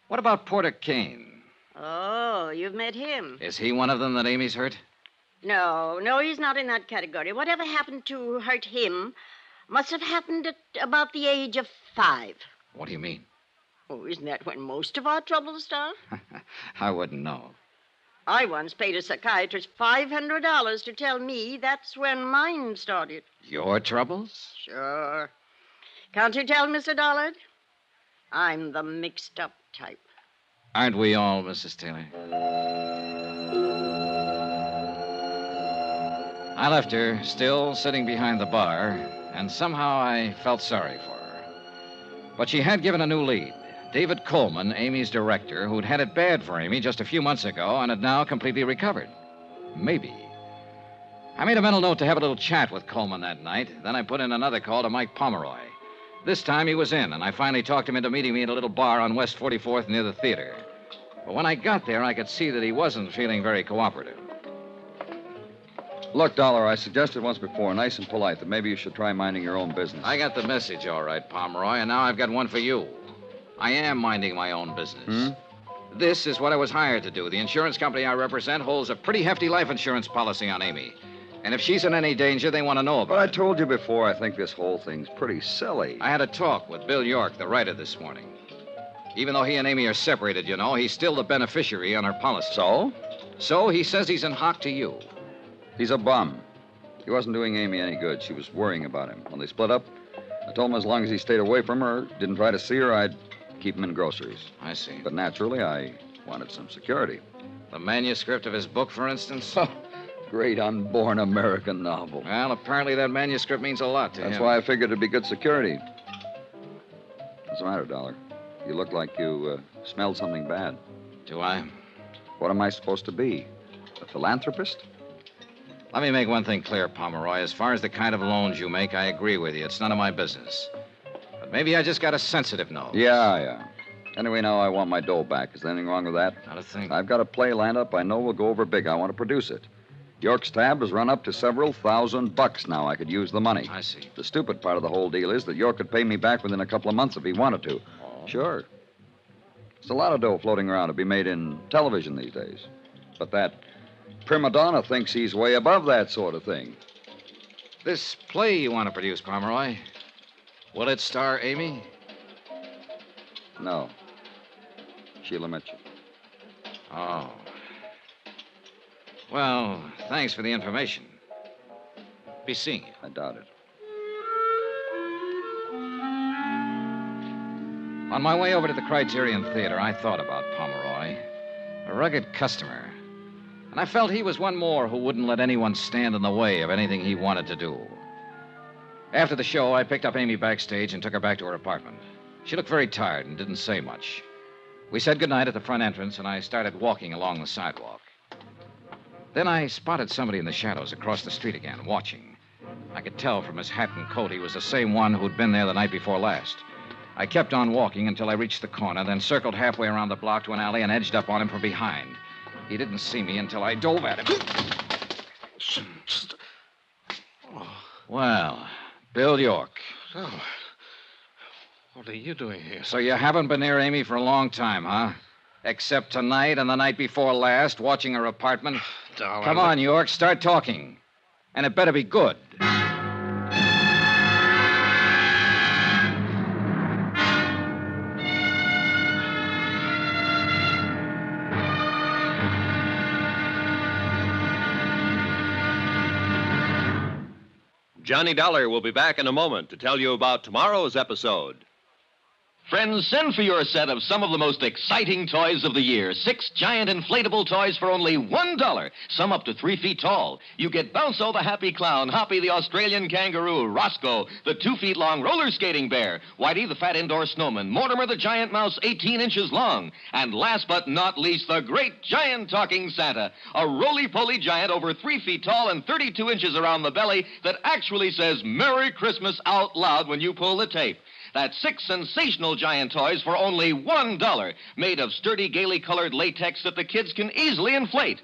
What about Porter Kane? Oh, you've met him. Is he one of them that Amy's hurt? No, he's not in that category. Whatever happened to hurt him must have happened at about the age of 5. What do you mean? Oh, isn't that when most of our troubles start? I wouldn't know. I once paid a psychiatrist $500 to tell me that's when mine started. Your troubles? Sure. Can't you tell, Mr. Dollard? I'm the mixed-up type. Aren't we all, Mrs. Taylor? I left her, still sitting behind the bar, and somehow I felt sorry for her. But she had given a new lead. David Coleman, Amy's director, who'd had it bad for Amy just a few months ago and had now completely recovered. Maybe. I made a mental note to have a little chat with Coleman that night. Then I put in another call to Mike Pomeroy. This time he was in, and I finally talked him into meeting me at a little bar on West 44th near the theater. But when I got there, I could see that he wasn't feeling very cooperative. Look, Dollar, I suggested once before, nice and polite, that maybe you should try minding your own business. I got the message, all right, Pomeroy, and now I've got one for you. I am minding my own business. This is what I was hired to do. The insurance company I represent holds a pretty hefty life insurance policy on Amy. And if she's in any danger, they want to know about it. But I told you before, I think this whole thing's pretty silly. I had a talk with Bill York, the writer, this morning. Even though he and Amy are separated, you know, he's still the beneficiary on her policy. So? So he says he's in hock to you. He's a bum. He wasn't doing Amy any good. She was worrying about him. When they split up, I told him as long as he stayed away from her, didn't try to see her, I'd keep him in groceries. I see. But naturally, I wanted some security. The manuscript of his book, for instance? Great unborn American novel. Well, apparently that manuscript means a lot to him. That's why I figured it'd be good security. What's the matter, Dollar? You look like you smelled something bad. Do I? What am I supposed to be? A philanthropist? Let me make one thing clear, Pomeroy. As far as the kind of loans you make, I agree with you. It's none of my business. But maybe I just got a sensitive nose. Yeah. Anyway, now I want my dough back. Is there anything wrong with that? Not a thing. I've got a play lined up I know will go over big. I want to produce it. York's tab has run up to several $1,000 now. I could use the money. I see. The stupid part of the whole deal is that York could pay me back within a couple of months if he wanted to. Oh. Sure. There's a lot of dough floating around to be made in television these days. But that prima donna thinks he's way above that sort of thing. This play you want to produce, Pomeroy, will it star Amy? No. Sheila Mitchell. Oh. Well, thanks for the information. Be seeing you. I doubt it. On my way over to the Criterion Theater, I thought about Pomeroy. A rugged customer. And I felt he was one more who wouldn't let anyone stand in the way of anything he wanted to do. After the show, I picked up Amy backstage and took her back to her apartment. She looked very tired and didn't say much. We said goodnight at the front entrance, and I started walking along the sidewalk. Then I spotted somebody in the shadows across the street again, watching. I could tell from his hat and coat he was the same one who'd been there the night before last. I kept on walking until I reached the corner, then circled halfway around the block to an alley and edged up on him from behind. He didn't see me until I dove at him. Well, Bill York. Oh, what are you doing here? So you haven't been near Amy for a long time, huh? Except tonight and the night before last, watching her apartment? Darling. Come on, York, start talking. And it better be good. Johnny Dollar will be back in a moment to tell you about tomorrow's episode. Friends, send for your set of some of the most exciting toys of the year. 6 giant inflatable toys for only $1, some up to 3 feet tall. You get Bounso the happy clown, Hoppy the Australian kangaroo, Roscoe the 2 feet long roller skating bear, Whitey the fat indoor snowman, Mortimer the giant mouse 18 inches long, and last but not least, the great giant talking Santa, a roly-poly giant over 3 feet tall and 32 inches around the belly that actually says Merry Christmas out loud when you pull the tape. That's 6 sensational giant toys for only $1, made of sturdy, gaily colored latex that the kids can easily inflate.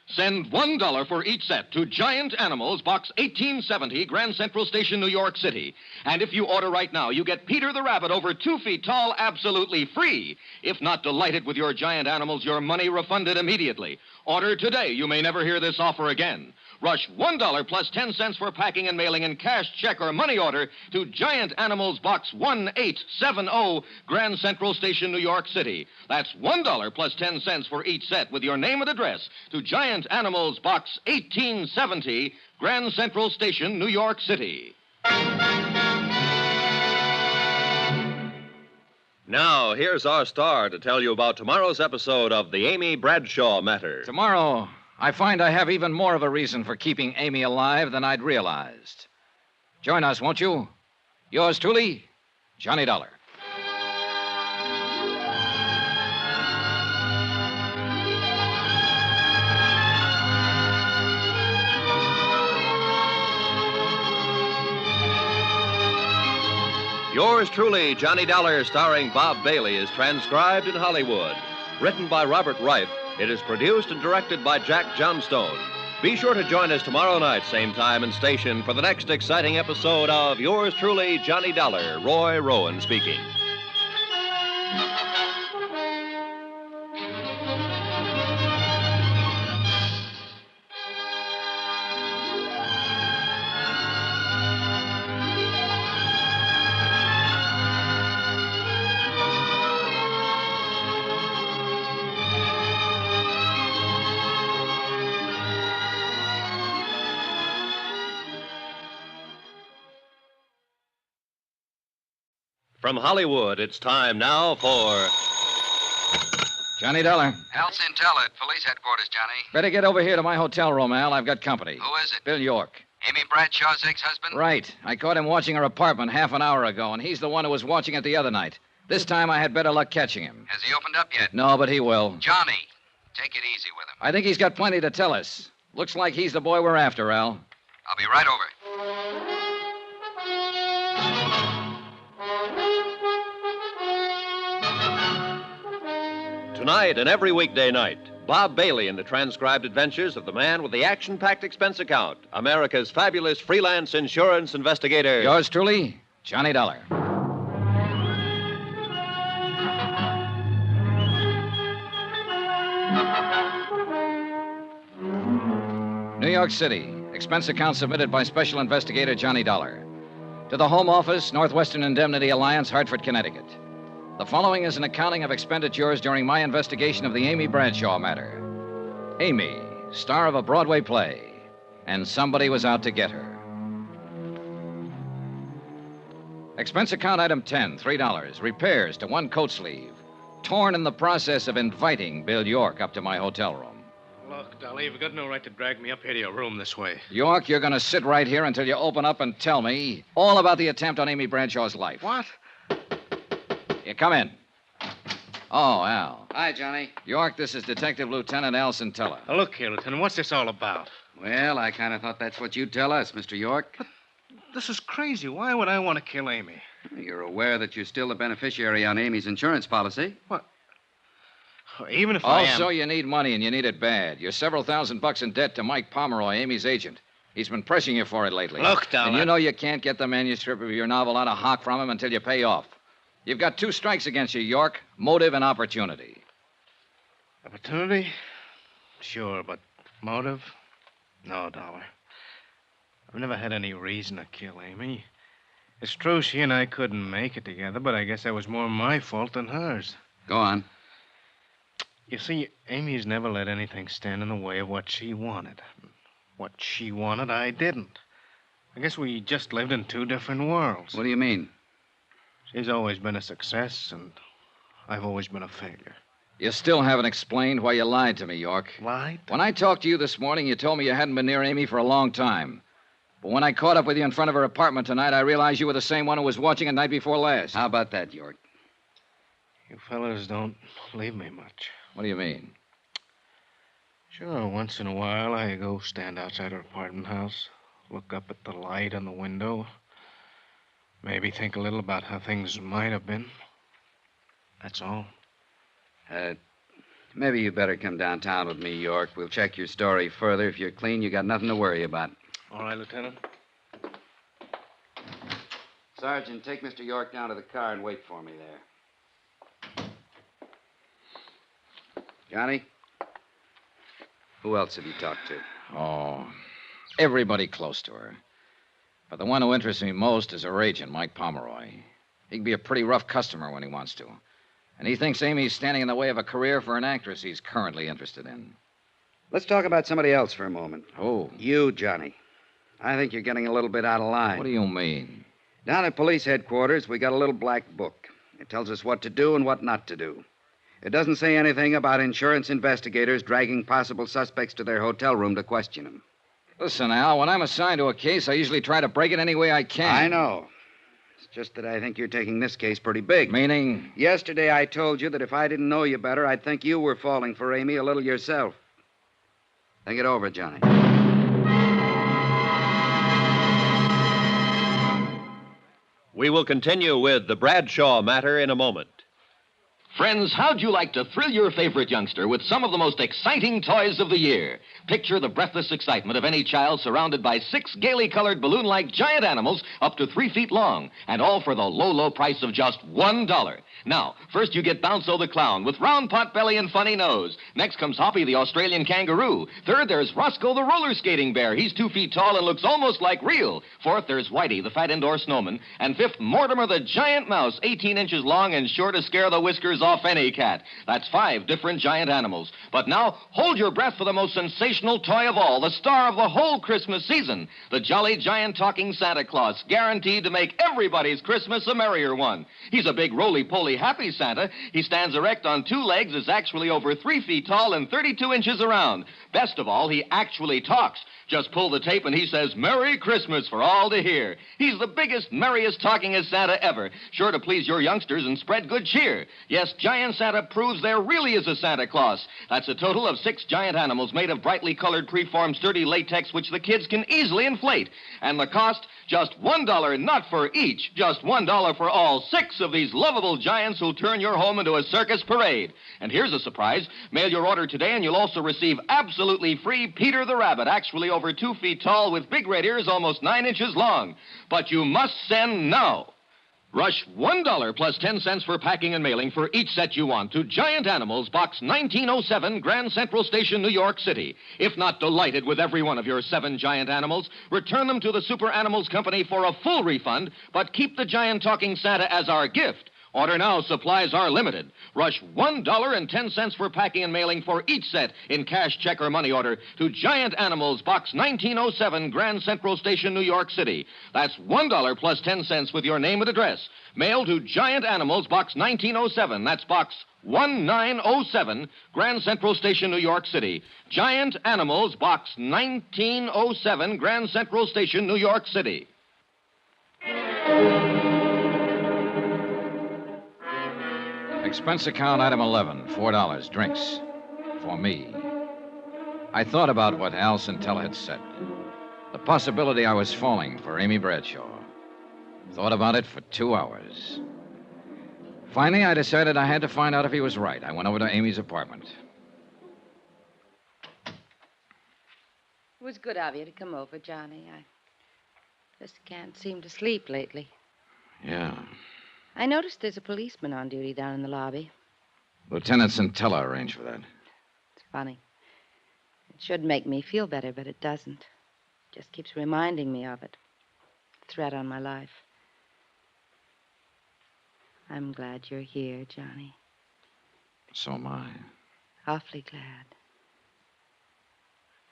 Send $1 for each set to Giant Animals, Box 1870, Grand Central Station, New York City. And if you order right now, you get Peter the Rabbit over 2 feet tall absolutely free. If not delighted with your Giant Animals, your money refunded immediately. Order today. You may never hear this offer again. Rush $1 plus 10 cents for packing and mailing in cash, check, or money order to Giant Animals Box 1870, Grand Central Station, New York City. That's $1 plus 10 cents for each set with your name and address to Giant Animals Box 1870, Grand Central Station, New York City. Now, here's our star to tell you about tomorrow's episode of The Amy Bradshaw Matter. Tomorrow, I find I have even more of a reason for keeping Amy alive than I'd realized. Join us, won't you? Yours truly, Johnny Dollar. Yours truly, Johnny Dollar, starring Bob Bailey, is transcribed in Hollywood. Written by Robert Reif, it is produced and directed by Jack Johnstone. Be sure to join us tomorrow night, same time and station, for the next exciting episode of Yours truly, Johnny Dollar. Roy Rowan speaking. From Hollywood, it's time now for Johnny Dollar. Health Intel at police headquarters, Johnny. Better get over here to my hotel room, Al. I've got company. Who is it? Bill York. Amy Bradshaw's ex-husband? Right. I caught him watching her apartment half an hour ago, and he's the one who was watching it the other night. This time I had better luck catching him. Has he opened up yet? No, but he will. Johnny, take it easy with him. I think he's got plenty to tell us. Looks like he's the boy we're after, Al. I'll be right over. Tonight and every weekday night, Bob Bailey in the transcribed adventures of the man with the action-packed expense account, America's fabulous freelance insurance investigator. Yours truly, Johnny Dollar. New York City. Expense account submitted by Special Investigator Johnny Dollar. To the Home Office, Northwestern Indemnity Alliance, Hartford, Connecticut. The following is an accounting of expenditures during my investigation of the Amy Bradshaw matter. Amy, star of a Broadway play, and somebody was out to get her. Expense account item 10, $3. Repairs to one coat sleeve. Torn in the process of inviting Bill York up to my hotel room. Look, Dolly, you've got no right to drag me up here to your room this way. York, you're going to sit right here until you open up and tell me all about the attempt on Amy Bradshaw's life. What? You come in. Oh, Al. Hi, Johnny. York, this is Detective Lieutenant Al Centella. Now, look here, Lieutenant, what's this all about? Well, I kind of thought that's what you'd tell us, Mr. York. But this is crazy. Why would I want to kill Amy? You're aware that you're still the beneficiary on Amy's insurance policy. What? Even if I am... Also, you need money, and you need it bad. You're several $1,000s in debt to Mike Pomeroy, Amy's agent. He's been pressing you for it lately. Look, Dollar. And you know you can't get the manuscript of your novel out of hock from him until you pay off. You've got 2 strikes against you, York. Motive and opportunity. Opportunity? Sure, but motive? No, Dollar. I've never had any reason to kill Amy. It's true she and I couldn't make it together, but I guess that was more my fault than hers. Go on. You see, Amy's never let anything stand in the way of what she wanted. What she wanted, I didn't. I guess we just lived in 2 different worlds. What do you mean? She's always been a success, and I've always been a failure. You still haven't explained why you lied to me, York. Lied? When I talked to you this morning, you told me you hadn't been near Amy for a long time. But when I caught up with you in front of her apartment tonight, I realized you were the same one who was watching it night before last. How about that, York? You fellas don't believe me much. What do you mean? Sure, once in a while I go stand outside her apartment house, look up at the light on the window, maybe think a little about how things might have been. That's all. Maybe you better come downtown with me, York. We'll check your story further. If you're clean, you got nothing to worry about. All right, Lieutenant. Sergeant, take Mr. York down to the car and wait for me there. Johnny? Who else have you talked to? Oh, everybody close to her. But the one who interests me most is her agent, Mike Pomeroy. He can be a pretty rough customer when he wants to. And he thinks Amy's standing in the way of a career for an actress he's currently interested in. Let's talk about somebody else for a moment. Oh. You, Johnny. I think you're getting a little bit out of line. What do you mean? Down at police headquarters, we got a little black book. It tells us what to do and what not to do. It doesn't say anything about insurance investigators dragging possible suspects to their hotel room to question them. Listen, Al, when I'm assigned to a case, I usually try to break it any way I can. I know. It's just that I think you're taking this case pretty big. Meaning? Yesterday I told you that if I didn't know you better, I'd think you were falling for Amy a little yourself. Think it over, Johnny. We will continue with the Bradshaw matter in a moment. Friends, how'd you like to thrill your favorite youngster with some of the most exciting toys of the year? Picture the breathless excitement of any child surrounded by 6 gaily colored balloon-like giant animals up to 3 feet long, and all for the low, low price of just $1. Now, first you get Bounco the clown with round pot belly and funny nose. Next comes Hoppy the Australian kangaroo. Third, there's Roscoe the roller skating bear. He's 2 feet tall and looks almost like real. Fourth, there's Whitey the fat indoor snowman. And fifth, Mortimer the giant mouse, 18 inches long and sure to scare the whiskers off any cat. That's 5 different giant animals. But now, hold your breath for the most sensational toy of all, the star of the whole Christmas season, the jolly giant talking Santa Claus, guaranteed to make everybody's Christmas a merrier one. He's a big roly-poly happy Santa. He stands erect on 2 legs, is actually over 3 feet tall and 32 inches around. Best of all, he actually talks. Just pull the tape and he says, Merry Christmas for all to hear. He's the biggest, merriest, talkingest Santa ever. Sure to please your youngsters and spread good cheer. Yes, Giant Santa proves there really is a Santa Claus. That's a total of 6 giant animals made of brightly colored, preformed, sturdy latex, which the kids can easily inflate. And the cost, just $1, not for each. Just $1 for all 6 of these lovable giants who'll turn your home into a circus parade. And here's a surprise. Mail your order today and you'll also receive absolutely free Peter the Rabbit, actually over 2 feet tall with big red ears almost 9 inches long. But you must send now. Rush $1 plus 10 cents for packing and mailing for each set you want to Giant Animals, Box 1907, Grand Central Station, New York City. If not delighted with every one of your 7 giant animals, return them to the Super Animals Company for a full refund, but keep the giant talking Santa as our gift. Order now. Supplies are limited. Rush $1.10 for packing and mailing for each set in cash, check, or money order to Giant Animals, Box 1907, Grand Central Station, New York City. That's $1 plus 10 cents with your name and address. Mail to Giant Animals, Box 1907. That's Box 1907, Grand Central Station, New York City. Giant Animals, Box 1907, Grand Central Station, New York City. Expense account item 11, $4, drinks. For me. I thought about what Al Centella had said. The possibility I was falling for Amy Bradshaw. Thought about it for 2 hours. Finally, I decided I had to find out if he was right. I went over to Amy's apartment. It was good of you to come over, Johnny. I just can't seem to sleep lately. Yeah. I noticed there's a policeman on duty down in the lobby. Lieutenant Centella arranged for that. It's funny. It should make me feel better, but it doesn't. It just keeps reminding me of it. A threat on my life. I'm glad you're here, Johnny. So am I. Awfully glad.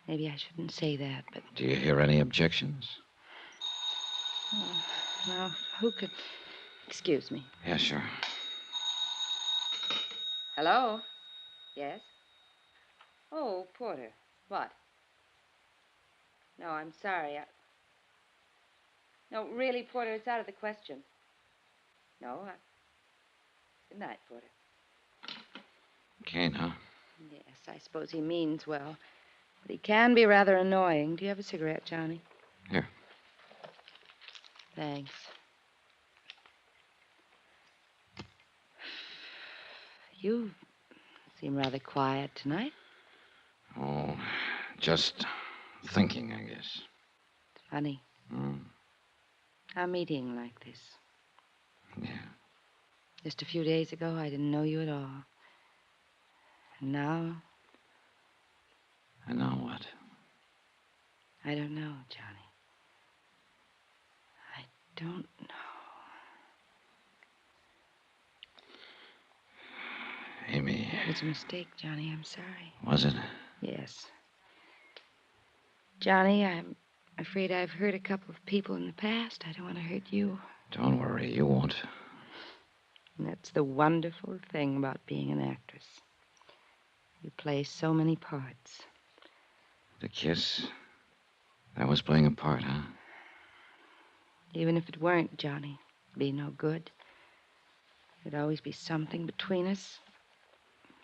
Maybe I shouldn't say that, but... Do you hear any objections? Oh, well, who could... Excuse me. Yeah, sure. Hello? Yes? Oh, Porter. What? No, I'm sorry. No, really, Porter, it's out of the question. No, Good night, Porter. Kane, huh? Yes, I suppose he means well. But he can be rather annoying. Do you have a cigarette, Johnny? Here. Thanks. You seem rather quiet tonight. Oh, just thinking, I guess. It's funny. A meeting like this. Yeah. Just a few days ago, I didn't know you at all. And now... And now what? I don't know, Johnny. I don't know. Amy. It was a mistake, Johnny. I'm sorry. Was it? Yes. Johnny, I'm afraid I've hurt a couple of people in the past. I don't want to hurt you. Don't worry, you won't. And that's the wonderful thing about being an actress. You play so many parts. The kiss, that was playing a part, huh? Even if it weren't, Johnny, it'd be no good. There'd always be something between us.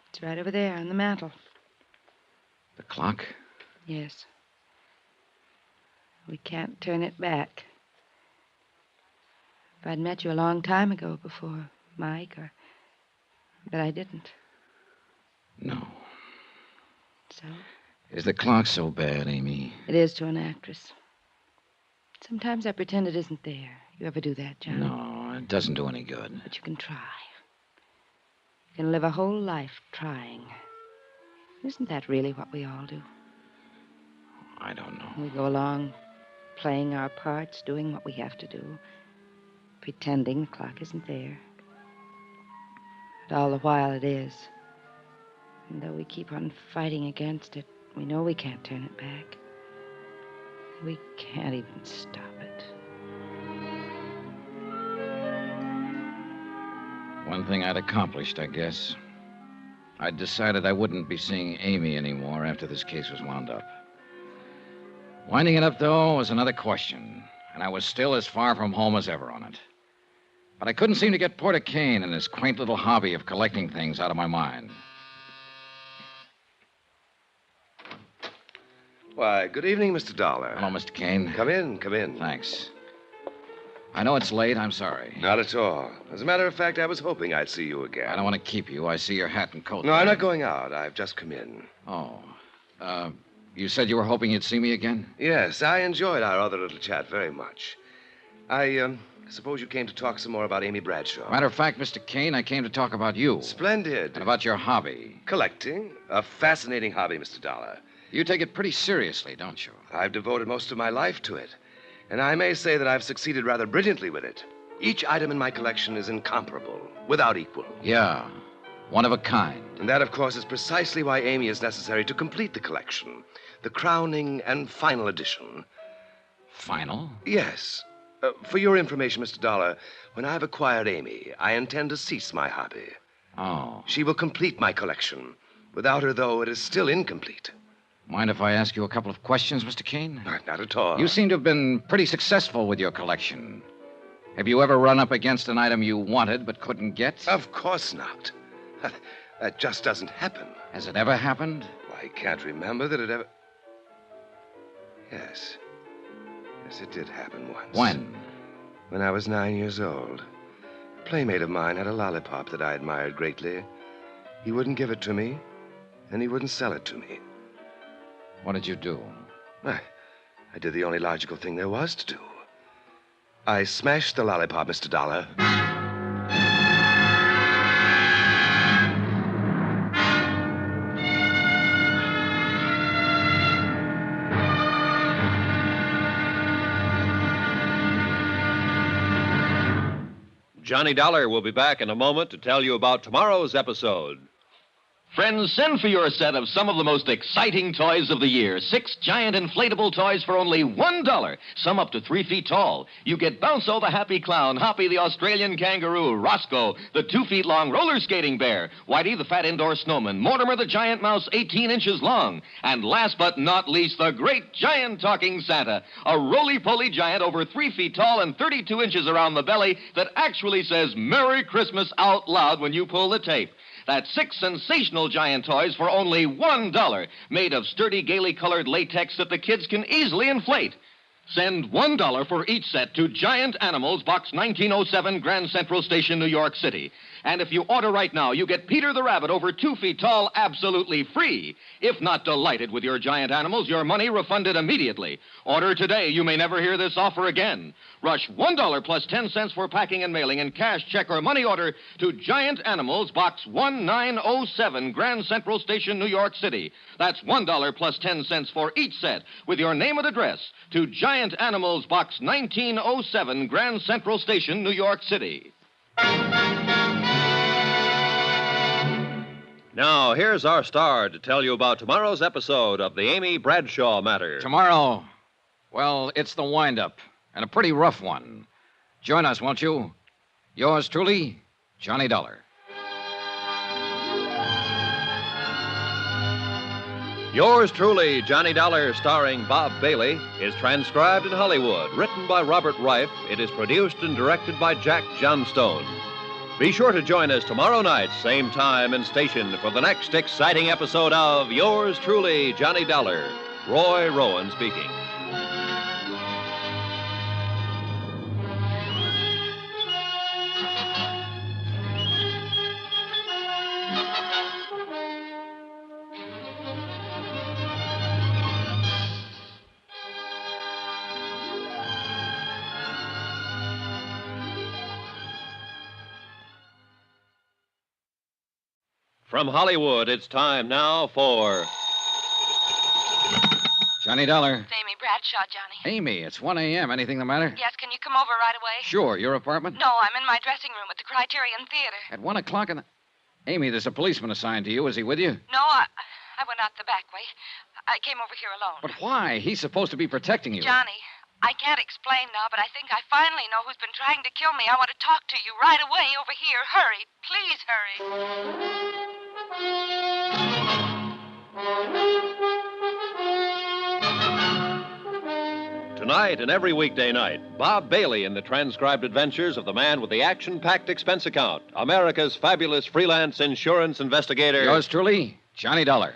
It's right over there on the mantel. The clock? Yes. We can't turn it back. If I'd met you a long time ago before Mike, but I didn't. No. So? Is the clock so bad, Amy? It is to an actress. Sometimes I pretend it isn't there. You ever do that, Johnny? No, it doesn't do any good. But you can try. You can live a whole life trying. Isn't that really what we all do? I don't know. We go along playing our parts, doing what we have to do, pretending the clock isn't there. But all the while it is. And though we keep on fighting against it, we know we can't turn it back. We can't even stop it. One thing I'd accomplished, I guess. I'd decided I wouldn't be seeing Amy anymore after this case was wound up. Winding it up, though, was another question, and I was still as far from home as ever on it. But I couldn't seem to get Porter Kane and his quaint little hobby of collecting things out of my mind. Why, good evening, Mr. Dollar. Hello, Mr. Kane. Come in, come in. Thanks. I know it's late. I'm sorry. Not at all. As a matter of fact, I was hoping I'd see you again. I don't want to keep you. I see your hat and coat. No, I'm not going out. I've just come in. Oh. You said you were hoping you'd see me again? Yes, I enjoyed our other little chat very much. I suppose you came to talk some more about Amy Bradshaw. Matter of fact, Mr. Kane, I came to talk about you. Splendid. And about your hobby. Collecting. A fascinating hobby, Mr. Dollar. You take it pretty seriously, don't you? I've devoted most of my life to it. And I may say that I've succeeded rather brilliantly with it. Each item in my collection is incomparable, without equal. Yeah, one of a kind. And that, of course, is precisely why Amy is necessary to complete the collection. The crowning and final edition. Final? Yes. For your information, Mr. Dollar, when I've acquired Amy, I intend to cease my hobby. Oh. She will complete my collection. Without her, though, it is still incomplete. Mind if I ask you a couple of questions, Mr. Kane? Not at all. You seem to have been pretty successful with your collection. Have you ever run up against an item you wanted but couldn't get? Of course not. That just doesn't happen. Has it ever happened? I can't remember that it ever... Yes. Yes, it did happen once. When? When I was 9 years old. A playmate of mine had a lollipop that I admired greatly. He wouldn't give it to me, and he wouldn't sell it to me. What did you do? I did the only logical thing there was to do. I smashed the lollipop, Mr. Dollar. Johnny Dollar will be back in a moment to tell you about tomorrow's episode. Friends, send for your set of some of the most exciting toys of the year. 6 giant inflatable toys for only $1, some up to 3 feet tall. You get Bounso the happy clown, Hoppy the Australian kangaroo, Roscoe the 2 feet long roller skating bear, Whitey the fat indoor snowman, Mortimer the giant mouse 18 inches long, and last but not least, the great giant talking Santa, a roly-poly giant over 3 feet tall and 32 inches around the belly that actually says Merry Christmas out loud when you pull the tape. That's 6 sensational giant toys for only $1, made of sturdy, gaily colored latex that the kids can easily inflate. Send $1 for each set to Giant Animals, Box 1907, Grand Central Station, New York City. And if you order right now, you get Peter the Rabbit over 2 feet tall absolutely free. If not delighted with your giant animals, your money refunded immediately. Order today. You may never hear this offer again. Rush $1 plus 10 cents for packing and mailing in cash, check, or money order to Giant Animals, Box 1907, Grand Central Station, New York City. That's $1 plus 10 cents for each set with your name and address to Giant Animals, Box 1907, Grand Central Station, New York City. Now, here's our star to tell you about tomorrow's episode of the Amy Bradshaw matter. Tomorrow? Well, it's the wind-up, and a pretty rough one. Join us, won't you? Yours truly, Johnny Dollar. Yours truly, Johnny Dollar, starring Bob Bailey, is transcribed in Hollywood. Written by Robert Reif, it is produced and directed by Jack Johnstone. Be sure to join us tomorrow night, same time and station, for the next exciting episode of Yours truly, Johnny Dollar. Roy Rowan speaking. From Hollywood, it's time now for... Johnny Dollar. It's Amy Bradshaw, Johnny. Amy, it's 1 a.m. Anything the matter? Yes, can you come over right away? Sure. Your apartment? No, I'm in my dressing room at the Criterion Theater. At 1 o'clock in the... Amy, there's a policeman assigned to you. Is he with you? No, I went out the back way. I came over here alone. But why? He's supposed to be protecting you. Johnny, I can't explain now, but I think I finally know who's been trying to kill me. I want to talk to you right away over here. Hurry. Please hurry. Tonight and every weekday night, Bob Bailey in the transcribed adventures of the man with the action-packed expense account, America's fabulous freelance insurance investigator. Yours truly, Johnny Dollar.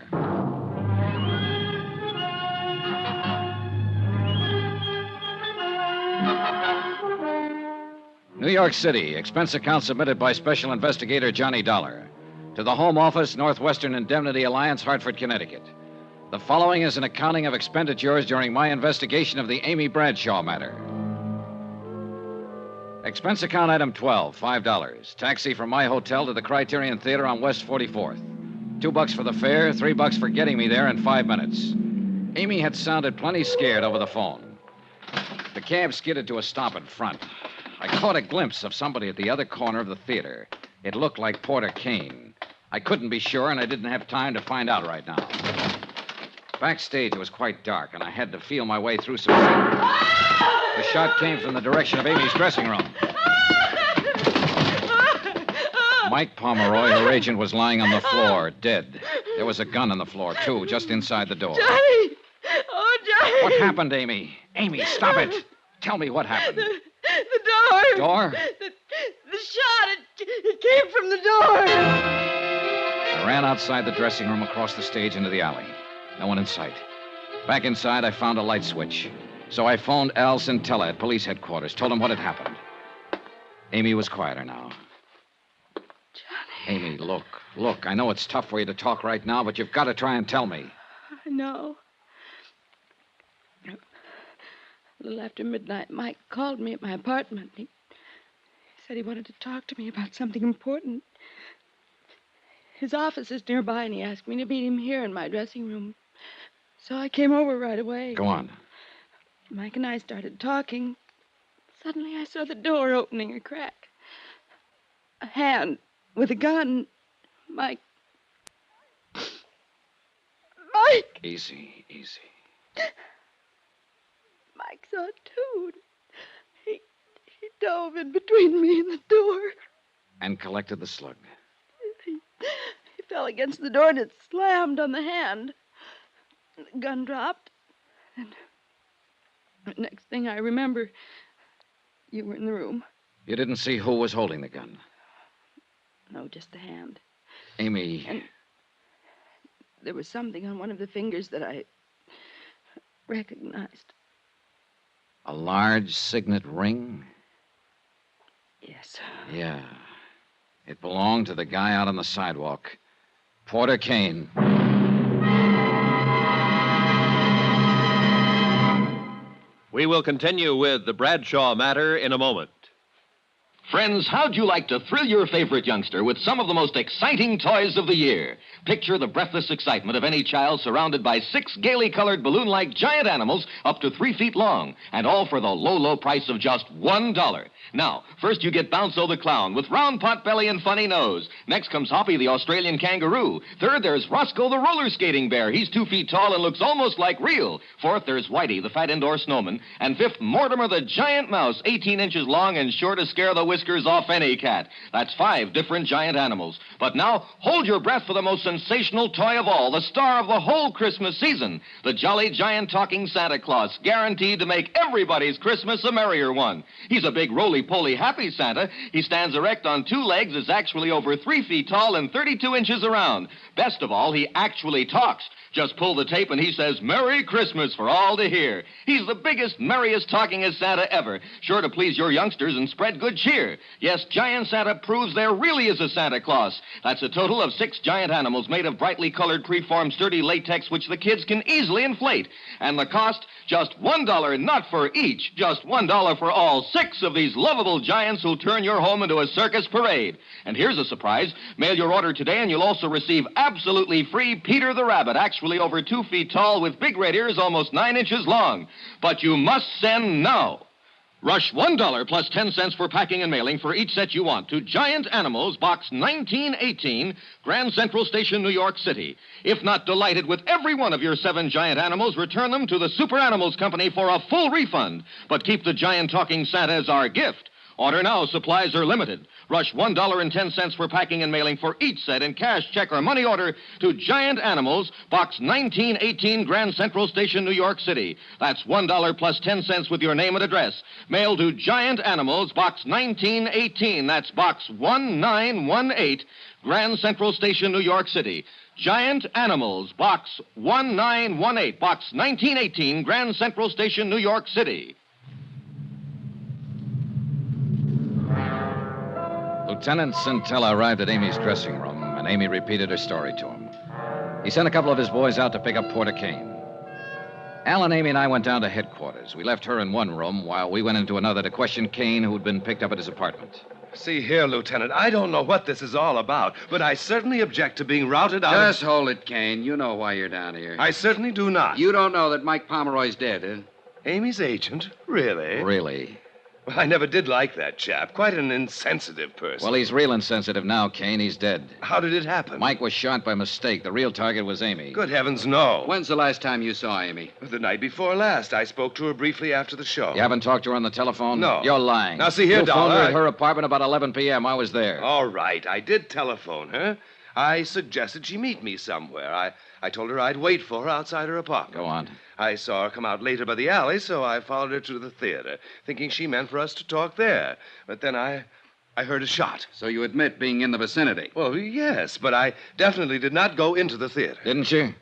New York City, expense account submitted by Special Investigator Johnny Dollar. To the Home Office, Northwestern Indemnity Alliance, Hartford, Connecticut. The following is an accounting of expenditures during my investigation of the Amy Bradshaw matter. Expense account item 12, $5. Taxi from my hotel to the Criterion Theater on West 44th. $2 for the fare, $3 for getting me there in 5 minutes. Amy had sounded plenty scared over the phone. The cab skidded to a stop in front. I caught a glimpse of somebody at the other corner of the theater. It looked like Porter Kane. I couldn't be sure, and I didn't have time to find out right now. Backstage, it was quite dark, and I had to feel my way through some... The shot came from the direction of Amy's dressing room. Mike Pomeroy, her agent, was lying on the floor, dead. There was a gun on the floor, too, just inside the door. Johnny! Oh, Johnny! What happened, Amy? Amy, stop it! Tell me what happened. The door. Door? The shot, it came from the door. I ran outside the dressing room, across the stage, into the alley. No one in sight. Back inside, I found a light switch. So I phoned Al Centella at police headquarters, told him what had happened. Amy was quieter now. Johnny. Amy, look. I know it's tough for you to talk right now, but you've got to try and tell me. I know. A little after midnight, Mike called me at my apartment. He said he wanted to talk to me about something important. His office is nearby, and he asked me to meet him here in my dressing room. So I came over right away. Go on. Mike and I started talking. Suddenly, I saw the door opening a crack. A hand with a gun. Mike. Easy. Mike saw it, too. He dove in between me and the door. And collected the slug. He fell against the door, and it slammed on the hand. The gun dropped. And the next thing I remember, you were in the room. You didn't see who was holding the gun? No, just the hand. Amy. And there was something on one of the fingers that I recognized. A large signet ring? Yes. Yeah. It belonged to the guy out on the sidewalk. Porter Kane. We will continue with the Bradshaw matter in a moment. Friends, how'd you like to thrill your favorite youngster with some of the most exciting toys of the year? Picture the breathless excitement of any child surrounded by 6 gaily colored balloon-like giant animals up to 3 feet long, and all for the low price of just $1. Now, first you get Bounzo the clown with round pot belly and funny nose. Next comes Hoppy the Australian kangaroo. Third, there's Roscoe the roller skating bear. He's 2 feet tall and looks almost like real. Fourth, there's Whitey the fat indoor snowman. And fifth, Mortimer the giant mouse, 18 inches long and sure to scare the whiskers off any cat. That's 5 different giant animals. But now, hold your breath for the most sensational toy of all, the star of the whole Christmas season, the jolly giant talking Santa Claus, guaranteed to make everybody's Christmas a merrier one. He's a big roly-poly happy Santa. He stands erect on 2 legs, is actually over 3 feet tall and 32 inches around. Best of all, he actually talks. Just pull the tape and he says, "Merry Christmas" for all to hear. He's the biggest, merriest talkingest Santa ever, sure to please your youngsters and spread good cheer. Yes, Giant Santa proves there really is a Santa Claus. That's a total of 6 giant animals made of brightly colored, preformed, sturdy latex, which the kids can easily inflate. And the cost, just $1, not for each, just $1 for all 6 of these lovable giants who'll turn your home into a circus parade. And here's a surprise. Mail your order today and you'll also receive absolutely free Peter the Rabbit, actually over 2 feet tall with big red ears almost 9 inches long. But you must send now. Rush $1 plus 10 cents for packing and mailing for each set you want to Giant Animals, Box 1918, Grand Central Station, New York City. If not delighted with every one of your 7 giant animals, return them to the Super Animals Company for a full refund. But keep the giant talking Santa as our gift. Order now. Supplies are limited. Rush $1.10 for packing and mailing for each set in cash, check, or money order to Giant Animals, Box 1918, Grand Central Station, New York City. That's $1 plus 10 cents with your name and address. Mail to Giant Animals, Box 1918. That's Box 1918, Grand Central Station, New York City. Giant Animals, Box 1918, Box 1918, Grand Central Station, New York City. Lieutenant Centella arrived at Amy's dressing room, and Amy repeated her story to him. He sent a couple of his boys out to pick up Porter Kane. Al and Amy and I went down to headquarters. We left her in one room while we went into another to question Kane, who'd been picked up at his apartment. See here, Lieutenant, I don't know what this is all about, but I certainly object to being routed out. Just hold it, Kane. You know why you're down here. I certainly do not. You don't know that Mike Pomeroy's dead, huh? Amy's agent? Really? Really? Well, I never did like that chap. Quite an insensitive person. Well, he's real insensitive now, Kane. He's dead. How did it happen? Mike was shot by mistake. The real target was Amy. Good heavens, no. When's the last time you saw Amy? The night before last. I spoke to her briefly after the show. You haven't talked to her on the telephone? No. You're lying. Now, see here, you phoned her Dollar. at her apartment about 11 p.m. I was there. All right. I did telephone her. I suggested she meet me somewhere. I told her I'd wait for her outside her apartment. Go on. I saw her come out later by the alley, so I followed her to the theater, thinking she meant for us to talk there. But then I heard a shot. So you admit being in the vicinity? Well, yes, but I definitely did not go into the theater. Didn't you?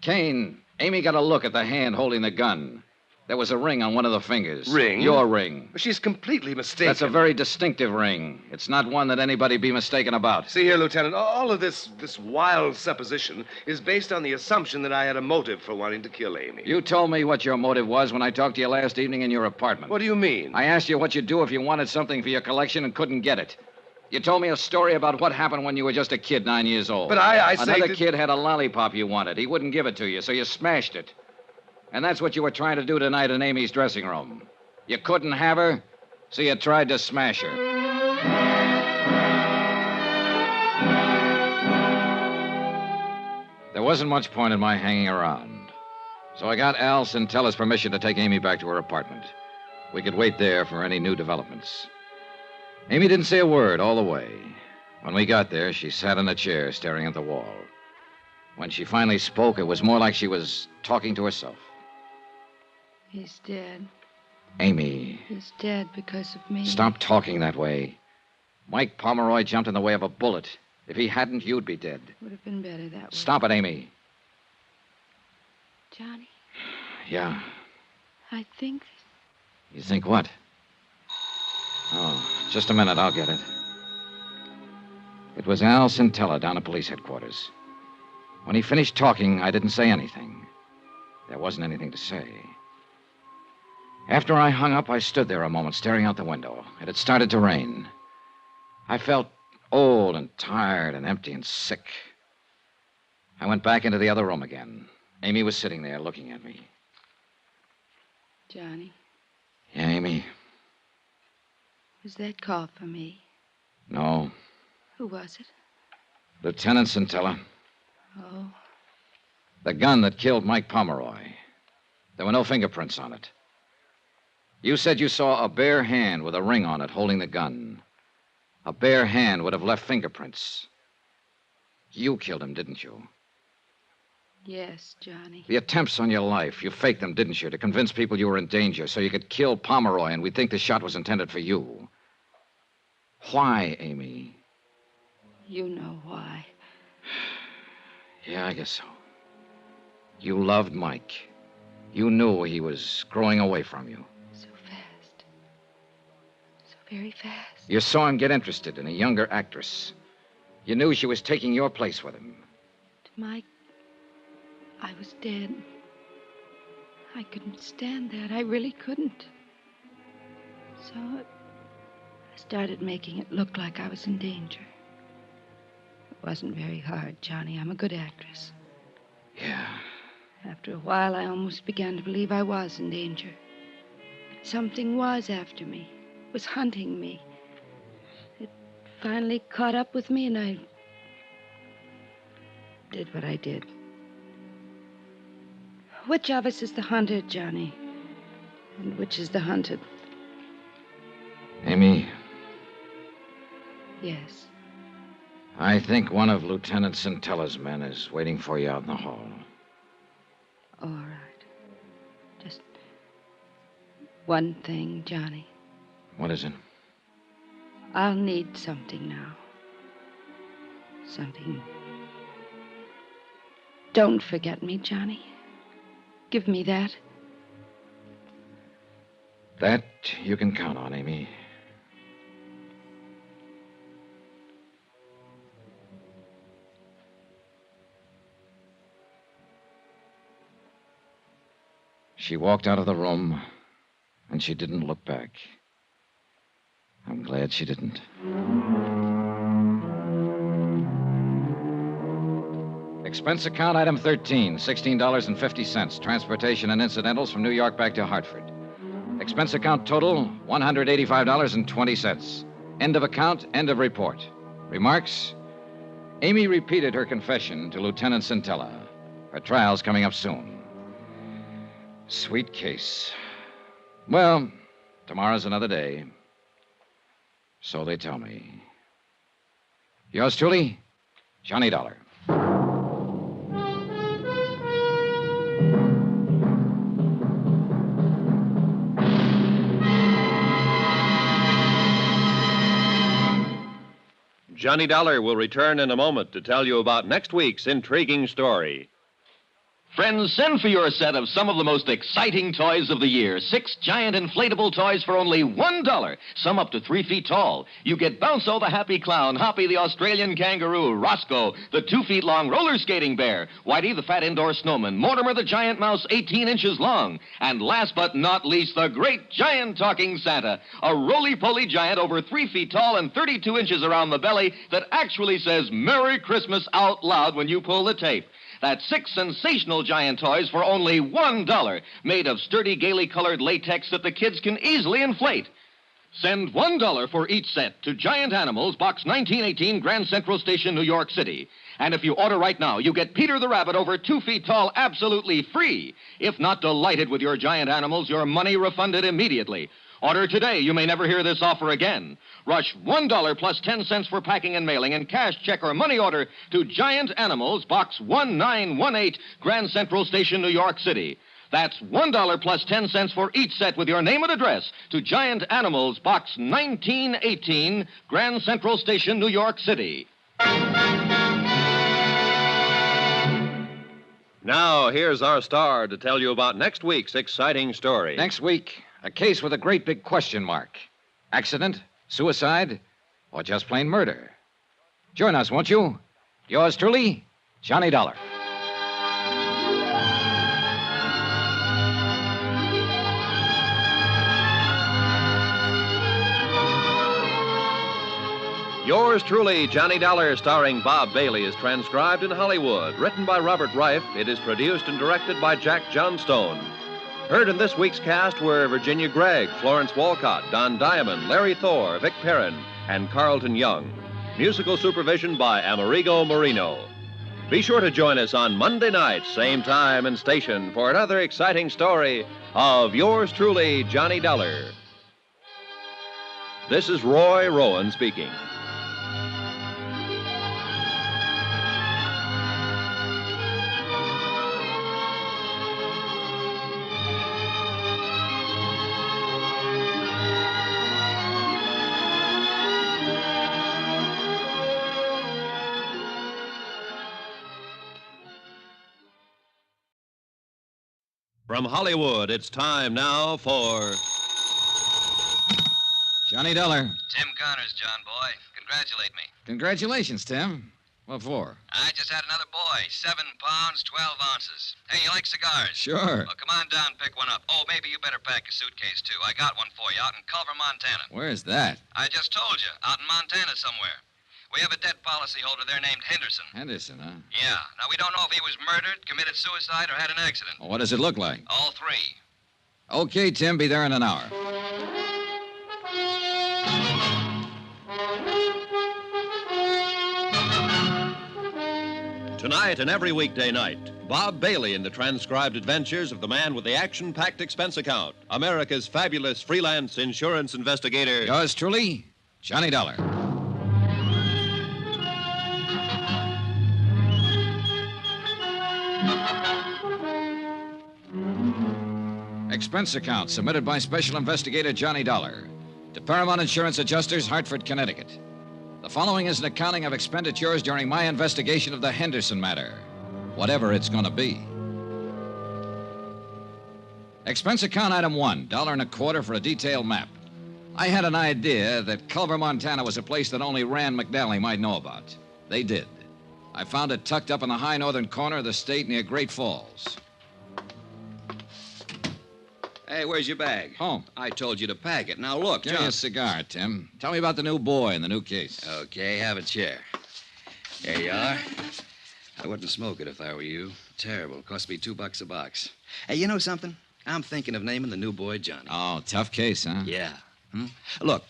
Kane, Amy got a look at the hand holding the gun. There was a ring on one of the fingers. Ring? Your ring. She's completely mistaken. That's a very distinctive ring. It's not one that anybody be mistaken about. See here, Lieutenant, all of this wild supposition is based on the assumption that I had a motive for wanting to kill Amy. You told me what your motive was when I talked to you last evening in your apartment. What do you mean? I asked you what you'd do if you wanted something for your collection and couldn't get it. You told me a story about what happened when you were just a kid, 9 years old. But I say Another that... kid had a lollipop you wanted. He wouldn't give it to you, so you smashed it. And that's what you were trying to do tonight in Amy's dressing room. You couldn't have her, so you tried to smash her. There wasn't much point in my hanging around. So I got Al Centella's permission to take Amy back to her apartment. We could wait there for any new developments. Amy didn't say a word all the way. When we got there, she sat in a chair staring at the wall. When she finally spoke, it was more like she was talking to herself. He's dead. Amy, He's dead because of me. stop talking that way. Mike Pomeroy jumped in the way of a bullet. If he hadn't, you'd be dead. Would have been better that way. Stop it, Amy. Johnny, Yeah. I think... You think what? Oh, just a minute. I'll get it. It was Al Centella down at police headquarters. When he finished talking, I didn't say anything. There wasn't anything to say. After I hung up, I stood there a moment, staring out the window. It had started to rain. I felt old and tired and empty and sick. I went back into the other room again. Amy was sitting there looking at me. Johnny, Yeah, Amy? was that call for me? No. Who was it? Lieutenant Centella. Oh, The gun that killed Mike Pomeroy. There were no fingerprints on it. You said you saw a bare hand with a ring on it holding the gun. A bare hand would have left fingerprints. You killed him, didn't you? yes, Johnny. The attempts on your life, you faked them, didn't you, to convince people you were in danger so you could kill Pomeroy and we'd think the shot was intended for you. Why, Amy? You know why. Yeah, I guess so. You loved Mike. You knew he was growing away from you. So fast. So very fast. You saw him get interested in a younger actress. You knew she was taking your place with him. To Mike, I was dead. I couldn't stand that. I really couldn't. So I started making it look like I was in danger. It wasn't very hard, Johnny. I'm a good actress. Yeah. After a while, I almost began to believe I was in danger. Something was after me, was hunting me. It finally caught up with me, and I did what I did. Which of us is the hunter, Johnny? And which is the hunted? Amy, Yes. I think one of Lieutenant Centella's men is waiting for you out in the hall. All right. Just one thing, Johnny. What is it? I'll need something now. Something. Don't forget me, Johnny. Give me that. That you can count on, Amy. She walked out of the room, and she didn't look back. I'm glad she didn't. Expense account item 13, $16.50. Transportation and incidentals from New York back to Hartford. Expense account total, $185.20. End of account, end of report. Remarks? Amy repeated her confession to Lieutenant Centella. Her trial's coming up soon. Sweet case. Well, tomorrow's another day. So they tell me. Yours truly, Johnny Dollar. Johnny Dollar will return in a moment to tell you about next week's intriguing story. Friends, send for your set of some of the most exciting toys of the year. 6 giant inflatable toys for only $1, some up to 3 feet tall. You get Bounso the happy clown, Hoppy the Australian kangaroo, Roscoe the 2 feet long roller skating bear, Whitey the fat indoor snowman, Mortimer the giant mouse 18 inches long, and last but not least, the great giant talking Santa, a roly-poly giant over 3 feet tall and 32 inches around the belly that actually says Merry Christmas out loud when you pull the tape. That's 6 sensational giant toys for only $1, made of sturdy, gaily colored latex that the kids can easily inflate. Send $1 for each set to Giant Animals, Box 1918, Grand Central Station, New York City. And if you order right now, you get Peter the Rabbit over 2 feet tall absolutely free. If not delighted with your giant animals, your money refunded immediately. Order today. You may never hear this offer again. Rush $1 plus 10 cents for packing and mailing and cash, check, or money order to Giant Animals, Box 1918, Grand Central Station, New York City. That's $1 plus 10 cents for each set with your name and address to Giant Animals, Box 1918, Grand Central Station, New York City. Now, here's our star to tell you about next week's exciting story. Next week, a case with a great big question mark. Accident, suicide, or just plain murder? Join us, won't you? Yours truly, Johnny Dollar. Yours truly, Johnny Dollar, starring Bob Bailey, is transcribed in Hollywood. Written by Robert Reif, it is produced and directed by Jack Johnstone. Heard in this week's cast were Virginia Gregg, Florence Walcott, Don Diamond, Larry Thor, Vic Perrin, and Carlton Young. Musical supervision by Amerigo Marino. Be sure to join us on Monday night, same time and station, for another exciting story of Yours truly, Johnny Dollar. This is Roy Rowan speaking. From Hollywood, it's time now for Johnny Dollar. Tim Connors, John boy. Congratulate me. Congratulations, Tim. What for? I just had another boy. 7 pounds, 12 ounces. Hey, you like cigars? Sure. Well, come on down, pick one up. Oh, maybe you better pack a suitcase, too. I got one for you out in Culver, Montana. Where's that? I just told you, out in Montana somewhere. We have a debt policyholder there named Henderson. Henderson, huh? Yeah. Now, we don't know if he was murdered, committed suicide, or had an accident. Well, what does it look like? All 3. Okay, Tim, be there in an hour. Tonight and every weekday night, Bob Bailey in the transcribed adventures of the man with the action-packed expense account, America's fabulous freelance insurance investigator. Yours truly, Johnny Dollar. Expense account submitted by Special Investigator Johnny Dollar to Paramount Insurance Adjusters, Hartford, Connecticut. The following is an accounting of expenditures during my investigation of the Henderson matter, whatever it's going to be. Expense account item 1, $1.25 for a detailed map. I had an idea that Culver, Montana was a place that only Rand McNally might know about. They did. I found it tucked up in the high northern corner of the state near Great Falls. Hey, where's your bag? Home. I told you to pack it. Now, look, Give me a cigar, Tim. Tell me about the new boy and the new case. Okay, have a chair. There you are. I wouldn't smoke it if I were you. Terrible. Cost me $2 a box. Hey, you know something? I'm thinking of naming the new boy Johnny. Oh, tough case, huh? Yeah. Look,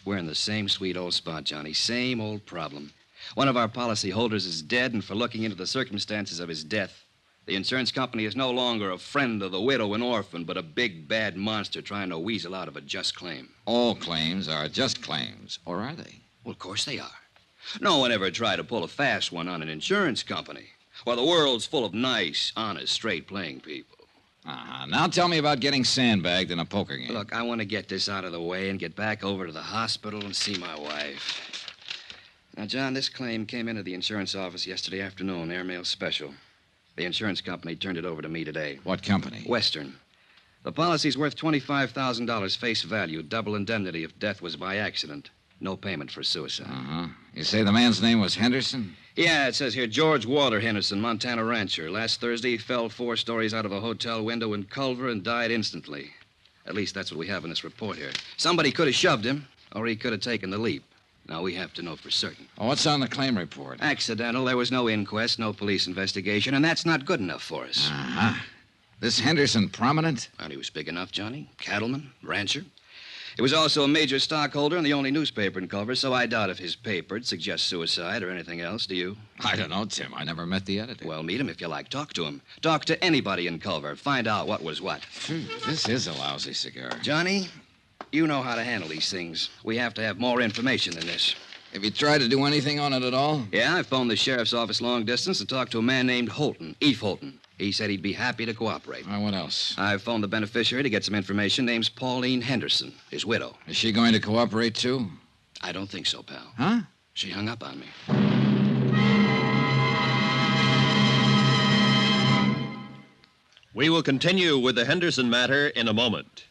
we're in the same sweet old spot, Johnny. Same old problem. One of our policy holders is dead, and for looking into the circumstances of his death, the insurance company is no longer a friend of the widow and orphan, but a big, bad monster trying to weasel out of a just claim. All claims are just claims, or are they? Well, of course they are. No one ever tried to pull a fast one on an insurance company. Well, the world's full of nice, honest, straight-playing people. Now tell me about getting sandbagged in a poker game. Look, I want to get this out of the way and get back over to the hospital and see my wife. Now, John, this claim came into the insurance office yesterday afternoon, airmail special. The insurance company turned it over to me today. What company? Western. The policy's worth $25,000 face value, double indemnity if death was by accident. No payment for suicide. You say the man's name was Henderson? Yeah, it says here George Walter Henderson, Montana rancher. Last Thursday, he fell 4 stories out of a hotel window in Culver and died instantly. At least that's what we have in this report here. Somebody could have shoved him, or he could have taken the leap. Now, we have to know for certain. What's on the claim report? Accidental. There was no inquest, no police investigation, and that's not good enough for us. This Henderson prominent? Well, he was big enough, Johnny. Cattleman, rancher. He was also a major stockholder in the only newspaper in Culver, so I doubt if his paper'd suggest suicide or anything else, do you? I don't know, Tim. I never met the editor. Well, meet him if you like. Talk to him. Talk to anybody in Culver. Find out what was what. This is a lousy cigar. Johnny, you know how to handle these things. We have to have more information than this. Have you tried to do anything on it at all? Yeah, I phoned the sheriff's office long distance and talked to a man named Holton, Eve Holton. He said he'd be happy to cooperate. What else? I phoned the beneficiary to get some information. Name's Pauline Henderson, his widow. Is she going to cooperate, too? I don't think so, pal. Huh? She hung up on me. We will continue with the Henderson matter in a moment.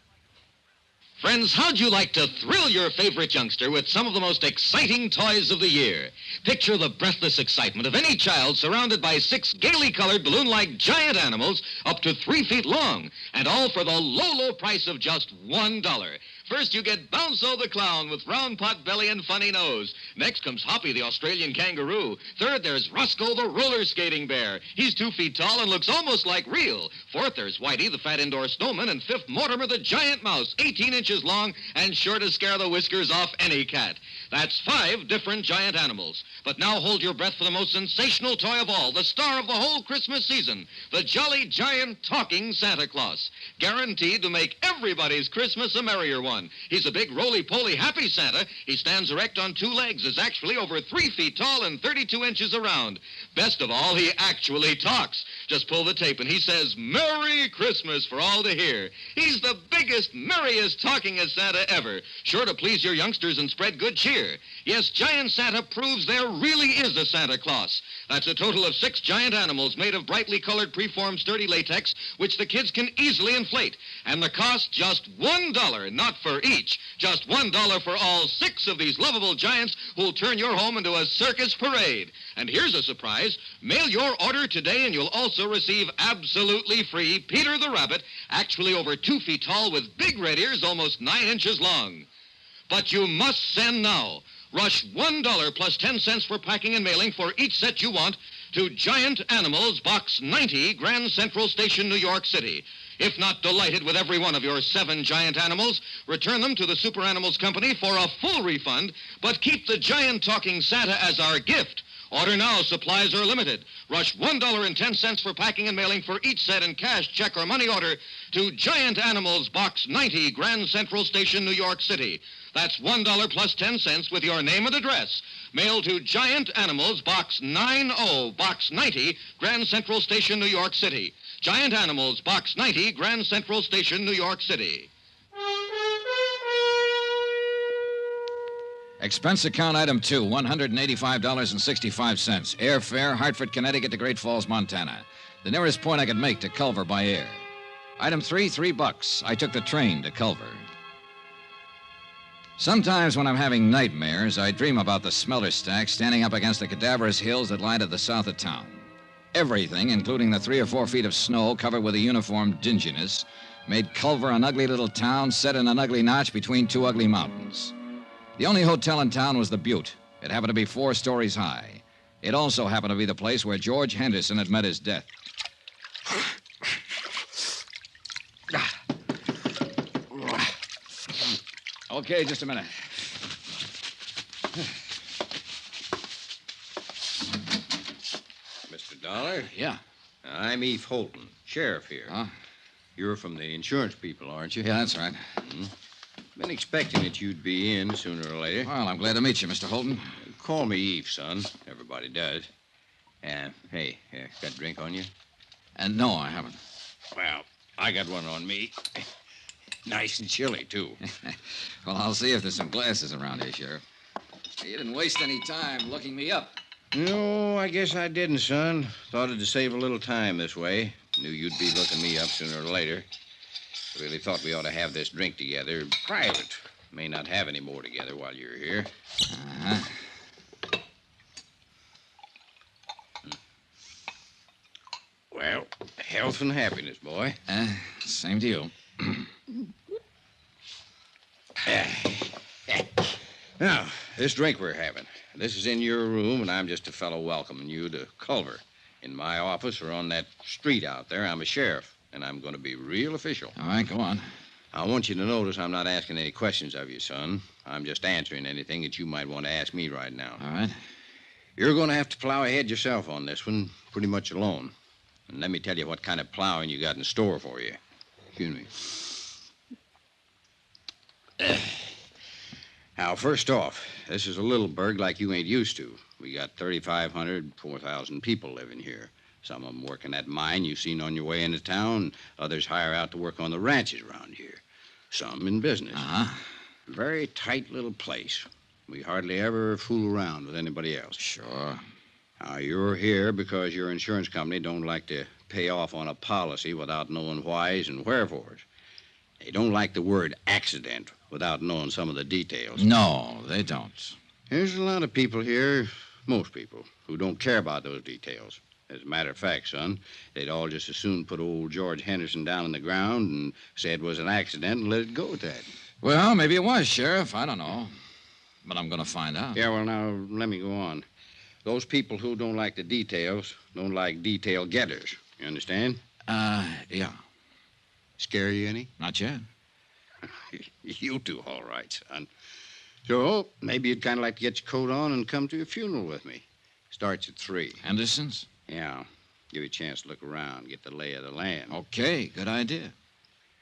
Friends, how'd you like to thrill your favorite youngster with some of the most exciting toys of the year? Picture the breathless excitement of any child surrounded by 6 gaily colored balloon-like giant animals up to 3 feet long, and all for the low, low price of just $1. First, you get Bounzo the clown with round pot belly and funny nose. Next comes Hoppy the Australian kangaroo. Third, there's Roscoe the roller skating bear. He's 2 feet tall and looks almost like real. Fourth, there's Whitey the fat indoor snowman. And fifth, Mortimer the giant mouse, 18 inches long and sure to scare the whiskers off any cat. That's 5 different giant animals. But now hold your breath for the most sensational toy of all, the star of the whole Christmas season, the jolly giant talking Santa Claus. Guaranteed to make everybody's Christmas a merrier one. He's a big, roly-poly, happy Santa. He stands erect on 2 legs, is actually over 3 feet tall and 32 inches around. Best of all, he actually talks. Just pull the tape and he says, Merry Christmas for all to hear. He's the biggest, merriest, talkingest Santa ever. Sure to please your youngsters and spread good cheer. Yes, Giant Santa proves there really is a Santa Claus. That's a total of 6 giant animals made of brightly colored preformed sturdy latex, which the kids can easily inflate. And the cost just $1, not for each. Just $1 for all 6 of these lovable giants who'll turn your home into a circus parade. And here's a surprise. Mail your order today and you'll also receive absolutely free Peter the Rabbit, actually over 2 feet tall with big red ears almost 9 inches long. But you must send now. Rush $1 plus 10 cents for packing and mailing for each set you want to Giant Animals, Box 90, Grand Central Station, New York City. If not delighted with every one of your 7 giant animals, return them to the Super Animals Company for a full refund, but keep the giant talking Santa as our gift. Order now. Supplies are limited. Rush $1.10 for packing and mailing for each set in cash, check, or money order to Giant Animals, Box 90, Grand Central Station, New York City. That's $1 plus 10 cents with your name and address. Mail to Giant Animals, Box 90, Box 90, Grand Central Station, New York City. Giant Animals, Box 90, Grand Central Station, New York City. Expense account item 2, $185.65. Airfare, Hartford, Connecticut to Great Falls, Montana. The nearest point I could make to Culver by air. Item 3, $3. I took the train to Culver. Sometimes when I'm having nightmares, I dream about the smelter stack standing up against the cadaverous hills that lie to the south of town. Everything, including the 3 or 4 feet of snow covered with a uniform dinginess, made Culver an ugly little town set in an ugly notch between 2 ugly mountains. The only hotel in town was the Butte. It happened to be 4 stories high. It also happened to be the place where George Henderson had met his death. Okay, just a minute. Mr. Dollar? Yeah. I'm Eve Holton, sheriff here. Huh? You're from the insurance people, aren't you? Yeah, that's right. Been expecting that you'd be in sooner or later. Well, I'm glad to meet you, Mr. Holton. Call me Eve, son. Everybody does. Hey, got a drink on you? No, I haven't. Well, I got one on me. Nice and chilly, too. Well, I'll see if there's some glasses around here, Sheriff. You didn't waste any time looking me up. No, I guess I didn't, son. Thought it'd save a little time this way. Knew you'd be looking me up sooner or later. Really thought we ought to have this drink together. Private. May not have any more together while you're here. Uh-huh. Well, health and happiness, boy. Same to you. Now, this drink we're having. This is in your room, and I'm just a fellow welcoming you to Culver. In my office or on that street out there, I'm a sheriff, and I'm going to be real official. All right, go on. I want you to notice I'm not asking any questions of you, son. I'm just answering anything that you might want to ask me right now. All right. You're going to have to plow ahead yourself on this one, pretty much alone. And let me tell you what kind of plowing you got in store for you. Excuse me. Now, first off, this is a little burg like you ain't used to. We got 3,500, 4,000 people living here. Some of them working that mine you've seen on your way into town. Others hire out to work on the ranches around here. Some in business. Uh-huh. Very tight little place. We hardly ever fool around with anybody else. Sure. Now, you're here because your insurance company don't like to pay off on a policy without knowing whys and wherefores. They don't like the word accident without knowing some of the details. No, they don't. There's a lot of people here, most people, who don't care about those details. As a matter of fact, son, they'd all just as soon put old George Henderson down on the ground and say it was an accident and let it go at that. Well, maybe it was, Sheriff. I don't know. But I'm going to find out. Yeah, well, now, let me go on. Those people who don't like the details don't like detail getters. You understand? Yeah. Scare you any? Not yet. You do all right, son. So, maybe you'd kind of like to get your coat on and come to a funeral with me. Starts at 3. Henderson's? Yeah. Give you a chance to look around, get the lay of the land. Okay, good idea.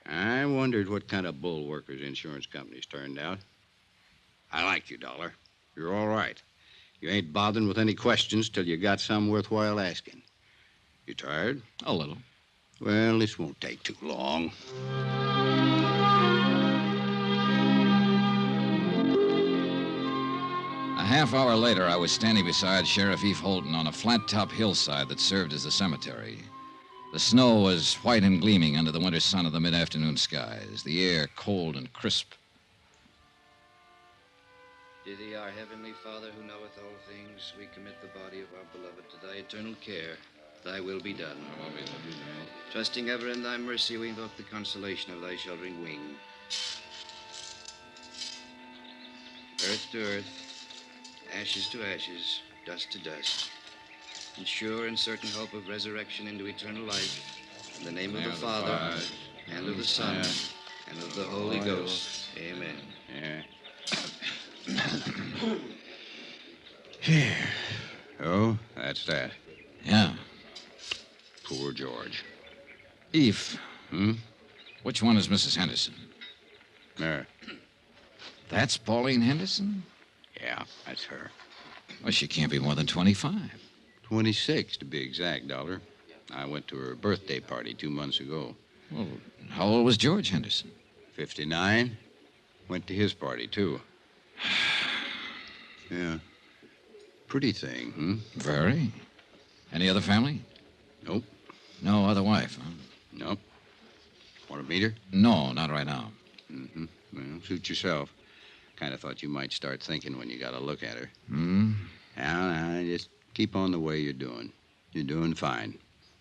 I wondered what kind of bull workers insurance companies turned out. I like you, Dollar. You're all right. You ain't bothering with any questions till you got some worthwhile asking. You tired? A little. Well, this won't take too long. A half hour later, I was standing beside Sheriff Eve Holton on a flat-top hillside that served as a cemetery. The snow was white and gleaming under the winter sun of the mid-afternoon skies, the air cold and crisp. Dear thee, our heavenly Father, who knoweth all things, we commit the body of our beloved to thy eternal care. Thy will be done. Trusting ever in thy mercy, we invoke the consolation of thy sheltering wing. Earth to earth, ashes to ashes, dust to dust. In sure and certain hope of resurrection into eternal life, in the name of the Father, and of the Son, and of the Holy Ghost. Amen. Yeah. Oh, that's that. Yeah. Poor George. Eve. Hmm? Which one is Mrs. Henderson? Her. That's Pauline Henderson? Yeah, that's her. Well, she can't be more than 25. 26, to be exact, Dollar. I went to her birthday party 2 months ago. Well, how old was George Henderson? 59. Went to his party, too. Yeah. Pretty thing, hmm? Very. Any other family? Nope. No other wife, huh? Nope. Want to meet her? No, not right now. Mm-hmm. Well, suit yourself. Kind of thought you might start thinking when you got a look at her. Hmm? Now, just keep on the way you're doing. You're doing fine.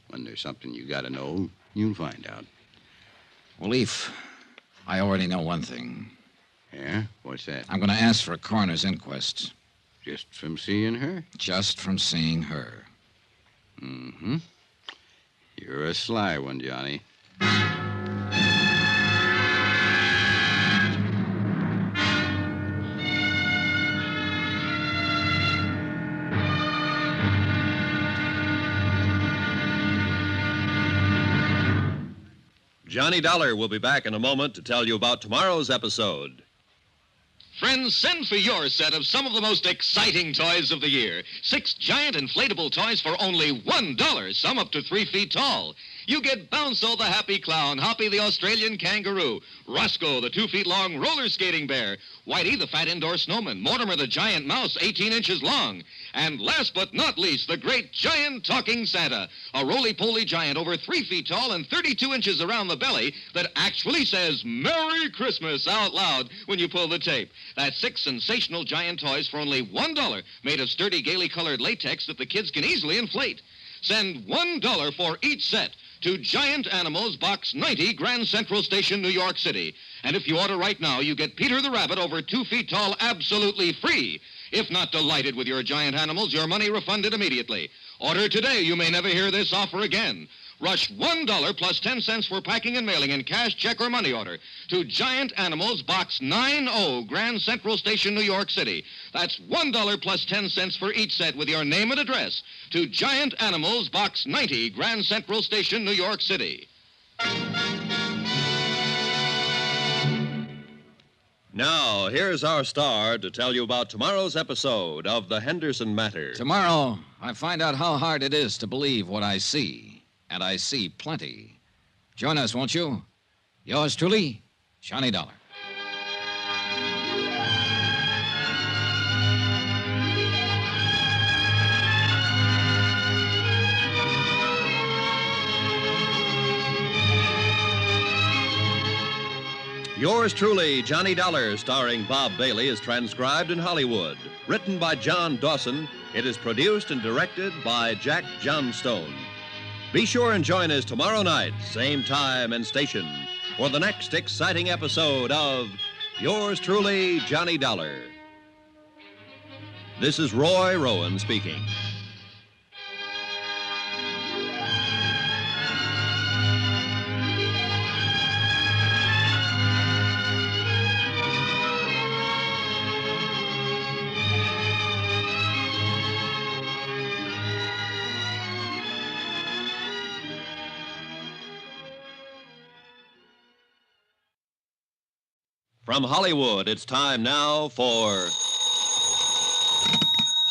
When there's something you got to know, you'll find out. Well, Leaf, I already know one thing. Yeah? What's that? I'm going to ask for a coroner's inquest. Just from seeing her? Just from seeing her. Mm-hmm. You're a sly one, Johnny. Johnny Dollar will be back in a moment to tell you about tomorrow's episode. Friends, send for your set of some of the most exciting toys of the year. 6 giant inflatable toys for only $1, some up to 3 feet tall. You get Bounce-O the happy clown, Hoppy the Australian kangaroo, Roscoe the 2 feet long roller skating bear, Whitey the fat indoor snowman, Mortimer the giant mouse 18 inches long, and last but not least, the great giant talking Santa, a roly-poly giant over 3 feet tall and 32 inches around the belly that actually says Merry Christmas out loud when you pull the tape. That's 6 sensational giant toys for only $1, made of sturdy, gaily colored latex that the kids can easily inflate. Send $1 for each set to Giant Animals, Box 90, Grand Central Station, New York City. And if you order right now, you get Peter the Rabbit over 2 feet tall absolutely free. If not delighted with your giant animals, your money refunded immediately. Order today. You may never hear this offer again. Rush $1 plus 10 cents for packing and mailing in cash, check, or money order to Giant Animals, Box 90, Grand Central Station, New York City. That's $1 plus 10 cents for each set with your name and address to Giant Animals, Box 90, Grand Central Station, New York City. Now, here's our star to tell you about tomorrow's episode of The Henderson Matter. Tomorrow, I find out how hard it is to believe what I see. And I see plenty. Join us, won't you? Yours truly, Johnny Dollar. Yours truly, Johnny Dollar, starring Bob Bailey, is transcribed in Hollywood. Written by John Dawson, it is produced and directed by Jack Johnstone. Be sure and join us tomorrow night, same time and station, for the next exciting episode of Yours truly, Johnny Dollar. This is Roy Rowan speaking. From Hollywood, it's time now for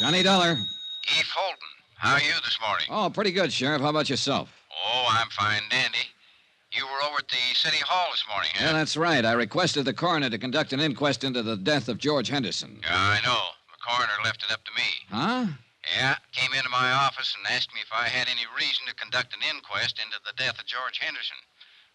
Johnny Dollar. Eve Holden, how are you this morning? Oh, pretty good, Sheriff. How about yourself? Oh, I'm fine, dandy. You were over at the City Hall this morning, huh? Yeah, that's right. I requested the coroner to conduct an inquest into the death of George Henderson. Yeah, I know. The coroner left it up to me. Huh? Yeah, came into my office and asked me if I had any reason to conduct an inquest into the death of George Henderson.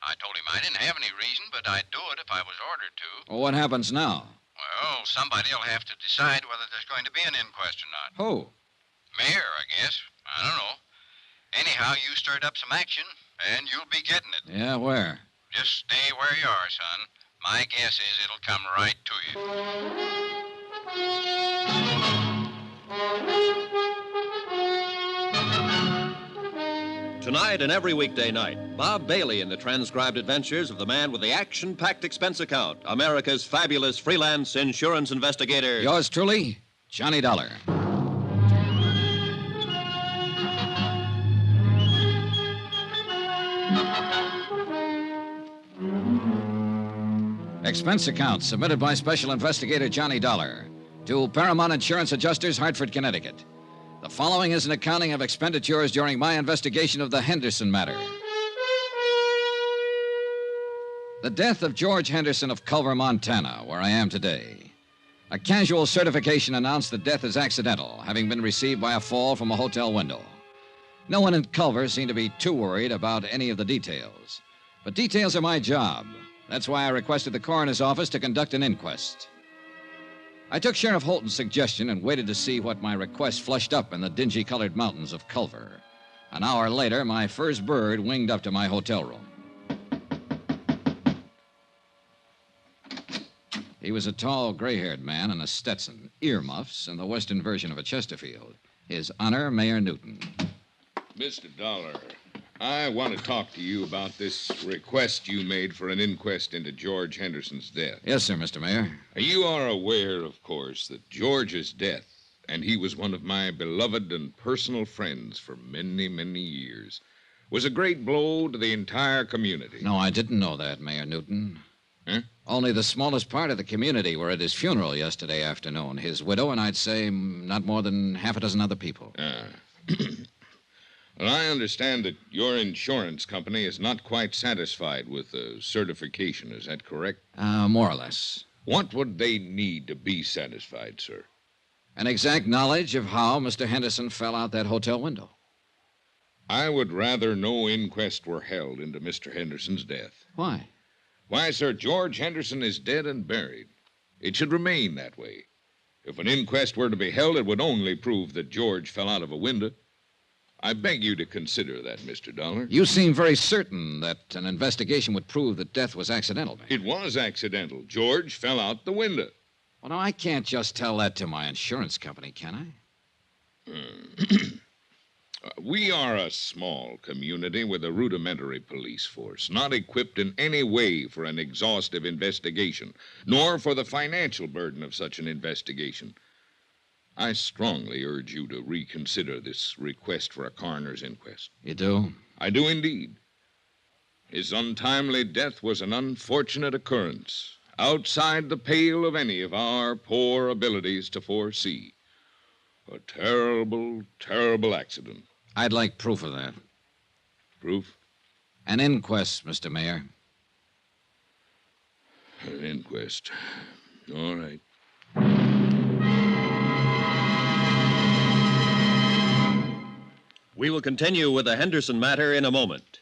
I told him I didn't have any reason, but I'd do it if I was ordered to. Well, what happens now? Well, somebody'll have to decide whether there's going to be an inquest or not. Who? Mayor, I guess. I don't know. Anyhow, you stirred up some action, and you'll be getting it. Yeah, where? Just stay where you are, son. My guess is it'll come right to you. Tonight and every weekday night, Bob Bailey in the transcribed adventures of the man with the action-packed expense account, America's fabulous freelance insurance investigator. Yours truly, Johnny Dollar. Expense account submitted by Special Investigator Johnny Dollar to Paramount Insurance Adjusters, Hartford, Connecticut. The following is an accounting of expenditures during my investigation of the Henderson matter. The death of George Henderson of Culver, Montana, where I am today. A casual certification announced the death is accidental, having been received by a fall from a hotel window. No one in Culver seemed to be too worried about any of the details. But details are my job. That's why I requested the coroner's office to conduct an inquest. I took Sheriff Holton's suggestion and waited to see what my request flushed up in the dingy-colored mountains of Culver. An hour later, my first bird winged up to my hotel room. He was a tall, gray-haired man in a Stetson, earmuffs, and the western version of a Chesterfield. His Honor, Mayor Newton. Mr. Dollar, I want to talk to you about this request you made for an inquest into George Henderson's death. Yes, sir, Mr. Mayor. You are aware, of course, that George's death, and he was one of my beloved and personal friends for many, many years, was a great blow to the entire community. No, I didn't know that, Mayor Newton. Huh? Only the smallest part of the community were at his funeral yesterday afternoon. His widow and I'd say not more than half a dozen other people. Well, I understand that your insurance company is not quite satisfied with the certification. Is that correct? More or less. What would they need to be satisfied, sir? An exact knowledge of how Mr. Henderson fell out that hotel window. I would rather no inquest were held into Mr. Henderson's death. Why? Why, sir, George Henderson is dead and buried. It should remain that way. If an inquest were to be held, it would only prove that George fell out of a window. I beg you to consider that, Mr. Dollar. You seem very certain that an investigation would prove that death was accidental, Mayor. It was accidental. George fell out the window. Well, now, I can't just tell that to my insurance company, can I? We are a small community with a rudimentary police force, not equipped in any way for an exhaustive investigation, nor for the financial burden of such an investigation. I strongly urge you to reconsider this request for a coroner's inquest. You do? I do indeed. His untimely death was an unfortunate occurrence, outside the pale of any of our poor abilities to foresee. A terrible, terrible accident. I'd like proof of that. Proof? An inquest, Mr. Mayor. An inquest. All right. We will continue with the Henderson matter in a moment.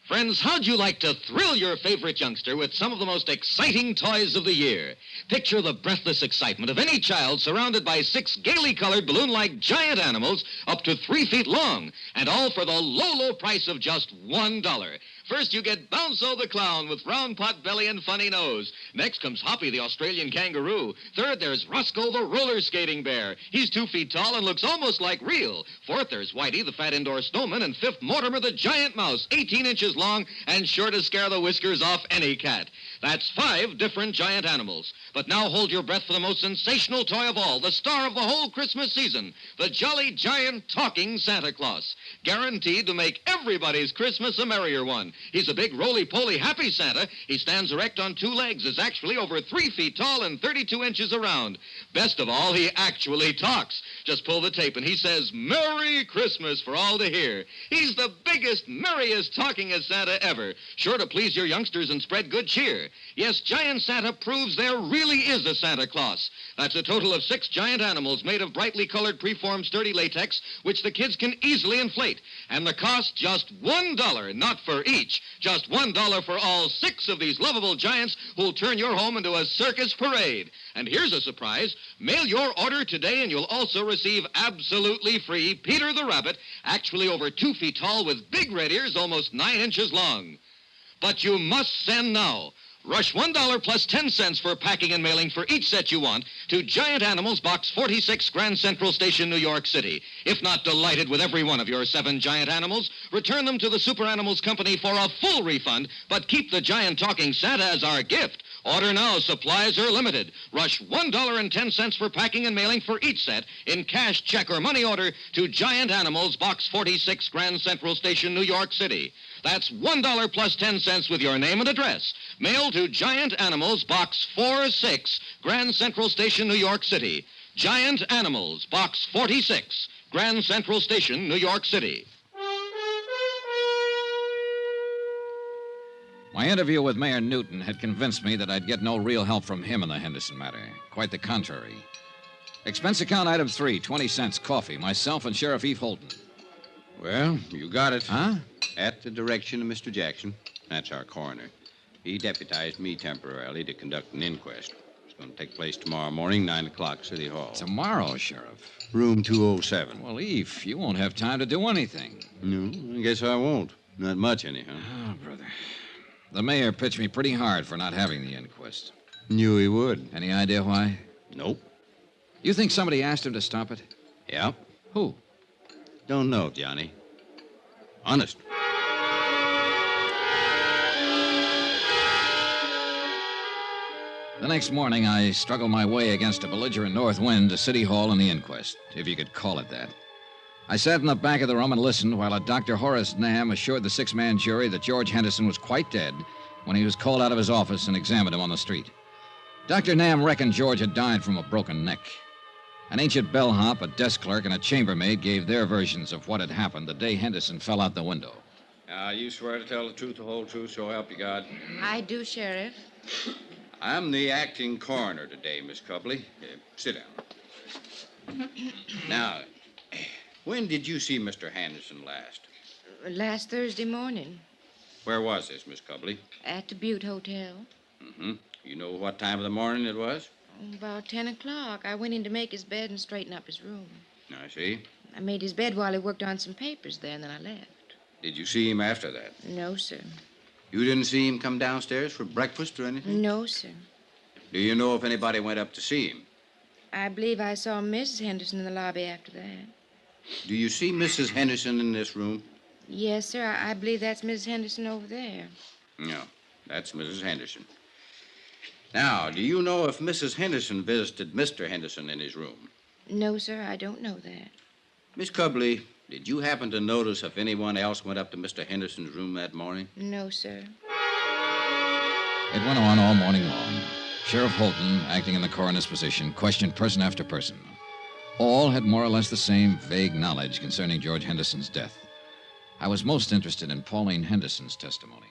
Friends, how'd you like to thrill your favorite youngster with some of the most exciting toys of the year? Picture the breathless excitement of any child surrounded by 6 gaily colored balloon-like giant animals up to 3 feet long, and all for the low, low price of just $1. First, you get Bounso the clown with round pot belly and funny nose. Next comes Hoppy the Australian kangaroo. Third, there's Roscoe the roller skating bear. He's 2 feet tall and looks almost like real. Fourth, there's Whitey the fat indoor snowman. And fifth, Mortimer the giant mouse, 18 inches long and sure to scare the whiskers off any cat. That's 5 different giant animals. But now hold your breath for the most sensational toy of all, the star of the whole Christmas season, the jolly giant talking Santa Claus. Guaranteed to make everybody's Christmas a merrier one. He's a big, roly-poly, happy Santa. He stands erect on 2 legs, is actually over 3 feet tall and 32 inches around. Best of all, he actually talks. Just pull the tape and he says, Merry Christmas for all to hear. He's the biggest, merriest, talkingest Santa ever. Sure to please your youngsters and spread good cheer. Yes, Giant Santa proves there really is a Santa Claus. That's a total of 6 giant animals made of brightly colored preformed sturdy latex, which the kids can easily inflate. And the cost just $1, not for each. Just $1 for all 6 of these lovable giants who'll turn your home into a circus parade. And here's a surprise. Mail your order today and you'll also receive absolutely free Peter the Rabbit, actually over 2 feet tall with big red ears almost 9 inches long. But you must send now. Rush $1 plus 10 cents for packing and mailing for each set you want to Giant Animals, Box 46, Grand Central Station, New York City. If not delighted with every one of your 7 giant animals, return them to the Super Animals Company for a full refund, but keep the giant talking Santa as our gift. Order now. Supplies are limited. Rush $1.10 for packing and mailing for each set in cash, check, or money order to Giant Animals, Box 46, Grand Central Station, New York City. That's $1 plus 10 cents with your name and address. Mail to Giant Animals, Box 46, Grand Central Station, New York City. Giant Animals, Box 46, Grand Central Station, New York City. My interview with Mayor Newton had convinced me that I'd get no real help from him in the Henderson matter. Quite the contrary. Expense account item 3, 20 cents, coffee, myself and Sheriff Eve Holton. Well, you got it. Huh? At the direction of Mr. Jackson. That's our coroner. He deputized me temporarily to conduct an inquest. It's going to take place tomorrow morning, 9 o'clock, City Hall. Tomorrow, Sheriff? Room 207. Well, Eve, you won't have time to do anything. No, I guess I won't. Not much, anyhow. Oh, brother. The mayor pitched me pretty hard for not having the inquest. Knew he would. Any idea why? Nope. You think somebody asked him to stop it? Yeah. Who? Don't know, Johnny. Honest. The next morning, I struggled my way against a belligerent north wind to City Hall and the inquest, if you could call it that. I sat in the back of the room and listened while a Dr. Horace Nam assured the six-man jury that George Henderson was quite dead when he was called out of his office and examined him on the street. Dr. Nam reckoned George had died from a broken neck. An ancient bellhop, a desk clerk, and a chambermaid gave their versions of what had happened the day Henderson fell out the window. Now, you swear to tell the truth, the whole truth, so help you God? I do, Sheriff. I'm the acting coroner today, Miss Copley. Sit down. Now, when did you see Mr. Henderson last? Last Thursday morning Where was this, Miss Copley? at the Butte Hotel. Mm-hmm. You know what time of the morning it was? About 10 o'clock. I went in to make his bed and straighten up his room. I see. I made his bed while he worked on some papers there, and then I left. Did you see him after that? No, sir. You didn't see him come downstairs for breakfast or anything? No, sir. Do you know if anybody went up to see him? I believe I saw Mrs. Henderson in the lobby after that. Do you see Mrs. Henderson in this room? Yes, sir. I believe that's Mrs. Henderson over there. No, that's Mrs. Henderson. Now, do you know if Mrs. Henderson visited Mr. Henderson in his room? No, sir. I don't know that. Miss Copley, did you happen to notice if anyone else went up to Mr. Henderson's room that morning? No, sir. It went on all morning long. Sheriff Holton, acting in the coroner's position, questioned person after person. All had more or less the same vague knowledge concerning George Henderson's death. I was most interested in Pauline Henderson's testimony.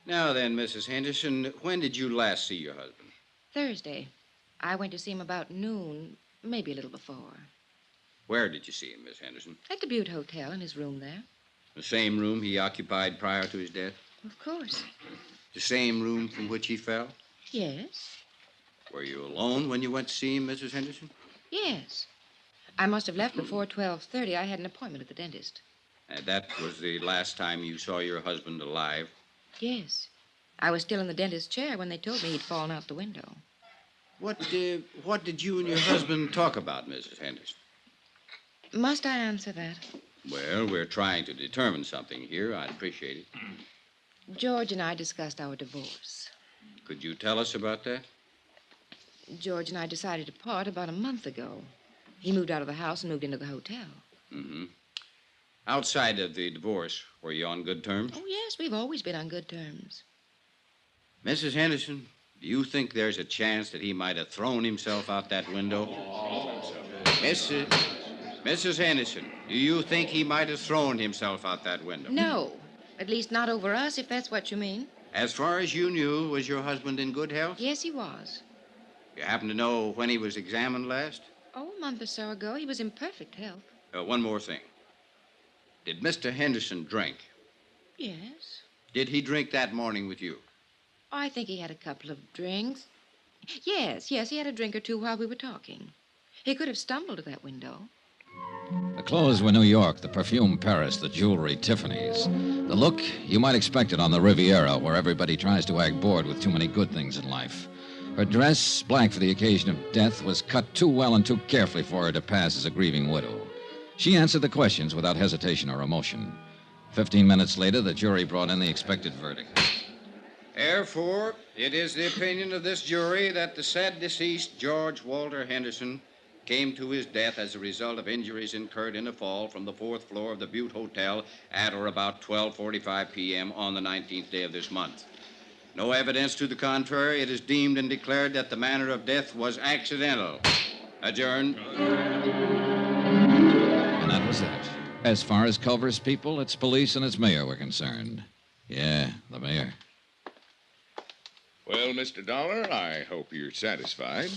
Now then, Mrs. Henderson, when did you last see your husband? Thursday. I went to see him about noon, maybe a little before. Where did you see him, Miss Henderson? At the Butte Hotel, in his room there. The same room he occupied prior to his death? Of course. The same room from which he fell? Yes. Were you alone when you went to see him, Mrs. Henderson? Yes. I must have left before 12:30. I had an appointment at the dentist. That was the last time you saw your husband alive? Yes. I was still in the dentist's chair when they told me he'd fallen out the window. What did you and your husband talk about, Mrs. Henderson? Must I answer that? Well, we're trying to determine something here. I'd appreciate it. George and I discussed our divorce. Could you tell us about that? George and I decided to part about a month ago. He moved out of the house and moved into the hotel. Mm-hmm. Outside of the divorce, were you on good terms? Oh, yes, we've always been on good terms. Mrs. Henderson, do you think there's a chance that he might have thrown himself out that window? Mrs. Henderson, do you think he might have thrown himself out that window? No. At least not over us, if that's what you mean. As far as you knew, was your husband in good health? Yes, he was. You happen to know when he was examined last? Oh, a month or so ago. He was in perfect health. One more thing. Did Mr. Henderson drink? Yes. Did he drink that morning with you? I think he had a couple of drinks. Yes, he had a drink or two while we were talking. He could have stumbled to that window. The clothes were New York, the perfume Paris, the jewelry Tiffany's. The look, you might expect it on the Riviera, where everybody tries to act bored with too many good things in life. Her dress, black for the occasion of death, was cut too well and too carefully for her to pass as a grieving widow. She answered the questions without hesitation or emotion. 15 minutes later, the jury brought in the expected verdict. Therefore, it is the opinion of this jury that the said deceased, George Walter Henderson, came to his death as a result of injuries incurred in a fall from the 4th floor of the Butte Hotel at or about 12:45 p.m. on the 19th day of this month. No evidence to the contrary, it is deemed and declared that the manner of death was accidental. Adjourn. And that was that. As far as Culver's people, its police, and its mayor were concerned. Yeah, the mayor. Well, Mr. Dollar, I hope you're satisfied.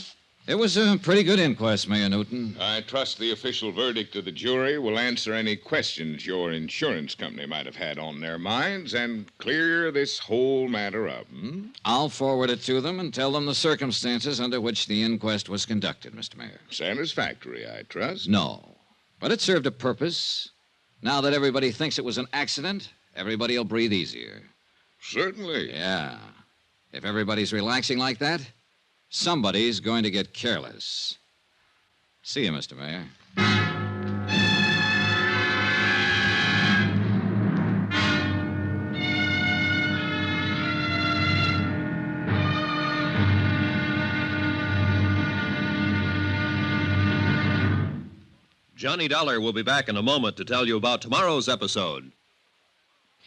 It was a pretty good inquest, Mayor Newton. I trust the official verdict of the jury will answer any questions your insurance company might have had on their minds and clear this whole matter up. I'll forward it to them and tell them the circumstances under which the inquest was conducted, Mr. Mayor. Satisfactory, I trust. No, but it served a purpose. Now that everybody thinks it was an accident, everybody will breathe easier. Certainly. Yeah. If everybody's relaxing like that, somebody's going to get careless. See you, Mr. Mayor. Johnny Dollar will be back in a moment to tell you about tomorrow's episode.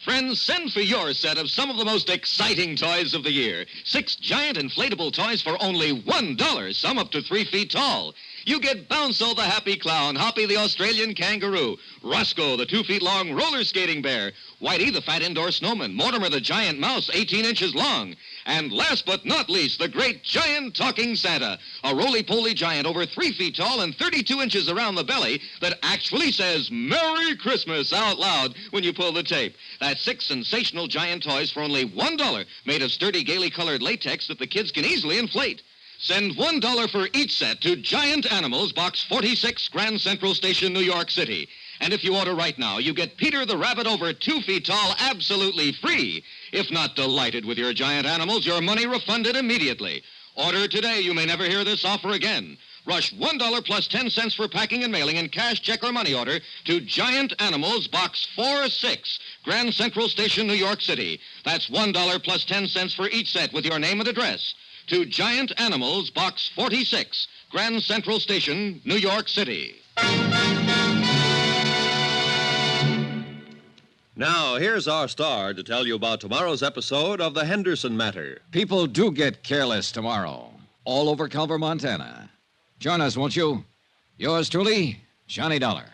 Friends, send for your set of some of the most exciting toys of the year. 6 giant inflatable toys for only $1, some up to 3 feet tall. You get Bounce-O the happy clown, Hoppy the Australian kangaroo, Roscoe the 2 feet long roller skating bear, Whitey the fat indoor snowman, Mortimer the giant mouse 18 inches long, and last but not least, the great giant talking Santa, a roly-poly giant over 3 feet tall and 32 inches around the belly that actually says Merry Christmas out loud when you pull the tape. That's 6 sensational giant toys for only $1, made of sturdy, gaily colored latex that the kids can easily inflate. Send $1 for each set to Giant Animals, Box 46, Grand Central Station, New York City. And if you order right now, you get Peter the Rabbit over 2 feet tall absolutely free. If not delighted with your giant animals, your money refunded immediately. Order today. You may never hear this offer again. Rush $1 plus 10 cents for packing and mailing in cash, check, or money order to Giant Animals, Box 46, Grand Central Station, New York City. That's $1 plus 10 cents for each set with your name and address. To Giant Animals, Box 46, Grand Central Station, New York City. Now, here's our star to tell you about tomorrow's episode of The Henderson Matter. People do get careless tomorrow, all over Culver, Montana. Join us, won't you? Yours truly, Johnny Dollar.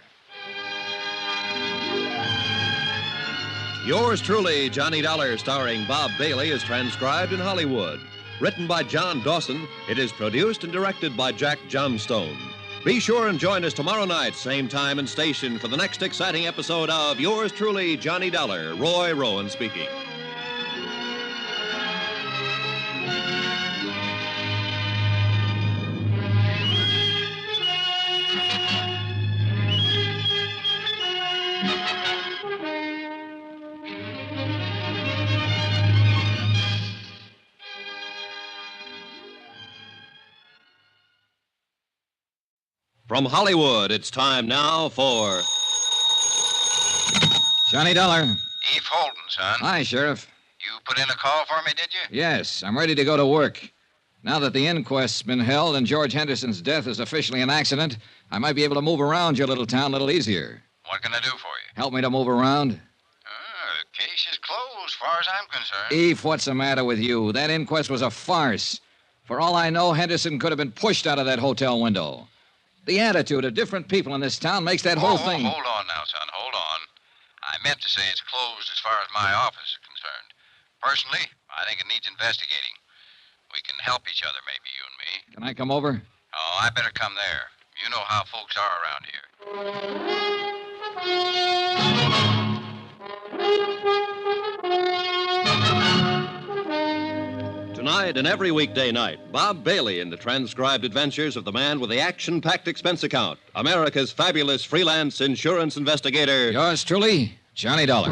Yours truly, Johnny Dollar, starring Bob Bailey, is transcribed in Hollywood. Written by John Dawson, it is produced and directed by Jack Johnstone. Be sure and join us tomorrow night, same time and station, for the next exciting episode of Yours truly, Johnny Dollar. Roy Rowan speaking. From Hollywood, it's time now for Johnny Dollar. Eve Holden, son. Hi, Sheriff. You put in a call for me, did you? Yes, I'm ready to go to work. Now that the inquest's been held and George Henderson's death is officially an accident, I might be able to move around your little town a little easier. What can I do for you? Help me to move around. The case is closed, as far as I'm concerned. Eve, what's the matter with you? That inquest was a farce. For all I know, Henderson could have been pushed out of that hotel window. The attitude of different people in this town makes that whole thing... Hold on now, son. Hold on. I meant to say it's closed as far as my office is concerned. Personally, I think it needs investigating. We can help each other, maybe, you and me. Can I come over? Oh, I better come there. You know how folks are around here. Tonight and every weekday night, Bob Bailey in the transcribed adventures of the man with the action-packed expense account, America's fabulous freelance insurance investigator. Yours truly, Johnny Dollar.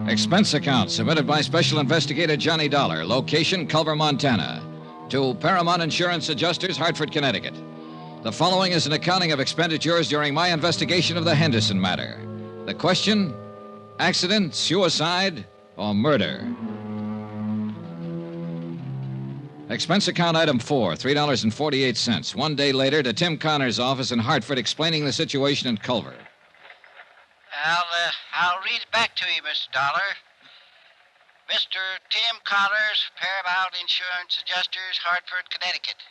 Expense account submitted by Special Investigator Johnny Dollar. Location, Culver, Montana. To Paramount Insurance Adjusters, Hartford, Connecticut. The following is an accounting of expenditures during my investigation of the Henderson matter. The question, accident, suicide, or murder? Expense account item 4, $3.48. 1 day later to Tim Connor's office in Hartford explaining the situation in Culver. I'll read it back to you, Mr. Dollar. Mr. Tim Connors, Paramount Insurance Adjusters, Hartford, Connecticut.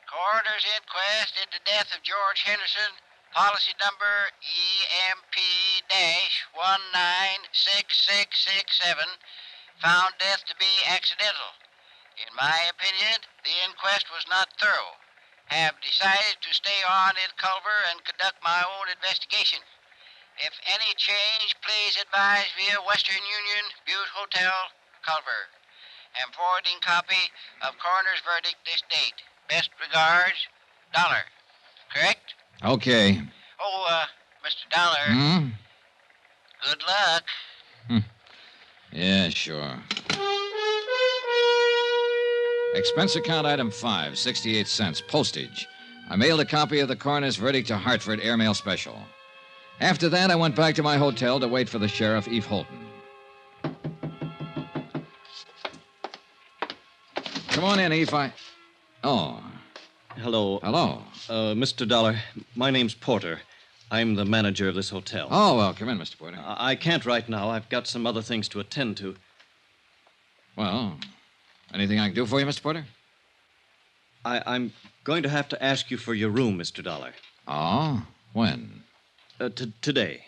Coroner's inquest into death of George Henderson, policy number EMP-196667, found death to be accidental. In my opinion, the inquest was not thorough. Have decided to stay on in Culver and conduct my own investigation. If any change, please advise via Western Union, Butte Hotel, Culver. Am forwarding copy of coroner's verdict this date. Best regards, Dollar. Correct? Okay. Oh, Mr. Dollar. Hmm? Good luck. Yeah, sure. Expense account item 5, 68 cents, postage. I mailed a copy of the coroner's verdict to Hartford, airmail special. After that, I went back to my hotel to wait for the sheriff, Eve Holton. Come on in, Eve. Oh. Hello. Hello. Mr. Dollar, my name's Porter. I'm the manager of this hotel. Oh, well, come in, Mr. Porter. I can't right now. I've got some other things to attend to. Well, anything I can do for you, Mr. Porter? I'm going to have to ask you for your room, Mr. Dollar. Oh? When? Today.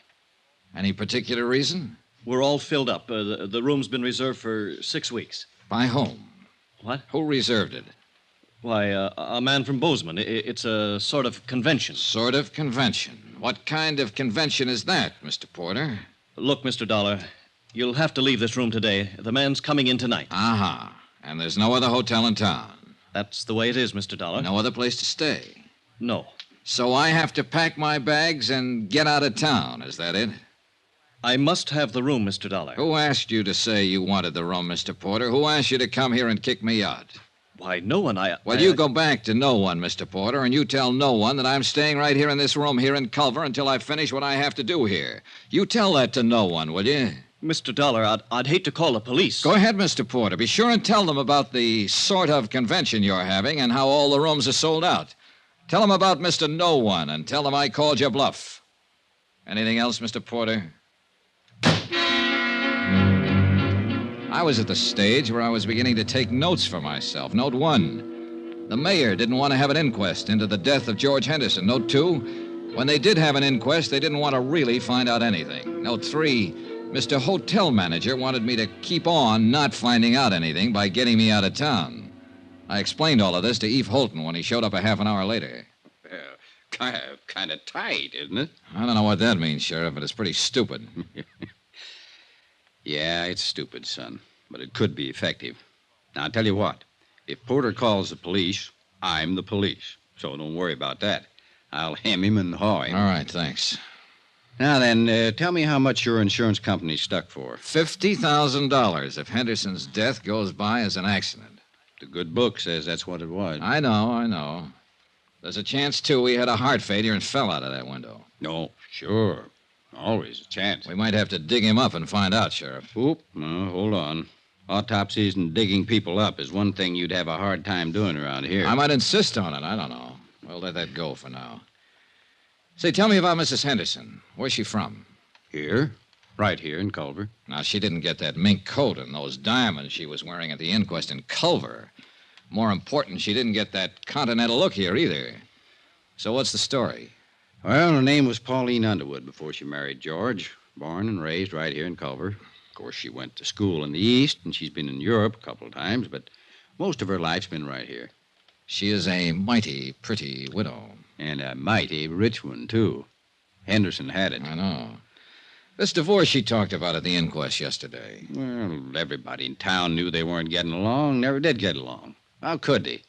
Any particular reason? We're all filled up. The room's been reserved for 6 weeks. By whom? What? Who reserved it? Why, a man from Bozeman. It's a sort of convention. Sort of convention? What kind of convention is that, Mr. Porter? Look, Mr. Dollar, you'll have to leave this room today. The man's coming in tonight. Uh-huh. And there's no other hotel in town? That's the way it is, Mr. Dollar. No other place to stay? No. So I have to pack my bags and get out of town, is that it? I must have the room, Mr. Dollar. Who asked you to say you wanted the room, Mr. Porter? Who asked you to come here and kick me out? Why, no one. Well, you go back to no one, Mr. Porter, and you tell no one that I'm staying right here in this room here in Culver until I finish what I have to do here. You tell that to no one, will you? Mr. Dollar, I'd hate to call the police. Go ahead, Mr. Porter. Be sure and tell them about the sort of convention you're having and how all the rooms are sold out. Tell them about Mr. No One and tell them I called your bluff. Anything else, Mr. Porter? I was at the stage where I was beginning to take notes for myself. Note 1, the mayor didn't want to have an inquest into the death of George Henderson. Note 2, when they did have an inquest, they didn't want to really find out anything. Note 3, Mr. Hotel Manager wanted me to keep on not finding out anything by getting me out of town. I explained all of this to Eve Holton when he showed up a half an hour later. Kind of tight, isn't it? I don't know what that means, Sheriff, but it's pretty stupid. Yeah, it's stupid, son, but it could be effective. Now, I'll tell you what. If Porter calls the police, I'm the police. So don't worry about that. I'll hem him and haw him. All right, thanks. Now then, tell me how much your insurance company's stuck for. $50,000 if Henderson's death goes by as an accident. The good book says that's what it was. I know. There's a chance, too, he had a heart failure and fell out of that window. No, sure. Always a chance. We might have to dig him up and find out, Sheriff. Oop, no, hold on. Autopsies and digging people up is one thing you'd have a hard time doing around here. I might insist on it. I don't know. We'll let that go for now. Say, tell me about Mrs. Henderson. Where's she from? Here. Right here in Culver. Now, she didn't get that mink coat and those diamonds she was wearing at the inquest in Culver. More important, she didn't get that continental look here either. So what's the story? Well, her name was Pauline Underwood before she married George. Born and raised right here in Culver. Of course, she went to school in the East, and she's been in Europe a couple of times, but most of her life's been right here. She is a mighty pretty widow. And a mighty rich one, too. Henderson had it. I know. This divorce she talked about at the inquest yesterday. Well, everybody in town knew they weren't getting along, never did get along. How could they?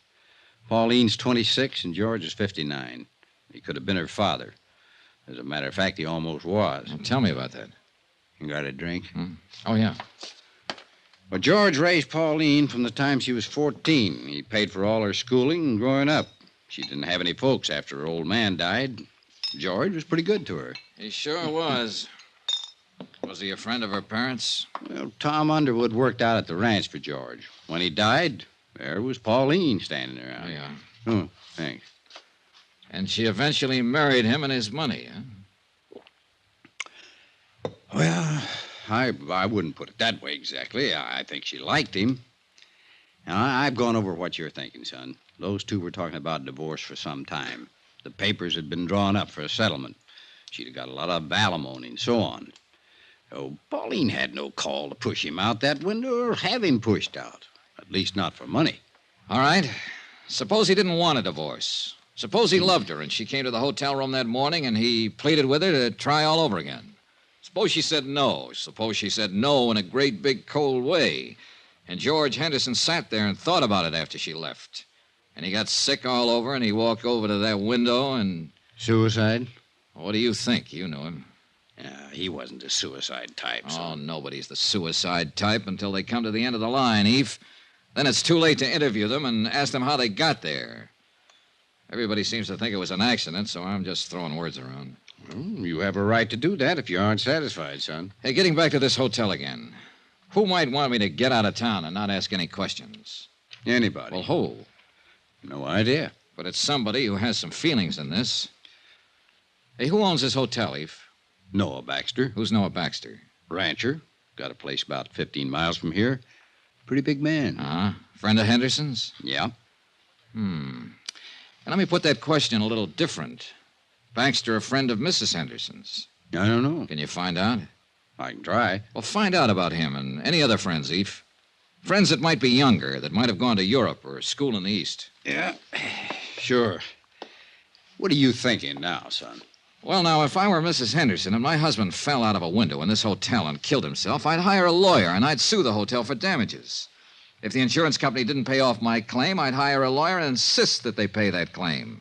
Pauline's 26 and George is 59. He could have been her father. As a matter of fact, he almost was. Well, tell me about that. You got a drink? Oh, yeah. Well, George raised Pauline from the time she was 14. He paid for all her schooling and growing up. She didn't have any folks after her old man died. George was pretty good to her. He sure was. Was he a friend of her parents? Well, Tom Underwood worked out at the ranch for George. When he died, there was Pauline standing around. Oh, yeah. Oh, thanks. And she eventually married him and his money, huh? Well, I wouldn't put it that way exactly. I think she liked him. Now, I've gone over what you're thinking, son. Those two were talking about divorce for some time. The papers had been drawn up for a settlement. She'd have got a lot of alimony and so on. Oh, Pauline had no call to push him out that window or have him pushed out. At least not for money. All right. Suppose he didn't want a divorce. Suppose he loved her and she came to the hotel room that morning and he pleaded with her to try all over again. Suppose she said no. Suppose she said no in a great big cold way. And George Henderson sat there and thought about it after she left. And he got sick all over and he walked over to that window and... Suicide? What do you think? You knew him. He wasn't the suicide type, so... Oh, nobody's the suicide type until they come to the end of the line, Eve. Then it's too late to interview them and ask them how they got there. Everybody seems to think it was an accident, so I'm just throwing words around. Well, you have a right to do that if you aren't satisfied, son. Hey, getting back to this hotel again. Who might want me to get out of town and not ask any questions? Anybody. Well, who? No idea. But it's somebody who has some feelings in this. Hey, who owns this hotel, Eve? Noah Baxter. Who's Noah Baxter? Rancher. Got a place about 15 miles from here. Pretty big man. Friend of Henderson's? Yeah. And let me put that question a little different. Baxter a friend of Mrs. Henderson's? I don't know. Can you find out? I can try. Well, find out about him and any other friends, Eve. Friends that might be younger, that might have gone to Europe or school in the East. Yeah, sure. What are you thinking now, son? Well, now, if I were Mrs. Henderson and my husband fell out of a window in this hotel and killed himself, I'd hire a lawyer and I'd sue the hotel for damages. If the insurance company didn't pay off my claim, I'd hire a lawyer and insist that they pay that claim.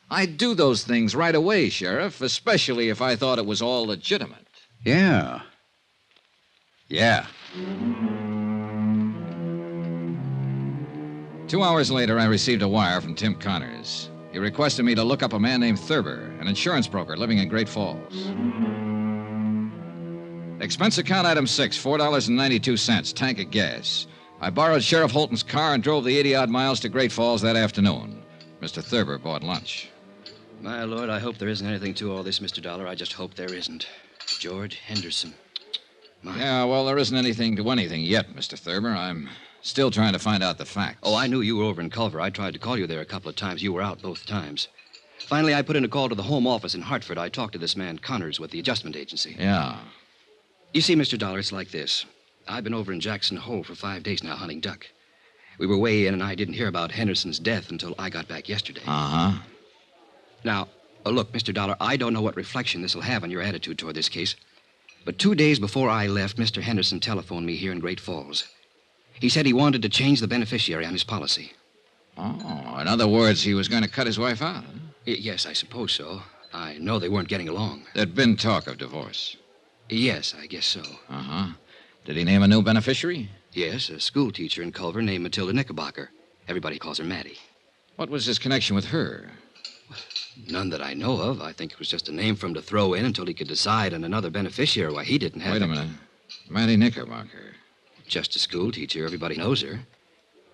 I'd do those things right away, Sheriff, especially if I thought it was all legitimate. Yeah. 2 hours later, I received a wire from Tim Connors. He requested me to look up a man named Thurber, an insurance broker living in Great Falls. Expense account item 6, $4.92, tank of gas. I borrowed Sheriff Holton's car and drove the 80-odd miles to Great Falls that afternoon. Mr. Thurber bought lunch. My Lord, I hope there isn't anything to all this, Mr. Dollar. I just hope there isn't. George Henderson. Yeah, well, there isn't anything to anything yet, Mr. Thurber. I'm still trying to find out the facts. Oh, I knew you were over in Culver. I tried to call you there a couple of times. You were out both times. Finally, I put in a call to the home office in Hartford. I talked to this man, Connors, with the adjustment agency. Yeah. You see, Mr. Dollar, it's like this. I've been over in Jackson Hole for 5 days now hunting duck. We were way in, and I didn't hear about Henderson's death until I got back yesterday. Uh-huh. Now, look, Mr. Dollar, I don't know what reflection this will have on your attitude toward this case. But 2 days before I left, Mr. Henderson telephoned me here in Great Falls. He said he wanted to change the beneficiary on his policy. Oh, in other words, he was going to cut his wife out, huh? Yes, I suppose so. I know they weren't getting along. There'd been talk of divorce. Yes, I guess so. Uh-huh. Did he name a new beneficiary? Yes, a school teacher in Culver named Matilda Knickerbocker. Everybody calls her Mattie. What was his connection with her? None that I know of. I think it was just a name for him to throw in until he could decide on another beneficiary. Why, he didn't have... Wait a minute. Mattie Knickerbocker. Just a school teacher. Everybody knows her.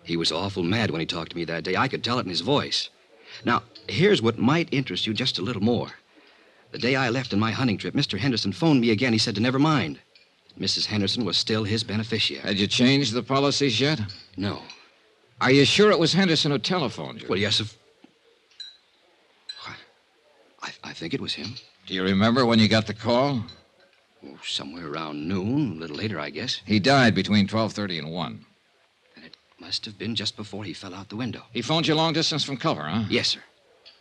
He was awful mad when he talked to me that day. I could tell it in his voice. Now, here's what might interest you just a little more. The day I left on my hunting trip, Mr. Henderson phoned me again. He said to never mind. Mrs. Henderson was still his beneficiary. Had you changed the policies yet? No. Are you sure it was Henderson who telephoned you? Well, yes, I think it was him. Do you remember when you got the call? Oh, somewhere around noon, a little later, I guess. He died between 12:30 and 1. And it must have been just before he fell out the window. He phoned you long distance from Culver, huh? Yes, sir.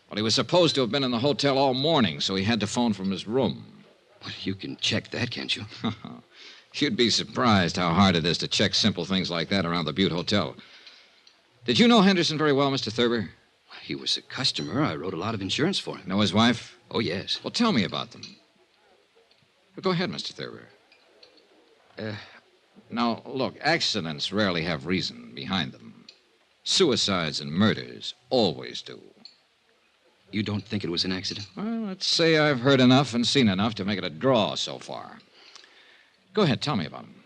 Well, he was supposed to have been in the hotel all morning, so he had to phone from his room. Well, you can check that, can't you? You'd be surprised how hard it is to check simple things like that around the Butte Hotel. Did you know Henderson very well, Mr. Thurber? He was a customer. I wrote a lot of insurance for him. Know his wife? Oh, yes. Well, tell me about them. But go ahead, Mr. Thurber. Now, look, accidents rarely have reason behind them. Suicides and murders always do. You don't think it was an accident? Well, let's say I've heard enough and seen enough to make it a draw so far. Go ahead, tell me about him.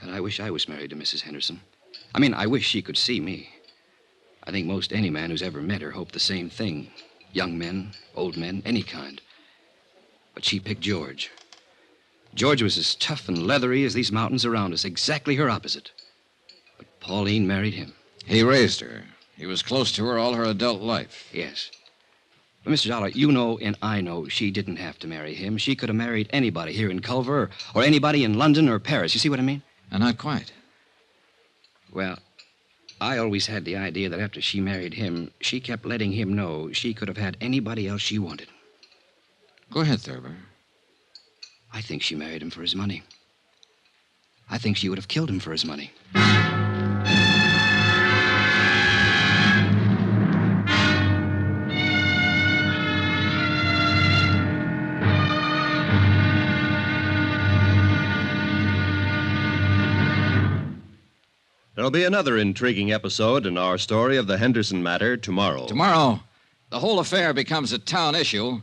And I wish I was married to Mrs. Henderson. I mean, I wish she could see me. I think most any man who's ever met her hoped the same thing. Young men, old men, any kind. But she picked George. George was as tough and leathery as these mountains around us, exactly her opposite. But Pauline married him. He raised her. He was close to her all her adult life. Yes. But, Mr. Dollar, you know and I know she didn't have to marry him. She could have married anybody here in Culver or anybody in London or Paris. You see what I mean? Not quite. Well, I always had the idea that after she married him, she kept letting him know she could have had anybody else she wanted. Go ahead, Thurber. I think she married him for his money. I think she would have killed him for his money. There'll be another intriguing episode in our story of the Henderson matter tomorrow. Tomorrow, the whole affair becomes a town issue,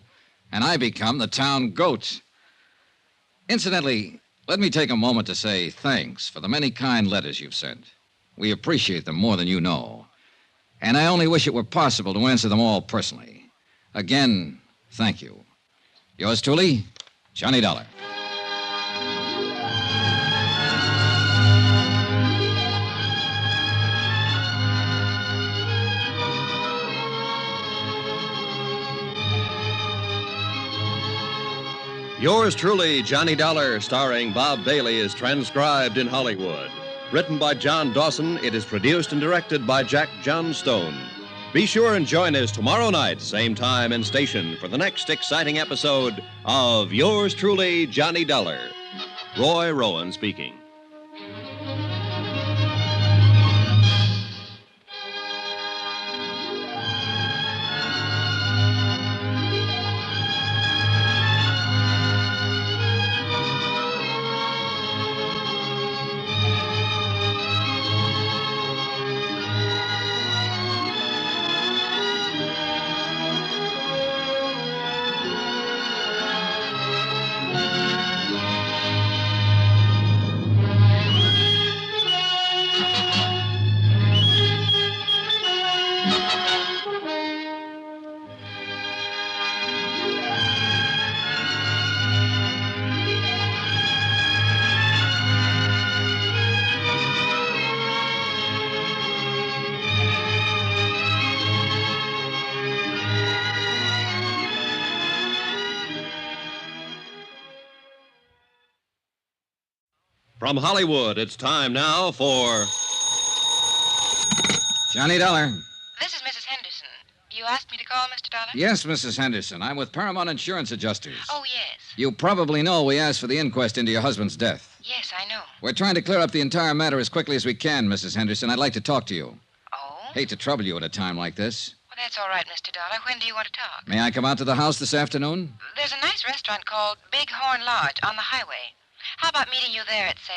and I become the town goat. Incidentally, let me take a moment to say thanks for the many kind letters you've sent. We appreciate them more than you know. And I only wish it were possible to answer them all personally. Again, thank you. Yours truly, Johnny Dollar. Yours truly, Johnny Dollar, starring Bob Bailey, is transcribed in Hollywood. Written by John Dawson, it is produced and directed by Jack Johnstone. Be sure and join us tomorrow night, same time and station, for the next exciting episode of Yours truly, Johnny Dollar. Roy Rowan speaking. From Hollywood, it's time now for Johnny Dollar. This is Mrs. Henderson. You asked me to call, Mr. Dollar? Yes, Mrs. Henderson. I'm with Paramount Insurance Adjusters. Oh, yes. You probably know we asked for the inquest into your husband's death. Yes, I know. We're trying to clear up the entire matter as quickly as we can, Mrs. Henderson. I'd like to talk to you. Oh? Hate to trouble you at a time like this. Well, that's all right, Mr. Dollar. When do you want to talk? May I come out to the house this afternoon? There's a nice restaurant called Big Horn Lodge on the highway. How about meeting you there at, say,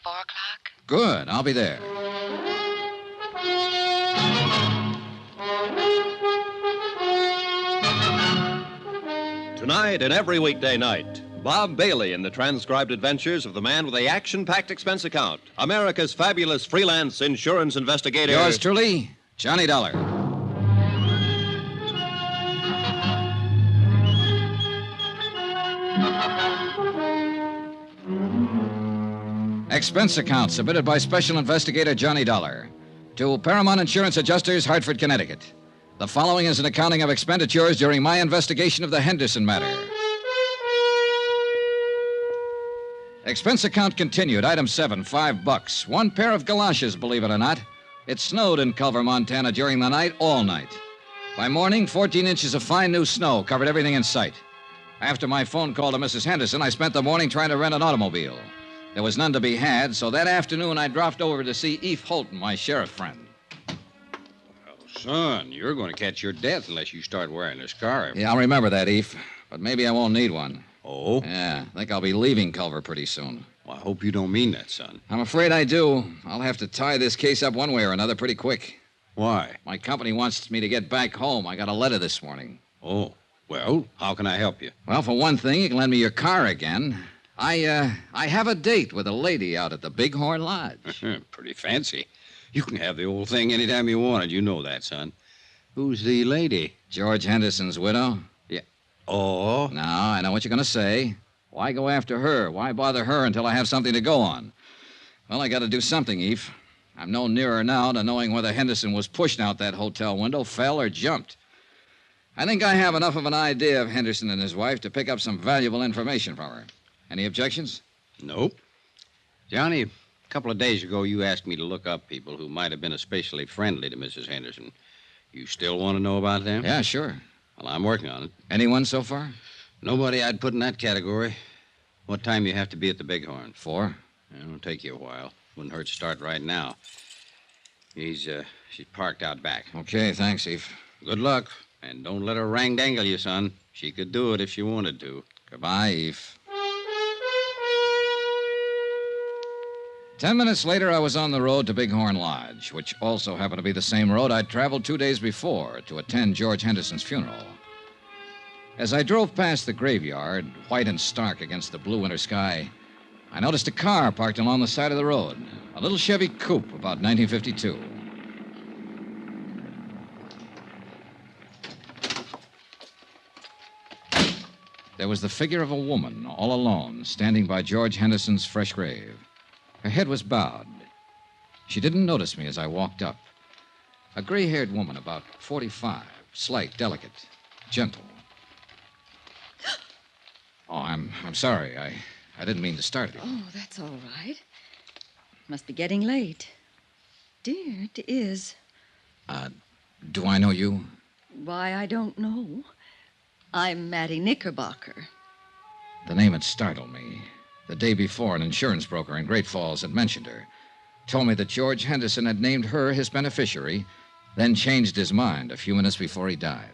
4 o'clock? Good. I'll be there. Tonight and every weekday night, Bob Bailey in the transcribed adventures of the man with the action-packed expense account, America's fabulous freelance insurance investigator. Yours truly, Johnny Dollar. Expense account submitted by Special Investigator Johnny Dollar to Paramount Insurance Adjusters, Hartford, Connecticut. The following is an accounting of expenditures during my investigation of the Henderson matter. Expense account continued. Item 7, $5. One pair of galoshes, believe it or not. It snowed in Culver, Montana during the night, all night. By morning, 14 inches of fine new snow covered everything in sight. After my phone call to Mrs. Henderson, I spent the morning trying to rent an automobile. There was none to be had, so that afternoon I dropped over to see Eve Holton, my sheriff friend. Son, you're going to catch your death unless you start wearing a scarf. Yeah, I'll remember that, Eve. But maybe I won't need one. Oh? Yeah, I think I'll be leaving Culver pretty soon. Well, I hope you don't mean that, son. I'm afraid I do. I'll have to tie this case up one way or another pretty quick. Why? My company wants me to get back home. I got a letter this morning. Oh, well, how can I help you? Well, for one thing, you can lend me your car again. I have a date with a lady out at the Big Horn Lodge. Pretty fancy. You can have the old thing anytime you want it. You know that, son. Who's the lady? George Henderson's widow. Yeah. Oh? Now, I know what you're going to say. Why go after her? Why bother her until I have something to go on? Well, I got to do something, Eve. I'm no nearer now to knowing whether Henderson was pushed out that hotel window, fell, or jumped. I think I have enough of an idea of Henderson and his wife to pick up some valuable information from her. Any objections? Nope. Johnny, a couple of days ago, you asked me to look up people who might have been especially friendly to Mrs. Henderson. You still want to know about them? Yeah, sure. Well, I'm working on it. Anyone so far? Nobody I'd put in that category. What time you have to be at the Bighorn? 4. It'll take you a while. Wouldn't hurt to start right now. She's parked out back. Okay, thanks, Eve. Good luck. And don't let her rang-dangle you, son. She could do it if she wanted to. Goodbye, Eve. 10 minutes later, I was on the road to Bighorn Lodge, which also happened to be the same road I'd traveled 2 days before to attend George Henderson's funeral. As I drove past the graveyard, white and stark against the blue winter sky, I noticed a car parked along the side of the road, a little Chevy coupe about 1952. There was the figure of a woman, all alone, standing by George Henderson's fresh grave. Her head was bowed. She didn't notice me as I walked up. A gray-haired woman, about 45, slight, delicate, gentle. Oh, I'm sorry. I didn't mean to start it. Oh, that's all right. Must be getting late. Dear, it is. Do I know you? Why, I don't know. I'm Mattie Knickerbocker. The name had startled me. The day before, an insurance broker in Great Falls had mentioned her. Told me that George Henderson had named her his beneficiary, then changed his mind a few minutes before he died.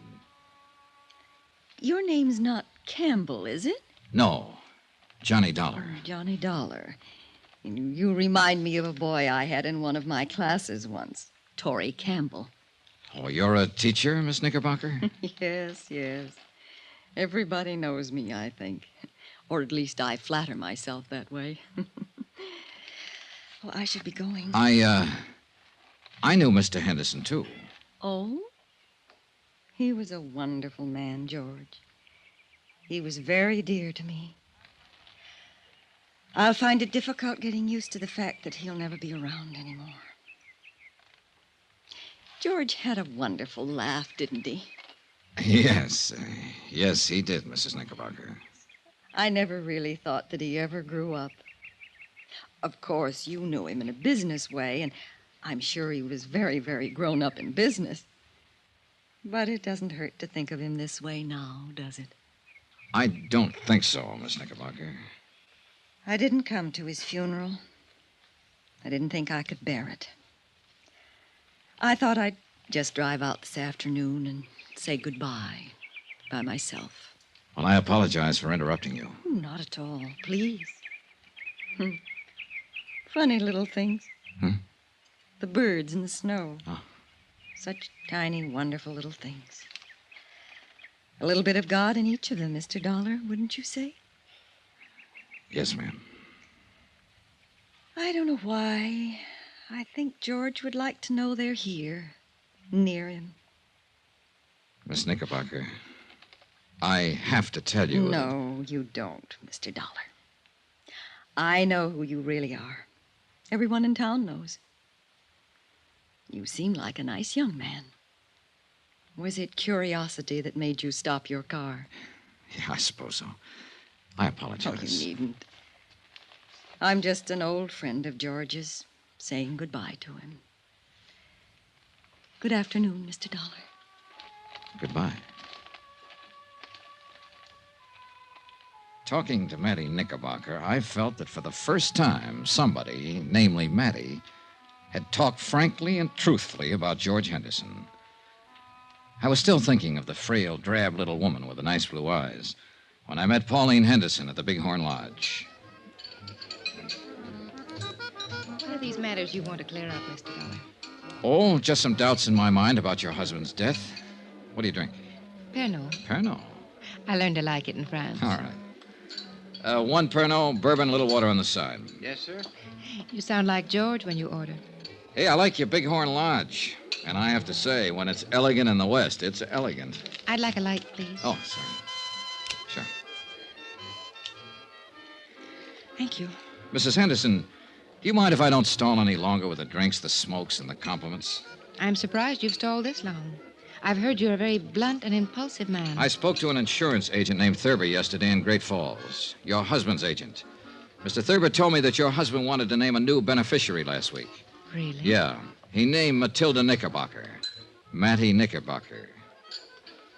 Your name's not Campbell, is it? No, Johnny Dollar. Oh, Johnny Dollar. You remind me of a boy I had in one of my classes once, Torrey Campbell. Oh, you're a teacher, Miss Knickerbocker? Yes. Everybody knows me, I think. Or at least I flatter myself that way. Well, I should be going. I knew Mr. Henderson, too. Oh? He was a wonderful man, George. He was very dear to me. I'll find it difficult getting used to the fact that he'll never be around anymore. George had a wonderful laugh, didn't he? Yes, he did, Mrs. Knickerbocker. I never really thought that he ever grew up. Of course, you knew him in a business way, and I'm sure he was very, very grown up in business. But it doesn't hurt to think of him this way now, does it? I don't think so, Miss Knickerbocker. I didn't come to his funeral. I didn't think I could bear it. I thought I'd just drive out this afternoon and say goodbye by myself. Well, I apologize for interrupting you. Oh, not at all. Please. Funny little things. The birds in the snow. Oh. Such tiny, wonderful little things. A little bit of God in each of them, Mr. Dollar, wouldn't you say? Yes, ma'am. I don't know why. I think George would like to know they're here, near him. Miss Knickerbocker, I have to tell you... No, you don't, Mr. Dollar. I know who you really are. Everyone in town knows. You seem like a nice young man. Was it curiosity that made you stop your car? Yeah, I suppose so. I apologize. Oh, you needn't. I'm just an old friend of George's, saying goodbye to him. Good afternoon, Mr. Dollar. Goodbye. Talking to Mattie Knickerbocker, I felt that for the first time, somebody, namely Mattie, had talked frankly and truthfully about George Henderson. I was still thinking of the frail, drab little woman with the nice blue eyes when I met Pauline Henderson at the Bighorn Lodge. What are these matters you want to clear up, Mr. Dollar? Oh, just some doubts in my mind about your husband's death. What do you drink? Pernod. Pernod. I learned to like it in France. All right. 1 Pernod, bourbon, a little water on the side. Yes, sir. You sound like George when you order. Hey, I like your Bighorn Lodge. And I have to say, when it's elegant in the West, it's elegant. I'd like a light, please. Oh, sorry. Sure. Thank you. Mrs. Henderson, do you mind if I don't stall any longer with the drinks, the smokes, and the compliments? I'm surprised you've stalled this long. I've heard you're a very blunt and impulsive man. I spoke to an insurance agent named Thurber yesterday in Great Falls, your husband's agent. Mr. Thurber told me that your husband wanted to name a new beneficiary last week. Really? Yeah. He named Matilda Knickerbocker. Mattie Knickerbocker.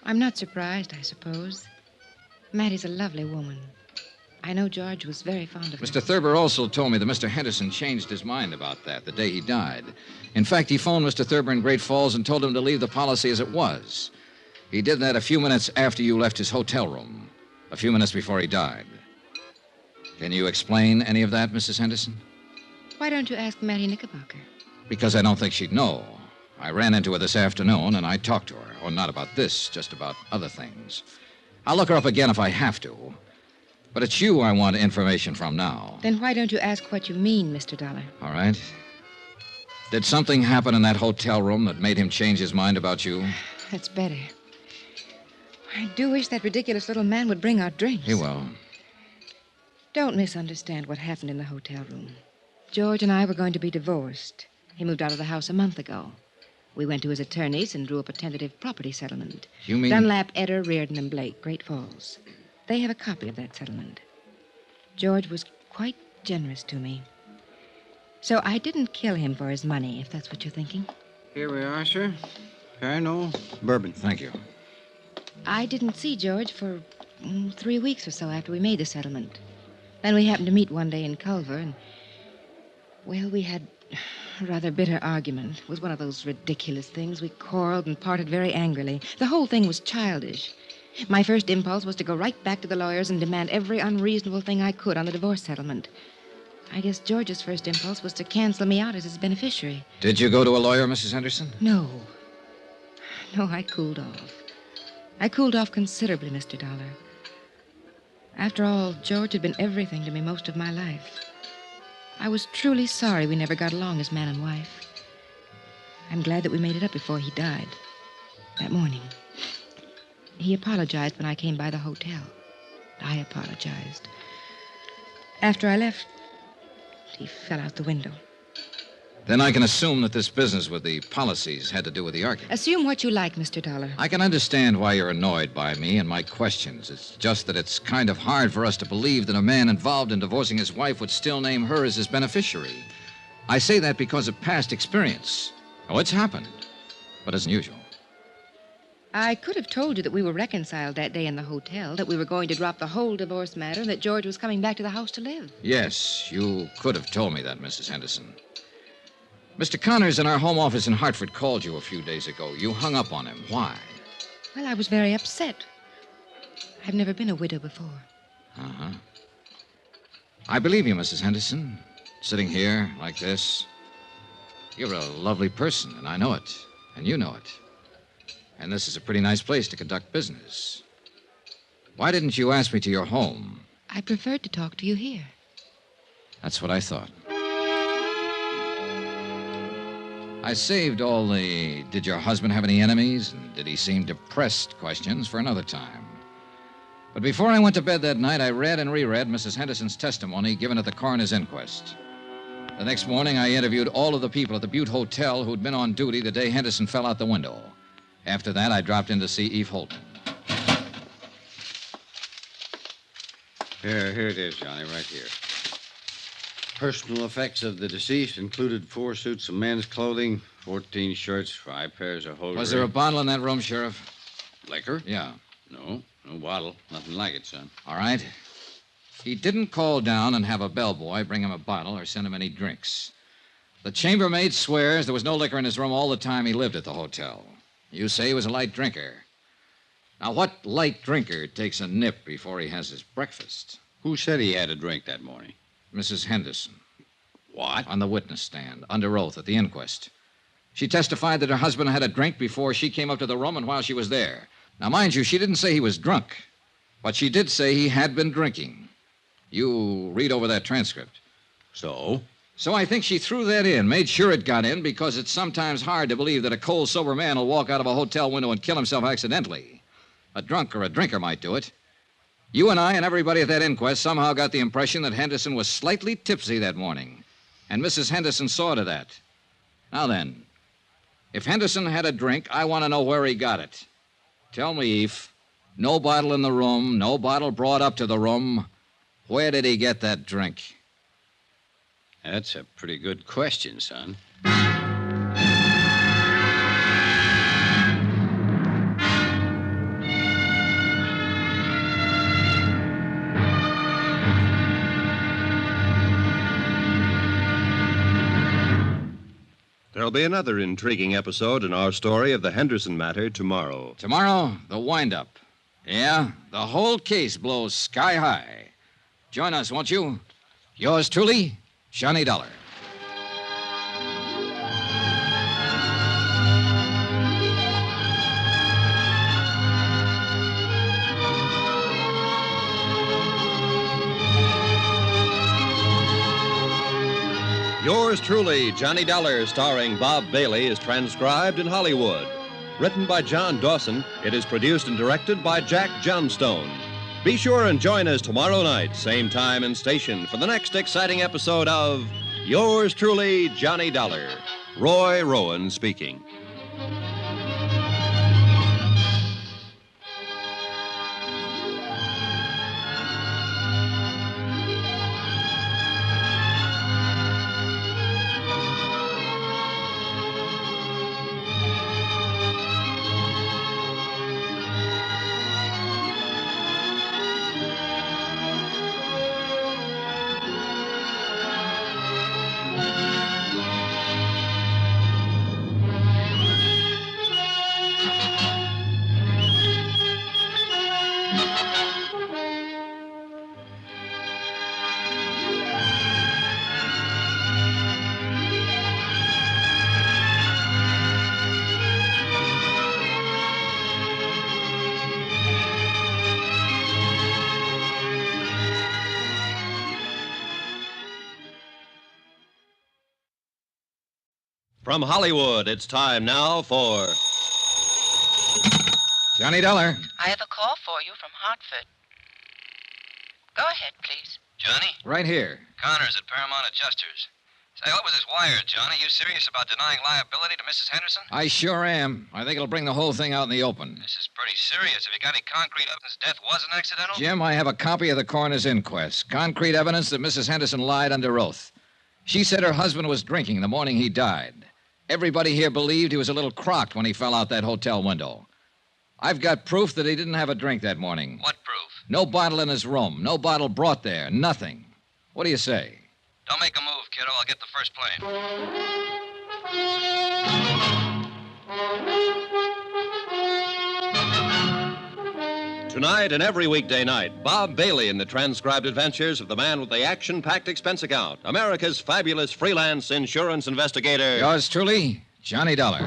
I'm not surprised, I suppose. Mattie's a lovely woman. I know George was very fond of her. Mr. Thurber also told me that Mr. Henderson changed his mind about that the day he died. In fact, he phoned Mr. Thurber in Great Falls and told him to leave the policy as it was. He did that a few minutes after you left his hotel room, a few minutes before he died. Can you explain any of that, Mrs. Henderson? Why don't you ask Mattie Knickerbocker? Because I don't think she'd know. I ran into her this afternoon, and I talked to her. Or not about this, just about other things. I'll look her up again if I have to. But it's you I want information from now. Then why don't you ask what you mean, Mr. Dollar? All right. Did something happen in that hotel room that made him change his mind about you? That's better. I do wish that ridiculous little man would bring our drinks. He will. Don't misunderstand what happened in the hotel room. George and I were going to be divorced. He moved out of the house a month ago. We went to his attorneys and drew up a tentative property settlement. You mean... Dunlap, Eder, Reardon, and Blake, Great Falls. They have a copy of that settlement. George was quite generous to me. So I didn't kill him for his money, if that's what you're thinking. Here we are, sir. Caramel, bourbon. Thank you. I didn't see George for 3 weeks or so after we made the settlement. Then we happened to meet one day in Culver, and, well, we had a rather bitter argument. It was one of those ridiculous things. We quarreled and parted very angrily. The whole thing was childish. My first impulse was to go right back to the lawyers and demand every unreasonable thing I could on the divorce settlement. I guess George's first impulse was to cancel me out as his beneficiary. Did you go to a lawyer, Mrs. Henderson? No. No, I cooled off. I cooled off considerably, Mr. Dollar. After all, George had been everything to me most of my life. I was truly sorry we never got along as man and wife. I'm glad that we made it up before he died. That morning. He apologized when I came by the hotel. I apologized. After I left, he fell out the window. Then I can assume that this business with the policies had to do with the argument. Assume what you like, Mr. Dollar. I can understand why you're annoyed by me and my questions. It's just that it's kind of hard for us to believe that a man involved in divorcing his wife would still name her as his beneficiary. I say that because of past experience. Oh, it's happened, but isn't usual. I could have told you that we were reconciled that day in the hotel, that we were going to drop the whole divorce matter, and that George was coming back to the house to live. Yes, you could have told me that, Mrs. Henderson. Mr. Connors in our home office in Hartford called you a few days ago. You hung up on him. Why? Well, I was very upset. I've never been a widow before. Uh-huh. I believe you, Mrs. Henderson. Sitting here like this. You're a lovely person, and I know it. And you know it. And this is a pretty nice place to conduct business. Why didn't you ask me to your home? I preferred to talk to you here. That's what I thought. I saved all the did your husband have any enemies and did he seem depressed questions for another time. But before I went to bed that night, I read and reread Mrs. Henderson's testimony given at the coroner's inquest. The next morning, I interviewed all of the people at the Butte Hotel who'd been on duty the day Henderson fell out the window. After that, I dropped in to see Eve Holton. Here it is, Johnny, right here. Personal effects of the deceased included 4 suits of men's clothing, 14 shirts, 5 pairs of hosiery. Was there a bottle in that room, Sheriff? Liquor? Yeah. No bottle. Nothing like it, son. All right. He didn't call down and have a bellboy bring him a bottle or send him any drinks. The chambermaid swears there was no liquor in his room all the time he lived at the hotel. You say he was a light drinker. Now, what light drinker takes a nip before he has his breakfast? Who said he had a drink that morning? Mrs. Henderson. What? On the witness stand, under oath at the inquest. She testified that her husband had a drink before she came up to the room and while she was there. Now, mind you, she didn't say he was drunk, but she did say he had been drinking. You read over that transcript. So? So I think she threw that in, made sure it got in, because it's sometimes hard to believe that a cold, sober man will walk out of a hotel window and kill himself accidentally. A drunk or a drinker might do it. You and I and everybody at that inquest somehow got the impression that Henderson was slightly tipsy that morning. And Mrs. Henderson saw to that. Now then, if Henderson had a drink, I want to know where he got it. Tell me, Eve. No bottle in the room, no bottle brought up to the room. Where did he get that drink? That's a pretty good question, son. There'll be another intriguing episode in our story of the Henderson matter tomorrow. Tomorrow, the wind-up. Yeah, the whole case blows sky high. Join us, won't you? Yours truly, Johnny Dollar. Yours truly, Johnny Dollar, starring Bob Bailey, is transcribed in Hollywood. Written by John Dawson, it is produced and directed by Jack Johnstone. Be sure and join us tomorrow night, same time and station, for the next exciting episode of Yours truly, Johnny Dollar. Roy Rowan speaking. From Hollywood, it's time now for Johnny Dollar. I have a call for you from Hartford. Go ahead, please. Johnny? Right here. Connors at Paramount Adjusters. Say, what was this wire, Johnny? You serious about denying liability to Mrs. Henderson? I sure am. I think it'll bring the whole thing out in the open. This is pretty serious. Have you got any concrete evidence death wasn't accidental? Jim, I have a copy of the coroner's inquest. Concrete evidence that Mrs. Henderson lied under oath. She said her husband was drinking the morning he died. Everybody here believed he was a little crocked when he fell out that hotel window. I've got proof that he didn't have a drink that morning. What proof? No bottle in his room. No bottle brought there. Nothing. What do you say? Don't make a move, kiddo. I'll get the first plane. Tonight and every weekday night, Bob Bailey in the transcribed adventures of the man with the action-packed expense account, America's fabulous freelance insurance investigator. Yours truly, Johnny Dollar.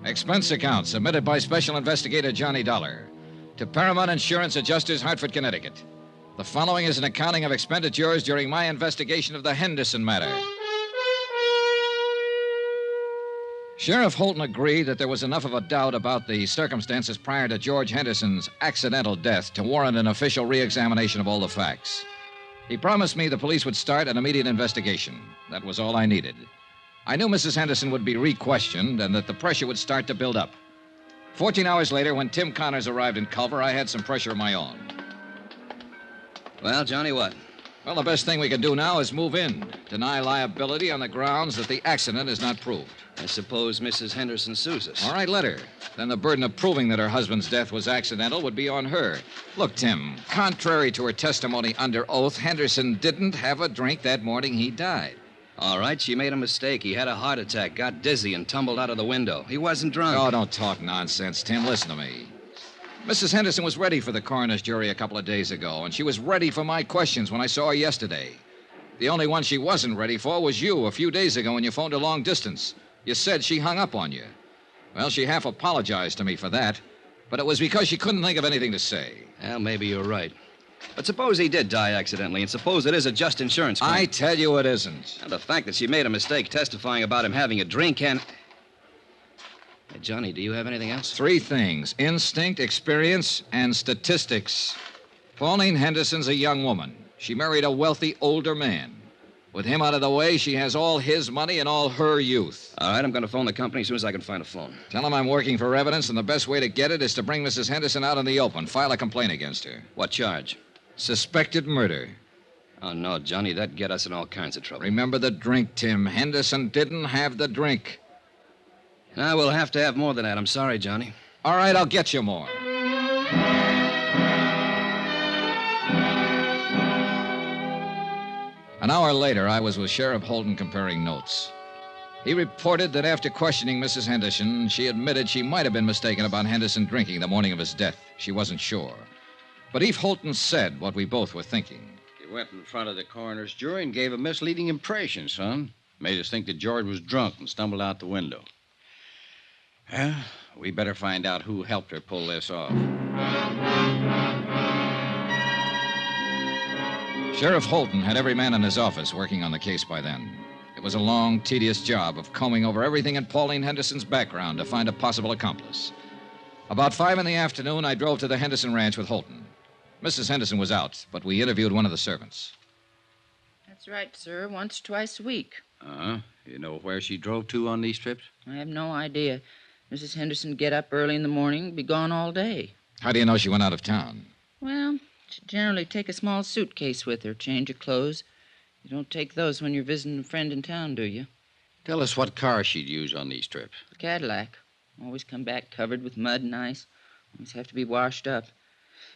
Expense account submitted by Special Investigator Johnny Dollar to Paramount Insurance Adjusters, Hartford, Connecticut. The following is an accounting of expenditures during my investigation of the Henderson matter. Sheriff Holton agreed that there was enough of a doubt about the circumstances prior to George Henderson's accidental death to warrant an official re-examination of all the facts. He promised me the police would start an immediate investigation. That was all I needed. I knew Mrs. Henderson would be re-questioned and that the pressure would start to build up. 14 hours later, when Tim Connors arrived in Culver, I had some pressure of my own. Well, Johnny, what? Well, the best thing we can do now is move in. Deny liability on the grounds that the accident is not proved. I suppose Mrs. Henderson sues us. All right, let her. Then the burden of proving that her husband's death was accidental would be on her. Look, Tim, contrary to her testimony under oath, Henderson didn't have a drink that morning he died. All right, she made a mistake. He had a heart attack, got dizzy, and tumbled out of the window. He wasn't drunk. Oh, don't talk nonsense, Tim. Listen to me. Mrs. Henderson was ready for the coroner's jury a couple of days ago, and she was ready for my questions when I saw her yesterday. The only one she wasn't ready for was you a few days ago when you phoned her long distance. You said she hung up on you. Well, she half apologized to me for that, but it was because she couldn't think of anything to say. Well, maybe you're right. But suppose he did die accidentally, and suppose it is a just insurance claim. I tell you it isn't. And the fact that she made a mistake testifying about him having a drink and... Hey, Johnny, do you have anything else? 3 things: instinct, experience, and statistics. Pauline Henderson's a young woman. She married a wealthy older man. With him out of the way, she has all his money and all her youth. All right, I'm going to phone the company as soon as I can find a phone. Tell them I'm working for evidence, and the best way to get it is to bring Mrs. Henderson out in the open. File a complaint against her. What charge? Suspected murder. Oh, no, Johnny, that'd get us in all kinds of trouble. Remember the drink, Tim. Henderson didn't have the drink. Now, we'll have to have more than that. I'm sorry, Johnny. All right, I'll get you more. An hour later, I was with Sheriff Holden comparing notes. He reported that after questioning Mrs. Henderson, she admitted she might have been mistaken about Henderson drinking the morning of his death. She wasn't sure. But Eve Holton said what we both were thinking. You went in front of the coroner's jury and gave a misleading impression, son. Made us think that George was drunk and stumbled out the window. Well, we better find out who helped her pull this off. Sheriff Holton had every man in his office working on the case by then. It was a long, tedious job of combing over everything in Pauline Henderson's background to find a possible accomplice. About 5 in the afternoon, I drove to the Henderson ranch with Holton. Mrs. Henderson was out, but we interviewed one of the servants. That's right, sir. Once, twice a week. Uh-huh. You know where she drove to on these trips? I have no idea. Mrs. Henderson get up early in the morning, be gone all day. How do you know she went out of town? Well, she generally take a small suitcase with her, change of clothes. You don't take those when you're visiting a friend in town, do you? Tell us what car she'd use on these trips. A Cadillac. Always come back covered with mud and ice. Always have to be washed up.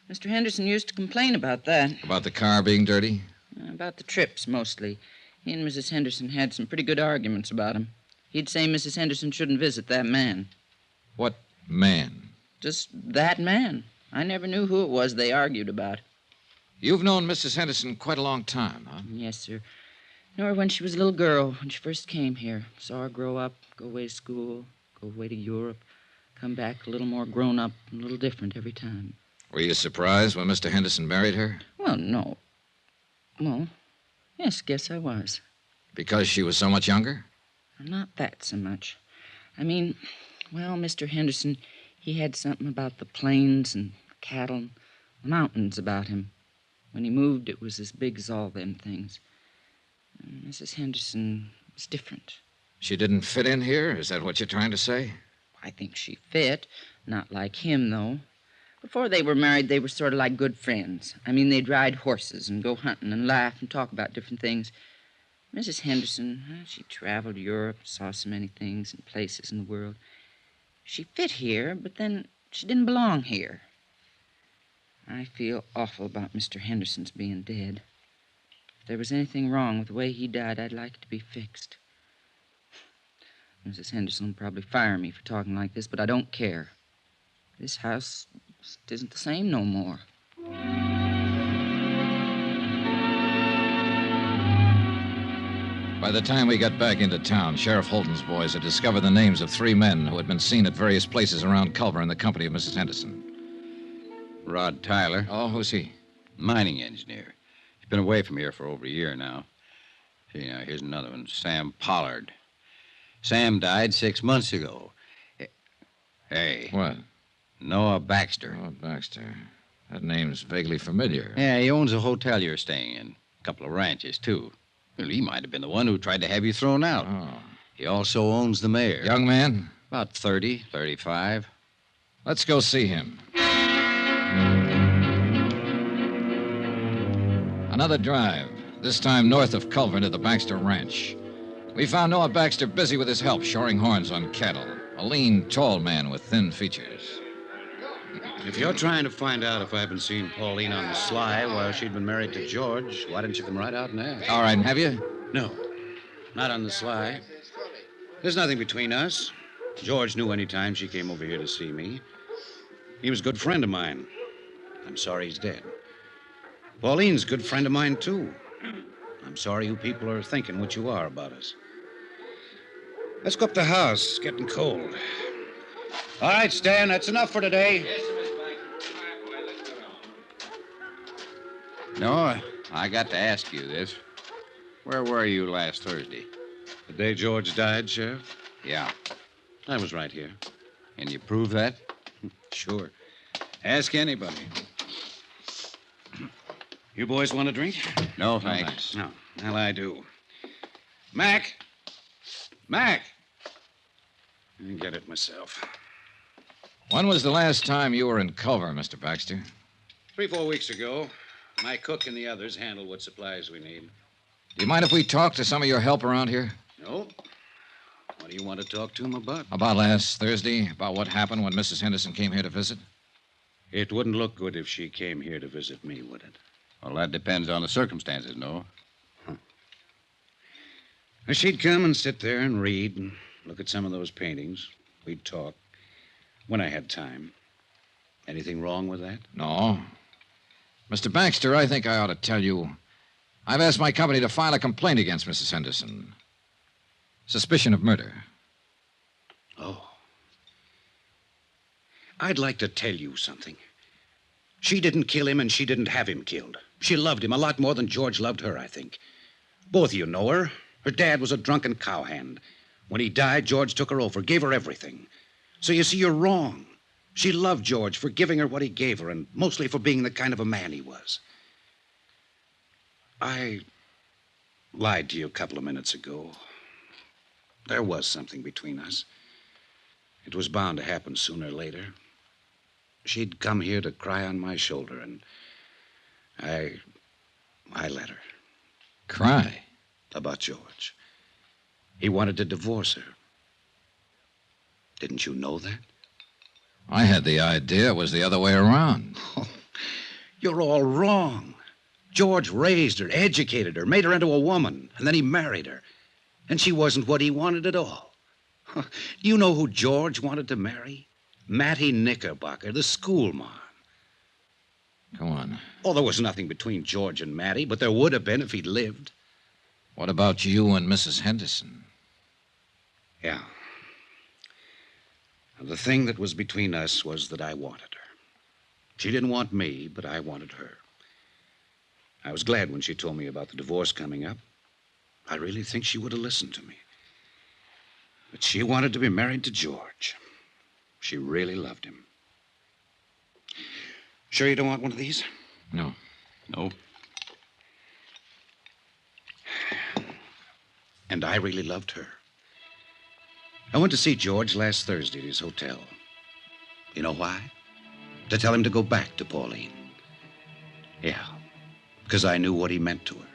Mr. Henderson used to complain about that. About the car being dirty? About the trips, mostly. He and Mrs. Henderson had some pretty good arguments about him. He'd say Mrs. Henderson shouldn't visit that man. What man? Just that man. I never knew who it was they argued about. You've known Mrs. Henderson quite a long time, huh? Yes, sir. Knew her when she was a little girl, when she first came here. Saw her grow up, go away to school, go away to Europe, come back a little more grown up and a little different every time. Were you surprised when Mr. Henderson married her? Well, no. Well, yes, guess I was. Because she was so much younger? Not that so much. I mean, well, Mr. Henderson, he had something about the plains and cattle and the mountains about him. When he moved, it was as big as all them things. And Mrs. Henderson was different. She didn't fit in here? Is that what you're trying to say? I think she fit. Not like him, though. Before they were married, they were sort of like good friends. I mean, they'd ride horses and go hunting and laugh and talk about different things. Mrs. Henderson, she traveled Europe, saw so many things and places in the world. She fit here, but then she didn't belong here. I feel awful about Mr. Henderson's being dead. If there was anything wrong with the way he died, I'd like it to be fixed. Mrs. Henderson will probably fire me for talking like this, but I don't care. This house isn't the same no more. By the time we got back into town, Sheriff Holton's boys had discovered the names of 3 men who had been seen at various places around Culver in the company of Mrs. Henderson. Rod Tyler. Oh, who's he? Mining engineer. He's been away from here for over a year now. See, now, here's another one, Sam Pollard. Sam died 6 months ago. Hey. What? Noah Baxter. Noah Baxter. That name's vaguely familiar. Yeah, he owns a hotel you're staying in. A couple of ranches, too. Well, he might have been the one who tried to have you thrown out. Oh. He also owns the mayor. Young man? About 30, 35. Let's go see him. Another drive, this time north of Culver to the Baxter Ranch. We found Noah Baxter busy with his help, shoring horns on cattle. A lean, tall man with thin features. If you're trying to find out if I've been seeing Pauline on the sly while she'd been married to George, why didn't you come right out and ask? All right, have you? No, not on the sly. There's nothing between us. George knew any time she came over here to see me. He was a good friend of mine. I'm sorry he's dead. Pauline's a good friend of mine, too. I'm sorry you people are thinking what you are about us. Let's go up the house. It's getting cold. All right, Stan, that's enough for today. No, I got to ask you this. Where were you last Thursday? The day George died, Sheriff? Yeah. I was right here. Can you prove that? Sure. Ask anybody. You boys want a drink? No, thanks. No. Well, I do. Mac! Mac! I can get it myself. When was the last time you were in Culver, Mr. Baxter? 3-4 weeks ago. My cook and the others handle what supplies we need. Do you mind if we talk to some of your help around here? No. What do you want to talk to them about? About last Thursday, about what happened when Mrs. Henderson came here to visit? It wouldn't look good if she came here to visit me, would it? Well, that depends on the circumstances, no? She'd come and sit there and read and look at some of those paintings. We'd talk when I had time. Anything wrong with that? No. Mr. Baxter, I think I ought to tell you, I've asked my company to file a complaint against Mrs. Henderson. Suspicion of murder. Oh. I'd like to tell you something. She didn't kill him and she didn't have him killed. She loved him a lot more than George loved her, I think. Both of you know her. Her dad was a drunken cowhand. When he died, George took her over, gave her everything. So you see, you're wrong. She loved George for giving her what he gave her, and mostly for being the kind of a man he was. I lied to you a couple of minutes ago. There was something between us. It was bound to happen sooner or later. She'd come here to cry on my shoulder, and I let her. Cry? About George. He wanted to divorce her. Didn't you know that? I had the idea it was the other way around. Oh, you're all wrong. George raised her, educated her, made her into a woman, and then he married her. And she wasn't what he wanted at all. Do you know who George wanted to marry? Mattie Knickerbocker, the schoolmarm. Go on. Oh, there was nothing between George and Mattie, but there would have been if he'd lived. What about you and Mrs. Henderson? Yeah. The thing that was between us was that I wanted her. She didn't want me, but I wanted her. I was glad when she told me about the divorce coming up. I really think she would have listened to me. But she wanted to be married to George. She really loved him. Sure you don't want one of these? No. No? And I really loved her. I went to see George last Thursday at his hotel. You know why? To tell him to go back to Pauline. Yeah, because I knew what he meant to her.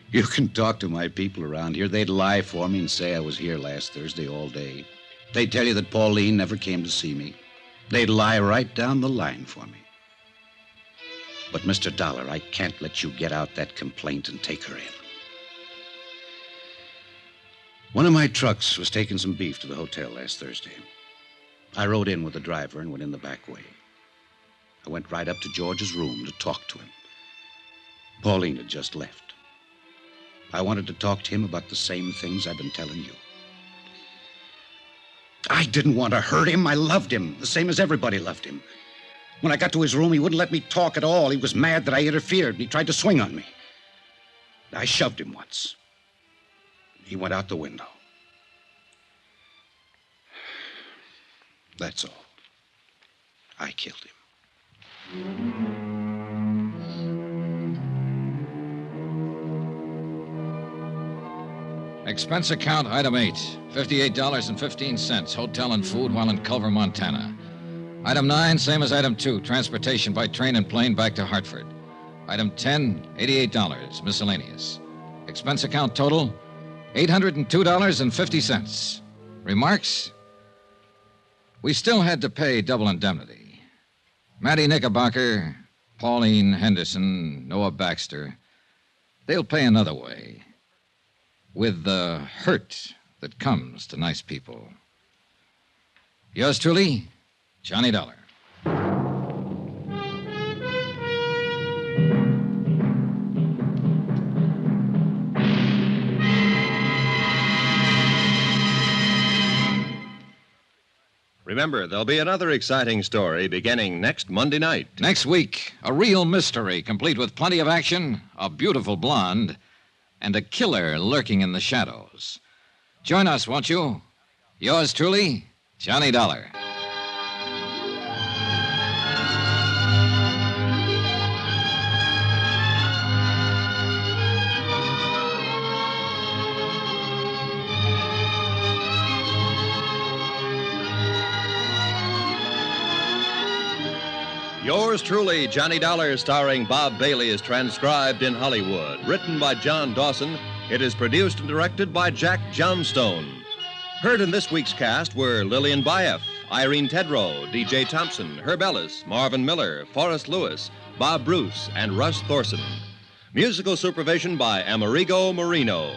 You can talk to my people around here. They'd lie for me and say I was here last Thursday all day. They'd tell you that Pauline never came to see me. They'd lie right down the line for me. But, Mr. Dollar, I can't let you get out that complaint and take her in. One of my trucks was taking some beef to the hotel last Thursday. I rode in with the driver and went in the back way. I went right up to George's room to talk to him. Pauline had just left. I wanted to talk to him about the same things I've been telling you. I didn't want to hurt him. I loved him, the same as everybody loved him. When I got to his room, he wouldn't let me talk at all. He was mad that I interfered, and he tried to swing on me. I shoved him once. He went out the window. That's all. I killed him. Expense account, item 8, $58.15, hotel and food while in Culver, Montana. Item 9, same as item 2, transportation by train and plane back to Hartford. Item 10, $88, miscellaneous. Expense account total, $802.50. Remarks? We still had to pay double indemnity. Mattie Knickerbocker, Pauline Henderson, Noah Baxter, they'll pay another way. With the hurt that comes to nice people. Yours truly, Johnny Dollar. Remember, there'll be another exciting story beginning next Monday night. Next week, a real mystery, complete with plenty of action, a beautiful blonde, and a killer lurking in the shadows. Join us, won't you? Yours truly, Johnny Dollar. Yours truly, Johnny Dollar, starring Bob Bailey, is transcribed in Hollywood. Written by John Dawson, it is produced and directed by Jack Johnstone. Heard in this week's cast were Lillian Baeff, Irene Tedrow, D.J. Thompson, Herb Ellis, Marvin Miller, Forrest Lewis, Bob Bruce, and Russ Thorson. Musical supervision by Amerigo Marino.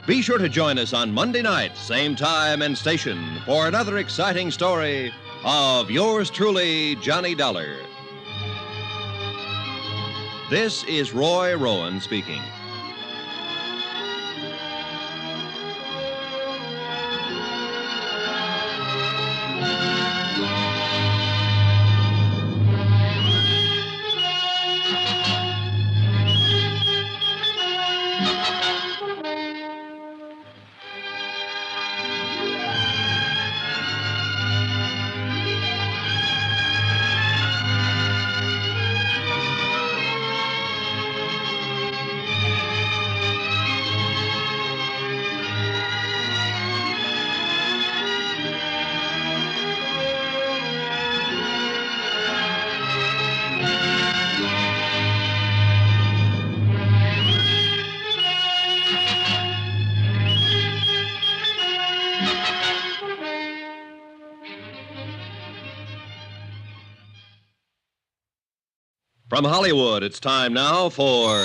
Be sure to join us on Monday night, same time and station, for another exciting story of yours truly, Johnny Dollar. This is Roy Rowan speaking. From Hollywood, it's time now for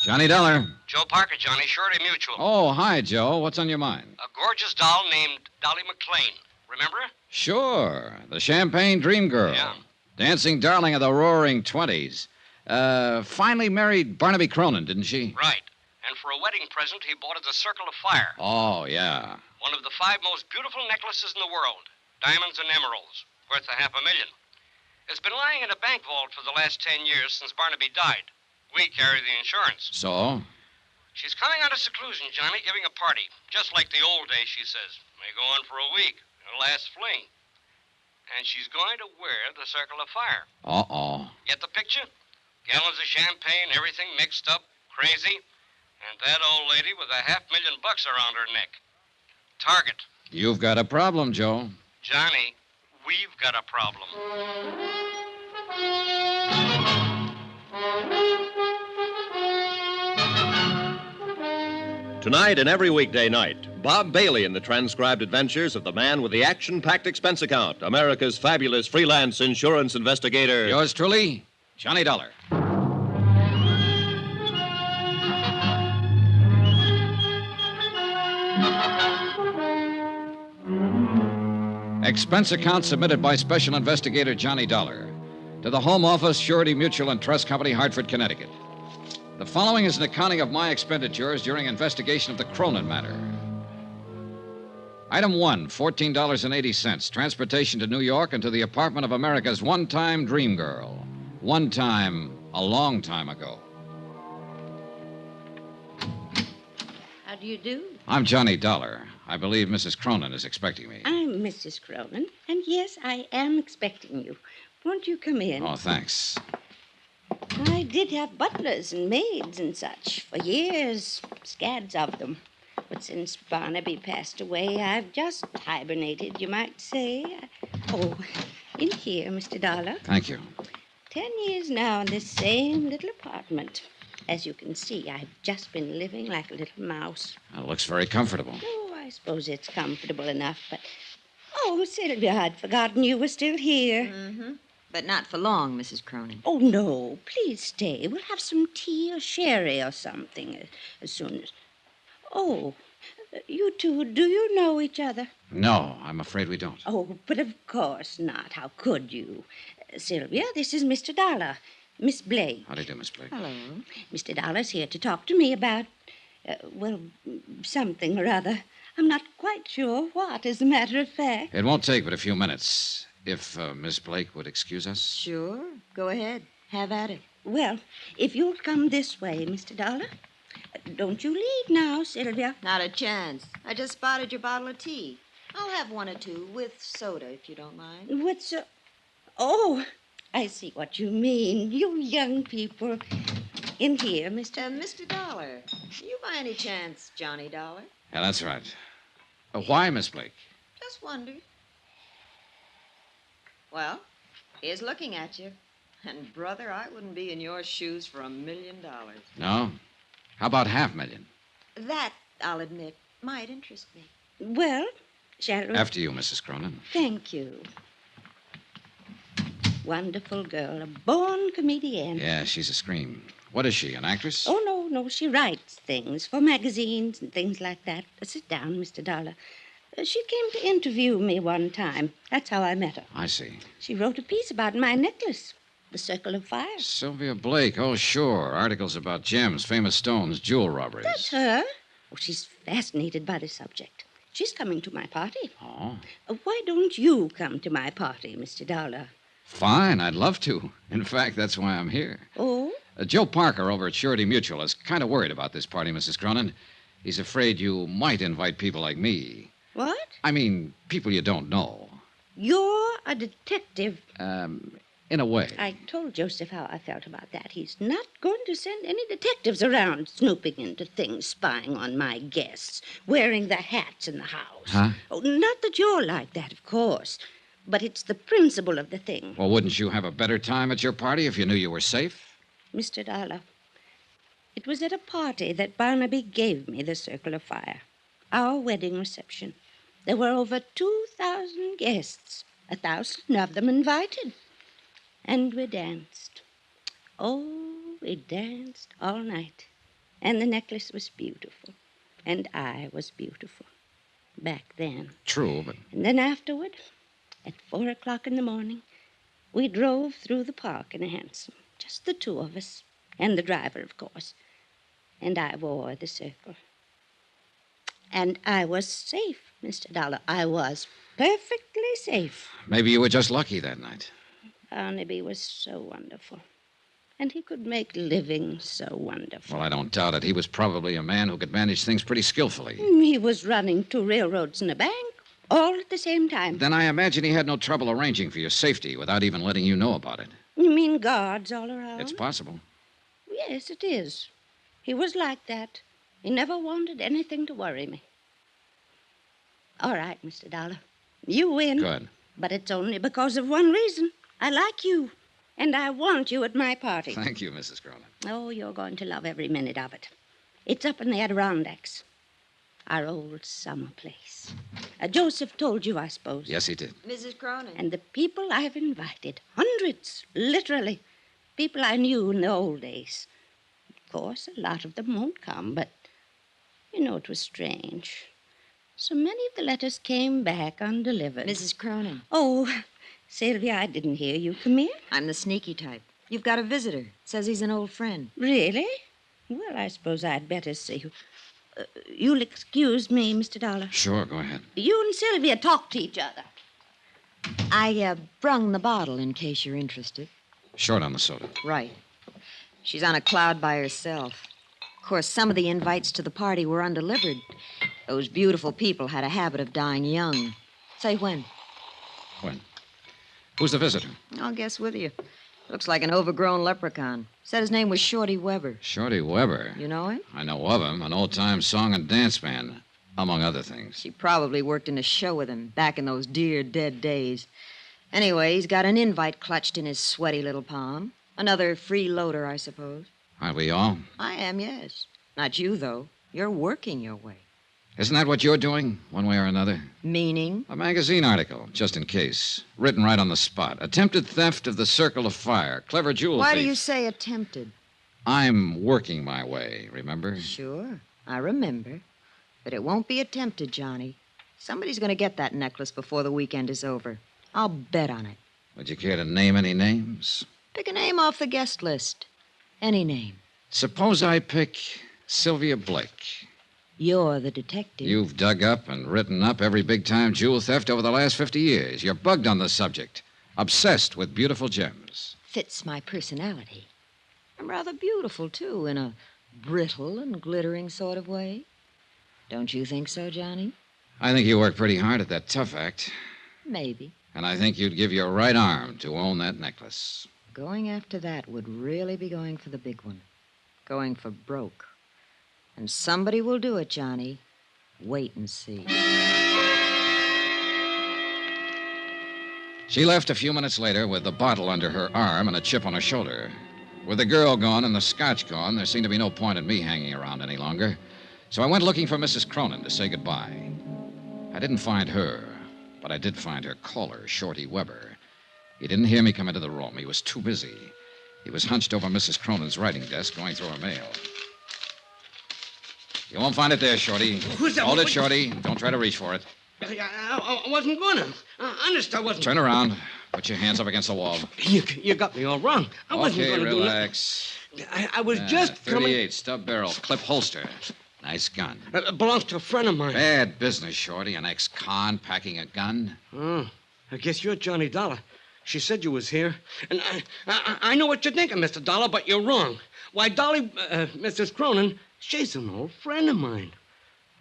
Johnny Dollar. Joe Parker, Johnny, Surety Mutual. Oh, hi, Joe. What's on your mind? A gorgeous doll named Dolly McLean. Remember her? Sure. The Champagne Dream Girl. Yeah. Dancing darling of the roaring 20s. Finally married Barnaby Cronin, didn't she? Right. And for a wedding present, he bought her the Circle of Fire. Oh, yeah. One of the 5 most beautiful necklaces in the world. Diamonds and emeralds. Worth $500,000. It's been lying in a bank vault for the last 10 years since Barnaby died. We carry the insurance. So? She's coming out of seclusion, Johnny, giving a party. Just like the old days, she says. May go on for a week. Her last fling. And she's going to wear the Circle of Fire. Uh-oh. Get the picture? Gallons of champagne, everything mixed up, crazy. And that old lady with $500,000 around her neck. Target. You've got a problem, Joe. Johnny, we've got a problem. Tonight and every weekday night, Bob Bailey in the transcribed adventures of the man with the action-packed expense account, America's fabulous freelance insurance investigator. Yours truly, Johnny Dollar. Expense account submitted by Special Investigator Johnny Dollar to the Home Office, Surety Mutual and Trust Company, Hartford, Connecticut. The following is an accounting of my expenditures during investigation of the Cronin matter. Item 1, $14.80. Transportation to New York and to the apartment of America's one-time dream girl. One time, a long time ago. How do you do? I'm Johnny Dollar. I believe Mrs. Cronin is expecting me. I'm Mrs. Cronin, and yes, I am expecting you. Won't you come in? Oh, thanks. I did have butlers and maids and such for years, scads of them. But since Barnaby passed away, I've just hibernated, you might say. Oh, in here, Mr. Dollar. Thank you. 10 years now in this same little apartment. As you can see, I've just been living like a little mouse. It looks very comfortable. Oh, I suppose it's comfortable enough, but... Oh, Sylvia, I'd forgotten you were still here. Mm-hmm. But not for long, Mrs. Cronin. Oh, no. Please stay. We'll have some tea or sherry or something as soon as... Oh, you two, do you know each other? No, I'm afraid we don't. Oh, but of course not. How could you? Sylvia, this is Mr. Dollar. Miss Blake. How do you do, Miss Blake? Hello. Mr. Dollar's here to talk to me about, well, something or other. I'm not quite sure what, as a matter of fact. It won't take but a few minutes. If Miss Blake would excuse us. Sure. Go ahead. Have at it. Well, if you'll come this way, Mr. Dollar. Don't you leave now, Sylvia. Not a chance. I just spotted your bottle of tea. I'll have one or two with soda, if you don't mind. With so... Oh, I see what you mean. You young people. In here, Mr. Dollar. You by any chance Johnny Dollar? Yeah, that's right. Why, Miss Blake? Just wondered. Well, here's looking at you. And, brother, I wouldn't be in your shoes for $1 million. No? How about $500,000? That, I'll admit, might interest me. Well, shall we? After you, Mrs. Cronin. Thank you. Wonderful girl, a born comedian. Yeah, she's a scream. What is she, an actress? Oh, no. She writes things for magazines and things like that. Sit down, Mr. Dollar. She came to interview me one time. That's how I met her. I see. She wrote a piece about my necklace, the Circle of Fire. Sylvia Blake. Oh, sure. Articles about gems, famous stones, jewel robberies. That's her. Oh, she's fascinated by the subject. She's coming to my party. Oh. Why don't you come to my party, Mr. Dollar? Fine, I'd love to. In fact, that's why I'm here. Oh? Joe Parker over at Surety Mutual is kind of worried about this party, Mrs. Cronin. He's afraid you might invite people like me. What? I mean, people you don't know. You're a detective. In a way. I told Joseph how I felt about that. He's not going to send any detectives around snooping into things, spying on my guests, wearing the hats in the house. Huh? Oh, not that you're like that, of course. But it's the principle of the thing. Well, wouldn't you have a better time at your party if you knew you were safe? Mr. Dollar, it was at a party that Barnaby gave me the Circle of Fire. Our wedding reception. There were over 2,000 guests, 1,000 of them invited. And we danced. Oh, we danced all night. And the necklace was beautiful. And I was beautiful. Back then. True, but... And then afterward, at 4 o'clock in the morning, we drove through the park in a hansom. Just the two of us. And the driver, of course. And I wore the circle. And I was safe, Mr. Dollar. I was perfectly safe. Maybe you were just lucky that night. Barnaby was so wonderful. And he could make living so wonderful. Well, I don't doubt it. He was probably a man who could manage things pretty skillfully. He was running 2 railroads and a bank, all at the same time. Then I imagine he had no trouble arranging for your safety without even letting you know about it. You mean guards all around? It's possible. Yes, it is. He was like that. He never wanted anything to worry me. All right, Mr. Dollar. You win. Good. But it's only because of one reason. I like you, and I want you at my party. Thank you, Mrs. Cronin. Oh, you're going to love every minute of it. It's up in the Adirondacks, our old summer place. Joseph told you, I suppose. Yes, he did. Mrs. Cronin. And the people I've invited, hundreds, literally. People I knew in the old days. Of course, a lot of them won't come, but, it was strange. So many of the letters came back undelivered. Mrs. Cronin. Oh, Sylvia, I didn't hear you. Come in. I'm the sneaky type. You've got a visitor. Says he's an old friend. Really? Well, I suppose I'd better see you. You'll excuse me, Mr. Dollar. Sure, go ahead. You and Sylvia talk to each other. I brung the bottle in case you're interested. Short on the soda. Right. She's on a cloud by herself. Of course, some of the invites to the party were undelivered. Those beautiful people had a habit of dying young. Say when. When? Who's the visitor? I'll guess with you. Looks like an overgrown leprechaun. Said his name was Shorty Weber. Shorty Weber. You know him? I know of him. An old-time song and dance band, among other things. She probably worked in a show with him back in those dear dead days. Anyway, he's got an invite clutched in his sweaty little palm. Another freeloader, I suppose. Aren't we all? I am, yes. Not you, though. You're working your way. Isn't that what you're doing, one way or another? Meaning? A magazine article, just in case. Written right on the spot. Attempted theft of the Circle of Fire. Clever jewel Why thief. do you say attempted? I'm working my way, remember? Sure, I remember. But it won't be attempted, Johnny. Somebody's going to get that necklace before the weekend is over. I'll bet on it. Would you care to name any names? Pick a name off the guest list. Any name. Suppose I pick Sylvia Blake. You're the detective. You've dug up and written up every big-time jewel theft over the last 50 years. You're bugged on the subject, obsessed with beautiful gems. Fits my personality. I'm rather beautiful, too, in a brittle and glittering sort of way. Don't you think so, Johnny? I think you work pretty hard at that tough act. Maybe. And I think you'd give your right arm to own that necklace. Going after that would really be going for the big one. Going for broke. And somebody will do it, Johnny. Wait and see. She left a few minutes later with the bottle under her arm and a chip on her shoulder. With the girl gone and the scotch gone, there seemed to be no point in me hanging around any longer. So I went looking for Mrs. Cronin to say goodbye. I didn't find her, but I did find her caller, Shorty Weber. He didn't hear me come into the room. He was too busy. He was hunched over Mrs. Cronin's writing desk, going through her mail. You won't find it there, Shorty. Who's that? Hold it, Shorty. Don't try to reach for it. I wasn't gonna. Honest, I wasn't. Turn around. Put your hands up against the wall. You got me all wrong. I wasn't Okay, gonna relax. do nothing. I was just 38, stub barrel, clip holster. Nice gun. It belongs to a friend of mine. Bad business, Shorty. An ex-con packing a gun. Oh, I guess you're Johnny Dollar. She said you was here. And I know what you're thinking, Mr. Dollar, but you're wrong. Why, Dolly, Mrs. Cronin, she's an old friend of mine.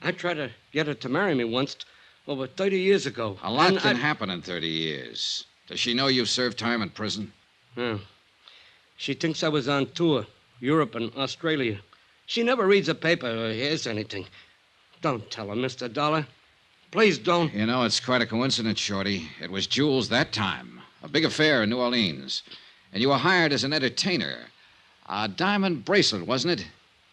I tried to get her to marry me once, over 30 years ago. A lot can happen in 30 years. Does she know you've served time in prison? Yeah. She thinks I was on tour, Europe and Australia. She never reads a paper or hears anything. Don't tell her, Mr. Dollar. Please don't. You know, it's quite a coincidence, Shorty. It was Jules that time. A big affair in New Orleans. And you were hired as an entertainer. A diamond bracelet, wasn't it?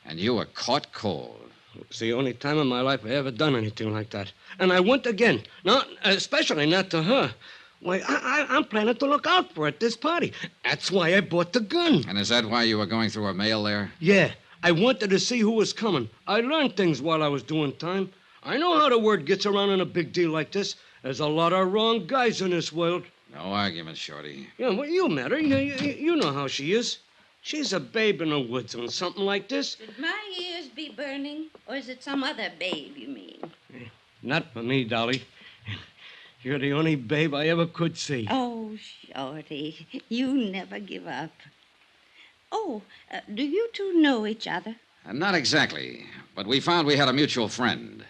And you were caught cold. It's the only time in my life I ever done anything like that. And I went again. Not, especially not to her. Why, I'm planning to look out for her at this party. That's why I bought the gun. And is that why you were going through her mail there? Yeah. I wanted to see who was coming. I learned things while I was doing time. I know how the word gets around in a big deal like this. There's a lot of wrong guys in this world. No argument, Shorty. Yeah, well, you met her. You know how she is. She's a babe in the woods on something like this. Should my ears be burning, or is it some other babe you mean? Not for me, Dolly. You're the only babe I ever could see. Oh, Shorty, you never give up. Oh, do you two know each other? Not exactly, but we found we had a mutual friend.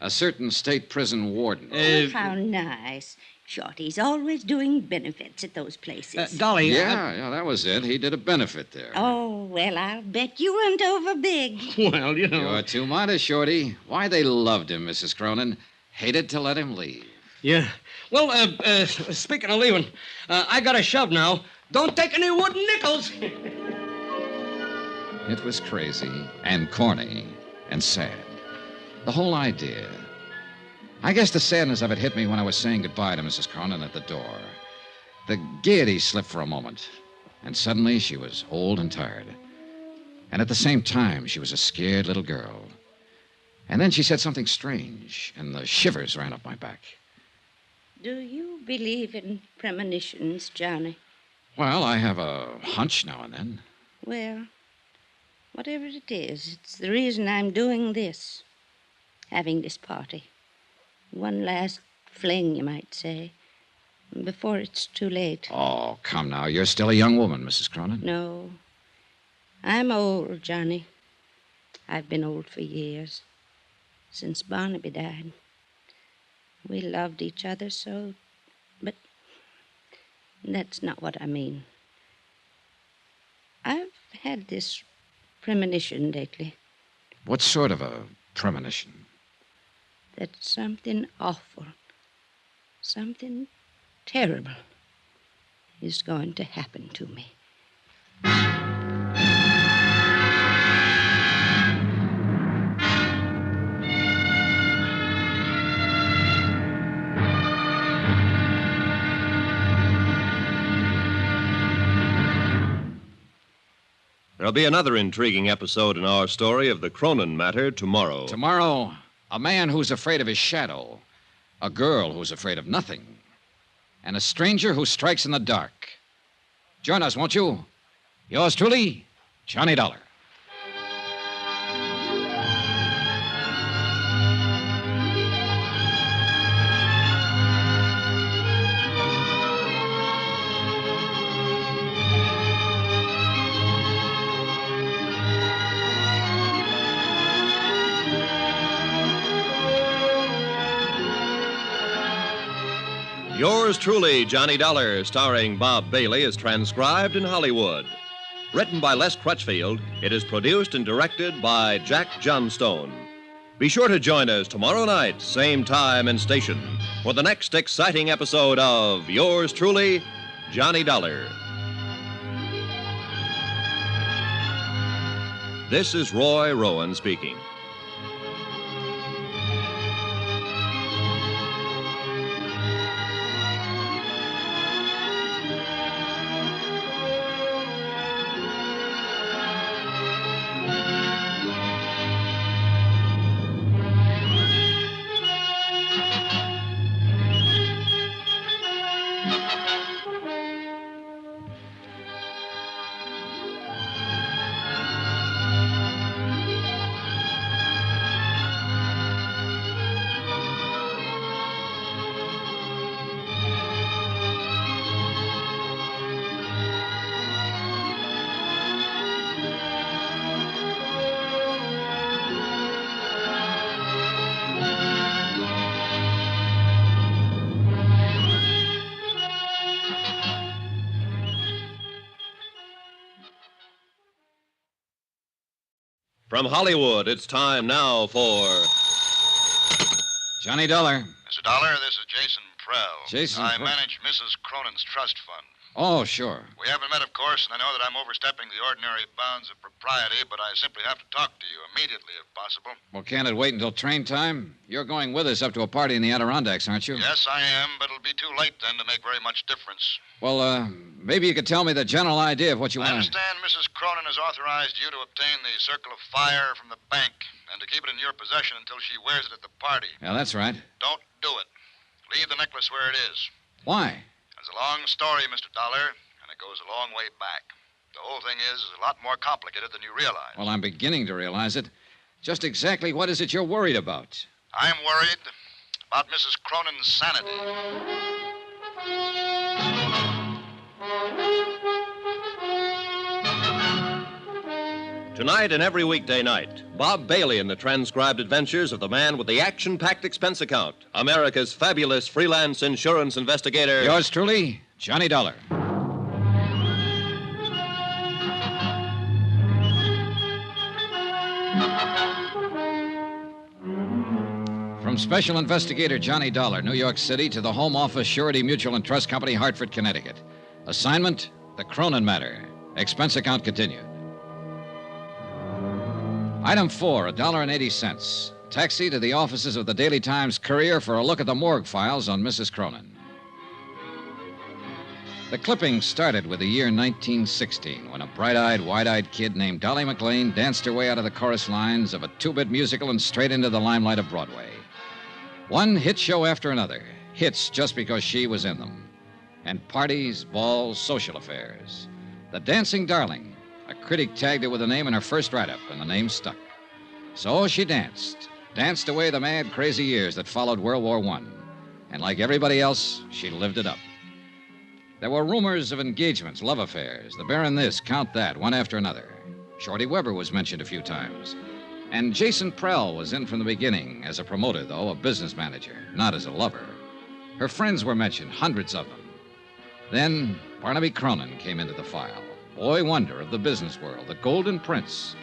A certain state prison warden. Oh, how nice. Shorty's always doing benefits at those places. Dolly. Yeah, that was it. He did a benefit there. Oh, well, I'll bet you went over big. Well, you know. You're too modest, Shorty. Why, they loved him, Mrs. Cronin. Hated to let him leave. Yeah. Well, speaking of leaving, I got a shove now. Don't take any wooden nickels. It was crazy and corny and sad. The whole idea. I guess the sadness of it hit me when I was saying goodbye to Mrs. Cronin at the door. The gaiety slipped for a moment, and suddenly she was old and tired. And at the same time, she was a scared little girl. And then she said something strange, and the shivers ran up my back. Do you believe in premonitions, Johnny? Well, I have a hunch now and then. Well, whatever it is, it's the reason I'm doing this. Having this party. One last fling, you might say, before it's too late. Oh, come now. You're still a young woman, Mrs. Cronin. No. I'm old, Johnny. I've been old for years. Since Barnaby died. We loved each other so, but that's not what I mean. I've had this premonition lately. What sort of a premonition? That something awful, something terrible is going to happen to me. There'll be another intriguing episode in our story of the Cronin matter tomorrow. Tomorrow, a man who's afraid of his shadow, a girl who's afraid of nothing, and a stranger who strikes in the dark. Join us, won't you? Yours truly, Johnny Dollar. Yours truly, Johnny Dollar, starring Bob Bailey, is transcribed in Hollywood. Written by Les Crutchfield, it is produced and directed by Jack Johnstone. Be sure to join us tomorrow night, same time and station, for the next exciting episode of Yours truly, Johnny Dollar. This is Roy Rowan speaking. From Hollywood, it's time now for Johnny Dollar. Mr. Dollar, this is Jason Prell. Jason I Prell. manage Mrs. Cronin's trust fund. Oh, sure. We haven't met, of course, and I know that I'm overstepping the ordinary bounds of propriety, but I simply have to talk to you immediately, if possible. Well, can't it wait until train time? You're going with us up to a party in the Adirondacks, aren't you? Yes, I am, but it'll be too late then to make very much difference. Well, maybe you could tell me the general idea of what you I want. understand Mrs. Cronin has authorized you to obtain the Circle of Fire from the bank and to keep it in your possession until she wears it at the party. Yeah, that's right. Don't do it. Leave the necklace where it is. Why? It's a long story, Mr. Dollar, and it goes a long way back. The whole thing is a lot more complicated than you realize. Well, I'm beginning to realize it. Just exactly what is it you're worried about? I'm worried about Mrs. Cronin's sanity. Tonight and every weekday night, Bob Bailey in the transcribed adventures of the man with the action-packed expense account, America's fabulous freelance insurance investigator. Yours truly, Johnny Dollar. From Special Investigator Johnny Dollar, New York City, to the Home Office Surety Mutual and Trust Company, Hartford, Connecticut. Assignment, the Cronin matter. Expense account continued. Item 4, $1.80. Taxi to the offices of the Daily Times Courier for a look at the morgue files on Mrs. Cronin. The clipping started with the year 1916, when a bright-eyed, wide-eyed kid named Dolly McLean danced her way out of the chorus lines of a two-bit musical and straight into the limelight of Broadway. One hit show after another, hits just because she was in them. And parties, balls, social affairs. The Dancing Darling. A critic tagged her with a name in her first write-up, and the name stuck. So she danced away the mad, crazy years that followed World War I. And like everybody else, she lived it up. There were rumors of engagements, love affairs, the Baron this, Count that, one after another. Shorty Weber was mentioned a few times. And Jason Prell was in from the beginning, as a promoter, though, a business manager, not as a lover. Her friends were mentioned, hundreds of them. Then Barnaby Cronin came into the file. Boy wonder of the business world, the Golden Prince.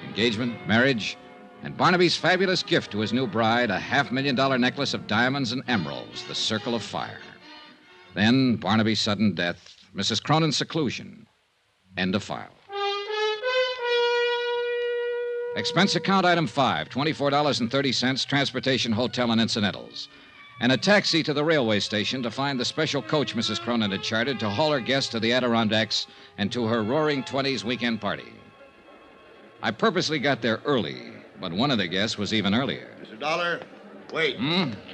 Engagement, marriage, and Barnaby's fabulous gift to his new bride, a $500,000 necklace of diamonds and emeralds, the Circle of Fire. Then Barnaby's sudden death, Mrs. Cronin's seclusion. End of file. Expense account item 5, $24.30, transportation, hotel, and incidentals. And a taxi to the railway station to find the special coach Mrs. Cronin had chartered to haul her guests to the Adirondacks and to her roaring 20s weekend party. I purposely got there early, but one of the guests was even earlier. Mr. Dollar, wait.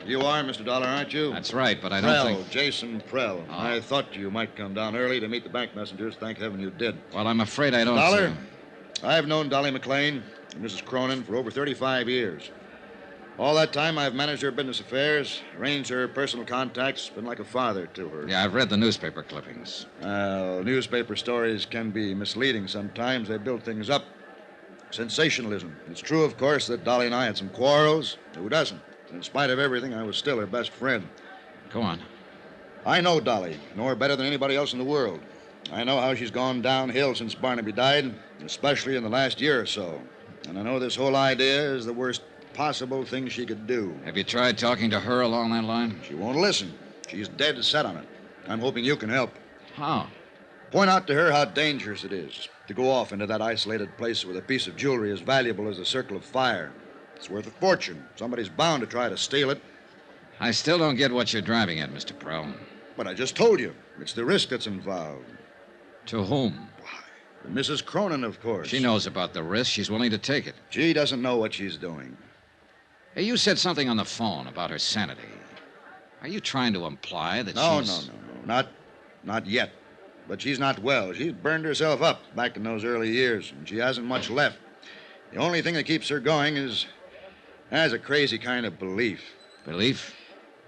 You are Mr. Dollar, aren't you? That's right, but I don't think... Jason Prell. Oh. I thought you might come down early to meet the bank messengers. Thank heaven you did. Well, I'm afraid I don't... Dollar, I've known Dolly McLean and Mrs. Cronin for over 35 years. All that time, I've managed her business affairs, arranged her personal contacts, been like a father to her. Yeah, I've read the newspaper clippings. Newspaper stories can be misleading sometimes. They build things up. Sensationalism. It's true, of course, that Dolly and I had some quarrels. Who doesn't? In spite of everything, I was still her best friend. Go on. I know Dolly, know her better than anybody else in the world. I know how she's gone downhill since Barnaby died, especially in the last year or so. And I know this whole idea is the worst possible thing she could do. Have you tried talking to her along that line? She won't listen. She's dead set on it. I'm hoping you can help. How? Point out to her how dangerous it is to go off into that isolated place with a piece of jewelry as valuable as the Circle of Fire. It's worth a fortune. Somebody's bound to try to steal it. I still don't get what you're driving at, Mr. Prell. But I just told you. It's the risk that's involved. To whom? Mrs. Cronin, of course. She knows about the risk. She's willing to take it. She doesn't know what she's doing. Hey, you said something on the phone about her sanity. Are you trying to imply that she's... No. Not yet. But she's not well. She's burned herself up back in those early years, and she hasn't much left. The only thing that keeps her going has a crazy kind of belief. Belief?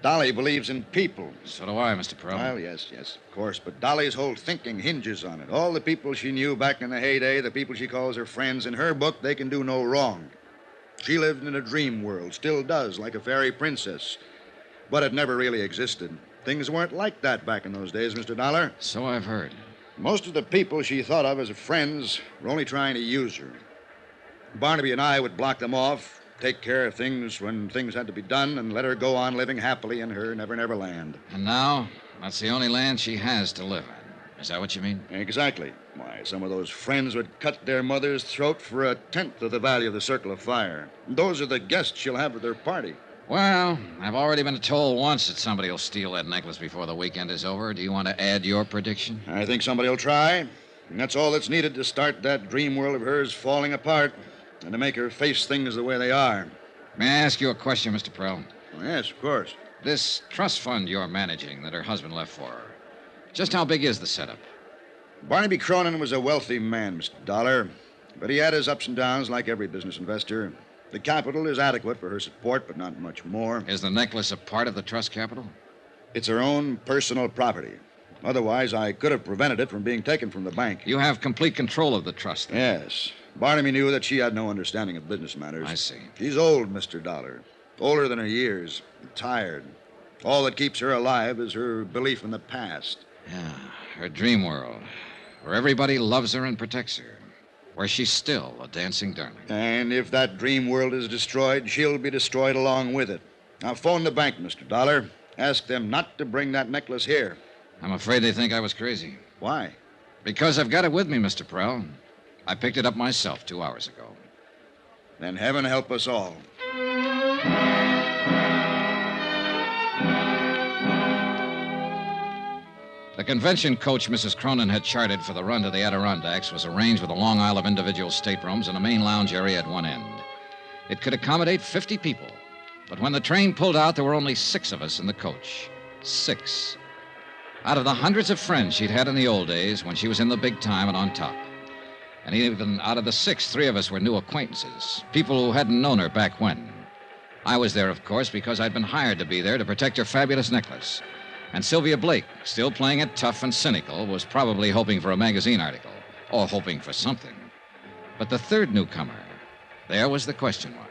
Dolly believes in people. So do I, Mr. Prell. Well, yes, of course. But Dolly's whole thinking hinges on it. All the people she knew back in the heyday, the people she calls her friends, in her book, they can do no wrong. She lived in a dream world, still does, like a fairy princess. But it never really existed. Things weren't like that back in those days, Mr. Dollar. So I've heard. Most of the people she thought of as friends were only trying to use her. Barnaby and I would block them off, take care of things when things had to be done, and let her go on living happily in her never-never land. And now, that's the only land she has to live in. Is that what you mean? Exactly. Why, some of those friends would cut their mother's throat for a tenth of the value of the Circle of Fire. Those are the guests she'll have at their party. Well, I've already been told once that somebody will steal that necklace before the weekend is over. Do you want to add your prediction? I think somebody will try. And that's all that's needed to start that dream world of hers falling apart and to make her face things the way they are. May I ask you a question, Mr. Prell? Oh, yes, of course. This trust fund you're managing that her husband left for her, just how big is the setup? Barnaby Cronin was a wealthy man, Mr. Dollar, but he had his ups and downs like every business investor. The capital is adequate for her support, but not much more. Is the necklace a part of the trust capital? It's her own personal property. Otherwise, I could have prevented it from being taken from the bank. You have complete control of the trust, then? Yes. Barnaby knew that she had no understanding of business matters. I see. She's old, Mr. Dollar. Older than her years. Tired. All that keeps her alive is her belief in the past. Yeah, her dream world, where everybody loves her and protects her. Where she's still a dancing darling. And if that dream world is destroyed, she'll be destroyed along with it. Now, phone the bank, Mr. Dollar. Ask them not to bring that necklace here. I'm afraid they think I was crazy. Why? Because I've got it with me, Mr. Prell. I picked it up myself 2 hours ago. Then heaven help us all. The convention coach Mrs. Cronin had chartered for the run to the Adirondacks was arranged with a long aisle of individual staterooms and a main lounge area at one end. It could accommodate 50 people, but when the train pulled out, there were only 6 of us in the coach. 6. Out of the hundreds of friends she'd had in the old days when she was in the big time and on top. And even out of the 6, 3 of us were new acquaintances, people who hadn't known her back when. I was there, of course, because I'd been hired to be there to protect her fabulous necklace. And Sylvia Blake, still playing it tough and cynical, was probably hoping for a magazine article, or hoping for something. But the third newcomer, there was the question mark.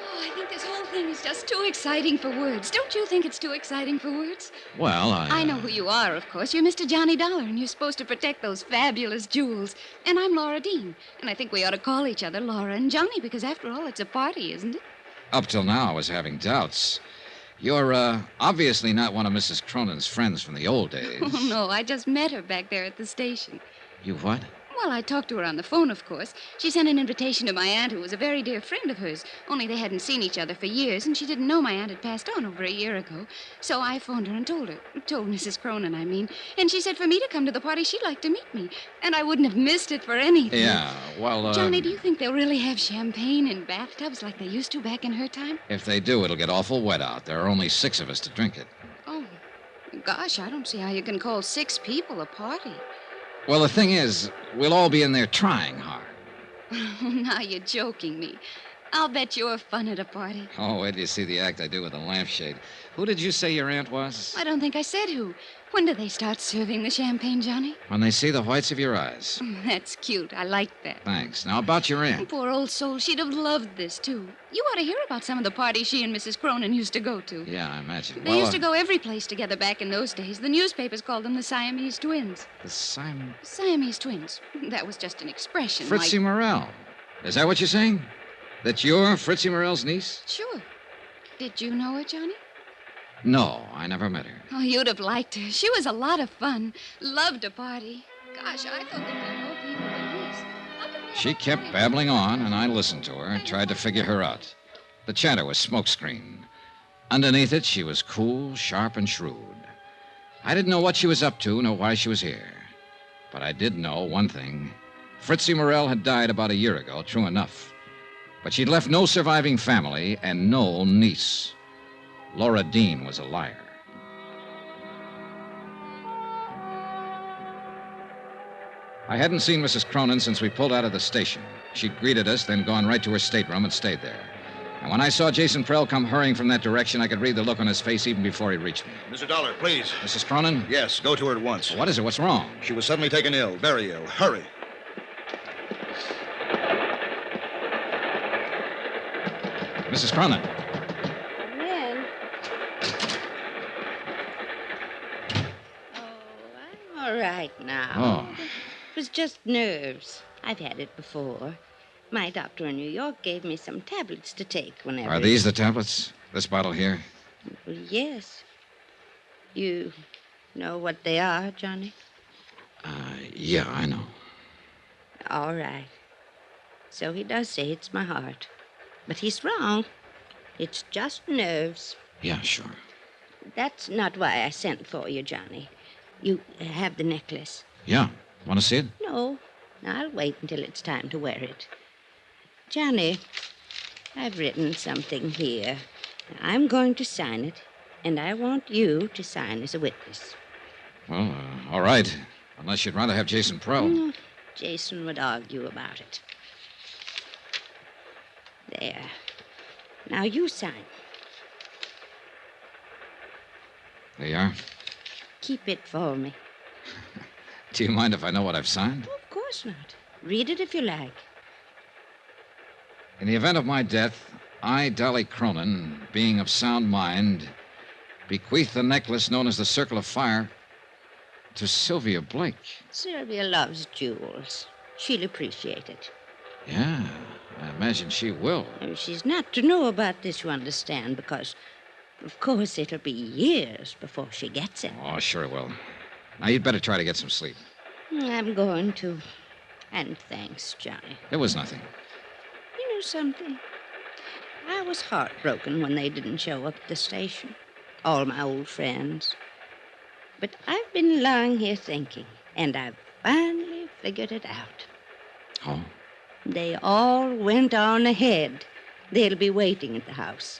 Oh, I think this whole thing is just too exciting for words. Don't you think it's too exciting for words? Well, I know who you are, of course. You're Mr. Johnny Dollar, and you're supposed to protect those fabulous jewels. And I'm Laura Dean, and I think we ought to call each other Laura and Johnny, because after all, it's a party, isn't it? Up till now, I was having doubts. You're obviously not one of Mrs. Cronin's friends from the old days. Oh, no, I just met her back there at the station. You what? Well, I talked to her on the phone, of course. She sent an invitation to my aunt, who was a very dear friend of hers, only they hadn't seen each other for years, and she didn't know my aunt had passed on over a year ago. So I phoned her and told Mrs. Cronin, I mean. And she said for me to come to the party, she'd like to meet me. And I wouldn't have missed it for anything. Yeah, well, Johnny, do you think they'll really have champagne in bathtubs like they used to back in her time? If they do, it'll get awful wet out. There are only 6 of us to drink it. Oh, gosh, I don't see how you can call 6 people a party. Well, the thing is, we'll all be in there trying hard. Now you're joking me. I'll bet you're fun at a party. Oh, wait till you see the act I do with a lampshade. Who did you say your aunt was? I don't think I said who. When do they start serving the champagne, Johnny? When they see the whites of your eyes. That's cute. I like that. Thanks. Now, about your aunt. Poor old soul. She'd have loved this, too. You ought to hear about some of the parties she and Mrs. Cronin used to go to. Yeah, I imagine. They used to go every place together back in those days. The newspapers called them the Siamese twins. The Simon... Siamese twins. That was just an expression. Fritzie Morel. Is that what you're saying? That you're Fritzie Morel's niece? Sure. Did you know her, Johnny? No, I never met her. Oh, you'd have liked her. She was a lot of fun. Loved to party. Gosh, I thought there'd be more people than this. She kept babbling on, and I listened to her, tried to figure her out. The chatter was smokescreen. Underneath it, she was cool, sharp, and shrewd. I didn't know what she was up to, nor why she was here. But I did know one thing. Fritzie Morel had died about a year ago, true enough. But she'd left no surviving family and no niece. Laura Dean was a liar. I hadn't seen Mrs. Cronin since we pulled out of the station. She'd greeted us, then gone right to her stateroom and stayed there. And when I saw Jason Prell come hurrying from that direction, I could read the look on his face even before he reached me. Mr. Dollar, please. Mrs. Cronin? Yes, go to her at once. What is it? What's wrong? She was suddenly taken ill, very ill. Hurry. Mrs. Cronin. Come in. Oh, I'm all right now. Oh. It was just nerves. I've had it before. My doctor in New York gave me some tablets to take whenever... Are these the tablets? This bottle here? Well, yes. You know what they are, Johnny? Yeah, I know. All right. So he does say it's my heart. But he's wrong. It's just nerves. Yeah, sure. That's not why I sent for you, Johnny. You have the necklace. Yeah. Want to see it? No. I'll wait until it's time to wear it. Johnny, I've written something here. I'm going to sign it, and I want you to sign as a witness. Well, all right. Unless you'd rather have Jason Prell. No, Jason would argue about it. There. Now you sign. There you are. Keep it for me. Do you mind if I know what I've signed? Of course not. Read it if you like. In the event of my death, I, Dolly Cronin, being of sound mind, bequeath the necklace known as the Circle of Fire to Sylvia Blake. Sylvia loves jewels. She'll appreciate it. Yeah, I imagine she will. She's not to know about this, you understand, because, of course, it'll be years before she gets it. Oh, sure it will. Now, you'd better try to get some sleep. I'm going to. And thanks, Johnny. It was nothing. You know something? I was heartbroken when they didn't show up at the station. All my old friends. But I've been lying here thinking, and I've finally figured it out. Oh? They all went on ahead. They'll be waiting at the house.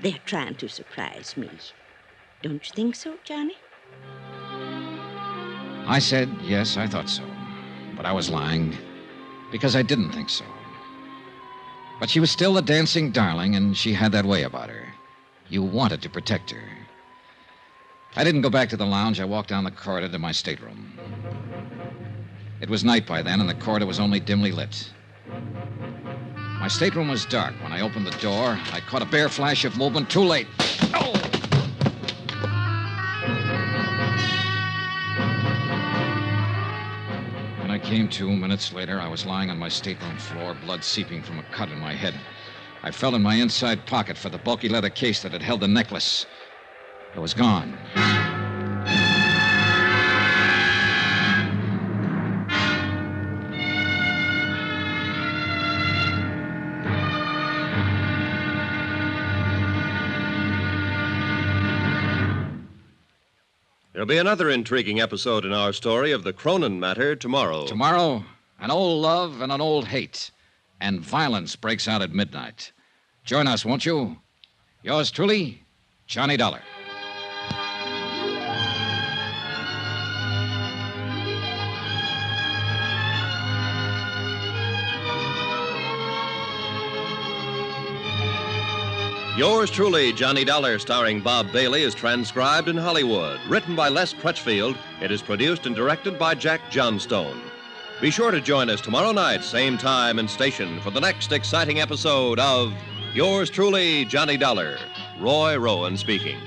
They're trying to surprise me. Don't you think so, Johnny? I said, yes, I thought so. But I was lying because I didn't think so. But she was still a dancing darling, and she had that way about her. You wanted to protect her. I didn't go back to the lounge. I walked down the corridor to my stateroom. It was night by then, and the corridor was only dimly lit. My stateroom was dark. When I opened the door, I caught a bare flash of movement. Too late. Oh! When I came to minutes later, I was lying on my stateroom floor, blood seeping from a cut in my head. I felt in my inside pocket for the bulky leather case that had held the necklace. It was gone. There'll be another intriguing episode in our story of the Cronin matter tomorrow. Tomorrow, an old love and an old hate. And violence breaks out at midnight. Join us, won't you? Yours truly, Johnny Dollar. Yours truly, Johnny Dollar, starring Bob Bailey, is transcribed in Hollywood. Written by Les Crutchfield, it is produced and directed by Jack Johnstone. Be sure to join us tomorrow night, same time and station, for the next exciting episode of Yours truly, Johnny Dollar. Roy Rowan speaking.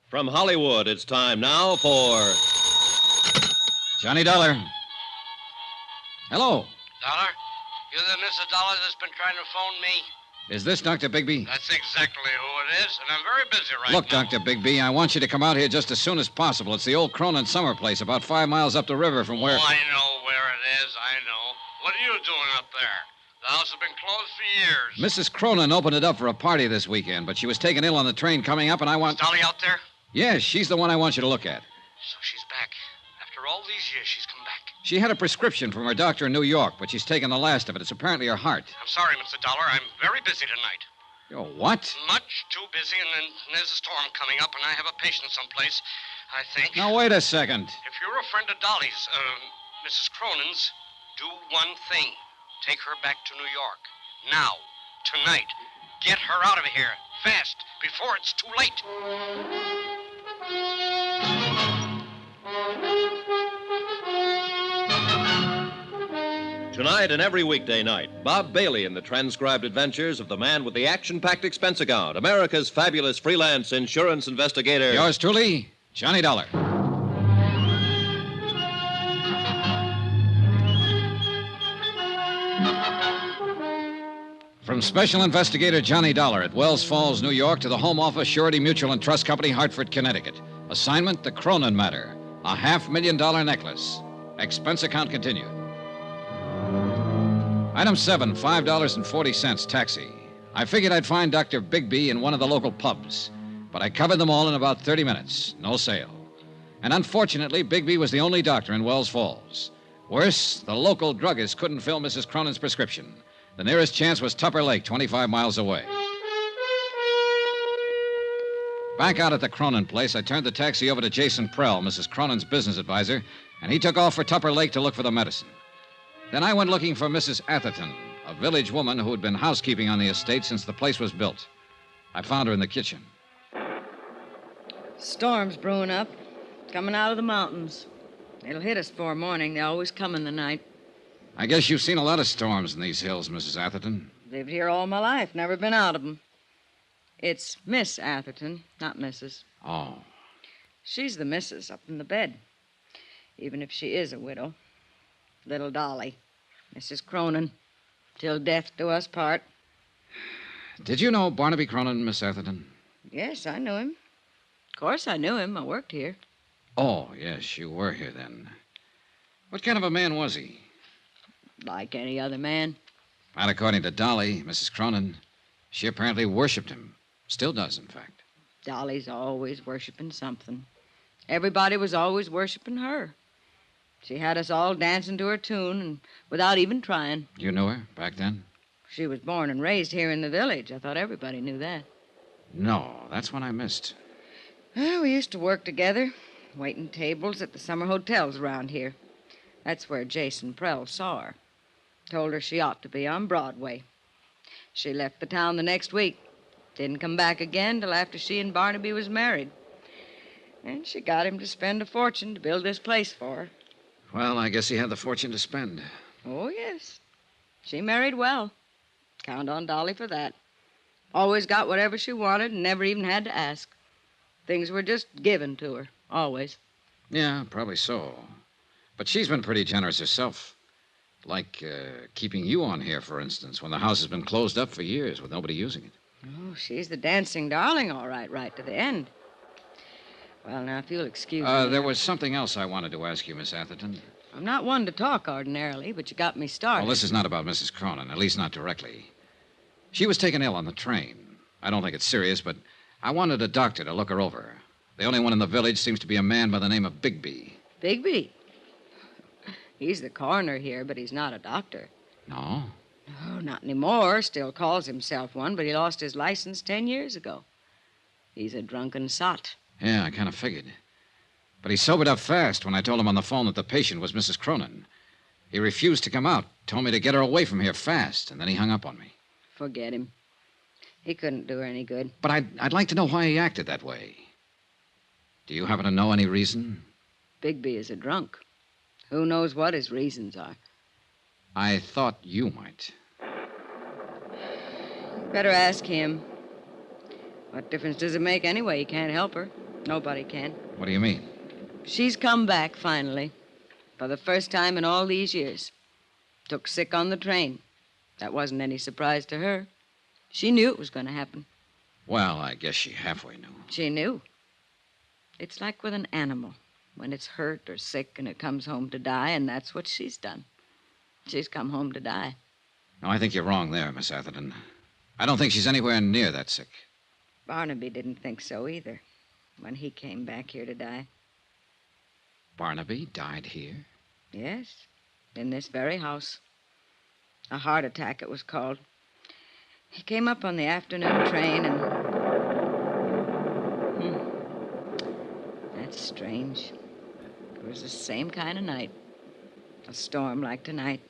From Hollywood, it's time now for Johnny Dollar. Hello. Dollar? You're the Mr. Dollar that's been trying to phone me? Is this Dr. Bigby? That's exactly who it is, and I'm very busy right Look, now. Dr. Bigby, I want you to come out here just as soon as possible. It's the old Cronin summer place about 5 miles up the river from where... Oh, I know where it is, I know. What are you doing up there? The house has been closed for years. Mrs. Cronin opened it up for a party this weekend, but she was taken ill on the train coming up, and I want... Is Dolly out there? Yes, she's the one I want you to look at. So she's back. After all these years, she's come back. She had a prescription from her doctor in New York, but she's taken the last of it. It's apparently her heart. I'm sorry, Mr. Dollar. I'm very busy tonight. Oh, what? Much too busy, and then there's a storm coming up, and I have a patient someplace, I think. Now, wait a second. If you're a friend of Dolly's, Mrs. Cronin's, do one thing. Take her back to New York. Now. Tonight. Get her out of here. Fast. Before it's too late. Tonight and every weekday night, Bob Bailey in the transcribed adventures of the man with the action-packed expense account, America's fabulous freelance insurance investigator. Yours truly, Johnny Dollar. From Special Investigator Johnny Dollar at Wells Falls, New York, to the Home Office, Surety Mutual and Trust Company, Hartford, Connecticut. Assignment, the Cronin matter. A $500,000 necklace. Expense account continued. Item 7, $5.40, taxi. I figured I'd find Dr. Bigby in one of the local pubs, but I covered them all in about 30 minutes. No sale. And unfortunately, Bigby was the only doctor in Wells Falls. Worse, the local druggist couldn't fill Mrs. Cronin's prescription. The nearest chance was Tupper Lake, 25 miles away. Back out at the Cronin place, I turned the taxi over to Jason Prell, Mrs. Cronin's business advisor, and he took off for Tupper Lake to look for the medicine. Then I went looking for Mrs. Atherton, a village woman who had been housekeeping on the estate since the place was built. I found her in the kitchen. Storm's brewing up, coming out of the mountains. It'll hit us before morning. They always come in the night. I guess you've seen a lot of storms in these hills, Mrs. Atherton. Lived here all my life, never been out of them. It's Miss Atherton, not Mrs. Oh. She's the missus up in the bed, even if she is a widow. Little Dolly, Mrs. Cronin, till death do us part. Did you know Barnaby Cronin, Miss Atherton? Yes, I knew him. Of course I knew him. I worked here. Oh, yes, you were here then. What kind of a man was he? Like any other man. Not according to Dolly, Mrs. Cronin. She apparently worshipped him. Still does, in fact. Dolly's always worshiping something. Everybody was always worshiping her. She had us all dancing to her tune, and without even trying. You knew her back then? She was born and raised here in the village. I thought everybody knew that. No, that's one I missed. Well, we used to work together, waiting tables at the summer hotels around here. That's where Jason Prell saw her. Told her she ought to be on Broadway. She left the town the next week. Didn't come back again till after she and Barnaby was married. And she got him to spend a fortune to build this place for her. Well, I guess he had the fortune to spend. Oh, yes. She married well. Count on Dolly for that. Always got whatever she wanted and never even had to ask. Things were just given to her. Always. Yeah, probably so. But she's been pretty generous herself. Like keeping you on here, for instance, when the house has been closed up for years with nobody using it. Oh, she's the dancing darling, all right, right to the end. Well, now, if you'll excuse me. There was something else I wanted to ask you, Miss Atherton. I'm not one to talk ordinarily, but you got me started. Well, this is not about Mrs. Cronin, at least not directly. She was taken ill on the train. I don't think it's serious, but I wanted a doctor to look her over. The only one in the village seems to be a man by the name of Bigby. Bigby? He's the coroner here, but he's not a doctor. No? No, not anymore. Still calls himself one, but he lost his license 10 years ago. He's a drunken sot. Yeah, I kind of figured. But he sobered up fast when I told him on the phone that the patient was Mrs. Cronin. He refused to come out, told me to get her away from here fast, and then he hung up on me. Forget him. He couldn't do her any good. But I'd like to know why he acted that way. Do you happen to know any reason? Bigby is a drunk. Who knows what his reasons are? I thought you might. Better ask him. What difference does it make anyway? He can't help her. Nobody can. What do you mean? She's come back, finally. For the first time in all these years. Took sick on the train. That wasn't any surprise to her. She knew it was going to happen. Well, I guess she halfway knew. She knew. It's like with an animal. When it's hurt or sick and it comes home to die, and that's what she's done. She's come home to die. No, I think you're wrong there, Miss Atherton. I don't think she's anywhere near that sick. Barnaby didn't think so either when he came back here to die. Barnaby died here? Yes, in this very house. A heart attack, it was called. He came up on the afternoon train and... That's strange. It was the same kind of night. A storm like tonight.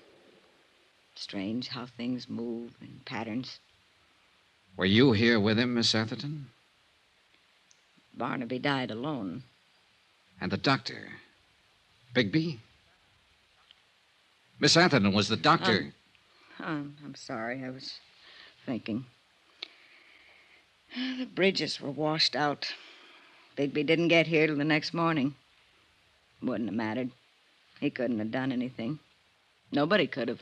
Strange how things move in patterns. Were you here with him, Miss Atherton? Barnaby died alone. And the doctor? Bigby? Miss Atherton, was the doctor... I'm sorry. I was thinking. The bridges were washed out. Bigby didn't get here till the next morning. Wouldn't have mattered. He couldn't have done anything. Nobody could have.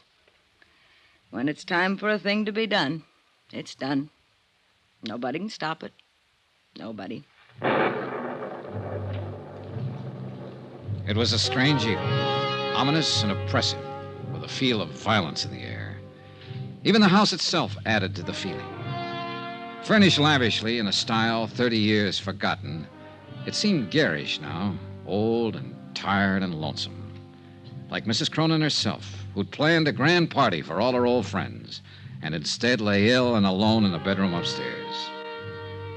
When it's time for a thing to be done, it's done. Nobody can stop it. Nobody. It was a strange evening, ominous and oppressive, with a feel of violence in the air. Even the house itself added to the feeling. Furnished lavishly in a style 30 years forgotten, it seemed garish now, old and tired and lonesome. Like Mrs. Cronin herself, who'd planned a grand party for all her old friends, and instead lay ill and alone in the bedroom upstairs.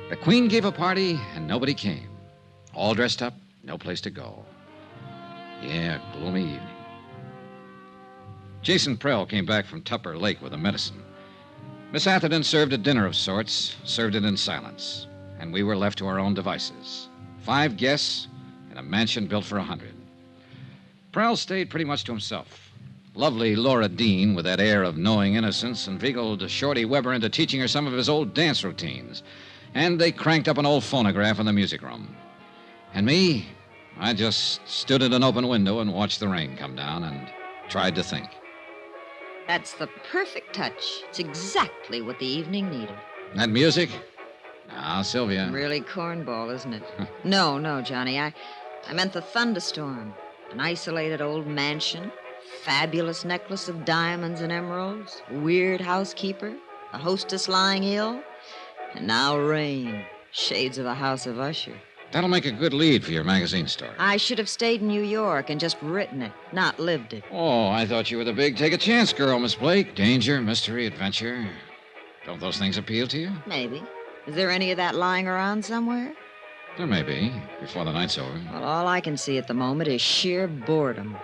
The Queen gave a party, and nobody came. All dressed up, no place to go. Yeah, gloomy evening. Jason Prell came back from Tupper Lake with a medicine. Miss Atherton served a dinner of sorts, served it in silence, and we were left to our own devices. 5 guests in a mansion built for 100. Prell stayed pretty much to himself. Lovely Laura Dean, with that air of knowing innocence, inveigled Shorty Weber into teaching her some of his old dance routines. And they cranked up an old phonograph in the music room. And me, I just stood at an open window and watched the rain come down and tried to think. That's the perfect touch. It's exactly what the evening needed. That music? Now, Sylvia. Really cornball, isn't it? No, Johnny. I meant the thunderstorm. An isolated old mansion, fabulous necklace of diamonds and emeralds, a weird housekeeper, a hostess lying ill, and now rain. Shades of a house of Usher. That'll make a good lead for your magazine story. I should have stayed in New York and just written it, not lived it. Oh, I thought you were the big take-a-chance girl, Miss Blake. Danger, mystery, adventure. Don't those things appeal to you? Maybe. Is there any of that lying around somewhere? There may be, before the night's over. Well, all I can see at the moment is sheer boredom.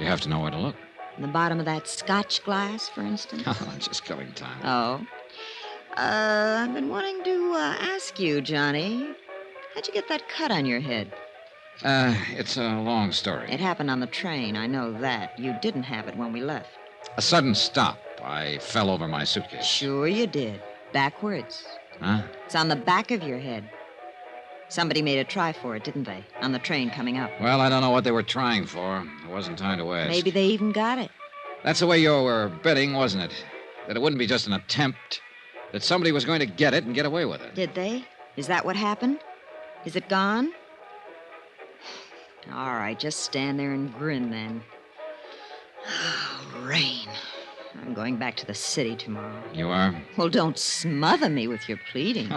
You have to know where to look. In the bottom of that scotch glass, for instance? Just killing time. Oh. I've been wanting to ask you, Johnny. How'd you get that cut on your head? It's a long story. It happened on the train, I know that. You didn't have it when we left. A sudden stop. I fell over my suitcase. Sure you did. Backwards. Huh? It's on the back of your head. Somebody made a try for it, didn't they? On the train coming up. Well, I don't know what they were trying for. There wasn't time to ask. Maybe they even got it. That's the way you were betting, wasn't it? That it wouldn't be just an attempt. That somebody was going to get it and get away with it. Did they? Is that what happened? Is it gone? All right, just stand there and grin then. Rain. I'm going back to the city tomorrow. You are? Well, don't smother me with your pleading.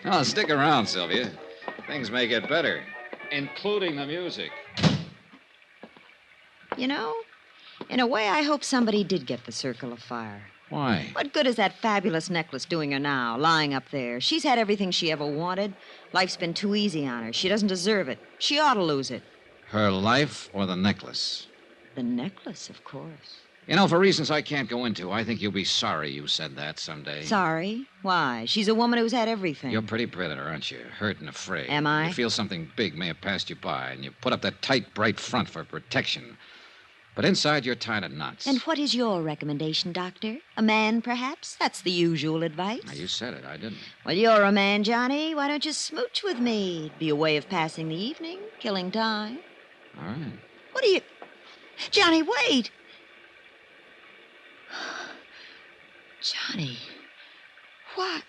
No, stick around, Sylvia. Things may get better, including the music. You know, in a way, I hope somebody did get the circle of fire. Why? What good is that fabulous necklace doing her now, lying up there? She's had everything she ever wanted. Life's been too easy on her. She doesn't deserve it. She ought to lose it. Her life or the necklace? The necklace, of course. You know, for reasons I can't go into, I think you'll be sorry you said that someday. Sorry? Why? She's a woman who's had everything. You're a pretty predator, aren't you? Hurt and afraid. Am I? You feel something big may have passed you by, and you put up that tight, bright front for protection. But inside, you're tied in knots. And what is your recommendation, Doctor? A man, perhaps? That's the usual advice. Now, you said it. I didn't. Well, you're a man, Johnny. Why don't you smooch with me? It'd be a way of passing the evening, killing time. All right. What are you... Johnny, wait! Johnny, why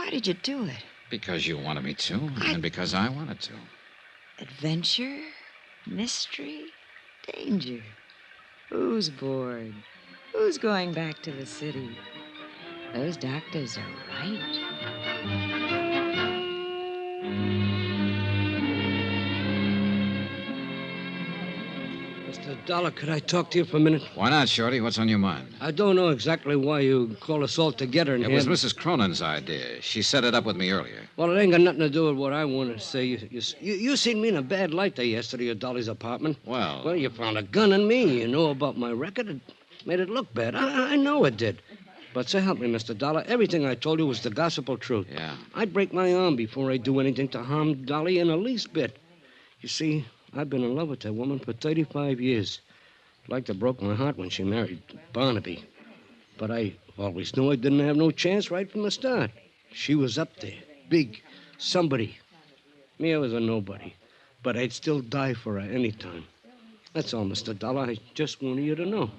did you do it? Because you wanted me to, and because I wanted to. Adventure, mystery, danger. Who's bored? Who's going back to the city? Those doctors are right. Mr. Dollar, could I talk to you for a minute? Why not, Shorty? What's on your mind? I don't know exactly why you called us all together in It here. was Mrs. Cronin's idea. She set it up with me earlier. Well, it ain't got nothing to do with what I want to say. You seen me in a bad light there yesterday at Dolly's apartment. Well, you found a gun in me. You know about my record. It made it look bad. I know it did. But so help me, Mr. Dollar, everything I told you was the gospel truth. Yeah. I'd break my arm before I'd do anything to harm Dolly in the least bit. You see, I've been in love with that woman for 35 years. Like to broke my heart when she married Barnaby. But I always knew I didn't have no chance right from the start. She was up there, big, somebody. Me, I was a nobody. But I'd still die for her any time. That's all, Mr. Dollar. I just wanted you to know.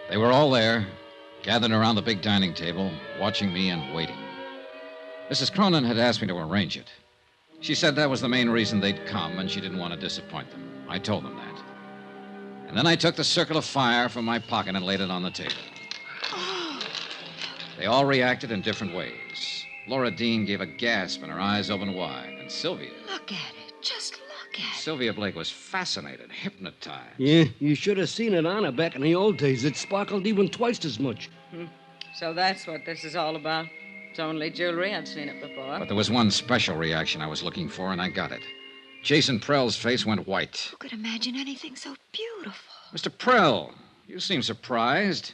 They were all there, gathered around the big dining table, watching me and waiting. Mrs. Cronin had asked me to arrange it. She said that was the main reason they'd come, and she didn't want to disappoint them. I told them that. And then I took the circle of fire from my pocket and laid it on the table. They all reacted in different ways. Laura Dean gave a gasp and her eyes opened wide. And Sylvia... Look at it. Just look at it. Sylvia Blake was fascinated, hypnotized. Yeah, you should have seen it on her back in the old days. It sparkled even twice as much. So that's what this is all about. It's only jewelry. I've seen it before. But there was one special reaction I was looking for, and I got it. Jason Prell's face went white. Who could imagine anything so beautiful? Mr. Prell, you seem surprised.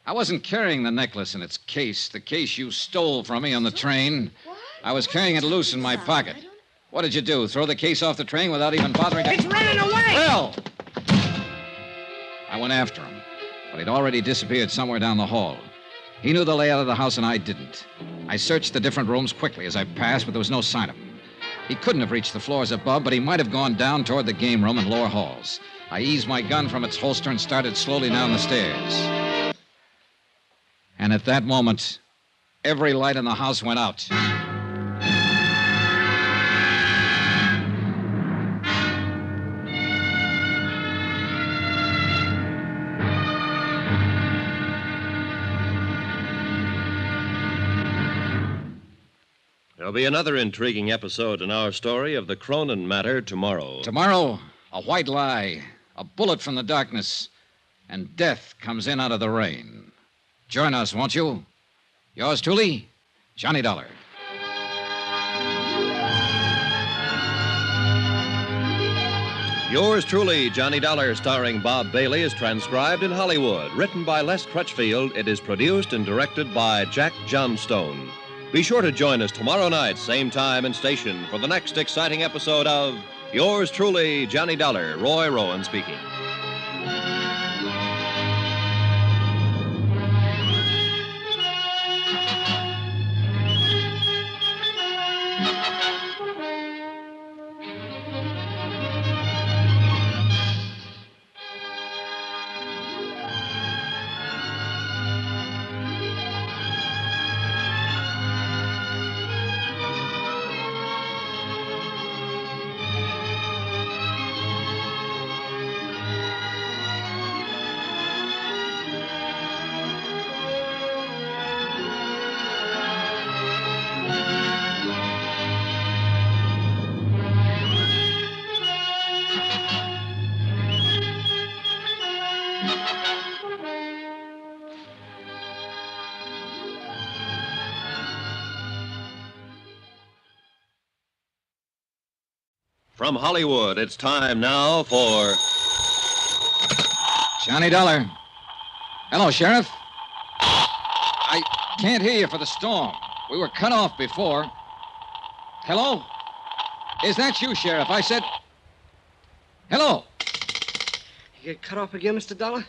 I wasn't carrying the necklace in its case, the case you stole from me on the train. What? I was carrying it loose in my pocket. What did you do, throw the case off the train without even bothering to... It's running away! Prell! I went after him, but he'd already disappeared somewhere down the hall. He knew the layout of the house, and I didn't. I searched the different rooms quickly as I passed, but there was no sign of him. He couldn't have reached the floors above, but he might have gone down toward the game room and lower halls. I eased my gun from its holster and started slowly down the stairs. And at that moment, every light in the house went out. There'll be another intriguing episode in our story of the Cronin matter tomorrow. Tomorrow, a white lie, a bullet from the darkness, and death comes in out of the rain. Join us, won't you? Yours truly, Johnny Dollar. Yours truly, Johnny Dollar, starring Bob Bailey, is transcribed in Hollywood. Written by Les Crutchfield, it is produced and directed by Jack Johnstone. Be sure to join us tomorrow night, same time and station, for the next exciting episode of Yours truly, Johnny Dollar. Roy Rowan speaking. From Hollywood, it's time now for Johnny Dollar. Hello, Sheriff. I can't hear you for the storm. We were cut off before. Hello? Is that you, Sheriff? I said... Hello? You get cut off again, Mr. Dollar?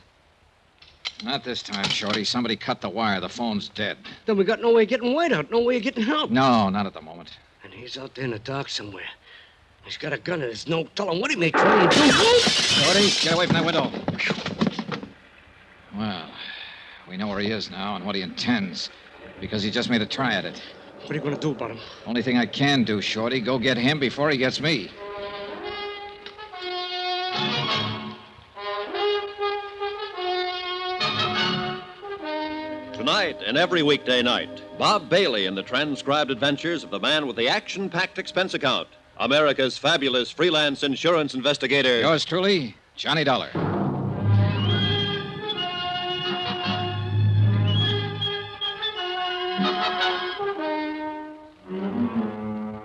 Not this time, Shorty. Somebody cut the wire. The phone's dead. Then we got no way of getting White out, no way of getting help. No, not at the moment. And he's out there in the dark somewhere. He's got a gun and there's no telling what he may try and do. Shorty, get away from that window. Well, we know where he is now and what he intends, because he just made a try at it. What are you going to do about him? Only thing I can do, Shorty, go get him before he gets me. Tonight and every weekday night, Bob Bailey in the transcribed adventures of the man with the action-packed expense account, America's fabulous freelance insurance investigator. Yours truly, Johnny Dollar.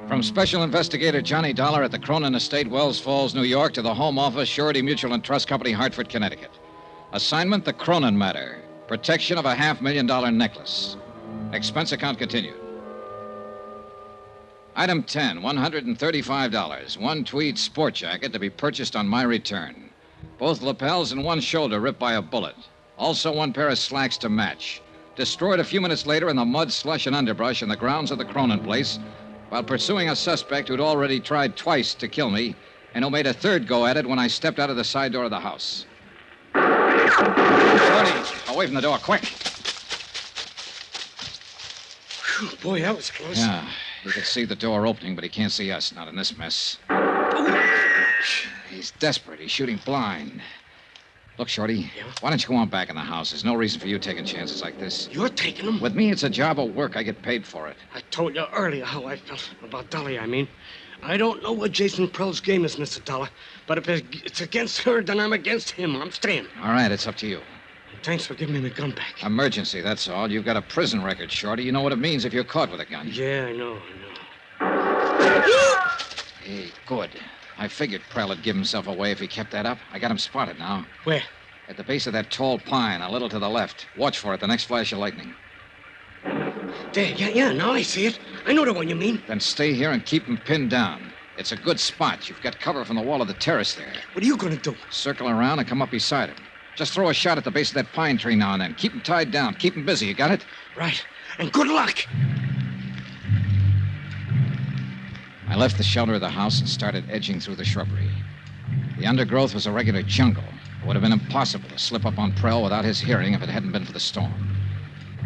From Special Investigator Johnny Dollar at the Cronin Estate, Wells Falls, New York, to the Home Office, Surety Mutual and Trust Company, Hartford, Connecticut. Assignment, the Cronin matter. Protection of a $500,000 necklace. Expense account continued. Item 10, $135. One tweed sport jacket to be purchased on my return. Both lapels and one shoulder ripped by a bullet. Also one pair of slacks to match. Destroyed a few minutes later in the mud, slush, and underbrush in the grounds of the Cronin place while pursuing a suspect who'd already tried twice to kill me and who made a third go at it when I stepped out of the side door of the house. Shorty, away from the door, quick. Whew, boy, that was close. Yeah, he could see the door opening, but he can't see us, not in this mess. He's desperate. He's shooting blind. Look, Shorty, why don't you go on back in the house? There's no reason for you taking chances like this. You're taking them? With me, it's a job of work. I get paid for it. I told you earlier how I felt about Dolly, I mean. I don't know what Jason Prell's game is, Mr. Dollar, but if it's against her, then I'm against him. I'm staying. All right, it's up to you. Thanks for giving me my gun back. Emergency, that's all. You've got a prison record, Shorty. You know what it means if you're caught with a gun. Yeah, I know. Hey, good. I figured Prell would give himself away if he kept that up. I got him spotted now. Where? At the base of that tall pine, a little to the left. Watch for it, the next flash of lightning. There, yeah, now I see it. I know the one you mean. Then stay here and keep him pinned down. It's a good spot. You've got cover from the wall of the terrace there. What are you going to do? Circle around and come up beside him. Just throw a shot at the base of that pine tree now and then. Keep him tied down. Keep him busy. You got it? Right. And good luck. I left the shelter of the house and started edging through the shrubbery. The undergrowth was a regular jungle. It would have been impossible to slip up on Prell without his hearing if it hadn't been for the storm.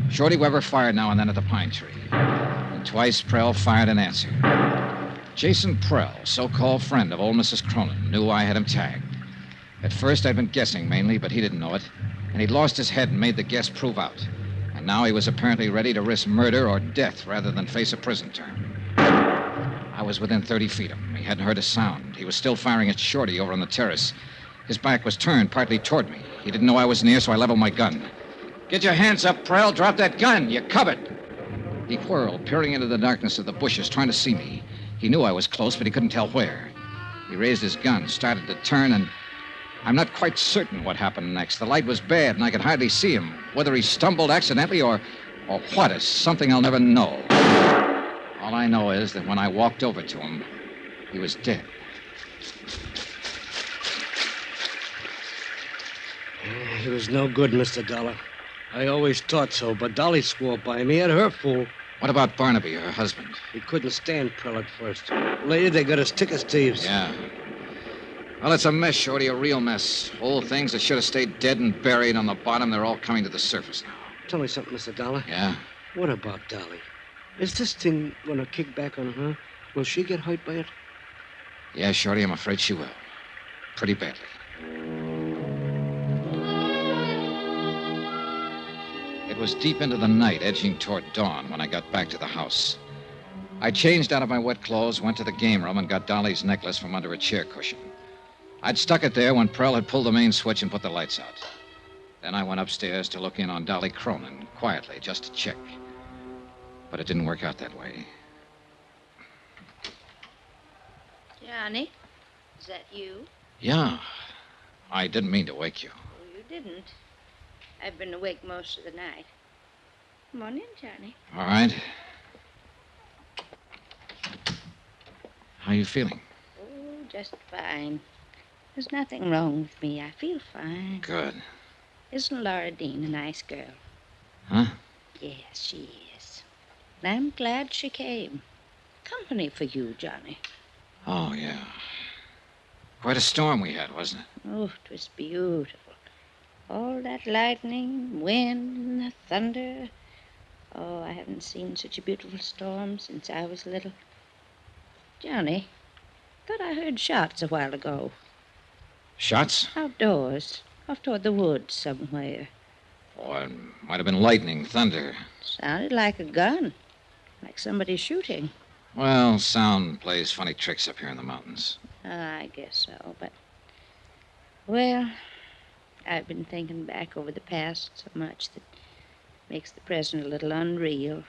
Shorty Weber fired now and then at the pine tree. And twice Prell fired in answer. Jason Prell, so-called friend of old Mrs. Cronin, knew I had him tagged. At first, I'd been guessing mainly, but he didn't know it. And he'd lost his head and made the guess prove out. And now he was apparently ready to risk murder or death rather than face a prison term. I was within 30 feet of him. He hadn't heard a sound. He was still firing at Shorty over on the terrace. His back was turned partly toward me. He didn't know I was near, so I leveled my gun. Get your hands up, Prell. Drop that gun. You're covered. He whirled, peering into the darkness of the bushes, trying to see me. He knew I was close, but he couldn't tell where. He raised his gun, started to turn, and I'm not quite certain what happened next. The light was bad, and I could hardly see him. Whether he stumbled accidentally or what is something I'll never know. All I know is that when I walked over to him, he was dead. He was no good, Mr. Dollar. I always thought so, but Dolly swore by him. He had her fool. What about Barnaby, her husband? He couldn't stand Prell at first. Later, they got as thick as thieves. Yeah. Well, it's a mess, Shorty, a real mess. Old things that should have stayed dead and buried on the bottom, they're all coming to the surface now. Tell me something, Mr. Dollar. Yeah? What about Dolly? Is this thing going to kick back on her? Will she get hurt by it? Yeah, Shorty, I'm afraid she will. Pretty badly. It was deep into the night, edging toward dawn, when I got back to the house. I changed out of my wet clothes, went to the game room, and got Dolly's necklace from under a chair cushion. I'd stuck it there when Prell had pulled the main switch and put the lights out. Then I went upstairs to look in on Dolly Cronin, quietly, just to check. But it didn't work out that way. Johnny, is that you? Yeah. I didn't mean to wake you. Oh, you didn't. I've been awake most of the night. Come on in, Johnny. All right. How you feeling? Oh, just fine. There's nothing wrong with me. I feel fine. Good. Isn't Laura Dean a nice girl? Huh? Yes, she is. I'm glad she came. Company for you, Johnny. Oh, yeah. Quite a storm we had, wasn't it? Oh, it was beautiful. All that lightning, wind, and the thunder. Oh, I haven't seen such a beautiful storm since I was little. Johnny, thought I heard shots a while ago. Shots? Outdoors, off toward the woods somewhere. Oh, it might have been lightning, thunder. Sounded like a gun, like somebody shooting. Well, sound plays funny tricks up here in the mountains. I guess so, but... Well, I've been thinking back over the past so much that makes the present a little unreal.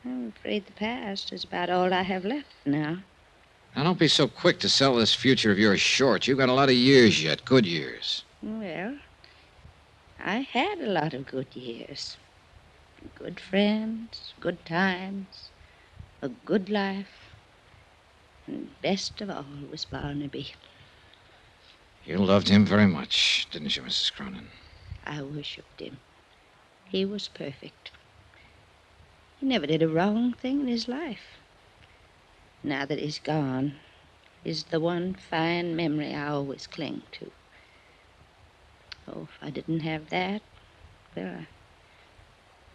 I'm afraid the past is about all I have left now. Now, don't be so quick to sell this future of yours short. You've got a lot of years yet, good years. Well, I had a lot of good years. Good friends, good times, a good life. And best of all was Barnaby. You loved him very much, didn't you, Mrs. Cronin? I worshipped him. He was perfect. He never did a wrong thing in his life. Now that he's gone, is the one fine memory I always cling to. Oh, if I didn't have that, well,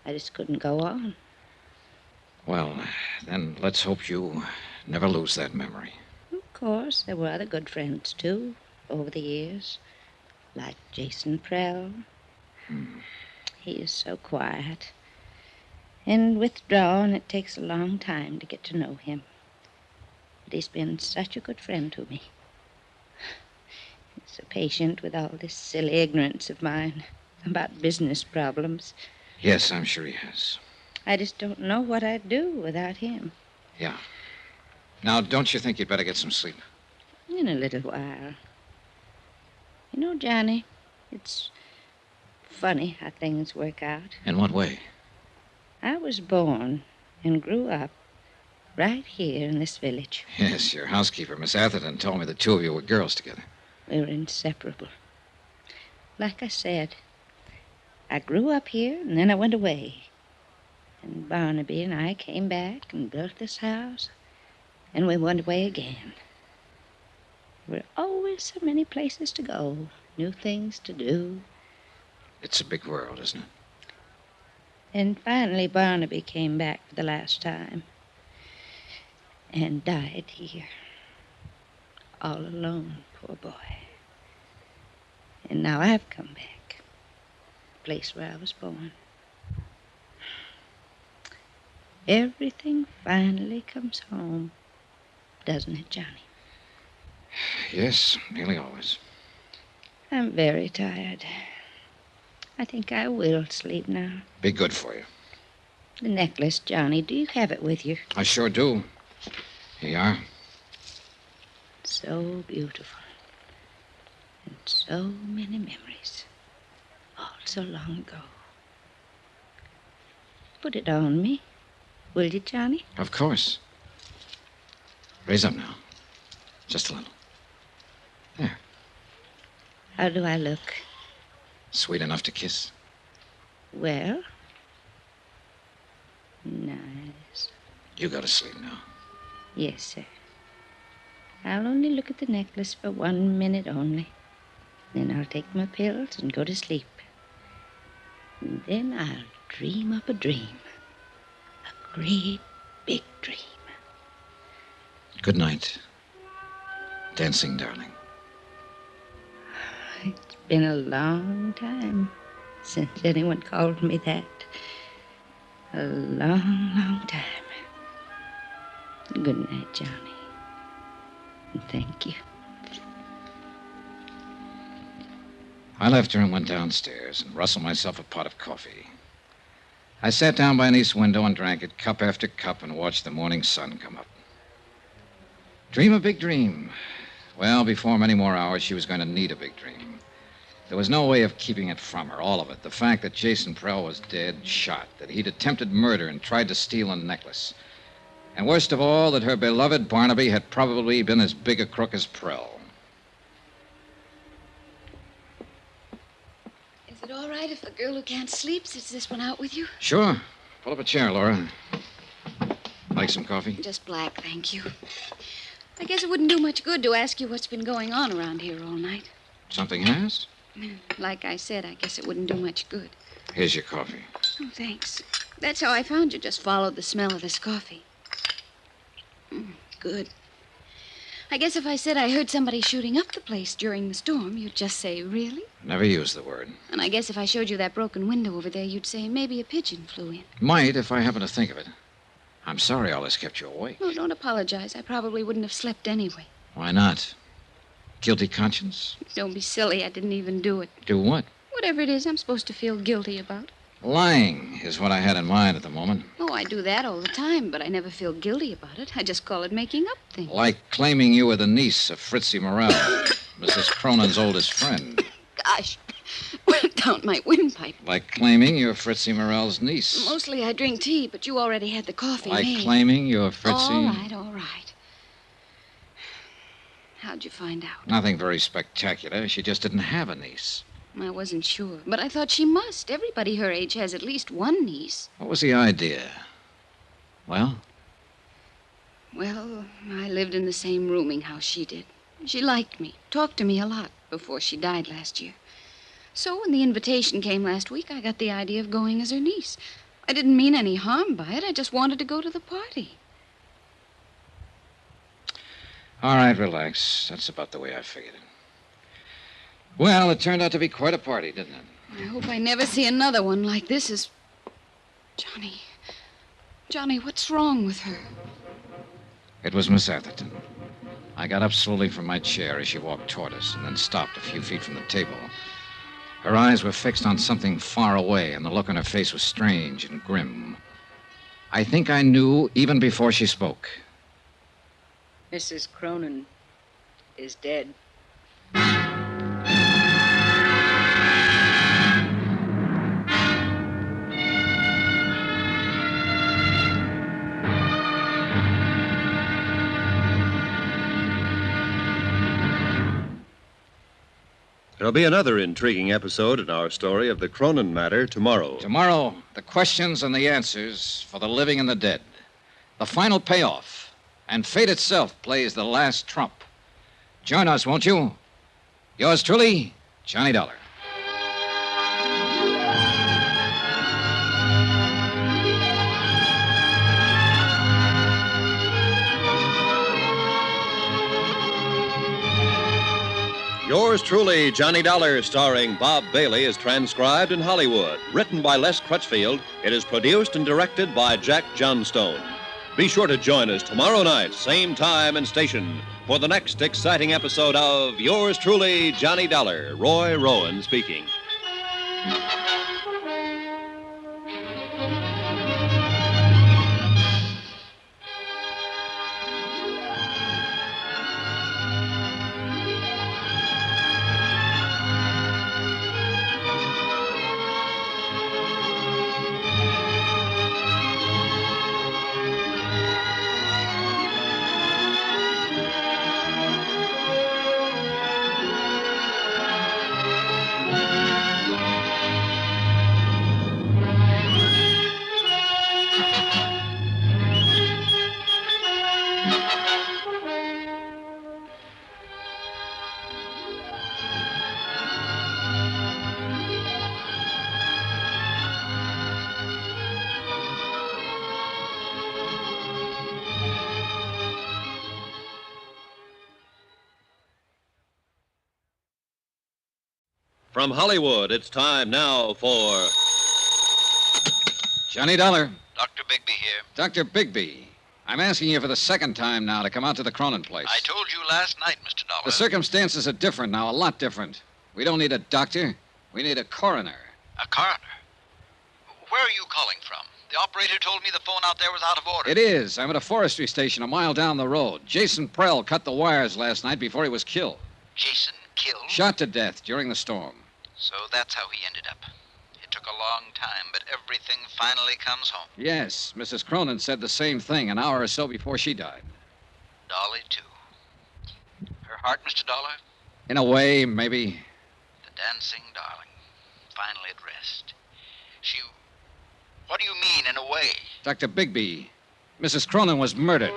I just couldn't go on. Well, then let's hope you never lose that memory. Of course, there were other good friends, too, over the years, like Jason Prell. He is so quiet and withdrawn, it takes a long time to get to know him. But he's been such a good friend to me. He's so patient with all this silly ignorance of mine about business problems. Yes, I'm sure he has. I just don't know what I'd do without him. Yeah. Now, don't you think you'd better get some sleep? In a little while. You know, Johnny, it's funny how things work out. In what way? I was born and grew up right here in this village. Yes, your housekeeper, Miss Atherton, told me the two of you were girls together. We were inseparable. Like I said, I grew up here and then I went away. And Barnaby and I came back and built this house, and we went away again. There were always so many places to go, new things to do. It's a big world, isn't it? And finally Barnaby came back for the last time and died here. All alone, poor boy. And now I've come back, the place where I was born. Everything finally comes home, doesn't it, Johnny? Yes, nearly always. I'm very tired. I think I will sleep now. Be good for you. The necklace, Johnny, do you have it with you? I sure do. Here you are. So beautiful. And so many memories. All so long ago. Put it on me. Will you, Johnny? Of course. Raise up now. Just a little. There. How do I look? Sweet enough to kiss. Well, nice. You go to sleep now. Yes, sir. I'll only look at the necklace for 1 minute only. Then I'll take my pills and go to sleep. And then I'll dream up a dream. A great big dream. Good night, dancing darling. It's been a long time since anyone called me that. A long, long time. Good night, Johnny. And thank you. I left her and went downstairs and rustled myself a pot of coffee. I sat down by an east window and drank it cup after cup and watched the morning sun come up. Dream a big dream. Well, before many more hours, she was going to need a big dream. There was no way of keeping it from her, all of it. The fact that Jason Prell was dead, shot, that he'd attempted murder and tried to steal a necklace. And worst of all, that her beloved Barnaby had probably been as big a crook as Prell. Is it all right if a girl who can't sleep sits this one out with you? Sure. Pull up a chair, Laura. Like some coffee? Just black, thank you. I guess it wouldn't do much good to ask you what's been going on around here all night. Something has? Like I said, I guess it wouldn't do much good. Here's your coffee. Oh, thanks. That's how I found you. Just followed the smell of this coffee. Good. I guess if I said I heard somebody shooting up the place during the storm, you'd just say, really? Never used the word. And I guess if I showed you that broken window over there, you'd say maybe a pigeon flew in. Might, if I happen to think of it. I'm sorry all this kept you awake. Oh, don't apologize. I probably wouldn't have slept anyway. Why not? Guilty conscience? Don't be silly. I didn't even do it. Do what? Whatever it is I'm supposed to feel guilty about. Lying is what I had in mind at the moment. Oh, I do that all the time, but I never feel guilty about it. I just call it making up things. Like claiming you were the niece of Fritzie Morel, Mrs. Cronin's oldest friend. Gosh, went down my windpipe. Like claiming you're Fritzie Morel's niece. Mostly I drink tea, but you already had the coffee Like made. claiming you're Fritzie... All right. How'd you find out? Nothing very spectacular. She just didn't have a niece. I wasn't sure, but I thought she must. Everybody her age has at least one niece. What was the idea? Well? Well, I lived in the same rooming house she did. She liked me, talked to me a lot before she died last year. So when the invitation came last week, I got the idea of going as her niece. I didn't mean any harm by it. I just wanted to go to the party. All right, relax. That's about the way I figured it. Well, it turned out to be quite a party, didn't it? I hope I never see another one like this as... Johnny, what's wrong with her? It was Miss Atherton. I got up slowly from my chair as she walked toward us and then stopped a few feet from the table. Her eyes were fixed on something far away, and the look on her face was strange and grim. I think I knew even before she spoke. Mrs. Cronin is dead. There'll be another intriguing episode in our story of the Cronin matter tomorrow. Tomorrow, the questions and the answers for the living and the dead. The final payoff. And fate itself plays the last trump. Join us, won't you? Yours truly, Johnny Dollar. Yours truly, Johnny Dollar, starring Bob Bailey, is transcribed in Hollywood. Written by Les Crutchfield, it is produced and directed by Jack Johnstone. Be sure to join us tomorrow night, same time and station, for the next exciting episode of Yours truly, Johnny Dollar. Roy Rowan speaking. From Hollywood, it's time now for... Johnny Dollar. Dr. Bigby here. Dr. Bigby. I'm asking you for the second time now to come out to the Cronin place. I told you last night, Mr. Dollar. The circumstances are different now, a lot different. We don't need a doctor. We need a coroner. A coroner? Where are you calling from? The operator told me the phone out there was out of order. It is. I'm at a forestry station a mile down the road. Jason Prell cut the wires last night before he was killed. Jason killed? Shot to death during the storm. So that's how he ended up. It took a long time, but everything finally comes home. Yes, Mrs. Cronin said the same thing an hour or so before she died. Dolly, too. Her heart, Mr. Dollar? In a way, maybe. The dancing darling. Finally at rest. She... What do you mean, in a way? Dr. Bigby, Mrs. Cronin was murdered.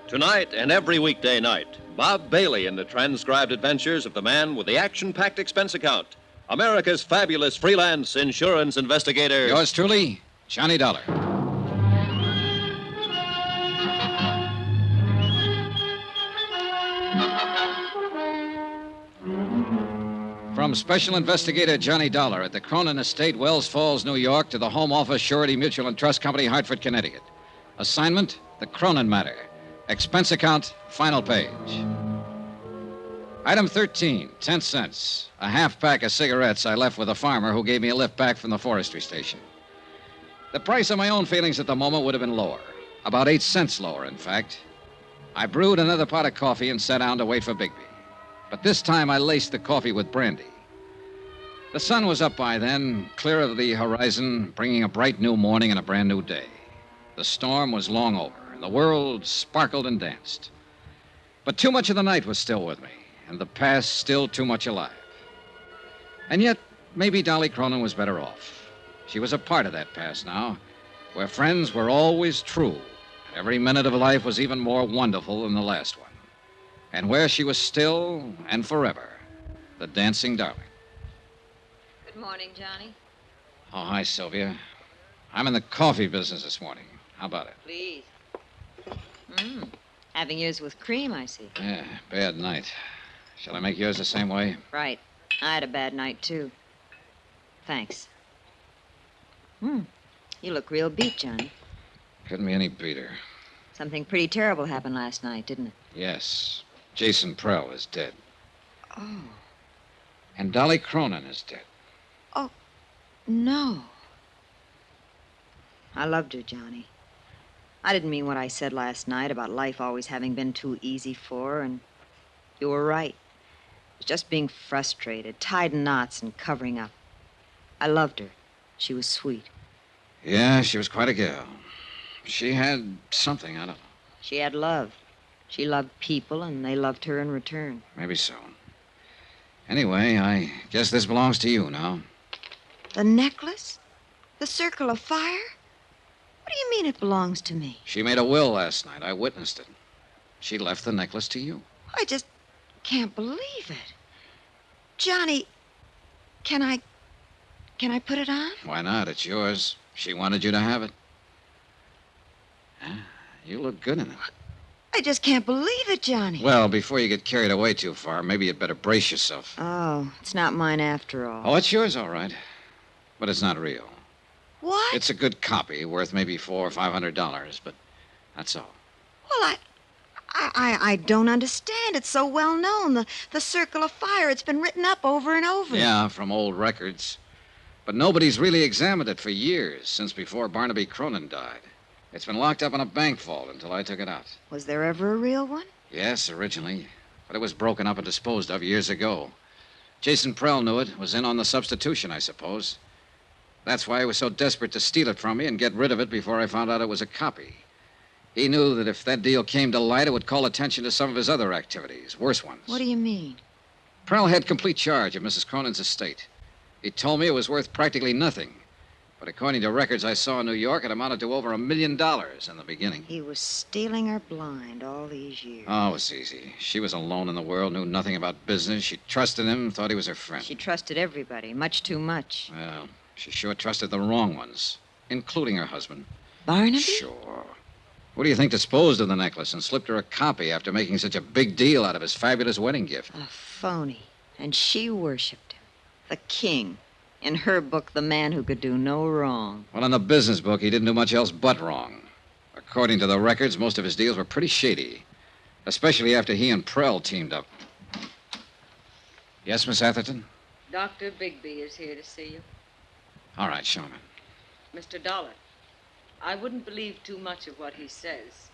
Tonight and every weekday night, Bob Bailey in the transcribed adventures of the man with the action-packed expense account, America's fabulous freelance insurance investigator. Yours truly, Johnny Dollar. From Special Investigator Johnny Dollar at the Cronin Estate, Wells Falls, New York, to the Home Office Surety Mutual and Trust Company, Hartford, Connecticut. Assignment, the Cronin matter. Expense account, final page. Item 13, 10 cents. A half pack of cigarettes I left with a farmer who gave me a lift back from the forestry station. The price of my own feelings at the moment would have been lower. About 8 cents lower, in fact. I brewed another pot of coffee and sat down to wait for Bigby. But this time I laced the coffee with brandy. The sun was up by then, clear of the horizon, bringing a bright new morning and a brand new day. The storm was long over, and the world sparkled and danced. But too much of the night was still with me, and the past still too much alive. And yet, maybe Dolly Cronin was better off. She was a part of that past now, where friends were always true, and every minute of life was even more wonderful than the last one. And where she was still and forever the dancing darling. Good morning, Johnny. Oh, hi, Sylvia. I'm in the coffee business this morning. How about it? Please. Having yours with cream, I see. Yeah, bad night. Shall I make yours the same way? Right. I had a bad night, too. Thanks. You look real beat, Johnny. Couldn't be any beater. Something pretty terrible happened last night, didn't it? Yes. Jason Prell is dead. Oh. And Dolly Cronin is dead. Oh, no. I loved her, Johnny. I didn't mean what I said last night about life always having been too easy for her, and you were right. It was just being frustrated, tied in knots and covering up. I loved her. She was sweet. Yeah, she was quite a gal. She had something, I don't know. She had love. She loved people, and they loved her in return. Maybe so. Anyway, I guess this belongs to you now. The necklace? The circle of fire? What do you mean it belongs to me? She made a will last night. I witnessed it. She left the necklace to you. I just can't believe it. Johnny, can I put it on? Why not? It's yours. She wanted you to have it. You look good in it. I just can't believe it, Johnny. Well, before you get carried away too far, maybe you'd better brace yourself. Oh, it's not mine after all. Oh, it's yours, all right. But it's not real. What? It's a good copy, worth maybe $400 or $500, but that's all. Well, I don't understand. It's so well known. The circle of fire. It's been written up over and over. Yeah, from old records. But nobody's really examined it for years, since before Barnaby Cronin died. It's been locked up in a bank vault until I took it out. Was there ever a real one? Yes, originally. But it was broken up and disposed of years ago. Jason Prell knew it, was in on the substitution, I suppose. That's why he was so desperate to steal it from me and get rid of it before I found out it was a copy. He knew that if that deal came to light, it would call attention to some of his other activities, worse ones. What do you mean? Prell had complete charge of Mrs. Cronin's estate. He told me it was worth practically nothing. But according to records I saw in New York, it amounted to over $1 million in the beginning. He was stealing her blind all these years. Oh, it was easy. She was alone in the world, knew nothing about business. She trusted him, thought he was her friend. She trusted everybody, much too much. Well, she sure trusted the wrong ones, including her husband. Barnaby? Sure. What do you think disposed of the necklace and slipped her a copy after making such a big deal out of his fabulous wedding gift? A phony. And she worshipped him. The king. In her book, the man who could do no wrong. Well, in the business book, he didn't do much else but wrong. According to the records, most of his deals were pretty shady, especially after he and Prell teamed up. Yes, Miss Atherton? Dr. Bigby is here to see you. All right, show him in. Mr. Dollar, I wouldn't believe too much of what he says.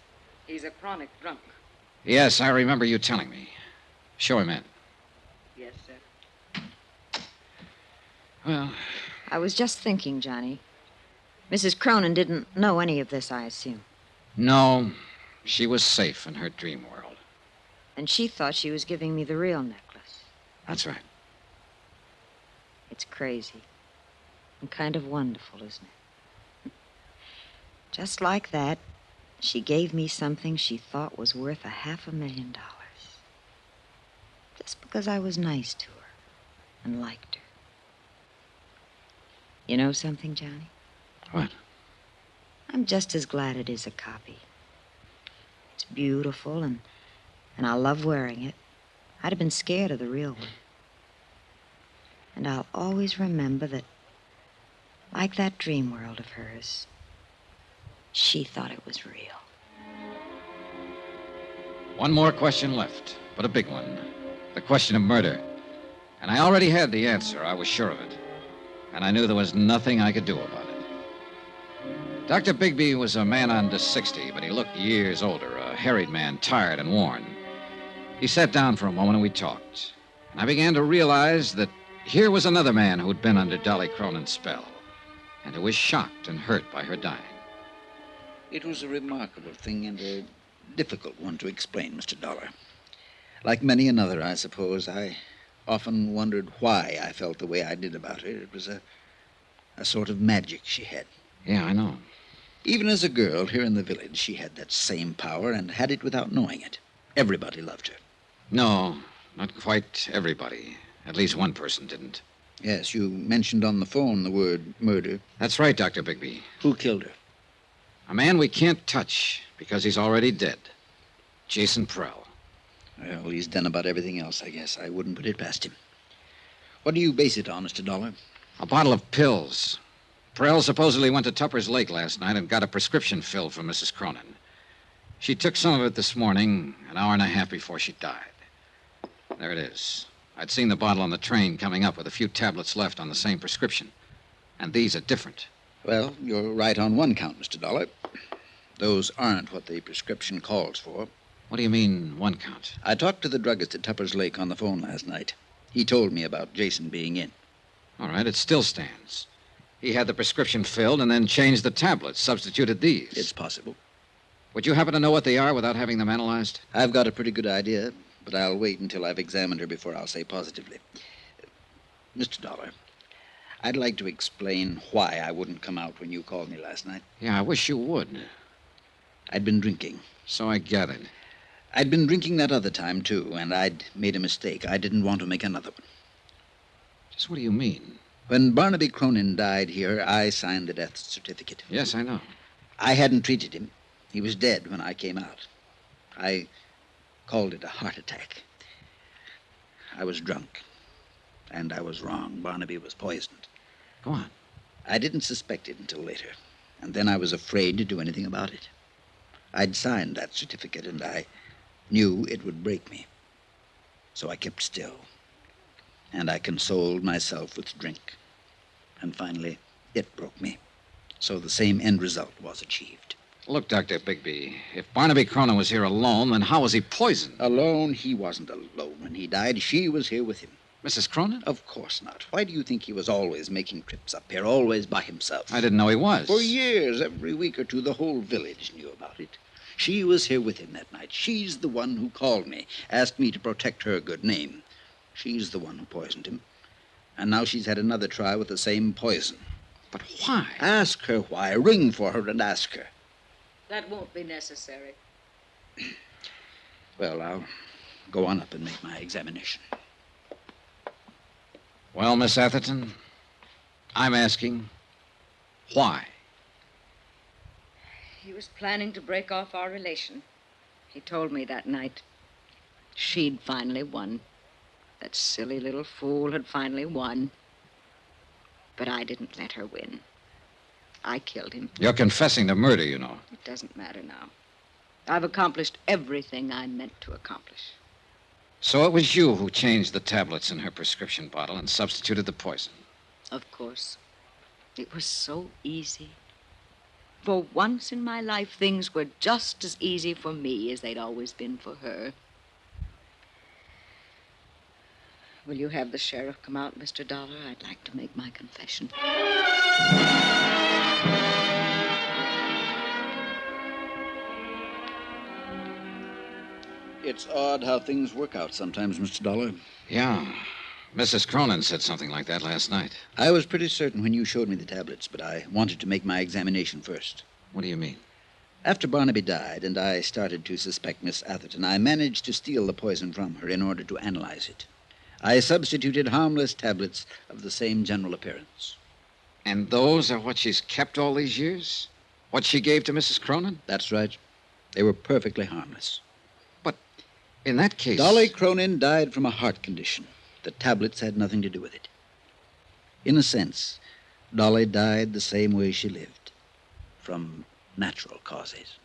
He's a chronic drunk. Yes, I remember you telling me. Show him in. Yes, sir. Well, I was just thinking, Johnny. Mrs. Cronin didn't know any of this, I assume. no, she was safe in her dream world. And she thought she was giving me the real necklace. That's right. It's crazy. And kind of wonderful, isn't it? Just like that, she gave me something she thought was worth $500,000. Just because I was nice to her and liked her. You know something, Johnny? What? I'm just as glad it is a copy. It's beautiful, and I love wearing it. I'd have been scared of the real one. And I'll always remember that, like that dream world of hers, she thought it was real. One more question left, but a big one. The question of murder. And I already had the answer. I was sure of it. And I knew there was nothing I could do about it. Dr. Bigby was a man under 60, but he looked years older, a harried man, tired and worn. He sat down for a moment and we talked. And I began to realize that here was another man who'd been under Dolly Cronin's spell, and who was shocked and hurt by her dying. It was a remarkable thing and a difficult one to explain, Mr. Dollar. Like many another, I suppose, I often wondered why I felt the way I did about her. It was a sort of magic she had. Yeah, I know. Even as a girl here in the village, she had that same power and had it without knowing it. Everybody loved her. No, not quite everybody. At least one person didn't. Yes, you mentioned on the phone the word murder. That's right, Dr. Bigby. Who killed her? A man we can't touch because he's already dead. Jason Prell. Well, he's done about everything else, I guess. I wouldn't put it past him. What do you base it on, Mr. Dollar? A bottle of pills. Prell supposedly went to Tupper's Lake last night and got a prescription filled for Mrs. Cronin. She took some of it this morning, an hour and a half before she died. There it is. I'd seen the bottle on the train coming up with a few tablets left on the same prescription. And these are different. Well, you're right on one count, Mr. Dollar. Those aren't what the prescription calls for. What do you mean, one count? I talked to the druggist at Tupper's Lake on the phone last night. He told me about Jason being in. All right, it still stands. He had the prescription filled and then changed the tablets, substituted these. It's possible. Would you happen to know what they are without having them analyzed? I've got a pretty good idea, but I'll wait until I've examined her before I'll say positively. Mr. Dollar, I'd like to explain why I wouldn't come out when you called me last night. Yeah, I wish you would. I'd been drinking. So I gathered. I'd been drinking that other time, too, and I'd made a mistake. I didn't want to make another one. Just what do you mean? When Barnaby Cronin died here, I signed the death certificate. Yes, I know. I hadn't treated him. He was dead when I came out. I called it a heart attack. I was drunk, and I was wrong. Barnaby was poisoned. Go on. I didn't suspect it until later, and then I was afraid to do anything about it. I'd signed that certificate, and I knew it would break me. So I kept still, and I consoled myself with drink. And finally, it broke me. So the same end result was achieved. Look, Dr. Bigby, if Barnaby Cronin was here alone, then how was he poisoned? Alone? He wasn't alone when he died. She was here with him. Mrs. Cronin? Of course not. Why do you think he was always making trips up here, always by himself? I didn't know he was. For years, every week or two, the whole village knew about it. She was here with him that night. She's the one who called me, asked me to protect her good name. She's the one who poisoned him. And now she's had another try with the same poison. But why? Ask her why. Ring for her and ask her. That won't be necessary. Well, I'll go on up and make my examination. Well, Miss Atherton, I'm asking, why? He was planning to break off our relation. He told me that night. She'd finally won. That silly little fool had finally won. But I didn't let her win. I killed him. You're confessing to murder, you know. It doesn't matter now. I've accomplished everything I meant to accomplish. So it was you who changed the tablets in her prescription bottle and substituted the poison. Of course. It was so easy. For once in my life, things were just as easy for me as they'd always been for her. Will you have the sheriff come out, Mr. Dollar? I'd like to make my confession. It's odd how things work out sometimes, Mr. Dollar. Yeah. Mrs. Cronin said something like that last night. I was pretty certain when you showed me the tablets, but I wanted to make my examination first. What do you mean? After Barnaby died and I started to suspect Miss Atherton, I managed to steal the poison from her in order to analyze it. I substituted harmless tablets of the same general appearance. And those are what she's kept all these years? What she gave to Mrs. Cronin? That's right. They were perfectly harmless. But in that case... Dolly Cronin died from a heart condition. The tablets had nothing to do with it. In a sense, Dolly died the same way she lived, from natural causes.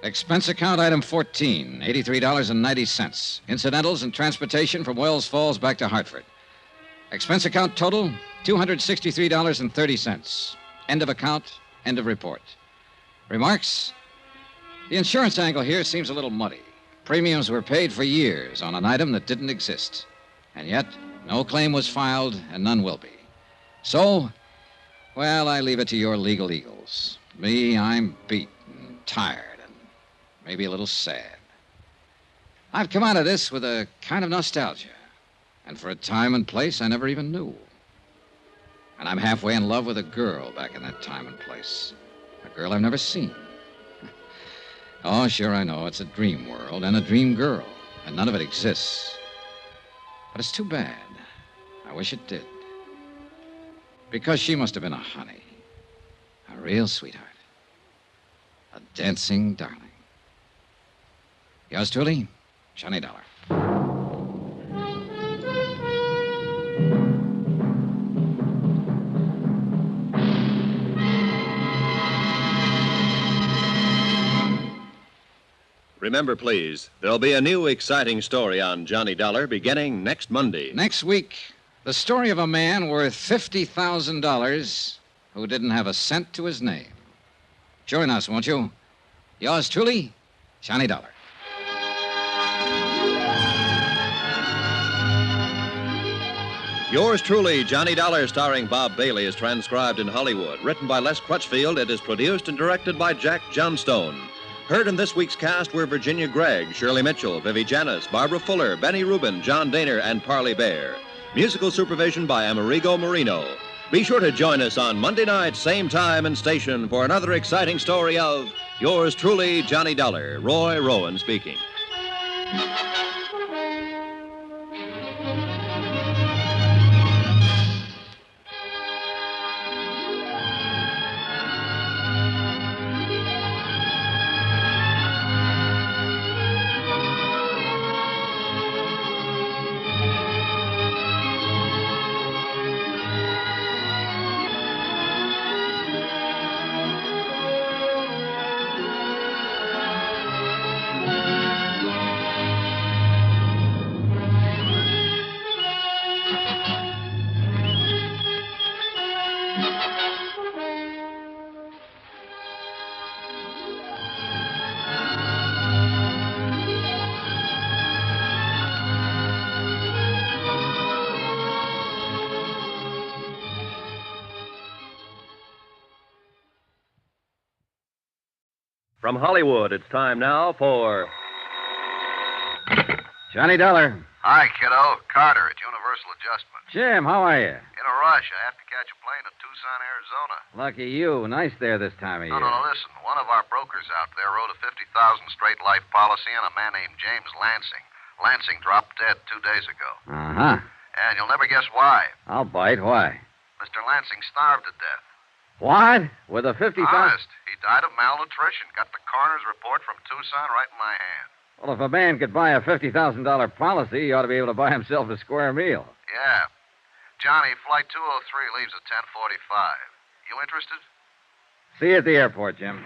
Expense account item 14, $83.90. Incidentals and transportation from Wells Falls back to Hartford. Expense account total, $263.30. End of account, end of report. Remarks? The insurance angle here seems a little muddy. Premiums were paid for years on an item that didn't exist. And yet, no claim was filed, and none will be. So, well, I leave it to your legal eagles. Me, I'm beat and tired and maybe a little sad. I've come out of this with a kind of nostalgia. And for a time and place I never even knew. And I'm halfway in love with a girl back in that time and place. A girl I've never seen. Oh, sure, I know. It's a dream world and a dream girl, and none of it exists. But it's too bad. I wish it did. Because she must have been a honey. A real sweetheart. A dancing darling. Yours truly, Johnny Dollar. Remember, please, there'll be a new exciting story on Johnny Dollar beginning next Monday. Next week, the story of a man worth $50,000 who didn't have a cent to his name. Join us, won't you? Yours truly, Johnny Dollar. Yours truly, Johnny Dollar, starring Bob Bailey, is transcribed in Hollywood. Written by Les Crutchfield, it is produced and directed by Jack Johnstone. Heard in this week's cast were Virginia Gregg, Shirley Mitchell, Vivi Janis, Barbara Fuller, Benny Rubin, John Daner, and Parley Bear. Musical supervision by Amerigo Marino. Be sure to join us on Monday night, same time and station, for another exciting story of yours truly, Johnny Dollar. Roy Rowan speaking. From Hollywood, it's time now for Johnny Dollar. Hi, kiddo. Carter at Universal Adjustment. Jim, how are you? In a rush. I have to catch a plane to Tucson, Arizona. Lucky you. Nice there this time of year. No, listen. One of our brokers out there wrote a $50,000 straight life policy on a man named James Lansing. Lansing dropped dead 2 days ago. Uh-huh. And you'll never guess why. I'll bite. Why? Mr. Lansing starved to death. What? With a 50,000? Honest. He died of malnutrition. Got the coroner's report from Tucson right in my hand. Well, if a man could buy a $50,000 policy, he ought to be able to buy himself a square meal. Yeah. Johnny, Flight 203 leaves at 10:45. You interested? See you at the airport, Jim.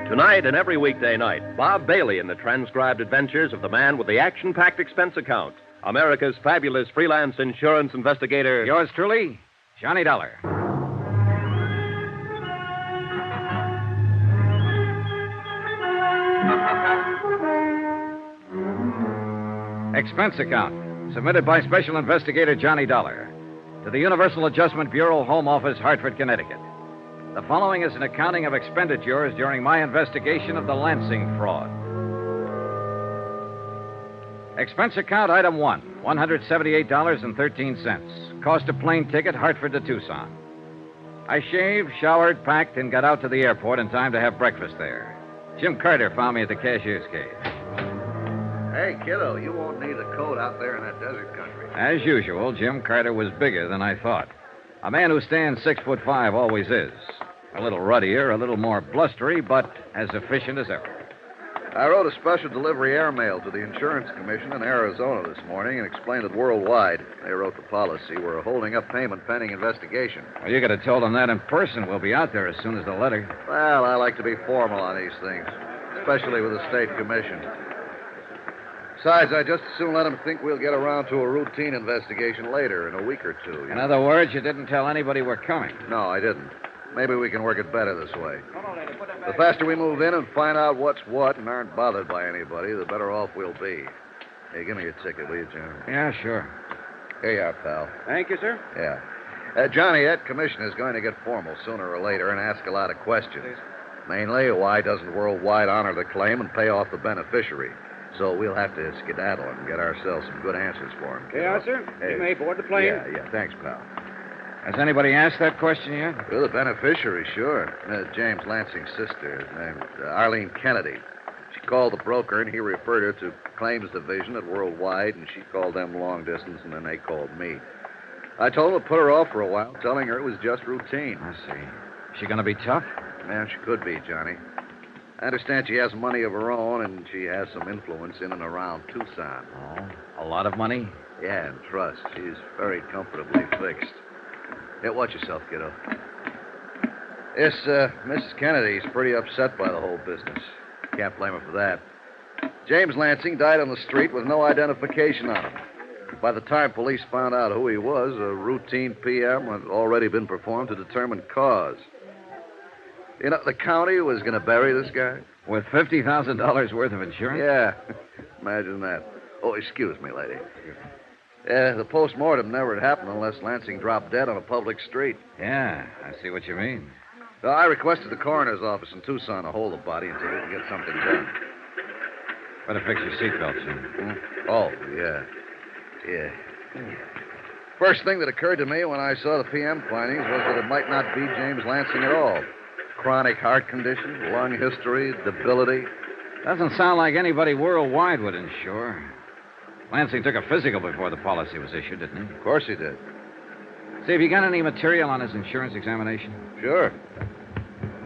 Tonight and every weekday night, Bob Bailey in the transcribed adventures of the man with the action-packed expense account, America's fabulous freelance insurance investigator. Yours truly, Johnny Dollar. Expense account, submitted by Special Investigator Johnny Dollar to the Universal Adjustment Bureau, Home Office, Hartford, Connecticut. The following is an accounting of expenditures during my investigation of the Lansing fraud. Expense account item 1, $178.13. Cost a plane ticket, Hartford to Tucson. I shaved, showered, packed, and got out to the airport in time to have breakfast there. Jim Carter found me at the cashier's cage. Hey, kiddo, you won't need a coat out there in that desert country. As usual, Jim Carter was bigger than I thought. A man who stands 6'5" always is. A little ruddier, a little more blustery, but as efficient as ever. I wrote a special delivery airmail to the Insurance Commission in Arizona this morning and explained it worldwide. They wrote the policy. We're holding up payment pending investigation. Well, you could have told them that in person. We'll be out there as soon as the letter. Well, I like to be formal on these things, especially with the State Commission. Besides, I just as soon let them think we'll get around to a routine investigation later in a week or two. In other words, you didn't tell anybody we're coming. No, I didn't. Maybe we can work it better this way. The faster we move in and find out what's what and aren't bothered by anybody, the better off we'll be. Hey, give me your ticket, will you, Jim? Yeah, sure. Here you are, pal. Thank you, sir. Yeah. Johnny, that commission is going to get formal sooner or later and ask a lot of questions. Mainly, why doesn't Worldwide honor the claim and pay off the beneficiary? So we'll have to skedaddle and get ourselves some good answers for him. Yeah, sir. Hey. You may board the plane. Yeah, thanks, pal. Has anybody asked that question yet? Well, the beneficiary, sure. James Lansing's sister, named Arlene Kennedy. She called the broker, and he referred her to Claims Division at Worldwide, and she called them long distance, and then they called me. I told them to put her off for a while, telling her it was just routine. I see. Is she going to be tough? Man, she could be, Johnny. I understand she has money of her own, and she has some influence in and around Tucson. Oh, a lot of money? Yeah, and trust. She's very comfortably fixed. Hey, watch yourself, kiddo. This, Mrs. Kennedy's pretty upset by the whole business. Can't blame her for that. James Lansing died on the street with no identification on him. By the time police found out who he was, a routine PM had already been performed to determine cause. You know, the county was going to bury this guy. With $50,000 worth of insurance? Yeah, imagine that. Oh, excuse me, lady. The postmortem never had happened unless Lansing dropped dead on a public street. Yeah, I see what you mean. So I requested the coroner's office in Tucson to hold the body until we can get something done. Better fix your seatbelt, Jim. Oh, yeah. First thing that occurred to me when I saw the PM findings was that it might not be James Lansing at all. Chronic heart condition, lung history, debility. Doesn't sound like anybody worldwide would insure. Lansing took a physical before the policy was issued, didn't he? Of course he did. See, have you got any material on his insurance examination? Sure.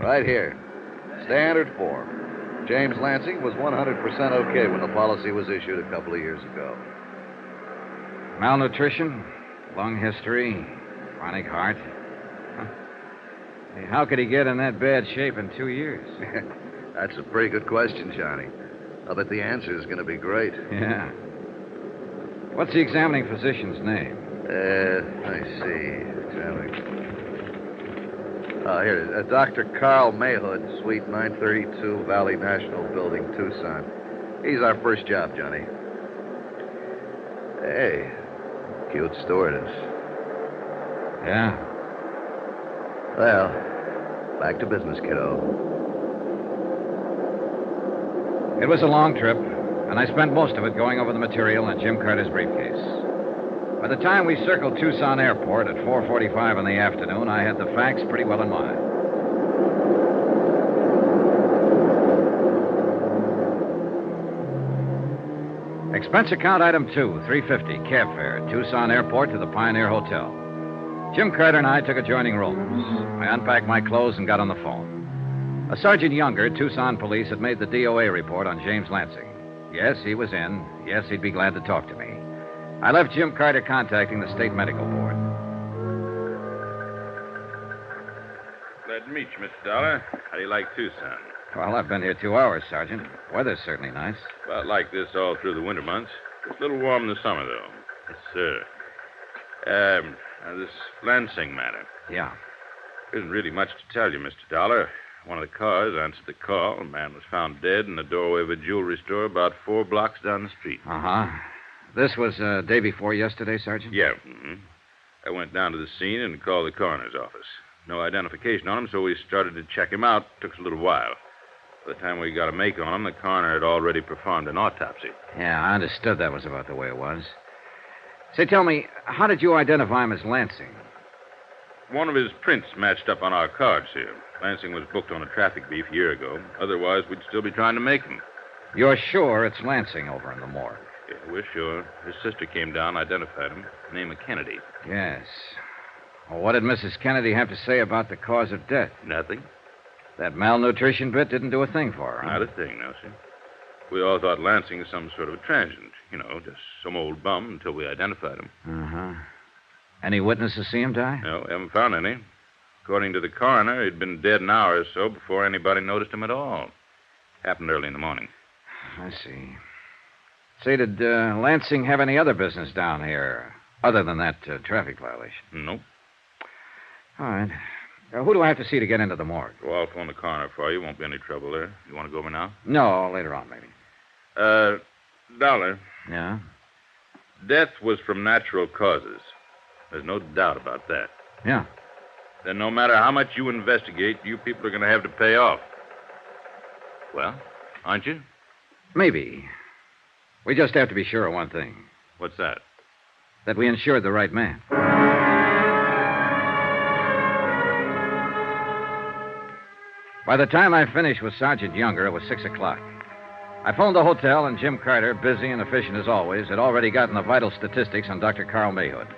Right here. Standard form. James Lansing was 100% okay when the policy was issued a couple of years ago. Malnutrition, lung history, chronic heart. Huh. Hey, how could he get in that bad shape in 2 years? That's a pretty good question, Johnny. I bet the answer is going to be great. Yeah. What's the examining physician's name? Let me see. Oh, here it is. Dr. Carl Mayhood, Suite 932, Valley National Building, Tucson. He's our first job, Johnny. Hey, cute stewardess. Yeah. Well, back to business, kiddo. It was a long trip, and I spent most of it going over the material in Jim Carter's briefcase. By the time we circled Tucson Airport at 4:45 in the afternoon, I had the facts pretty well in mind. Expense account item 2, $350, cab fare, Tucson Airport to the Pioneer Hotel. Jim Carter and I took adjoining rooms. I unpacked my clothes and got on the phone. A Sergeant Younger, Tucson Police, had made the DOA report on James Lansing. Yes, he was in. Yes, he'd be glad to talk to me. I left Jim Carter contacting the State Medical Board. to meet you, Mr. Dollar. How do you like Tucson? Well, I've been here 2 hours, Sergeant. Weather's certainly nice. About like this all through the winter months. Just a little warm in the summer, though. Yes, sir. Now this Lansing matter. Yeah. There isn't really much to tell you, Mr. Dollar. One of the cars answered the call. A man was found dead in the doorway of a jewelry store about 4 blocks down the street. Uh-huh. This was day before yesterday, Sergeant? Yeah. Mm-hmm. I went down to the scene and called the coroner's office. No identification on him, so we started to check him out. Took us a little while. By the time we got a make on him, the coroner had already performed an autopsy. Yeah, I understood that was about the way it was. Say, tell me, how did you identify him as Lansing? One of his prints matched up on our cards here. Lansing was booked on a traffic beef a year ago. Otherwise, we'd still be trying to make him. You're sure it's Lansing over in the morgue? Yeah, we're sure. His sister came down, identified him. Name of Kennedy. Yes. Well, what did Mrs. Kennedy have to say about the cause of death? Nothing. That malnutrition bit didn't do a thing for her, huh? Not a thing, no, sir. We all thought Lansing was some sort of a transient. Just some old bum until we identified him. Uh-huh. Any witnesses see him die? No, we haven't found any. According to the coroner, he'd been dead an hour or so before anybody noticed him at all. Happened early in the morning. I see. Say, did Lansing have any other business down here other than that traffic violation? Nope. All right. Who do I have to see to get into the morgue? Well, I'll phone the coroner for you. Won't be any trouble there. You want to go over now? No, later on, maybe. Dollar. Yeah? Death was from natural causes. There's no doubt about that. Yeah. Then no matter how much you investigate, you people are going to have to pay off. Well, aren't you? Maybe. We just have to be sure of one thing. What's that? That we insured the right man. By the time I finished with Sergeant Younger, it was 6 o'clock. I phoned the hotel, and Jim Carter, busy and efficient as always, had already gotten the vital statistics on Dr. Carl Mayhood.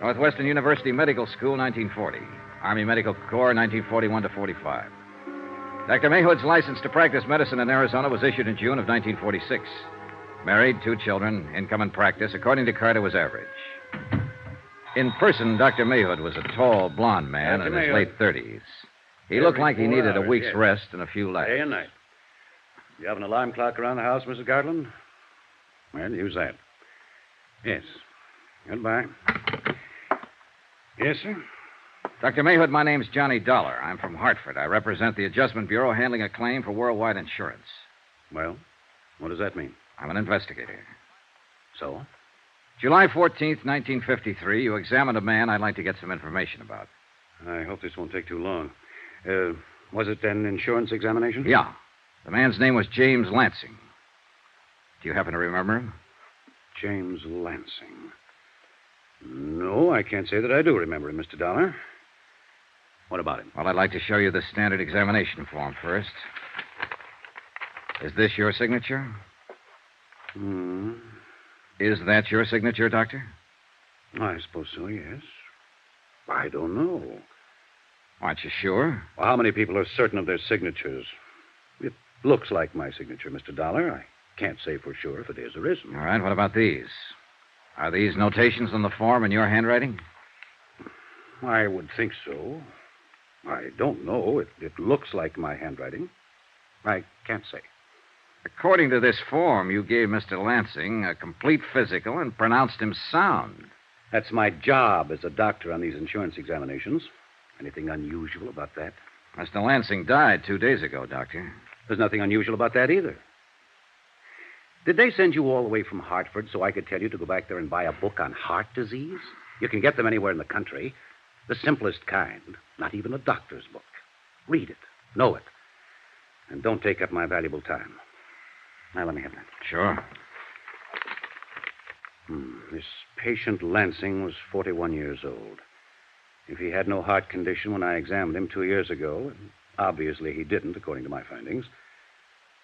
Northwestern University Medical School, 1940. Army Medical Corps, 1941 to 45. Dr. Mayhood's license to practice medicine in Arizona was issued in June of 1946. Married, 2 children, income and practice, according to Carter, was average. In person, Dr. Mayhood was a tall, blond man in his late 30s. He looked like he needed a week's rest and a few laughs. Day and night. You have an alarm clock around the house, Mrs. Gartland? Well, use that. Yes. Goodbye. Yes, sir? Dr. Mayhood, my name's Johnny Dollar. I'm from Hartford. I represent the Adjustment Bureau handling a claim for worldwide insurance. Well, what does that mean? I'm an investigator. So? July 14th, 1953, you examined a man I'd like to get some information about. I hope this won't take too long. Was it an insurance examination? Yeah. The man's name was James Lansing. Do you happen to remember him? James Lansing. No, I can't say that I do remember him, Mr. Dollar. What about him? Well, I'd like to show you the standard examination form first. Is this your signature? Hmm. Is that your signature, Doctor? I suppose so, yes. I don't know. Aren't you sure? Well, how many people are certain of their signatures? It looks like my signature, Mr. Dollar. I can't say for sure if it is or isn't. All right, what about these? Are these notations on the form in your handwriting? I would think so. I don't know. It looks like my handwriting. I can't say. According to this form, you gave Mr. Lansing a complete physical and pronounced him sound. That's my job as a doctor on these insurance examinations. Anything unusual about that? Mr. Lansing died 2 days ago, Doctor. There's nothing unusual about that either. Did they send you all the way from Hartford so I could tell you to go back there and buy a book on heart disease? You can get them anywhere in the country. The simplest kind. Not even a doctor's book. Read it. Know it. And don't take up my valuable time. Now, let me have that. Sure. This patient Lansing was 41 years old. If he had no heart condition when I examined him 2 years ago, and obviously he didn't, according to my findings,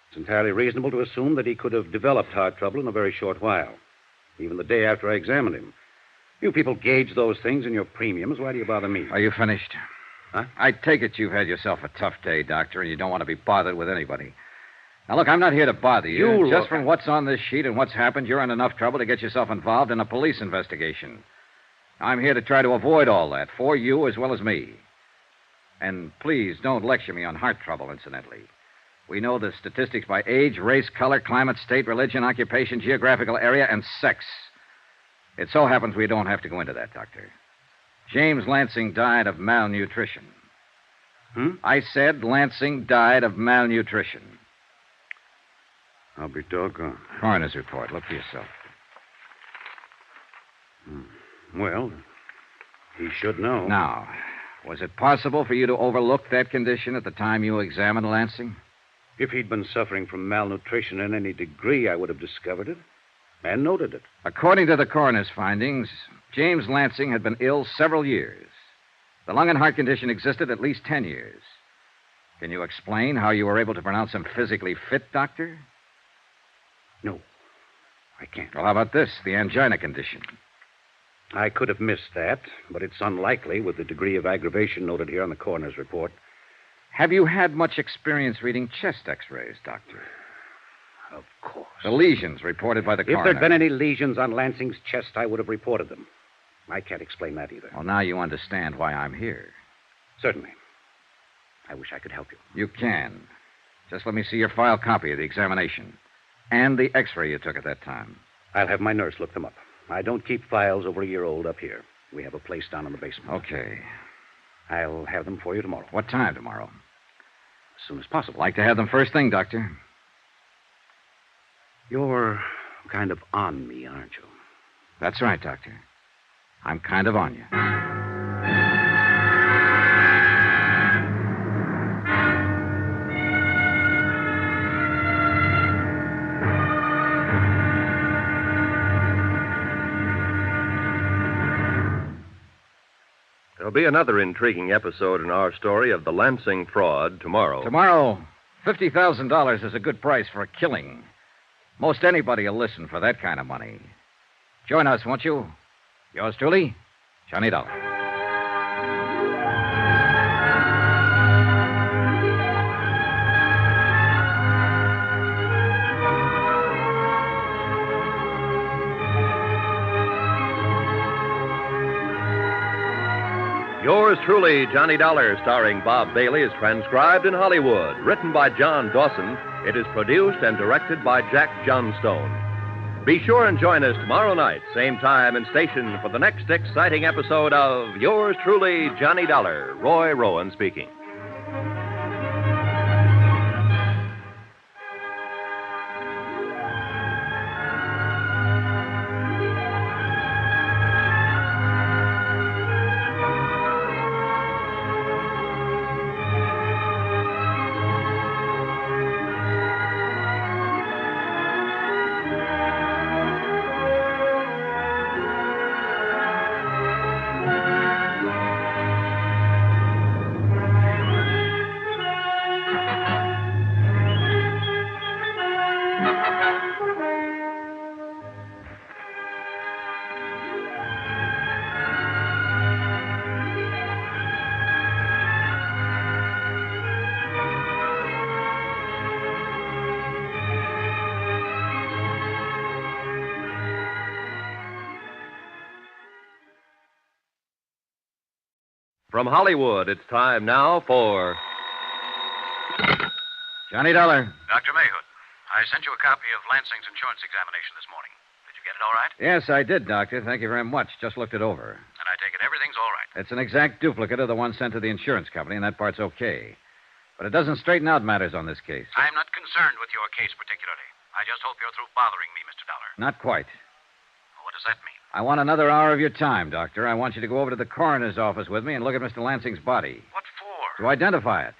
it's entirely reasonable to assume that he could have developed heart trouble in a very short while, even the day after I examined him. You people gauge those things in your premiums. Why do you bother me? Are you finished? Huh? I take it you've had yourself a tough day, Doctor, and you don't want to be bothered with anybody. Now, look, I'm not here to bother you. Just from what's on this sheet and what's happened, you're in enough trouble to get yourself involved in a police investigation. I'm here to try to avoid all that, for you as well as me. And please don't lecture me on heart trouble, incidentally. We know the statistics by age, race, color, climate, state, religion, occupation, geographical area, and sex. It so happens we don't have to go into that, Doctor. James Lansing died of malnutrition. I said Lansing died of malnutrition. I'll be doggone. Coroner's report. Look for yourself. Well, he should know. Now, was it possible for you to overlook that condition at the time you examined Lansing? If he'd been suffering from malnutrition in any degree, I would have discovered it and noted it. According to the coroner's findings, James Lansing had been ill several years. The lung and heart condition existed at least 10 years. Can you explain how you were able to pronounce him physically fit, Doctor? No, I can't. Well, how about this, the angina condition? I could have missed that, but it's unlikely with the degree of aggravation noted here on the coroner's report. Have you had much experience reading chest x-rays, Doctor? Of course. The lesions reported by the coroner. If there'd been any lesions on Lansing's chest, I would have reported them. I can't explain that either. Well, now you understand why I'm here. Certainly. I wish I could help you. You can. Just let me see your file copy of the examination and the x-ray you took at that time. I'll have my nurse look them up. I don't keep files over a year old up here. We have a place down in the basement. Okay. I'll have them for you tomorrow. What time tomorrow? As soon as possible. Like to have them first thing, Doctor. You're kind of on me, aren't you? That's right, Doctor. I'm kind of on you. There'll be another intriguing episode in our story of the Lansing fraud tomorrow. Tomorrow, $50,000 is a good price for a killing. Most anybody will listen for that kind of money. Join us, won't you? Yours truly, Johnny Dollar. Yours truly, Johnny Dollar, starring Bob Bailey, is transcribed in Hollywood. Written by John Dawson, it is produced and directed by Jack Johnstone. Be sure and join us tomorrow night, same time and station, for the next exciting episode of Yours truly, Johnny Dollar. Roy Rowan speaking. From Hollywood, it's time now for Johnny Dollar. Dr. Mayhood, I sent you a copy of Lansing's insurance examination this morning. Did you get it all right? Yes, I did, Doctor. Thank you very much. Just looked it over. And I take it everything's all right. It's an exact duplicate of the one sent to the insurance company, and that part's okay. But it doesn't straighten out matters on this case. I'm not concerned with your case particularly. I just hope you're through bothering me, Mr. Dollar. Not quite. What does that mean? I want another hour of your time, Doctor. I want you to go over to the coroner's office with me and look at Mr. Lansing's body. What for? To identify it.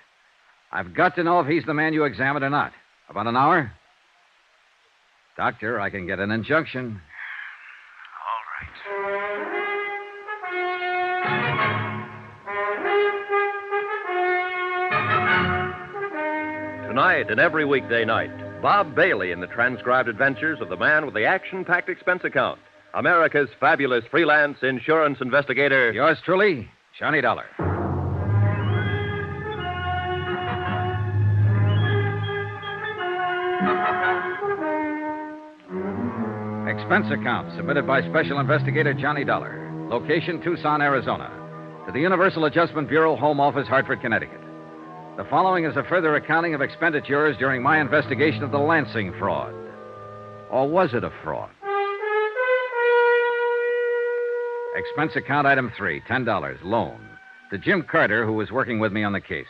I've got to know if he's the man you examined or not. About an hour? Doctor, I can get an injunction. All right. Tonight and every weekday night, Bob Bailey in the transcribed adventures of the man with the action-packed expense account. America's fabulous freelance insurance investigator. Yours truly, Johnny Dollar. Expense account submitted by Special Investigator Johnny Dollar. Location, Tucson, Arizona. to the Universal Adjustment Bureau, Home Office, Hartford, Connecticut. The following is a further accounting of expenditures during my investigation of the Lansing fraud. Or was it a fraud? Expense account item 3, $10, loan, to Jim Carter, who was working with me on the case.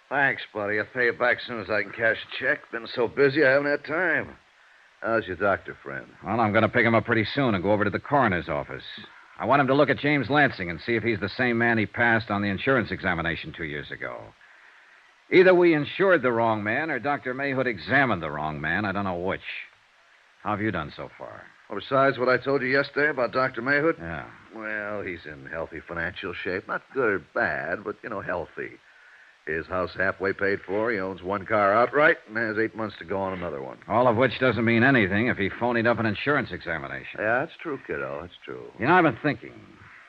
Thanks, buddy. I'll pay you back as soon as I can cash a check. Been so busy, I haven't had time. How's your doctor friend? Well, I'm going to pick him up pretty soon and go over to the coroner's office. I want him to look at James Lansing and see if he's the same man he passed on the insurance examination 2 years ago. Either we insured the wrong man or Dr. Mayhood examined the wrong man. I don't know which. How have you done so far? Well, besides what I told you yesterday about Dr. Mayhood? Yeah. Well, he's in healthy financial shape. Not good or bad, but, healthy. His house halfway paid for. He owns one car outright and has 8 months to go on another one. All of which doesn't mean anything if he phonied up an insurance examination. Yeah, that's true, kiddo. That's true. I've been thinking.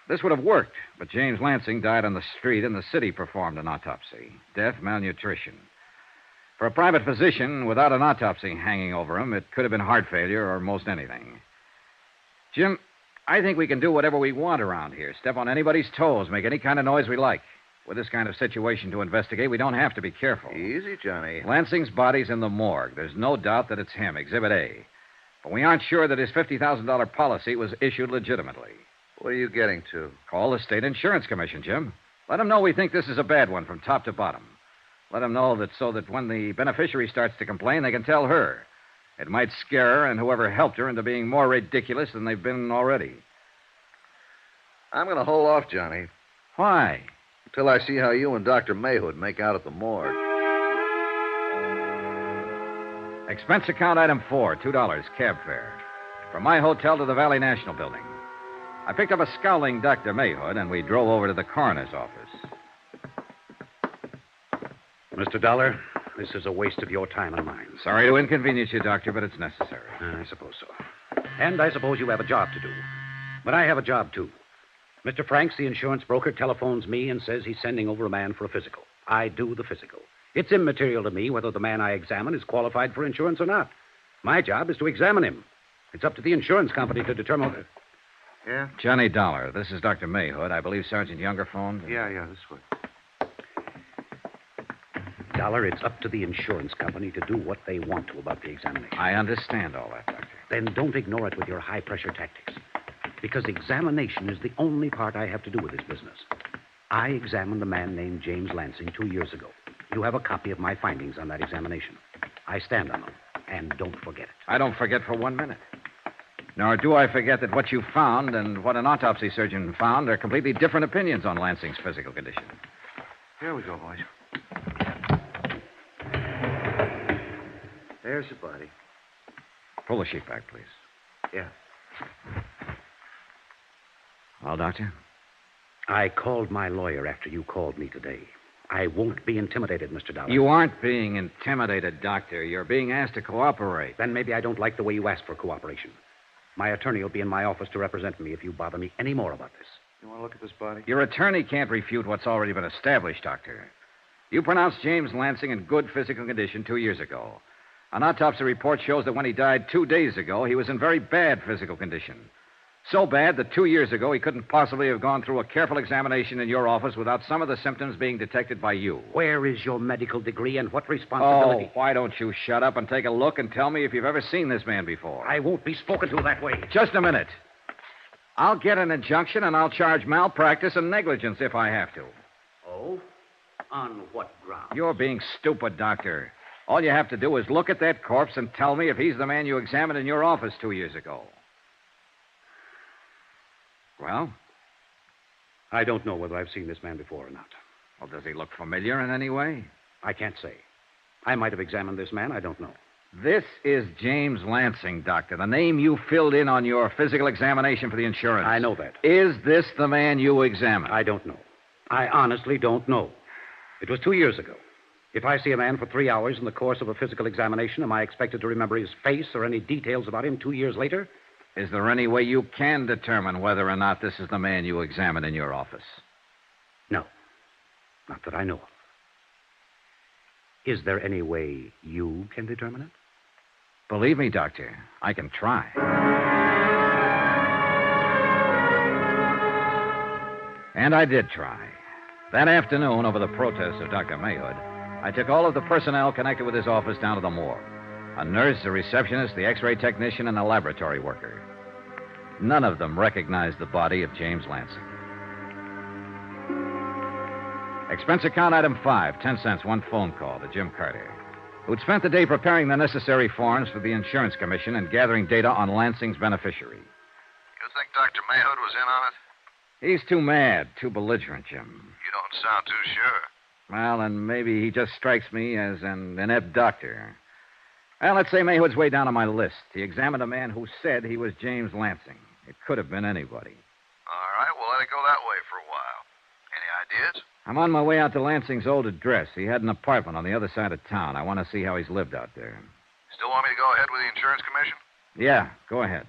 This would have worked, but James Lansing died on the street and the city performed an autopsy. Death, malnutrition. For a private physician, without an autopsy hanging over him, it could have been heart failure or most anything. Jim, I think we can do whatever we want around here. Step on anybody's toes, make any kind of noise we like. With this kind of situation to investigate, we don't have to be careful. Easy, Johnny. Lansing's body's in the morgue. There's no doubt that it's him, Exhibit A. But we aren't sure that his $50,000 policy was issued legitimately. What are you getting to? Call the State Insurance Commission, Jim. Let them know we think this is a bad one from top to bottom. Let them know that so that when the beneficiary starts to complain, they can tell her. It might scare her and whoever helped her into being more ridiculous than they've been already. I'm going to hold off, Johnny. Why? Until I see how you and Dr. Mayhood make out at the morgue. Expense account item 4, $2, cab fare. From my hotel to the Valley National Building. I picked up a scowling Dr. Mayhood, and we drove over to the coroner's office. Mr. Dollar, this is a waste of your time and mine. Sorry to inconvenience you, Doctor, but it's necessary. I suppose so. And I suppose you have a job to do. But I have a job, too. Mr. Franks, the insurance broker, telephones me and says he's sending over a man for a physical. I do the physical. It's immaterial to me whether the man I examine is qualified for insurance or not. My job is to examine him. It's up to the insurance company to determine... Yeah? Johnny Dollar, this is Dr. Mayhood. I believe Sergeant Younger phoned. Yeah, this way. Dollar, it's up to the insurance company to do what they want to about the examination. I understand all that, Doctor. Then don't ignore it with your high-pressure tactics. Because examination is the only part I have to do with this business. I examined a man named James Lansing 2 years ago. You have a copy of my findings on that examination. I stand on them. And don't forget it. I don't forget for 1 minute. Nor do I forget that what you found and what an autopsy surgeon found are completely different opinions on Lansing's physical condition. Here we go, boys. There's the body. Pull the sheet back, please. Yeah. Well, Doctor? I called my lawyer after you called me today. I won't be intimidated, Mr. Dollar. You aren't being intimidated, Doctor. You're being asked to cooperate. Then maybe I don't like the way you asked for cooperation. My attorney will be in my office to represent me if you bother me any more about this. You want to look at this body? Your attorney can't refute what's already been established, Doctor. You pronounced James Lansing in good physical condition 2 years ago. An autopsy report shows that when he died 2 days ago, he was in very bad physical condition. So bad that 2 years ago he couldn't possibly have gone through a careful examination in your office without some of the symptoms being detected by you. Where is your medical degree and what responsibility? Oh, why don't you shut up and take a look and tell me if you've ever seen this man before? I won't be spoken to that way. Just a minute. I'll get an injunction and I'll charge malpractice and negligence if I have to. Oh? On what ground? You're being stupid, Doctor. All you have to do is look at that corpse and tell me if he's the man you examined in your office 2 years ago. Well? I don't know whether I've seen this man before or not. Well, does he look familiar in any way? I can't say. I might have examined this man. I don't know. This is James Lansing, Doctor, the name you filled in on your physical examination for the insurance. I know that. Is this the man you examined? I don't know. I honestly don't know. It was 2 years ago. If I see a man for 3 hours in the course of a physical examination, am I expected to remember his face or any details about him 2 years later? Is there any way you can determine whether or not this is the man you examined in your office? No. Not that I know of. Is there any way you can determine it? Believe me, Doctor, I can try. And I did try. That afternoon, over the protest of Dr. Mayhood, I took all of the personnel connected with his office down to the morgue. A nurse, a receptionist, the x-ray technician, and a laboratory worker. None of them recognized the body of James Lansing. Expense account item 5, 10 cents, one phone call to Jim Carter, who'd spent the day preparing the necessary forms for the insurance commission and gathering data on Lansing's beneficiary. You think Dr. Mayhood was in on it? He's too mad, too belligerent, Jim. You don't sound too sure. Well, and maybe he just strikes me as an inept doctor. Well, let's say Mayhood's way down on my list. He examined a man who said he was James Lansing. It could have been anybody. All right, we'll let it go that way for a while. Any ideas? I'm on my way out to Lansing's old address. He had an apartment on the other side of town. I want to see how he's lived out there. Still want me to go ahead with the insurance commission? Yeah, go ahead.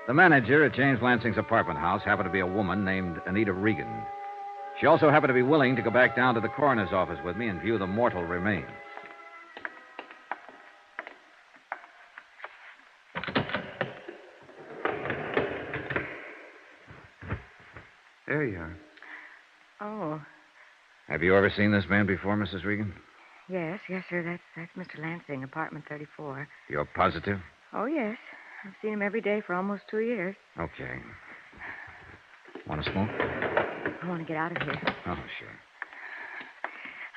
The manager at James Lansing's apartment house happened to be a woman named Anita Regan. She also happened to be willing to go back down to the coroner's office with me and view the mortal remains. There you are. Oh, Have you ever seen this man before, Mrs. Regan? yes, sir. That's Mr. Lansing, apartment 34. You're positive? Oh, yes. I've seen him every day for almost 2 years. Okay. Want to smoke? I want to get out of here. Oh, sure.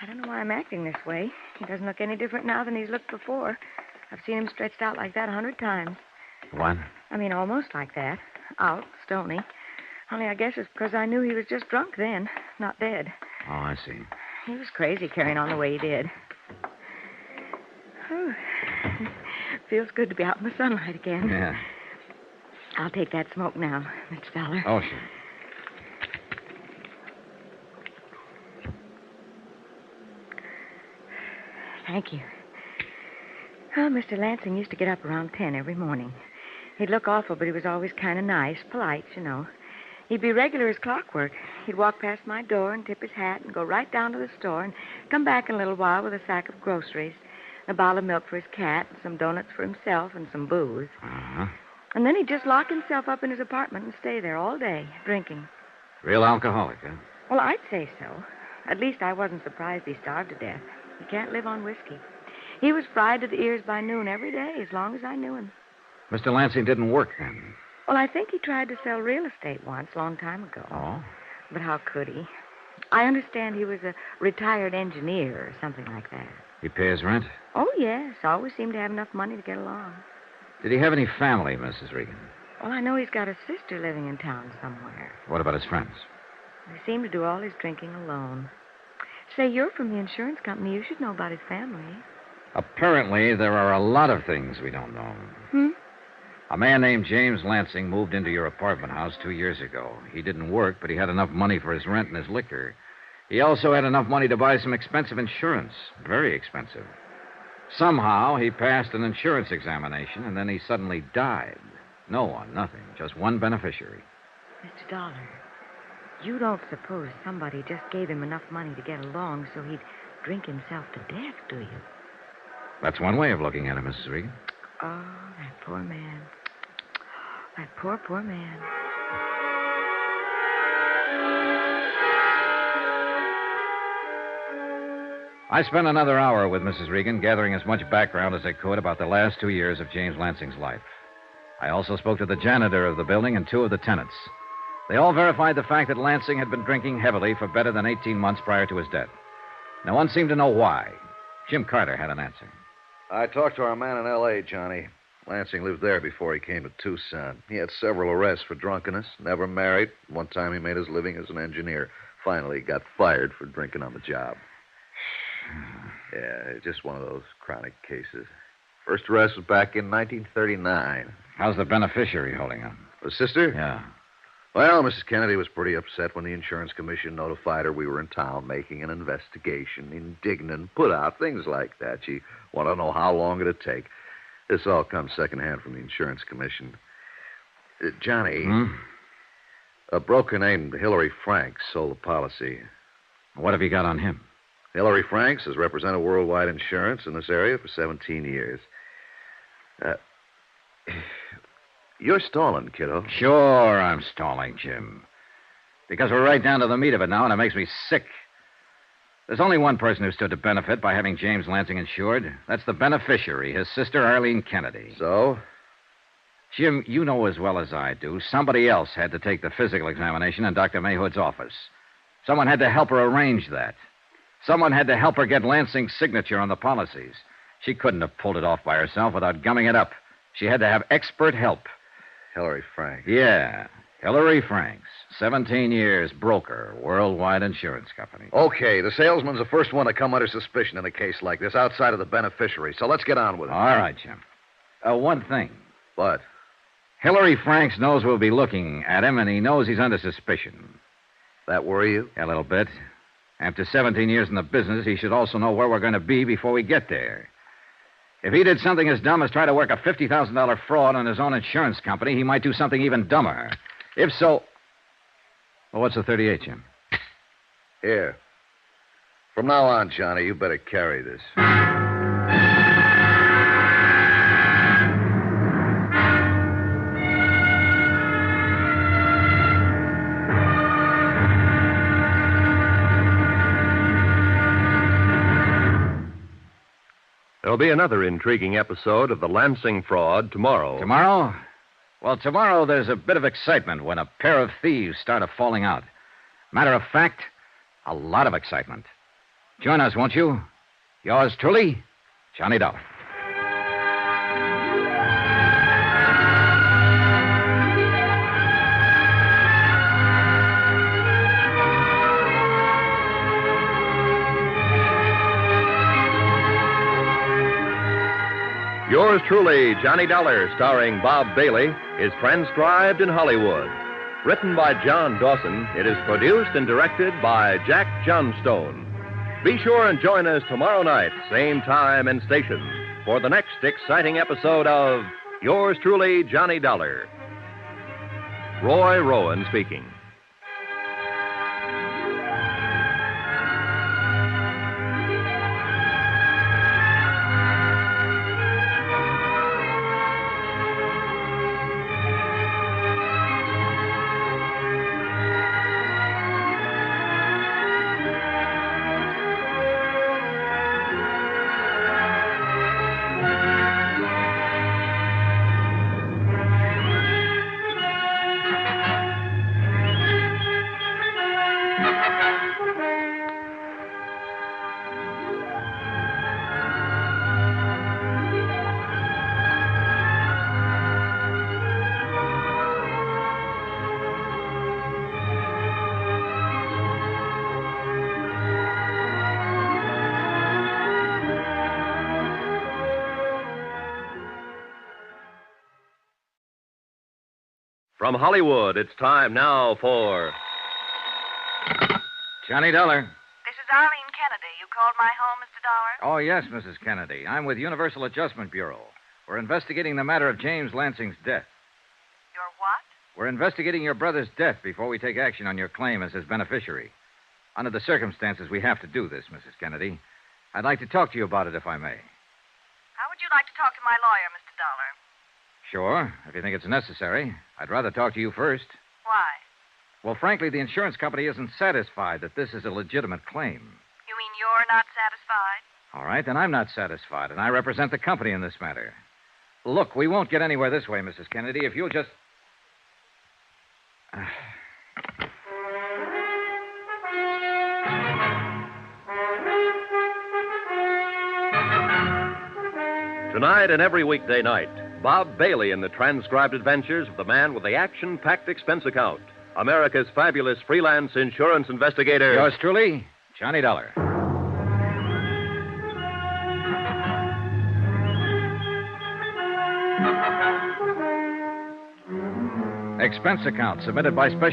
I don't know why I'm acting this way. He doesn't look any different now than he's looked before. I've seen him stretched out like that 100 times. What? I mean, almost like that. Out, stony. Only I guess it's because I knew he was just drunk then, not dead. Oh, I see. He was crazy carrying on the way he did. Whew. Feels good to be out in the sunlight again. Yeah. I'll take that smoke now, Mr. Dollar. Oh, sure. Thank you. Well, Mr. Lansing used to get up around 10 every morning. He'd look awful, but he was always kind of nice, polite, you know. He'd be regular as clockwork. He'd walk past my door and tip his hat and go right down to the store and come back in a little while with a sack of groceries, a bottle of milk for his cat, and some donuts for himself, and some booze. Uh-huh. And then he'd just lock himself up in his apartment and stay there all day, drinking. Real alcoholic, huh? Well, I'd say so. At least I wasn't surprised he starved to death. He can't live on whiskey. He was fried to the ears by noon every day, as long as I knew him. Mr. Lansing didn't work then. Well, I think he tried to sell real estate once, a long time ago. Oh? But how could he? I understand he was a retired engineer or something like that. He pays rent? Oh, yes. Always seemed to have enough money to get along. Did he have any family, Mrs. Regan? Well, I know he's got a sister living in town somewhere. What about his friends? They seem to do all his drinking alone. Say, you're from the insurance company. You should know about his family. Apparently, there are a lot of things we don't know. Hmm? A man named James Lansing moved into your apartment house 2 years ago. He didn't work, but he had enough money for his rent and his liquor. He also had enough money to buy some expensive insurance. Very expensive. Somehow, he passed an insurance examination, and then he suddenly died. No one, nothing. Just one beneficiary. Mr. Dollar, you don't suppose somebody just gave him enough money to get along so he'd drink himself to death, do you? That's one way of looking at it, Mrs. Regan. Oh, that poor man. That poor, poor man. I spent another hour with Mrs. Regan, gathering as much background as I could about the last 2 years of James Lansing's life. I also spoke to the janitor of the building and 2 of the tenants. They all verified the fact that Lansing had been drinking heavily for better than 18 months prior to his death. No one seemed to know why. Jim Carter had an answer. I talked to our man in L.A., Johnny. Lansing lived there before he came to Tucson. He had several arrests for drunkenness, never married. One time he made his living as an engineer. Finally, he got fired for drinking on the job. Yeah, just one of those chronic cases. First arrest was back in 1939. How's the beneficiary holding up? The sister? Yeah. Well, Mrs. Kennedy was pretty upset when the insurance commission notified her we were in town making an investigation. Indignant, put out, things like that. She wanted to know how long it'd take. This all comes secondhand from the insurance commission. Johnny, a broker named Hillary Franks sold the policy. What have you got on him? Hillary Franks has represented Worldwide Insurance in this area for 17 years. You're stalling, kiddo. Sure, I'm stalling, Jim. Because we're right down to the meat of it now, and it makes me sick. There's only one person who stood to benefit by having James Lansing insured. That's the beneficiary, his sister, Arlene Kennedy. So? Jim, you know as well as I do, somebody else had to take the physical examination in Dr. Mayhood's office. Someone had to help her arrange that. Someone had to help her get Lansing's signature on the policies. She couldn't have pulled it off by herself without gumming it up. She had to have expert help. Hillary Franks. Yeah, Hillary Franks. 17 years, broker, Worldwide Insurance Company. Okay, the salesman's the first one to come under suspicion in a case like this, outside of the beneficiary. So let's get on with it. All right, Jim. One thing. What? Hillary Franks knows we'll be looking at him, and he knows he's under suspicion. That worry you? A little bit. After 17 years in the business, he should also know where we're going to be before we get there. If he did something as dumb as try to work a $50,000 fraud on his own insurance company, he might do something even dumber. If so... Well, what's the 38, Jim? Here. From now on, Johnny, you better carry this. There'll be another intriguing episode of the Lansing fraud tomorrow. Tomorrow? Well, tomorrow there's a bit of excitement when a pair of thieves start falling out. Matter of fact, a lot of excitement. Join us, won't you? Yours truly, Johnny Dollar. Yours truly, Johnny Dollar, starring Bob Bailey, is transcribed in Hollywood. Written by John Dawson, it is produced and directed by Jack Johnstone. Be sure and join us tomorrow night, same time and station, for the next exciting episode of Yours truly, Johnny Dollar. Roy Rowan speaking. From Hollywood, it's time now for... Johnny Dollar. This is Arlene Kennedy. You called my home, Mr. Dollar? Oh, yes, Mrs. Kennedy. I'm with Universal Adjustment Bureau. We're investigating the matter of James Lansing's death. Your what? We're investigating your brother's death before we take action on your claim as his beneficiary. Under the circumstances, we have to do this, Mrs. Kennedy. I'd like to talk to you about it, if I may. How would you like to talk to my lawyer, Mr. Dollar? Sure, if you think it's necessary. I'd rather talk to you first. Why? Well, frankly, the insurance company isn't satisfied that this is a legitimate claim. You mean you're not satisfied? All right, then I'm not satisfied, and I represent the company in this matter. Look, we won't get anywhere this way, Mrs. Kennedy, if you'll just... Tonight and every weekday night, Bob Bailey in the transcribed adventures of the man with the action-packed expense account, America's fabulous freelance insurance investigator. Yours truly, Johnny Dollar. Expense account submitted by special